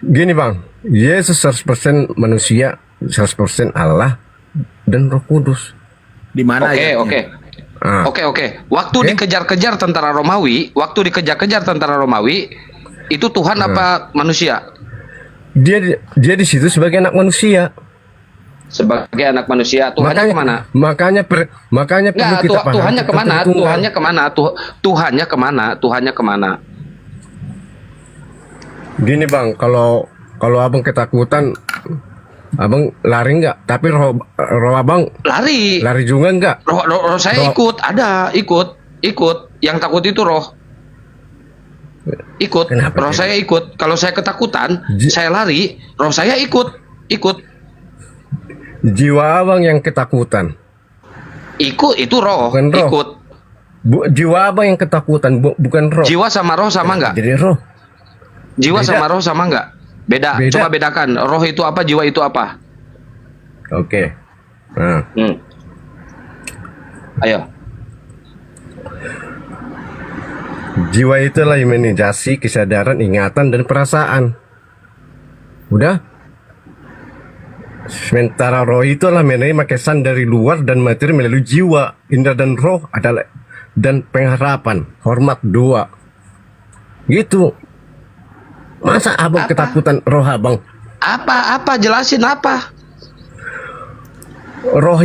[SPEAKER 12] Gini Bang, Yesus 100% manusia, 100% Allah dan Roh Kudus.
[SPEAKER 21] Di mana?
[SPEAKER 3] Oke. Waktu dikejar-kejar tentara Romawi, itu Tuhan apa manusia?
[SPEAKER 12] Dia di situ sebagai anak manusia.
[SPEAKER 3] Sebagai anak manusia, Tuhannya kemana?
[SPEAKER 12] Makanya perlu kita paham.
[SPEAKER 3] Tuhannya kemana?
[SPEAKER 12] Gini Bang, kalau abang ketakutan, abang lari nggak? Tapi roh abang lari juga nggak?
[SPEAKER 3] Roh saya ikut. Yang takut itu roh. Ikut. Roh saya ikut. Kalau saya ketakutan, saya lari, roh saya ikut.
[SPEAKER 12] Jiwa abang yang ketakutan.
[SPEAKER 3] Ikut itu roh.
[SPEAKER 12] Bukan roh.
[SPEAKER 3] Ikut.
[SPEAKER 12] Jiwa abang yang ketakutan, bukan roh.
[SPEAKER 3] Jiwa sama roh sama enggak?
[SPEAKER 12] Jadi roh.
[SPEAKER 3] Jiwa
[SPEAKER 12] Beda.
[SPEAKER 3] sama roh sama enggak? Beda.
[SPEAKER 12] Beda.
[SPEAKER 3] Coba bedakan. Roh itu apa, jiwa itu apa?
[SPEAKER 12] Oke. Nah.
[SPEAKER 3] Ayo.
[SPEAKER 12] Jiwa itulah imaginasi, kesadaran, ingatan, dan perasaan. Udah? Sementara roh itulah menerima kesan dari luar dan materi melalui jiwa. Indra dan roh adalah dan pengharapan, hormat dua. Gitu. Masa abang ketakutan roh abang?
[SPEAKER 3] Apa? Jelasin apa?
[SPEAKER 12] Roh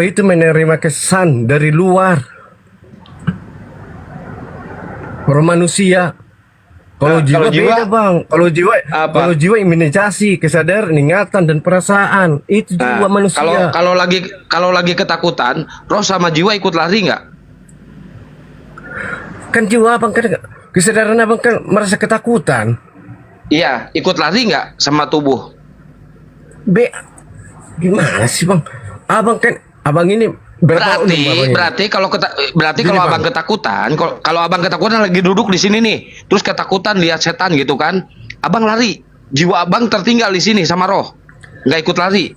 [SPEAKER 12] itu menerima kesan dari luar. Roh manusia. Kalau jiwa beda bang. Kalau jiwa imaginasi, kesadaran, ingatan dan perasaan itu jiwa manusia.
[SPEAKER 3] Kalau lagi ketakutan, roh sama jiwa ikut lari nggak?
[SPEAKER 12] Kan jiwa abang kan kesadaran abang kan merasa ketakutan.
[SPEAKER 3] Iya, ikut lari nggak sama tubuh?
[SPEAKER 12] Gimana sih bang? Abang ini
[SPEAKER 3] Berarti kalau abang ketakutan, kalau abang ketakutan lagi duduk di sini nih, terus ketakutan lihat setan gitu kan, abang lari, jiwa abang tertinggal di sini sama roh, nggak ikut lari.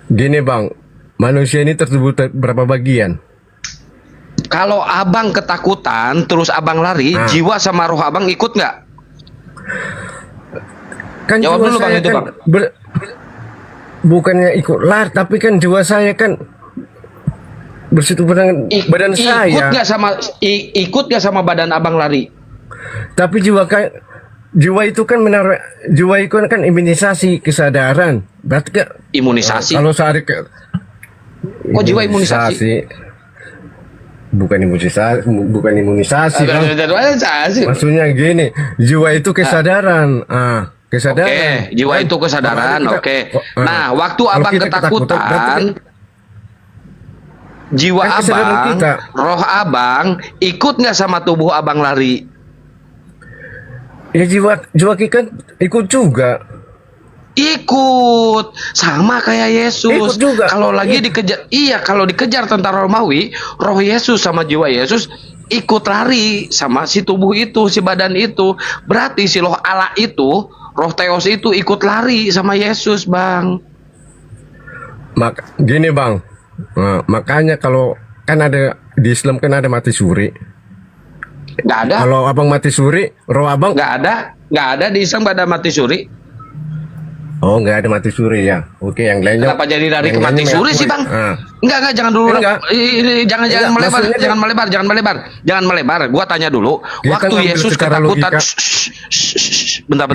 [SPEAKER 12] Gini bang, manusia ini tertubuh berapa bagian?
[SPEAKER 3] Kalau abang ketakutan, terus abang lari, jiwa sama roh abang ikut nggak?
[SPEAKER 12] Kan
[SPEAKER 3] jawab
[SPEAKER 12] jiwa
[SPEAKER 3] dulu bang
[SPEAKER 12] saya
[SPEAKER 3] itu
[SPEAKER 12] kan
[SPEAKER 3] bang.
[SPEAKER 12] Bukannya ikut lari, tapi kan jiwa saya kan bersitu dengan badan saya.
[SPEAKER 3] Ikut nggak sama badan abang lari?
[SPEAKER 12] Tapi jiwa itu kan jiwa itu kan imunisasi, kesadaran. Berarti kan
[SPEAKER 3] imunisasi.
[SPEAKER 12] Kalau sehari
[SPEAKER 3] kok jiwa imunisasi?
[SPEAKER 12] Bukan imunisasi. Maksudnya gini, jiwa itu kesadaran. Kesadaran.
[SPEAKER 3] Oke, jiwa itu kesadaran. Oke. Nah, waktu abang ketakutan, jiwa abang, roh abang ikut nggak sama tubuh abang lari?
[SPEAKER 12] Ya jiwa kita ikut juga.
[SPEAKER 3] Ikut, sama kayak Yesus. Kalau lagi dikejar, kalau dikejar tentara Romawi, roh Yesus sama jiwa Yesus ikut lari sama si tubuh itu, si badan itu. Berarti si roh Allah itu, roh Theos itu ikut lari sama Yesus, bang.
[SPEAKER 12] Gini bang. Nah, makanya kalau kan ada di Islam kan ada mati suri.
[SPEAKER 3] Nggak ada.
[SPEAKER 12] Kalau abang mati suri, roh abang
[SPEAKER 3] nggak ada di Islam, nggak ada mati suri.
[SPEAKER 12] Oh, nggak ada mati suri ya. Oke, yang lainnya.
[SPEAKER 3] Kenapa jadi dari ke mati suri sih bang? Enggak, jangan dulu. Jangan melebar. Gua tanya dulu. Waktu Yesus ketakutan. Bentar.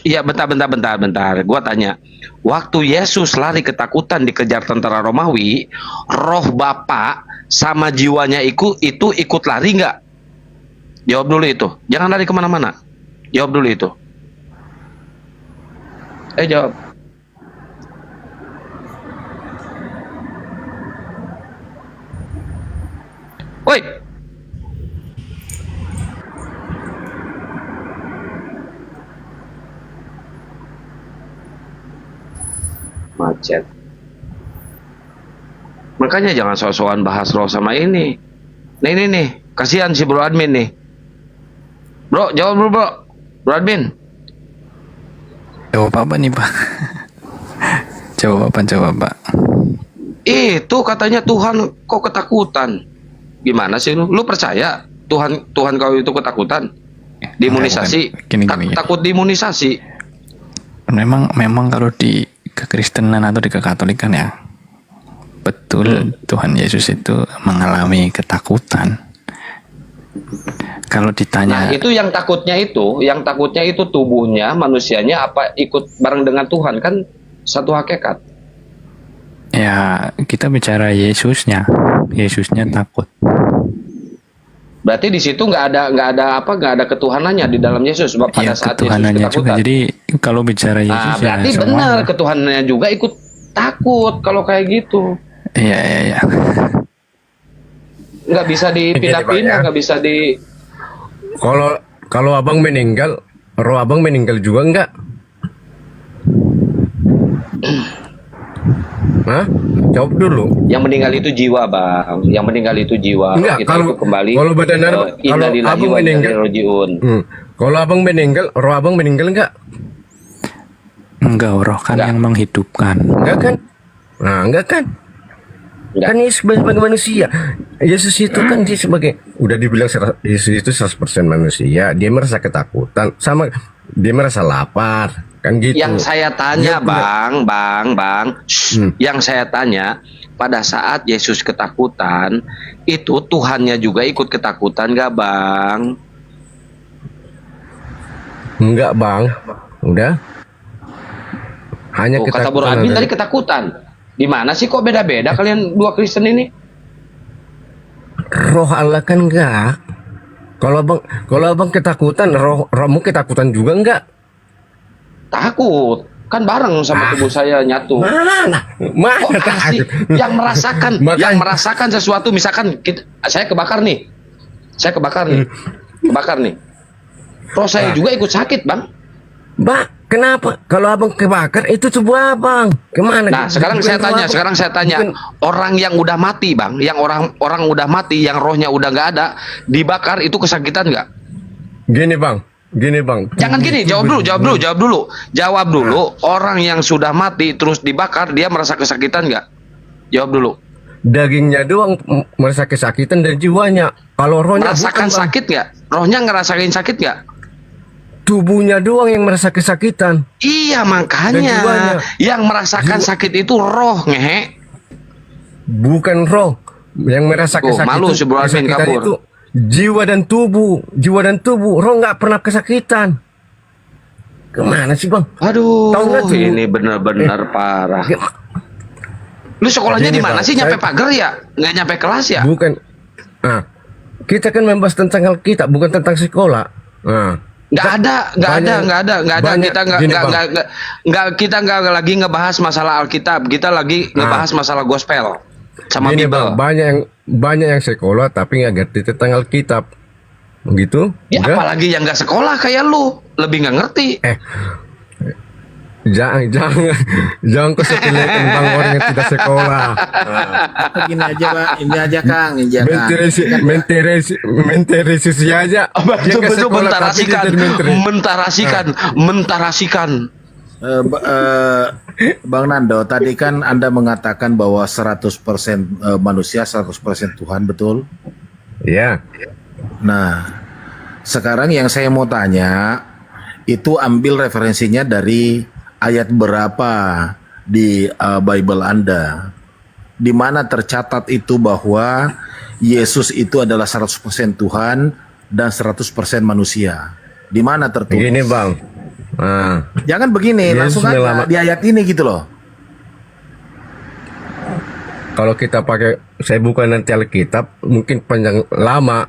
[SPEAKER 3] Iya, bentar. Gua tanya. Waktu Yesus lari ketakutan dikejar tentara Romawi, roh Bapak sama jiwanya itu ikut lari nggak? Jawab dulu itu. Jangan lari kemana-mana. Jawab dulu itu. Jawab. Woi. Macet. Makanya jangan sok-sokan bahas roh sama ini. Nih, kasihan si bro admin nih. Bro, jawab dulu bro. Bro admin.
[SPEAKER 20] Jawab apa nih pak? Jawab apa?
[SPEAKER 3] Itu katanya Tuhan kok ketakutan. Gimana sih lu? Lu percaya Tuhan kau itu ketakutan? Diimunisasi?
[SPEAKER 20] Gini.
[SPEAKER 3] Takut diimunisasi?
[SPEAKER 20] Memang kalau di kekristenan atau di kekatolikan ya, betul Tuhan Yesus itu mengalami ketakutan. Kalau ditanya,
[SPEAKER 3] nah itu yang takutnya itu tubuhnya, manusianya apa ikut bareng dengan Tuhan, kan satu hakikat.
[SPEAKER 20] Ya kita bicara Yesusnya takut.
[SPEAKER 3] Berarti di situ nggak ada ketuhanannya di dalam Yesus pada saat
[SPEAKER 20] ketuhanannya
[SPEAKER 3] Yesus
[SPEAKER 20] juga.
[SPEAKER 3] ketakutan.
[SPEAKER 20] Jadi kalau bicara Yesus
[SPEAKER 3] berarti
[SPEAKER 20] ya
[SPEAKER 3] benar ketuhanannya juga ikut takut kalau kayak gitu.
[SPEAKER 20] Iya.
[SPEAKER 3] nggak bisa dipindah-pindah, nggak bisa di.
[SPEAKER 12] Kalau abang meninggal, roh abang meninggal juga enggak? Hah? Jawab dulu.
[SPEAKER 3] Yang meninggal itu jiwa, Bang. Yang meninggal itu jiwa.
[SPEAKER 12] Enggak,
[SPEAKER 3] Kita
[SPEAKER 12] kalau
[SPEAKER 3] itu kembali.
[SPEAKER 12] kalau badan kalau abang meninggal, kalau abang meninggal, roh abang meninggal enggak?
[SPEAKER 20] Enggak, roh kan yang menghidupkan.
[SPEAKER 12] Enggak kan? Nah, enggak kan? Kan Yesus sebagai manusia. Yesus itu kan dia sebagai, udah dibilang Yesus itu 100% manusia. Dia merasa ketakutan, sama dia merasa lapar, kan gitu.
[SPEAKER 3] Yang saya tanya, Bang, yang saya tanya, pada saat Yesus ketakutan, itu Tuhannya juga ikut ketakutan gak, Bang?
[SPEAKER 12] Enggak, Bang. Udah. Hanya
[SPEAKER 3] Tuh, kata Bro Admin tadi ketakutan. Di mana sih kok beda-beda kalian dua Kristen ini?
[SPEAKER 12] Roh Allah kan enggak. Kalau abang ketakutan, rohmu ketakutan juga enggak?
[SPEAKER 3] Takut. Kan bareng sama tubuh saya nyatu.
[SPEAKER 12] Mana
[SPEAKER 3] kok pasti yang merasakan sesuatu, misalkan saya kebakar nih. Kebakar nih. Roh saya juga ikut sakit, Bang.
[SPEAKER 12] Kenapa? Kalau abang kebakar itu tubuh abang. Kemana?
[SPEAKER 3] Nah, sekarang saya tanya, orang yang udah mati, Bang, yang orang udah mati, yang rohnya udah nggak ada, dibakar itu kesakitan nggak?
[SPEAKER 12] Gini, Bang.
[SPEAKER 3] Jangan gini, jawab dulu. Orang yang sudah mati terus dibakar, dia merasa kesakitan nggak? Jawab dulu.
[SPEAKER 12] Dagingnya doang merasa kesakitan dan jiwanya. Kalau rohnya
[SPEAKER 3] merasakan sakit nggak? Rohnya ngerasain sakit nggak?
[SPEAKER 12] Tubuhnya doang yang merasa kesakitan.
[SPEAKER 3] Iya, makanya yang merasakan sakit itu roh, ngehe.
[SPEAKER 12] Bukan roh yang merasa kesakitan.
[SPEAKER 3] Malu si Bro Admin kabur.
[SPEAKER 12] Itu jiwa dan tubuh. Roh nggak pernah kesakitan. Kemana sih, Bang?
[SPEAKER 3] Aduh, ini benar-benar parah. Lu sekolahnya di mana sih? Nyampe pagar ya? Nggak nyampe kelas ya?
[SPEAKER 12] Bukan. Nah, kita kan membahas tentang Alkitab, bukan tentang sekolah. Nah.
[SPEAKER 3] Nggak ada. Kita nggak lagi ngebahas masalah Alkitab. Kita lagi ngebahas masalah gospel sama Bible.
[SPEAKER 12] Banyak yang sekolah tapi nggak ngerti tentang Alkitab. Begitu?
[SPEAKER 3] Ya, apalagi yang nggak sekolah kayak lu, lebih nggak ngerti.
[SPEAKER 12] Jangan kau sepelekan tentang orang yang tidak sekolah.
[SPEAKER 21] Begini aja, Pak. Ini aja, Kang.
[SPEAKER 12] Menterisi aja.
[SPEAKER 3] Betul, mentarasikan.
[SPEAKER 21] Bang Nando, tadi kan Anda mengatakan bahwa 100% manusia, 100% Tuhan, betul?
[SPEAKER 12] Iya.
[SPEAKER 21] Nah, sekarang yang saya mau tanya, itu ambil referensinya dari ayat berapa di Bible Anda, di mana tercatat itu bahwa Yesus itu adalah 100% Tuhan dan 100% manusia. Di mana tertulis?
[SPEAKER 12] Begini, Bang.
[SPEAKER 21] Jangan begini,
[SPEAKER 12] Yesus
[SPEAKER 21] langsung aja di ayat ini gitu loh.
[SPEAKER 12] Kalau kita pakai, saya buka nanti Alkitab, mungkin panjang lama.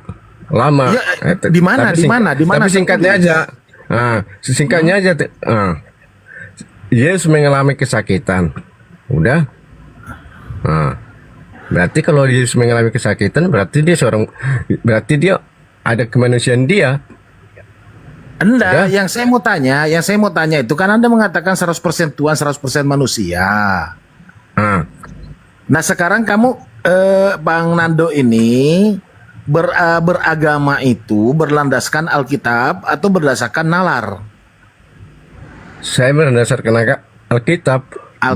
[SPEAKER 21] Ya, di mana?
[SPEAKER 12] Tapi singkatnya aja. Singkatnya aja. Yesus mengalami kesakitan. Udah. Berarti kalau Yesus mengalami kesakitan, berarti dia ada kemanusiaan dia.
[SPEAKER 21] Enggak, yang saya mau tanya itu kan Anda mengatakan 100% Tuhan, 100% manusia. Nah, sekarang kamu Bang Nando ini beragama itu berlandaskan Alkitab atau berdasarkan nalar?
[SPEAKER 12] Saya berdasarkan Alkitab,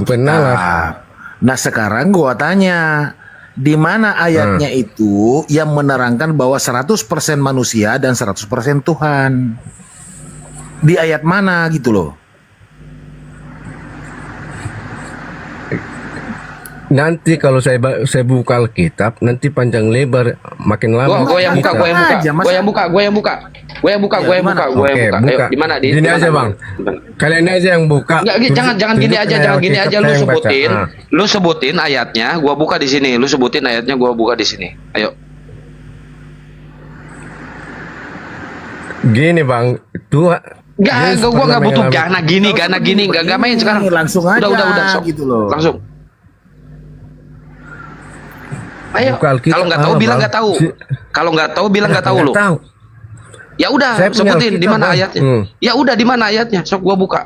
[SPEAKER 12] bukan nalar.
[SPEAKER 21] Nah, sekarang gua tanya, di mana ayatnya itu yang menerangkan bahwa 100% manusia dan 100% Tuhan? Di ayat mana gitu loh?
[SPEAKER 12] Nanti kalau saya buka Alkitab, nanti panjang lebar, makin lama.
[SPEAKER 3] Gue yang buka. Ayo, di mana?
[SPEAKER 12] Gini aja, Bang. Kalian aja yang buka.
[SPEAKER 3] Jangan gini aja. Lu sebutin ayatnya, gua buka di sini. Lu sebutin ayatnya, gua buka di sini. Ayo.
[SPEAKER 12] Gini, Bang.
[SPEAKER 3] Gua nggak butuh karena gini, nggak main sekarang.
[SPEAKER 21] Langsung aja.
[SPEAKER 3] Udah, sok.
[SPEAKER 21] Gitu loh.
[SPEAKER 3] Langsung. Ayo,
[SPEAKER 12] Buka Alkitab
[SPEAKER 3] kalau nggak tahu
[SPEAKER 12] apa,
[SPEAKER 3] bilang
[SPEAKER 12] Bang?
[SPEAKER 3] nggak tahu. Kalau nggak tahu bilang nggak tahu
[SPEAKER 12] Nggak
[SPEAKER 3] lo.
[SPEAKER 12] tahu.
[SPEAKER 3] Ya udah,
[SPEAKER 12] Saya punya
[SPEAKER 3] sebutin di
[SPEAKER 12] Alkitab,
[SPEAKER 3] mana
[SPEAKER 12] Bang.
[SPEAKER 3] ayatnya.
[SPEAKER 12] Hmm.
[SPEAKER 3] Ya udah di mana ayatnya? Sok gua buka.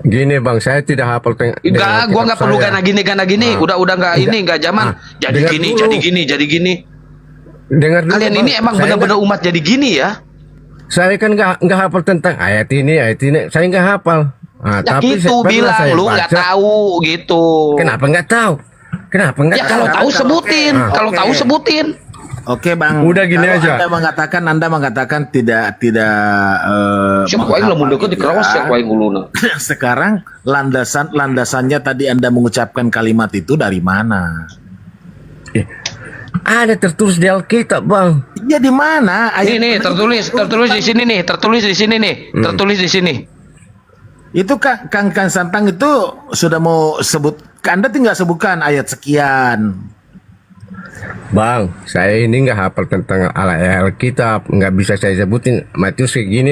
[SPEAKER 12] Gini bang, saya tidak hafal
[SPEAKER 3] Enggak, gua nggak perlu gana gini. Udah nggak ini, nggak zaman. Jadi
[SPEAKER 12] dengar
[SPEAKER 3] gini,
[SPEAKER 12] dulu.
[SPEAKER 3] jadi gini.
[SPEAKER 12] Dengar dulu,
[SPEAKER 3] Kalian
[SPEAKER 12] Bang.
[SPEAKER 3] ini emang
[SPEAKER 12] Saya
[SPEAKER 3] benar-benar umat jadi gini ya?
[SPEAKER 12] Saya kan nggak hafal tentang ayat ini. Saya nggak hafal. Nah,
[SPEAKER 3] Ya
[SPEAKER 12] tapi
[SPEAKER 3] gitu
[SPEAKER 12] pernah
[SPEAKER 3] bilang
[SPEAKER 12] saya
[SPEAKER 3] lu nggak
[SPEAKER 12] baca.
[SPEAKER 3] tahu gitu.
[SPEAKER 12] Kenapa nggak tahu? Kenapa nggak
[SPEAKER 3] Ya kalau tahu sebutin, kalau tahu sebutin.
[SPEAKER 1] Oke bang.
[SPEAKER 12] Udah gini
[SPEAKER 1] Kalau
[SPEAKER 12] aja.
[SPEAKER 1] Anda mengatakan tidak
[SPEAKER 3] Siapa yang lamun deket di kerawas siapa yang uluna?
[SPEAKER 1] Sekarang landasannya tadi Anda mengucapkan kalimat itu dari mana?
[SPEAKER 12] Ada tertulis di Alkitab, Bang.
[SPEAKER 1] Ya di mana?
[SPEAKER 3] Nih, tertulis di sini nih, tertulis di sini nih, tertulis di sini.
[SPEAKER 1] Itu Kang Santang itu sudah mau sebut, Anda tinggal sebutkan ayat sekian.
[SPEAKER 12] Bang, saya ini nggak hafal tentang Alkitab, nggak bisa saya sebutin Matius kayak gini.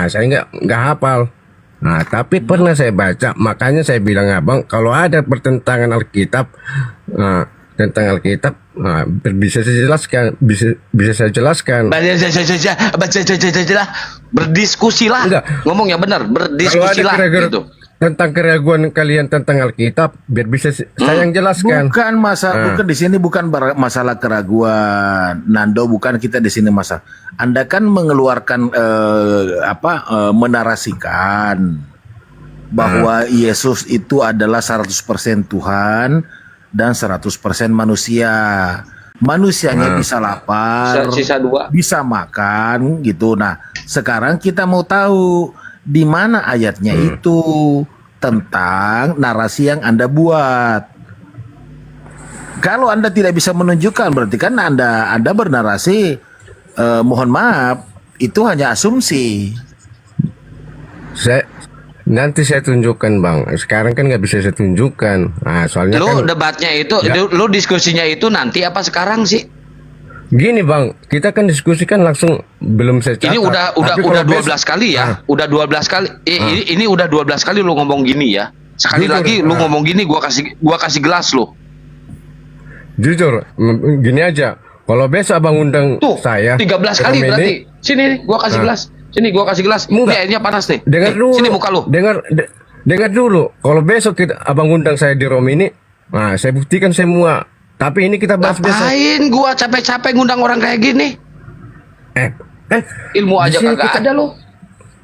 [SPEAKER 12] Saya nggak hafal. Nah, tapi pernah saya baca, makanya saya bilang abang, kalau ada pertentangan Alkitab, tentang Alkitab, bisa saya jelaskan, bisa saya jelaskan.
[SPEAKER 3] Berdiskusilah.
[SPEAKER 12] Enggak.
[SPEAKER 3] Ngomong yang benar, berdiskusilah gitu.
[SPEAKER 12] Tentang keraguan kalian tentang Alkitab, biar bisa saya yang jelaskan.
[SPEAKER 1] Bukan bukan di sini bukan masalah keraguan, Nando, bukan kita di sini masalah. Anda kan mengeluarkan menarasikan bahwa Yesus itu adalah 100% Tuhan dan 100% manusia. Manusianya bisa lapar,
[SPEAKER 3] Sisa 2.
[SPEAKER 1] bisa makan gitu. Nah, sekarang kita mau tahu di mana ayatnya itu tentang narasi yang Anda buat. Kalau Anda tidak bisa menunjukkan, berarti kan Anda bernarasi, mohon maaf, itu hanya asumsi.
[SPEAKER 12] Nanti saya tunjukkan, Bang. Sekarang kan nggak bisa saya tunjukkan. Nah, soalnya
[SPEAKER 3] Lu
[SPEAKER 12] kan
[SPEAKER 3] debatnya itu,
[SPEAKER 12] Ya.
[SPEAKER 3] lu diskusinya itu nanti apa sekarang sih?
[SPEAKER 12] gini, Bang. Kita kan diskusikan langsung, belum saya catat.
[SPEAKER 3] Ini udah
[SPEAKER 12] Tapi kalau
[SPEAKER 3] 12 kali ya. Udah 12 kali. Ini udah 12 kali lu ngomong gini ya. Sekali
[SPEAKER 12] Jujur,
[SPEAKER 3] lagi lu ngomong gini gua kasih gelas lu.
[SPEAKER 12] Jujur, gini aja. Kalau besok abang undang saya
[SPEAKER 3] 13
[SPEAKER 12] ke
[SPEAKER 3] kali
[SPEAKER 12] Romini,
[SPEAKER 3] berarti. Sini nih, gua kasih gelas. Sini gua kasih gelas. Ini airnya panas nih.
[SPEAKER 12] Dengar dulu.
[SPEAKER 3] Sini muka lu.
[SPEAKER 12] Dengar dulu. Kalau besok abang undang saya di Romini, nah saya buktikan semua. Tapi ini kita bahas besok.
[SPEAKER 3] Ngapain gua capek-capek ngundang orang kayak gini? Ilmu aja
[SPEAKER 12] di sini
[SPEAKER 3] kagak ada lu.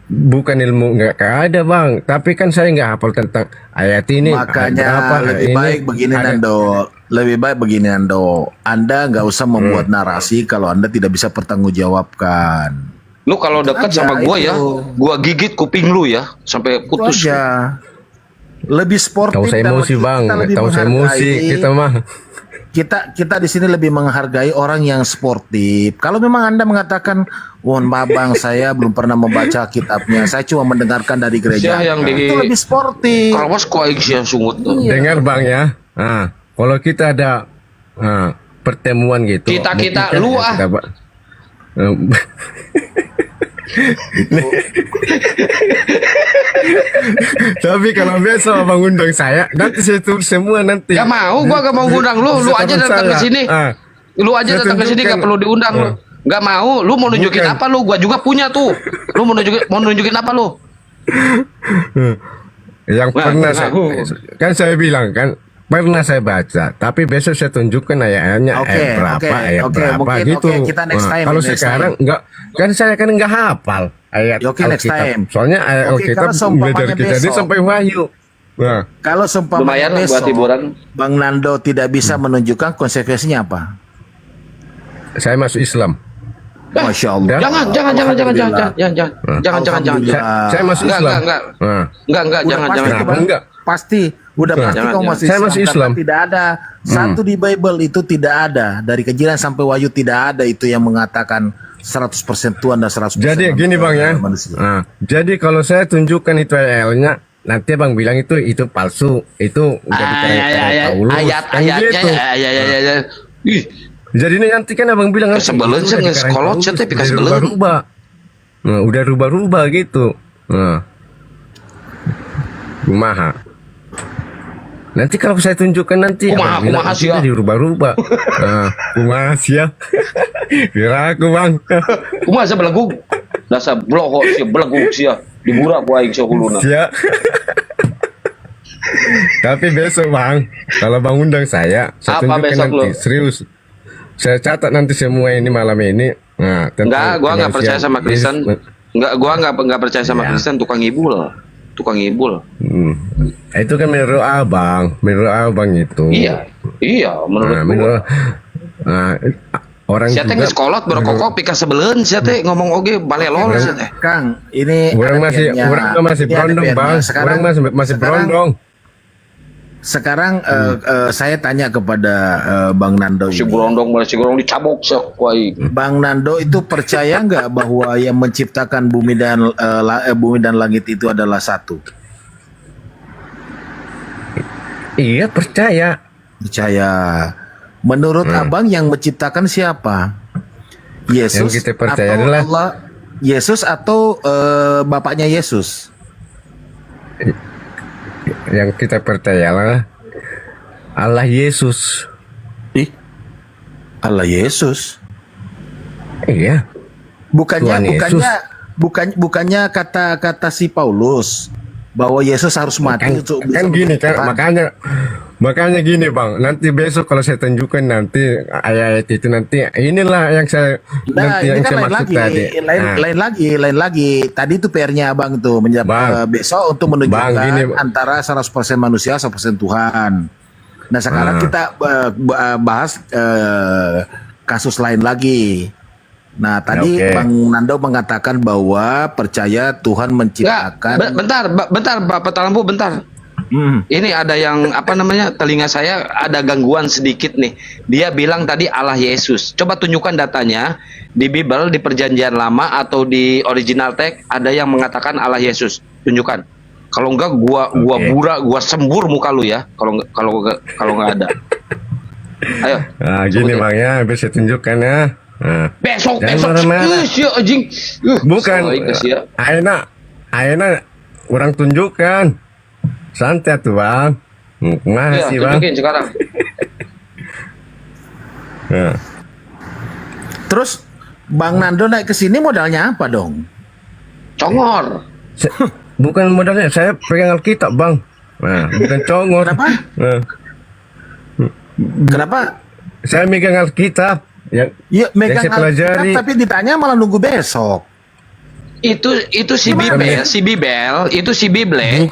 [SPEAKER 12] Bukan ilmu nggak ada, Bang. Tapi kan saya nggak hafal tentang ayat ini.
[SPEAKER 1] Makanya lebih baik begini, Nando. Lebih baik begini, Nando. Anda nggak usah membuat narasi kalau Anda tidak bisa pertanggungjawabkan.
[SPEAKER 3] Lu kalau dekat sama gua ya, gua gigit kuping lu ya sampai putus.
[SPEAKER 1] Itu aja. Lebih sportif.
[SPEAKER 12] Tahu saya
[SPEAKER 1] dan
[SPEAKER 12] emosi, Bang.
[SPEAKER 1] kita lebih
[SPEAKER 12] Tahu saya emosi
[SPEAKER 1] menghargai-
[SPEAKER 12] kita mah.
[SPEAKER 1] Kita di sini lebih menghargai orang yang sportif. Kalau memang Anda mengatakan, mohon maaf Bang, saya belum pernah membaca kitabnya, saya cuma mendengarkan dari gereja.
[SPEAKER 3] Siapa yang di
[SPEAKER 1] Itu lebih sportif.
[SPEAKER 3] Kerawas kok yang sungut tuh.
[SPEAKER 12] Dengar, Bang ya. Nah, kalau kita ada pertemuan gitu.
[SPEAKER 3] Kita
[SPEAKER 12] mungkin
[SPEAKER 3] lu
[SPEAKER 12] ya kita Tapi kalau besok abang undang saya, nanti saya tulis semua nanti.
[SPEAKER 3] Gak mau, gua gak mau ngundang lu. Lu aja datang ke sini. Lu aja
[SPEAKER 12] Saya
[SPEAKER 3] datang ke sini
[SPEAKER 12] tunjukkan.
[SPEAKER 3] gak perlu diundang lu. Gak mau, lu mau nunjukin
[SPEAKER 12] Bukan.
[SPEAKER 3] apa lu? Gua juga punya tuh. Lu mau nunjukin apa lu?
[SPEAKER 12] Yang
[SPEAKER 3] Nah,
[SPEAKER 12] pernah
[SPEAKER 3] aku-
[SPEAKER 12] kan saya bilang kan pernah saya baca, tapi besok saya tunjukkan ayatnya ayat berapa, ayat berapa
[SPEAKER 1] mungkin,
[SPEAKER 12] gitu.
[SPEAKER 1] kita next
[SPEAKER 12] Nah,
[SPEAKER 1] time,
[SPEAKER 12] kalau
[SPEAKER 1] next
[SPEAKER 12] sekarang
[SPEAKER 1] time.
[SPEAKER 12] enggak, kan saya kan enggak hafal ayat
[SPEAKER 1] Oke, next
[SPEAKER 12] Alkitab.
[SPEAKER 1] time.
[SPEAKER 12] Soalnya ayat
[SPEAKER 1] Oke,
[SPEAKER 12] Alkitab
[SPEAKER 1] kalau seumpamanya
[SPEAKER 12] belajar kita ini
[SPEAKER 1] besok.
[SPEAKER 12] sampai wahyu. Nah,
[SPEAKER 1] Kalau seumpamanya
[SPEAKER 3] Lumayan lah buat
[SPEAKER 1] besok,
[SPEAKER 3] hiburan.
[SPEAKER 1] Bang Nando tidak bisa menunjukkan konsekuensinya apa?
[SPEAKER 12] saya masuk Islam.
[SPEAKER 1] Masya Allah.
[SPEAKER 3] Jangan.
[SPEAKER 12] Saya masuk
[SPEAKER 3] Enggak,
[SPEAKER 12] Islam.
[SPEAKER 3] enggak.
[SPEAKER 12] Nah.
[SPEAKER 3] Enggak, jangan.
[SPEAKER 12] Kenapa
[SPEAKER 1] Bang.
[SPEAKER 12] enggak?
[SPEAKER 1] Pasti, udah
[SPEAKER 12] Nah,
[SPEAKER 1] pasti
[SPEAKER 3] jangan,
[SPEAKER 1] kamu
[SPEAKER 3] jangan.
[SPEAKER 1] masih
[SPEAKER 12] Saya
[SPEAKER 1] Islam.
[SPEAKER 12] masih
[SPEAKER 1] Karena
[SPEAKER 12] Islam.
[SPEAKER 1] tidak ada satu di Bible itu tidak ada, dari Kejiran sampai Wahyu tidak ada itu yang mengatakan 100% Tuhan dan 100%
[SPEAKER 12] Jadi gini Bang ya.
[SPEAKER 1] manusia.
[SPEAKER 12] Nah, jadi kalau saya tunjukkan itu ayatnya, nanti Bang bilang itu palsu, itu udah dikira Paulus. Kan gitu.
[SPEAKER 3] Ayat. Ih,
[SPEAKER 12] Jadi ini nanti kan abang bilang
[SPEAKER 3] Kesebelan sih ngesekolot sih, tapi kesebelan.
[SPEAKER 12] rubah. Nah, udah rubah-rubah gitu. Nah. Kumaha. Nanti kalau saya tunjukkan nanti
[SPEAKER 3] kumaha sia
[SPEAKER 12] dirubah-rubah. Kumaha sia. Kira aku bang.
[SPEAKER 3] Kumaha sia belegug. Dasar blok sia belegug sia. Diburak ku aing sahuluna.
[SPEAKER 12] Sia. Tapi besok bang, kalau bang undang saya tunjukkan nanti serius. Saya catat nanti semua ini malam ini. Nah,
[SPEAKER 3] enggak, gua nggak percaya sama Kristen. Enggak, gua nggak percaya sama Kristen, tukang ngibul.
[SPEAKER 12] Itu kan menurut abang itu.
[SPEAKER 3] Iya, menurut
[SPEAKER 12] orang
[SPEAKER 3] sia teh geus kolot berokok pika sebeleun sia teh ngomong oge balelol sia teh.
[SPEAKER 1] Kang, ini
[SPEAKER 12] orang masih berondong bang. Orang masih berondong.
[SPEAKER 21] Sekarang saya tanya kepada Bang Nando.
[SPEAKER 3] Si berondong dicabok sia ku aing.
[SPEAKER 21] Bang Nando itu percaya nggak bahwa yang menciptakan bumi dan langit itu adalah satu?
[SPEAKER 12] Iya, percaya.
[SPEAKER 21] Menurut abang yang menciptakan siapa? Yesus
[SPEAKER 12] yang kita percaya
[SPEAKER 21] atau
[SPEAKER 12] adalah
[SPEAKER 21] Allah? Yesus atau bapaknya Yesus?
[SPEAKER 12] Yang kita percayalah Allah Yesus.
[SPEAKER 21] Allah Yesus.
[SPEAKER 12] Iya.
[SPEAKER 21] Bukannya kata si Paulus bahwa Yesus harus mati untuk
[SPEAKER 12] kan gini kan, makanya gini bang, nanti besok kalau saya tunjukkan nanti ayat itu nanti inilah yang saya yang saya maksud tadi.
[SPEAKER 21] Lain lagi. Tadi itu PR-nya abang tuh besok untuk menunjukkan antara 100% manusia 100% Tuhan. Nah sekarang kita bahas kasus lain lagi. Nah tadi Bang Nando mengatakan bahwa percaya Tuhan menciptakan.
[SPEAKER 3] Bentar Bapak Talampu bentar. Ini ada yang telinga saya ada gangguan sedikit nih. Dia bilang tadi Allah Yesus. Coba tunjukkan datanya di Bible, di Perjanjian Lama atau di original text ada yang mengatakan Allah Yesus. Tunjukkan. Kalau enggak gua gua sembur muka lu ya. Kalau enggak ada. Ayo.
[SPEAKER 12] Nah, gini Bang ya, bisa tunjukkan ya. Nah.
[SPEAKER 3] Besok.
[SPEAKER 12] Bukan. Aina orang tunjukkan. Santai tuh Bang. Makasih Bang.
[SPEAKER 3] Tunjukin sekarang.
[SPEAKER 12] Nah.
[SPEAKER 21] Terus Bang Nando naik ke sini modalnya apa dong?
[SPEAKER 3] Congor.
[SPEAKER 12] Bukan modalnya, saya pegang Alkitab Bang. Nah, bukan congor.
[SPEAKER 21] Kenapa?
[SPEAKER 12] Nah.
[SPEAKER 21] Kenapa?
[SPEAKER 12] Saya megang Alkitab. Yang
[SPEAKER 21] megang
[SPEAKER 12] saya pelajari.
[SPEAKER 21] Alkitab, tapi ditanya malah nunggu besok.
[SPEAKER 3] Itu si Bibel,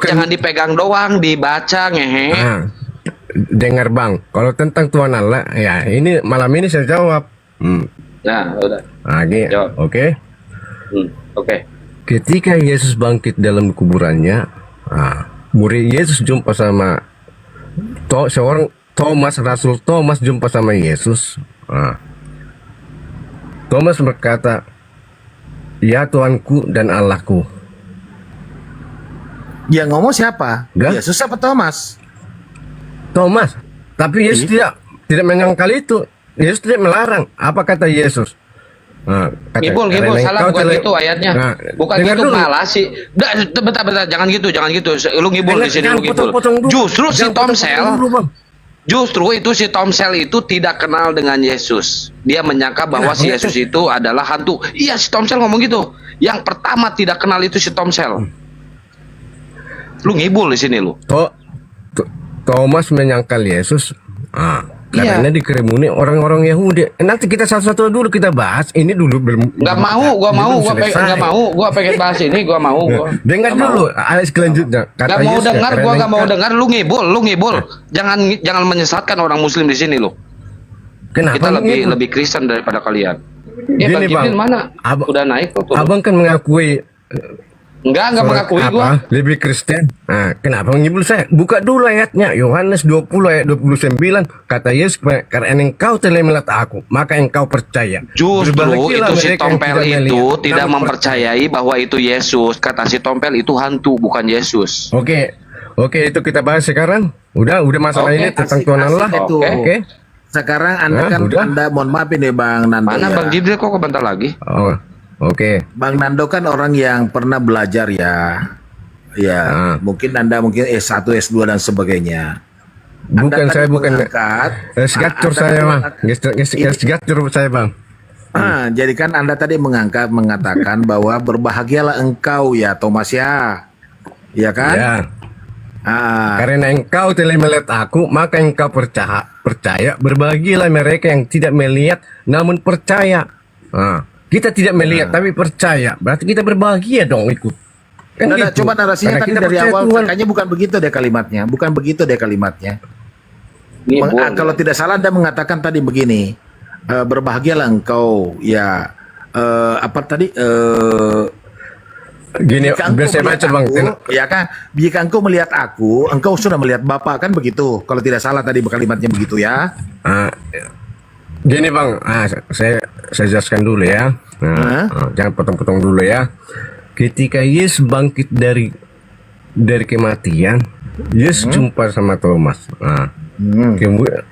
[SPEAKER 3] jangan dipegang doang, dibaca ngehe.
[SPEAKER 12] Nah, dengar Bang, kalau tentang Tuhan Allah, ya ini malam ini saya jawab.
[SPEAKER 3] Nah, udah.
[SPEAKER 12] Oke.
[SPEAKER 3] Oke.
[SPEAKER 12] Ketika Yesus bangkit dalam kuburannya, murid Yesus jumpa sama seorang Rasul Thomas jumpa sama Yesus. Thomas berkata, "Ya Tuanku dan Allahku."
[SPEAKER 21] Yang ngomong siapa? Yesus apa Thomas?
[SPEAKER 12] Thomas. Tapi Yesus tidak menyangkal itu. Yesus tidak melarang. Apa kata Yesus?
[SPEAKER 3] Ngibul, salah bukan gitu ayatnya. Bukan gitu malah sih. Bentar, jangan gitu. Lu ngibul di sini lu ngibul. Justru si Tom Sel itu tidak kenal dengan Yesus. Dia menyangka bahwa si Yesus itu adalah hantu. Iya, si Tom Sel ngomong gitu. Yang pertama tidak kenal itu si Tom Sel. Lu ngibul di sini lu.
[SPEAKER 12] Thomas menyangkal Yesus. Karena dikerumuni orang-orang Yahudi. Nanti kita satu-satu dulu kita bahas. Ini dulu belum.
[SPEAKER 3] Gua pengen bahas ini.
[SPEAKER 12] Dengar dulu ayat selanjutnya.
[SPEAKER 3] Gak mau dengar. Lu ngibul. Jangan menyesatkan orang Muslim di sini lu.
[SPEAKER 12] Kenapa?
[SPEAKER 3] Kita lebih Kristen daripada kalian.
[SPEAKER 12] Gini Bang,
[SPEAKER 3] mana? Udah naik tuh.
[SPEAKER 12] Abang kan mengakui.
[SPEAKER 3] Enggak mengakui gua.
[SPEAKER 12] Lebih Kristen. Nah, kenapa ngibul saya? Buka dulu ayatnya. Yohanes 20 ayat 29. Kata Yesus, karena engkau telah melihat aku, maka engkau percaya.
[SPEAKER 3] Justru itu si Tompel itu tidak mempercayai bahwa itu Yesus. Kata si Tompel itu hantu, bukan Yesus.
[SPEAKER 12] Oke, itu kita bahas sekarang. Udah masalah ini tentang Tuhan Allah. Oke.
[SPEAKER 21] Sekarang Anda mohon maaf ini Bang Nando.
[SPEAKER 3] Mana Bang Jibril kok bentar lagi?
[SPEAKER 12] Oke.
[SPEAKER 21] Bang Nando kan orang yang pernah belajar ya. Ya, mungkin Anda S1, S2 dan sebagainya.
[SPEAKER 12] Bukan,
[SPEAKER 21] Anda
[SPEAKER 12] saya
[SPEAKER 21] tadi
[SPEAKER 12] bukan.
[SPEAKER 21] mengangkat,
[SPEAKER 12] Gestur
[SPEAKER 21] Anda
[SPEAKER 12] saya
[SPEAKER 21] tadi
[SPEAKER 12] bang.
[SPEAKER 21] mengangkat-
[SPEAKER 12] Gestur saya bang.
[SPEAKER 21] Jadi kan Anda tadi mengatakan bahwa berbahagialah engkau ya Thomas ya. Iya kan?
[SPEAKER 12] Ya. Karena engkau telah melihat aku, maka engkau percaya. Berbahagialah mereka yang tidak melihat, namun percaya. Kita tidak melihat, tapi percaya. Berarti kita berbahagia dong ikut. Kan
[SPEAKER 21] Nggak,
[SPEAKER 12] gitu.
[SPEAKER 21] coba narasinya
[SPEAKER 12] Karena
[SPEAKER 21] tadi
[SPEAKER 12] kita
[SPEAKER 21] dari
[SPEAKER 12] percaya
[SPEAKER 21] awal
[SPEAKER 12] Tuhan.
[SPEAKER 21] kayaknya bukan begitu deh kalimatnya. Bukan begitu deh kalimatnya. Kalau tidak salah Anda mengatakan tadi begini. Berbahagialah engkau ya apa tadi
[SPEAKER 12] Gini,
[SPEAKER 21] jika engkau
[SPEAKER 12] biar saya
[SPEAKER 21] melihat
[SPEAKER 12] baca bang.
[SPEAKER 21] aku, ya kan? Jika engkau melihat aku, engkau sudah melihat Bapa kan begitu. Kalau tidak salah tadi kalimatnya begitu ya.
[SPEAKER 12] Gini bang, saya jelaskan dulu ya. Jangan potong-potong dulu ya. Ketika Yesus bangkit dari kematian, Yesus jumpa sama Thomas. Kemudian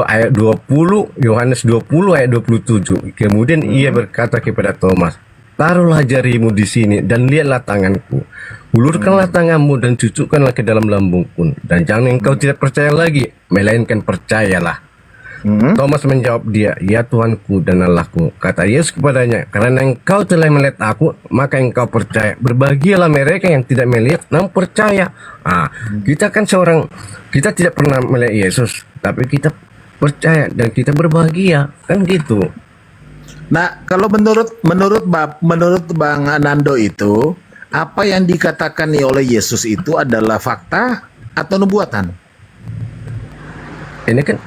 [SPEAKER 12] ayat 20, Yohanes 20 ayat 27. Kemudian ia berkata kepada Thomas, taruhlah jarimu di sini dan lihatlah tanganku. Ulurkanlah tanganmu dan cucukkanlah ke dalam lambungku. Dan jangan engkau tidak percaya lagi, melainkan percayalah. Thomas menjawab dia, ya Tuhanku dan Allahku. Kata Yesus kepadanya, karena engkau telah melihat aku, maka engkau percaya. Berbahagialah mereka yang tidak melihat, namun percaya. Kita kan kita tidak pernah melihat Yesus, tapi kita percaya dan kita berbahagia, kan gitu.
[SPEAKER 21] Nah, kalau menurut Bang Nando itu, apa yang dikatakan oleh Yesus itu adalah fakta atau nubuatan?
[SPEAKER 12] Ini kan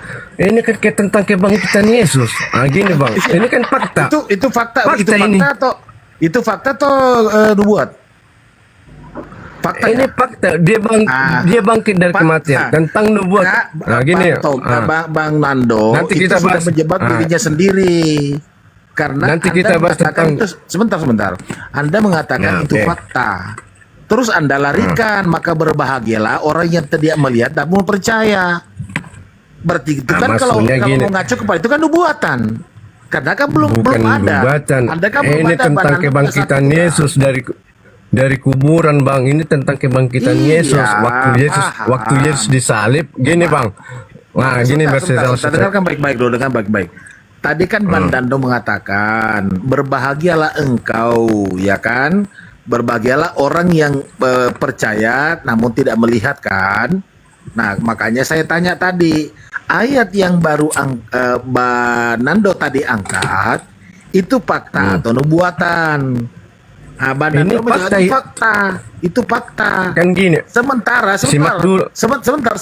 [SPEAKER 12] tentang kebangkitan Yesus. Gini bang, ini kan fakta.
[SPEAKER 21] Itu fakta, itu
[SPEAKER 12] ini.
[SPEAKER 21] fakta atau itu fakta atau nubuat? Fakta.
[SPEAKER 12] Ini fakta. Dia bangkit dari kematian. Tentang nubuat. Gini.
[SPEAKER 21] Bang Nando,
[SPEAKER 12] nanti
[SPEAKER 21] itu
[SPEAKER 12] kita
[SPEAKER 21] sudah
[SPEAKER 12] bahas.
[SPEAKER 21] menjebak dirinya sendiri. Karena
[SPEAKER 12] Nanti
[SPEAKER 21] Anda
[SPEAKER 12] kita bahas
[SPEAKER 21] mengatakan
[SPEAKER 12] tentang-
[SPEAKER 21] itu, sebentar. Anda mengatakan itu
[SPEAKER 12] oke.
[SPEAKER 21] fakta. Terus Anda larikan, maka berbahagialah orang yang tidak melihat namun percaya. Berarti itu kan kalau
[SPEAKER 12] maksudnya gini.
[SPEAKER 21] mengacu kepada itu kan nubuatan. Karena kan belum
[SPEAKER 12] Bukan
[SPEAKER 21] ada.
[SPEAKER 12] nubuatan.
[SPEAKER 21] Anda kan belum
[SPEAKER 12] Ini
[SPEAKER 21] ada
[SPEAKER 12] tentang
[SPEAKER 21] Bang Nando
[SPEAKER 12] kebangkitan
[SPEAKER 21] satu.
[SPEAKER 12] Yesus dari kuburan bang. Ini tentang kebangkitan
[SPEAKER 21] Iya,
[SPEAKER 12] Yesus. Waktu Yesus disalib. Gini bang. Nah gini
[SPEAKER 21] Sebentar, dengarkan baik-baik dulu, dengan baik-baik. Tadi kan Bang Nando mengatakan berbahagialah engkau, ya kan? Berbahagialah orang yang percaya namun tidak melihat kan? Nah, makanya saya tanya tadi, ayat yang baru Bang Nando tadi angkat itu fakta atau nubuatan? Bang
[SPEAKER 12] Ini
[SPEAKER 21] Nando menjawab
[SPEAKER 12] fakta.
[SPEAKER 21] itu fakta. Itu fakta.
[SPEAKER 12] Kan gini.
[SPEAKER 21] Sementara
[SPEAKER 12] Simak dulu.
[SPEAKER 21] sebentar.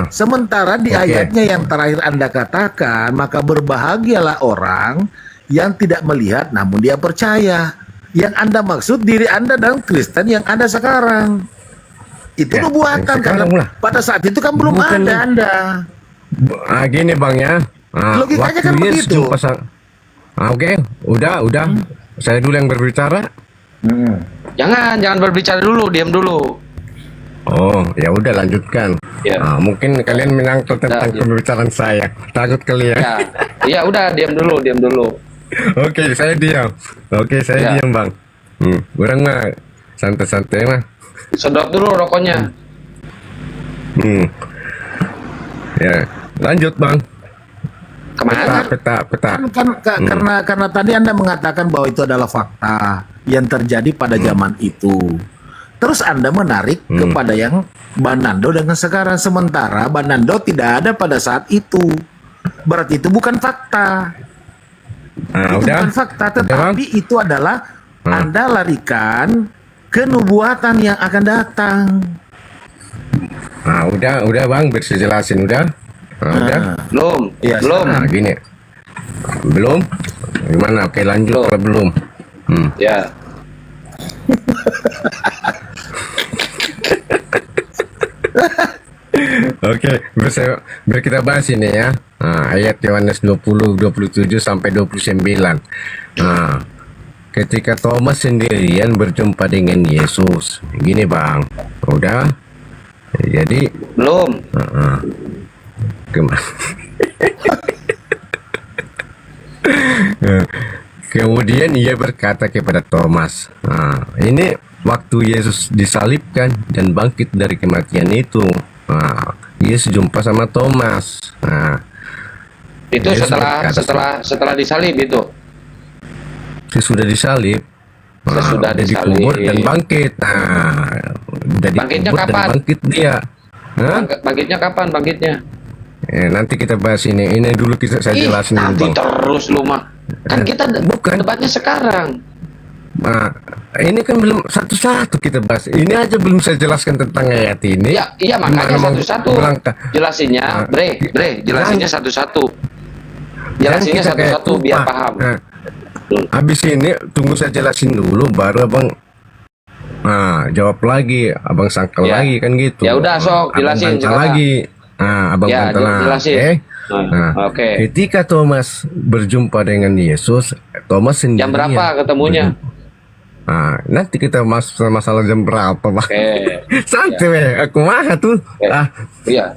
[SPEAKER 21] Sementara di
[SPEAKER 12] Oke.
[SPEAKER 21] ayatnya yang terakhir Anda katakan, maka berbahagialah orang yang tidak melihat namun dia percaya. Yang Anda maksud diri Anda dan Kristen yang ada sekarang. Itu
[SPEAKER 12] Ya,
[SPEAKER 21] nubuatan
[SPEAKER 12] yang
[SPEAKER 21] karena
[SPEAKER 12] sekarang lah.
[SPEAKER 21] pada saat itu kan belum
[SPEAKER 12] Bukan.
[SPEAKER 21] ada Anda.
[SPEAKER 12] Gini bang ya.
[SPEAKER 21] Logikanya
[SPEAKER 12] Waktu
[SPEAKER 21] kan
[SPEAKER 12] Yesus
[SPEAKER 21] begitu.
[SPEAKER 12] jumpa Oke, udah. Saya dulu yang berbicara.
[SPEAKER 3] Jangan berbicara dulu, diam dulu.
[SPEAKER 12] Oh, ya udah lanjutkan.
[SPEAKER 3] Ya.
[SPEAKER 12] Mungkin kalian menangkap tentang
[SPEAKER 3] Ya.
[SPEAKER 12] pembicaraan saya. Takut kalian.
[SPEAKER 3] Ya, ya udah diam dulu.
[SPEAKER 12] Oke, saya diam. Oke, saya
[SPEAKER 3] Ya.
[SPEAKER 12] diam bang. Orang mah santai-santai mah.
[SPEAKER 3] Sedot dulu rokoknya.
[SPEAKER 12] Ya, lanjut bang.
[SPEAKER 3] Kemana?
[SPEAKER 12] Peta.
[SPEAKER 21] Karena tadi Anda mengatakan bahwa itu adalah fakta yang terjadi pada zaman itu. Terus Anda menarik kepada yang Bang Nando dengan sekarang, sementara Bang Nando tidak ada pada saat itu. Berarti itu bukan fakta. Itu
[SPEAKER 12] udah.
[SPEAKER 21] bukan fakta,
[SPEAKER 12] Udah, Bang.
[SPEAKER 21] tetapi itu adalah Anda larikan ke nubuatan yang akan datang.
[SPEAKER 12] Udah bang, bisa jelasin udah. Udah.
[SPEAKER 3] Belum.
[SPEAKER 21] Iya,
[SPEAKER 3] Belum.
[SPEAKER 12] Gini. Belum? Gimana? Oke, lanjut kalau belum.
[SPEAKER 3] Ya.
[SPEAKER 12] Oke, biar kita bahas ini ya. Ayat Yohanes 20, 27 sampai 29. Ketika Thomas sendirian berjumpa dengan Yesus. Gini bang, udah. Jadi
[SPEAKER 3] belum.
[SPEAKER 12] Kemudian ia berkata kepada Thomas, ini waktu Yesus disalibkan dan bangkit dari kematian itu. Yesus jumpa sama Thomas. Nah,
[SPEAKER 3] Itu
[SPEAKER 12] Yesus
[SPEAKER 3] setelah disalib itu.
[SPEAKER 12] sesudah disalib,
[SPEAKER 3] Sesudah
[SPEAKER 12] dia
[SPEAKER 3] disalib.
[SPEAKER 12] dikubur dan bangkit. Nah, udah
[SPEAKER 3] Bangkitnya
[SPEAKER 12] dikubur dan
[SPEAKER 3] kapan?
[SPEAKER 12] bangkit dia. Hah?
[SPEAKER 3] Bangkitnya kapan bangkitnya?
[SPEAKER 12] Nanti kita bahas ini. Ini dulu saya jelasin dulu,
[SPEAKER 3] nanti
[SPEAKER 12] Bang.
[SPEAKER 3] terus lu mah. Kan kita debatnya sekarang.
[SPEAKER 12] Nah, ini kan belum satu-satu kita bahas. Ini aja belum saya jelaskan tentang ayat ini.
[SPEAKER 3] Iya makanya
[SPEAKER 12] Gimana mau
[SPEAKER 3] satu-satu.
[SPEAKER 12] melangkah?
[SPEAKER 3] Jelasinnya, Bre, jelasinnya satu-satu. Jelasinnya
[SPEAKER 12] Jangan kita kayak
[SPEAKER 3] satu-satu biar
[SPEAKER 12] tumpah.
[SPEAKER 3] paham.
[SPEAKER 12] Nah, habis ini tunggu saya jelasin dulu, baru abang jawab lagi, abang sangkal
[SPEAKER 3] Ya.
[SPEAKER 12] lagi kan gitu.
[SPEAKER 3] Ya udah, sok,
[SPEAKER 12] Abang
[SPEAKER 3] jelasin
[SPEAKER 12] bantah
[SPEAKER 3] sekarang.
[SPEAKER 12] lagi. Abang
[SPEAKER 3] Ya,
[SPEAKER 12] bantah lah.
[SPEAKER 3] jelasin.
[SPEAKER 12] Nah,
[SPEAKER 3] Oke.
[SPEAKER 12] ketika Thomas berjumpa dengan Yesus, Thomas sendirian.
[SPEAKER 3] Jam berapa ketemunya?
[SPEAKER 12] Nanti kita masuk masalah jam berapa, Bang.
[SPEAKER 3] Oke.
[SPEAKER 12] Santai, weh. Aku mah tuh.
[SPEAKER 3] Iya.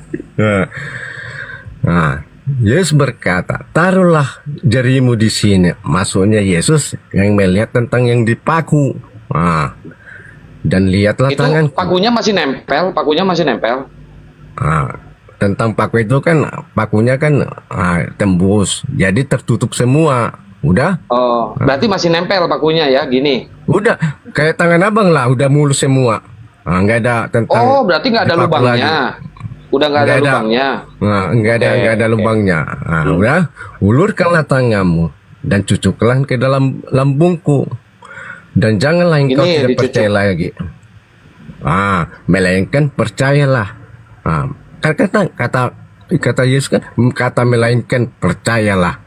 [SPEAKER 12] Nah, Yesus berkata, taruhlah jarimu di sini. Maksudnya Yesus yang melihat tentang yang dipaku. Dan lihatlah
[SPEAKER 3] Itu
[SPEAKER 12] tanganku.
[SPEAKER 3] pakunya masih nempel.
[SPEAKER 12] Tentang paku itu kan, pakunya kan tembus. Jadi tertutup semua. Udah?
[SPEAKER 3] Oh, berarti masih nempel pakunya ya, gini.
[SPEAKER 12] Udah, kayak tangan abang lah, udah mulus semua. Nggak ada tentang.
[SPEAKER 3] Oh, berarti nggak ada
[SPEAKER 12] dipaku
[SPEAKER 3] lubangnya. Udah nggak ada lubangnya.
[SPEAKER 12] Nggak ada lubangnya. Udah, ulurkanlah tanganmu dan cucuklah ke dalam lambungku. Dan janganlah engkau
[SPEAKER 3] Ini
[SPEAKER 12] tidak
[SPEAKER 3] dicucuk.
[SPEAKER 12] percaya lagi. Melainkan percayalah. Kata Yesus kan, kata melainkan percayalah.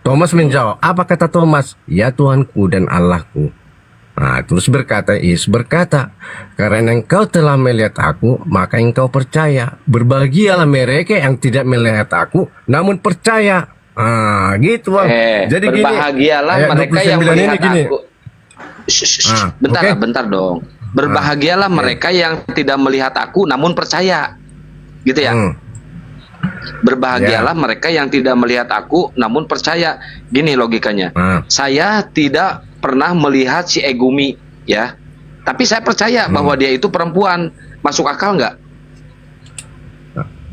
[SPEAKER 12] Thomas menjawab, apa kata Thomas? Ya Tuhanku dan Allahku. Terus Yesus berkata, karena engkau telah melihat aku, maka engkau percaya. Berbahagialah mereka yang tidak melihat aku, namun percaya. Gitu, Bang. Jadi gini,
[SPEAKER 3] Berbahagialah
[SPEAKER 12] ayat
[SPEAKER 3] mereka
[SPEAKER 12] 29
[SPEAKER 3] yang
[SPEAKER 12] ini
[SPEAKER 3] melihat
[SPEAKER 12] gini.
[SPEAKER 3] aku. Bentar dong. Berbahagialah mereka yang tidak melihat aku namun percaya. Gitu ya. Berbahagialah mereka yang tidak melihat aku namun percaya. Gini logikanya. Saya tidak pernah melihat si Egumi ya. Tapi saya percaya bahwa dia itu perempuan. Masuk akal nggak?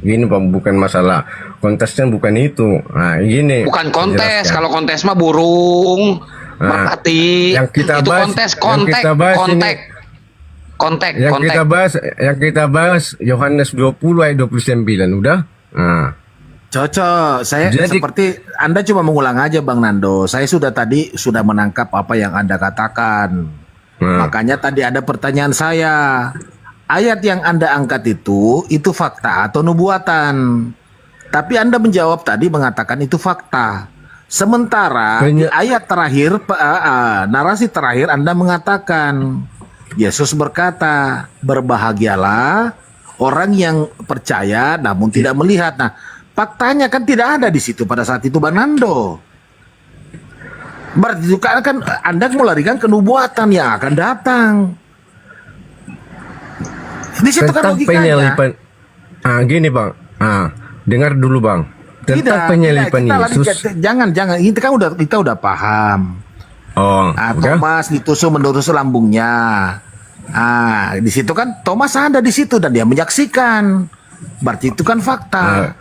[SPEAKER 12] Gini, Bang, bukan masalah kontesnya, bukan itu. Gini.
[SPEAKER 3] Bukan kontes.
[SPEAKER 12] jelaskan.
[SPEAKER 3] Kalau kontes mah burung, merpati.
[SPEAKER 12] Yang kita
[SPEAKER 3] itu
[SPEAKER 12] bahas,
[SPEAKER 3] kontes,
[SPEAKER 12] yang kita bahas
[SPEAKER 3] kontek.
[SPEAKER 12] ini-
[SPEAKER 3] Kontek.
[SPEAKER 12] Yang kita bahas Yohanes 20 ayat 29, udah?
[SPEAKER 21] Cocok. Saya seperti Anda cuma mengulang aja, Bang Nando. Saya tadi sudah menangkap apa yang Anda katakan. Makanya tadi ada pertanyaan saya. Ayat yang Anda angkat itu fakta atau nubuatan? Tapi Anda menjawab tadi mengatakan itu fakta. Sementara di ayat terakhir, narasi terakhir Anda mengatakan Yesus berkata, berbahagialah orang yang percaya namun tidak melihat. Nah, faktanya kan tidak ada di situ pada saat itu, Bang Nando. Berarti itu kan Anda melarikan ke nubuatan yang akan datang. Di situ kan logikanya.
[SPEAKER 12] Gini, Bang. Dengar dulu, Bang. Tentang penyelipan Yesus.
[SPEAKER 21] Jangan. Kita udah paham. Thomas ditusuk menurut lambungnya. Di situ kan Thomas ada di situ dan dia menyaksikan. Berarti itu kan fakta.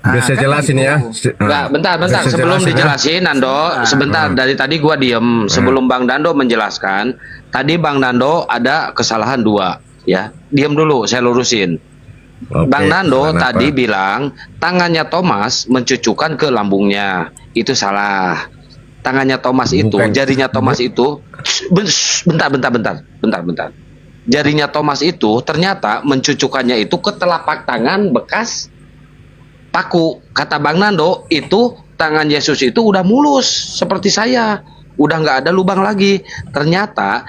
[SPEAKER 12] Udah saya jelasin ya.
[SPEAKER 3] Enggak, bentar. Sebelum dijelasin, Nando, sebentar. Dari tadi gua diem. Sebelum Bang Dando menjelaskan, tadi Bang Dando ada kesalahan 2, ya. Diam dulu, saya lurusin. Bang Nando tadi bilang tangannya Thomas mencucukkan ke lambungnya. Itu salah. Tangannya Thomas itu, jarinya Thomas itu, bentar. Jarinya Thomas itu ternyata mencucukannya itu ke telapak tangan bekas paku. Kata Bang Nando, itu tangan Yesus itu udah mulus seperti saya, udah nggak ada lubang lagi. Ternyata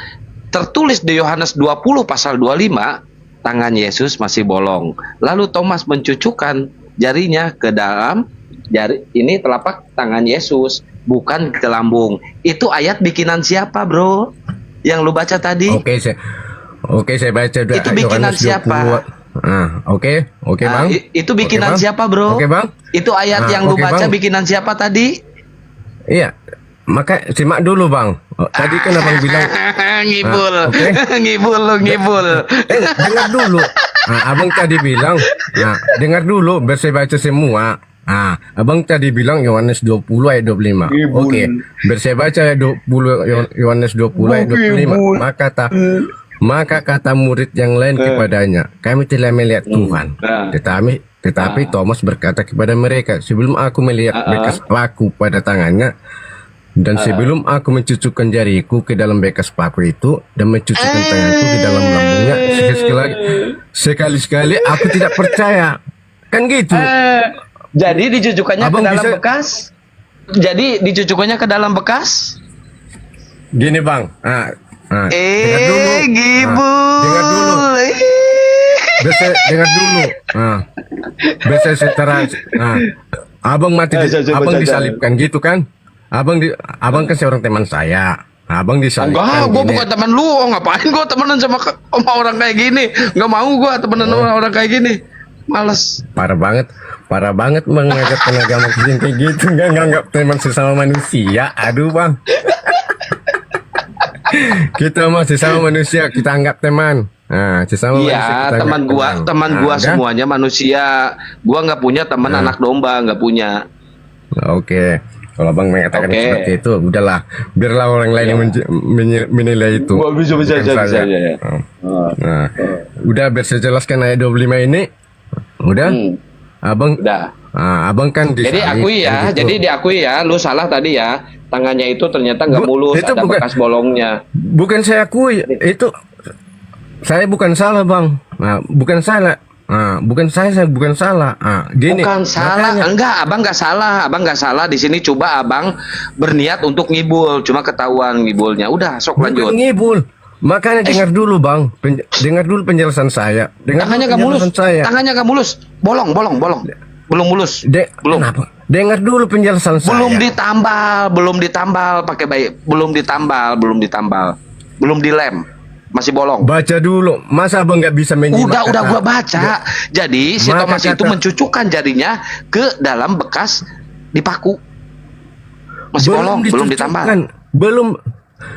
[SPEAKER 3] tertulis di Yohanes 20 pasal 25, tangan Yesus masih bolong. Lalu Thomas mencucukkan jarinya ke dalam ini telapak tangan Yesus, bukan ke lambung. Itu ayat bikinan siapa, bro? Yang lu baca tadi?
[SPEAKER 12] Oke, saya baca.
[SPEAKER 3] Itu bikinan siapa?
[SPEAKER 12] Oke, Bang.
[SPEAKER 3] Itu bikinan siapa, bro?
[SPEAKER 12] Oke, Bang.
[SPEAKER 3] Itu ayat yang lu baca,
[SPEAKER 12] Bang.
[SPEAKER 3] bikinan siapa tadi?
[SPEAKER 12] Iya. Maka simak dulu, Bang. Tadi kan Abang bilang
[SPEAKER 3] ngibul. Ngibul.
[SPEAKER 12] dengar dulu. abang tadi bilang, dengar dulu, biar saya baca semua. Abang tadi bilang Yohanes 20 ayat 25. Oke, biar saya baca ayat 20 Yohanes 20 ayat 25. Maka kata murid yang lain kepadanya, kami telah melihat Tuhan. Tetapi Thomas berkata kepada mereka, sebelum aku melihat bekas paku pada tangannya, dan sebelum aku mencucukkan jariku ke dalam bekas paku itu dan mencucukkan tanganku ke dalam lambungnya, sekali-sekali aku tidak percaya. Kan gitu.
[SPEAKER 3] Jadi dicucukannya ke dalam bekas? Jadi dicucukannya ke dalam bekas?
[SPEAKER 12] Gini bang, dengar dulu. Dengar dulu. Dengar dulu. Biasa secara abang mati, abang disalibkan gitu kan? Abang kan seorang teman saya. Abang disalibkan.
[SPEAKER 3] Enggak, gue bukan teman lu. Ngapain gue temenan sama orang kayak gini? Nggak mau gue temenan sama orang kayak gini. Males.
[SPEAKER 12] Parah banget menganggap agama Kristen kayak gitu, nggak nganggap teman sesama manusia. Aduh bang. Kita mah sesama manusia, kita anggap teman. Sesama manusia,
[SPEAKER 3] teman gua semuanya manusia. Gua nggak punya teman anak domba, nggak punya.
[SPEAKER 12] Oke. Kalau abang mengatakan seperti itu, udahlah, biarlah orang lain yang menilai itu.
[SPEAKER 3] Bisa ya.
[SPEAKER 12] Udah, biar saya jelaskan ayat 25 ini. Udah, abang. Abang kan
[SPEAKER 3] jadi akui ya, gitu. Jadi diakui ya, lu salah tadi ya. Tangannya itu ternyata nggak mulus, ada bekas bolongnya.
[SPEAKER 12] Bukan saya akui, itu saya bukan salah bang. Bukan salah. Bukan saya bukan salah. Gini,
[SPEAKER 3] bukan salah, enggak, abang nggak salah di sini. Coba abang berniat untuk ngibul, cuma ketahuan ngibulnya. Udah, sok lanjut.
[SPEAKER 12] Ngibul, makanya dengar dulu bang, dengar dulu penjelasan saya.
[SPEAKER 3] Tangannya nggak mulus, tangannya nggak mulus, bolong, belum mulus, belum.
[SPEAKER 12] Kenapa? Dengar dulu penjelasan saya.
[SPEAKER 3] Belum ditambal, pakai baik, belum dilem. Masih bolong.
[SPEAKER 12] Baca dulu. Masa abang nggak bisa menyimak?
[SPEAKER 3] Udah gua baca. Jadi si Thomas itu mencucukkan jarinya ke dalam bekas dipaku. Masih bolong, belum ditambal.
[SPEAKER 12] Belum.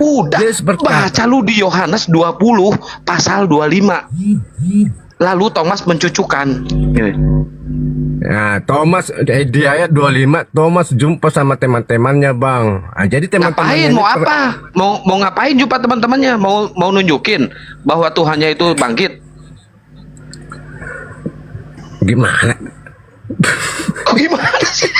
[SPEAKER 3] Udah baca lu di Yohanes 20 pasal 25. Lalu Thomas mencucukkan.
[SPEAKER 12] Nah, Thomas di ayat 25 Thomas jumpa sama teman-temannya bang. Jadi teman-temannya
[SPEAKER 3] mau apa? Mau ngapain jumpa teman-temannya? Mau nunjukin bahwa Tuhannya itu bangkit?
[SPEAKER 12] Gimana?
[SPEAKER 3] Gimana sih?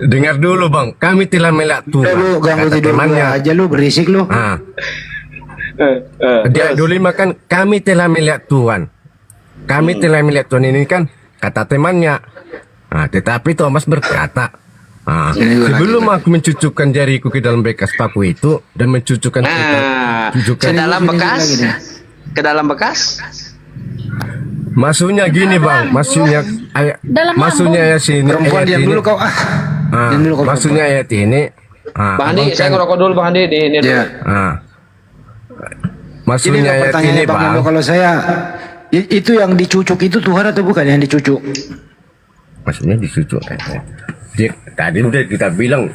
[SPEAKER 12] Dengar dulu bang, kami telah melihat Tuhan.
[SPEAKER 13] Lu ganggu tidur aja, lu berisik lu.
[SPEAKER 12] Dia dulu kan kami telah melihat Tuhan. Kami telah melihat Tuhan ini kan kata temannya. Tetapi Thomas berkata, sebelum aku mencucukkan jariku ke dalam bekas paku itu dan mencucukkan
[SPEAKER 3] ke dalam bekas.
[SPEAKER 12] Maksudnya gini bang, maksudnya ya sini.
[SPEAKER 13] Perempuan diam dulu kau
[SPEAKER 12] maksudnya ayat ini.
[SPEAKER 3] Bang Andi, saya ngerokok dulu Bang Andi di ini.
[SPEAKER 12] Maksudnya
[SPEAKER 13] ayat ini bang. Kalau saya itu yang dicucuk itu Tuhan atau bukan yang dicucuk?
[SPEAKER 12] Maksudnya dicucuk. Tadi udah kita bilang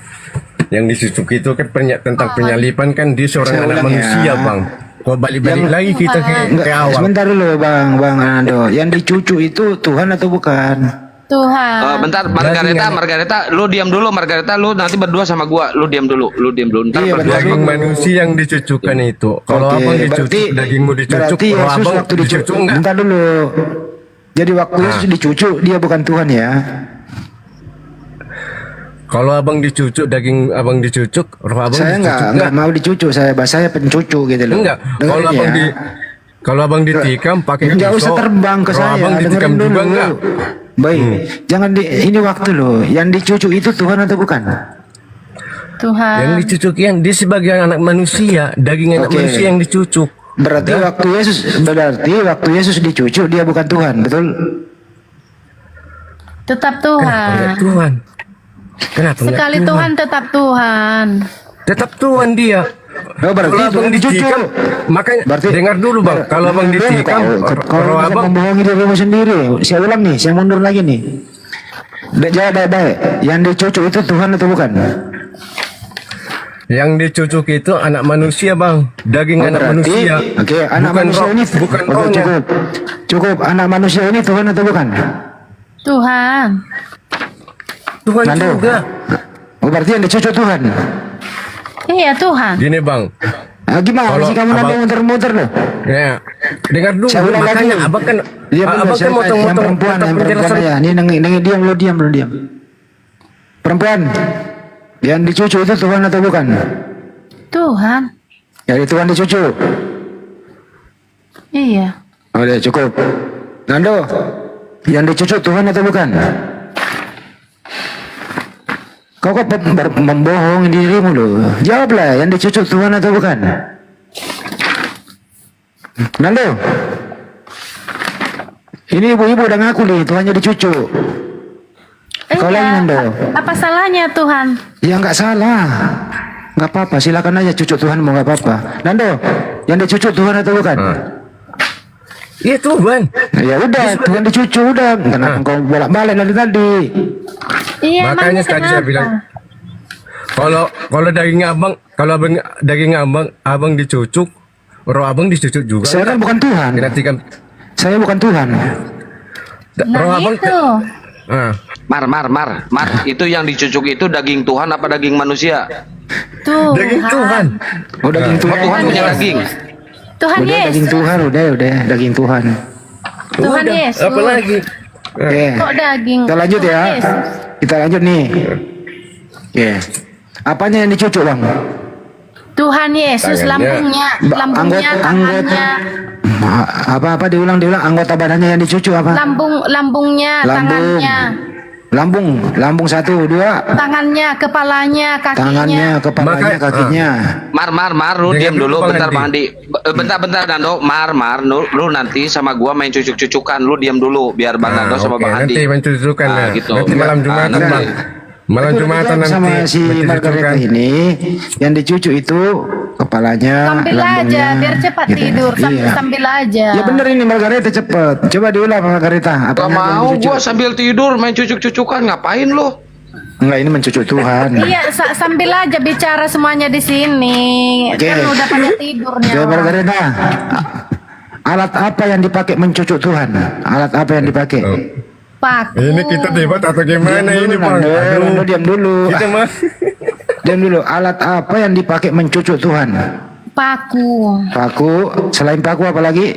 [SPEAKER 12] yang dicucuk itu kan tentang penyalipan kan dia seorang anak manusia bang. Kok balik-balik lagi kita ke awal.
[SPEAKER 13] Sebentar dulu bang Ando. Yang dicucuk itu Tuhan atau bukan?
[SPEAKER 10] Tuhan.
[SPEAKER 3] Bentar, Margareta, lu diam dulu, Margareta, lu nanti berdua sama gua, lu diam dulu, ntar berdua
[SPEAKER 12] daging manusia yang dicucukkan itu. Kalau abang dicucuk, dagingmu dicucuk, kalau abang
[SPEAKER 13] waktu
[SPEAKER 12] dicucuk enggak?
[SPEAKER 13] Bentar dulu. Jadi waktu Yesus dicucuk, dia bukan Tuhan ya?
[SPEAKER 12] Kalau abang dicucuk, daging abang dicucuk, roh abang
[SPEAKER 13] saya
[SPEAKER 12] dicucuk
[SPEAKER 13] enggak mau dicucuk, saya pencucuk gitu loh.
[SPEAKER 12] Enggak, kalau abang ditikam pakai
[SPEAKER 13] pisau, enggak usah terbang ke saya,
[SPEAKER 12] abang ditikam juga enggak?
[SPEAKER 13] Baik, jangan ini waktu loh. Yang dicucuk itu Tuhan atau bukan?
[SPEAKER 10] Tuhan.
[SPEAKER 12] Yang dicucuk yang dia sebagai anak manusia, daging anak manusia yang dicucuk.
[SPEAKER 13] Berarti waktu Yesus dicucuk dia bukan Tuhan, betul?
[SPEAKER 10] Tetap Tuhan.
[SPEAKER 12] Tuhan. Kenapa?
[SPEAKER 10] Sekali Tuhan tetap Tuhan.
[SPEAKER 12] Tetap Tuhan dia.
[SPEAKER 13] Berarti
[SPEAKER 12] abang ditikam, makanya dengar dulu bang. Kalau abang ditikam,
[SPEAKER 13] kalau abang membohongi dirimu sendiri, saya ulang nih, saya mundur lagi nih. Jawab baik-baik. Yang dicucuk itu Tuhan atau bukan?
[SPEAKER 12] Yang dicucuk itu anak manusia, Bang. Daging anak manusia.
[SPEAKER 13] Oke, anak
[SPEAKER 12] Bukan
[SPEAKER 13] manusia
[SPEAKER 12] roh,
[SPEAKER 13] ini
[SPEAKER 12] bukan
[SPEAKER 13] Oke,
[SPEAKER 12] rohnya.
[SPEAKER 13] cukup. Anak manusia ini Tuhan atau bukan?
[SPEAKER 10] Tuhan.
[SPEAKER 12] Tuhan
[SPEAKER 13] Nando.
[SPEAKER 12] juga.
[SPEAKER 13] Oh, berarti yang dicucuk Tuhan.
[SPEAKER 10] Iya Tuhan.
[SPEAKER 12] Gini, Bang.
[SPEAKER 13] Gimana
[SPEAKER 12] Kalau
[SPEAKER 13] sih kamu nanti
[SPEAKER 12] abang-
[SPEAKER 13] muter-muter loh?
[SPEAKER 12] Ya, dengar dulu.
[SPEAKER 13] Saya ulang
[SPEAKER 12] Makanya
[SPEAKER 13] lagi.
[SPEAKER 12] abang kan,
[SPEAKER 13] Iya, benar,
[SPEAKER 12] abang kan
[SPEAKER 13] yang
[SPEAKER 12] motong-motong
[SPEAKER 13] perempuan
[SPEAKER 12] penjelasan.
[SPEAKER 13] ya. Ini diam lu diam. Perempuan. Yang dicucuk itu Tuhan atau bukan?
[SPEAKER 10] Tuhan.
[SPEAKER 13] Jadi Tuhan dicucuk.
[SPEAKER 10] Iya.
[SPEAKER 13] Oh, udah cukup. Nando, yang dicucuk Tuhan atau bukan? Kau kok membohong dirimu loh. Jawablah, yang dicucuk Tuhan atau bukan? Nando, ini ibu-ibu udah ngaku nih, Tuhannya dicucuk. Kau lagi Nando.
[SPEAKER 10] Apa salahnya Tuhan?
[SPEAKER 13] Ya nggak salah. Nggak apa-apa, silakan aja cucuk Tuhan mau nggak apa-apa. Nando, yang dicucuk Tuhan atau bukan?
[SPEAKER 12] Iya Tuhan.
[SPEAKER 13] Ya udah, Tuhan dicucuk udah. Kenapa kau bolak-balik dari tadi?
[SPEAKER 10] Iya,
[SPEAKER 12] Makanya
[SPEAKER 10] emangnya
[SPEAKER 12] tadi saya
[SPEAKER 10] kenapa?
[SPEAKER 12] bilang, kalau daging abang, daging abang dicucuk, roh abang dicucuk juga.
[SPEAKER 13] Saya kan bukan Tuhan.
[SPEAKER 12] Nanti kan
[SPEAKER 13] Saya bukan Tuhan.
[SPEAKER 12] roh abang. Ah.
[SPEAKER 3] Mar, itu yang dicucuk itu daging Tuhan apa daging manusia?
[SPEAKER 10] Tuhan.
[SPEAKER 12] Daging Tuhan.
[SPEAKER 13] Oh, daging Tuhan.
[SPEAKER 3] Tuhan punya daging.
[SPEAKER 10] Tuhan
[SPEAKER 13] Udah
[SPEAKER 10] Yesus.
[SPEAKER 13] daging Tuhan, udah daging Tuhan.
[SPEAKER 10] Tuhan
[SPEAKER 12] Udah,
[SPEAKER 10] Yesus.
[SPEAKER 12] apa lagi?
[SPEAKER 13] Oke.
[SPEAKER 10] Kok daging?
[SPEAKER 13] Kita lanjut
[SPEAKER 10] Tuhan
[SPEAKER 13] ya.
[SPEAKER 10] Yesus.
[SPEAKER 13] Kita lanjut nih. Oke. Apanya yang dicucuk, Bang?
[SPEAKER 10] Tuhan Yesus, lambungnya, tangannya,
[SPEAKER 13] Apa diulang anggota badannya yang dicucuk apa?
[SPEAKER 10] lambungnya,
[SPEAKER 13] Lambung.
[SPEAKER 10] tangannya,
[SPEAKER 13] Lambung 1, 2.
[SPEAKER 10] tangannya, kepalanya, kakinya.
[SPEAKER 13] Tangannya, kepalanya, kakinya.
[SPEAKER 3] Mar, lu diam dulu bentar mandi. Bentar Nando, Mar, lu nanti sama gua main cucuk-cucukan, lu diam dulu biar Bang Nando sama
[SPEAKER 12] Oke,
[SPEAKER 3] Bang Andi.
[SPEAKER 12] nanti mencucukan ya.
[SPEAKER 3] gitu.
[SPEAKER 12] Nanti malam Jumatan,
[SPEAKER 3] nanti.
[SPEAKER 12] Bang. Malam
[SPEAKER 13] Itu
[SPEAKER 12] Jumatan
[SPEAKER 13] dijawab
[SPEAKER 12] nanti
[SPEAKER 13] sama si Margareta ini yang dicucuk itu kepalanya,
[SPEAKER 10] Sambil
[SPEAKER 13] lambungnya,
[SPEAKER 10] aja, biar cepat
[SPEAKER 13] gitu.
[SPEAKER 10] tidur.
[SPEAKER 13] Iya.
[SPEAKER 10] Sambil aja.
[SPEAKER 13] Ya bener ini Margareta cepet. Coba diulang Margareta.
[SPEAKER 3] Gak mau gua sambil tidur main cucuk-cucukan, ngapain lu?
[SPEAKER 13] Enggak, ini mencucuk Tuhan.
[SPEAKER 10] Iya, sambil aja bicara semuanya di sini.
[SPEAKER 13] Oke.
[SPEAKER 10] Kan udah pada tidurnya.
[SPEAKER 13] Oke, Margareta. Alat apa yang dipakai mencucuk Tuhan? Alat apa yang dipakai?
[SPEAKER 10] Paku.
[SPEAKER 12] Ini kita debat atau gimana ini, Bang?
[SPEAKER 13] Nando, diam dulu.
[SPEAKER 12] Kita mah.
[SPEAKER 13] Diam dulu. Alat apa yang dipakai mencucuk Tuhan?
[SPEAKER 10] Paku.
[SPEAKER 13] Paku. Selain paku apa lagi?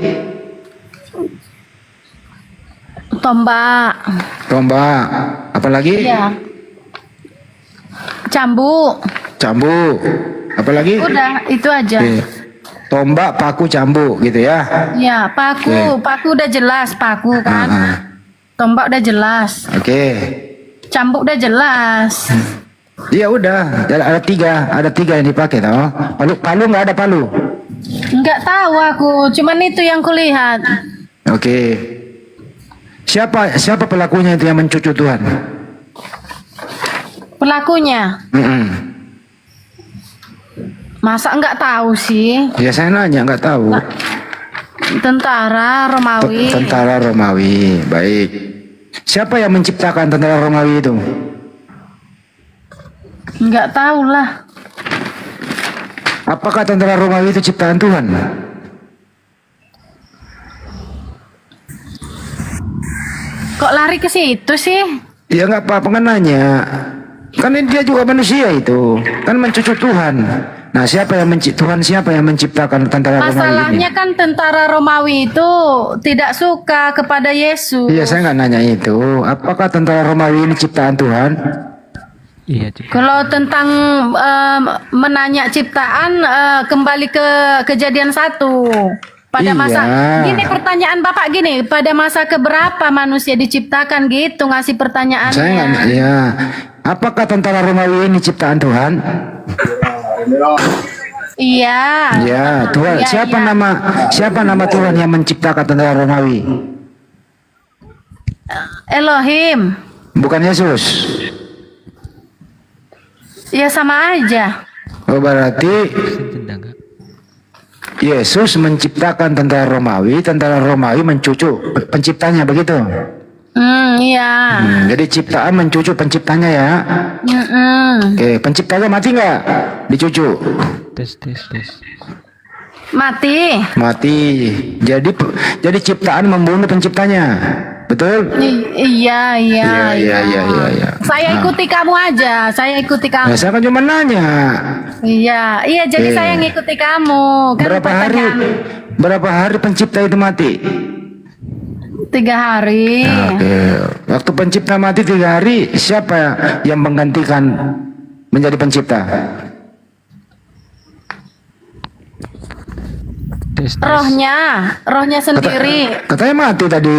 [SPEAKER 10] Tombak.
[SPEAKER 13] Tombak. Apa lagi?
[SPEAKER 10] Iya. Cambuk.
[SPEAKER 13] Cambuk. Apa lagi?
[SPEAKER 10] Udah, itu aja.
[SPEAKER 13] Oke. Tombak, paku, cambuk gitu ya.
[SPEAKER 10] Ya, paku.
[SPEAKER 13] Oke.
[SPEAKER 10] Paku udah jelas, paku kan. Tombak udah jelas.
[SPEAKER 13] Oke.
[SPEAKER 10] Cambuk udah jelas.
[SPEAKER 13] Iya udah. Ada tiga yang dipakai tau. Palu nggak ada palu.
[SPEAKER 10] Nggak tahu aku, cuman itu yang kulihat.
[SPEAKER 13] Oke. Siapa pelakunya itu yang mencucuk Tuhan?
[SPEAKER 10] Pelakunya. Masa nggak tahu sih?
[SPEAKER 13] Ya saya nanya nggak tahu.
[SPEAKER 10] Tentara Romawi.
[SPEAKER 13] Tentara Romawi. Baik. Siapa yang menciptakan tentara Romawi itu?
[SPEAKER 10] Nggak tahu lah.
[SPEAKER 13] Apakah tentara Romawi itu ciptaan Tuhan?
[SPEAKER 10] Kok lari ke situ sih?
[SPEAKER 13] Ya nggak apa-apa kan nanya. Kan dia juga manusia itu. Kan mencucuk Tuhan. Nah siapa yang Tuhan siapa yang menciptakan tentara Romawi ini?
[SPEAKER 10] Masalahnya kan tentara Romawi itu tidak suka kepada Yesus.
[SPEAKER 13] Iya saya nggak nanya itu. Apakah tentara Romawi ini ciptaan Tuhan?
[SPEAKER 20] Iya.
[SPEAKER 10] Kalau tentang menanya ciptaan, kembali ke Kejadian 1. Pada
[SPEAKER 13] Iya.
[SPEAKER 10] masa gini, pertanyaan Bapak gini, pada masa keberapa manusia diciptakan gitu, ngasih pertanyaannya.
[SPEAKER 13] Saya nggak. Ya. Apakah tentara Romawi ini ciptaan Tuhan?
[SPEAKER 10] Iya.
[SPEAKER 13] Ya Tuhan.
[SPEAKER 10] Iya,
[SPEAKER 13] Siapa nama Tuhan yang menciptakan tentara Romawi?
[SPEAKER 10] Elohim.
[SPEAKER 13] Bukan Yesus.
[SPEAKER 10] Ya sama aja.
[SPEAKER 13] Oh berarti Yesus menciptakan tentara Romawi mencucuk penciptanya begitu.
[SPEAKER 10] Iya.
[SPEAKER 13] Jadi ciptaan mencucuk penciptanya ya. Oke, penciptanya mati nggak? Dicucu.
[SPEAKER 20] Tes.
[SPEAKER 10] Mati.
[SPEAKER 13] Mati. Jadi ciptaan membunuh penciptanya. Betul?
[SPEAKER 10] Iya.
[SPEAKER 13] Iya.
[SPEAKER 10] Saya ikuti kamu aja. Saya ikuti kamu.
[SPEAKER 13] Nah, saya kan cuma nanya.
[SPEAKER 10] Iya. Jadi saya ngikuti kamu. Kan
[SPEAKER 13] Berapa hari pencipta itu mati?
[SPEAKER 10] 3 hari.
[SPEAKER 13] Oke. Waktu pencipta mati 3 hari, siapa yang menggantikan menjadi pencipta?
[SPEAKER 10] Rohnya sendiri.
[SPEAKER 13] Katanya mati tadi.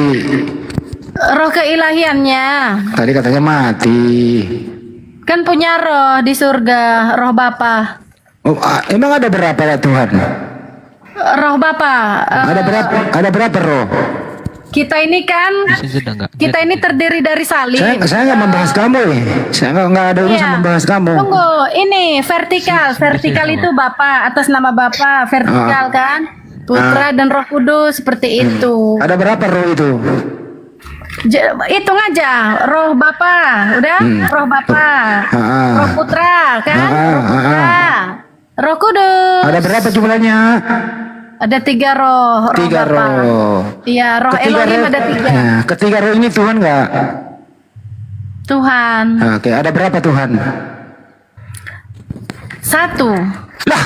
[SPEAKER 10] Roh keilahiannya.
[SPEAKER 13] Tadi katanya mati.
[SPEAKER 10] Kan punya roh di surga, roh Bapa.
[SPEAKER 13] Oh, emang ada berapa ya Tuhan?
[SPEAKER 10] Roh Bapa.
[SPEAKER 13] Ada berapa roh?
[SPEAKER 10] Kita ini terdiri dari salib.
[SPEAKER 13] Saya nggak membahas kamu Saya nggak ada urusan membahas kamu.
[SPEAKER 10] Tunggu, ini vertikal. Vertikal itu Bapa, atas nama Bapa. Vertikal kan? Putra dan Roh Kudus seperti itu.
[SPEAKER 13] Ada berapa roh itu?
[SPEAKER 10] Hitung aja, roh Bapa, udah? Roh Bapa, roh Putra, kan? Roh Putra, Roh Kudus.
[SPEAKER 13] Ada berapa jumlahnya?
[SPEAKER 10] Ada 3 roh.
[SPEAKER 13] 3 roh.
[SPEAKER 10] Iya, roh Elohim ada 3.
[SPEAKER 13] Nah, ketiga roh ini Tuhan nggak?
[SPEAKER 10] Tuhan.
[SPEAKER 13] Oke, ada berapa Tuhan?
[SPEAKER 10] 1.
[SPEAKER 13] Lah.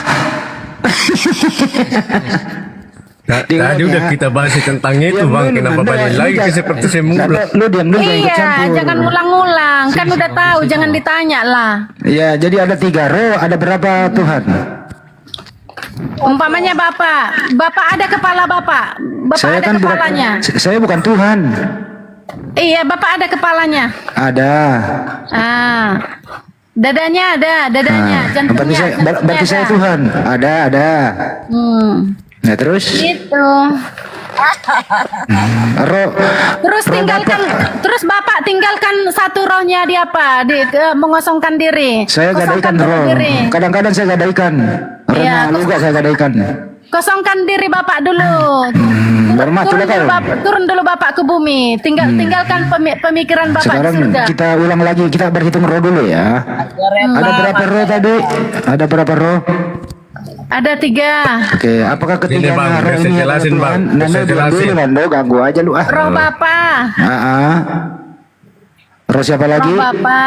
[SPEAKER 12] Tadi udah kita bahas tentang itu Bang, kenapa balik lagi seperti semula?
[SPEAKER 13] Lu diam dulu,
[SPEAKER 10] Iya, jangan ulang-ulang. Kan udah tahu, jangan ditanya lah.
[SPEAKER 13] Iya, jadi ada 3 roh, ada berapa Tuhan?
[SPEAKER 10] Umpamanya Bapak ada kepala Bapak
[SPEAKER 13] Saya
[SPEAKER 10] ada
[SPEAKER 13] kan
[SPEAKER 10] kepalanya.
[SPEAKER 13] Saya bukan Tuhan.
[SPEAKER 10] Iya, Bapak ada kepalanya.
[SPEAKER 13] Ada.
[SPEAKER 10] Dadanya ada, jantungnya.
[SPEAKER 13] Berarti saya Tuhan. Ada. Nah terus?
[SPEAKER 10] Gitu. Terus Bapak tinggalkan 1 rohnya di apa? Mengosongkan diri.
[SPEAKER 13] Saya gadaikan roh. Kadang-kadang saya gadaikan. Rohnya juga saya gadaikan.
[SPEAKER 10] Kosongkan diri Bapak dulu. Turun dulu Bapak ke bumi. Tinggalkan pemikiran Bapak
[SPEAKER 13] sekarang
[SPEAKER 10] di surga.
[SPEAKER 13] Kita ulang lagi, kita berhitung roh dulu ya. Ada berapa roh tadi? Ada berapa roh?
[SPEAKER 10] Ada 3.
[SPEAKER 13] Oke, apakah ketiganya roh ini adalah Tuhan? Nando, ganggu aja lu
[SPEAKER 10] Roh Bapa.
[SPEAKER 13] Roh siapa lagi?
[SPEAKER 10] Roh Bapa.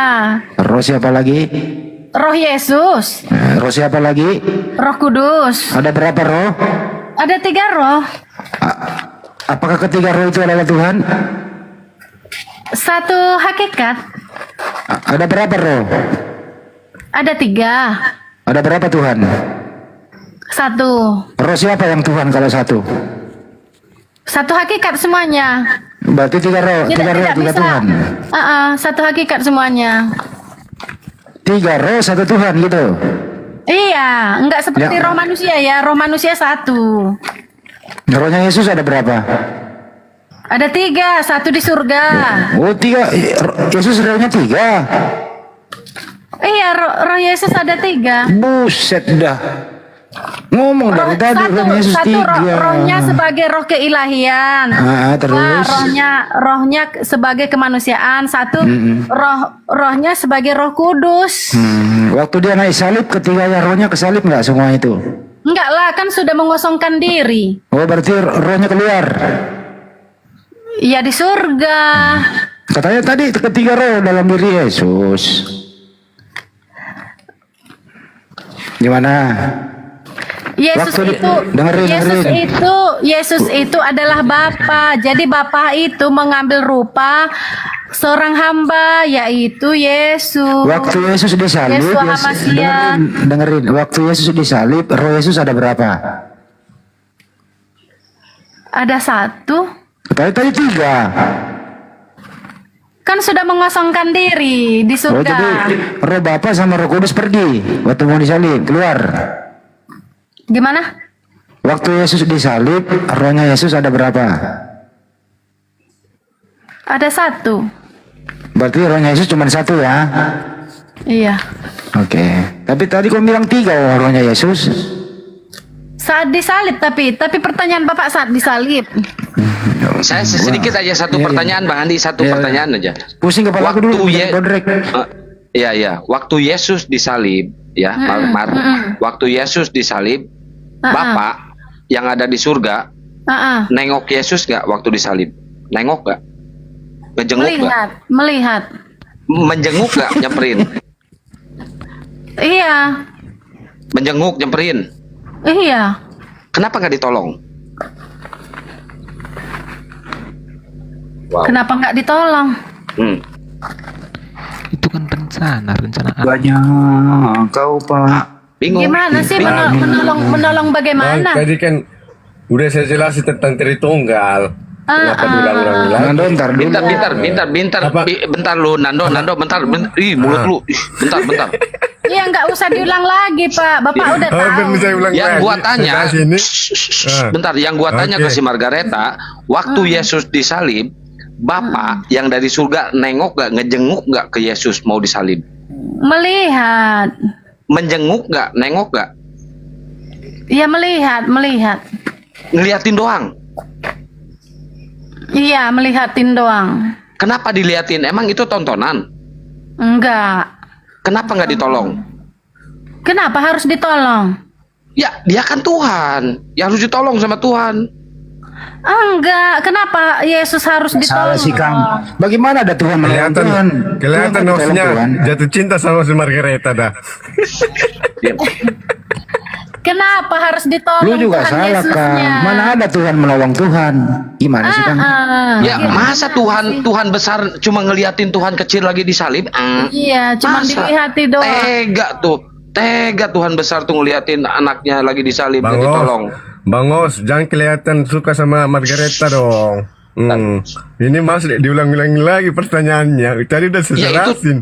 [SPEAKER 13] Roh siapa lagi?
[SPEAKER 10] Roh Yesus.
[SPEAKER 13] Roh siapa lagi?
[SPEAKER 10] Roh Kudus.
[SPEAKER 13] Ada berapa roh?
[SPEAKER 10] Ada 3 roh.
[SPEAKER 13] Apakah ketiga roh itu adalah Tuhan?
[SPEAKER 10] 1 hakikat.
[SPEAKER 13] Ada berapa roh?
[SPEAKER 10] Ada 3.
[SPEAKER 13] Ada berapa Tuhan?
[SPEAKER 10] 1.
[SPEAKER 13] Roh siapa yang Tuhan kalau 1?
[SPEAKER 10] 1 hakikat semuanya.
[SPEAKER 13] Berarti 3 roh, 3 Tuhan.
[SPEAKER 10] 1 hakikat semuanya.
[SPEAKER 13] 3 roh 1 Tuhan gitu.
[SPEAKER 10] Iya, enggak seperti roh manusia ya. Roh manusia 1.
[SPEAKER 13] Rohnya Yesus ada berapa?
[SPEAKER 10] Ada 3, 1 di surga.
[SPEAKER 13] Oh 3, Yesus rohnya 3.
[SPEAKER 10] Iya, roh Yesus ada 3.
[SPEAKER 13] Buset dah. Ngomong dari tadi roh Yesus 3.
[SPEAKER 10] Rohnya sebagai roh keilahian.
[SPEAKER 13] Terus
[SPEAKER 10] rohnya sebagai kemanusiaan. 1 rohnya sebagai Roh Kudus.
[SPEAKER 13] Waktu dia naik salib, ketiganya rohnya kesalib nggak semua itu?
[SPEAKER 10] Enggak lah, kan sudah mengosongkan diri.
[SPEAKER 13] Oh berarti rohnya keluar?
[SPEAKER 10] Iya di surga.
[SPEAKER 13] Katanya tadi ketiga roh dalam diri Yesus. Gimana?
[SPEAKER 10] Yesus itu adalah Bapa. Jadi Bapa itu mengambil rupa seorang hamba, yaitu Yesus.
[SPEAKER 13] Waktu Yesus disalib, dengerin. Waktu Yesus disalib, roh Yesus ada berapa?
[SPEAKER 10] Ada 1.
[SPEAKER 13] Tadi 3.
[SPEAKER 10] Kan sudah mengosongkan diri di surga.
[SPEAKER 13] Oh, jadi roh Bapa sama roh Kudus pergi waktu mau disalib, keluar.
[SPEAKER 10] Gimana?
[SPEAKER 13] Waktu Yesus disalib, rohnya Yesus ada berapa?
[SPEAKER 10] Ada 1.
[SPEAKER 13] Berarti rohnya Yesus cuma 1 ya?
[SPEAKER 10] Iya.
[SPEAKER 13] Oke. Tapi tadi kau bilang 3 rohnya Yesus.
[SPEAKER 10] Saat disalib tapi pertanyaan Bapak saat disalib.
[SPEAKER 3] Saya sedikit aja satu pertanyaan Bang Andi, pertanyaan aja.
[SPEAKER 13] Pusing kepala aku dulu.
[SPEAKER 3] Iya. Waktu Yesus disalib, ya, Mar. Waktu Yesus disalib, Bapak yang ada di surga nengok Yesus nggak waktu disalib? Nengok nggak? Ngejenguk nggak?
[SPEAKER 10] Melihat.
[SPEAKER 3] Menjenguk nggak? Nyamperin?
[SPEAKER 10] Iya.
[SPEAKER 3] Menjenguk, nyamperin?
[SPEAKER 10] Iya.
[SPEAKER 3] Kenapa nggak ditolong? Wow.
[SPEAKER 10] Kenapa nggak ditolong?
[SPEAKER 7] Itu kan rencana
[SPEAKER 13] Banyak kau Pak.
[SPEAKER 3] Bingung.
[SPEAKER 10] Gimana sih menolong bagaimana?
[SPEAKER 12] Tadi kan udah saya jelasin tentang Tritunggal. Kenapa diulang-ulang lagi?
[SPEAKER 13] Nando, ntar dulu.
[SPEAKER 3] Bentar lu, Nando, bentar. Ih, mulut lu. Bentar.
[SPEAKER 10] Iya, nggak usah diulang lagi, Pak. Bapak udah tahu.
[SPEAKER 3] Yang gua tanya, bentar, yang gua tanya ke si Margareta, waktu Yesus disalib, Bapak yang dari surga nengok gak, ngejenguk gak ke Yesus mau disalib?
[SPEAKER 10] Melihat.
[SPEAKER 3] Menjenguk gak, nengok gak?
[SPEAKER 10] Iya, melihat.
[SPEAKER 3] Ngeliatin doang?
[SPEAKER 10] Iya, melihatin doang.
[SPEAKER 3] Kenapa diliatin? Emang itu tontonan?
[SPEAKER 10] Enggak.
[SPEAKER 3] Kenapa nggak ditolong?
[SPEAKER 10] Kenapa harus ditolong?
[SPEAKER 3] Ya, dia kan Tuhan. Ya harus ditolong sama Tuhan.
[SPEAKER 10] Enggak, kenapa Yesus harus ditolong?
[SPEAKER 13] Salah sih Kang. Bagaimana ada Tuhan melawan Tuhan?
[SPEAKER 12] Kelihatan maksudnya jatuh cinta sama si Margareta dah.
[SPEAKER 10] Kenapa harus ditolong?
[SPEAKER 13] Lu juga
[SPEAKER 10] Tuhan
[SPEAKER 13] salah
[SPEAKER 10] Yesusnya?
[SPEAKER 13] Kang. Mana ada Tuhan melawan Tuhan? Gimana sih Kang?
[SPEAKER 3] Ya masa Tuhan besar cuma ngeliatin Tuhan kecil lagi disalib?
[SPEAKER 10] Iya, cuma
[SPEAKER 3] Masa?
[SPEAKER 10] dilihatin doang.
[SPEAKER 3] Tega Tuhan besar tuh ngeliatin anaknya lagi disalib dan ditolong.
[SPEAKER 12] Bang Os, jangan kelihatan suka sama Margareta dong. Ini Mas diulang-ulang lagi pertanyaannya. Tadi udah saya jelasin.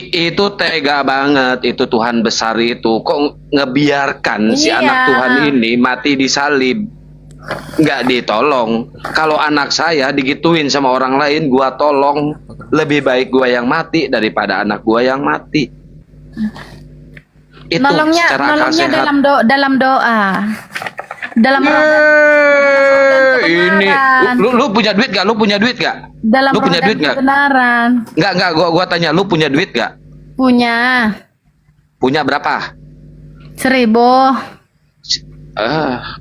[SPEAKER 3] Itu tega banget. Itu Tuhan besar itu. Kok ngebiarkan si anak Tuhan ini mati disalib? Nggak ditolong. Kalau anak saya digituin sama orang lain, gua tolong. Lebih baik gua yang mati daripada anak gua yang mati. Itu
[SPEAKER 10] Nolongnya
[SPEAKER 3] sehat.
[SPEAKER 10] dalam doa. Dalam
[SPEAKER 3] ini lu punya duit gak? Lu punya duit gak?
[SPEAKER 10] Dalam
[SPEAKER 3] lu punya duit gak?
[SPEAKER 10] Kebenaran.
[SPEAKER 3] Enggak, gua tanya, lu punya duit gak?
[SPEAKER 10] Punya.
[SPEAKER 3] Punya berapa?
[SPEAKER 10] 1.000.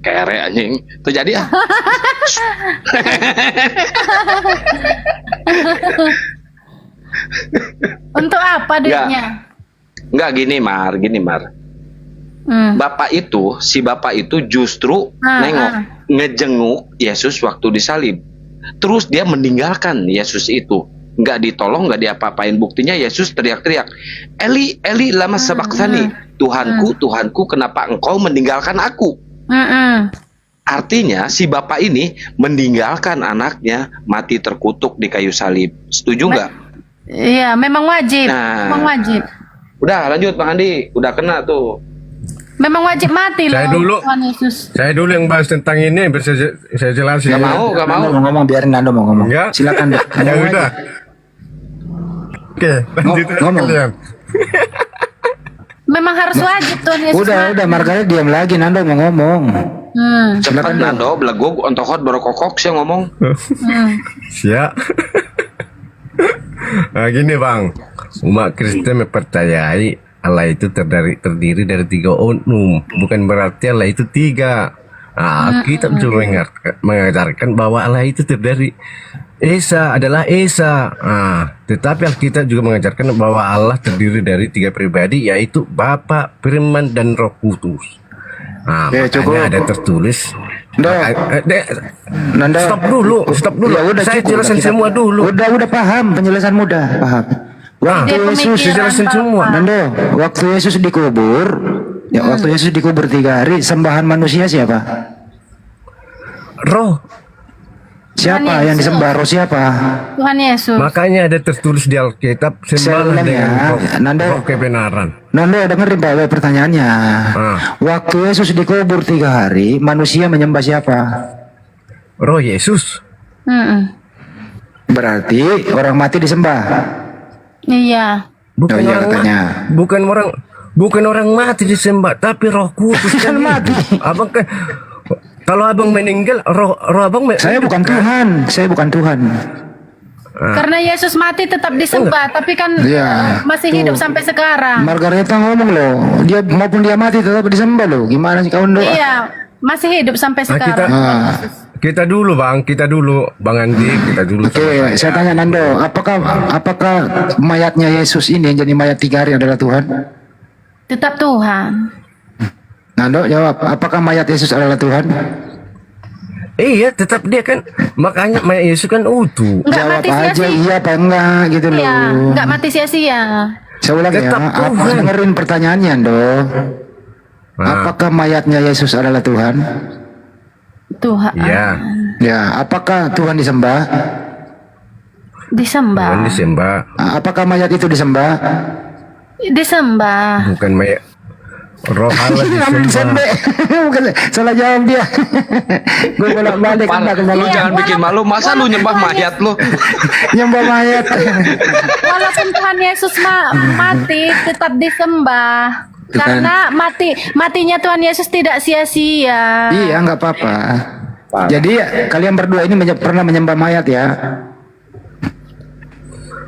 [SPEAKER 3] Kere anjing. Tuh jadi
[SPEAKER 10] Untuk apa duitnya?
[SPEAKER 3] Enggak, gini Mar. Si bapak itu justru ngejenguk Yesus waktu disalib. Terus dia meninggalkan Yesus itu. Nggak ditolong, nggak diapa-apain. Buktinya Yesus teriak-teriak, Eli, Eli lama sabaktani. Tuhanku, kenapa engkau meninggalkan aku? Artinya si bapak ini meninggalkan anaknya mati terkutuk di kayu salib. Setuju nggak?
[SPEAKER 10] Iya, memang wajib. Memang wajib.
[SPEAKER 3] Udah lanjut Bang Andi, udah kena tuh.
[SPEAKER 10] Memang wajib mati loh Tuhan Yesus.
[SPEAKER 12] Saya dulu yang bahas tentang ini, biar saya jelasin.
[SPEAKER 3] Gak mau.
[SPEAKER 13] Nando mau ngomong, biarin Nando mau ngomong.
[SPEAKER 12] Enggak.
[SPEAKER 13] Silakan.
[SPEAKER 12] Ya udah. Oke, lanjut
[SPEAKER 13] ngomong.
[SPEAKER 10] Memang harus wajib Tuhan Yesus.
[SPEAKER 13] Udah Margaret diam lagi, Nando mau ngomong.
[SPEAKER 3] Cepat Nando, belagu ontokot baru kokok sih ngomong.
[SPEAKER 12] Siap. Nah, gini Bang, umat Kristen mempercayai Allah itu terdiri dari 3 onum, bukan berarti Allah itu 3. Kita cuma mengajarkan bahwa Allah itu terdiri Esa adalah Esa. Tetapi Alkitab juga mengajarkan bahwa Allah terdiri dari 3 pribadi, yaitu Bapa, Firman, dan Roh Kudus. Makanya ada tertulis.
[SPEAKER 13] Nanda,
[SPEAKER 12] stop dulu.
[SPEAKER 13] Ya, udah,
[SPEAKER 12] saya
[SPEAKER 13] cukup,
[SPEAKER 12] jelasin semua dulu.
[SPEAKER 13] Udah paham, penjelasan mudah, paham. Waktu Yesus
[SPEAKER 12] dijelasin semua.
[SPEAKER 13] Nando, waktu Yesus dikubur, waktu Yesus dikubur 3 hari, sembahan manusia siapa?
[SPEAKER 12] Roh.
[SPEAKER 13] Siapa yang disembah? Roh siapa?
[SPEAKER 10] Tuhan Yesus.
[SPEAKER 12] Makanya ada tertulis di Alkitab, sembahlah dengan roh kebenaran.
[SPEAKER 13] Nando, dengerin Pak pertanyaannya. Waktu Yesus dikubur 3 hari, manusia menyembah siapa?
[SPEAKER 12] Roh Yesus.
[SPEAKER 13] Berarti orang mati disembah.
[SPEAKER 10] Iya.
[SPEAKER 12] Bukan orang mati disembah, tapi Roh Kudus kan mati. Abang kan, kalau abang meninggal, roh abang.
[SPEAKER 13] Saya bukan Tuhan.
[SPEAKER 10] Karena Yesus mati tetap disembah, tapi kan
[SPEAKER 13] Iya.
[SPEAKER 10] masih hidup sampai sekarang.
[SPEAKER 13] Margareta ngomong loh, dia maupun dia mati tetap disembah loh. Gimana sih kawan doa?
[SPEAKER 10] Iya, masih hidup sampai
[SPEAKER 12] Nah,
[SPEAKER 10] sekarang.
[SPEAKER 12] kita dulu Bang, kita dulu Bang Andi, kita dulu.
[SPEAKER 13] Oke, saya tanya Nando, apakah mayatnya Yesus ini yang jadi mayat 3 hari adalah Tuhan?
[SPEAKER 10] Tetap Tuhan.
[SPEAKER 13] Nando jawab, apakah mayat Yesus adalah Tuhan?
[SPEAKER 12] Iya, tetap dia kan, makanya mayat Yesus kan utuh.
[SPEAKER 10] Enggak
[SPEAKER 13] Jawab
[SPEAKER 10] mati
[SPEAKER 13] aja
[SPEAKER 10] sia-sia.
[SPEAKER 13] iya apa enggak gitu loh.
[SPEAKER 10] Iya, enggak mati sia-sia.
[SPEAKER 13] Saya ulang ya,
[SPEAKER 12] Tetap Tuhan.
[SPEAKER 13] dengerin pertanyaannya Nando. Apakah mayatnya Yesus adalah Tuhan?
[SPEAKER 10] Tuhan.
[SPEAKER 12] Iya.
[SPEAKER 13] Ya, apakah Tuhan disembah?
[SPEAKER 10] Disembah.
[SPEAKER 12] Tuhan disembah,
[SPEAKER 13] Apakah mayat itu disembah?
[SPEAKER 10] Disembah.
[SPEAKER 12] bukan mayat. Roh Allah
[SPEAKER 13] Ambil
[SPEAKER 12] disembah.
[SPEAKER 13] sendek. Bukan, salah jawab dia. Gue bolak-balik kan
[SPEAKER 3] Lu jangan bikin malu, masa lu nyembah mayat lu?
[SPEAKER 13] nyembah mayat.
[SPEAKER 10] Walaupun Tuhan Yesus mati, tetap disembah. Karena matinya Tuhan Yesus tidak sia-sia.
[SPEAKER 13] Iya, nggak apa-apa. Jadi kalian berdua ini pernah menyembah mayat ya?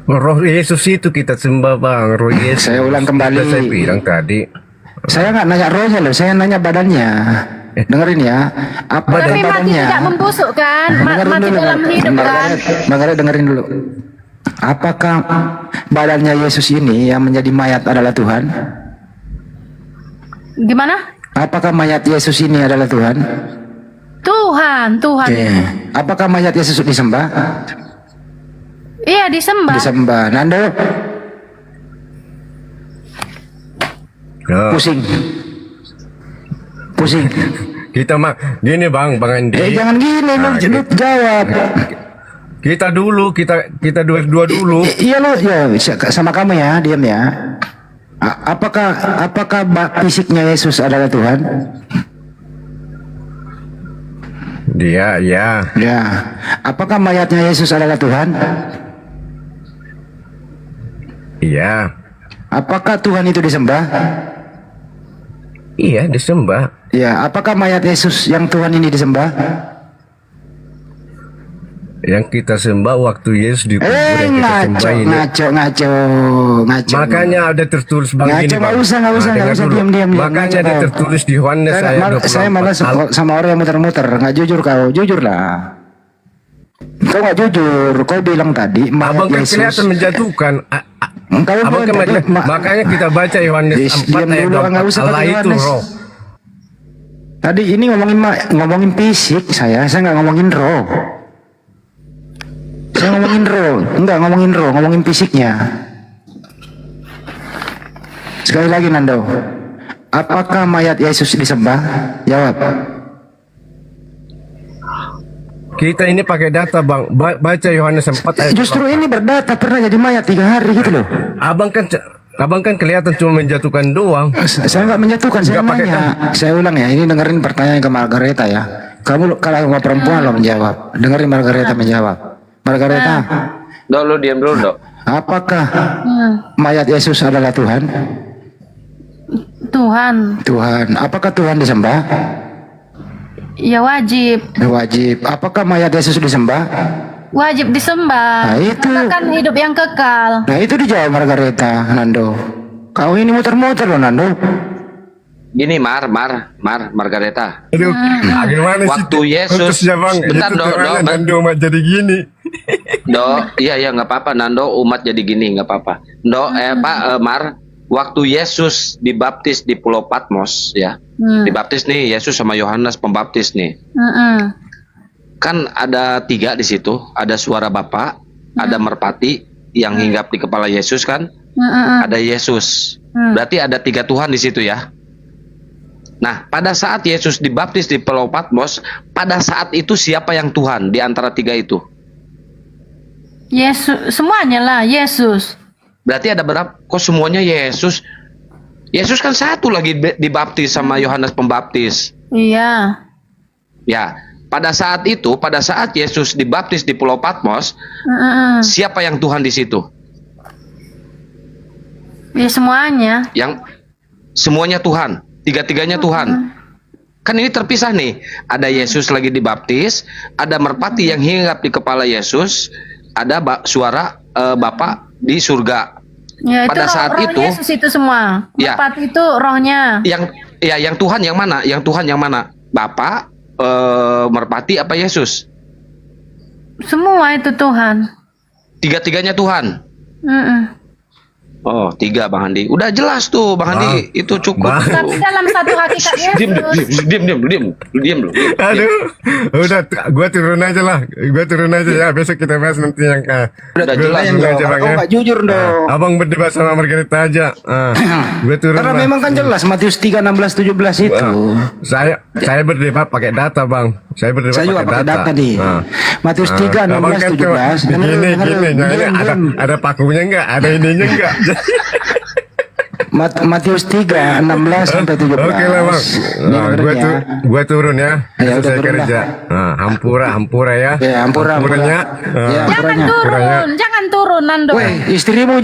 [SPEAKER 12] Roh Yesus itu kita sembah Bang, Roh Yesus.
[SPEAKER 13] Saya ulang kembali.
[SPEAKER 12] Sudah saya bilang tadi.
[SPEAKER 13] Saya nggak nanya rohnya loh, saya nanya badannya. Dengerin ya. Apa
[SPEAKER 10] Tapi mati
[SPEAKER 13] badannya?
[SPEAKER 10] tidak membusuk kan?
[SPEAKER 13] Dengerin
[SPEAKER 10] Mati
[SPEAKER 13] dulu,
[SPEAKER 10] dalam hidup kan?
[SPEAKER 13] Margaret, dengerin dulu. Apakah badannya Yesus ini yang menjadi mayat adalah Tuhan?
[SPEAKER 10] Gimana?
[SPEAKER 13] Apakah mayat Yesus ini adalah Tuhan?
[SPEAKER 10] Tuhan.
[SPEAKER 13] Oke. Apakah mayat Yesus disembah?
[SPEAKER 10] Iya, disembah.
[SPEAKER 13] Disembah. Nando, pusing.
[SPEAKER 12] Kita mah gini Bang Andi.
[SPEAKER 13] Jangan gini, lu jawab.
[SPEAKER 12] Kita dulu, kita dua dulu.
[SPEAKER 13] Iya lo, ya sama kamu ya, diam ya. Apakah fisiknya Yesus adalah Tuhan?
[SPEAKER 12] Dia, ya.
[SPEAKER 13] Ya. Apakah mayatnya Yesus adalah Tuhan?
[SPEAKER 12] Iya.
[SPEAKER 13] Apakah Tuhan itu disembah?
[SPEAKER 12] Iya, disembah.
[SPEAKER 13] Ya. Apakah mayat Yesus yang Tuhan ini disembah?
[SPEAKER 12] Yang kita sembah waktu Yesus dikubur yang kita sembah ini.
[SPEAKER 13] Ngaco.
[SPEAKER 12] Makanya ada tertulis begini.
[SPEAKER 13] Ngaco, nggak usah, diam.
[SPEAKER 12] Makanya ada tertulis di Yohanes
[SPEAKER 13] Saya malas sama orang yang muter-muter, nggak jujur kau, jujur lah. Kau nggak jujur, kau bilang tadi
[SPEAKER 12] Abang kan
[SPEAKER 13] Yesus.
[SPEAKER 12] kelihatan menjatuhkan. Abang kan makanya kita baca Yohanes 4 ayat 4. Allah itu roh.
[SPEAKER 13] Tadi ini ngomongin fisik saya nggak ngomongin roh. Saya ngomongin roh, enggak ngomongin roh, ngomongin fisiknya. Sekali lagi Nando, apakah mayat Yesus disembah? Jawab.
[SPEAKER 12] Kita ini pakai data Bang, baca Yohanes 4 ayat.
[SPEAKER 13] Justru ini berdata, pernah jadi mayat 3 hari gitu loh.
[SPEAKER 12] Abang kan kelihatan cuma menjatuhkan doang.
[SPEAKER 13] Saya nggak menjatuhkan, saya nanya. Saya ulang ya, ini dengerin pertanyaan ke Margareta ya. Kamu kalau nggak perempuan lo menjawab, dengerin Margareta menjawab. Margareta.
[SPEAKER 3] Lu diam dulu, Dok.
[SPEAKER 13] Apakah mayat Yesus adalah Tuhan? Tuhan. Apakah Tuhan disembah?
[SPEAKER 10] Ya wajib.
[SPEAKER 13] Wajib. Apakah mayat Yesus disembah?
[SPEAKER 10] Wajib disembah.
[SPEAKER 13] Nah, itu.
[SPEAKER 10] Karena kan hidup yang kekal.
[SPEAKER 13] Nah itu dijawab Margareta, Nando. Kau ini muter-muter loh Nando.
[SPEAKER 3] Gini Margareta.
[SPEAKER 12] Aduh, gimana sih?
[SPEAKER 3] Waktu Yesus, bentar Dok,
[SPEAKER 12] Nando jadi gini.
[SPEAKER 3] Dok, iya nggak apa-apa Nando, umat jadi gini nggak apa-apa. Dok, Mar, waktu Yesus dibaptis di Pulau Patmos ya, dibaptis nih Yesus sama Yohanes Pembaptis nih. Kan ada 3 di situ, ada suara Bapa, ada merpati yang hinggap di kepala Yesus kan, ada Yesus. Berarti ada 3 Tuhan di situ ya. Nah, pada saat Yesus dibaptis di Pulau Patmos, pada saat itu siapa yang Tuhan di antara 3 itu?
[SPEAKER 10] Yesus, semuanya lah Yesus.
[SPEAKER 3] Berarti ada berapa? Kok semuanya Yesus? Yesus kan satu lagi dibaptis sama Yohanes Pembaptis.
[SPEAKER 10] Iya.
[SPEAKER 3] Ya, pada saat itu, pada saat Yesus dibaptis di Pulau Patmos, siapa yang Tuhan di situ?
[SPEAKER 10] Ya semuanya.
[SPEAKER 3] Yang semuanya Tuhan, 3-3-nya Tuhan. Kan ini terpisah nih. Ada Yesus lagi dibaptis, ada merpati yang hinggap di kepala Yesus, ada suara Bapa di surga.
[SPEAKER 10] Ya,
[SPEAKER 3] Pada saat
[SPEAKER 10] roh
[SPEAKER 3] itu,
[SPEAKER 10] Yesus itu semua.
[SPEAKER 3] Ya.
[SPEAKER 10] Merpati itu rohnya.
[SPEAKER 3] yang Tuhan yang mana? Yang Tuhan yang mana? Bapa, merpati apa Yesus?
[SPEAKER 10] Semua itu Tuhan.
[SPEAKER 3] Tiga-tiganya Tuhan.
[SPEAKER 10] Mm-mm.
[SPEAKER 3] Oh, 3 Bang Handi. Udah jelas tuh Bang Handi, itu cukup.
[SPEAKER 10] Tapi dalam satu hakikat Yesus.
[SPEAKER 3] Diam dulu.
[SPEAKER 12] Aduh, udah, gua turun aja lah. Gua turun aja ya. Besok kita bahas nanti yang
[SPEAKER 13] Udah
[SPEAKER 12] gua
[SPEAKER 13] jelas
[SPEAKER 12] turun
[SPEAKER 13] dong.
[SPEAKER 12] aja, Bang,
[SPEAKER 13] Kau
[SPEAKER 12] ya.
[SPEAKER 13] nggak jujur dong.
[SPEAKER 12] Abang berdebat sama Margareta aja. Gua turun.
[SPEAKER 13] Karena
[SPEAKER 12] Bang.
[SPEAKER 13] memang kan jelas Matius 3, 16, 17 itu.
[SPEAKER 12] Saya berdebat pakai data, Bang. Saya berdebat
[SPEAKER 13] Saya juga pakai data nih. Matius 3, 16, 17.
[SPEAKER 12] Gini, ada pakunya enggak? Ada ininya enggak?
[SPEAKER 13] Matius 3, 16 sampai 17.
[SPEAKER 12] Oke lah, Bang. Gua turun ya.
[SPEAKER 13] Ya, udah
[SPEAKER 12] Selesai
[SPEAKER 13] turun
[SPEAKER 12] kerja. Hampura ya.
[SPEAKER 13] Ya, hampura.
[SPEAKER 12] Hampuranya.
[SPEAKER 10] Jangan turun, jangan turun Nando.
[SPEAKER 13] Weh, istrimu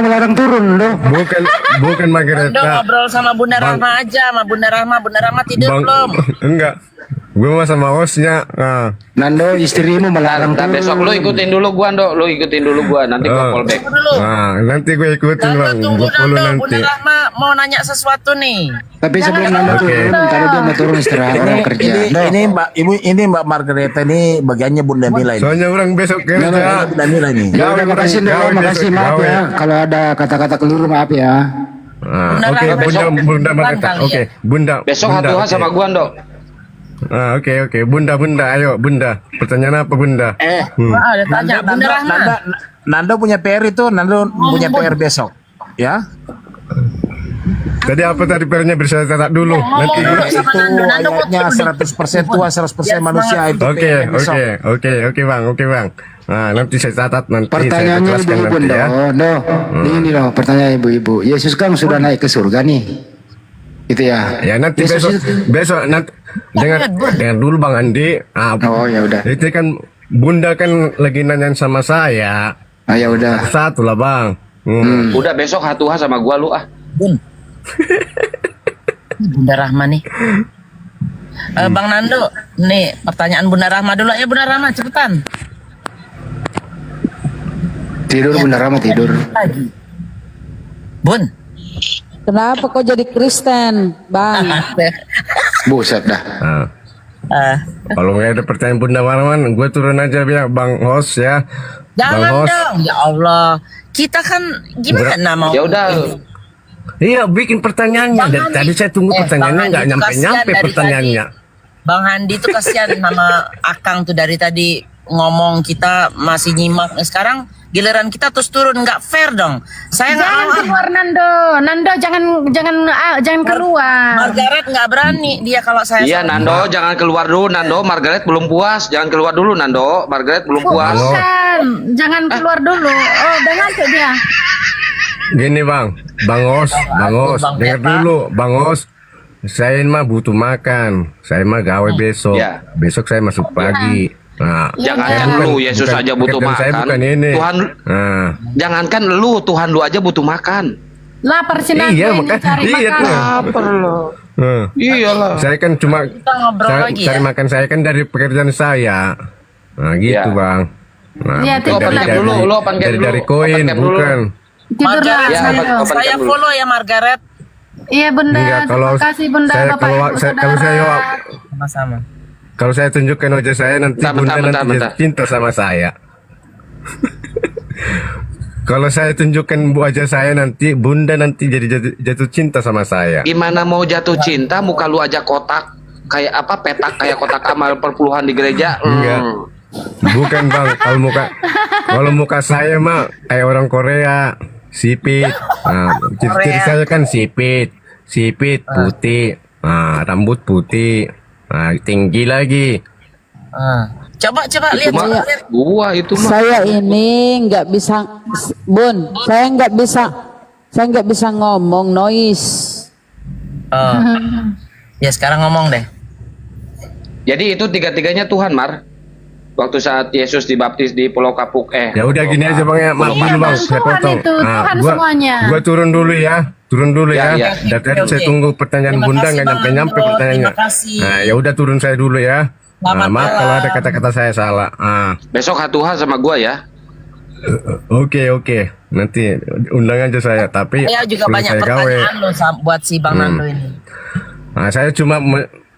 [SPEAKER 13] melarang turun loh.
[SPEAKER 12] Bukan
[SPEAKER 19] Nando
[SPEAKER 12] Margareta.
[SPEAKER 19] ngobrol sama Bunda Rahma aja, sama Bunda Rahma tidur belum?
[SPEAKER 12] Enggak. Gue mah sama hostnya.
[SPEAKER 13] Nando, istrimu melarang turun.
[SPEAKER 3] Besok lu ikutin dulu gua, Ndo. Lu ikutin dulu gua, nanti gua call back.
[SPEAKER 12] Nanti gue ikutin, Bang. Gue follow nanti.
[SPEAKER 19] Bunda Rahma mau nanya sesuatu nih.
[SPEAKER 13] Tapi sebelum Nando turun, tadi dia mau turun istirahat orang kerja.
[SPEAKER 21] Ini Mbak Margareta ini bagiannya Bunda Mila ini.
[SPEAKER 12] Soalnya orang besok kerja.
[SPEAKER 21] Bunda Mila ini.
[SPEAKER 13] Ya udah, makasih Nando, makasih, maaf ya. Kalau ada kata-kata keliru, maaf ya.
[SPEAKER 12] Oke, Bunda Margareta. Oke, Bunda.
[SPEAKER 3] Besok hatuha sama gua, Ndo.
[SPEAKER 12] Oke. Bunda, ayo Bunda. Pertanyaan apa Bunda?
[SPEAKER 19] Ada tanya Bunda Rahma.
[SPEAKER 21] Nando punya PR itu, Nando punya PR besok. Ya.
[SPEAKER 12] Tadi apa tadi PR-nya bisa catat dulu. Nanti
[SPEAKER 21] itu ayatnya 100% Tuhan, 100% manusia itu.
[SPEAKER 12] Oke, Bang. Nah, nanti saya catat nanti.
[SPEAKER 13] Pertanyaannya
[SPEAKER 12] saya
[SPEAKER 13] ibu-ibu
[SPEAKER 12] nanti ya.
[SPEAKER 13] Ini loh pertanyaan ibu-ibu. Yesus kan sudah naik ke surga nih. Gitu ya.
[SPEAKER 12] Ya nanti besok nanti dengar dulu Bang Andi.
[SPEAKER 13] Oh ya udah.
[SPEAKER 12] Itu kan Bunda kan lagi nanyain sama saya.
[SPEAKER 13] Ya udah.
[SPEAKER 12] Satu lah Bang.
[SPEAKER 3] Udah besok hatuha sama gua lu
[SPEAKER 19] Bunda Rahma nih. Bang Nando, nih pertanyaan Bunda Rahma dulu ya. Bunda Rahma cepetan.
[SPEAKER 13] Tidur Bunda Rahma tidur.
[SPEAKER 19] Bun.
[SPEAKER 5] Kenapa kau jadi Kristen, Bang?
[SPEAKER 13] Buset dah.
[SPEAKER 12] Kalau nggak ada pertanyaan Bunda Marwan, gue turun aja ya Bang Host ya.
[SPEAKER 19] Jangan dong, ya Allah. Kita kan gimana mau?
[SPEAKER 3] Ya udah.
[SPEAKER 12] Iya, bikin pertanyaannya. Dari tadi saya tunggu pertanyaannya nggak nyampe pertanyaannya.
[SPEAKER 19] Bang Handi tuh kasihan sama Akang tuh dari tadi ngomong, kita masih nyimak. Sekarang giliran kita terus turun, nggak fair dong. Saya nggak
[SPEAKER 10] Jangan keluar Nando jangan keluar.
[SPEAKER 19] Margaret nggak berani dia kalau saya.
[SPEAKER 3] Iya Nando, jangan keluar dulu Nando. Margaret belum puas, jangan keluar dulu Nando. Margaret belum puas.
[SPEAKER 10] Bukan, jangan keluar dulu. Oh, dengan tuh dia.
[SPEAKER 12] Gini Bang Os, dengar dulu Bang Os. Saya mah butuh makan. Saya mah gawe besok. Besok saya masuk pagi. Nah,
[SPEAKER 3] jangankan lu Yesus aja butuh makan.
[SPEAKER 12] Saya bukan ini.
[SPEAKER 3] Tuhan, jangankan lu, Tuhan lu aja butuh makan.
[SPEAKER 10] Lapar sih Nando, cari makan.
[SPEAKER 3] Lapar lo. Iyalah.
[SPEAKER 12] Saya kan cuma cari makan saya kan dari pekerjaan saya. Nah, gitu Bang. Nah, dari koin bukan.
[SPEAKER 10] Tidurlah
[SPEAKER 19] saya follow ya Margaret.
[SPEAKER 10] Iya Bunda, terima kasih Bunda.
[SPEAKER 12] Kalau saya
[SPEAKER 19] sama-sama.
[SPEAKER 12] Kalau saya tunjukkan wajah saya nanti Bunda nanti cinta sama saya. Kalau saya tunjukkan wajah saya nanti Bunda nanti jadi jatuh cinta sama saya.
[SPEAKER 3] Gimana mau jatuh cinta, muka lu aja kotak kayak apa, petak kayak kotak amal perpuluhan di gereja.
[SPEAKER 12] Enggak. Bukan Bang, kalau muka saya mah kayak orang Korea, sipit. Nah, ciri saya kan sipit putih. Nah, rambut putih. Nah, tinggi lagi.
[SPEAKER 19] Coba lihat.
[SPEAKER 3] Gua itu mah.
[SPEAKER 5] Saya ini nggak bisa, Bun. Saya nggak bisa ngomong noise.
[SPEAKER 19] Ya sekarang ngomong deh.
[SPEAKER 3] Jadi itu tiga-tiganya Tuhan, Mar. Waktu saat Yesus dibaptis di Pulau Kapuk.
[SPEAKER 12] Ya udah gini aja Bang ya, maaf dulu Bang, saya potong. Gua turun dulu ya. Dari tadi saya tunggu pertanyaan Bunda nggak nyampe pertanyaannya. Nah, ya udah turun saya dulu ya. Maaf kalau ada kata-kata saya salah.
[SPEAKER 3] Besok hatuha sama gua ya.
[SPEAKER 12] Oke, nanti undang aja saya. Tapi
[SPEAKER 19] Saya juga
[SPEAKER 12] sebelum
[SPEAKER 19] banyak
[SPEAKER 12] saya gawe,
[SPEAKER 19] pertanyaan loh buat si Bang Nando ini.
[SPEAKER 12] nah, saya cuma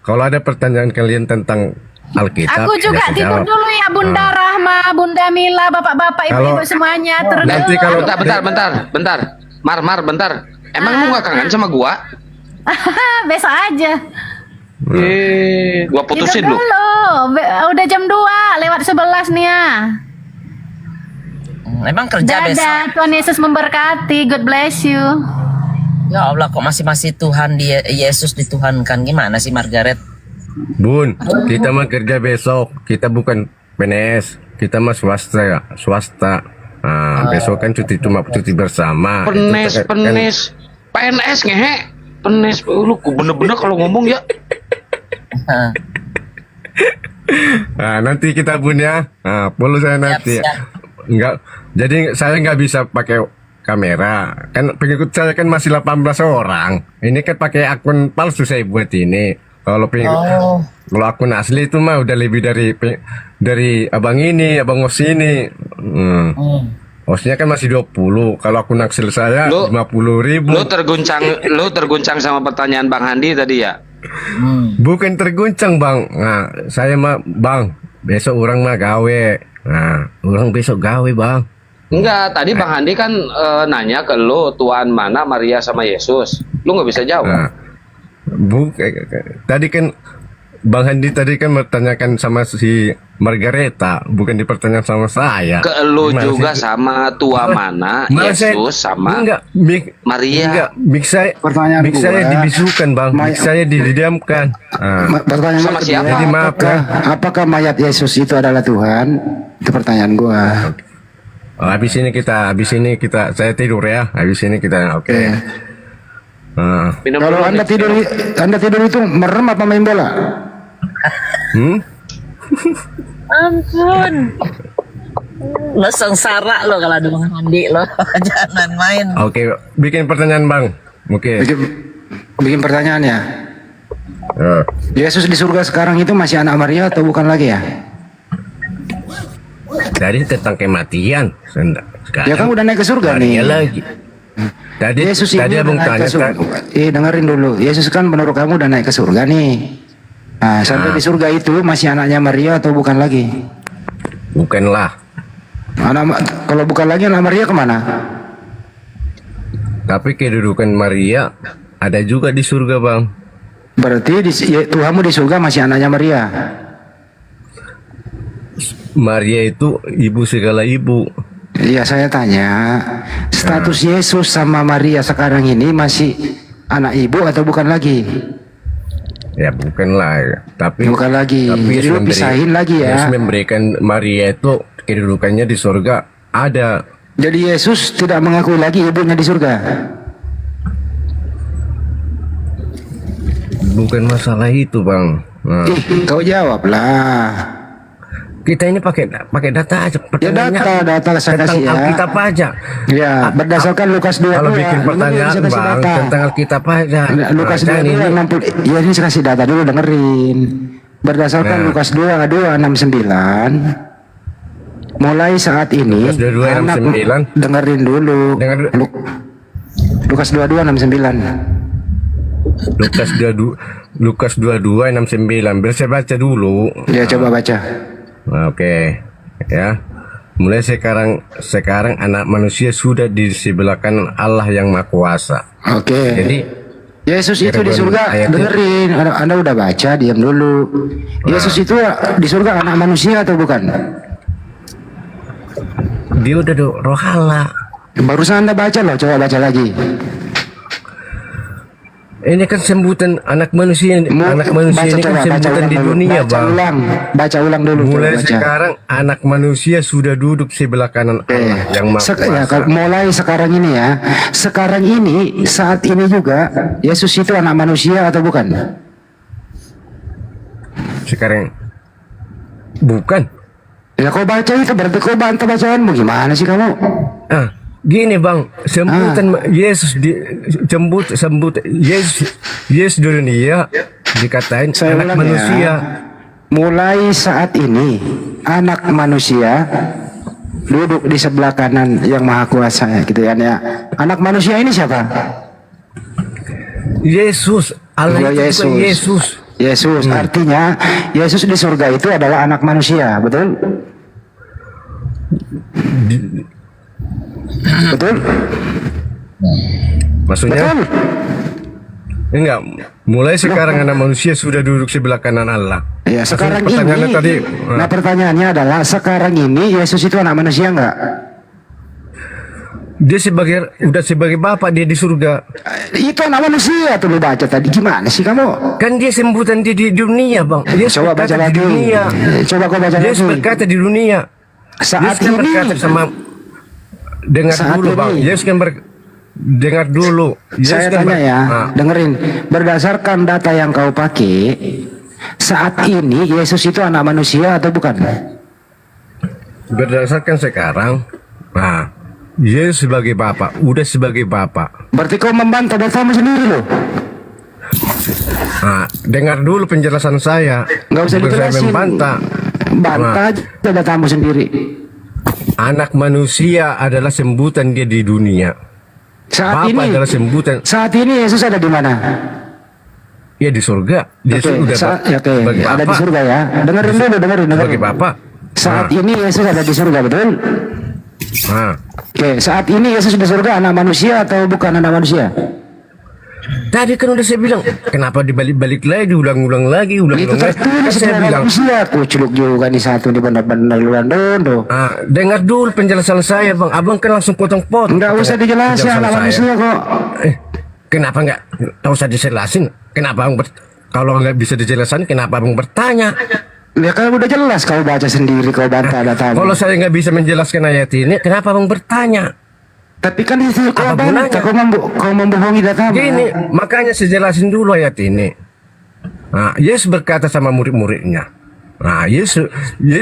[SPEAKER 12] kalau ada pertanyaan kalian tentang Alkitab,
[SPEAKER 10] Aku juga
[SPEAKER 12] ya saya
[SPEAKER 10] tidur
[SPEAKER 12] jawab.
[SPEAKER 10] dulu ya Bunda Rahma, Bunda Mila, bapak-bapak, ibu-ibu
[SPEAKER 12] Kalau-
[SPEAKER 10] semuanya.
[SPEAKER 12] Nanti kalau-
[SPEAKER 3] bentar. Mar, bentar. Emang lu gak kangen sama gua?
[SPEAKER 10] Besok aja.
[SPEAKER 3] Gua putusin
[SPEAKER 10] Tidur
[SPEAKER 3] lu.
[SPEAKER 10] dulu. Udah jam 2, lewat 11 nih ya.
[SPEAKER 19] Emang kerja besok.
[SPEAKER 10] Dadah, Tuhan Yesus memberkati. God bless you.
[SPEAKER 19] Ya Allah, kok masih Tuhan Yesus dituhankan. Gimana sih Margaret?
[SPEAKER 12] Bun, kita mah kerja besok. Kita bukan PNS, kita mah swasta. Nah, besok kan cuma cuti bersama.
[SPEAKER 3] Penes.
[SPEAKER 12] Itu kan-
[SPEAKER 3] PNS ngehe. Penes. Lu bener-bener kalau ngomong ya.
[SPEAKER 12] Nah, nanti kita Bun ya. Nah, follow saya nanti. Enggak, jadi saya nggak bisa pakai kamera. Kan pengikut saya kan masih 18 orang. Ini kan pakai akun palsu saya buat ini. Kalau kalau akun asli itu mah udah lebih dari abang ini, abang Os ini. Osnya kan masih 20. Kalau akun asli saya 50.000.
[SPEAKER 3] Lu terguncang sama pertanyaan Bang Handi tadi ya?
[SPEAKER 12] Bukan terguncang Bang. Nah, saya mah Bang, besok orang mah gawe. Nah, orang besok gawe Bang.
[SPEAKER 3] Enggak, tadi Bang Handi kan nanya ke lu Tuhan mana Maria sama Yesus. Lu nggak bisa jawab.
[SPEAKER 12] Nah, tadi kan Bang Handi tadi kan bertanyakan sama si Margareta, bukan dipertanyakan sama saya.
[SPEAKER 3] Ke lu
[SPEAKER 12] Gimana
[SPEAKER 3] juga
[SPEAKER 12] sih?
[SPEAKER 3] sama tua mana
[SPEAKER 12] Malah saya-
[SPEAKER 3] Yesus sama Maria.
[SPEAKER 12] Enggak, mik saya dibisukan Bang, mik saya didiamkan.
[SPEAKER 13] Pertanyaan
[SPEAKER 3] Sama
[SPEAKER 13] kedua,
[SPEAKER 3] siapa?
[SPEAKER 12] Jadi maaf ya.
[SPEAKER 13] apakah mayat Yesus itu adalah Tuhan? Itu pertanyaan gua.
[SPEAKER 12] Habis ini kita saya tidur ya. Habis ini kita oke.
[SPEAKER 13] Kalau anda tidur itu merem apa main bola?
[SPEAKER 19] Ampun. Lo sengsara lo kalau ada Bang Handi lo. Jangan main.
[SPEAKER 12] Oke, bikin pertanyaan Bang. Oke.
[SPEAKER 13] Bikin pertanyaan ya. Yesus di surga sekarang itu masih anak Maria atau bukan lagi ya?
[SPEAKER 12] Tadi tentang kematian. Sekarang
[SPEAKER 13] Ya kan udah naik ke surga
[SPEAKER 12] Maria
[SPEAKER 13] nih.
[SPEAKER 12] lagi. Tadi
[SPEAKER 13] Yesus
[SPEAKER 12] tadi
[SPEAKER 13] ini
[SPEAKER 12] abang
[SPEAKER 13] udah naik
[SPEAKER 12] tanya
[SPEAKER 13] ke surga. Dengerin dulu. Yesus kan menurut kamu udah naik ke surga nih. Nah, sampai di surga itu masih anaknya Maria atau bukan lagi?
[SPEAKER 12] Bukanlah.
[SPEAKER 13] Kalau bukan lagi anak Maria kemana?
[SPEAKER 12] Tapi kedudukan Maria ada juga di surga Bang.
[SPEAKER 13] Berarti Tuhanmu di surga masih anaknya Maria.
[SPEAKER 12] Maria itu ibu segala ibu.
[SPEAKER 13] Iya, saya tanya, status Yesus sama Maria sekarang ini masih anak ibu atau bukan lagi?
[SPEAKER 12] Ya bukanlah. Tapi
[SPEAKER 13] bukan lagi. Jadi lu pisahin lagi ya.
[SPEAKER 12] Yesus memberikan Maria itu kedudukannya di surga ada.
[SPEAKER 13] Jadi Yesus tidak mengakui lagi ibunya di surga.
[SPEAKER 12] Bukan masalah itu Bang. Nah.
[SPEAKER 13] Kau jawablah.
[SPEAKER 12] Kita ini pakai data aja.
[SPEAKER 13] Ya data saya kasih ya.
[SPEAKER 12] Alkitab aja.
[SPEAKER 13] Ya, berdasarkan Lukas 2.
[SPEAKER 12] Kalau bikin pertanyaan Bang tentang Alkitab aja.
[SPEAKER 13] Lukas 2 60. Ya ini saya kasih data dulu, dengerin. Berdasarkan Lukas 2:69. Mulai saat ini
[SPEAKER 12] Lukas 2:69.
[SPEAKER 13] dengerin dulu. Lukas 22:69.
[SPEAKER 12] Lukas 22:69. Biar saya baca dulu.
[SPEAKER 13] Ya, coba baca.
[SPEAKER 12] Oke, ya. Mulai sekarang anak manusia sudah di sebelah kanan Allah yang Maha Kuasa.
[SPEAKER 13] Oke.
[SPEAKER 12] Jadi
[SPEAKER 13] Yesus itu di surga, dengerin. Anda udah baca, diam dulu. Yesus itu di surga anak manusia atau bukan?
[SPEAKER 12] Dia udah roh Allah.
[SPEAKER 13] Barusan Anda baca loh, coba baca lagi.
[SPEAKER 12] Ini kan sebutan anak manusia. Anak manusia ini kan sebutan di dunia, Bang.
[SPEAKER 13] Baca ulang dulu.
[SPEAKER 12] Mulai sekarang anak manusia sudah duduk sebelah kanan Allah yang Maha Kuasa.
[SPEAKER 13] Mulai sekarang ini ya. Sekarang ini, saat ini juga Yesus itu anak manusia atau bukan?
[SPEAKER 12] Sekarang bukan.
[SPEAKER 13] Ya kau baca itu berarti kau bantah bacaanmu, gimana sih kamu?
[SPEAKER 12] Gini Bang, sebutan Yesus sebut Yesus dunia dikatain anak manusia.
[SPEAKER 13] Mulai saat ini anak manusia duduk di sebelah kanan yang maha kuasa gitu kan ya. Anak manusia ini siapa?
[SPEAKER 12] Yesus. Allah itu
[SPEAKER 13] Yesus.
[SPEAKER 12] bukan Yesus.
[SPEAKER 13] Yesus artinya Yesus di surga itu adalah anak manusia, betul? Betul?
[SPEAKER 12] Maksudnya?
[SPEAKER 13] Betul.
[SPEAKER 12] Enggak. Mulai sekarang anak manusia sudah duduk sebelah kanan Allah.
[SPEAKER 13] Ya sekarang
[SPEAKER 12] Pertanyaannya
[SPEAKER 13] ini.
[SPEAKER 12] tadi,
[SPEAKER 13] Nah pertanyaannya adalah sekarang ini Yesus itu anak manusia enggak?
[SPEAKER 12] dia udah sebagai bapak dia di surga.
[SPEAKER 13] Itu anak manusia tuh lu baca tadi, gimana sih kamu?
[SPEAKER 12] Kan dia sembutan dia di dunia, Bang. Dia
[SPEAKER 13] Coba baca
[SPEAKER 12] berkata
[SPEAKER 13] lagi.
[SPEAKER 12] di dunia.
[SPEAKER 13] Coba kau baca
[SPEAKER 12] Dia
[SPEAKER 13] lagi.
[SPEAKER 12] berkata di dunia.
[SPEAKER 13] Saat
[SPEAKER 12] Yesus kan
[SPEAKER 13] ini.
[SPEAKER 12] berkata sama dengar
[SPEAKER 13] Saat
[SPEAKER 12] dulu, Bang.
[SPEAKER 13] ini.
[SPEAKER 12] Yesus kan dengar dulu. Yesus
[SPEAKER 13] Saya
[SPEAKER 12] kan
[SPEAKER 13] tanya ya, dengerin. Berdasarkan data yang kau pakai, saat ini Yesus itu anak manusia atau bukan?
[SPEAKER 12] Berdasarkan sekarang, nah, Yesus sebagai bapak, udah sebagai bapak.
[SPEAKER 13] Berarti kau membantah datamu sendiri loh.
[SPEAKER 12] Nah, dengar dulu penjelasan saya.
[SPEAKER 13] Nggak usah
[SPEAKER 12] Bukan saya
[SPEAKER 13] dijelasin.
[SPEAKER 12] membantah.
[SPEAKER 13] Bantah aja datamu sendiri.
[SPEAKER 12] Anak manusia adalah sebutan dia di dunia.
[SPEAKER 13] Saat
[SPEAKER 12] Bapak
[SPEAKER 13] ini
[SPEAKER 12] adalah sebutan.
[SPEAKER 13] Saat ini Yesus ada di mana?
[SPEAKER 12] Ya di surga. Yesus udah sebagai
[SPEAKER 13] ada di
[SPEAKER 12] bapak.
[SPEAKER 13] surga ya. Dengerin dulu, dengerin.
[SPEAKER 12] Sebagai bapak.
[SPEAKER 13] Saat ini Yesus ada di surga, betul?
[SPEAKER 12] Nah,
[SPEAKER 13] Oke, saat ini Yesus di surga anak manusia atau bukan anak manusia?
[SPEAKER 12] tadi kan udah saya bilang, kenapa dibalik-balik lagi, diulang-ulang lagi,
[SPEAKER 13] Itu
[SPEAKER 12] ulang-ulang lagi. Kan
[SPEAKER 13] tertulis
[SPEAKER 12] saya
[SPEAKER 13] anak
[SPEAKER 12] bilang,
[SPEAKER 13] manusia. Kuculuk juga nih satu di benar-benar luar dondo.
[SPEAKER 12] dengar dulu penjelasan saya, Bang. Abang kan langsung potong-potong.
[SPEAKER 13] Nggak usah dijelasin
[SPEAKER 12] Penjelasan
[SPEAKER 13] anak
[SPEAKER 12] saya.
[SPEAKER 13] manusia kok.
[SPEAKER 12] Kenapa nggak usah dijelasin? Kenapa Abang kalau nggak bisa dijelasin, kenapa Abang bertanya?
[SPEAKER 13] Ya kan udah jelas kau baca sendiri, kau bantah datamu.
[SPEAKER 12] Kalau saya nggak bisa menjelaskan ayat ini, kenapa Abang bertanya?
[SPEAKER 13] Tapi kan itu kau
[SPEAKER 12] Apa
[SPEAKER 13] bantah,
[SPEAKER 12] gunanya?
[SPEAKER 13] kau membohongi datamu.
[SPEAKER 12] Gini, makanya saya jelasin dulu ayat ini. Nah, Yesus berkata sama murid-muridnya. Nah, Yesus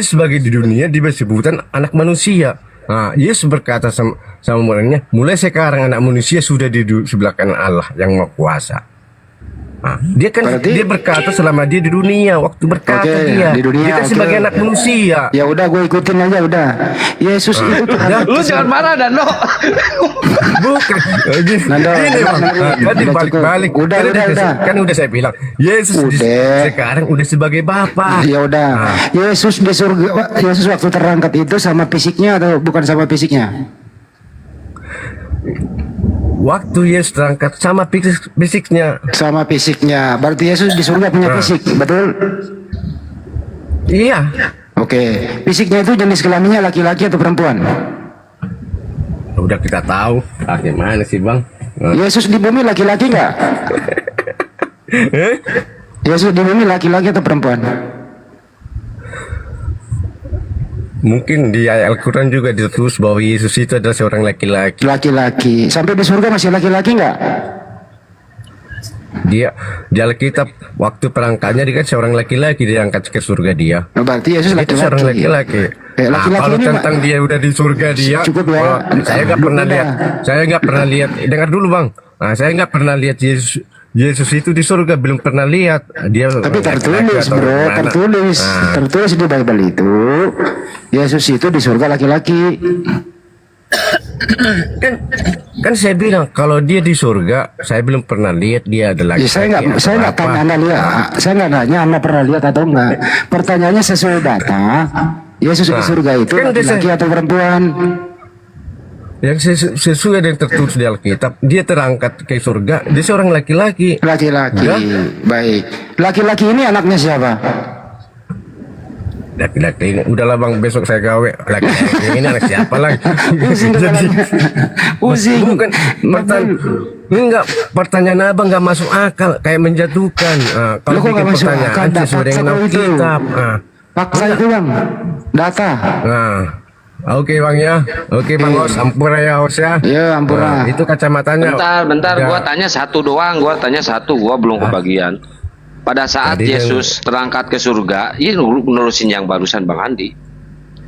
[SPEAKER 12] sebagai di dunia dia sebutan anak manusia. Nah, Yesus berkata sama muridnya, mulai sekarang anak manusia sudah di sebelah kanan Allah yang Maha Kuasa. Nah, dia kan dia berkata selama dia di dunia, waktu berkata dia kan sebagai anak manusia.
[SPEAKER 13] Ya udah, gue ikutin aja udah. Yesus itu Tuhan.
[SPEAKER 3] Lu jangan marah Dano.
[SPEAKER 12] Bukan. Gini, Bang. Tadi balik-balik. Kan udah saya bilang, Yesus sekarang udah sebagai Bapa.
[SPEAKER 13] Ya udah. Yesus di surga, Yesus waktu terangkat itu sama fisiknya atau bukan sama fisiknya?
[SPEAKER 12] Waktu Yesus terangkat sama fisiknya.
[SPEAKER 13] Sama fisiknya. Berarti Yesus di surga punya fisik, betul?
[SPEAKER 12] Iya.
[SPEAKER 13] Oke. Fisiknya itu jenis kelaminnya laki-laki atau perempuan?
[SPEAKER 12] Udah kita tahu. Gimana sih, Bang?
[SPEAKER 13] Yesus di bumi laki-laki nggak? Yesus di bumi laki-laki atau perempuan?
[SPEAKER 12] Mungkin di ayat Al-Quran juga ditulis bahwa Yesus itu adalah seorang laki-laki.
[SPEAKER 13] Laki-laki. Sampai di surga masih laki-laki nggak?
[SPEAKER 12] Dia di Alkitab waktu perangkatnya dia kan seorang laki-laki diangkat ke surga dia.
[SPEAKER 13] Nah, berarti Yesus
[SPEAKER 12] Itu
[SPEAKER 13] laki-laki.
[SPEAKER 12] seorang laki-laki.
[SPEAKER 13] Laki-laki
[SPEAKER 12] Kalau
[SPEAKER 13] ini,
[SPEAKER 12] tentang dia udah di surga dia,
[SPEAKER 13] cukup ya.
[SPEAKER 12] saya nggak pernah lihat. Saya nggak pernah lihat. Dengar dulu, Bang. Nah, saya nggak pernah lihat Yesus itu di surga, belum pernah lihat dia.
[SPEAKER 13] Tapi tertulis bro, tertulis di Bible itu Yesus itu di surga laki-laki.
[SPEAKER 12] Kan saya bilang kalau dia di surga, saya belum pernah lihat dia ada laki-laki.
[SPEAKER 13] Saya nggak tanya anda lihat, saya nggak nanya anda pernah lihat atau enggak. Pertanyaannya sesuai data, Yesus di surga itu laki-laki atau perempuan?
[SPEAKER 12] Yang sesuai dengan tertulis di Alkitab, dia terangkat ke surga, dia seorang laki-laki.
[SPEAKER 13] Laki-laki, baik. Laki-laki ini anaknya siapa?
[SPEAKER 12] Laki-laki ini, udahlah Bang, besok saya gawe. Laki-laki ini anak siapa lagi?
[SPEAKER 13] Pusing.
[SPEAKER 12] Bukan enggak, pertanyaan Abang nggak masuk akal, kayak menjatuhkan. Kalau bikin pertanyaan sesuai dengan Alkitab.
[SPEAKER 13] Paksa itu Bang, data.
[SPEAKER 12] Oke Bang ya, oke Bang Os, ampura ya Os ya.
[SPEAKER 13] Iya ampura.
[SPEAKER 12] Itu kacamatanya.
[SPEAKER 3] Bentar, gua tanya satu doang, gua belum kebagian. Pada saat Yesus terangkat ke surga, ini menerusin yang barusan Bang Andi.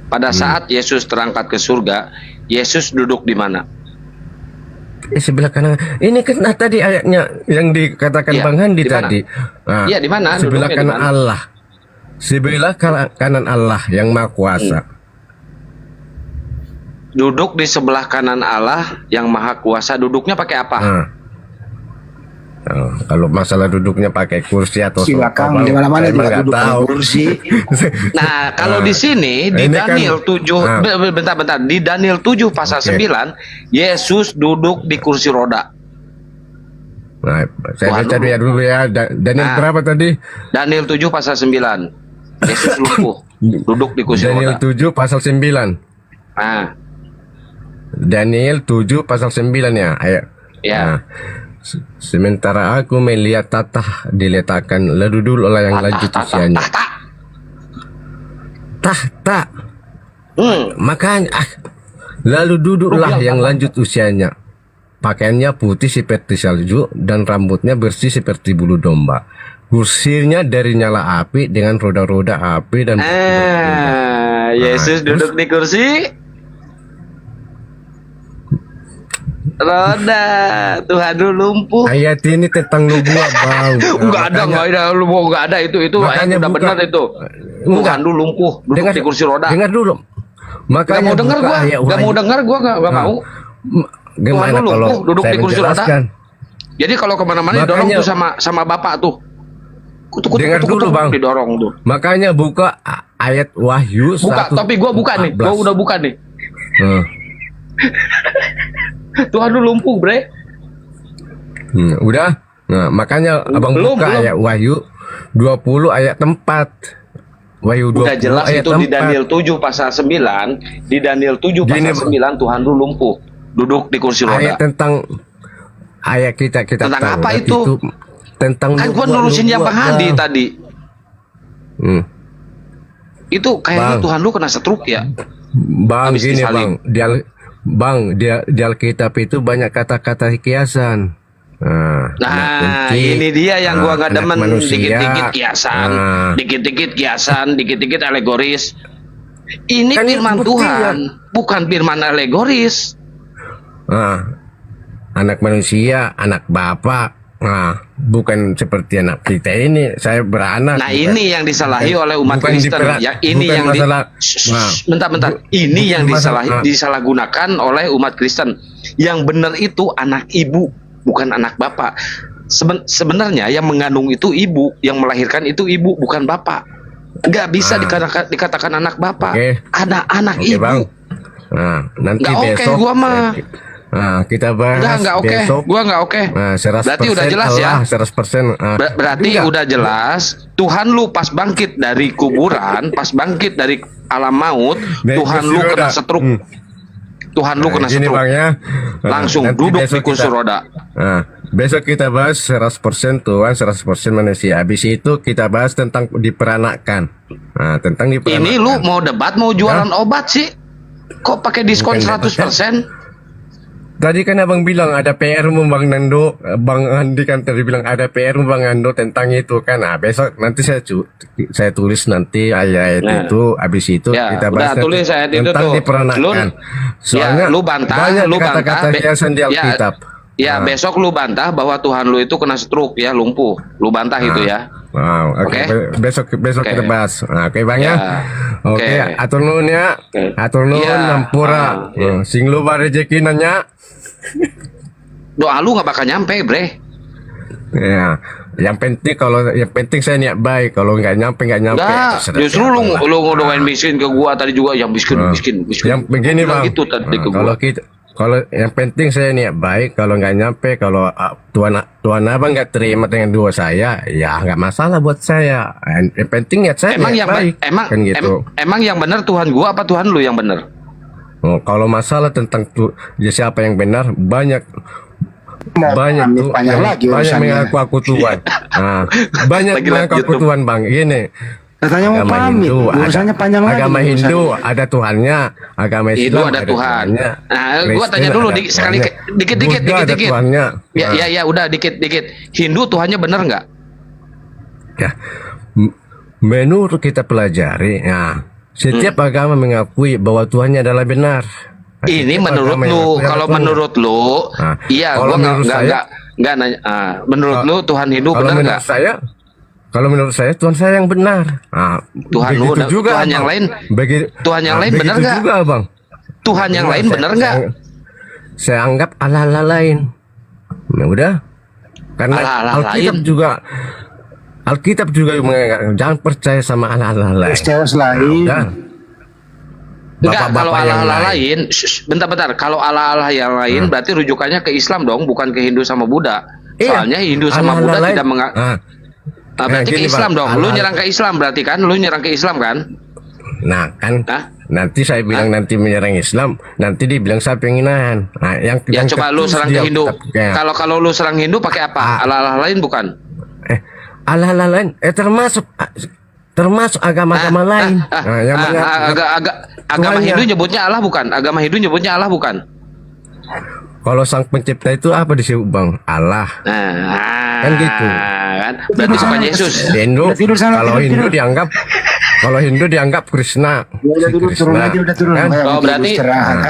[SPEAKER 3] Pada saat Yesus terangkat ke surga, Yesus duduk di mana?
[SPEAKER 12] Sebelah kanan. Ini kan tadi ayatnya yang dikatakan Bang Andi tadi.
[SPEAKER 3] Iya, di mana?
[SPEAKER 12] Sebelah kanan Allah. Sebelah kanan Allah yang Maha Kuasa.
[SPEAKER 3] duduk di sebelah kanan Allah yang Maha Kuasa, duduknya pakai apa?
[SPEAKER 12] Kalau masalah duduknya pakai kursi atau
[SPEAKER 13] Silakan,
[SPEAKER 12] sofa,
[SPEAKER 13] di mana-mana
[SPEAKER 12] saya
[SPEAKER 13] juga
[SPEAKER 12] nggak
[SPEAKER 13] duduk
[SPEAKER 12] tahu.
[SPEAKER 13] kursi.
[SPEAKER 3] Nah, kalau di sini di
[SPEAKER 12] ini kan-
[SPEAKER 3] Daniel 7 bentar, di Daniel 7 pasal 9, Yesus duduk di kursi roda.
[SPEAKER 12] Nah, saya baca dia dulu ya. Daniel
[SPEAKER 3] Nah.
[SPEAKER 12] berapa tadi?
[SPEAKER 3] Daniel 7 pasal 9. Yesus lumpuh, duduk di kursi
[SPEAKER 12] Daniel
[SPEAKER 3] roda.
[SPEAKER 12] 7 pasal 9.
[SPEAKER 3] Ah,
[SPEAKER 12] Daniel 7 pasal 9 ya. Ayo.
[SPEAKER 3] ya.
[SPEAKER 12] Nah, sementara aku melihat tahta diletakkan lalu dulu oleh yang lanjut usianya. Tahta. Makanya lalu duduklah yang lanjut usianya. Pakaiannya putih seperti salju dan rambutnya bersih seperti bulu domba. Kursinya dari nyala api dengan roda-roda api dan
[SPEAKER 3] Yesus duduk di kursi roda. Tuhan lu lumpuh.
[SPEAKER 12] Ayat ini tentang nubuat, Bang.
[SPEAKER 3] Enggak ada, lu mau enggak ada itu ayat
[SPEAKER 12] makanya
[SPEAKER 3] udah
[SPEAKER 12] buka-
[SPEAKER 3] benar itu. Tuhan lu lumpuh, duduk di kursi roda.
[SPEAKER 12] Dengar dulu.
[SPEAKER 3] Enggak mau dengar gua, enggak mau dengar gua enggak mau.
[SPEAKER 12] Gimana
[SPEAKER 3] Tuhan lu
[SPEAKER 12] kalau
[SPEAKER 3] lumpuh, duduk
[SPEAKER 12] saya
[SPEAKER 3] di kursi roda.
[SPEAKER 12] menjelaskan?
[SPEAKER 3] Jadi kalau kemana-mana didorong
[SPEAKER 12] Makanya-
[SPEAKER 3] tuh sama bapak tuh.
[SPEAKER 12] Dengar dulu, Bang.
[SPEAKER 3] Didorong tuh.
[SPEAKER 12] Makanya buka ayat Wahyu
[SPEAKER 3] Buka,
[SPEAKER 12] 1.
[SPEAKER 3] tapi gua buka nih. Gua udah buka nih. Tuhan lu lumpuh, bre.
[SPEAKER 12] Udah. Nah, makanya Abang
[SPEAKER 3] Belum,
[SPEAKER 12] buka
[SPEAKER 3] belum.
[SPEAKER 12] ayat Wahyu 20 ayat 4. Wahyu 20
[SPEAKER 3] Udah jelas
[SPEAKER 12] ayat
[SPEAKER 3] itu
[SPEAKER 12] 4.
[SPEAKER 3] di Daniel 7 pasal 9. Di Daniel 7 pasal
[SPEAKER 12] Gini,
[SPEAKER 3] 9 Tuhan lu lumpuh, duduk di kursi roda.
[SPEAKER 12] Ayat tentang ayat kita
[SPEAKER 3] Tentang
[SPEAKER 12] tahu,
[SPEAKER 3] apa
[SPEAKER 12] dan
[SPEAKER 3] itu?
[SPEAKER 12] tentang
[SPEAKER 3] Kan gua nurusin yang Bang Hadi tadi. Itu kayaknya
[SPEAKER 12] Bang.
[SPEAKER 3] Tuhan lu kena stroke ya.
[SPEAKER 12] Bang,
[SPEAKER 3] Habis
[SPEAKER 12] gini
[SPEAKER 3] disalib.
[SPEAKER 12] di Alkitab itu banyak kata-kata kiasan.
[SPEAKER 3] Nah, ini dia yang gua nggak demen, dikit-dikit kiasan,
[SPEAKER 12] Nah.
[SPEAKER 3] dikit-dikit kiasan, dikit-dikit alegoris. Ini
[SPEAKER 12] Kan
[SPEAKER 3] firman
[SPEAKER 12] itu
[SPEAKER 3] Tuhan, bukan firman alegoris.
[SPEAKER 12] Anak manusia, anak bapak. Bukan seperti anak kita ini. Saya beranak.
[SPEAKER 3] Nah, ini yang disalahi oleh umat
[SPEAKER 12] bukan
[SPEAKER 3] Kristen. Ya, ini
[SPEAKER 12] bukan
[SPEAKER 3] yang
[SPEAKER 12] masalah.
[SPEAKER 3] bentar. Ini yang
[SPEAKER 12] masalah-
[SPEAKER 3] disalahgunakan oleh umat Kristen. Yang benar itu anak ibu, bukan anak bapak. Sebenarnya yang mengandung itu ibu, yang melahirkan itu ibu, bukan bapak. Nggak bisa dikatakan anak bapak. Ada anak
[SPEAKER 12] Oke,
[SPEAKER 3] ibu.
[SPEAKER 12] Bang. Nah, nanti
[SPEAKER 3] Nggak oke,
[SPEAKER 12] besok
[SPEAKER 3] gua mah.
[SPEAKER 12] kita bahas
[SPEAKER 3] Nggak oke.
[SPEAKER 12] besok.
[SPEAKER 3] Gua nggak oke.
[SPEAKER 12] 100%
[SPEAKER 3] Berarti udah jelas ya.
[SPEAKER 12] 100%.
[SPEAKER 3] Berarti udah jelas Tuhan lu pas bangkit dari kuburan, pas bangkit dari alam maut, Tuhan lu kena stroke. Tuhan lu kena
[SPEAKER 12] Gini,
[SPEAKER 3] stroke.
[SPEAKER 12] Bang, ya.
[SPEAKER 3] Langsung
[SPEAKER 12] Nanti
[SPEAKER 3] duduk di
[SPEAKER 12] besok
[SPEAKER 3] kursi roda.
[SPEAKER 12] Besok kita bahas 100% Tuhan, 100% manusia. Habis itu kita bahas tentang diperanakan. Tentang diperanakan.
[SPEAKER 3] Ini lu mau debat, mau jualan obat sih? Kok pakai diskon
[SPEAKER 12] Bukan
[SPEAKER 3] 100%?
[SPEAKER 12] Tadi kan abang bilang ada PR mu Bang Nando, Bang Andi kan tadi bilang ada PR mu Bang Nando tentang itu kan. Nah besok nanti saya tulis nanti ayat
[SPEAKER 3] Nah.
[SPEAKER 12] itu, habis itu
[SPEAKER 3] Ya,
[SPEAKER 12] kita
[SPEAKER 3] udah
[SPEAKER 12] bahas
[SPEAKER 3] tulis ayat itu
[SPEAKER 12] tentang
[SPEAKER 3] tuh.
[SPEAKER 12] diperanakan. Soalnya
[SPEAKER 3] lu bantah,
[SPEAKER 12] banyak
[SPEAKER 3] lu bantah.
[SPEAKER 12] kata-kata kiasan di Alkitab.
[SPEAKER 3] Ya, besok lu bantah bahwa Tuhan lu itu kena stroke ya, lumpuh. Lu bantah itu ya.
[SPEAKER 12] Wow, oke. Besok
[SPEAKER 3] Oke.
[SPEAKER 12] kita bahas. Oke Bang ya.
[SPEAKER 3] Ya.
[SPEAKER 12] Oke,
[SPEAKER 3] Oke.
[SPEAKER 12] atur nuhun ya. Atur nuhun
[SPEAKER 3] Ya.
[SPEAKER 12] nampura.
[SPEAKER 3] Ya.
[SPEAKER 12] Sing lupa rezeki nanya.
[SPEAKER 3] Doa lu nggak bakal nyampe, bre.
[SPEAKER 12] Ya, yang penting saya niat baik. Kalau nggak nyampe.
[SPEAKER 3] Enggak,
[SPEAKER 12] terserah
[SPEAKER 3] justru
[SPEAKER 12] siapa.
[SPEAKER 3] lu ngedoain miskin ke gua tadi juga, yang miskin.
[SPEAKER 12] Yang begini
[SPEAKER 3] Bilang
[SPEAKER 12] Bang.
[SPEAKER 3] gitu tadi ke gua.
[SPEAKER 12] Kalau yang penting saya niat baik. Kalau nggak nyampe, kalau tuan abang nggak terima dengan dua saya, ya nggak masalah buat saya. Yang penting niat saya
[SPEAKER 3] Emang
[SPEAKER 12] niat
[SPEAKER 3] yang
[SPEAKER 12] baik.
[SPEAKER 3] emang
[SPEAKER 12] kan gitu.
[SPEAKER 3] emang yang benar Tuhan gua apa Tuhan lu yang benar?
[SPEAKER 12] Kalau masalah tentang siapa yang benar, banyak tuh
[SPEAKER 13] panjang
[SPEAKER 12] yang
[SPEAKER 13] lagi
[SPEAKER 12] banyak
[SPEAKER 13] urusannya.
[SPEAKER 12] mengaku aku Tuhan. Banyak
[SPEAKER 3] Lagi
[SPEAKER 12] mengaku aku
[SPEAKER 3] YouTube.
[SPEAKER 12] Tuhan Bang. Gini.
[SPEAKER 13] Katanya mau
[SPEAKER 12] Agama
[SPEAKER 13] pamit,
[SPEAKER 12] Hindu,
[SPEAKER 13] urusannya panjang lagi
[SPEAKER 12] agama
[SPEAKER 13] urusannya.
[SPEAKER 12] Hindu ada Tuhannya, agama
[SPEAKER 3] Itu
[SPEAKER 12] Islam
[SPEAKER 3] ada Tuhan.
[SPEAKER 12] Tuhannya,
[SPEAKER 3] Nah, gua
[SPEAKER 12] Kristen
[SPEAKER 3] tanya dulu
[SPEAKER 12] ada
[SPEAKER 3] sekali
[SPEAKER 12] Tuhannya,
[SPEAKER 3] dikit-dikit
[SPEAKER 12] Buddha ada
[SPEAKER 3] dikit-dikit.
[SPEAKER 12] Tuhannya.
[SPEAKER 3] Ya udah dikit-dikit. Hindu Tuhannya benar nggak?
[SPEAKER 12] Ya, menurut kita pelajari, ya setiap agama mengakui bahwa Tuhannya adalah benar. Nah,
[SPEAKER 3] Ini
[SPEAKER 12] setiap
[SPEAKER 3] menurut
[SPEAKER 12] agama
[SPEAKER 3] lu.
[SPEAKER 12] mengakui
[SPEAKER 3] Kalau
[SPEAKER 12] Tuhan.
[SPEAKER 3] menurut lu,
[SPEAKER 12] Nah,
[SPEAKER 3] iya,
[SPEAKER 12] kalau
[SPEAKER 3] gua
[SPEAKER 12] menurut saya-
[SPEAKER 3] nggak nanya. Menurut lu Tuhan Hindu
[SPEAKER 12] Kalau
[SPEAKER 3] benar
[SPEAKER 12] menurut
[SPEAKER 3] nggak?
[SPEAKER 12] kalau menurut saya Tuhan saya yang benar.
[SPEAKER 3] Tuhan lu,
[SPEAKER 12] begitu juga
[SPEAKER 3] Tuhan yang
[SPEAKER 12] Abang.
[SPEAKER 3] lain, Tuhan yang lain
[SPEAKER 12] begitu
[SPEAKER 3] benar nggak?
[SPEAKER 12] juga Bang.
[SPEAKER 3] Tuhan yang lain benar nggak?
[SPEAKER 12] Saya anggap Allah lain. Ya udah. Karena Alkitab juga mengatakan jangan percaya sama Allah lain.
[SPEAKER 13] lain.
[SPEAKER 3] Enggak, kalau Allah lain, bentar-bentar. Kalau Allah yang lain berarti rujukannya ke Islam dong, bukan ke Hindu sama Buddha. Soalnya Hindu sama Buddha tidak berarti ke Islam dong. Lu nyerang ke Islam berarti kan? Lu nyerang ke Islam kan?
[SPEAKER 12] Nah kan, nanti saya bilang nanti menyerang Islam, nanti dibilang saya penginan. Nah, yang
[SPEAKER 3] coba lu serang ke Hindu. Kalau lu serang Hindu pakai apa? Allah lain bukan?
[SPEAKER 12] Allah lain, termasuk agama-agama lain.
[SPEAKER 3] Agama Hindu nyebutnya Allah bukan? Agama Hindu nyebutnya Allah bukan?
[SPEAKER 12] Kalau sang pencipta itu apa disebut bang? Allah. Kan gitu.
[SPEAKER 3] Kan? Berarti bukan Yesus.
[SPEAKER 12] Kalau Hindu dianggap Krishna.
[SPEAKER 13] Turun aja, udah turun.
[SPEAKER 3] Oh berarti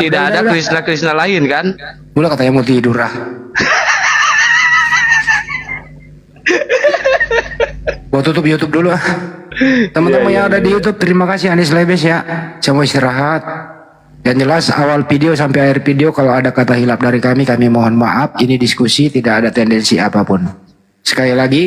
[SPEAKER 3] tidak ada Krishna lain kan?
[SPEAKER 13] Udah katanya mau tidur Gua tutup YouTube dulu Teman-teman yang ada di YouTube, terima kasih Anies Lebes ya. Saya mau istirahat. Yang jelas awal video sampai akhir video kalau ada kata hilap dari kami mohon maaf. Ini diskusi, tidak ada tendensi apapun. Sekali lagi,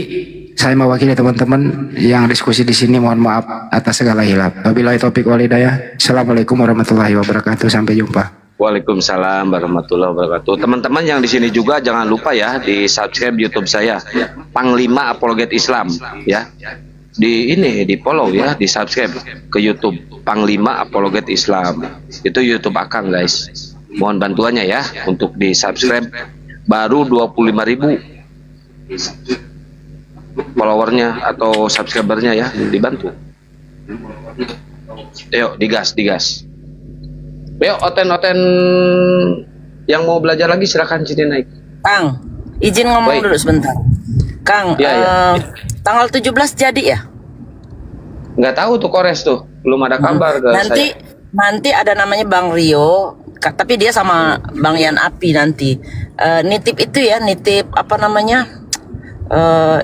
[SPEAKER 13] saya mewakili teman-teman yang diskusi di sini, mohon maaf atas segala hilap. Wabillahi taufiq wal hidayah. Assalamualaikum warahmatullahi wabarakatuh. Sampai jumpa.
[SPEAKER 3] Waalaikumsalam warahmatullahi wabarakatuh. Teman-teman yang di sini juga jangan lupa ya di subscribe YouTube saya, Panglima Apologet Islam ya. Di follow ya, di subscribe ke YouTube Panglima Apologet Islam. Itu YouTube Akang guys. Mohon bantuannya ya untuk di subscribe. Baru 25.000 followernya atau subscribernya ya, dibantu. Ayo digas. Ayo oten yang mau belajar lagi silakan sini naik.
[SPEAKER 19] Kang, izin ngomong dulu sebentar. Kang, tanggal 17 jadi ya?
[SPEAKER 3] Nggak tahu tuh Kores tuh, belum ada kabar ke saya.
[SPEAKER 19] Nanti ada namanya Bang Rio, tapi dia sama Bang Yan Api nanti. Nitip itu ya, nitip apa namanya?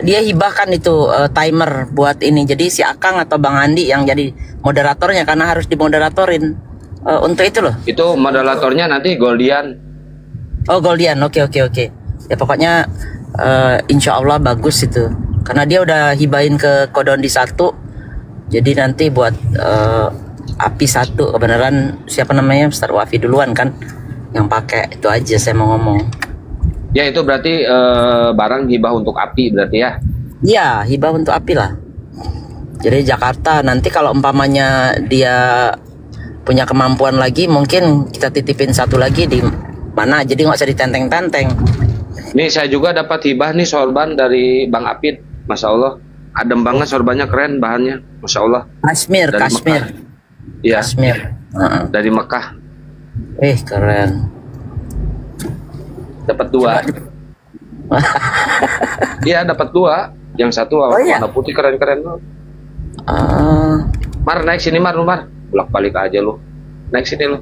[SPEAKER 19] Dia hibahkan itu timer buat ini. Jadi si Akang atau Bang Andi yang jadi moderatornya karena harus dimoderatorin. Untuk itu loh.
[SPEAKER 3] Itu moderatornya nanti Goldian.
[SPEAKER 19] Oh Goldian, oke. Ya pokoknya insya Allah bagus itu. Karena dia udah hibahin ke Kodondi 1. Jadi nanti buat Api 1 kebenaran siapa namanya Ustaz Wafi duluan kan yang pakai, itu aja saya mau ngomong.
[SPEAKER 3] Ya itu berarti barang hibah untuk Api berarti ya?
[SPEAKER 19] Iya hibah untuk Api lah. Jadi Jakarta nanti kalau umpamanya dia punya kemampuan lagi mungkin kita titipin satu lagi di mana, jadi nggak usah ditenteng-tenteng.
[SPEAKER 3] Nih saya juga dapat hibah nih sorban dari Bang Apit, Masya Allah adem banget sorbannya, keren bahannya, Masya Allah.
[SPEAKER 19] Kashmir.
[SPEAKER 3] Iya.
[SPEAKER 19] Kashmir.
[SPEAKER 3] Dari Mekah.
[SPEAKER 19] Keren.
[SPEAKER 3] Dapat 2. Iya dapat 2. Yang satu warna putih keren-keren loh. Mar naik sini Mar. Bolak balik aja lu. Naik sini lu.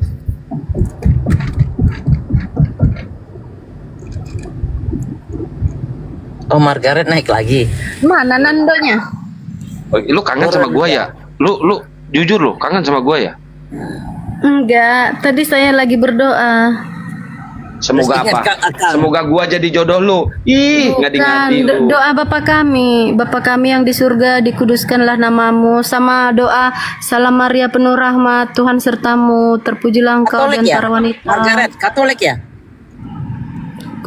[SPEAKER 19] Oh Margaret naik lagi.
[SPEAKER 10] Mana Nandonya?
[SPEAKER 3] Oh, lu kangen sama gua ya? Lu jujur lu kangen sama gua ya?
[SPEAKER 10] Enggak, tadi saya lagi berdoa.
[SPEAKER 3] Semoga apa? Semoga gua jadi jodoh lu. Ih, ngadi-ngadi lu.
[SPEAKER 10] Doa Bapa kami yang di surga, dikuduskanlah namamu. Sama doa Salam Maria penuh rahmat, Tuhan sertamu, terpujilah engkau di antara wanita.
[SPEAKER 19] Margaret, Katolik ya?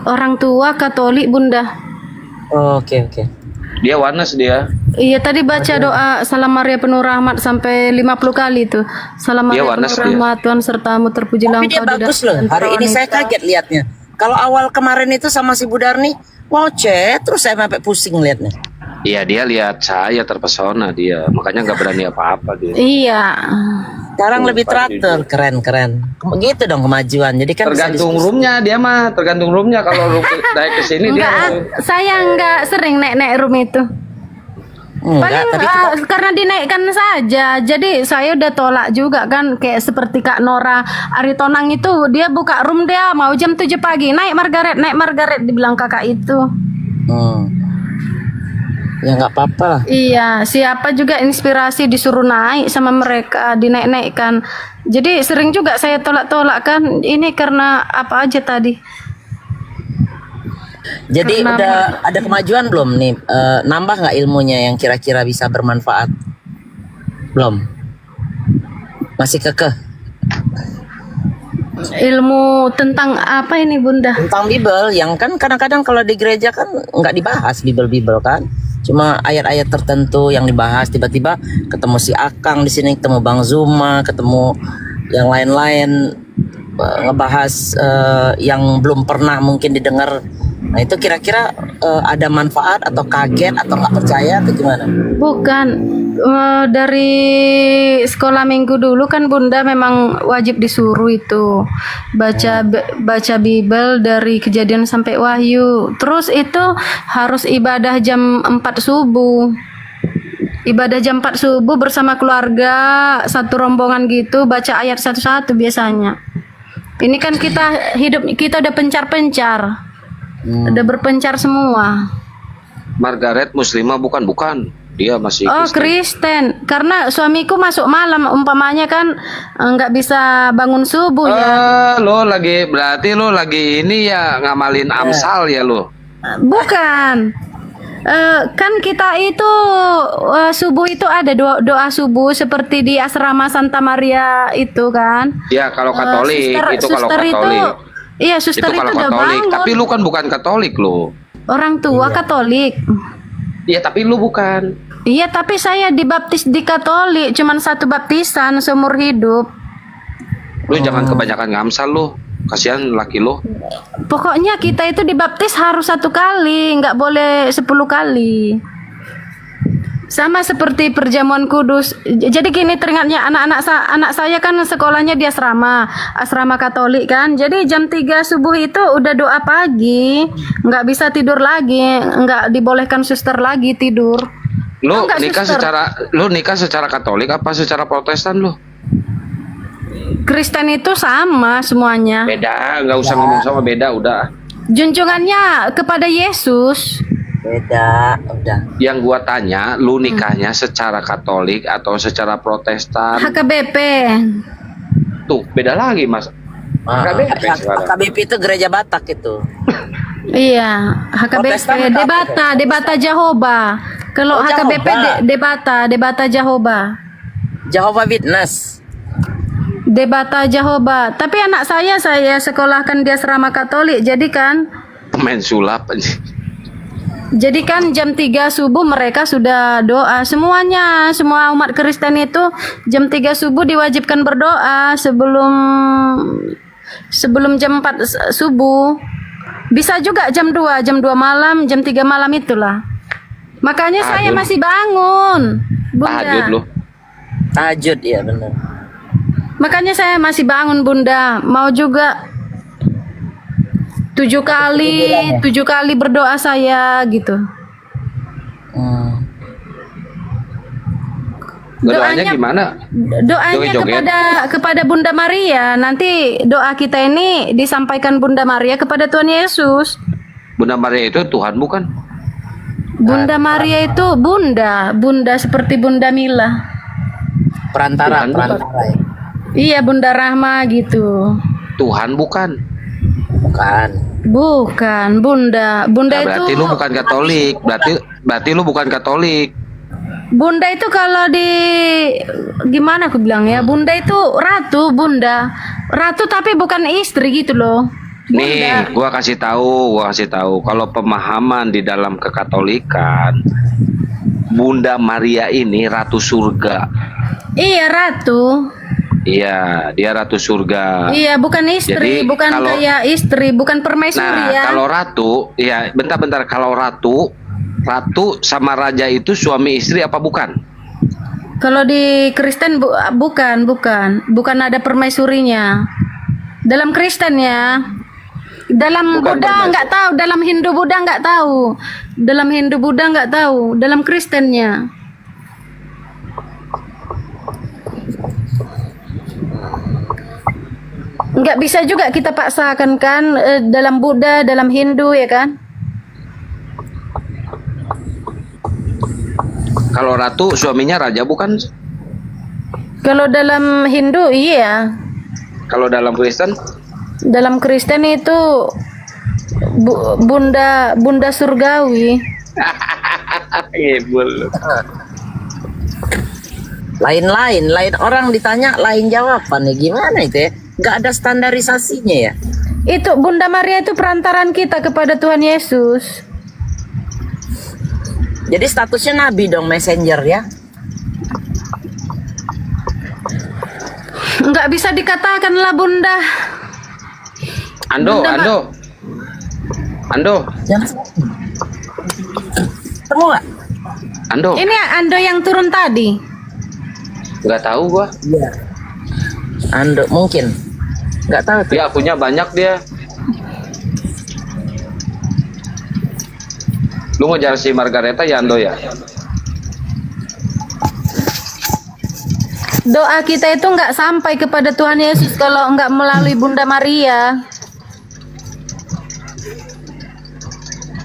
[SPEAKER 10] Orang tua Katolik Bunda.
[SPEAKER 19] Oke.
[SPEAKER 3] Dia Wanes dia.
[SPEAKER 10] Iya tadi baca doa Salam Maria penuh rahmat sampai 50 kali tuh. Salam Maria penuh rahmat, Tuhan sertamu, terpujilah engkau.
[SPEAKER 19] Tapi dia bagus loh. Hari ini saya kaget liatnya. Kalau awal kemarin itu sama si Budarni ngoceh, terus saya sampai pusing liatnya.
[SPEAKER 3] Iya dia lihat saya terpesona dia, makanya nggak berani apa-apa dia.
[SPEAKER 10] Iya.
[SPEAKER 19] Sekarang lebih teratur, keren. Begitu dong kemajuan. Jadi kan
[SPEAKER 3] tergantung roomnya dia mah, tergantung roomnya. Kalau room naik ke sini dia.
[SPEAKER 10] Saya nggak sering naik room itu. Paling karena dinaikkan saja. Jadi saya udah tolak juga kan, kayak seperti Kak Nora Aritonang itu, dia buka room dia mau jam 7 pagi naik Margaret dibilang kakak itu.
[SPEAKER 19] Ya nggak apa-apa lah.
[SPEAKER 10] Iya, siapa juga inspirasi disuruh naik sama mereka, dinaik-naikkan. Jadi sering juga saya tolak-tolak kan, ini karena apa aja tadi.
[SPEAKER 19] Jadi
[SPEAKER 10] Karena-
[SPEAKER 19] udah ada kemajuan belum nih? Nambah nggak ilmunya yang kira-kira bisa bermanfaat? Belum. Masih kekeh.
[SPEAKER 10] Ilmu tentang apa ini Bunda?
[SPEAKER 19] Tentang Bible yang kan kadang-kadang kalau di gereja kan nggak dibahas Bible kan. Cuma ayat-ayat tertentu yang dibahas, tiba-tiba ketemu si Akang di sini, ketemu Bang Zuma, ketemu yang lain-lain ngebahas yang belum pernah mungkin didengar. Nah itu kira-kira ada manfaat atau kaget atau nggak percaya atau gimana?
[SPEAKER 10] Bukan, dari sekolah minggu dulu kan Bunda memang wajib disuruh itu baca Bible dari Kejadian sampai Wahyu. Terus itu harus ibadah jam 4 subuh. Ibadah jam 4 subuh bersama keluarga, satu rombongan gitu, baca ayat satu-satu biasanya. Ini kan kita udah pencar-pencar. Udah berpencar semua.
[SPEAKER 3] Margaret Muslimah bukan. Dia masih
[SPEAKER 10] Oh,
[SPEAKER 3] Kristen.
[SPEAKER 10] Kristen. Karena suamiku masuk malam, umpamanya kan nggak bisa bangun subuh ya.
[SPEAKER 3] Berarti lo lagi ini ya ngamalin Amsal ya lo.
[SPEAKER 10] Bukan. Kan kita itu subuh itu ada doa subuh seperti di asrama Santa Maria itu kan.
[SPEAKER 3] Ya kalau Katolik itu kalau
[SPEAKER 10] suster
[SPEAKER 3] Katolik.
[SPEAKER 10] Iya, suster
[SPEAKER 3] itu kalau
[SPEAKER 10] itu udah
[SPEAKER 3] Katolik.
[SPEAKER 10] bangun.
[SPEAKER 3] Tapi lu kan bukan Katolik lo.
[SPEAKER 10] Orang tua Katolik.
[SPEAKER 3] Iya tapi lu bukan.
[SPEAKER 10] Iya, tapi saya dibaptis di Katolik, cuman satu baptisan seumur hidup.
[SPEAKER 3] Lu jangan kebanyakan ngamsal lu. Kasihan laki lu.
[SPEAKER 10] Pokoknya kita itu dibaptis harus 1 kali, nggak boleh 10 kali. Sama seperti perjamuan kudus. Jadi gini teringatnya anak saya kan sekolahnya di asrama Katolik kan. Jadi jam 3 subuh itu udah doa pagi, nggak bisa tidur lagi, nggak dibolehkan suster lagi tidur.
[SPEAKER 3] Lu
[SPEAKER 10] Enggak,
[SPEAKER 3] nikah secara Katolik apa secara Protestan lu?
[SPEAKER 10] Kristen itu sama semuanya.
[SPEAKER 3] Beda, nggak usah ngomong sama beda udah.
[SPEAKER 10] Junjungannya kepada Yesus.
[SPEAKER 19] Beda, udah.
[SPEAKER 3] Yang gua tanya, lu nikahnya secara Katolik atau secara Protestan?
[SPEAKER 10] HKBP.
[SPEAKER 3] Tuh, beda lagi, Mas. HKBP sekarang.
[SPEAKER 19] HKBP itu gereja Batak itu.
[SPEAKER 10] Iya,
[SPEAKER 19] Protestan
[SPEAKER 10] HKBP
[SPEAKER 19] apa?
[SPEAKER 10] Debata Jehovah. Kalau
[SPEAKER 19] Oh,
[SPEAKER 10] HKBP
[SPEAKER 19] Jehovah.
[SPEAKER 10] Debata Jehovah.
[SPEAKER 19] Jehovah Witness.
[SPEAKER 10] Debata Jehovah. Tapi anak saya sekolahkan di asrama Katolik. Jadi kan
[SPEAKER 3] Pemain sulap aja.
[SPEAKER 10] jam 3 subuh mereka sudah doa semuanya. Semua umat Kristen itu jam 3 subuh diwajibkan berdoa sebelum jam 4 subuh. Bisa juga jam 2 malam, jam 3 malam itulah. Makanya saya
[SPEAKER 3] Tahajud.
[SPEAKER 10] masih bangun, Bunda.
[SPEAKER 3] Tahajud lu.
[SPEAKER 19] Tahajud ya benar.
[SPEAKER 10] Makanya saya masih bangun, Bunda. Mau juga 7 kali berdoa saya gitu.
[SPEAKER 3] Doanya gimana?
[SPEAKER 10] Doanya
[SPEAKER 3] Joget-joget?
[SPEAKER 10] kepada Bunda Maria. Nanti doa kita ini disampaikan Bunda Maria kepada Tuhan Yesus.
[SPEAKER 3] Bunda Maria itu Tuhan bukan?
[SPEAKER 10] Bunda Maria itu Bunda seperti Bunda Mila.
[SPEAKER 19] Perantara.
[SPEAKER 10] Iya, Bunda Rahma gitu.
[SPEAKER 3] Tuhan bukan?
[SPEAKER 10] Bukan, Bunda. Bunda
[SPEAKER 3] Nah, berarti
[SPEAKER 10] itu
[SPEAKER 3] lu bukan Katolik. Berarti lu bukan Katolik.
[SPEAKER 10] Bunda itu kalau di gimana aku bilang ya, Bunda itu ratu, ratu tapi bukan istri gitu loh.
[SPEAKER 3] Nih, gua kasih tahu. Kalau pemahaman di dalam kekatolikan, Bunda Maria ini ratu surga.
[SPEAKER 10] Iya, ratu.
[SPEAKER 3] Iya, dia ratu surga.
[SPEAKER 10] Iya, bukan istri,
[SPEAKER 3] Jadi,
[SPEAKER 10] bukan
[SPEAKER 3] kalau-
[SPEAKER 10] kayak istri, bukan permaisuri
[SPEAKER 3] Nah,
[SPEAKER 10] ya.
[SPEAKER 3] kalau ratu, ya bentar. Kalau ratu sama raja itu suami istri apa bukan?
[SPEAKER 10] Kalau di Kristen bukan ada permaisurinya. Dalam Kristen ya. Dalam
[SPEAKER 3] Bukan
[SPEAKER 10] Buddha nggak tahu, dalam Hindu Buddha nggak tahu. Dalam Kristennya. Nggak bisa juga kita paksakan kan dalam Buddha, dalam Hindu ya kan?
[SPEAKER 3] Kalau ratu suaminya raja bukan?
[SPEAKER 10] Kalau dalam Hindu iya.
[SPEAKER 3] Kalau dalam Kristen?
[SPEAKER 10] Dalam Kristen itu bunda surgawi.
[SPEAKER 19] Lain orang ditanya lain jawaban ya, gimana itu ya? Nggak ada standarisasinya ya.
[SPEAKER 10] Itu Bunda Maria itu perantaran kita kepada Tuhan Yesus.
[SPEAKER 19] Jadi statusnya nabi dong, messenger ya.
[SPEAKER 10] Nggak bisa dikatakan lah Bunda.
[SPEAKER 3] Ando.
[SPEAKER 19] Temu nggak?
[SPEAKER 3] Ando.
[SPEAKER 10] Ini Ando yang turun tadi.
[SPEAKER 3] Nggak tahu gua.
[SPEAKER 19] Iya. Ando mungkin. Nggak tahu.
[SPEAKER 3] Dia punya banyak dia. Lu ngejar si Margareta ya Ando ya?
[SPEAKER 10] Doa kita itu nggak sampai kepada Tuhan Yesus kalau nggak melalui Bunda Maria.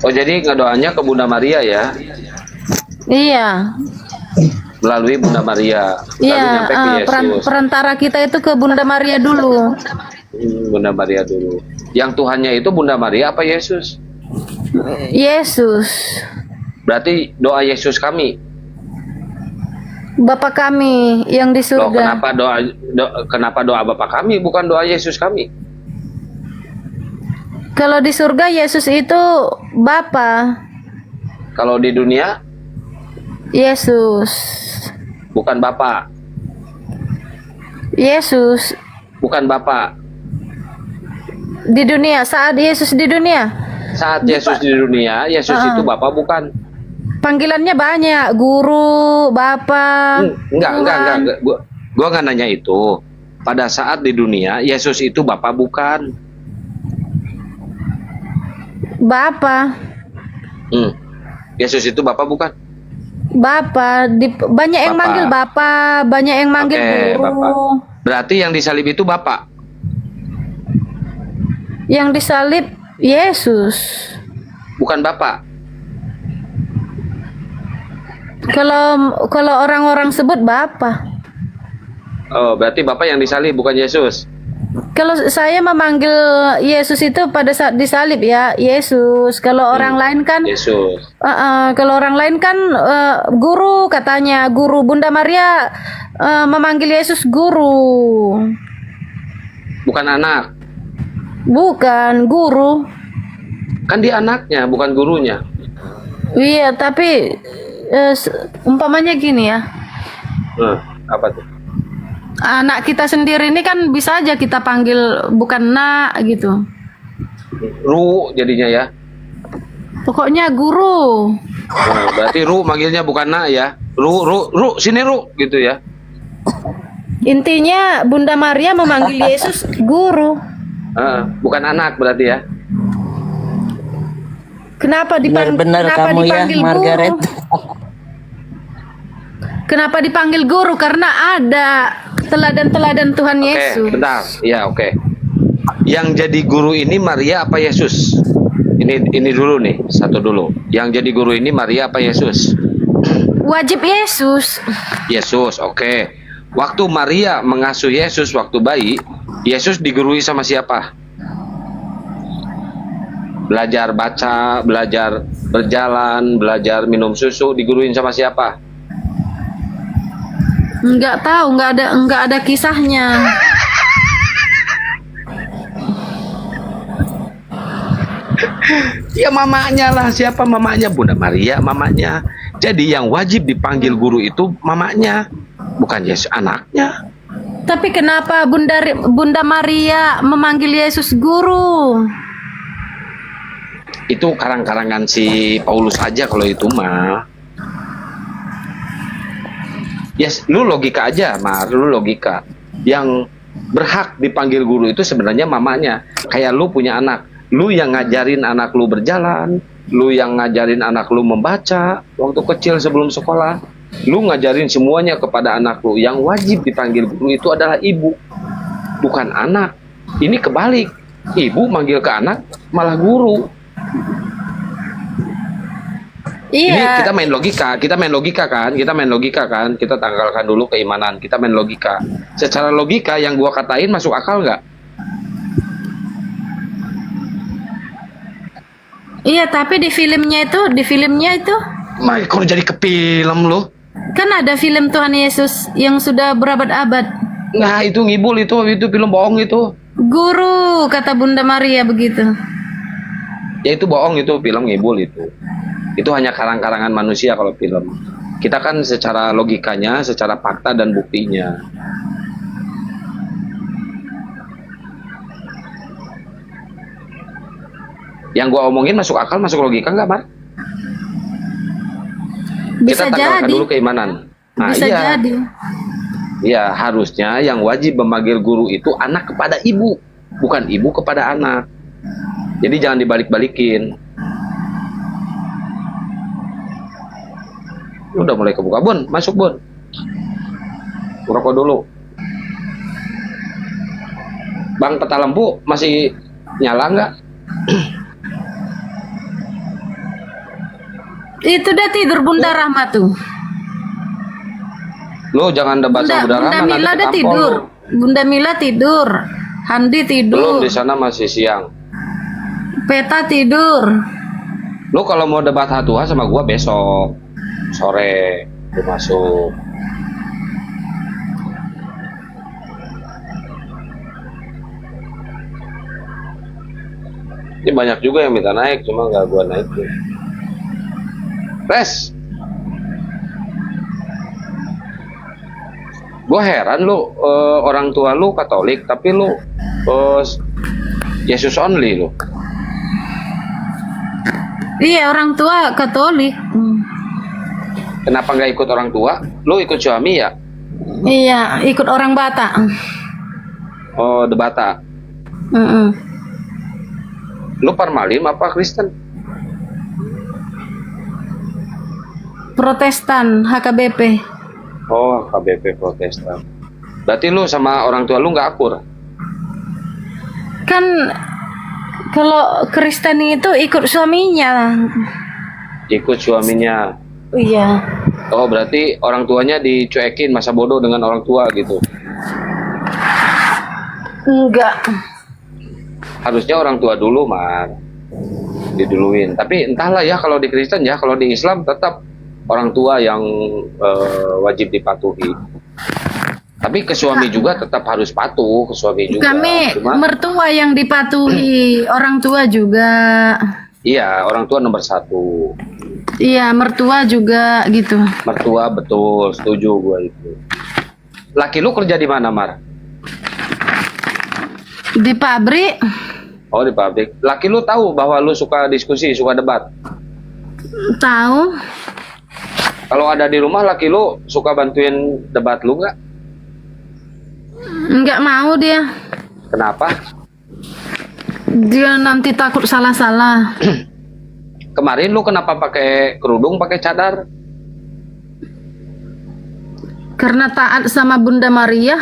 [SPEAKER 3] Oh jadi ngedoanya ke Bunda Maria ya?
[SPEAKER 10] Iya.
[SPEAKER 3] Melalui Bunda Maria. Lalu
[SPEAKER 10] Iya.
[SPEAKER 3] nyampe ke Yesus.
[SPEAKER 10] Perantara kita itu ke Bunda Maria dulu.
[SPEAKER 3] Bunda Maria dulu. Yang Tuhannya itu Bunda Maria apa Yesus?
[SPEAKER 10] Yesus.
[SPEAKER 3] Berarti doa Yesus kami.
[SPEAKER 10] Bapa kami yang di
[SPEAKER 3] Loh,
[SPEAKER 10] surga.
[SPEAKER 3] kenapa doa Bapa kami bukan doa Yesus kami?
[SPEAKER 10] Kalau di surga Yesus itu Bapa.
[SPEAKER 3] Kalau di dunia
[SPEAKER 10] Yesus.
[SPEAKER 3] bukan Bapa.
[SPEAKER 10] Yesus
[SPEAKER 3] Bukan Bapa.
[SPEAKER 10] di dunia, saat Yesus di dunia.
[SPEAKER 3] Saat Yesus di dunia, Yesus itu Bapa bukan?
[SPEAKER 10] Panggilannya banyak, guru, Bapa.
[SPEAKER 3] Enggak. Gua nggak nanya itu. Pada saat di dunia, Yesus itu Bapa bukan?
[SPEAKER 10] Bapa.
[SPEAKER 3] Yesus itu Bapa bukan?
[SPEAKER 10] Bapa. Banyak yang
[SPEAKER 3] Bapa.
[SPEAKER 10] manggil Bapa, banyak yang manggil guru.
[SPEAKER 3] Bapa. Berarti yang disalib itu Bapa?
[SPEAKER 10] Yang disalib Yesus.
[SPEAKER 3] Bukan Bapa?
[SPEAKER 10] Kalau orang-orang sebut Bapa.
[SPEAKER 3] Oh, berarti Bapa yang disalib bukan Yesus?
[SPEAKER 10] Kalau saya memanggil Yesus itu pada saat disalib ya, Yesus. Kalau orang lain kan
[SPEAKER 3] Yesus.
[SPEAKER 10] kalau orang lain kan guru katanya, guru. Bunda Maria memanggil Yesus guru.
[SPEAKER 3] Bukan anak?
[SPEAKER 10] Bukan, guru.
[SPEAKER 3] Kan dia anaknya, bukan gurunya.
[SPEAKER 10] Iya, tapi umpamanya gini ya.
[SPEAKER 3] Apa tuh?
[SPEAKER 10] Anak kita sendiri ini kan bisa aja kita panggil bukan nak gitu.
[SPEAKER 3] Ru jadinya ya.
[SPEAKER 10] Pokoknya guru.
[SPEAKER 3] Nah, berarti Ru manggilnya bukan nak ya. Ru sini Ru gitu ya.
[SPEAKER 10] Intinya Bunda Maria memanggil Yesus guru.
[SPEAKER 3] Bukan anak berarti ya.
[SPEAKER 10] Kenapa dipanggil?
[SPEAKER 19] Benar kamu ya, Margaret.
[SPEAKER 10] Kenapa dipanggil guru? Karena ada teladan-teladan Tuhan Yesus.
[SPEAKER 3] Oke, bentar. Ya, oke. Yang jadi guru ini Maria apa Yesus? Ini dulu nih, satu dulu. Yang jadi guru ini Maria apa Yesus?
[SPEAKER 10] Wajib Yesus.
[SPEAKER 3] Yesus, oke. Waktu Maria mengasuh Yesus waktu bayi, Yesus digurui sama siapa? Belajar baca, belajar berjalan, belajar minum susu, diguruin sama siapa?
[SPEAKER 10] Enggak tahu, enggak ada kisahnya.
[SPEAKER 3] Ya mamanya lah, siapa mamanya? Bunda Maria mamanya. Jadi yang wajib dipanggil guru itu mamanya, bukan Yesus anaknya.
[SPEAKER 10] Tapi kenapa Bunda Maria memanggil Yesus guru?
[SPEAKER 3] Itu karang-karangan si Paulus aja kalau itu mah. Yes, lu logika aja, lu logika. Yang berhak dipanggil guru itu sebenarnya mamanya. Kayak lu punya anak, lu yang ngajarin anak lu berjalan, lu yang ngajarin anak lu membaca waktu kecil sebelum sekolah, lu ngajarin semuanya kepada anak lu. Yang wajib dipanggil guru itu adalah ibu, bukan anak. Ini kebalik, ibu manggil ke anak malah guru. Ini
[SPEAKER 10] Iya.
[SPEAKER 3] kita main logika kan, kita tanggalkan dulu keimanan, kita main logika. Secara logika yang gua katain masuk akal nggak?
[SPEAKER 10] Iya, tapi di filmnya itu
[SPEAKER 3] Mai, kok jadi ke film lu?
[SPEAKER 10] kan ada film Tuhan Yesus yang sudah berabad-abad.
[SPEAKER 3] Nah, itu ngibul itu film bohong itu.
[SPEAKER 10] Guru, kata Bunda Maria begitu.
[SPEAKER 3] Ya itu bohong, itu film ngibul itu. Itu hanya karang-karangan manusia kalau film. Kita kan secara logikanya, secara fakta dan buktinya. Yang gua omongin masuk akal, masuk logika nggak, Mar?
[SPEAKER 10] Bisa
[SPEAKER 3] Kita tanggalkan
[SPEAKER 10] jadi.
[SPEAKER 3] dulu keimanan. Nah,
[SPEAKER 10] Bisa
[SPEAKER 3] iya.
[SPEAKER 10] jadi.
[SPEAKER 3] Ya, harusnya yang wajib memanggil guru itu anak kepada ibu, bukan ibu kepada anak. Jadi jangan dibalik-balikin. Udah mulai kebuka, Bun. Masuk, Bun. Rokok dulu. Bang, peta lampu masih nyala nggak?
[SPEAKER 10] Itu udah tidur Bunda Rahma tuh.
[SPEAKER 3] Lo jangan debat sama Bunda Rahma,
[SPEAKER 10] Bunda
[SPEAKER 3] nanti
[SPEAKER 10] Mila udah
[SPEAKER 3] ketampol
[SPEAKER 10] tidur.
[SPEAKER 3] lo.
[SPEAKER 10] Bunda Mila tidur. Handi
[SPEAKER 3] Belum,
[SPEAKER 10] tidur.
[SPEAKER 3] di sana masih siang.
[SPEAKER 10] Peta tidur.
[SPEAKER 3] Lo kalau mau debat H2H sama gua besok sore lu masuk. Ini banyak juga yang minta naik, cuma nggak gua naikin. Res, gua heran lu, orang tua lu Katolik tapi lu Yesus only lu.
[SPEAKER 10] Iya, orang tua Katolik.
[SPEAKER 3] Kenapa nggak ikut orang tua? Lu ikut suami ya?
[SPEAKER 10] Iya, ikut orang Batak.
[SPEAKER 3] Oh, de Batak. Lu Parmalim apa Kristen?
[SPEAKER 10] Protestan, HKBP.
[SPEAKER 3] Oh, KBP Protestan. Berarti lu sama orang tua lu nggak akur?
[SPEAKER 10] Kan kalau Kristen itu ikut suaminya.
[SPEAKER 3] Ikut suaminya.
[SPEAKER 10] Iya.
[SPEAKER 3] Oh, berarti orang tuanya dicuekin, masa bodoh dengan orang tua gitu.
[SPEAKER 10] Enggak.
[SPEAKER 3] Harusnya orang tua dulu, Mar. Diduluin. Tapi entahlah ya, kalau di Kristen ya, kalau di Islam tetap orang tua yang wajib dipatuhi. Tapi ke suami juga tetap harus patuh, ke suami juga.
[SPEAKER 10] Kami
[SPEAKER 3] Cuma,
[SPEAKER 10] mertua yang dipatuhi, orang tua juga.
[SPEAKER 3] iya, orang tua nomor 1.
[SPEAKER 10] Iya, mertua juga gitu.
[SPEAKER 3] Mertua betul, setuju gua itu. Laki lu kerja di mana, Mar?
[SPEAKER 10] Di pabrik.
[SPEAKER 3] Oh, di pabrik. Laki lu tahu bahwa lu suka diskusi, suka debat?
[SPEAKER 10] Tahu.
[SPEAKER 3] Kalau ada di rumah, laki lu suka bantuin debat lu nggak?
[SPEAKER 10] Enggak mau dia.
[SPEAKER 3] Kenapa?
[SPEAKER 10] Dia nanti takut salah-salah.
[SPEAKER 3] Kemarin lu kenapa pakai kerudung, pakai cadar?
[SPEAKER 10] Karena taat sama Bunda Maria.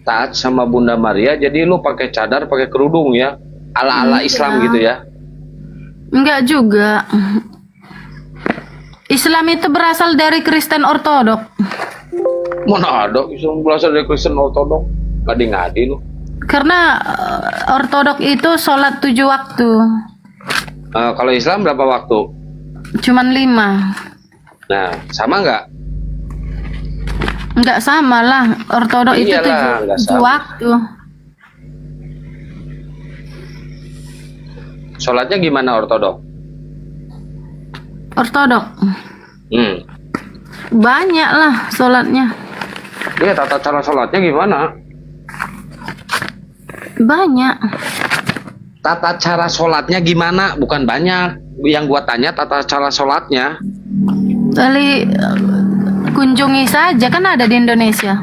[SPEAKER 3] Taat sama Bunda Maria, jadi lu pakai cadar, pakai kerudung ya? Ala-ala
[SPEAKER 10] Iya.
[SPEAKER 3] Islam gitu ya?
[SPEAKER 10] Enggak juga. Islam itu berasal dari Kristen Ortodok.
[SPEAKER 3] Mana ada Islam berasal dari Kristen Ortodok? Ngadi-ngadi lu.
[SPEAKER 10] Karena Ortodok itu sholat 7 waktu.
[SPEAKER 3] Kalau Islam berapa waktu?
[SPEAKER 10] Cuman 5.
[SPEAKER 3] Nah, sama nggak?
[SPEAKER 10] Enggak sama lah. Ortodok itu
[SPEAKER 3] Iyalah, nggak
[SPEAKER 10] 7
[SPEAKER 3] sama.
[SPEAKER 10] waktu.
[SPEAKER 3] Sholatnya gimana Ortodok?
[SPEAKER 10] Ortodok. Banyak lah sholatnya.
[SPEAKER 3] Iya, tata cara sholatnya gimana?
[SPEAKER 10] Banyak.
[SPEAKER 3] Tata cara sholatnya gimana? Bukan banyak. Yang gua tanya tata cara sholatnya.
[SPEAKER 10] Kali kunjungi saja, kan ada di Indonesia.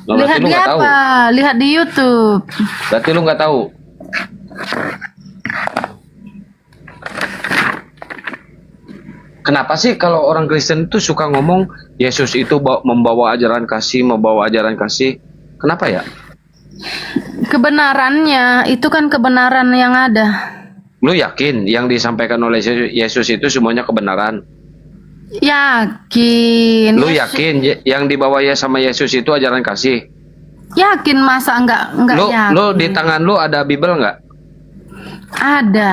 [SPEAKER 3] Nah, berarti
[SPEAKER 10] Lihat
[SPEAKER 3] lu
[SPEAKER 10] di
[SPEAKER 3] nggak tahu.
[SPEAKER 10] apa? Lihat di YouTube.
[SPEAKER 3] Berarti lu nggak tahu. Kenapa sih kalau orang Kristen itu suka ngomong Yesus itu membawa ajaran kasih, membawa ajaran kasih? Kenapa ya?
[SPEAKER 10] Kebenarannya itu kan kebenaran yang ada.
[SPEAKER 3] Lu yakin yang disampaikan oleh Yesus itu semuanya kebenaran?
[SPEAKER 10] Yakin.
[SPEAKER 3] Lu yakin yang dibawa ya sama Yesus itu ajaran kasih?
[SPEAKER 10] Yakin, masa enggak yakin?
[SPEAKER 3] Lu di tangan lu ada Bible nggak?
[SPEAKER 10] Ada.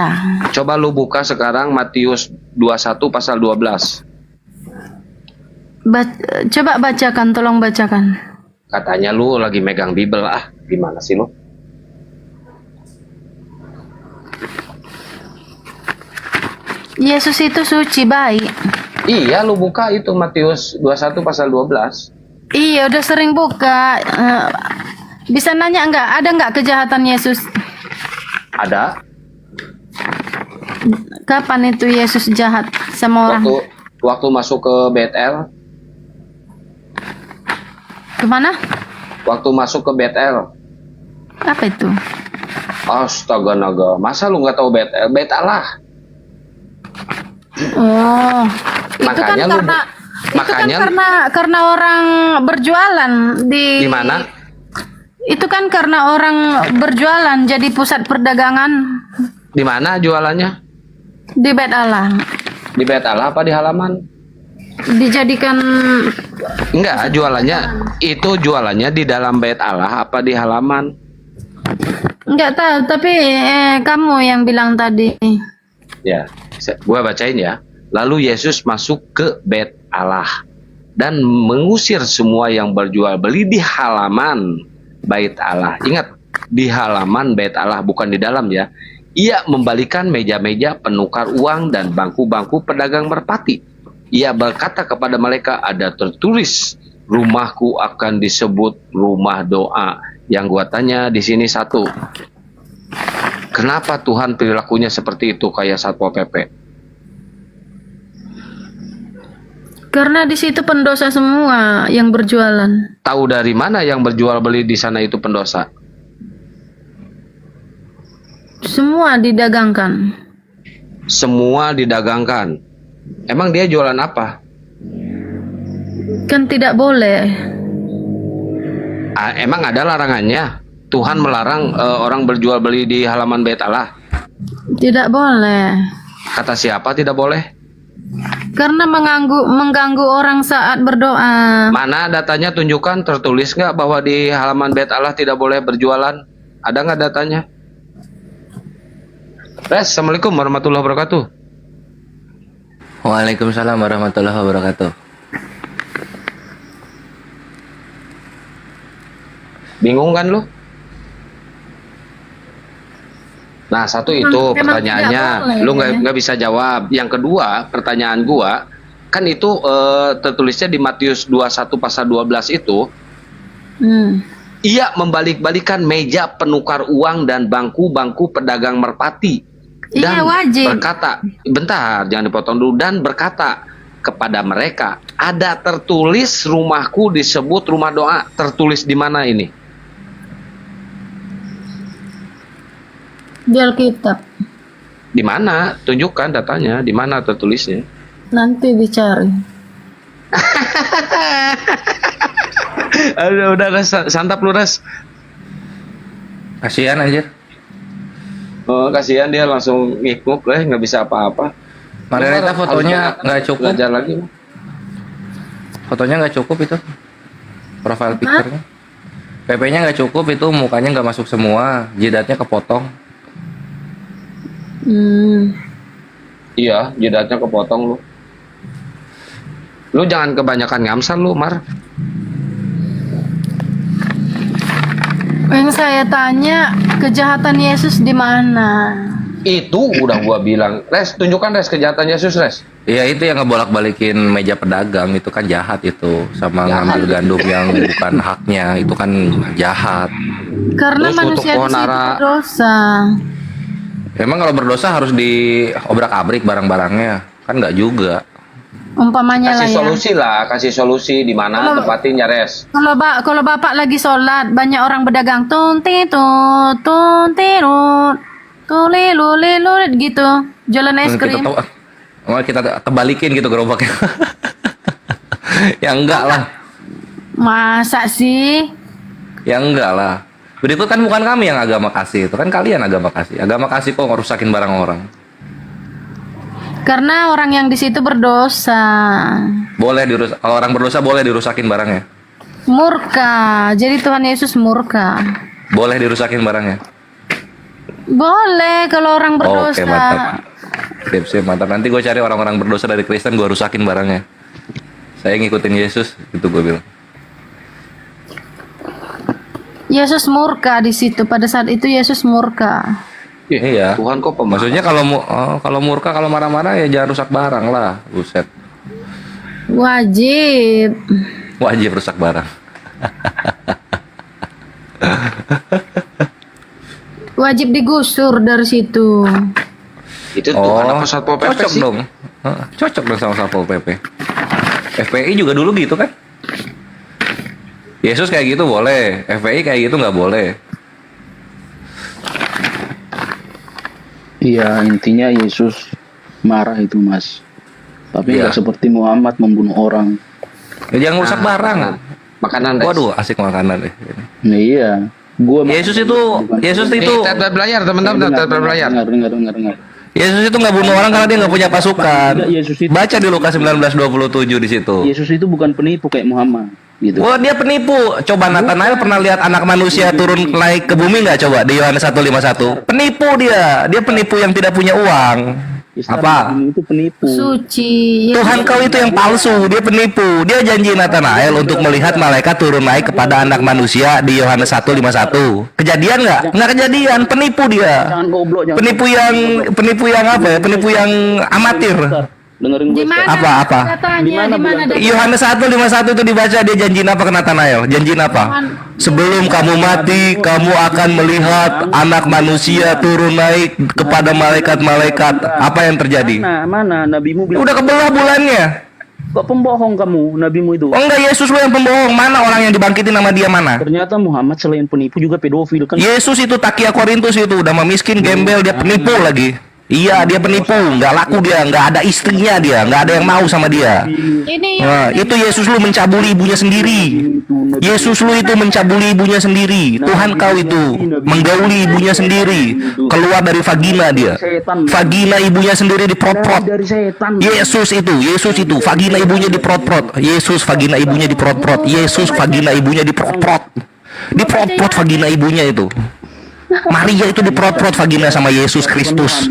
[SPEAKER 3] Coba lu buka sekarang Matius 21 pasal 12.
[SPEAKER 10] Coba bacakan, tolong bacakan.
[SPEAKER 3] Katanya lu lagi megang Bible, gimana sih lu?
[SPEAKER 10] Yesus itu suci, baik.
[SPEAKER 3] Iya, lu buka itu Matius 21 pasal 12.
[SPEAKER 10] Iya, udah sering buka. Bisa nanya enggak, ada enggak kejahatan Yesus?
[SPEAKER 3] Ada.
[SPEAKER 10] Kapan itu Yesus jahat sama orang?
[SPEAKER 3] Waktu masuk ke Betel.
[SPEAKER 10] Kemana?
[SPEAKER 3] Waktu masuk ke Betel.
[SPEAKER 10] Apa itu?
[SPEAKER 3] Astaga naga, masa lu nggak tahu Betel? Bet Allah.
[SPEAKER 10] Oh,
[SPEAKER 3] Makanya
[SPEAKER 10] karena orang berjualan di
[SPEAKER 3] mana?
[SPEAKER 10] Itu kan karena orang berjualan jadi pusat perdagangan.
[SPEAKER 3] Di mana jualannya?
[SPEAKER 10] Di Bet Allah.
[SPEAKER 3] Di Bet Allah apa di halaman?
[SPEAKER 10] Dijadikan
[SPEAKER 3] Enggak, jualannya di dalam Bait Allah apa di halaman?
[SPEAKER 10] enggak tahu, tapi kamu yang bilang tadi.
[SPEAKER 3] Ya, gua bacain ya. Lalu Yesus masuk ke Bait Allah dan mengusir semua yang berjual beli di halaman Bait Allah. Ingat, di halaman Bait Allah, bukan di dalam ya. Ia membalikan meja-meja penukar uang dan bangku-bangku pedagang merpati. Ia berkata kepada mereka, ada tertulis, rumahku akan disebut rumah doa. Yang gua tanya di sini satu, kenapa Tuhan perilakunya seperti itu kayak Satpol PP?
[SPEAKER 10] Karena di situ pendosa semua yang berjualan.
[SPEAKER 3] Tahu dari mana yang berjual beli di sana itu pendosa?
[SPEAKER 10] Semua didagangkan.
[SPEAKER 3] Semua didagangkan. Emang dia jualan apa?
[SPEAKER 10] Kan tidak boleh.
[SPEAKER 3] Emang ada larangannya? Tuhan melarang orang berjual beli di halaman Bait Allah?
[SPEAKER 10] Tidak boleh.
[SPEAKER 3] Kata siapa tidak boleh?
[SPEAKER 10] Karena mengganggu orang saat berdoa.
[SPEAKER 3] Mana datanya, tunjukkan, tertulis nggak bahwa di halaman Bait Allah tidak boleh berjualan? Ada nggak datanya? Assalamualaikum warahmatullahi wabarakatuh.
[SPEAKER 17] Waalaikumsalam warahmatullahi wabarakatuh.
[SPEAKER 3] Bingung kan lu? Nah, satu itu pertanyaannya, lu nggak bisa jawab. Yang kedua, pertanyaan gua, kan itu tertulisnya di Matius 21 pasal 12 itu. Ia membalik-balikan meja penukar uang dan bangku-bangku pedagang merpati. Dan
[SPEAKER 10] wajib.
[SPEAKER 3] Berkata, bentar, jangan dipotong dulu. Dan berkata kepada mereka, ada tertulis rumahku disebut rumah doa. Tertulis di mana ini?
[SPEAKER 10] Di Alkitab.
[SPEAKER 3] Di mana? Tunjukkan datanya. Di mana tertulisnya?
[SPEAKER 10] Nanti dicari.
[SPEAKER 3] Udah Res, santap lu Res.
[SPEAKER 17] Kasihan aja.
[SPEAKER 3] Oh, kasihan dia langsung ngikuk nggak bisa apa-apa.
[SPEAKER 17] Margareta fotonya nggak cukup.
[SPEAKER 3] Belajar lagi.
[SPEAKER 17] Fotonya nggak cukup itu. Profile picture-nya. PP-nya nggak cukup, itu mukanya nggak masuk semua, jidatnya kepotong.
[SPEAKER 3] Iya, jidatnya kepotong lu. Lu jangan kebanyakan ngamsal lu, Mar.
[SPEAKER 10] Yang saya tanya, kejahatan Yesus di mana?
[SPEAKER 3] Itu udah gua bilang. Res, tunjukkan Res kejahatan Yesus, Res.
[SPEAKER 17] Iya, itu yang ngebolak-balikin meja pedagang, itu kan jahat itu. Sama ngambil gandum yang bukan haknya, itu kan jahat.
[SPEAKER 10] Karena manusia di situ berdosa.
[SPEAKER 17] Emang kalau berdosa harus diobrak-abrik barang-barangnya? Kan nggak juga.
[SPEAKER 10] Umpamanya
[SPEAKER 3] kasih
[SPEAKER 10] lah
[SPEAKER 3] solusi
[SPEAKER 10] ya.
[SPEAKER 3] lah, kasih solusi di mana tempatinnya, Res.
[SPEAKER 10] Kalau bapak lagi sholat, banyak orang berdagang tuntitut, tulilulilulit gitu, jualan es krim.
[SPEAKER 17] Kita kebalikin gitu gerobaknya. Ya enggak lah.
[SPEAKER 10] Masa sih?
[SPEAKER 17] Ya enggak lah. Berikut kan bukan kami yang agama kasih, itu kan kalian agama kasih. Agama kasih kok ngerusakin barang orang.
[SPEAKER 10] Karena orang yang di situ berdosa.
[SPEAKER 17] Boleh dirusak, kalau orang berdosa boleh dirusakin barangnya.
[SPEAKER 10] Murka. Jadi Tuhan Yesus murka.
[SPEAKER 17] Boleh dirusakin barangnya.
[SPEAKER 10] Boleh kalau orang berdosa.
[SPEAKER 17] Oke, mantap. Sip, mantap. Nanti gue cari orang-orang berdosa dari Kristen, gue rusakin barangnya. Saya ngikutin Yesus, itu gue bilang.
[SPEAKER 10] Yesus murka di situ. Pada saat itu Yesus murka.
[SPEAKER 17] Iya. Tuhan kok maksudnya kalau murka, kalau marah-marah ya jangan rusak barang lah. Buset.
[SPEAKER 10] Wajib.
[SPEAKER 17] Wajib rusak barang.
[SPEAKER 10] Wajib digusur dari situ.
[SPEAKER 3] Itu Tuhan apa Satpol PP
[SPEAKER 17] cocok
[SPEAKER 3] sih?
[SPEAKER 17] dong. Cocok dong sama Satpol PP. FPI juga dulu gitu kan? Yesus kayak gitu boleh, FPI kayak gitu nggak boleh.
[SPEAKER 11] Iya, intinya Yesus marah itu, Mas. Tapi nggak seperti Muhammad membunuh orang.
[SPEAKER 17] Ya, jangan rusak barang.
[SPEAKER 3] Makanan.
[SPEAKER 17] Waduh, asik makanan deh.
[SPEAKER 11] Iya.
[SPEAKER 17] Yesus itu
[SPEAKER 3] Tablet belayar, teman-teman, tablet belayar.
[SPEAKER 11] Dengar.
[SPEAKER 17] Yesus itu nggak bunuh orang karena dia nggak punya pasukan. Baca di Lukas 19:27 di situ.
[SPEAKER 11] Yesus itu bukan penipu kayak Muhammad. Gitu.
[SPEAKER 17] Wah, dia penipu. Coba Nathanael pernah lihat anak manusia turun naik ke bumi nggak? Coba di Yohanes 1:51. Penipu dia. Dia penipu yang tidak punya uang. Apa?
[SPEAKER 11] Itu penipu.
[SPEAKER 10] Suci.
[SPEAKER 17] Tuhan kau itu yang palsu. Dia penipu. Dia janji Nathanael untuk melihat malaikat turun naik kepada anak manusia di Yohanes 1:51. Kejadian nggak? Nggak kejadian. Penipu dia. Penipu yang apa ya? Penipu yang amatir.
[SPEAKER 11] Dengerin gue.
[SPEAKER 17] Apa? Yohanes 1:51 itu dibaca, dia janjiin apa ke Nathanael? Janjiin apa? Sebelum kamu mati, kamu akan melihat anak manusia turun naik kepada malaikat-malaikat. Apa yang terjadi?
[SPEAKER 11] Mana nabimu bilang?
[SPEAKER 17] Udah kebelah bulannya.
[SPEAKER 11] Kok pembohong kamu, nabimu itu?
[SPEAKER 17] Oh enggak, Yesus lu yang pembohong. Mana orang yang dibangkitin nama dia mana?
[SPEAKER 11] Ternyata Muhammad selain penipu juga pedofil kan?
[SPEAKER 17] Yesus itu takia Korintus itu udah miskin, gembel, dia penipu lagi. Iya, dia penipu, nggak laku dia, nggak ada istrinya dia, nggak ada yang mau sama dia. Nah, itu Yesus lu mencabuli ibunya sendiri. Yesus lu itu mencabuli ibunya sendiri. Tuhan kau itu menggauli ibunya sendiri. Keluar dari vagina dia. Vagina ibunya sendiri diprot-prot. Yesus itu vagina ibunya diprot-prot. Yesus vagina ibunya diprot-prot. Yesus vagina ibunya diprot-prot. Diprot-prot vagina ibunya itu. Maria itu diprot-prot vagina sama Yesus Kristus.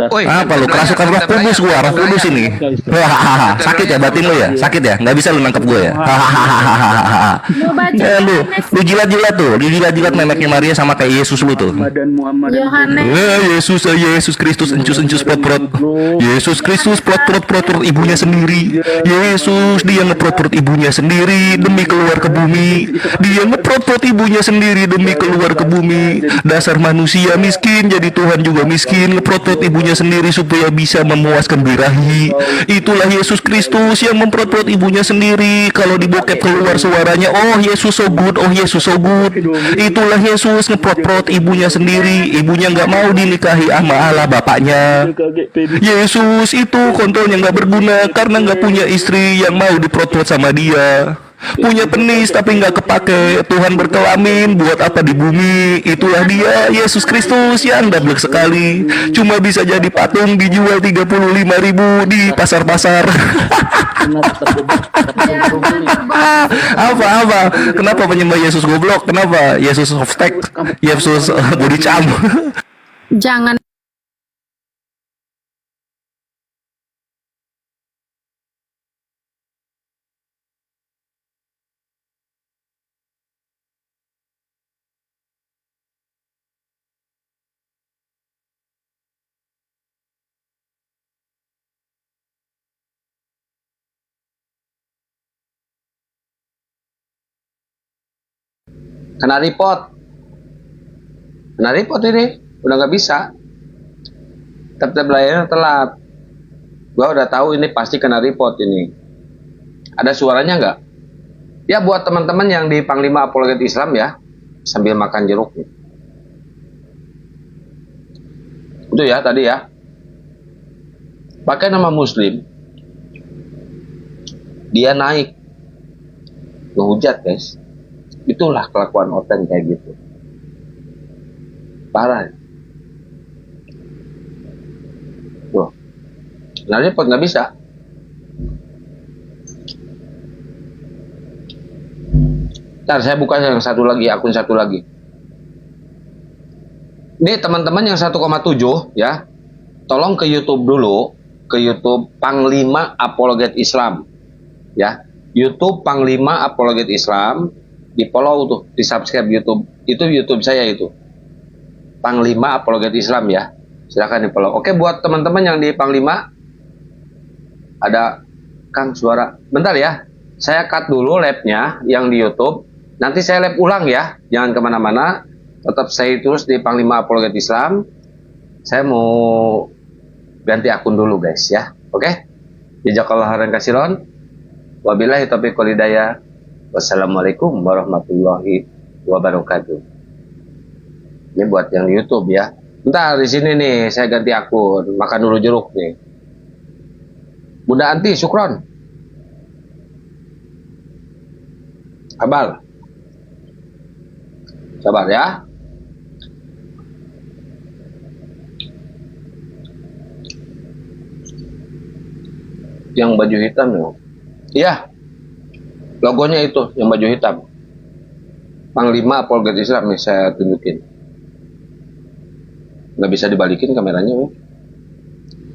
[SPEAKER 17] Apa lu kerasukan Roh Kudus gua, Roh Kudus ini. Hahaha. Sakit ya batin lu ya? Sakit ya? Nggak bisa lu nangkep gua ya? Hahaha. Lu jilat-jilat tuh, lu jilat-jilat memeknya Maria sama kayak Yesus lu tuh. Yesus Kristus encus prot-prot. Yesus Kristus prot-prot ibunya sendiri. Yesus dia ngeprot-prot ibunya sendiri demi keluar ke bumi. Dia ngeprot-prot ibunya sendiri demi keluar ke bumi. Dasar manusia miskin, jadi Tuhan juga miskin, ngeprot-prot ibunya sendiri supaya bisa memuaskan birahi. Itulah Yesus Kristus yang memprot-prot ibunya sendiri. Kalau dibokep keluar suaranya, oh Yesus so good, oh Yesus so good. Itulah Yesus ngeprot-prot ibunya sendiri. Ibunya nggak mau dinikahi sama Allah bapaknya. Yesus itu kontolnya nggak berguna karena nggak punya istri yang mau diprot-prot sama dia. Punya penis tapi nggak kepake. Tuhan berkelamin, buat apa di bumi? Itulah dia Yesus Kristus yang dablek sekali. Cuma bisa jadi patung, dijual 35.000 di pasar-pasar. Apa? Kenapa penyembah Yesus goblok? Kenapa Yesus softtek? Yesus body charm?
[SPEAKER 10] Jangan.
[SPEAKER 3] Kena report ini udah nggak bisa. Tab-tab layarnya telat. Gua udah tahu ini pasti kena report ini. Ada suaranya nggak? Ya buat teman-teman yang di Panglima Apologet Islam ya, sambil makan jeruk. Itu ya tadi ya. Pakai nama Muslim. Dia naik. Ngehujat guys. Itulah kelakuan Oten kayak gitu. Parah. Tuh. Nah, repot nggak bisa. Ntar saya buka yang satu lagi, akun satu lagi. Ini teman-teman yang 1,7 ya, tolong ke YouTube dulu, ke YouTube Panglima Apologet Islam, ya. YouTube Panglima Apologet Islam, di follow tuh, di subscribe YouTube. Itu YouTube saya itu. Panglima Apologet Islam ya. Silakan di follow. Oke, buat teman-teman yang di Panglima, ada Kang suara. Bentar ya, saya cut dulu live-nya yang di YouTube. Nanti saya live ulang ya, jangan kemana-mana. Tetap stay terus di Panglima Apologet Islam. Saya mau ganti akun dulu guys ya. Oke? Jazakallahu khairan katsiran. Wabillahi taufiq wal hidayah. Wassalamualaikum warahmatullahi wabarakatuh. Ini buat yang di YouTube ya. Bentar di sini nih saya ganti akun. Makan dulu jeruk nih. Bunda Anti, syukron. Sabar ya. Yang baju hitam ya. Iya. Logonya itu yang baju hitam. Panglima Apologet Islam nih saya tunjukin. Nggak bisa dibalikin kameranya nih.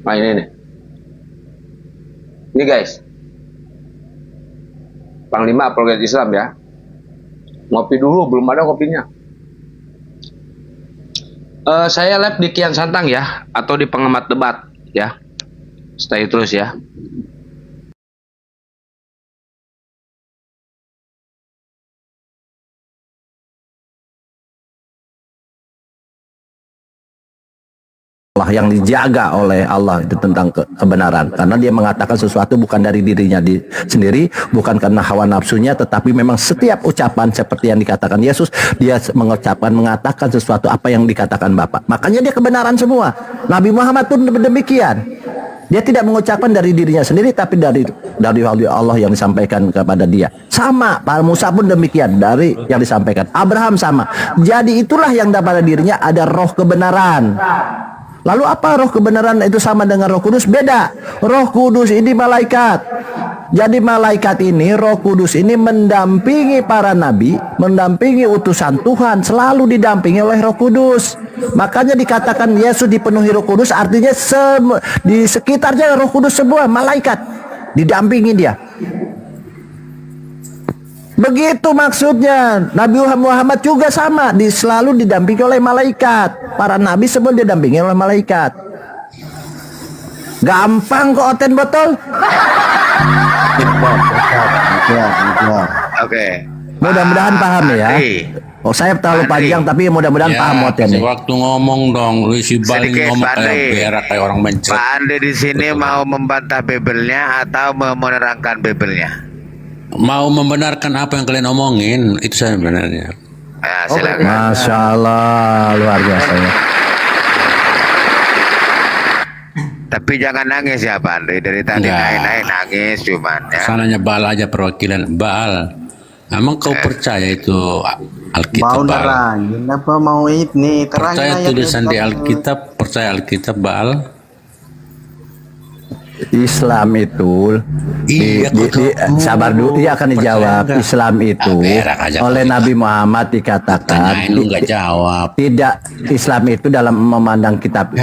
[SPEAKER 3] Nah ini nih. Ini guys. Panglima Apologet Islam ya. Ngopi dulu, belum ada kopinya. Saya live di Kian Santang ya, atau di Pengamat Debat ya. Stay terus ya.
[SPEAKER 2] Allah yang dijaga oleh Allah itu tentang kebenaran, karena dia mengatakan sesuatu bukan dari dirinya sendiri, bukan karena hawa nafsunya, tetapi memang setiap ucapan seperti yang dikatakan Yesus, dia mengatakan sesuatu apa yang dikatakan Bapa, makanya dia kebenaran semua. Nabi Muhammad pun demikian, dia tidak mengucapkan dari dirinya sendiri, tapi dari Allah yang disampaikan kepada dia. Sama, Pak Musa pun demikian, dari yang disampaikan. Abraham sama. Jadi itulah yang pada dirinya ada roh kebenaran. Lalu apa roh kebenaran itu sama dengan Roh Kudus? Beda. Roh Kudus ini malaikat. Jadi malaikat ini, Roh Kudus ini mendampingi para nabi, mendampingi utusan Tuhan, selalu didampingi oleh Roh Kudus. Makanya dikatakan Yesus dipenuhi Roh Kudus, artinya di sekitarnya Roh Kudus semua, malaikat didampingi dia. Begitu maksudnya. Nabi Muhammad juga sama, selalu didampingi oleh malaikat. Para nabi semua didampingi oleh malaikat. Gampang kok Oten botol.
[SPEAKER 15] Oke.
[SPEAKER 2] Mudah-mudahan paham ya. Oh, saya terlalu panjang tapi mudah-mudahan paham Oten nih.
[SPEAKER 14] Waktu ngomong dong, lu isi balik ngomong kayak berak kayak orang mencret.
[SPEAKER 15] Pak Ande di sini mau membantah Bibelnya atau menerangkan Bibelnya?
[SPEAKER 14] Mau membenarkan apa yang kalian omongin, itu saya sebenarnya.
[SPEAKER 15] Ya, silakan.
[SPEAKER 2] Masya Allah, luar biasa ya.
[SPEAKER 15] Tapi jangan nangis ya Pak Andre, dari tadi naik nangis cuman ya.
[SPEAKER 14] Sananya Baal aja perwakilan Baal. Emang kau percaya itu Alkitab
[SPEAKER 22] Mau
[SPEAKER 14] Baal?
[SPEAKER 22] nerangin apa mau ini?
[SPEAKER 14] Percaya tulisan di Alkitab, percaya Alkitab Baal?
[SPEAKER 2] Islam itu sabar dulu, dia akan dijawab. Islam itu oleh Nabi Muhammad dikatakan tidak. Islam itu dalam memandang kitab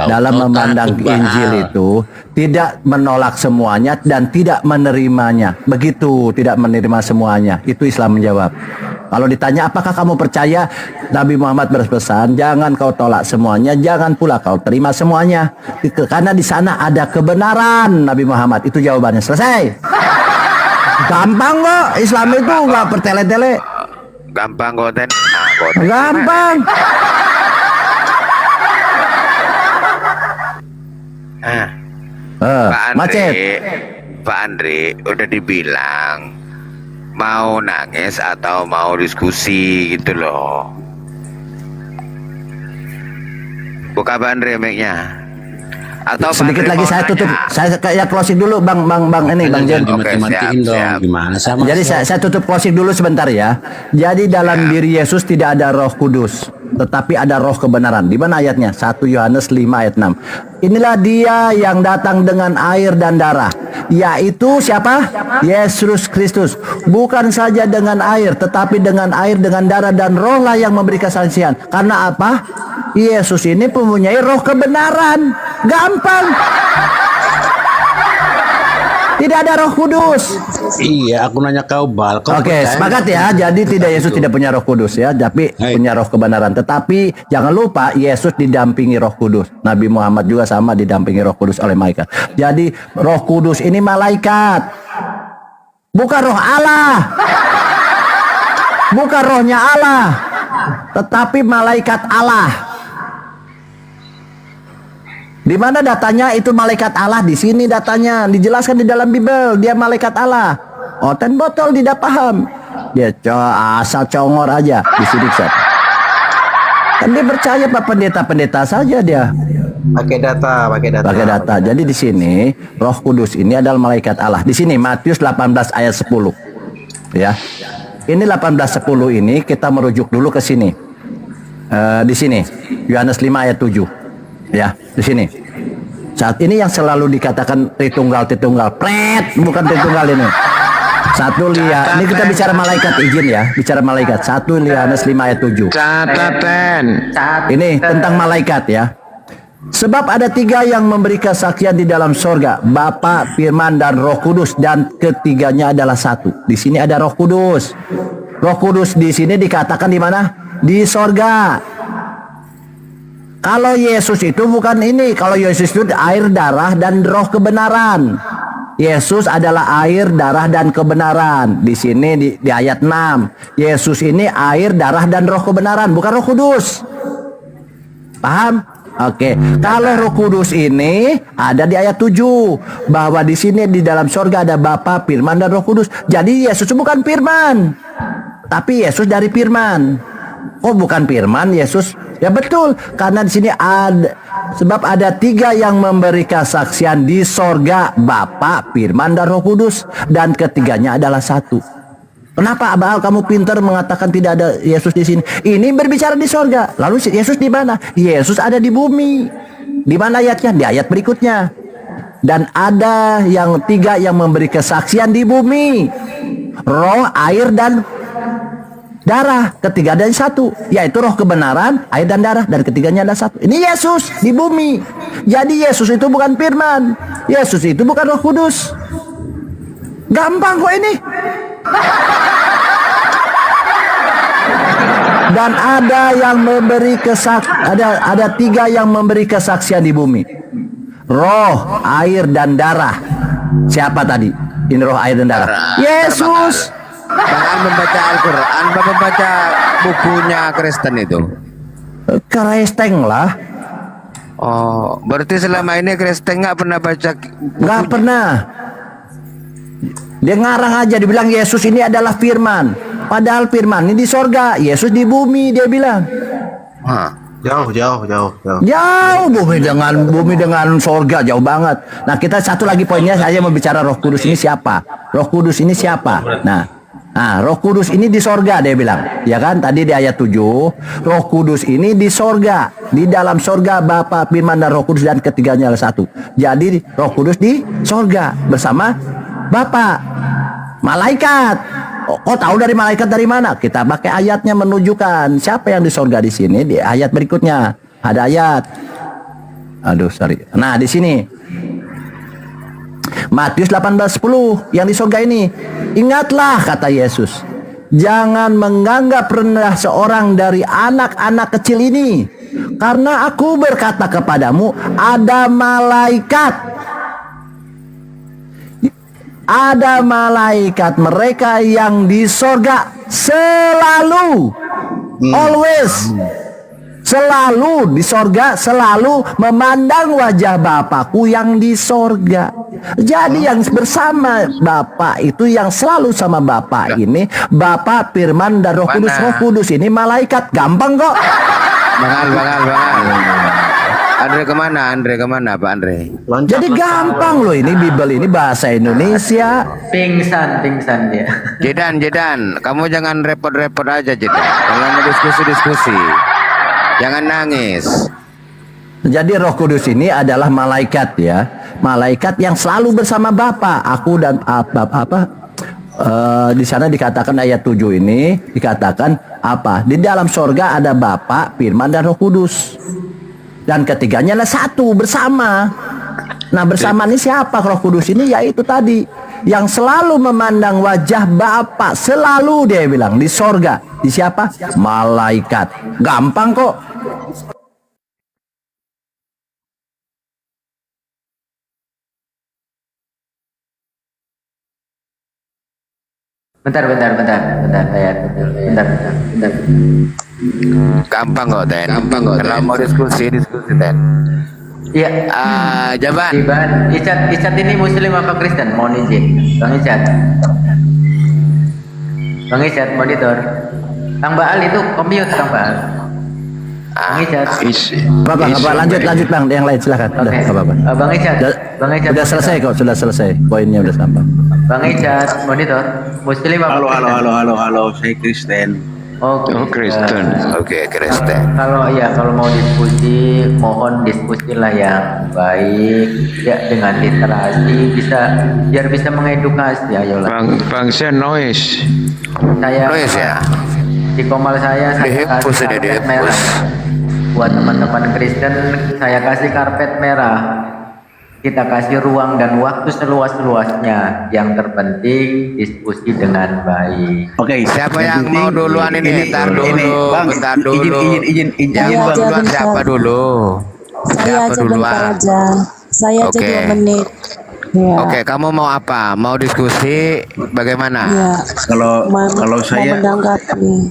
[SPEAKER 2] dalam memandang Injil itu tidak menolak semuanya dan tidak menerimanya. Begitu, tidak menerima semuanya. Itu Islam menjawab. Kalau ditanya apakah kamu percaya, Nabi Muhammad berpesan, jangan kau tolak semuanya, jangan pula kau terima semuanya, karena di sana ada kebenaran. Nabi Muhammad, itu jawabannya. Selesai. Gampang kok, Islam itu nggak bertele-tele.
[SPEAKER 15] Gampang Oten.
[SPEAKER 2] Gampang.
[SPEAKER 15] Pak Andre udah dibilang mau nangis atau mau diskusi gitu loh. Buka Pak Andre mic-nya. Atau
[SPEAKER 2] sedikit lagi saya tutup, saya kayak closing dulu Bang Jen. Jadi saya tutup closing dulu sebentar ya. Jadi dalam diri Yesus tidak ada Roh Kudus. tetapi ada roh kebenaran. Di mana ayatnya? 1 Yohanes 5 ayat 6. Inilah dia yang datang dengan air dan darah, yaitu siapa? Yesus Kristus. Bukan saja dengan air, tetapi dengan air, dengan darah dan roh lah yang memberi kesaksian. Karena apa? Yesus ini mempunyai roh kebenaran. Gampang. Tidak ada Roh Kudus.
[SPEAKER 14] Iya, aku nanya kau Bal.
[SPEAKER 2] Oke, sepakat ya. Jadi tidak, Yesus tidak punya Roh Kudus ya, tapi punya roh kebenaran. Tetapi jangan lupa Yesus didampingi Roh Kudus. Nabi Muhammad juga sama didampingi Roh Kudus oleh malaikat. Jadi Roh Kudus ini malaikat. Bukan roh Allah. Bukan rohnya Allah. Tetapi malaikat Allah. Di mana datanya itu malaikat Allah? Di sini datanya dijelaskan di dalam Bible, dia malaikat Allah. Oten botol tidak paham. Dia asal congor aja di sini. Kan dia percaya Pak pendeta-pendeta saja dia.
[SPEAKER 22] Pakai data.
[SPEAKER 2] Jadi di sini Roh Kudus ini adalah malaikat Allah. Di sini Matius 18 ayat 10. Ya. Ini 18:10 ini kita merujuk dulu ke sini. Di sini Yohanes 5 ayat 7. Ya, di sini. Saat ini yang selalu dikatakan Tritunggal, pret, bukan Tritunggal ini. Satu lihat, ini kita bicara malaikat, izin ya, bicara malaikat. 1 Yohanes 5 ayat 7.
[SPEAKER 13] Catatan.
[SPEAKER 2] Ini tentang malaikat ya. Sebab ada 3 yang memberi kesaksian di dalam sorga, Bapa, Firman, dan Roh Kudus, dan ketiganya adalah satu. Di sini ada Roh Kudus. Roh Kudus di sini dikatakan di mana? Di sorga. Kalau Yesus itu bukan ini. Kalau Yesus itu air, darah, dan roh kebenaran. Yesus adalah air, darah, dan kebenaran. Di sini di ayat 6. Yesus ini air, darah, dan roh kebenaran. Bukan Roh Kudus. Paham? Oke. Kalau Roh Kudus ini ada di ayat 7. Bahwa di sini di dalam sorga ada Bapa, Firman, dan Roh Kudus. Jadi Yesus itu bukan Firman. Tapi Yesus dari Firman. Oh, bukan Firman, Yesus. Ya betul, karena di sini ada, sebab ada 3 yang memberi kesaksian di sorga, Bapa, Firman, dan Roh Kudus, dan ketiganya adalah satu. Kenapa Abah kamu pintar mengatakan tidak ada Yesus di sini? Ini berbicara di sorga. Lalu Yesus di mana? Yesus ada di bumi. Di mana ayatnya? Di ayat berikutnya. Dan ada yang 3 yang memberi kesaksian di bumi, roh, air, dan darah. Ketiga dan satu, yaitu roh kebenaran, air, dan darah, dan ketiganya ada satu. Ini Yesus di bumi. Jadi Yesus itu bukan Firman, Yesus itu bukan Roh Kudus. Gampang kok ini. Dan ada yang memberi ada 3 yang memberi kesaksian di bumi, roh, air, dan darah. Siapa tadi? Ini roh, air, dan darah. Yesus.
[SPEAKER 9] Jangan membaca Al-Quran, membaca bukunya Kristen itu.
[SPEAKER 2] Kristen lah.
[SPEAKER 9] Oh, berarti selama ini Kristen nggak pernah baca?
[SPEAKER 2] Nggak pernah. Dia ngarang aja, dibilang Yesus ini adalah Firman. Padahal Firman ini di sorga, Yesus di bumi, dia bilang.
[SPEAKER 22] Jauh.
[SPEAKER 2] Jauh bumi dengan sorga, jauh banget. Nah, kita satu lagi poinnya, saya mau bicara Roh Kudus ini siapa? Roh Kudus ini siapa? Nah, Roh Kudus ini di sorga, dia bilang. Ya kan, tadi di ayat 7, Roh Kudus ini di sorga. Di dalam sorga Bapa, Firman, dan Roh Kudus, dan ketiganya adalah satu. Jadi Roh Kudus di sorga bersama Bapa. Malaikat. Kok tahu dari malaikat dari mana? Kita pakai ayatnya menunjukkan siapa yang di sorga di sini. Di ayat berikutnya ada ayat. Nah, di sini Matius 18:10 yang di sorga ini. Ingatlah, kata Yesus, jangan menganggap rendah seorang dari anak-anak kecil ini, karena aku berkata kepadamu, ada malaikat mereka yang di sorga selalu, always, selalu di sorga, selalu memandang wajah Bapakku yang di sorga. Jadi yang bersama Bapa itu, yang selalu sama Bapa ini, Bapa, Firman, dan Roh Kudus. Roh Kudus ini malaikat. Gampang kok.
[SPEAKER 9] Bangal. Andre kemana Pak Andre?
[SPEAKER 2] Jadi gampang loh, ini Bible ini bahasa Indonesia.
[SPEAKER 16] Pingsan dia.
[SPEAKER 9] Jedan, kamu jangan repot-repot aja Jedan. Kalau mau diskusi. Jangan nangis.
[SPEAKER 2] Jadi Roh Kudus ini adalah malaikat ya, malaikat yang selalu bersama Bapa. Aku dan di sana dikatakan ayat 7 ini dikatakan apa? Di dalam sorga ada Bapa, Firman dan Roh Kudus. Dan ketiganya adalah satu bersama. Nah bersama ini siapa Roh Kudus ini? Yaitu tadi yang selalu memandang wajah Bapa, selalu dia bilang di sorga. Di siapa? Malaikat. Gampang kok.
[SPEAKER 9] Bentar. Gampang kok, Ten. Kalau mau diskusi, Ten.
[SPEAKER 19] Iya.
[SPEAKER 9] Jaban.
[SPEAKER 19] Icat ini Muslim apa Kristen? Mohon izin, Bang Icat, monitor. Kang Baal itu commute, Kang Baal. Bang Icat.
[SPEAKER 2] Bapak, lanjut Bang, yang lain silakan. Udah, apa-apa.
[SPEAKER 19] Bang Icat.
[SPEAKER 2] Sudah selesai kok, sudah selesai. Poinnya udah sampai.
[SPEAKER 19] Bang Icat, monitor. Muslim apa Kristen?
[SPEAKER 22] Halo, saya Kristen.
[SPEAKER 19] Oke.
[SPEAKER 22] Kristen.
[SPEAKER 9] Oke, Kristen.
[SPEAKER 19] Kalau mau diskusi, mohon diskusilah yang baik ya, dengan literasi, biar bisa mengedukasi. Ayolah.
[SPEAKER 22] Bang Senois.
[SPEAKER 19] Noise ya. Di komal saya kasih karpet merah. Buat teman-teman Kristen, saya kasih karpet merah. Kita kasih ruang dan waktu seluas-luasnya. Yang terpenting diskusi dengan baik.
[SPEAKER 9] Oke, siapa yang mau duluan ini? Bentar dulu.
[SPEAKER 22] Izin
[SPEAKER 9] Yang
[SPEAKER 22] Bang.
[SPEAKER 9] duluan siapa dulu?
[SPEAKER 8] Saya aja bentar aja. Saya aja 2 menit. Ya.
[SPEAKER 9] Oke, kamu mau apa? Mau diskusi bagaimana?
[SPEAKER 8] Ya.
[SPEAKER 22] Kalau saya
[SPEAKER 8] mau menanggapi.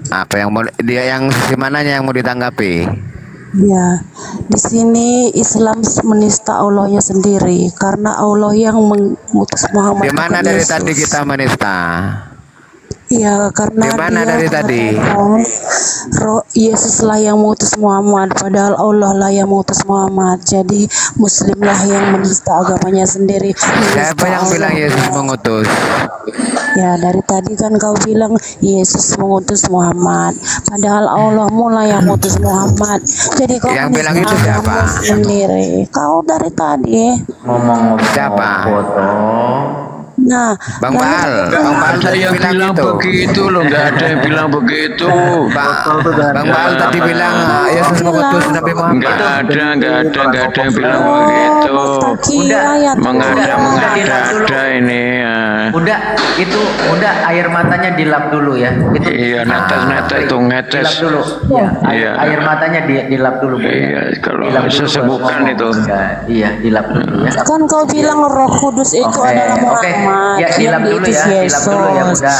[SPEAKER 9] Apa yang mau yang sisi mananya yang mau ditanggapi?
[SPEAKER 8] Ya, di sini Islam menista Allahnya sendiri karena Allah yang mengutus Muhammad.
[SPEAKER 9] Di mana dari tadi kita menista?
[SPEAKER 8] Iya, karena
[SPEAKER 9] di mana dari tadi?
[SPEAKER 8] Yesus lah yang mengutus Muhammad, padahal Allah lah yang mengutus Muhammad. Jadi Muslimlah yang menista agamanya sendiri.
[SPEAKER 9] Siapa yang bilang Yesus mengutus?
[SPEAKER 8] Ya, dari tadi kan kau bilang Yesus mengutus Muhammad, padahal Allah mulai yang mengutus Muhammad. Jadi kau
[SPEAKER 9] yang bilang itu siapa?
[SPEAKER 8] Sendiri. Kau dari tadi.
[SPEAKER 19] Ngomong
[SPEAKER 9] siapa?
[SPEAKER 8] Nah,
[SPEAKER 9] Bang Baal
[SPEAKER 22] ada yang bilang begitu loh, nggak ada yang bilang begitu.
[SPEAKER 9] Bang Baal tadi bilang Yesus mengutus Nabi Muhammad.
[SPEAKER 22] Nggak ada yang bilang begitu. Mengada ini.
[SPEAKER 19] Udah air matanya dilap dulu ya. Itu
[SPEAKER 22] iya, netes itu ngetes.
[SPEAKER 19] Dilap dulu. Ya, air matanya dilap dulu.
[SPEAKER 22] Iya, kalau sesebukan itu.
[SPEAKER 19] Iya, dilap dulu ya.
[SPEAKER 8] Kan kau bilang Roh Kudus itu adalah Muhammad.
[SPEAKER 19] Ya, dilap dulu ya, Bunda.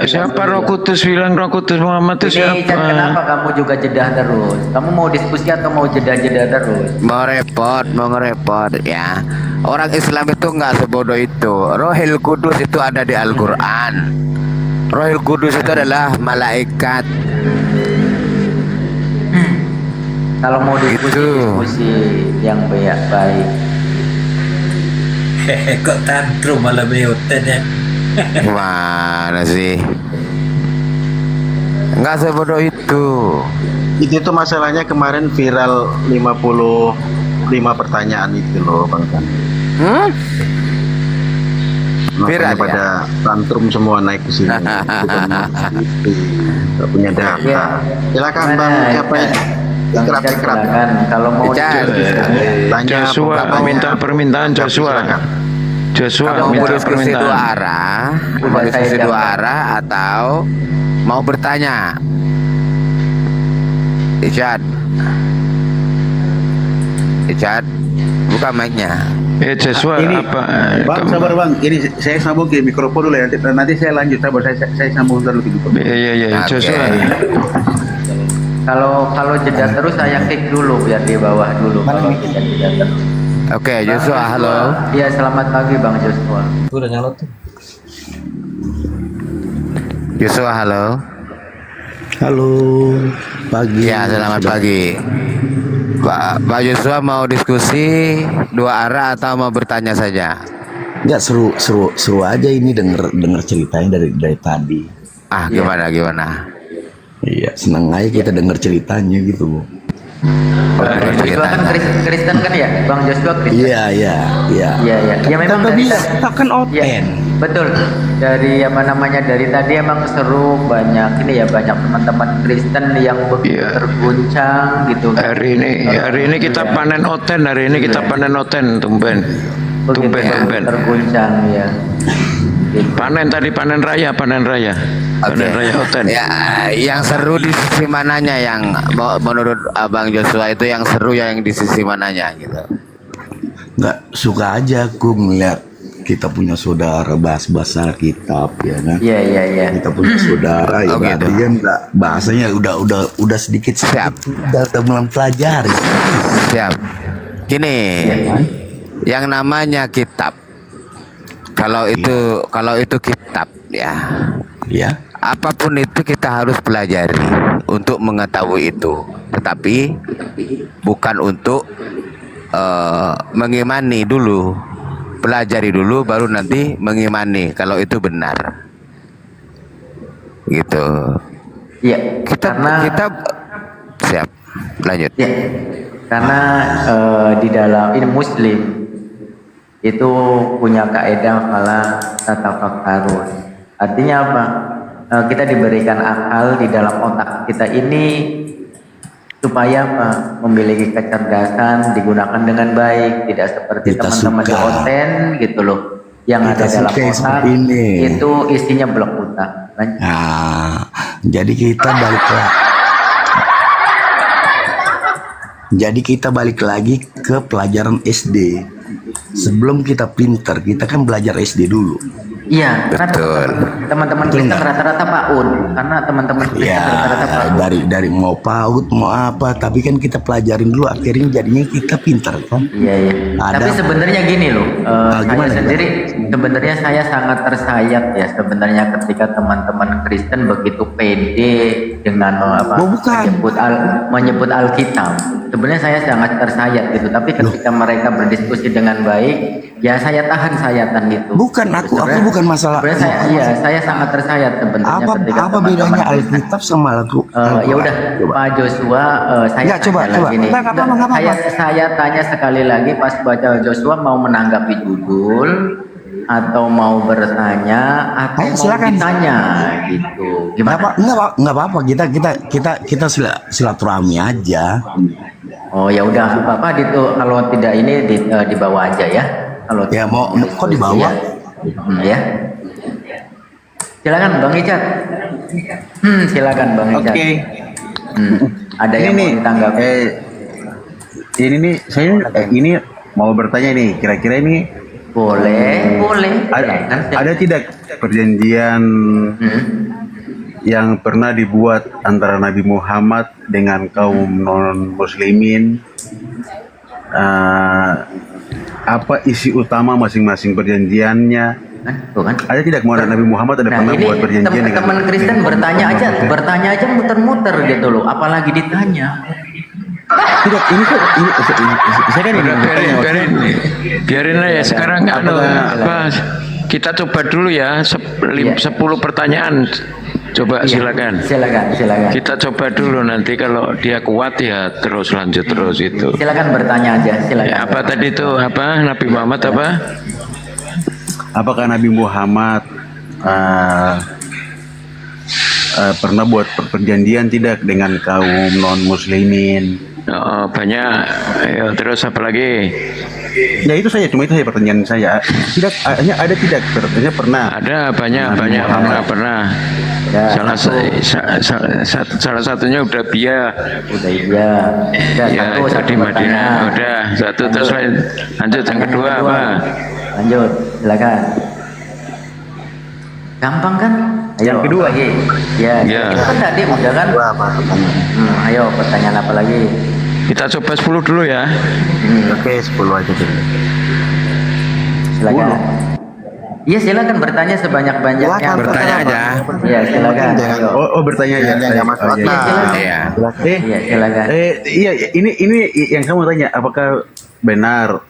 [SPEAKER 22] Siapa Roh Kudus bilang Roh Kudus Muhammad itu siapa?
[SPEAKER 19] Kenapa kamu juga jedah terus? Kamu mau diskusi atau mau jeda-jeda terus?
[SPEAKER 9] Mau ngerepot ya. Orang Islam itu nggak sebodoh itu. Rohil Kudus itu ada di Al-Quran. Rohil Kudus itu adalah malaikat.
[SPEAKER 19] Kalau mau diskusi yang baik.
[SPEAKER 22] Kok tantrum malah beoten ya?
[SPEAKER 9] Mana sih? Nggak sebodoh itu.
[SPEAKER 22] Itu masalahnya kemarin viral 55 pertanyaan itu loh Bang Kan.
[SPEAKER 9] Viral
[SPEAKER 22] pada tantrum semua naik ke sini. Gak punya data. Silakan Bang, siapa ya?
[SPEAKER 19] Silakan kalau mau
[SPEAKER 22] tanya Joshua minta permintaan Joshua
[SPEAKER 9] mau
[SPEAKER 22] minta
[SPEAKER 9] diskusi
[SPEAKER 22] permintaan
[SPEAKER 9] dua arah atau mau bertanya? Icat buka mic-nya.
[SPEAKER 22] Joshua
[SPEAKER 18] ini,
[SPEAKER 22] apa?
[SPEAKER 18] Bang sabar Bang, ini saya sambung ke mikrofon dulu ya, nanti saya lanjut, saya sambung dulu ke mikrofon.
[SPEAKER 22] Iya Joshua.
[SPEAKER 19] Kalau jeda terus saya kick dulu biar di bawah dulu. Kalau jeda terus.
[SPEAKER 9] Oke, Joshua, halo.
[SPEAKER 19] Iya, selamat pagi Bang Joshua.
[SPEAKER 7] Udah nyala tuh.
[SPEAKER 9] Joshua, halo.
[SPEAKER 18] Halo, pagi.
[SPEAKER 9] Ya, selamat pagi. Pak Joshua mau diskusi dua arah atau mau bertanya saja?
[SPEAKER 18] Enggak, seru aja ini denger ceritanya dari tadi.
[SPEAKER 9] Gimana?
[SPEAKER 4] Iya, senang aja kita dengar ceritanya gitu, Bu.
[SPEAKER 6] Joshua kan Kristen kan ya, Bang Joshua Kristen.
[SPEAKER 4] Iya.
[SPEAKER 6] Ya memang dari
[SPEAKER 4] kita kan open.
[SPEAKER 6] Ya, betul. Dari dari tadi emang seru, banyak banyak teman-teman Kristen yang begitu terguncang gitu.
[SPEAKER 3] Hari ini kita panen oten, tumben.
[SPEAKER 6] Terguncang ya.
[SPEAKER 3] Panen raya. Panen raya oten.
[SPEAKER 9] Ya, yang seru di sisi mananya yang menurut Abang Joshua itu yang seru yang di sisi mananya gitu?
[SPEAKER 4] Nggak suka aja aku ngeliat kita punya saudara bahasa kitab ya kan.
[SPEAKER 6] Iya.
[SPEAKER 4] Kita punya saudara ya
[SPEAKER 9] gitu.
[SPEAKER 4] dia nggak bahasanya udah sedikit
[SPEAKER 9] siap.
[SPEAKER 4] Udah mempelajari.
[SPEAKER 9] Siap. Gini, yang namanya kitab. Kalau itu kitab ya. Apapun itu kita harus pelajari untuk mengetahui itu. Tetapi bukan untuk mengimani dulu. Pelajari dulu baru nanti mengimani kalau itu benar. Gitu.
[SPEAKER 6] Iya,
[SPEAKER 9] kita siap. Lanjut.
[SPEAKER 6] Ya. Karena di dalam ini Muslim itu punya kaidah fala tatafakkarun. Artinya apa? Kita diberikan akal di dalam otak kita ini supaya apa? Memiliki kecerdasan, digunakan dengan baik, tidak seperti teman-teman di oten gitu loh. Yang ada dalam otak itu isinya blok otak.
[SPEAKER 4] Nah, jadi kita balik lagi ke pelajaran SD. Sebelum kita pintar, kita kan belajar SD dulu.
[SPEAKER 6] Iya, betul. Teman-teman Kristen rata-rata PAUD, karena teman-teman Kristen rata-rata PAUD.
[SPEAKER 4] Dari mau PAUD mau apa, tapi kan kita pelajarin dulu, akhirnya jadinya kita pintar kan.
[SPEAKER 6] Iya. Tapi sebenarnya gini loh, sebenarnya saya sangat tersayat ya sebenarnya ketika teman-teman Kristen begitu pede dengan menyebut Alkitab. Sebenarnya saya sangat tersayat gitu, tapi ketika mereka berdiskusi dengan baik, ya saya tahan sayatan itu.
[SPEAKER 4] Bukan aku bukan masalah.
[SPEAKER 6] Saya sangat tersayat sebenarnya.
[SPEAKER 4] Apa bedanya Alkitab sama lagu?
[SPEAKER 6] Ya udah, Pak Joshua, saya tanya sekali lagi pas baca Joshua mau menanggapi judul atau mau bertanya atau mau ditanya gitu. Gimana?
[SPEAKER 4] Enggak apa-apa, kita silaturahmi aja.
[SPEAKER 6] Oh ya udah, Bapak kalau tidak ini dibawa aja ya. Kalau
[SPEAKER 4] ya mau kok dibawa?
[SPEAKER 6] Ya. Silakan Bang Icat. Silakan Bang Icat.
[SPEAKER 18] Oke.
[SPEAKER 6] Ada yang mau ditanggapi?
[SPEAKER 18] Ini nih saya ini mau bertanya nih, kira-kira ini
[SPEAKER 6] boleh.
[SPEAKER 18] Ada tidak perjanjian yang pernah dibuat antara Nabi Muhammad dengan kaum non-muslimin? Apa isi utama masing-masing perjanjiannya? Ada tidak Nabi Muhammad pernah buat perjanjian dengan
[SPEAKER 6] teman Kristen bertanya aja muter-muter gitu loh, apalagi ditanya.
[SPEAKER 18] Tidak, ini saya kan
[SPEAKER 3] biarin aja sekarang kita coba dulu ya 10 pertanyaan. Coba silakan. Kita coba dulu, nanti kalau dia kuat ya lanjut terus itu.
[SPEAKER 6] Silakan bertanya aja, silakan.
[SPEAKER 3] Apa tadi itu Nabi Muhammad apa?
[SPEAKER 18] Apakah Nabi Muhammad pernah buat perjanjian tidak dengan kaum non-muslimin?
[SPEAKER 3] Banyak. Ayo, terus apa lagi?
[SPEAKER 18] Ya itu pertanyaan saya. Tidak, ada tidak? Berarti pernah.
[SPEAKER 3] Ada banyak pernah. Salah satunya udah di Madinah. Udah satu, terus lanjut yang kedua apa?
[SPEAKER 6] Lanjut, silakan. Gampang kan? Yang kedua lagi. Ya. Kita kan tadi udah kan. Ayo pertanyaan apa lagi?
[SPEAKER 3] Kita coba 10 dulu ya.
[SPEAKER 22] Oke, 10 aja dulu.
[SPEAKER 6] Silakan. Iya, silakan bertanya sebanyak-banyaknya.
[SPEAKER 9] Bertanya aja.
[SPEAKER 6] Iya, silakan.
[SPEAKER 18] Bertanya ya.
[SPEAKER 6] Iya, silakan.
[SPEAKER 18] Iya, ini yang kamu tanya, apakah benar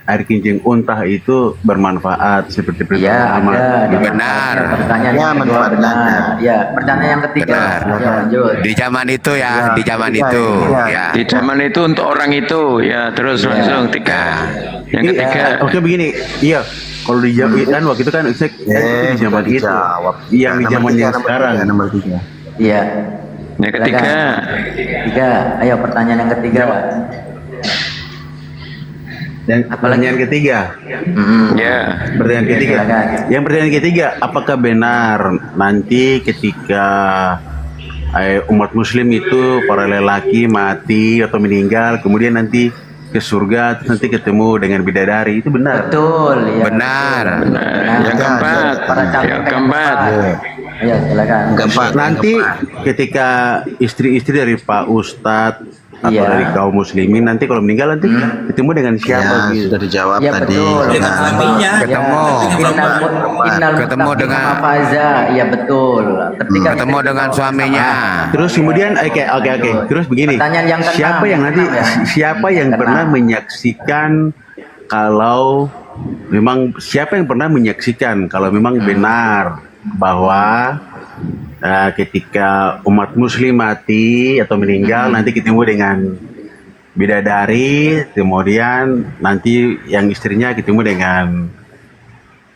[SPEAKER 18] air kencing unta itu bermanfaat seperti
[SPEAKER 6] Ya,
[SPEAKER 18] pertama?
[SPEAKER 6] ada.
[SPEAKER 9] Benar.
[SPEAKER 6] Pertanyaan yang kedua benar. Ya, pertanyaan yang ketiga.
[SPEAKER 9] Benar.
[SPEAKER 6] Ya, lanjut.
[SPEAKER 9] Di zaman itu ya, di zaman itu. Ya.
[SPEAKER 1] Di zaman itu untuk orang itu ya terus langsung tiga. Yang ketiga.
[SPEAKER 18] Oke begini, iya. Kalau di zaman kan waktu itu kan di zaman itu, yang di zaman yang sekarang.
[SPEAKER 22] Nomor 3.
[SPEAKER 6] Iya.
[SPEAKER 1] Yang ketiga.
[SPEAKER 6] Tiga. Ayo pertanyaan yang ketiga.
[SPEAKER 18] Dan pertanyaan ketiga.
[SPEAKER 1] Ya.
[SPEAKER 18] Pertanyaan ketiga. Yang pertanyaan ketiga, apakah benar nanti ketika umat muslim itu para lelaki mati atau meninggal kemudian nanti ke surga terus nanti ketemu dengan bidadari, itu benar?
[SPEAKER 6] Betul, ya.
[SPEAKER 9] Benar.
[SPEAKER 1] Yang keempat. Yang keempat.
[SPEAKER 6] Ayo silakan.
[SPEAKER 18] Nanti ketika istri-istri dari Pak Ustadz atau dari kaum muslimin nanti kalau meninggal nanti ketemu dengan siapa? Gitu.
[SPEAKER 22] Sudah dijawab
[SPEAKER 6] Ya,
[SPEAKER 22] tadi.
[SPEAKER 6] betul.
[SPEAKER 22] Dengan
[SPEAKER 9] suaminya.
[SPEAKER 6] Ketemu
[SPEAKER 9] dengan
[SPEAKER 6] Faza, ya betul. Ketika
[SPEAKER 9] ketemu dengan suaminya.
[SPEAKER 18] Terus kemudian oke. Terus begini.
[SPEAKER 6] Pertanyaan yang keenam.
[SPEAKER 18] Siapa yang pernah menyaksikan kalau memang benar bahwa ketika umat muslim mati atau meninggal nanti ketemu dengan bidadari, kemudian nanti yang istrinya ketemu dengan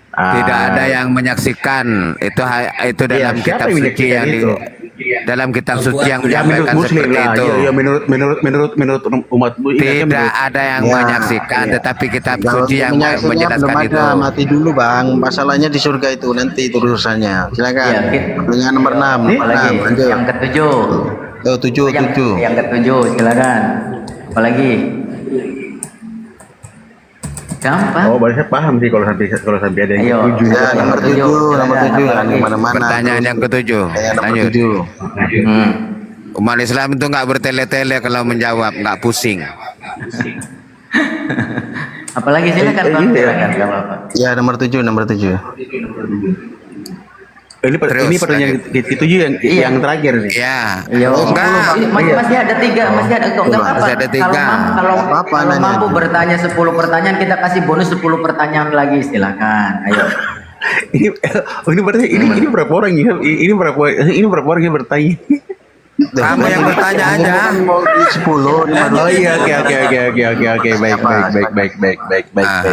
[SPEAKER 9] tidak ada yang menyaksikan itu dalam kitab suci yang dalam kitab suci yang menyampaikan seperti itu.
[SPEAKER 18] Menurut umat
[SPEAKER 9] tidak ada yang menyaksikan, tetapi kitab suci yang menjelaskan itu.
[SPEAKER 22] Mati dulu bang, masalahnya di surga itu nanti itu urusannya. Silakan. Pertanyaan nomor 6.
[SPEAKER 6] Apalagi yang ketujuh. Yang ketujuh, silakan. Apalagi? Gampang.
[SPEAKER 18] Oh, baru saya paham sih kalau sampai ada yang ketujuh.
[SPEAKER 22] Ya, nomor 7 kan mana-mana.
[SPEAKER 9] Pertanyaan yang ketujuh. Lanjut. Umat Islam itu nggak bertele-tele kalau menjawab, nggak pusing.
[SPEAKER 6] Apalagi silakan Bang, silakan.
[SPEAKER 22] Ya, nomor 7.
[SPEAKER 18] Ini pertanyaan ketujuh yang terakhir nih.
[SPEAKER 9] Ya.
[SPEAKER 6] Masih ada 3, masih ada apa-apa.
[SPEAKER 9] Masih ada 3.
[SPEAKER 6] Kalau mampu bertanya 10 pertanyaan, kita kasih bonus 10 pertanyaan lagi, silakan. Ayo.
[SPEAKER 18] Ini berapa orang ya? Ini berapa orang yang bertanya?
[SPEAKER 9] Kamu yang bertanya aja.
[SPEAKER 22] Mau 10.
[SPEAKER 18] Oh iya, oke.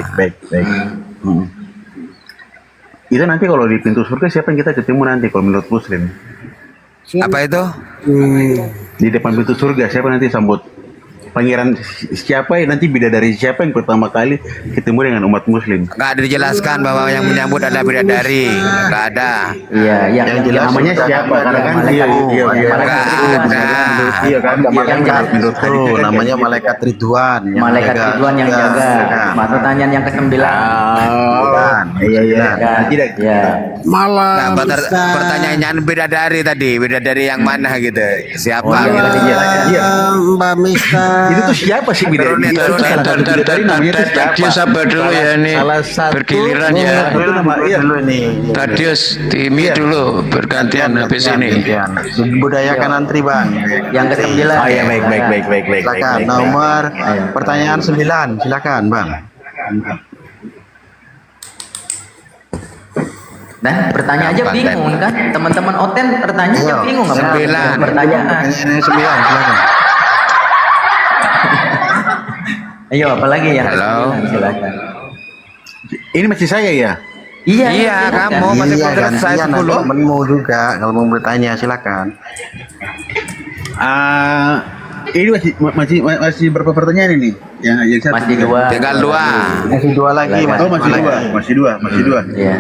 [SPEAKER 18] Baik. Itu nanti kalau di pintu surga siapa yang kita ketemu nanti kalau menurut muslim?
[SPEAKER 9] Apa itu?
[SPEAKER 18] Di depan pintu surga siapa nanti sambut pangeran, siapa yang nanti bidadari siapa yang pertama kali ketemu dengan umat muslim?
[SPEAKER 9] Nggak dijelaskan bahwa yang menyambut adalah bidadari. Nggak ada.
[SPEAKER 6] Iya, yang
[SPEAKER 18] namanya siapa? Karena kan
[SPEAKER 22] Iya kan, menurutku namanya malaikat Ridwan.
[SPEAKER 6] Malaikat Ridwan yang jaga. Pertanyaan yang ke-9.
[SPEAKER 18] Tidak.
[SPEAKER 22] Malam.
[SPEAKER 9] Pertanyaannya bidadari tadi, bidadari yang mana gitu? Siapa gitu?
[SPEAKER 22] Iya. Mbak Mista.
[SPEAKER 18] Itu tuh siapa sih bidadari?
[SPEAKER 1] Tadius sabar dulu ya ini. Bergiliran ya. Tadius Timi dulu bergantian habis ini.
[SPEAKER 22] Budayakan antri bang.
[SPEAKER 6] Yang ke-9.
[SPEAKER 18] Oh ya, baik.
[SPEAKER 22] Silakan nomor pertanyaan 9. Silakan bang.
[SPEAKER 6] Nah, bertanya aja bingung kan? Teman-teman Oten bertanya aja bingung nggak?
[SPEAKER 9] 9.
[SPEAKER 22] Pertanyaan 9. Silakan.
[SPEAKER 6] Ayo, apalagi yang
[SPEAKER 9] Halo.
[SPEAKER 6] silakan.
[SPEAKER 18] Ini masih saya ya?
[SPEAKER 6] Iya,
[SPEAKER 9] kamu masih saya 10.
[SPEAKER 22] Temenmu juga kalau mau bertanya silakan.
[SPEAKER 18] Ini masih berapa pertanyaan ini? Yang satu.
[SPEAKER 6] Masih 2.
[SPEAKER 9] Tinggal 2.
[SPEAKER 22] Masih 2 lagi.
[SPEAKER 18] Oh, masih dua.
[SPEAKER 6] Iya.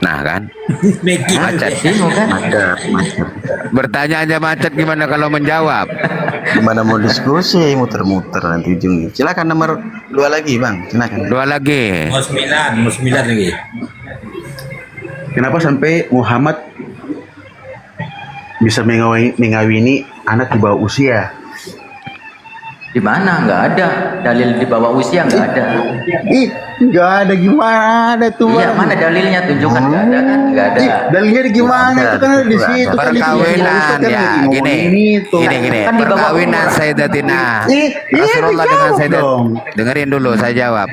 [SPEAKER 9] Nah kan,
[SPEAKER 6] Macet bingung kan?
[SPEAKER 9] bertanya aja macet, gimana kalau menjawab?
[SPEAKER 22] Gimana mau diskusi, muter-muter nanti ujungnya. Silakan nomor 2 lagi bang. Silakan.
[SPEAKER 9] 2 lagi.
[SPEAKER 22] Nomor 9 lagi.
[SPEAKER 18] Kenapa sampai Muhammad bisa mengawini anak di bawah usia?
[SPEAKER 6] Di mana? Nggak ada. Dalil di bawah usia nggak ada.
[SPEAKER 22] Ih, nggak ada gimana tuh?
[SPEAKER 6] Iya, mana dalilnya? Tunjukkan. Nggak ada kan? Nggak ada.
[SPEAKER 22] Dalilnya gimana? Itu kan di situ.
[SPEAKER 9] Perkawinan ya, gini.
[SPEAKER 6] Kan di bawah
[SPEAKER 9] Perkawinan Sayyidatina Rasulullah dengan Sayyidatina. Dengerin dulu saya jawab.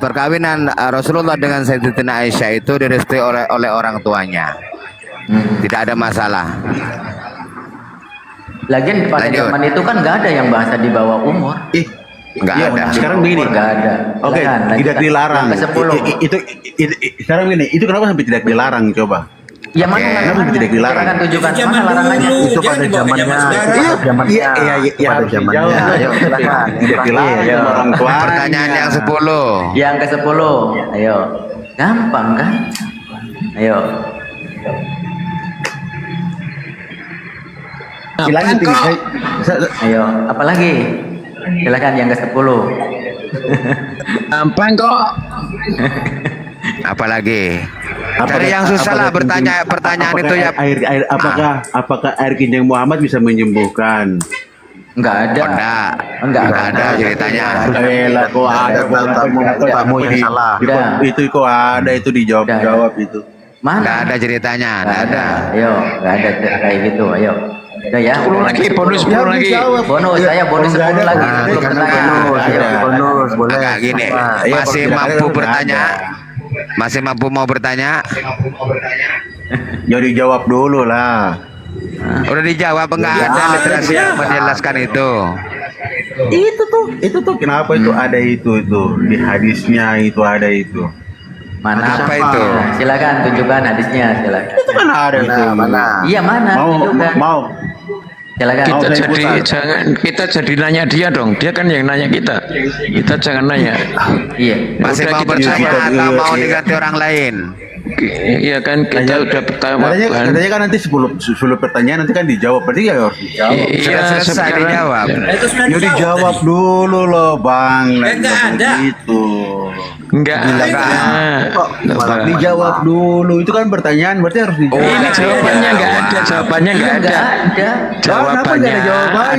[SPEAKER 9] Perkawinan Rasulullah dengan Sayyidatina Aisyah itu direstui oleh orang tuanya. Tidak ada masalah.
[SPEAKER 6] Lagian pada zaman itu kan nggak ada yang bahasa di bawah umur.
[SPEAKER 9] Nggak ada.
[SPEAKER 18] Sekarang begini.
[SPEAKER 6] Nggak ada.
[SPEAKER 18] Oke, tidak dilarang. Itu sekarang begini. Itu kenapa sampai tidak dilarang? Coba.
[SPEAKER 6] Ya mana
[SPEAKER 18] kenapa tidak dilarang?
[SPEAKER 6] Silakan tunjukkan mana larangannya.
[SPEAKER 22] Itu pada zamannya.
[SPEAKER 18] Iya,
[SPEAKER 22] pada zamannya. Ayo silakan.
[SPEAKER 18] Orang tua.
[SPEAKER 9] Pertanyaan yang 10.
[SPEAKER 6] Yang ke-10. Ayo. Gampang kan? Ayo.
[SPEAKER 22] Silakan
[SPEAKER 6] Ayo, apalagi? Silakan yang ke-10.
[SPEAKER 12] Gampang kok.
[SPEAKER 9] Apalagi? Dari yang susah lah pertanyaan itu ya.
[SPEAKER 18] Apakah air kencing Muhammad bisa menyembuhkan?
[SPEAKER 6] Enggak ada.
[SPEAKER 9] Enggak ada ceritanya.
[SPEAKER 18] Lah kok ada
[SPEAKER 22] kamu yang salah.
[SPEAKER 18] Itu kok ada itu dijawab itu.
[SPEAKER 6] Mana?
[SPEAKER 9] Enggak ada ceritanya, enggak ada.
[SPEAKER 6] Ayo, enggak ada kayak gitu. Ayo. Udah ya.
[SPEAKER 12] 10 lagi, bonus 10 lagi.
[SPEAKER 6] Bonus, saya bonus 10 lagi.
[SPEAKER 22] Bonus, boleh.
[SPEAKER 9] Enggak gini. Masih mampu bertanya? Masih mampu mau bertanya?
[SPEAKER 18] Jadi jawab dulu lah.
[SPEAKER 9] Udah dijawab, enggak ada literasi yang menjelaskan itu.
[SPEAKER 18] Itu tuh kenapa itu ada itu di hadisnya itu ada itu.
[SPEAKER 6] Mana
[SPEAKER 9] apa itu?
[SPEAKER 6] Silakan tunjukkan hadisnya, silakan.
[SPEAKER 18] Itu kan ada itu.
[SPEAKER 22] Mana?
[SPEAKER 6] Iya, mana?
[SPEAKER 18] Mau.
[SPEAKER 6] Silakan.
[SPEAKER 12] Kita jadi nanya dia dong. Dia kan yang nanya kita. Kita jangan nanya.
[SPEAKER 6] Iya.
[SPEAKER 9] Masih mau bertanya atau mau diganti orang lain?
[SPEAKER 12] Iya kan kita udah pertama.
[SPEAKER 18] Katanya kan nanti 10 pertanyaan nanti kan dijawab. Berarti ya harus dijawab.
[SPEAKER 9] Iya, selesai dijawab.
[SPEAKER 18] Ya dijawab dulu loh, Bang.
[SPEAKER 20] Enggak ada.
[SPEAKER 18] Gitu.
[SPEAKER 12] Enggak ada.
[SPEAKER 18] Dijawab dulu. Itu kan pertanyaan berarti harus dijawab.
[SPEAKER 12] Ini jawabannya enggak ada. Jawabannya enggak ada. Jawabannya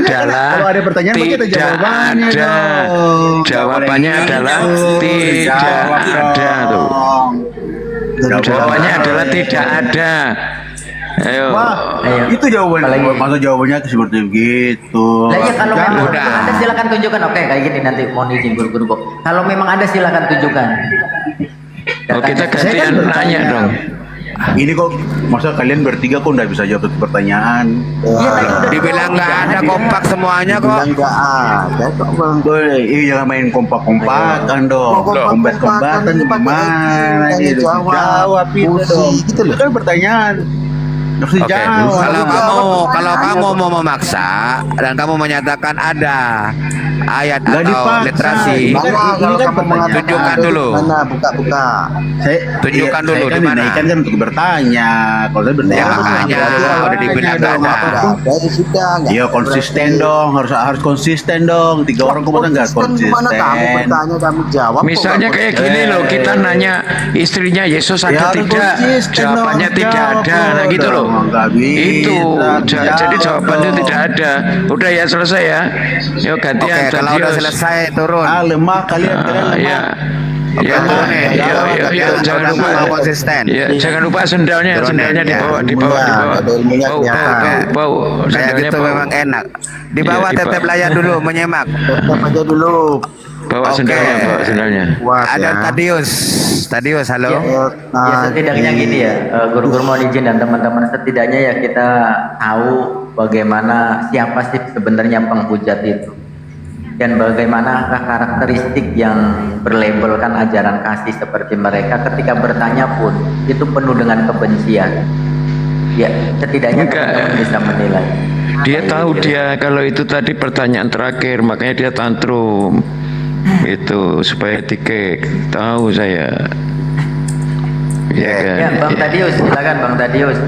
[SPEAKER 12] adalah
[SPEAKER 18] kalau ada pertanyaan kita jawabannya dong.
[SPEAKER 12] Jawabannya adalah tidak ada tuh. Jawabannya adalah tidak ada. Ayo.
[SPEAKER 18] Itu jawabannya. Masa jawabannya seperti begitu.
[SPEAKER 6] Lah ya kalau memang ada silakan tunjukkan. Oke, kayak gini nanti mohon izin guru-guru kok. Kalau memang ada silakan tunjukkan.
[SPEAKER 12] Oh, kita gantian nanya dong.
[SPEAKER 18] Ini kok masa kalian bertiga kok nggak bisa jawab pertanyaan?
[SPEAKER 9] Dibilang nggak ada kompak semuanya kok.
[SPEAKER 22] Nggak ada kok Bang.
[SPEAKER 18] Iya jangan main kompak-kompakan dong. Kompak-kompakan gimana? Jawab itu dong. Itu kan pertanyaan.
[SPEAKER 9] Oke, kalau kamu mau memaksa dan kamu menyatakan ada ayat atau literasi, tunjukkan dulu.
[SPEAKER 22] Buka.
[SPEAKER 9] Tunjukkan dulu di mana.
[SPEAKER 18] Kan untuk bertanya. Kalau saya bertanya,
[SPEAKER 9] makanya udah dibilang ada.
[SPEAKER 18] Iya konsisten dong, harus konsisten dong. 3 orang kok nggak konsisten.
[SPEAKER 22] Mana kamu bertanya kamu jawab.
[SPEAKER 12] Misalnya kayak gini loh, kita nanya istrinya Yesus ada tidak, jawabannya tidak ada, nah gitu loh. Itu jadi jawabannya tidak ada. Udah ya selesai ya. Yuk gantian.
[SPEAKER 9] Oke, kalau udah selesai turun.
[SPEAKER 18] Lemah kalian
[SPEAKER 12] ya. Ya, jangan lupa
[SPEAKER 9] konsisten.
[SPEAKER 12] Ya, jangan lupa sendalnya dibawa. Bau.
[SPEAKER 9] Kayak gitu memang enak. Di bawah tetap layar dulu menyemak.
[SPEAKER 22] Tetap aja dulu.
[SPEAKER 12] Bawa sendalnya.
[SPEAKER 9] Ada Tadius, halo.
[SPEAKER 6] Ya setidaknya gini ya, guru-guru mohon izin dan teman-teman, setidaknya ya kita tahu bagaimana siapa sih sebenarnya penghujat itu dan bagaimana karakteristik yang berlabelkan ajaran kasih seperti mereka ketika bertanya pun itu penuh dengan kebencian. Ya setidaknya teman-teman bisa menilai.
[SPEAKER 12] Dia tahu dia kalau itu tadi pertanyaan terakhir, makanya dia tantrum. Itu supaya tiket tahu saya. Ya kan.
[SPEAKER 6] Ya, Bang Tadius, silakan Bang Tadius.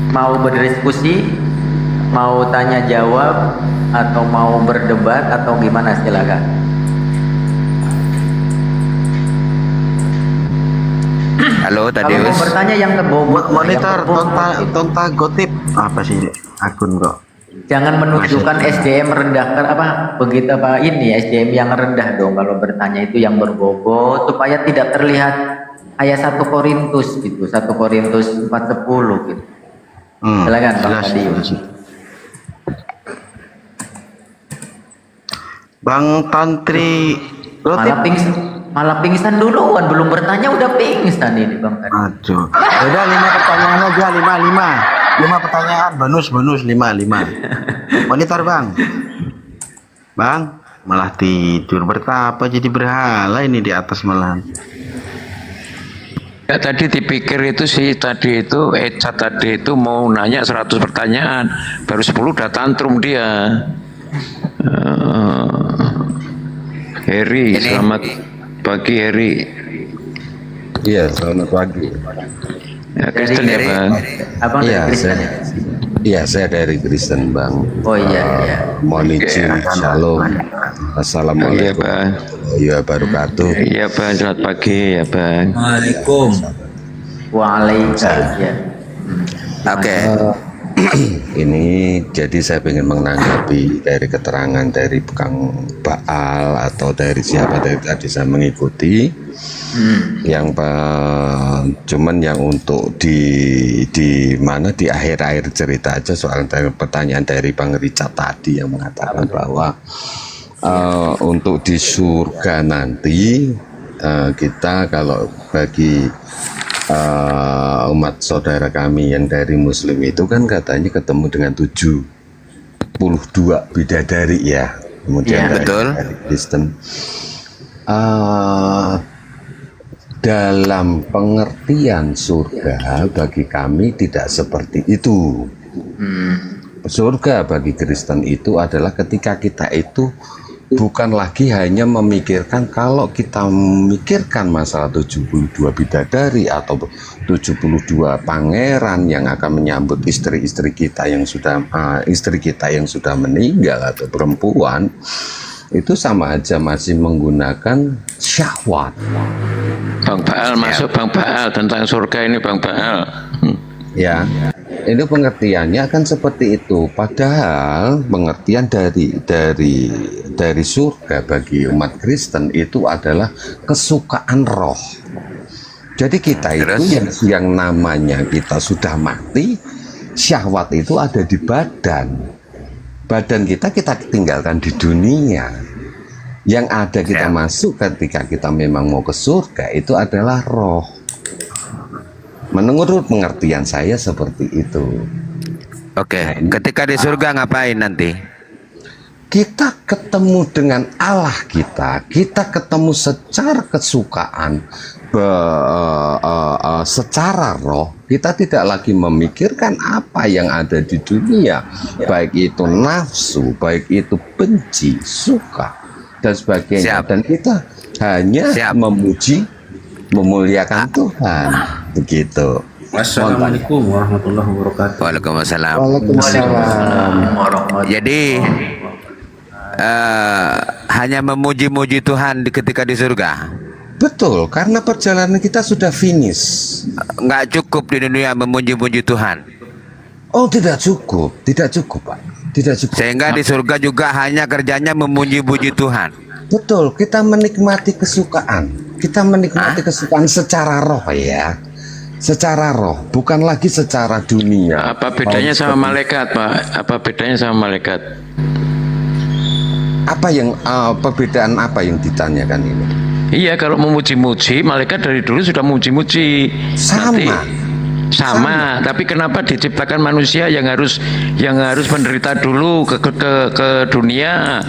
[SPEAKER 6] Mau berdiskusi, mau tanya jawab, atau mau berdebat atau gimana silakan.
[SPEAKER 9] Halo Tadius.
[SPEAKER 6] Kalau mau bertanya yang terbobot
[SPEAKER 22] monitor tonta gotip apa sih akun bro?
[SPEAKER 6] Jangan menunjukkan SDM rendah begitu ini SDM yang rendah dong kalau bertanya itu yang berbobot supaya tidak terlihat ayat 1 Korintus gitu, 1 Korintus 4:10 gitu. Silakan Bang Madius.
[SPEAKER 22] Bang Tantri
[SPEAKER 6] malah pingsan duluan, belum bertanya udah pingsan ini Bang tadi.
[SPEAKER 22] Aduh. Udah 5 pertanyaan aja, 5 pertanyaan, bonus 5. Monitor Bang. Bang, malah tidur, bertapa jadi berhala ini di atas malam.
[SPEAKER 1] Ya tadi dipikir itu sih Eca tadi itu mau nanya 100 pertanyaan, baru 10 udah tantrum dia. Heri, selamat pagi Heri.
[SPEAKER 20] Iya, selamat pagi.
[SPEAKER 1] Ya, Kristen ya Bang.
[SPEAKER 6] Abang dari Kristen ya?
[SPEAKER 20] Iya, saya dari Kristen Bang.
[SPEAKER 6] Oh iya.
[SPEAKER 20] Mohon izin, shalom. Assalamualaikum warahmatullahi wabarakatuh.
[SPEAKER 1] Iya Bang, selamat pagi ya Bang.
[SPEAKER 20] Waalaikum.
[SPEAKER 6] Waalaikumsalam.
[SPEAKER 20] Oke. Ini jadi saya ingin menanggapi dari keterangan dari Kang Baal atau dari siapa tadi saya mengikuti. Yang cuman yang untuk di mana di akhir-akhir cerita aja soal pertanyaan dari Bang Richard tadi yang mengatakan bahwa untuk di surga nanti kita kalau bagi umat saudara kami yang dari Muslim itu kan katanya ketemu dengan 72 bidadari ya, kemudian dari Kristen. Dalam pengertian surga bagi kami tidak seperti itu. Surga bagi Kristen itu adalah ketika kita itu bukan lagi hanya memikirkan, kalau kita memikirkan masalah 72 bidadari atau 72 pangeran yang akan menyambut istri-istri kita yang sudah meninggal atau perempuan, itu sama aja masih menggunakan syahwat.
[SPEAKER 1] Bang Baal masuk Bang Baal tentang surga ini Bang Baal.
[SPEAKER 20] Ya, ini pengertiannya kan seperti itu. Padahal pengertian dari surga bagi umat Kristen itu adalah kesukaan roh. Jadi kita itu yang namanya kita sudah mati, syahwat itu ada di badan. Badan kita tinggalkan di dunia. Yang ada kita masuk ketika kita memang mau ke surga itu adalah roh. Menurut pengertian saya seperti itu.
[SPEAKER 9] Oke, ketika di surga ngapain nanti?
[SPEAKER 20] Kita ketemu dengan Allah kita ketemu secara kesukaan, secara roh. Kita tidak lagi memikirkan apa yang ada di dunia, baik itu nafsu, baik itu benci, suka, dan sebagainya. Dan kita hanya memuji, memuliakan Tuhan, begitu.
[SPEAKER 11] Wassalamualaikum warahmatullahi wabarakatuh.
[SPEAKER 9] Waalaikumsalam. Jadi hanya memuji-muji Tuhan ketika di surga.
[SPEAKER 20] Betul, karena perjalanan kita sudah finish.
[SPEAKER 9] Nggak cukup di dunia memuji-muji Tuhan.
[SPEAKER 20] Oh, tidak cukup Pak, tidak cukup.
[SPEAKER 9] Sehingga di surga juga hanya kerjanya memuji-muji Tuhan.
[SPEAKER 20] Betul, kita menikmati kesukaan. Kita menikmati kesukaan secara roh ya. Secara roh, bukan lagi secara dunia.
[SPEAKER 1] Apa bedanya sama malaikat, Pak? Apa bedanya sama malaikat?
[SPEAKER 20] Perbedaan apa yang ditanyakan ini?
[SPEAKER 1] Iya, kalau memuji-muji, malaikat dari dulu sudah memuji-muji. Sama, tapi kenapa diciptakan manusia yang harus menderita dulu ke dunia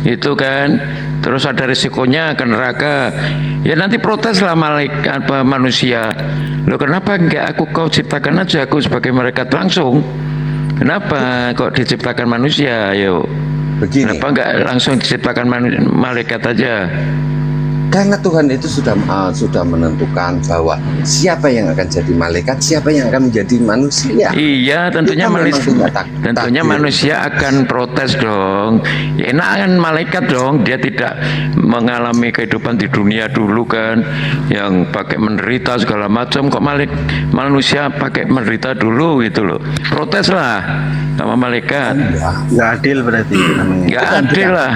[SPEAKER 1] itu kan? Terus ada risikonya ke neraka. Ya nanti proteslah malaikat manusia. Loh kenapa enggak kau ciptakan aja aku sebagai malaikat langsung? Kenapa kok diciptakan manusia? Ayo.
[SPEAKER 20] Begini.
[SPEAKER 1] Kenapa enggak langsung diciptakan malaikat aja?
[SPEAKER 20] Karena Tuhan itu sudah menentukan bahwa siapa yang akan jadi malaikat, siapa yang akan menjadi manusia.
[SPEAKER 1] Iya, tentunya manusia akan protes dong. Ya, enak kan malaikat dong, dia tidak mengalami kehidupan di dunia dulu kan, yang pakai menderita segala macam. Kok manusia pakai menderita dulu gitu loh. Protes lah. sama malaikat.
[SPEAKER 22] Nggak adil berarti.
[SPEAKER 1] Nggak adil lah.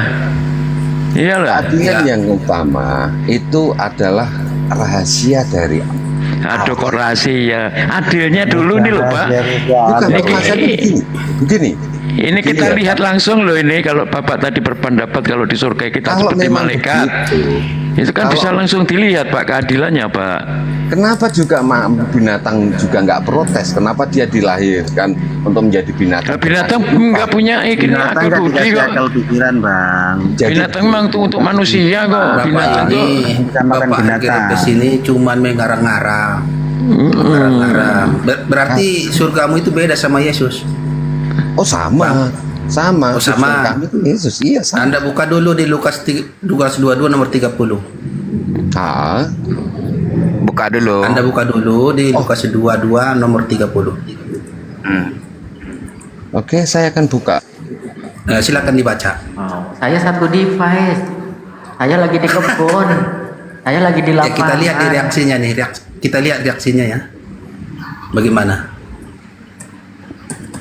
[SPEAKER 1] Iyalah.
[SPEAKER 20] Keadilan yang utama itu adalah rahasia dari
[SPEAKER 1] Aduh kok rahasia. Adilnya dulu nih loh Pak.
[SPEAKER 20] bukan begini.
[SPEAKER 1] Ini kita lihat langsung loh ini, kalau Bapak tadi berpendapat kalau di surga kita
[SPEAKER 20] Kalau
[SPEAKER 1] seperti
[SPEAKER 20] memang
[SPEAKER 1] malaikat. Itu kan
[SPEAKER 20] Kalau-
[SPEAKER 1] bisa langsung dilihat Pak keadilannya Pak.
[SPEAKER 20] Kenapa juga binatang juga nggak protes? Kenapa dia dilahirkan untuk menjadi binatang?
[SPEAKER 1] Binatang nggak punya
[SPEAKER 22] Binatang
[SPEAKER 1] akal
[SPEAKER 22] nggak
[SPEAKER 1] budi
[SPEAKER 22] dikasih
[SPEAKER 1] kok.
[SPEAKER 22] akal pikiran bang.
[SPEAKER 1] Binatang memang tuh untuk manusia kok. Binatang tuh.
[SPEAKER 22] Bapak Gerbes ini cuman mengarang-ngarang. Berarti surgamu itu beda sama Yesus.
[SPEAKER 20] Oh sama. Sama.
[SPEAKER 22] Oh, sama.
[SPEAKER 20] Kami itu Yesus. Iya sama.
[SPEAKER 22] Anda buka dulu di Lukas 22 nomor 30.
[SPEAKER 9] Buka dulu.
[SPEAKER 22] Anda buka dulu di Lukas 22 nomor 30.
[SPEAKER 20] Oke, saya akan buka.
[SPEAKER 22] Silakan dibaca.
[SPEAKER 6] Saya satu device. Saya lagi di kebun. Saya lagi di
[SPEAKER 22] Ya,
[SPEAKER 6] lapangan.
[SPEAKER 22] kita lihat nih reaksinya nih. Kita lihat reaksinya ya. Bagaimana?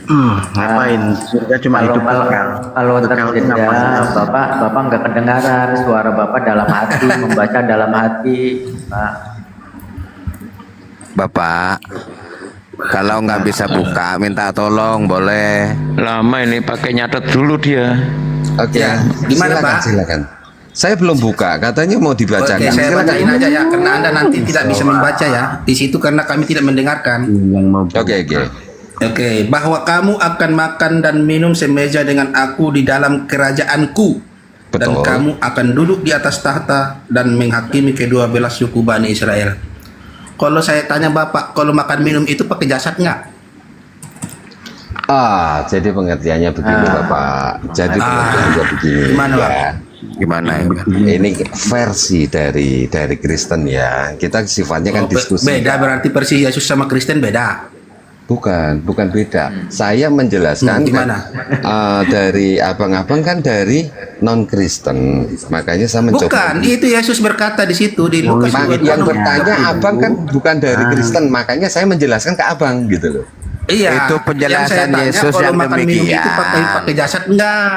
[SPEAKER 22] Ngapain? Surga cuma hidup kekal.
[SPEAKER 6] Kalau terjeda, bapak nggak kedengaran suara bapak dalam hati, membaca dalam hati, Pak.
[SPEAKER 9] Bapak, kalau nggak bisa buka, minta tolong boleh.
[SPEAKER 1] Lama ini pakai nyatet dulu dia.
[SPEAKER 20] Oke.
[SPEAKER 22] Ya, gimana,
[SPEAKER 20] silakan,
[SPEAKER 22] Pak?
[SPEAKER 20] Silakan. Saya belum buka, katanya mau dibacakan.
[SPEAKER 22] Oke, saya
[SPEAKER 20] Silakan.
[SPEAKER 22] bacain aja ya, karena Anda nanti tidak bisa membaca ya. Di situ karena kami tidak mendengarkan.
[SPEAKER 20] Oke.
[SPEAKER 22] Oke, bahwa kamu akan makan dan minum semeja dengan aku di dalam kerajaanku. Dan
[SPEAKER 20] Betul.
[SPEAKER 22] kamu akan duduk di atas tahta dan menghakimi kedua belah suku Bani Israel. Kalau saya tanya Bapak, kalau makan minum itu pakai jasad nggak?
[SPEAKER 20] Jadi pengertiannya begini Bapak. Jadi pengertiannya begini.
[SPEAKER 22] Gimana, Pak?
[SPEAKER 9] Gimana ya?
[SPEAKER 20] Ini versi dari Kristen ya. Kita sifatnya kan diskusi.
[SPEAKER 22] Beda berarti versi Yesus sama Kristen beda.
[SPEAKER 20] Bukan beda. Saya menjelaskan
[SPEAKER 22] gimana?
[SPEAKER 20] Dari abang-abang kan dari non Kristen, makanya saya mencoba.
[SPEAKER 22] Bukan, itu Yesus berkata di situ di Lukas 22.
[SPEAKER 20] Yang bertanya abang kan bukan dari Kristen, makanya saya menjelaskan ke abang gitu loh.
[SPEAKER 22] Iya.
[SPEAKER 9] Itu penjelasan
[SPEAKER 22] yang saya tanya,
[SPEAKER 9] Yesus
[SPEAKER 22] kalau
[SPEAKER 9] yang
[SPEAKER 22] makan minum
[SPEAKER 9] demikian.
[SPEAKER 22] itu pakai jasad enggak?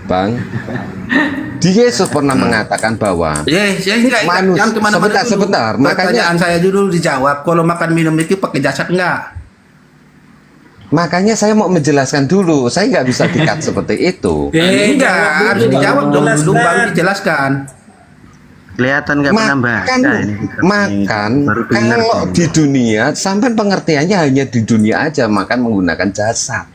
[SPEAKER 20] Bang, di Yesus pernah mengatakan bahwa
[SPEAKER 22] Saya enggak
[SPEAKER 20] manusia,
[SPEAKER 22] jangan kemana-mana dulu.
[SPEAKER 20] sebentar,
[SPEAKER 22] Pertanyaan saya dulu dijawab. Kalau makan minum itu pakai jasad enggak?
[SPEAKER 20] makanya saya mau menjelaskan dulu. Saya nggak bisa dikat seperti itu.
[SPEAKER 22] Enggak, harus dijawab dong dulu baru dijelaskan. Kelihatan nggak pernah baca ini.
[SPEAKER 20] Makan kalau di dunia sampai pengertiannya hanya di dunia aja, makan menggunakan jasa.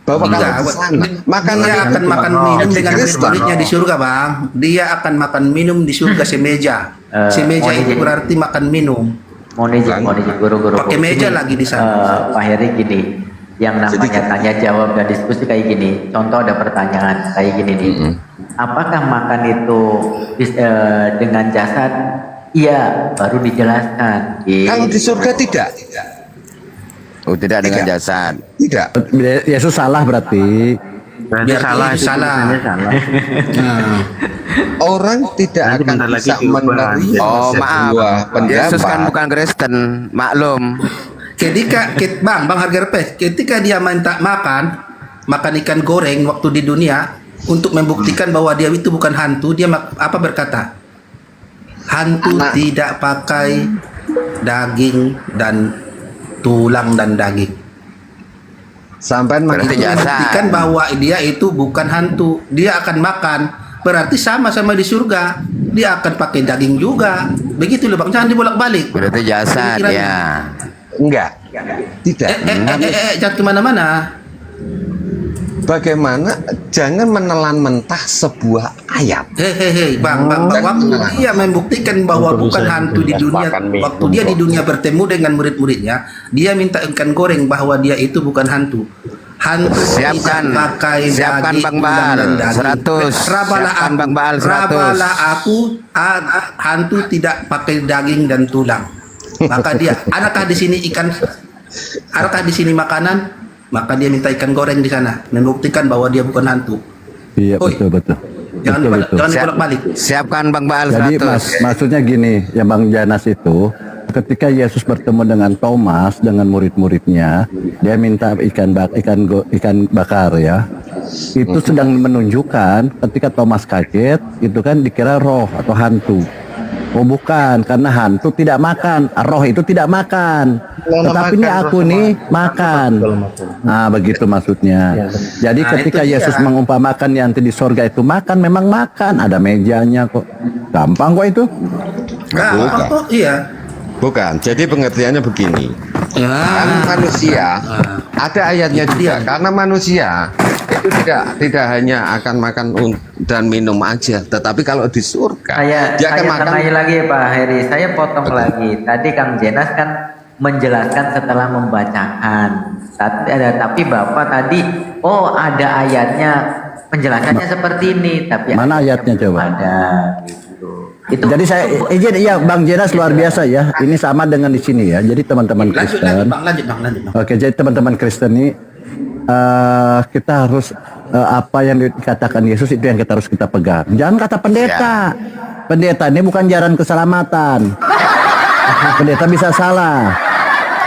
[SPEAKER 20] Bahwa kalau di sana makan
[SPEAKER 22] dia akan makan minum dengan murid-muridnya di surga, Bang. Dia akan makan minum di surga semeja. Semeja itu berarti makan minum.
[SPEAKER 6] Mohon izin guru-guru.
[SPEAKER 22] Pakai meja
[SPEAKER 6] Gini,
[SPEAKER 22] lagi di sana.
[SPEAKER 6] Pak Heri gini, yang namanya tanya jawab dan diskusi kayak gini. Contoh ada pertanyaan kayak gini nih. Apakah makan itu dengan jasad? Iya, baru dijelaskan.
[SPEAKER 20] Kalau di surga tidak.
[SPEAKER 9] Oh, tidak dengan jasad.
[SPEAKER 20] Tidak.
[SPEAKER 2] Yesus salah berarti.
[SPEAKER 22] Salah.
[SPEAKER 20] Orang tidak akan bisa menerima
[SPEAKER 9] Oh, maaf.
[SPEAKER 20] sebuah
[SPEAKER 9] Yesus kan
[SPEAKER 20] pendapat.
[SPEAKER 9] bukan Kristen, maklum.
[SPEAKER 22] Ketika Bang harga repes, ketika dia minta makan ikan goreng waktu di dunia untuk membuktikan bahwa dia itu bukan hantu, dia apa berkata? Hantu tidak pakai daging dan tulang dan daging.
[SPEAKER 20] Sampai
[SPEAKER 22] membuktikan bahwa dia itu bukan hantu, dia akan makan. Berarti sama-sama di surga, dia akan pakai daging juga. Begitu loh Bang, jangan dibolak-balik.
[SPEAKER 9] Berarti jasad ya.
[SPEAKER 20] Enggak. Tidak.
[SPEAKER 22] Jangan kemana-mana.
[SPEAKER 20] Bagaimana? Jangan menelan mentah sebuah ayat.
[SPEAKER 22] Bang, waktu dia membuktikan bahwa bukan hantu di dunia, waktu dia di dunia bertemu dengan murid-muridnya, dia minta ikan goreng bahwa dia itu bukan hantu. Hantu
[SPEAKER 9] Siapkan
[SPEAKER 22] daging,
[SPEAKER 9] Bang Baal 100. Siapkan Bang Baal 100.
[SPEAKER 22] Rabalah aku, hantu tidak pakai daging dan tulang. Maka dia, adakah di sini adakah di sini makanan? Maka dia minta ikan goreng di sana, membuktikan bahwa dia bukan hantu.
[SPEAKER 2] Iya, betul.
[SPEAKER 22] Jangan dibolak-balik.
[SPEAKER 9] Siapkan Bang Baal 100.
[SPEAKER 2] Jadi maksudnya gini, ya Bang Janas itu ketika Yesus bertemu dengan Thomas dengan murid-muridnya, dia minta ikan bakar ya. Itu sedang menunjukkan ketika Thomas kaget, itu kan dikira roh atau hantu. Oh bukan, karena hantu tidak makan, roh itu tidak makan. Tetapi ini aku nih makan. Nah begitu maksudnya. Jadi ketika Yesus mengumpamakan yang di sorga itu makan, memang makan. Ada mejanya kok. Gampang kok itu.
[SPEAKER 20] Bukan. Bukan. Jadi pengertiannya begini. Karena manusia, ada ayatnya juga. Karena manusia itu tidak hanya akan makan dan minum aja, tetapi kalau di surga dia akan makan.
[SPEAKER 6] Saya lagi Pak Heri, saya potong lagi. Tadi Kang Jenas kan menjelaskan setelah membacakan. Tapi Bapak tadi, oh ada ayatnya penjelasannya seperti ini. Tapi
[SPEAKER 2] mana ayatnya coba?
[SPEAKER 6] Ada. Itu,
[SPEAKER 2] jadi saya izin ya Bang Jenas luar biasa ya. Ini sama dengan di sini ya. Jadi teman-teman Kristen.
[SPEAKER 22] Lanjut.
[SPEAKER 2] Oke, jadi teman-teman Kristen ini kita harus apa yang dikatakan Yesus itu yang harus kita pegang. Jangan kata pendeta. Pendeta ini bukan jalan keselamatan. Pendeta bisa salah.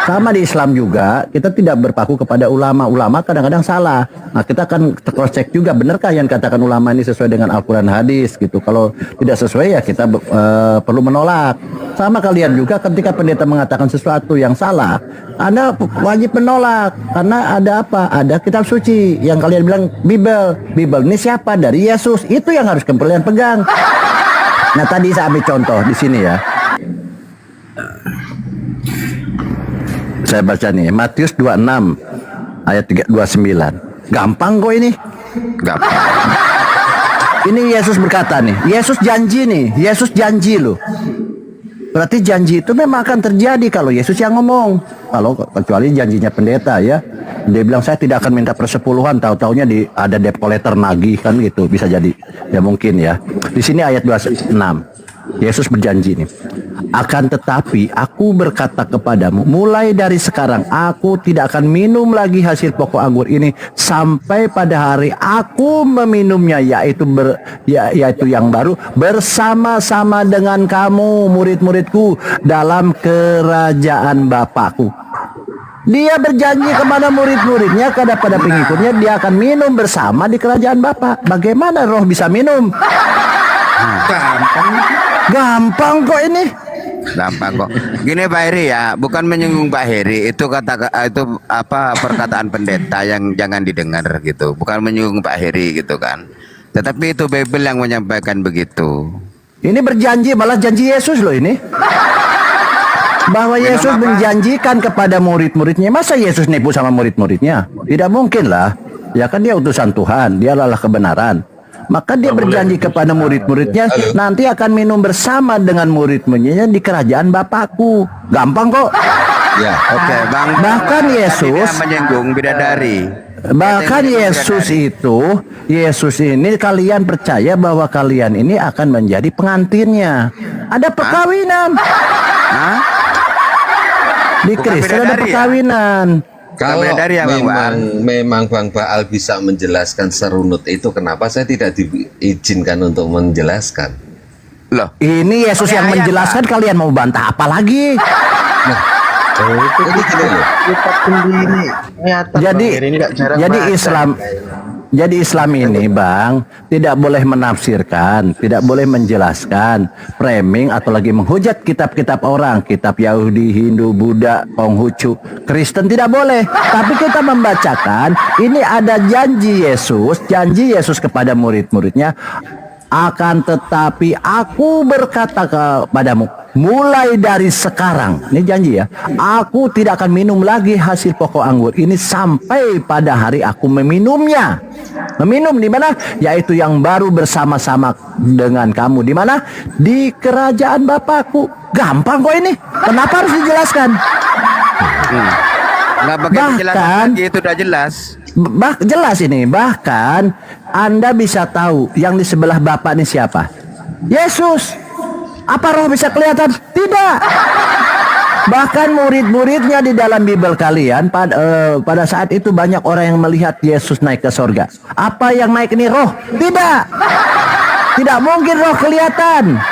[SPEAKER 2] Sama di Islam juga, kita tidak berpaku kepada ulama. Ulama kadang-kadang salah. Nah, kita akan cross check juga, benarkah yang katakan ulama ini sesuai dengan Al-Quran hadis gitu. Kalau tidak sesuai ya kita perlu menolak. Sama kalian juga ketika pendeta mengatakan sesuatu yang salah, Anda wajib menolak. Karena ada apa? Ada kitab suci yang kalian bilang Bible. Bible ini siapa? Dari Yesus. Itu yang harus kalian pegang. Nah, tadi saya ambil contoh di sini ya. Saya baca nih Matius 26 ayat 29. Gampang kok ini.
[SPEAKER 20] Gampang.
[SPEAKER 2] Ini Yesus berkata nih. Yesus janji nih. Yesus janji loh. Berarti janji itu memang akan terjadi kalau Yesus yang ngomong. Kalau kecuali janjinya pendeta ya. Dia bilang saya tidak akan minta persepuluhan, tahu-taunya ada debt collector nagih kan gitu, bisa jadi. Ya mungkin ya. Di sini ayat 26. Yesus berjanji nih. Akan tetapi aku berkata kepadamu, mulai dari sekarang aku tidak akan minum lagi hasil pokok anggur ini sampai pada hari aku meminumnya, yaitu yang baru bersama-sama dengan kamu murid-muridku dalam kerajaan Bapakku. Dia berjanji kepada murid-muridnya, kepada pengikutnya, dia akan minum bersama di kerajaan Bapa. Bagaimana roh bisa minum? Gampang kok ini.
[SPEAKER 9] Gampang kok. Gini Pak Heri ya, bukan menyinggung Pak Heri, itu perkataan pendeta yang jangan didengar gitu. Bukan menyinggung Pak Heri gitu kan. Tetapi itu Bible yang menyampaikan begitu.
[SPEAKER 2] Ini berjanji, malah janji Yesus loh ini. Bahwa Yesus menjanjikan kepada murid-muridnya. Masa Yesus nipu sama murid-muridnya? Tidak mungkin lah. Ya kan dia utusan Tuhan, dia adalah kebenaran. Maka dia berjanji kepada murid-muridnya, nanti akan minum bersama dengan murid-muridnya di kerajaan Bapakku. Gampang kok.
[SPEAKER 9] Ya, oke, Bang.
[SPEAKER 2] Bahkan Yesus
[SPEAKER 9] menyinggung bidadari.
[SPEAKER 2] Bahkan Yesus ini kalian percaya bahwa kalian ini akan menjadi pengantinnya. Ada perkawinan. Di Kristen ada perkawinan.
[SPEAKER 20] Kalau memang Bang Baal bisa menjelaskan serunut itu, kenapa saya tidak diizinkan untuk menjelaskan?
[SPEAKER 9] Loh,
[SPEAKER 2] ini Yesus yang menjelaskan, kalian mau bantah apa lagi? Jadi Islam ini Bang tidak boleh menafsirkan, tidak boleh menjelaskan, framing atau lagi menghujat kitab-kitab orang, kitab Yahudi, Hindu, Buddha, Konghucu, Kristen tidak boleh. Tapi kita membacakan ini ada janji Yesus kepada murid-muridnya. Akan tetapi aku berkata kepadamu, mulai dari sekarang, ini janji ya, aku tidak akan minum lagi hasil pokok anggur ini sampai pada hari aku meminumnya. Meminum di mana? Yaitu yang baru bersama-sama dengan kamu. Di mana? Di kerajaan Bapakku. Gampang kok ini. Kenapa harus dijelaskan?
[SPEAKER 9] Nggak pakai penjelasan lagi, itu udah jelas.
[SPEAKER 2] Jelas ini. Bahkan Anda bisa tahu yang di sebelah Bapak ini siapa? Yesus. Apa roh bisa kelihatan? Tidak. Bahkan murid-muridnya di dalam Bible kalian pada saat itu banyak orang yang melihat Yesus naik ke sorga. Apa yang naik ini roh? Tidak. Tidak mungkin roh kelihatan.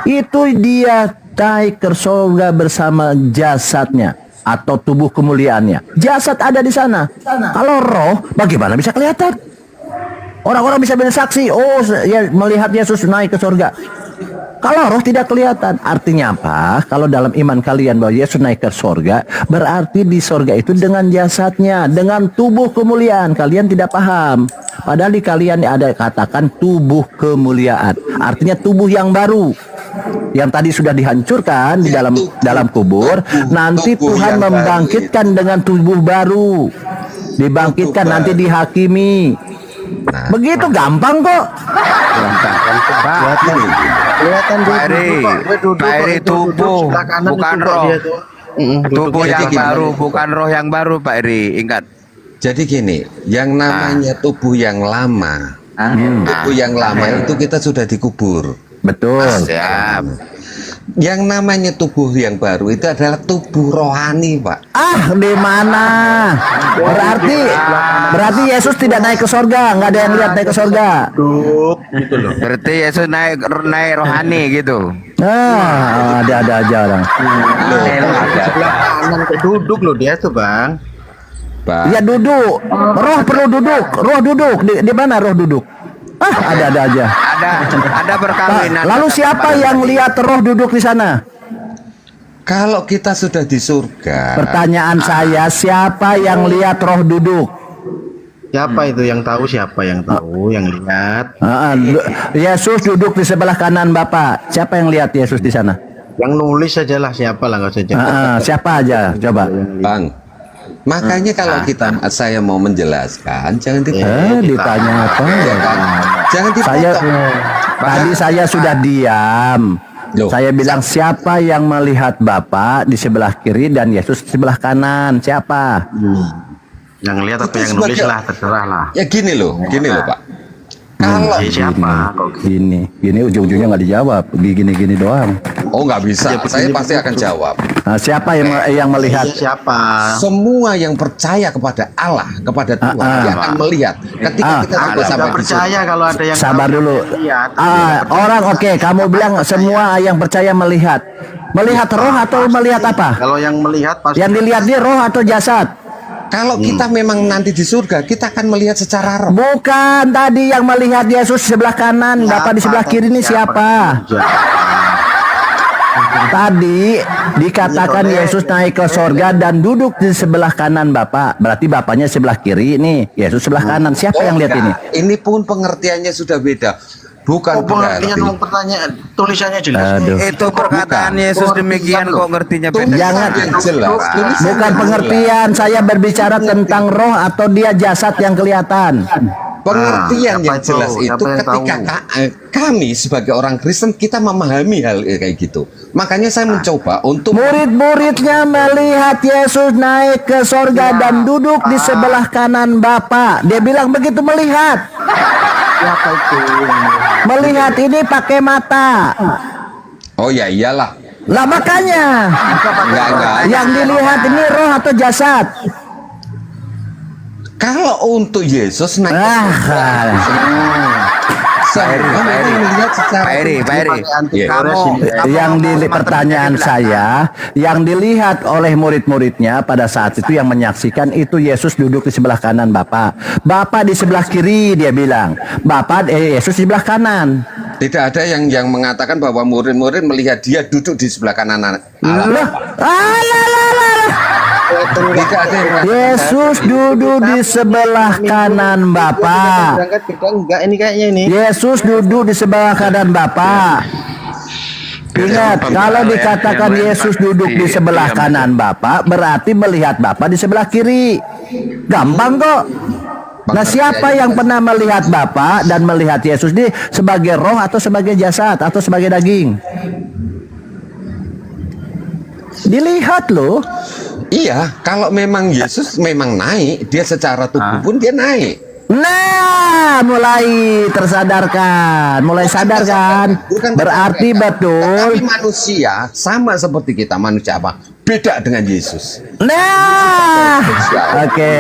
[SPEAKER 2] Itu dia
[SPEAKER 5] naik ke surga bersama jasadnya atau tubuh kemuliaannya. Jasad ada di sana. Kalau roh, bagaimana bisa kelihatan? Orang-orang bisa bersaksi, oh ya melihat Yesus naik ke surga. Kalau roh tidak kelihatan, artinya apa? Kalau dalam iman kalian bahwa Yesus naik ke surga, berarti di surga itu dengan jasadnya, dengan tubuh kemuliaan. Kalian tidak paham. Padahal di kalian ada katakan tubuh kemuliaan, artinya tubuh yang baru. Yang tadi sudah dihancurkan di dalam kubur, nanti Tuhan membangkitkan dengan tubuh baru. Dibangkitkan nanti dihakimi. Begitu gampang kok.
[SPEAKER 9] Kelihatan Pak Eri tubuh bukan roh. Tubuh yang baru bukan roh yang baru Pak Eri, ingat.
[SPEAKER 20] Jadi gini, yang namanya tubuh yang lama, tubuh yang lama itu kita sudah dikubur.
[SPEAKER 5] Betul.
[SPEAKER 9] Siap.
[SPEAKER 20] Yang namanya tubuh yang baru itu adalah tubuh rohani, Pak.
[SPEAKER 5] Di mana? Berarti Yesus tidak naik ke surga, nggak ada yang lihat naik ke surga.
[SPEAKER 9] Gitu loh. Berarti Yesus naik rohani gitu.
[SPEAKER 5] Ada aja orang.
[SPEAKER 22] Sebelah kanan duduk loh dia tuh bang.
[SPEAKER 5] Ya duduk. Roh perlu duduk. Roh duduk. Di mana roh duduk? Ada aja.
[SPEAKER 9] Ada perkawinan.
[SPEAKER 5] Lalu siapa yang lihat roh duduk di sana?
[SPEAKER 20] Kalau kita sudah di surga.
[SPEAKER 5] Pertanyaan saya, siapa yang lihat roh duduk?
[SPEAKER 22] Siapa itu yang tahu? Siapa yang tahu? Yang lihat?
[SPEAKER 5] Yesus duduk di sebelah kanan Bapak. Siapa yang lihat Yesus di sana?
[SPEAKER 22] Yang nulis sajalah, siapa lah, nggak usah jawab.
[SPEAKER 5] Siapa aja? Coba.
[SPEAKER 20] Bang. Makanya kalau saya mau menjelaskan, jangan
[SPEAKER 5] ditanya apa ya kan?
[SPEAKER 20] Jangan
[SPEAKER 5] Tadi saya sudah diam. Saya bilang siapa yang melihat Bapak di sebelah kiri dan Yesus di sebelah kanan? Siapa?
[SPEAKER 22] Yang lihat apa yang nulis lah, terserah lah.
[SPEAKER 20] Ya gini loh Pak.
[SPEAKER 22] Kalau siapa?
[SPEAKER 5] Gini ujung-ujungnya nggak dijawab, gini doang.
[SPEAKER 20] Oh nggak bisa, saya pasti akan jawab.
[SPEAKER 5] Siapa yang melihat?
[SPEAKER 22] Siapa?
[SPEAKER 20] Semua yang percaya kepada Allah, kepada Tuhan, dia akan melihat. Ketika kita
[SPEAKER 22] sampai percaya kalau ada yang
[SPEAKER 5] sabar dulu. Orang kamu bilang semua yang percaya melihat. Melihat roh atau melihat apa?
[SPEAKER 22] Kalau yang melihat pasti.
[SPEAKER 5] Yang dilihat dia roh atau jasad?
[SPEAKER 20] Kalau kita memang nanti di surga, kita akan melihat secara roh.
[SPEAKER 5] Bukan, tadi yang melihat Yesus di sebelah kanan, Bapak di sebelah kiri ini siapa? Tadi dikatakan Yesus naik ke surga dan duduk di sebelah kanan Bapak. Berarti Bapaknya sebelah kiri nih, Yesus sebelah kanan. Siapa yang lihat ini?
[SPEAKER 20] Ini pun pengertiannya sudah beda. Bukan
[SPEAKER 22] pengertian pertanyaan tulisannya jelas.
[SPEAKER 9] Itu perkataan Yesus demikian kok ngertinya beda.
[SPEAKER 5] Jangan jelas. Bukan pengertian, saya berbicara tentang roh atau dia jasad yang kelihatan.
[SPEAKER 20] Pengertian yang jelas itu ketika kami sebagai orang Kristen kita memahami hal kayak gitu. Makanya saya mencoba untuk
[SPEAKER 5] murid-muridnya melihat Yesus naik ke surga dan duduk di sebelah kanan Bapa. Dia bilang begitu melihat.
[SPEAKER 22] Siapa itu?
[SPEAKER 5] Melihat ini pakai mata.
[SPEAKER 20] Oh ya iyalah.
[SPEAKER 5] Lah makanya.
[SPEAKER 20] Enggak.
[SPEAKER 5] Yang dilihat ini roh atau jasad?
[SPEAKER 20] Kalau untuk Yesus naik
[SPEAKER 9] Pak Eri.
[SPEAKER 5] Pertanyaan saya, yang dilihat oleh murid-muridnya pada saat itu yang menyaksikan itu Yesus duduk di sebelah kanan Bapak. Bapak di sebelah kiri dia bilang. Yesus di sebelah kanan.
[SPEAKER 20] Tidak ada yang mengatakan bahwa murid-murid melihat dia duduk di sebelah kanan Allah.
[SPEAKER 5] Yesus duduk di sebelah kanan Bapak. Yesus duduk di sebelah kanan Bapak. Ingat, kalau dikatakan Yesus duduk di sebelah kanan Bapak, berarti melihat Bapak di sebelah kiri. Gampang kok. Nah, siapa yang pernah melihat Bapak dan melihat Yesus ini sebagai roh atau sebagai jasad atau sebagai daging? Dilihat loh.
[SPEAKER 20] Iya, kalau memang Yesus memang naik, dia secara tubuh pun dia naik.
[SPEAKER 5] Nah, mulai tersadarkan, mulai sadar kan? Berarti betul.
[SPEAKER 20] Tapi manusia sama seperti kita, manusia apa? beda dengan Yesus.
[SPEAKER 5] Nah, oke,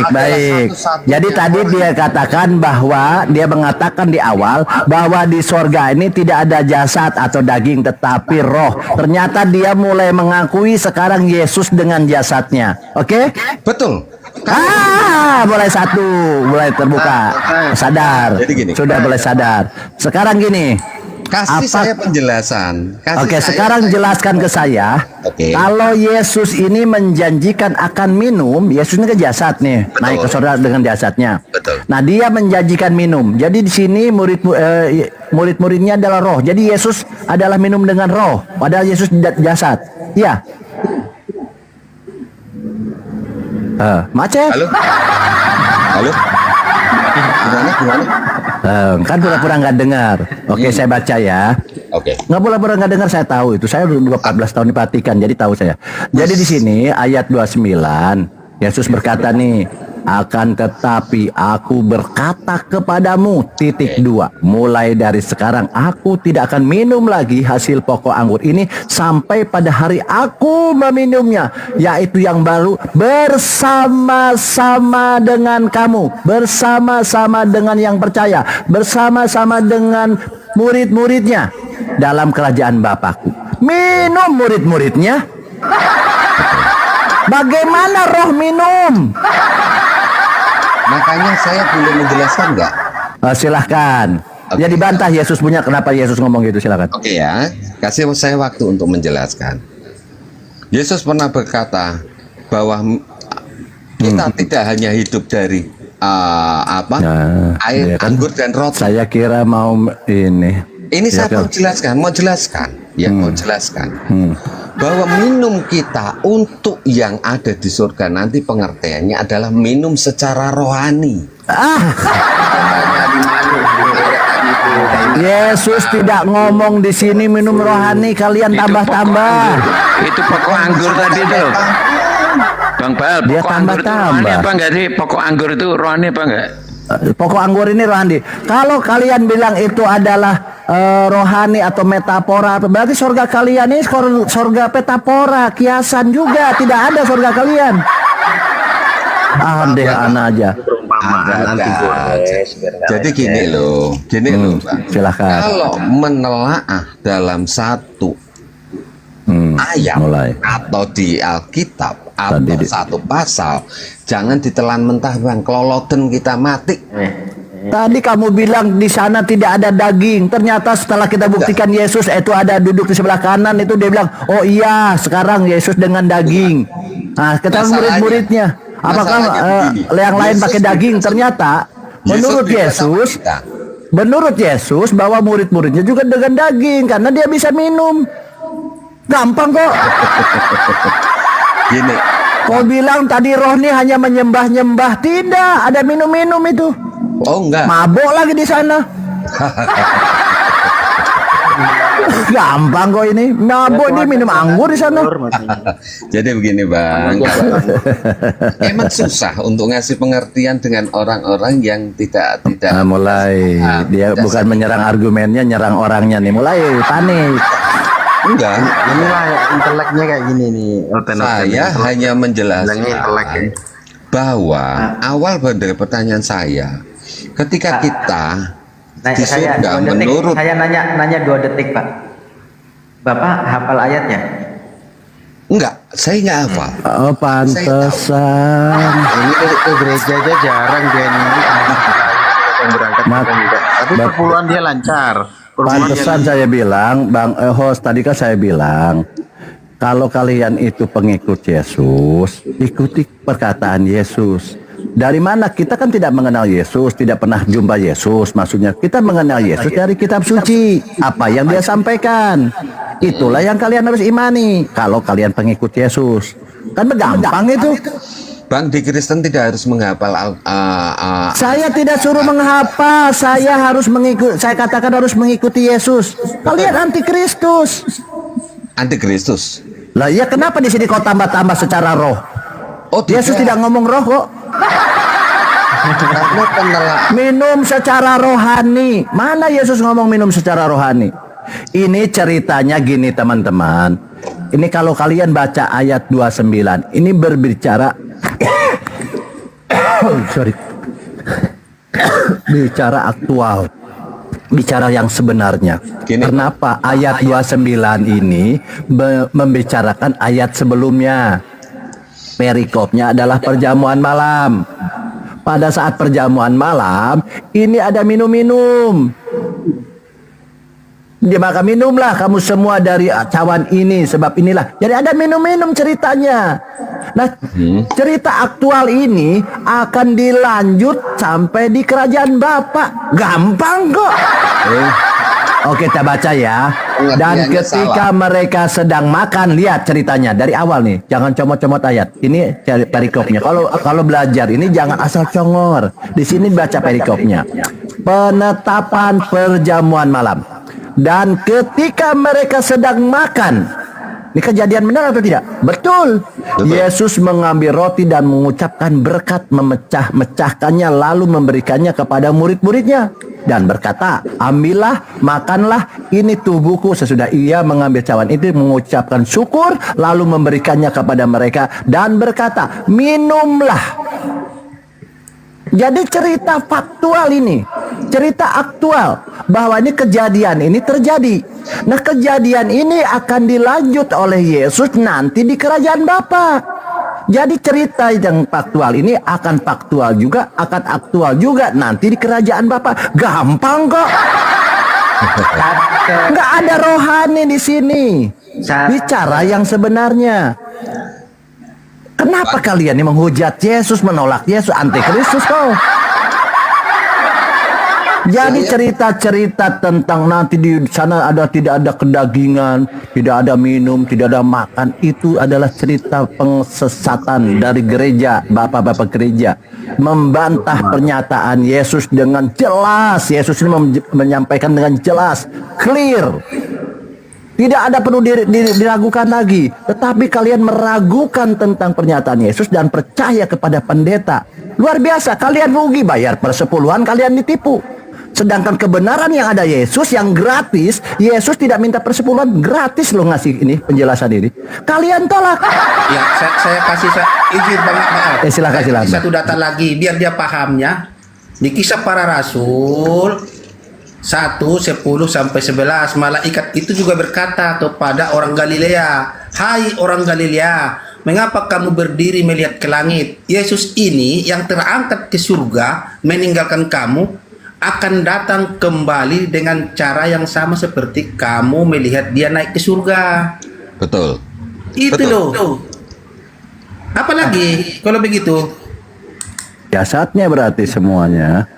[SPEAKER 5] baik. Jadi tadi dia katakan bahwa dia mengatakan di awal bahwa di sorga ini tidak ada jasad atau daging tetapi roh. Ternyata dia mulai mengakui sekarang Yesus dengan jasadnya. Oke?
[SPEAKER 20] Betul.
[SPEAKER 5] Mulai terbuka, sadar.
[SPEAKER 20] Jadi gini.
[SPEAKER 5] Sudah mulai sadar. Sekarang gini.
[SPEAKER 20] Kasih saya penjelasan.
[SPEAKER 5] Sekarang jelaskan ke saya. Kalau Yesus ini menjanjikan akan minum, Yesus ini ke jasad nih, naik ke surga dengan jasadnya. Nah, dia menjanjikan minum. Jadi di sini murid-muridnya adalah roh. Jadi Yesus adalah minum dengan roh, padahal Yesus jasad. Iya. Macet.
[SPEAKER 20] Halo. Gimana?
[SPEAKER 5] Kan pura-pura nggak dengar. Oke, saya baca ya. Nggak pura-pura nggak dengar, saya tahu itu. Saya udah 14 tahun di Vatikan, jadi tahu saya. Jadi di sini ayat 29, Yesus berkata nih, akan tetapi aku berkata kepadamu, mulai dari sekarang aku tidak akan minum lagi hasil pokok anggur ini sampai pada hari aku meminumnya, yaitu yang baru bersama-sama dengan kamu, bersama-sama dengan yang percaya, bersama-sama dengan murid-muridnya dalam kerajaan Bapakku. Minum murid-muridnya. Bagaimana roh minum?
[SPEAKER 20] Makanya saya boleh menjelaskan nggak?
[SPEAKER 5] Silahkan. Ya dibantah Yesus punya, kenapa Yesus ngomong gitu, silakan.
[SPEAKER 20] Oke ya, kasih saya waktu untuk menjelaskan. Yesus pernah berkata bahwa kita tidak hanya hidup dari air, anggur dan roti.
[SPEAKER 5] Saya kira mau ini.
[SPEAKER 20] Ini saya mau jelaskan, bahwa minum kita untuk yang ada di surga nanti pengertiannya adalah minum secara rohani.
[SPEAKER 5] Yesus tidak ngomong di sini minum rohani, kalian tambah-tambah.
[SPEAKER 1] Itu pokok anggur tadi tuh, Bang Bal.
[SPEAKER 5] Dia tambah-tambah.
[SPEAKER 1] Apa enggak sih pokok anggur itu rohani apa enggak?
[SPEAKER 5] Pokok anggur ini rohani. Kalau kalian bilang itu adalah rohani atau metafora, berarti surga kalian ini surga metafora, kiasan juga, tidak ada surga kalian. Deh anak aja.
[SPEAKER 20] Jadi gini loh, Bang.
[SPEAKER 5] Silakan.
[SPEAKER 20] Kalau menelaah dalam satu ayat atau di Alkitab atau satu pasal, jangan ditelan mentah, Bang. Keloloten kita mati.
[SPEAKER 5] Tadi kamu bilang di sana tidak ada daging. Ternyata setelah kita buktikan Yesus itu ada duduk di sebelah kanan, itu dia bilang, oh iya, sekarang Yesus dengan daging. Nah, kita murid-muridnya, apakah yang lain pakai daging? Ternyata menurut Yesus bahwa murid-muridnya juga dengan daging karena dia bisa minum. Gampang kok.
[SPEAKER 20] Gini.
[SPEAKER 5] Kau bilang tadi roh ini hanya menyembah-nyembah, tidak, ada minum-minum itu.
[SPEAKER 20] Oh enggak.
[SPEAKER 5] Mabok lagi di sana. Gampang kok ini. Mabok ini minum anggur di sana.
[SPEAKER 20] Jadi begini, Bang. Emang susah untuk ngasih pengertian dengan orang-orang yang tidak
[SPEAKER 5] mulai dia bukan menyerang argumennya, nyerang orangnya nih. Mulai panik.
[SPEAKER 20] Enggak,
[SPEAKER 22] inilah inteleknya kayak gini nih.
[SPEAKER 20] Saya hanya menjelaskan bahwa awal dari pertanyaan saya, ketika kita di surga menurut
[SPEAKER 6] saya nanya 2 detik, Pak. Bapak hafal ayatnya?
[SPEAKER 20] Enggak, saya nggak hafal.
[SPEAKER 5] Oh, pantesan.
[SPEAKER 22] Ini ke gereja aja jarang dia ini yang berangkat juga. Tapi perpuluhan dia lancar.
[SPEAKER 5] Pantesan saya bilang, Bang host tadi kan saya bilang, kalau kalian itu pengikut Yesus, ikuti perkataan Yesus. Dari mana? Kita kan tidak mengenal Yesus, tidak pernah jumpa Yesus. Maksudnya kita mengenal Yesus dari kitab suci. Apa yang dia sampaikan, itulah yang kalian harus imani. Kalau kalian pengikut Yesus, kan gampang itu.
[SPEAKER 20] Bang, di Kristen tidak harus menghafal.
[SPEAKER 5] Saya tidak suruh menghafal, saya harus mengikuti. Saya katakan harus mengikuti Yesus. Kalian antikristus.
[SPEAKER 20] Antikristus.
[SPEAKER 5] Lah ya, kenapa di sini kau tambah-tambah secara roh?
[SPEAKER 20] Oh,
[SPEAKER 5] Yesus tidak ngomong roh kok. Minum secara rohani. Mana Yesus ngomong minum secara rohani? Ini ceritanya gini, teman-teman. Ini kalau kalian baca ayat 29, ini berbicara sorry. Bicara aktual. Bicara yang sebenarnya. Kenapa ayat 29 ini membicarakan ayat sebelumnya? Perikopnya adalah perjamuan malam. Pada saat perjamuan malam, ini ada minum-minum. Dia maka minumlah kamu semua dari cawan ini, sebab inilah. Jadi ada minum-minum ceritanya. Nah, cerita aktual ini akan dilanjut sampai di kerajaan Bapa. Gampang kok. Oke, kita baca ya. Dan ketika mereka sedang makan, lihat ceritanya dari awal nih. Jangan comot-comot ayat. Ini perikopnya. Kalau belajar ini jangan asal congor. Di sini baca perikopnya. Penetapan perjamuan malam. Dan ketika mereka sedang makan, ini kejadian benar atau tidak? Betul. Yesus mengambil roti dan mengucapkan berkat, memecah-mecahkannya lalu memberikannya kepada murid-muridnya dan berkata, ambillah, makanlah, ini tubuhku. Sesudah ia mengambil cawan itu, mengucapkan syukur lalu memberikannya kepada mereka dan berkata, minumlah. Jadi cerita faktual ini, cerita aktual bahwa ini kejadian ini terjadi. Nah, kejadian ini akan dilanjut oleh Yesus nanti di kerajaan Bapa. Jadi cerita yang faktual ini akan faktual juga, akan aktual juga nanti di kerajaan Bapa. Gampang kok. Nggak ada rohani di sini. Bicara yang sebenarnya. Kenapa kalian ini menghujat Yesus, menolak Yesus, antikristus kok? Jadi cerita-cerita tentang nanti di sana tidak ada kedagingan, tidak ada minum, tidak ada makan, itu adalah cerita pengsesatan dari gereja, bapak-bapak gereja, membantah pernyataan Yesus dengan jelas. Yesus ini menyampaikan dengan jelas, clear. Tidak ada perlu diragukan lagi. Tetapi kalian meragukan tentang pernyataan Yesus dan percaya kepada pendeta. Luar biasa, kalian rugi, bayar persepuluhan, kalian ditipu. Sedangkan kebenaran yang ada Yesus yang gratis, Yesus tidak minta persepuluhan, gratis loh ngasih ini penjelasan ini. Kalian tolak.
[SPEAKER 17] Ya, saya kasih izin maaf.
[SPEAKER 5] Silakan.
[SPEAKER 17] Satu data lagi biar dia pahamnya. Di Kisah Para Rasul 1, 10 sampai 11, malaikat itu juga berkata kepada orang Galilea, hai orang Galilea, mengapa kamu berdiri melihat ke langit? Yesus ini yang terangkat ke surga meninggalkan kamu akan datang kembali dengan cara yang sama seperti kamu melihat dia naik ke surga.
[SPEAKER 20] Betul.
[SPEAKER 17] Itu loh. Apalagi kalau begitu?
[SPEAKER 5] Jasadnya berarti semuanya.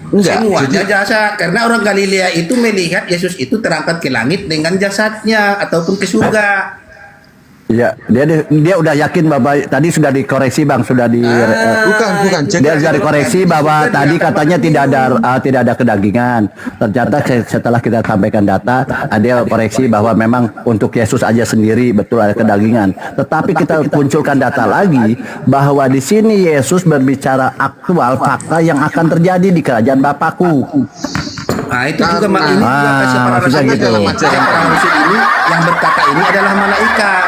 [SPEAKER 17] Enggak, semuanya jasa, karena orang Galilea itu melihat Yesus itu terangkat ke langit dengan jasadnya ataupun ke surga.
[SPEAKER 5] Ya, dia udah yakin Bapak tadi sudah dikoreksi Bang, sudah di
[SPEAKER 20] bukan.
[SPEAKER 5] Dia sudah dikoreksi bahwa tadi katanya tidak ada kedagingan. Ternyata setelah kita sampaikan data, ada koreksi bahwa memang untuk Yesus aja sendiri betul ada kedagingan. Tetapi kita munculkan data lagi bahwa di sini Yesus berbicara aktual fakta yang akan terjadi di kerajaan Bapakku.
[SPEAKER 17] Nah, itu juga ini juga kasih para rasul
[SPEAKER 5] gitu.
[SPEAKER 17] Ini yang berkata ini adalah malaikat.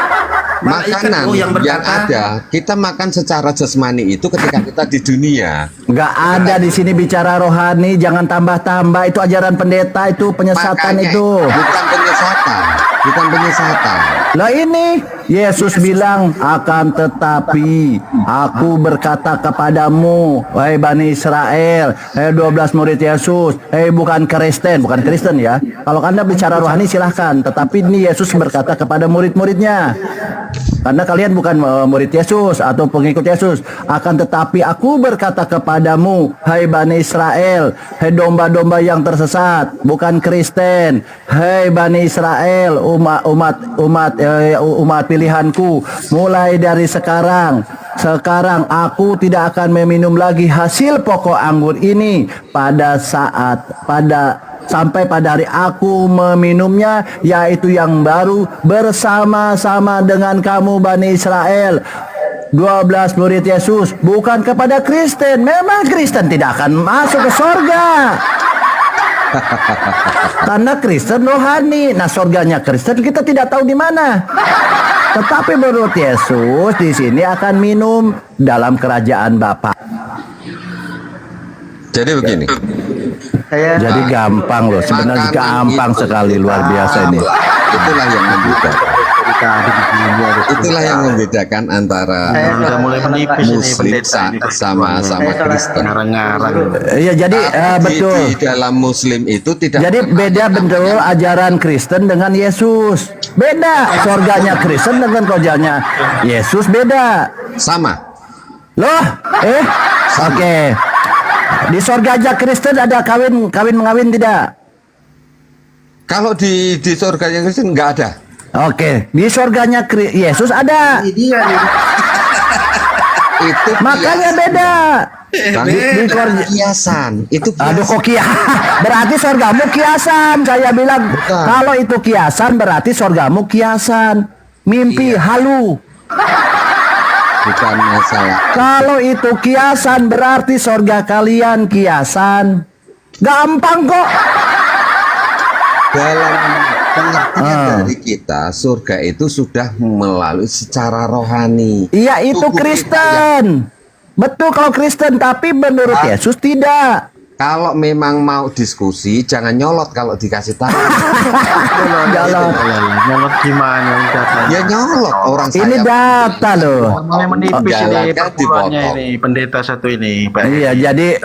[SPEAKER 20] Makanan yang ada, kita makan secara jasmani itu ketika kita di dunia.
[SPEAKER 5] Nggak ada di sini bicara rohani, jangan tambah-tambah, itu ajaran pendeta, itu penyesatan. Makanya, itu
[SPEAKER 20] bukan penyesatan.
[SPEAKER 5] Lah ini Yesus bilang, akan tetapi aku berkata kepadamu, wahai Bani Israel, hei 12 murid Yesus, bukan Kristen ya. Kalau Anda bicara rohani silahkan, tetapi ini Yesus berkata kepada murid-muridnya. Karena kalian bukan murid Yesus atau pengikut Yesus. Akan tetapi aku berkata kepadamu, hai Bani Israel, hai domba-domba yang tersesat, bukan Kristen. Hai Bani Israel, umat pilihanku, mulai dari sekarang aku tidak akan meminum lagi hasil pokok anggur ini sampai pada hari aku meminumnya, yaitu yang baru bersama-sama dengan kamu Bani Israel. 12 murid Yesus, bukan kepada Kristen. Memang Kristen tidak akan masuk ke surga. Karena Kristen rohani. Nah, surganya Kristen kita tidak tahu di mana. Tetapi menurut Yesus di sini akan minum dalam kerajaan Bapa.
[SPEAKER 20] Jadi begini.
[SPEAKER 5] Jadi gampang loh, sebenarnya gampang sekali, luar biasa ini.
[SPEAKER 20] Itulah yang membedakan. Itulah yang membedakan antara Muslim sama Kristen.
[SPEAKER 5] Iya, jadi betul.
[SPEAKER 20] Di dalam Muslim itu tidak.
[SPEAKER 5] Jadi beda betul ajaran Kristen dengan Yesus. Beda. Surganya Kristen dengan kerjanya Yesus beda.
[SPEAKER 20] Sama.
[SPEAKER 5] Loh, oke. Di surga aja Kristen ada kawin mengawin tidak?
[SPEAKER 20] Kalau di surga yang Kristen nggak ada.
[SPEAKER 5] Oke, di surganya Yesus ada.
[SPEAKER 20] Itu
[SPEAKER 5] makanya beda. Di
[SPEAKER 20] kiasan. Itu kiasan.
[SPEAKER 5] Aduh, kok berarti surgamu kiasan. Saya bilang kalau itu kiasan berarti surgamu kiasan. Mimpi halu.
[SPEAKER 20] Bukan masalah.
[SPEAKER 5] Kalau itu kiasan berarti surga kalian kiasan. Gampang kok.
[SPEAKER 20] Dalam pengertian dari kita, surga itu sudah melalui secara rohani.
[SPEAKER 5] Iya, itu Kristen. Betul kalau Kristen, tapi menurut Yesus tidak.
[SPEAKER 20] Kalau memang mau diskusi, jangan nyolot kalau dikasih tahu.
[SPEAKER 22] Nyolot gimana?
[SPEAKER 20] Ya nyolot orang
[SPEAKER 5] ini
[SPEAKER 20] saya.
[SPEAKER 5] data loh.
[SPEAKER 22] Mulai menipis ini
[SPEAKER 20] Jalankan
[SPEAKER 22] perpuluhannya
[SPEAKER 20] dipotong.
[SPEAKER 22] ini pendeta satu ini. Pak.
[SPEAKER 5] Iya, jadi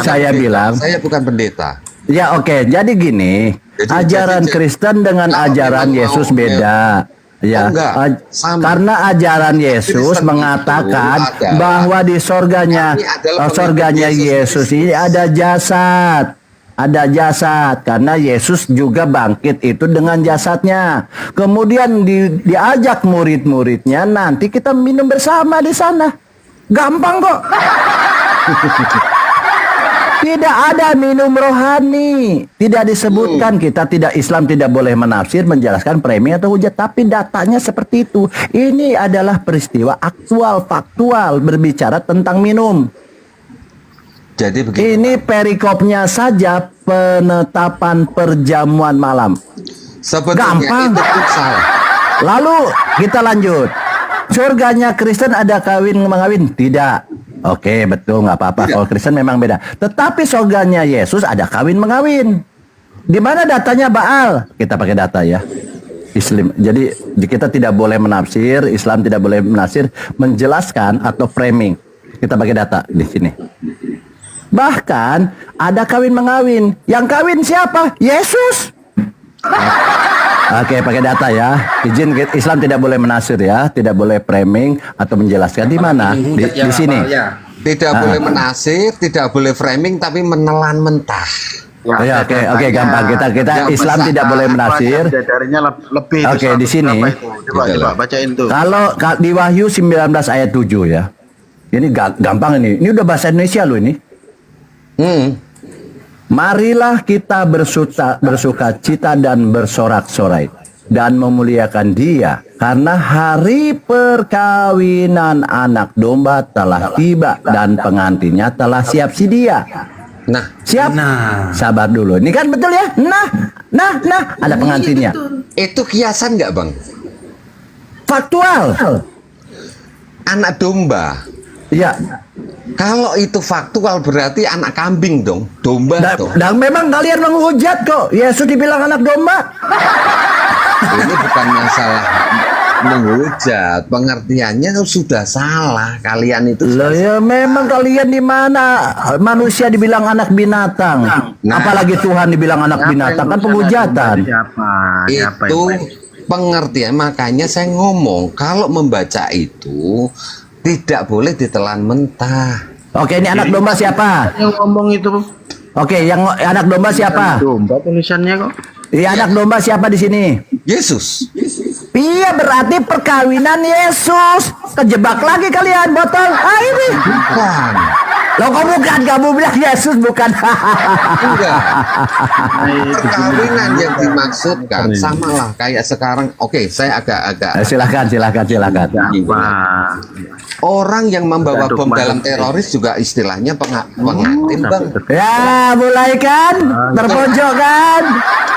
[SPEAKER 5] saya bilang.
[SPEAKER 20] Saya bukan pendeta.
[SPEAKER 5] Ya oke, jadi gini, ajaran Kristen dengan ajaran Yesus beda. Ya, karena ajaran Yesus mengatakan bahwa di surganya Yesus ini ada jasad. Ada jasad karena Yesus juga bangkit itu dengan jasadnya. Kemudian diajak murid-muridnya, nanti kita minum bersama di sana. Gampang kok. Tidak ada minum rohani. Tidak disebutkan, kita tidak, Islam tidak boleh menafsir, menjelaskan premi atau hujat. Tapi datanya seperti itu. Ini adalah peristiwa aktual, faktual, berbicara tentang minum.
[SPEAKER 20] Jadi begini.
[SPEAKER 5] Ini perikopnya saja penetapan perjamuan malam. Gampang.
[SPEAKER 20] Itu pun salah.
[SPEAKER 5] Lalu kita lanjut. Surganya Kristen ada kawin mengawin? Tidak. Oke, betul, nggak apa-apa. Kalau Kristen memang beda. Tetapi surganya Yesus ada kawin mengawin. Di mana datanya Baal? Kita pakai data ya. Islam. Jadi kita tidak boleh menafsir, Islam tidak boleh menafsir, menjelaskan atau framing. Kita pakai data di sini. Bahkan ada kawin mengawin. Yang kawin siapa? Yesus. Oke, pakai data ya. Izin, Islam tidak boleh menafsir ya, tidak boleh framing atau menjelaskan di mana? Di sini.
[SPEAKER 20] Tidak boleh menafsir, tidak boleh framing, tapi menelan mentah.
[SPEAKER 5] Oke, gampang. Kita Islam tidak boleh menafsir.
[SPEAKER 22] Lebih.
[SPEAKER 5] Oke, di sini.
[SPEAKER 22] Coba bacain tuh.
[SPEAKER 5] Kalau di Wahyu 19 ayat 7 ya. Ini gampang ini. Ini udah bahasa Indonesia loh ini. Marilah kita bersuka cita dan bersorak-sorai dan memuliakan Dia, karena hari perkawinan anak domba telah tiba dan pengantinnya telah siap sedia.
[SPEAKER 20] Nah,
[SPEAKER 5] siap. Sabar dulu. Ini kan betul ya? Nah, ada pengantinnya.
[SPEAKER 20] Itu kiasan nggak, Bang?
[SPEAKER 5] Faktual.
[SPEAKER 20] Anak domba.
[SPEAKER 5] Ya.
[SPEAKER 20] Kalau itu faktual berarti anak kambing dong, domba dong.
[SPEAKER 5] Dan memang kalian menghujat kok. Yesus dibilang anak domba.
[SPEAKER 20] Ini bukan masalah menghujat, pengertiannya sudah salah. Kalian itu.
[SPEAKER 5] Loh ya, memang kalian di mana manusia dibilang anak binatang, apalagi Tuhan dibilang anak binatang, kan penghujatan.
[SPEAKER 20] Itu pengertian, makanya saya ngomong kalau membaca itu tidak boleh ditelan mentah.
[SPEAKER 5] Oke, ini anak domba siapa?
[SPEAKER 22] Yang ngomong itu.
[SPEAKER 5] Oke, yang anak domba siapa?
[SPEAKER 22] Domba tulisannya kok.
[SPEAKER 5] Iya, anak domba siapa di sini?
[SPEAKER 20] Yesus.
[SPEAKER 5] Iya, berarti perkawinan Yesus. Kejebak lagi kalian botol. Ini.
[SPEAKER 20] Bukan.
[SPEAKER 5] Loh kok bukan? Kamu bilang Yesus bukan.
[SPEAKER 20] Enggak. Perkawinan yang dimaksudkan samalah kayak sekarang. Oke, saya agak
[SPEAKER 5] Silakan.
[SPEAKER 20] Orang yang membawa bom dalam teroris juga istilahnya pengantin, Bang.
[SPEAKER 5] Ya, mulai kan? Terpojok kan?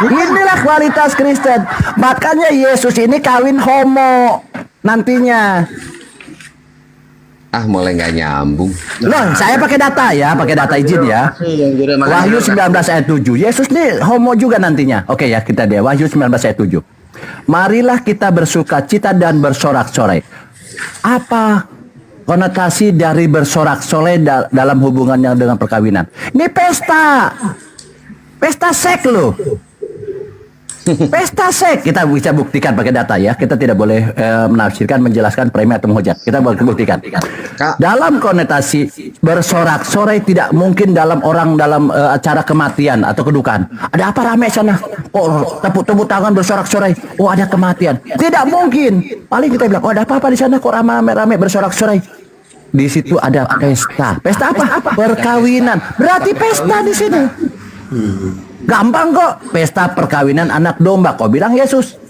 [SPEAKER 5] Inilah kualitas Kristen. Makanya Yesus ini kawin homo nantinya.
[SPEAKER 20] Mulai nggak nyambung.
[SPEAKER 5] Loh, saya pakai data ya, pakai data izin ya. Wahyu 19 ayat 7. Yesus nih homo juga nantinya. Oke ya, kita deh Wahyu 19 ayat 7. Marilah kita bersuka cita dan bersorak-sorai. Apa konotasi dari bersorak-sorai dalam hubungannya dengan perkawinan? Ini pesta. Pesta seks loh. Pesta seks. Kita bisa buktikan pakai data ya. Kita tidak boleh menafsirkan, menjelaskan, premi atau menghujat. Kita boleh buktikan. Dalam konotasi bersorak-sorai tidak mungkin dalam acara kematian atau kedukaan. Ada apa rame sana? Oh, tepuk tangan bersorak-sorai. Oh, ada kematian. Tidak mungkin. Paling kita bilang, oh ada apa-apa di sana kok rame-rame bersorak-sorai. Di situ ada pesta. Pesta apa? Perkawinan. Berarti pesta di sini. Gampang kok, pesta perkawinan anak domba. Kau bilang Yesus.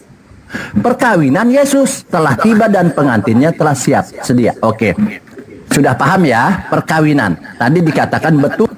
[SPEAKER 5] Perkawinan Yesus telah tiba dan pengantinnya telah siap sedia. Oke. Sudah paham ya? Perkawinan. Tadi dikatakan betul.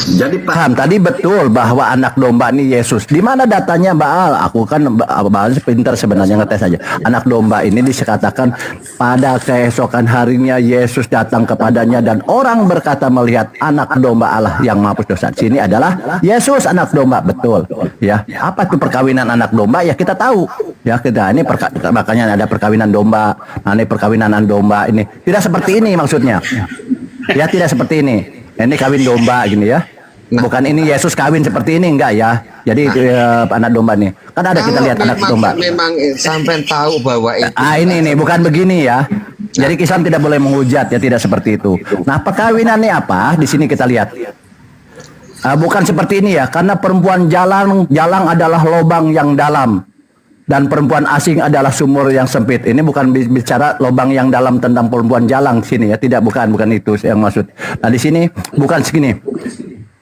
[SPEAKER 5] Jadi paham tadi betul bahwa anak domba ini Yesus. Di mana datanya Baal? Aku kan Baal pintar sebenarnya, ngetes saja. Anak domba ini dikatakan pada keesokan harinya Yesus datang kepadanya dan orang berkata melihat anak domba Allah yang menghapus dosa. Sini adalah Yesus anak domba, betul. Ya, apa itu perkawinan anak domba? Ya kita tahu. Ya kita ini makanya ada perkawinan domba. Nah, ini perkawinan anak domba ini tidak seperti ini maksudnya. Ya tidak seperti ini. Ini kawin domba gini ya. Bukan ini Yesus kawin seperti ini, enggak ya. Jadi anak domba nih. Kan ada kita lihat anak domba.
[SPEAKER 20] Memang sampai tahu bahwa itu.
[SPEAKER 5] Ini bukan begini ya. Jadi Islam tidak boleh menghujat ya, tidak seperti itu. Nah, perkawinan ini apa? Di sini kita lihat. Bukan seperti ini ya, karena perempuan jalang adalah lubang yang dalam. Dan perempuan asing adalah sumur yang sempit. Ini bukan bicara lubang yang dalam tentang perempuan jalang sini ya. Tidak, bukan itu yang maksud. Nah, di sini bukan segini.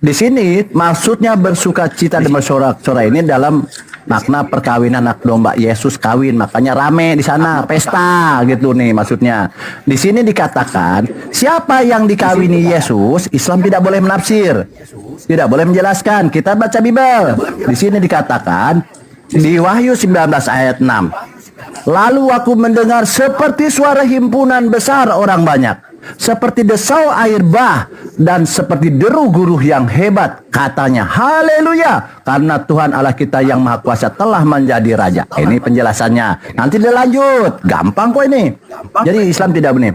[SPEAKER 5] Di sini maksudnya bersuka cita dan bersorak-sorai ini dalam makna perkawinan anak domba. Yesus kawin, makanya rame di sana, pesta gitu nih maksudnya. Di sini dikatakan siapa yang dikawini Yesus, Islam tidak boleh menafsir, tidak boleh menjelaskan. Kita baca Bible. Di sini dikatakan di Wahyu 19 ayat 6. Lalu aku mendengar seperti suara himpunan besar orang banyak, seperti desau air bah dan seperti deru guruh yang hebat, katanya haleluya, karena Tuhan Allah kita yang maha kuasa telah menjadi raja. Ini penjelasannya, nanti dilanjut, gampang kok ini. Jadi Islam tidak benar.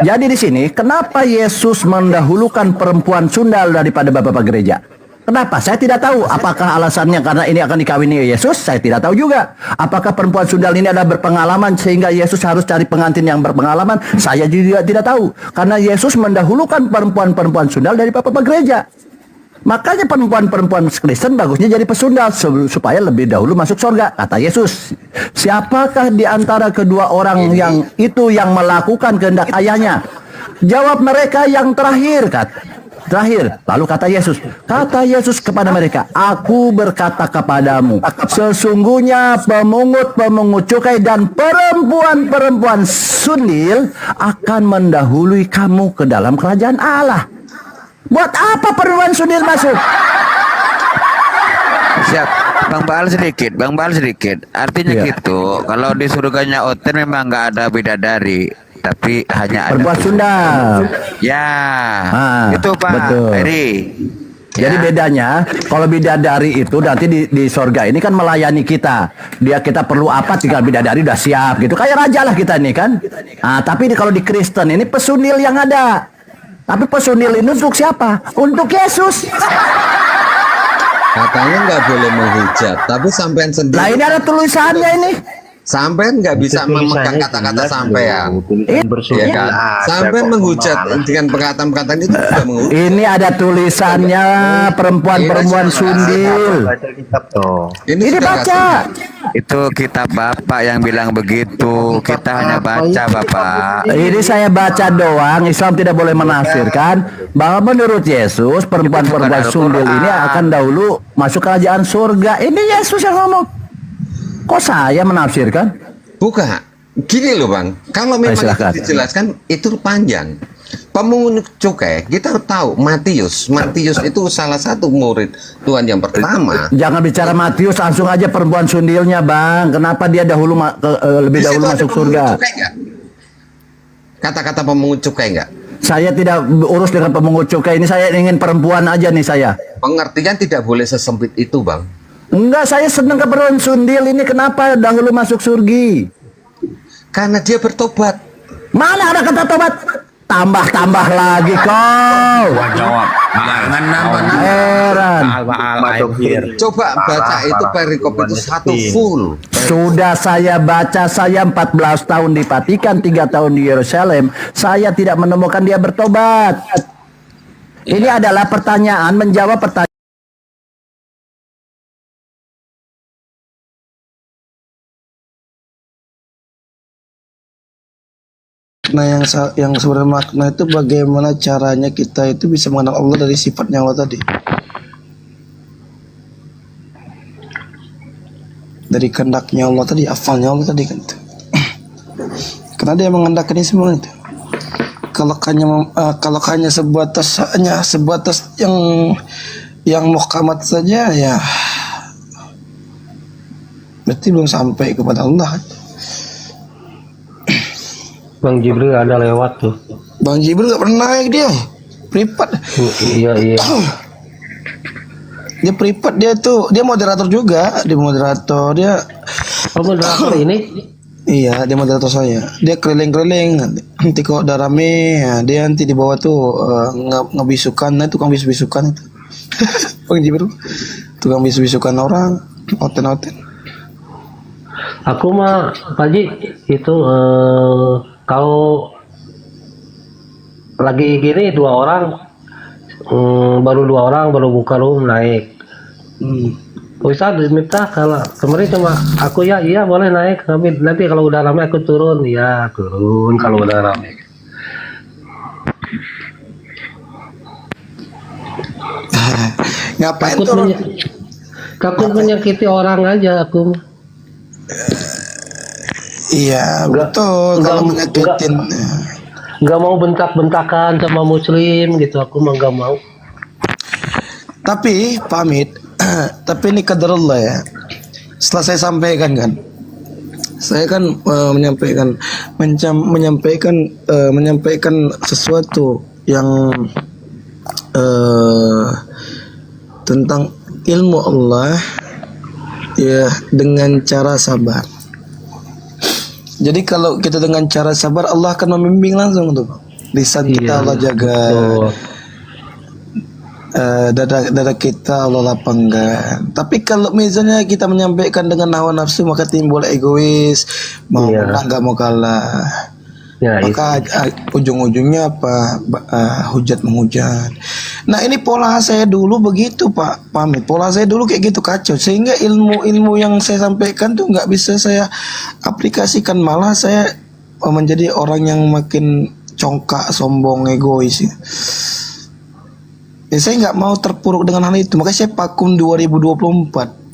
[SPEAKER 5] Jadi di sini kenapa Yesus mendahulukan perempuan sundal daripada bapak-bapak gereja? Kenapa? Saya tidak tahu. Apakah alasannya karena ini akan dikawini Yesus? Saya tidak tahu juga. Apakah perempuan sundal ini adalah berpengalaman sehingga Yesus harus cari pengantin yang berpengalaman? Saya juga tidak tahu. Karena Yesus mendahulukan perempuan-perempuan sundal dari bapak-bapak gereja. Makanya perempuan-perempuan Kristen bagusnya jadi pesundal supaya lebih dahulu masuk surga. Kata Yesus, siapakah di antara kedua orang yang melakukan kehendak ayahnya? Jawab mereka yang terakhir, lalu kata Yesus kepada mereka, aku berkata kepadamu, sesungguhnya pemungut-pemungut cukai dan perempuan-perempuan sundil akan mendahului kamu ke dalam kerajaan Allah. Buat apa perempuan sundil masuk?
[SPEAKER 9] Siap, Bang Baal sedikit. Artinya gitu, kalau di surganya Oten memang nggak ada bidadari, tapi hanya ada
[SPEAKER 5] perempuan sundal.
[SPEAKER 9] Ya, itu Pak Heri.
[SPEAKER 5] Jadi bedanya kalau bidadari itu nanti di sorga ini kan melayani kita. Kita perlu apa, tinggal bidadari udah siap gitu. Kayak raja lah kita nih kan. Nah, tapi kalau di Kristen ini personil yang ada. Tapi personil ini untuk siapa? Untuk Yesus.
[SPEAKER 20] Katanya nggak boleh menghujat, tapi sampean sendiri.
[SPEAKER 5] Nah ini ada tulisannya ini.
[SPEAKER 20] Sampean nggak bisa memegang kata-kata sampean. Ya kan? Sampean menghujat dengan perkataan-perkataan itu juga menghujat.
[SPEAKER 5] Ini ada tulisannya perempuan-perempuan sundil. Ini baca.
[SPEAKER 9] Itu kitab Bapak yang bilang begitu. Kita hanya baca, Bapak.
[SPEAKER 5] Ini saya baca doang. Islam tidak boleh menafsirkan bahwa menurut Yesus perempuan-perempuan sundil ini akan dahulu masuk kerajaan surga. Ini Yesus yang ngomong. Kok saya menafsirkan?
[SPEAKER 20] Bukan. Gini loh Bang, kalau memang itu dijelaskan itu panjang. Pemungut cukai, kita tahu Matius itu salah satu murid Tuhan yang pertama.
[SPEAKER 5] Jangan bicara Matius, langsung aja perempuan sundilnya Bang. Kenapa dia lebih dahulu masuk surga?
[SPEAKER 20] Kata-kata pemungut cukai enggak?
[SPEAKER 5] Saya tidak urus dengan pemungut cukai ini, saya ingin perempuan aja nih saya.
[SPEAKER 20] Pengertian tidak boleh sesempit itu Bang.
[SPEAKER 5] Enggak, saya senang ke perempuan sundil ini. Kenapa dahulu masuk surgi?
[SPEAKER 20] Karena dia bertobat.
[SPEAKER 5] Mana ada kata tobat? Tambah-tambah lagi kau.
[SPEAKER 9] Jawab. Jangan nambah-nambah.
[SPEAKER 5] Heran.
[SPEAKER 20] Coba baca itu perikop itu satu full.
[SPEAKER 5] Sudah saya baca, saya 14 tahun di Vatikan, 3 tahun di Yerusalem. Saya tidak menemukan dia bertobat. Ini adalah pertanyaan menjawab pertanyaan.
[SPEAKER 22] Nah, yang sebenarnya makna itu bagaimana caranya kita itu bisa mengenal Allah dari sifatnya Allah tadi, dari kehendaknya Allah tadi, afalnya Allah tadi kan itu. Karena dia mengendaki semua itu. Kalau hanya sebatas yang muhkamat saja ya berarti belum sampai kepada Allah.
[SPEAKER 10] Bang Jibril ada lewat tuh.
[SPEAKER 22] Bang Jibril nggak pernah naik dia, privat.
[SPEAKER 10] Iya.
[SPEAKER 22] Dia privat, dia moderator juga, dia moderator dia.
[SPEAKER 10] Oh, moderator ini?
[SPEAKER 22] Iya, dia moderator saya. Dia keliling-keliling. Nanti kok udah rame, ya, dia nanti di bawah tuh ngebisukan, nah tukang bisu-bisukan itu. Bang Jibril, tukang bisu-bisukan orang, oten-oten.
[SPEAKER 10] Aku mah Pak Ji itu kalau lagi gini baru dua orang baru buka room naik. Ustaz diminta kalau kemarin cuma aku iya boleh naik, tapi nanti kalau udah ramai aku turun, ya turun kalau udah ramai.
[SPEAKER 22] Ngapain tuh?
[SPEAKER 10] Takut menyakiti orang aja aku.
[SPEAKER 22] Iya betul, kalau menyakitin.
[SPEAKER 10] Nggak mau bentak-bentakan sama muslim gitu, aku mah nggak mau.
[SPEAKER 22] Tapi pamit, tapi ini qadarullah ya. Setelah saya sampaikan kan, saya kan menyampaikan sesuatu yang tentang ilmu Allah ya dengan cara sabar. Jadi kalau kita dengan cara sabar, Allah akan membimbing langsung tuh. Lisan kita Allah jaga, dada kita Allah lapangkan. Tapi kalau misalnya kita menyampaikan dengan hawa nafsu, maka timbul egois, mau menang gak mau kalah. Maka ujung-ujungnya apa? Hujat menghujat. Nah ini pola saya dulu begitu Pak Pamit. Pola saya dulu kayak gitu kacau. Sehingga ilmu yang saya sampaikan tuh nggak bisa saya aplikasikan. Malah saya menjadi orang yang makin congkak, sombong, egois. Ya saya nggak mau terpuruk dengan hal itu. Makanya saya vakum 2024.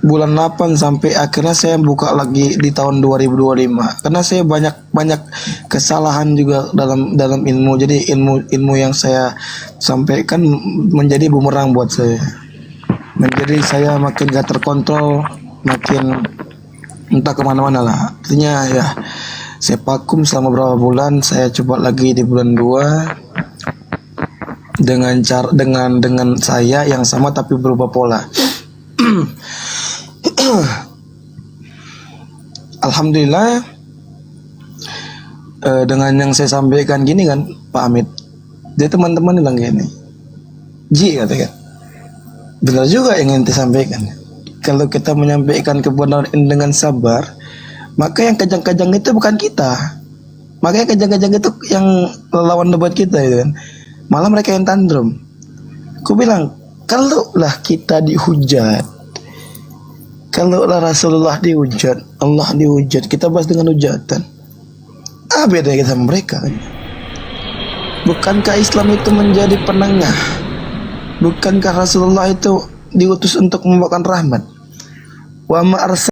[SPEAKER 22] Bulan 8 sampai akhirnya saya buka lagi di tahun 2025 karena saya banyak kesalahan juga dalam ilmu. Jadi ilmu yang saya sampaikan menjadi bumerang buat saya. Menjadi saya makin gak terkontrol, makin entah kemana-mana lah. Artinya ya saya vakum selama beberapa bulan. Saya coba lagi di bulan 2 dengan saya yang sama tapi berubah pola. Alhamdulillah dengan yang saya sampaikan gini kan Pak Amit, dia teman-teman bilang gini, Ji katanya, benar juga yang ente sampaikan.
[SPEAKER 15] kalau kita menyampaikan kebenaran ini dengan sabar, maka yang kejang-kejang itu bukan kita. Makanya kejang-kejang itu yang lawan debat kita itu kan. Malah mereka yang tantrum. Aku bilang, kalau lah kita dihujat, kalau lah Rasulullah dihujat, Allah dihujat, kita bahas dengan hujatan. Beda kita sama mereka. Bukankah Islam itu menjadi penengah? Bukankah Rasulullah itu diutus untuk membawakan rahmat? Wa ma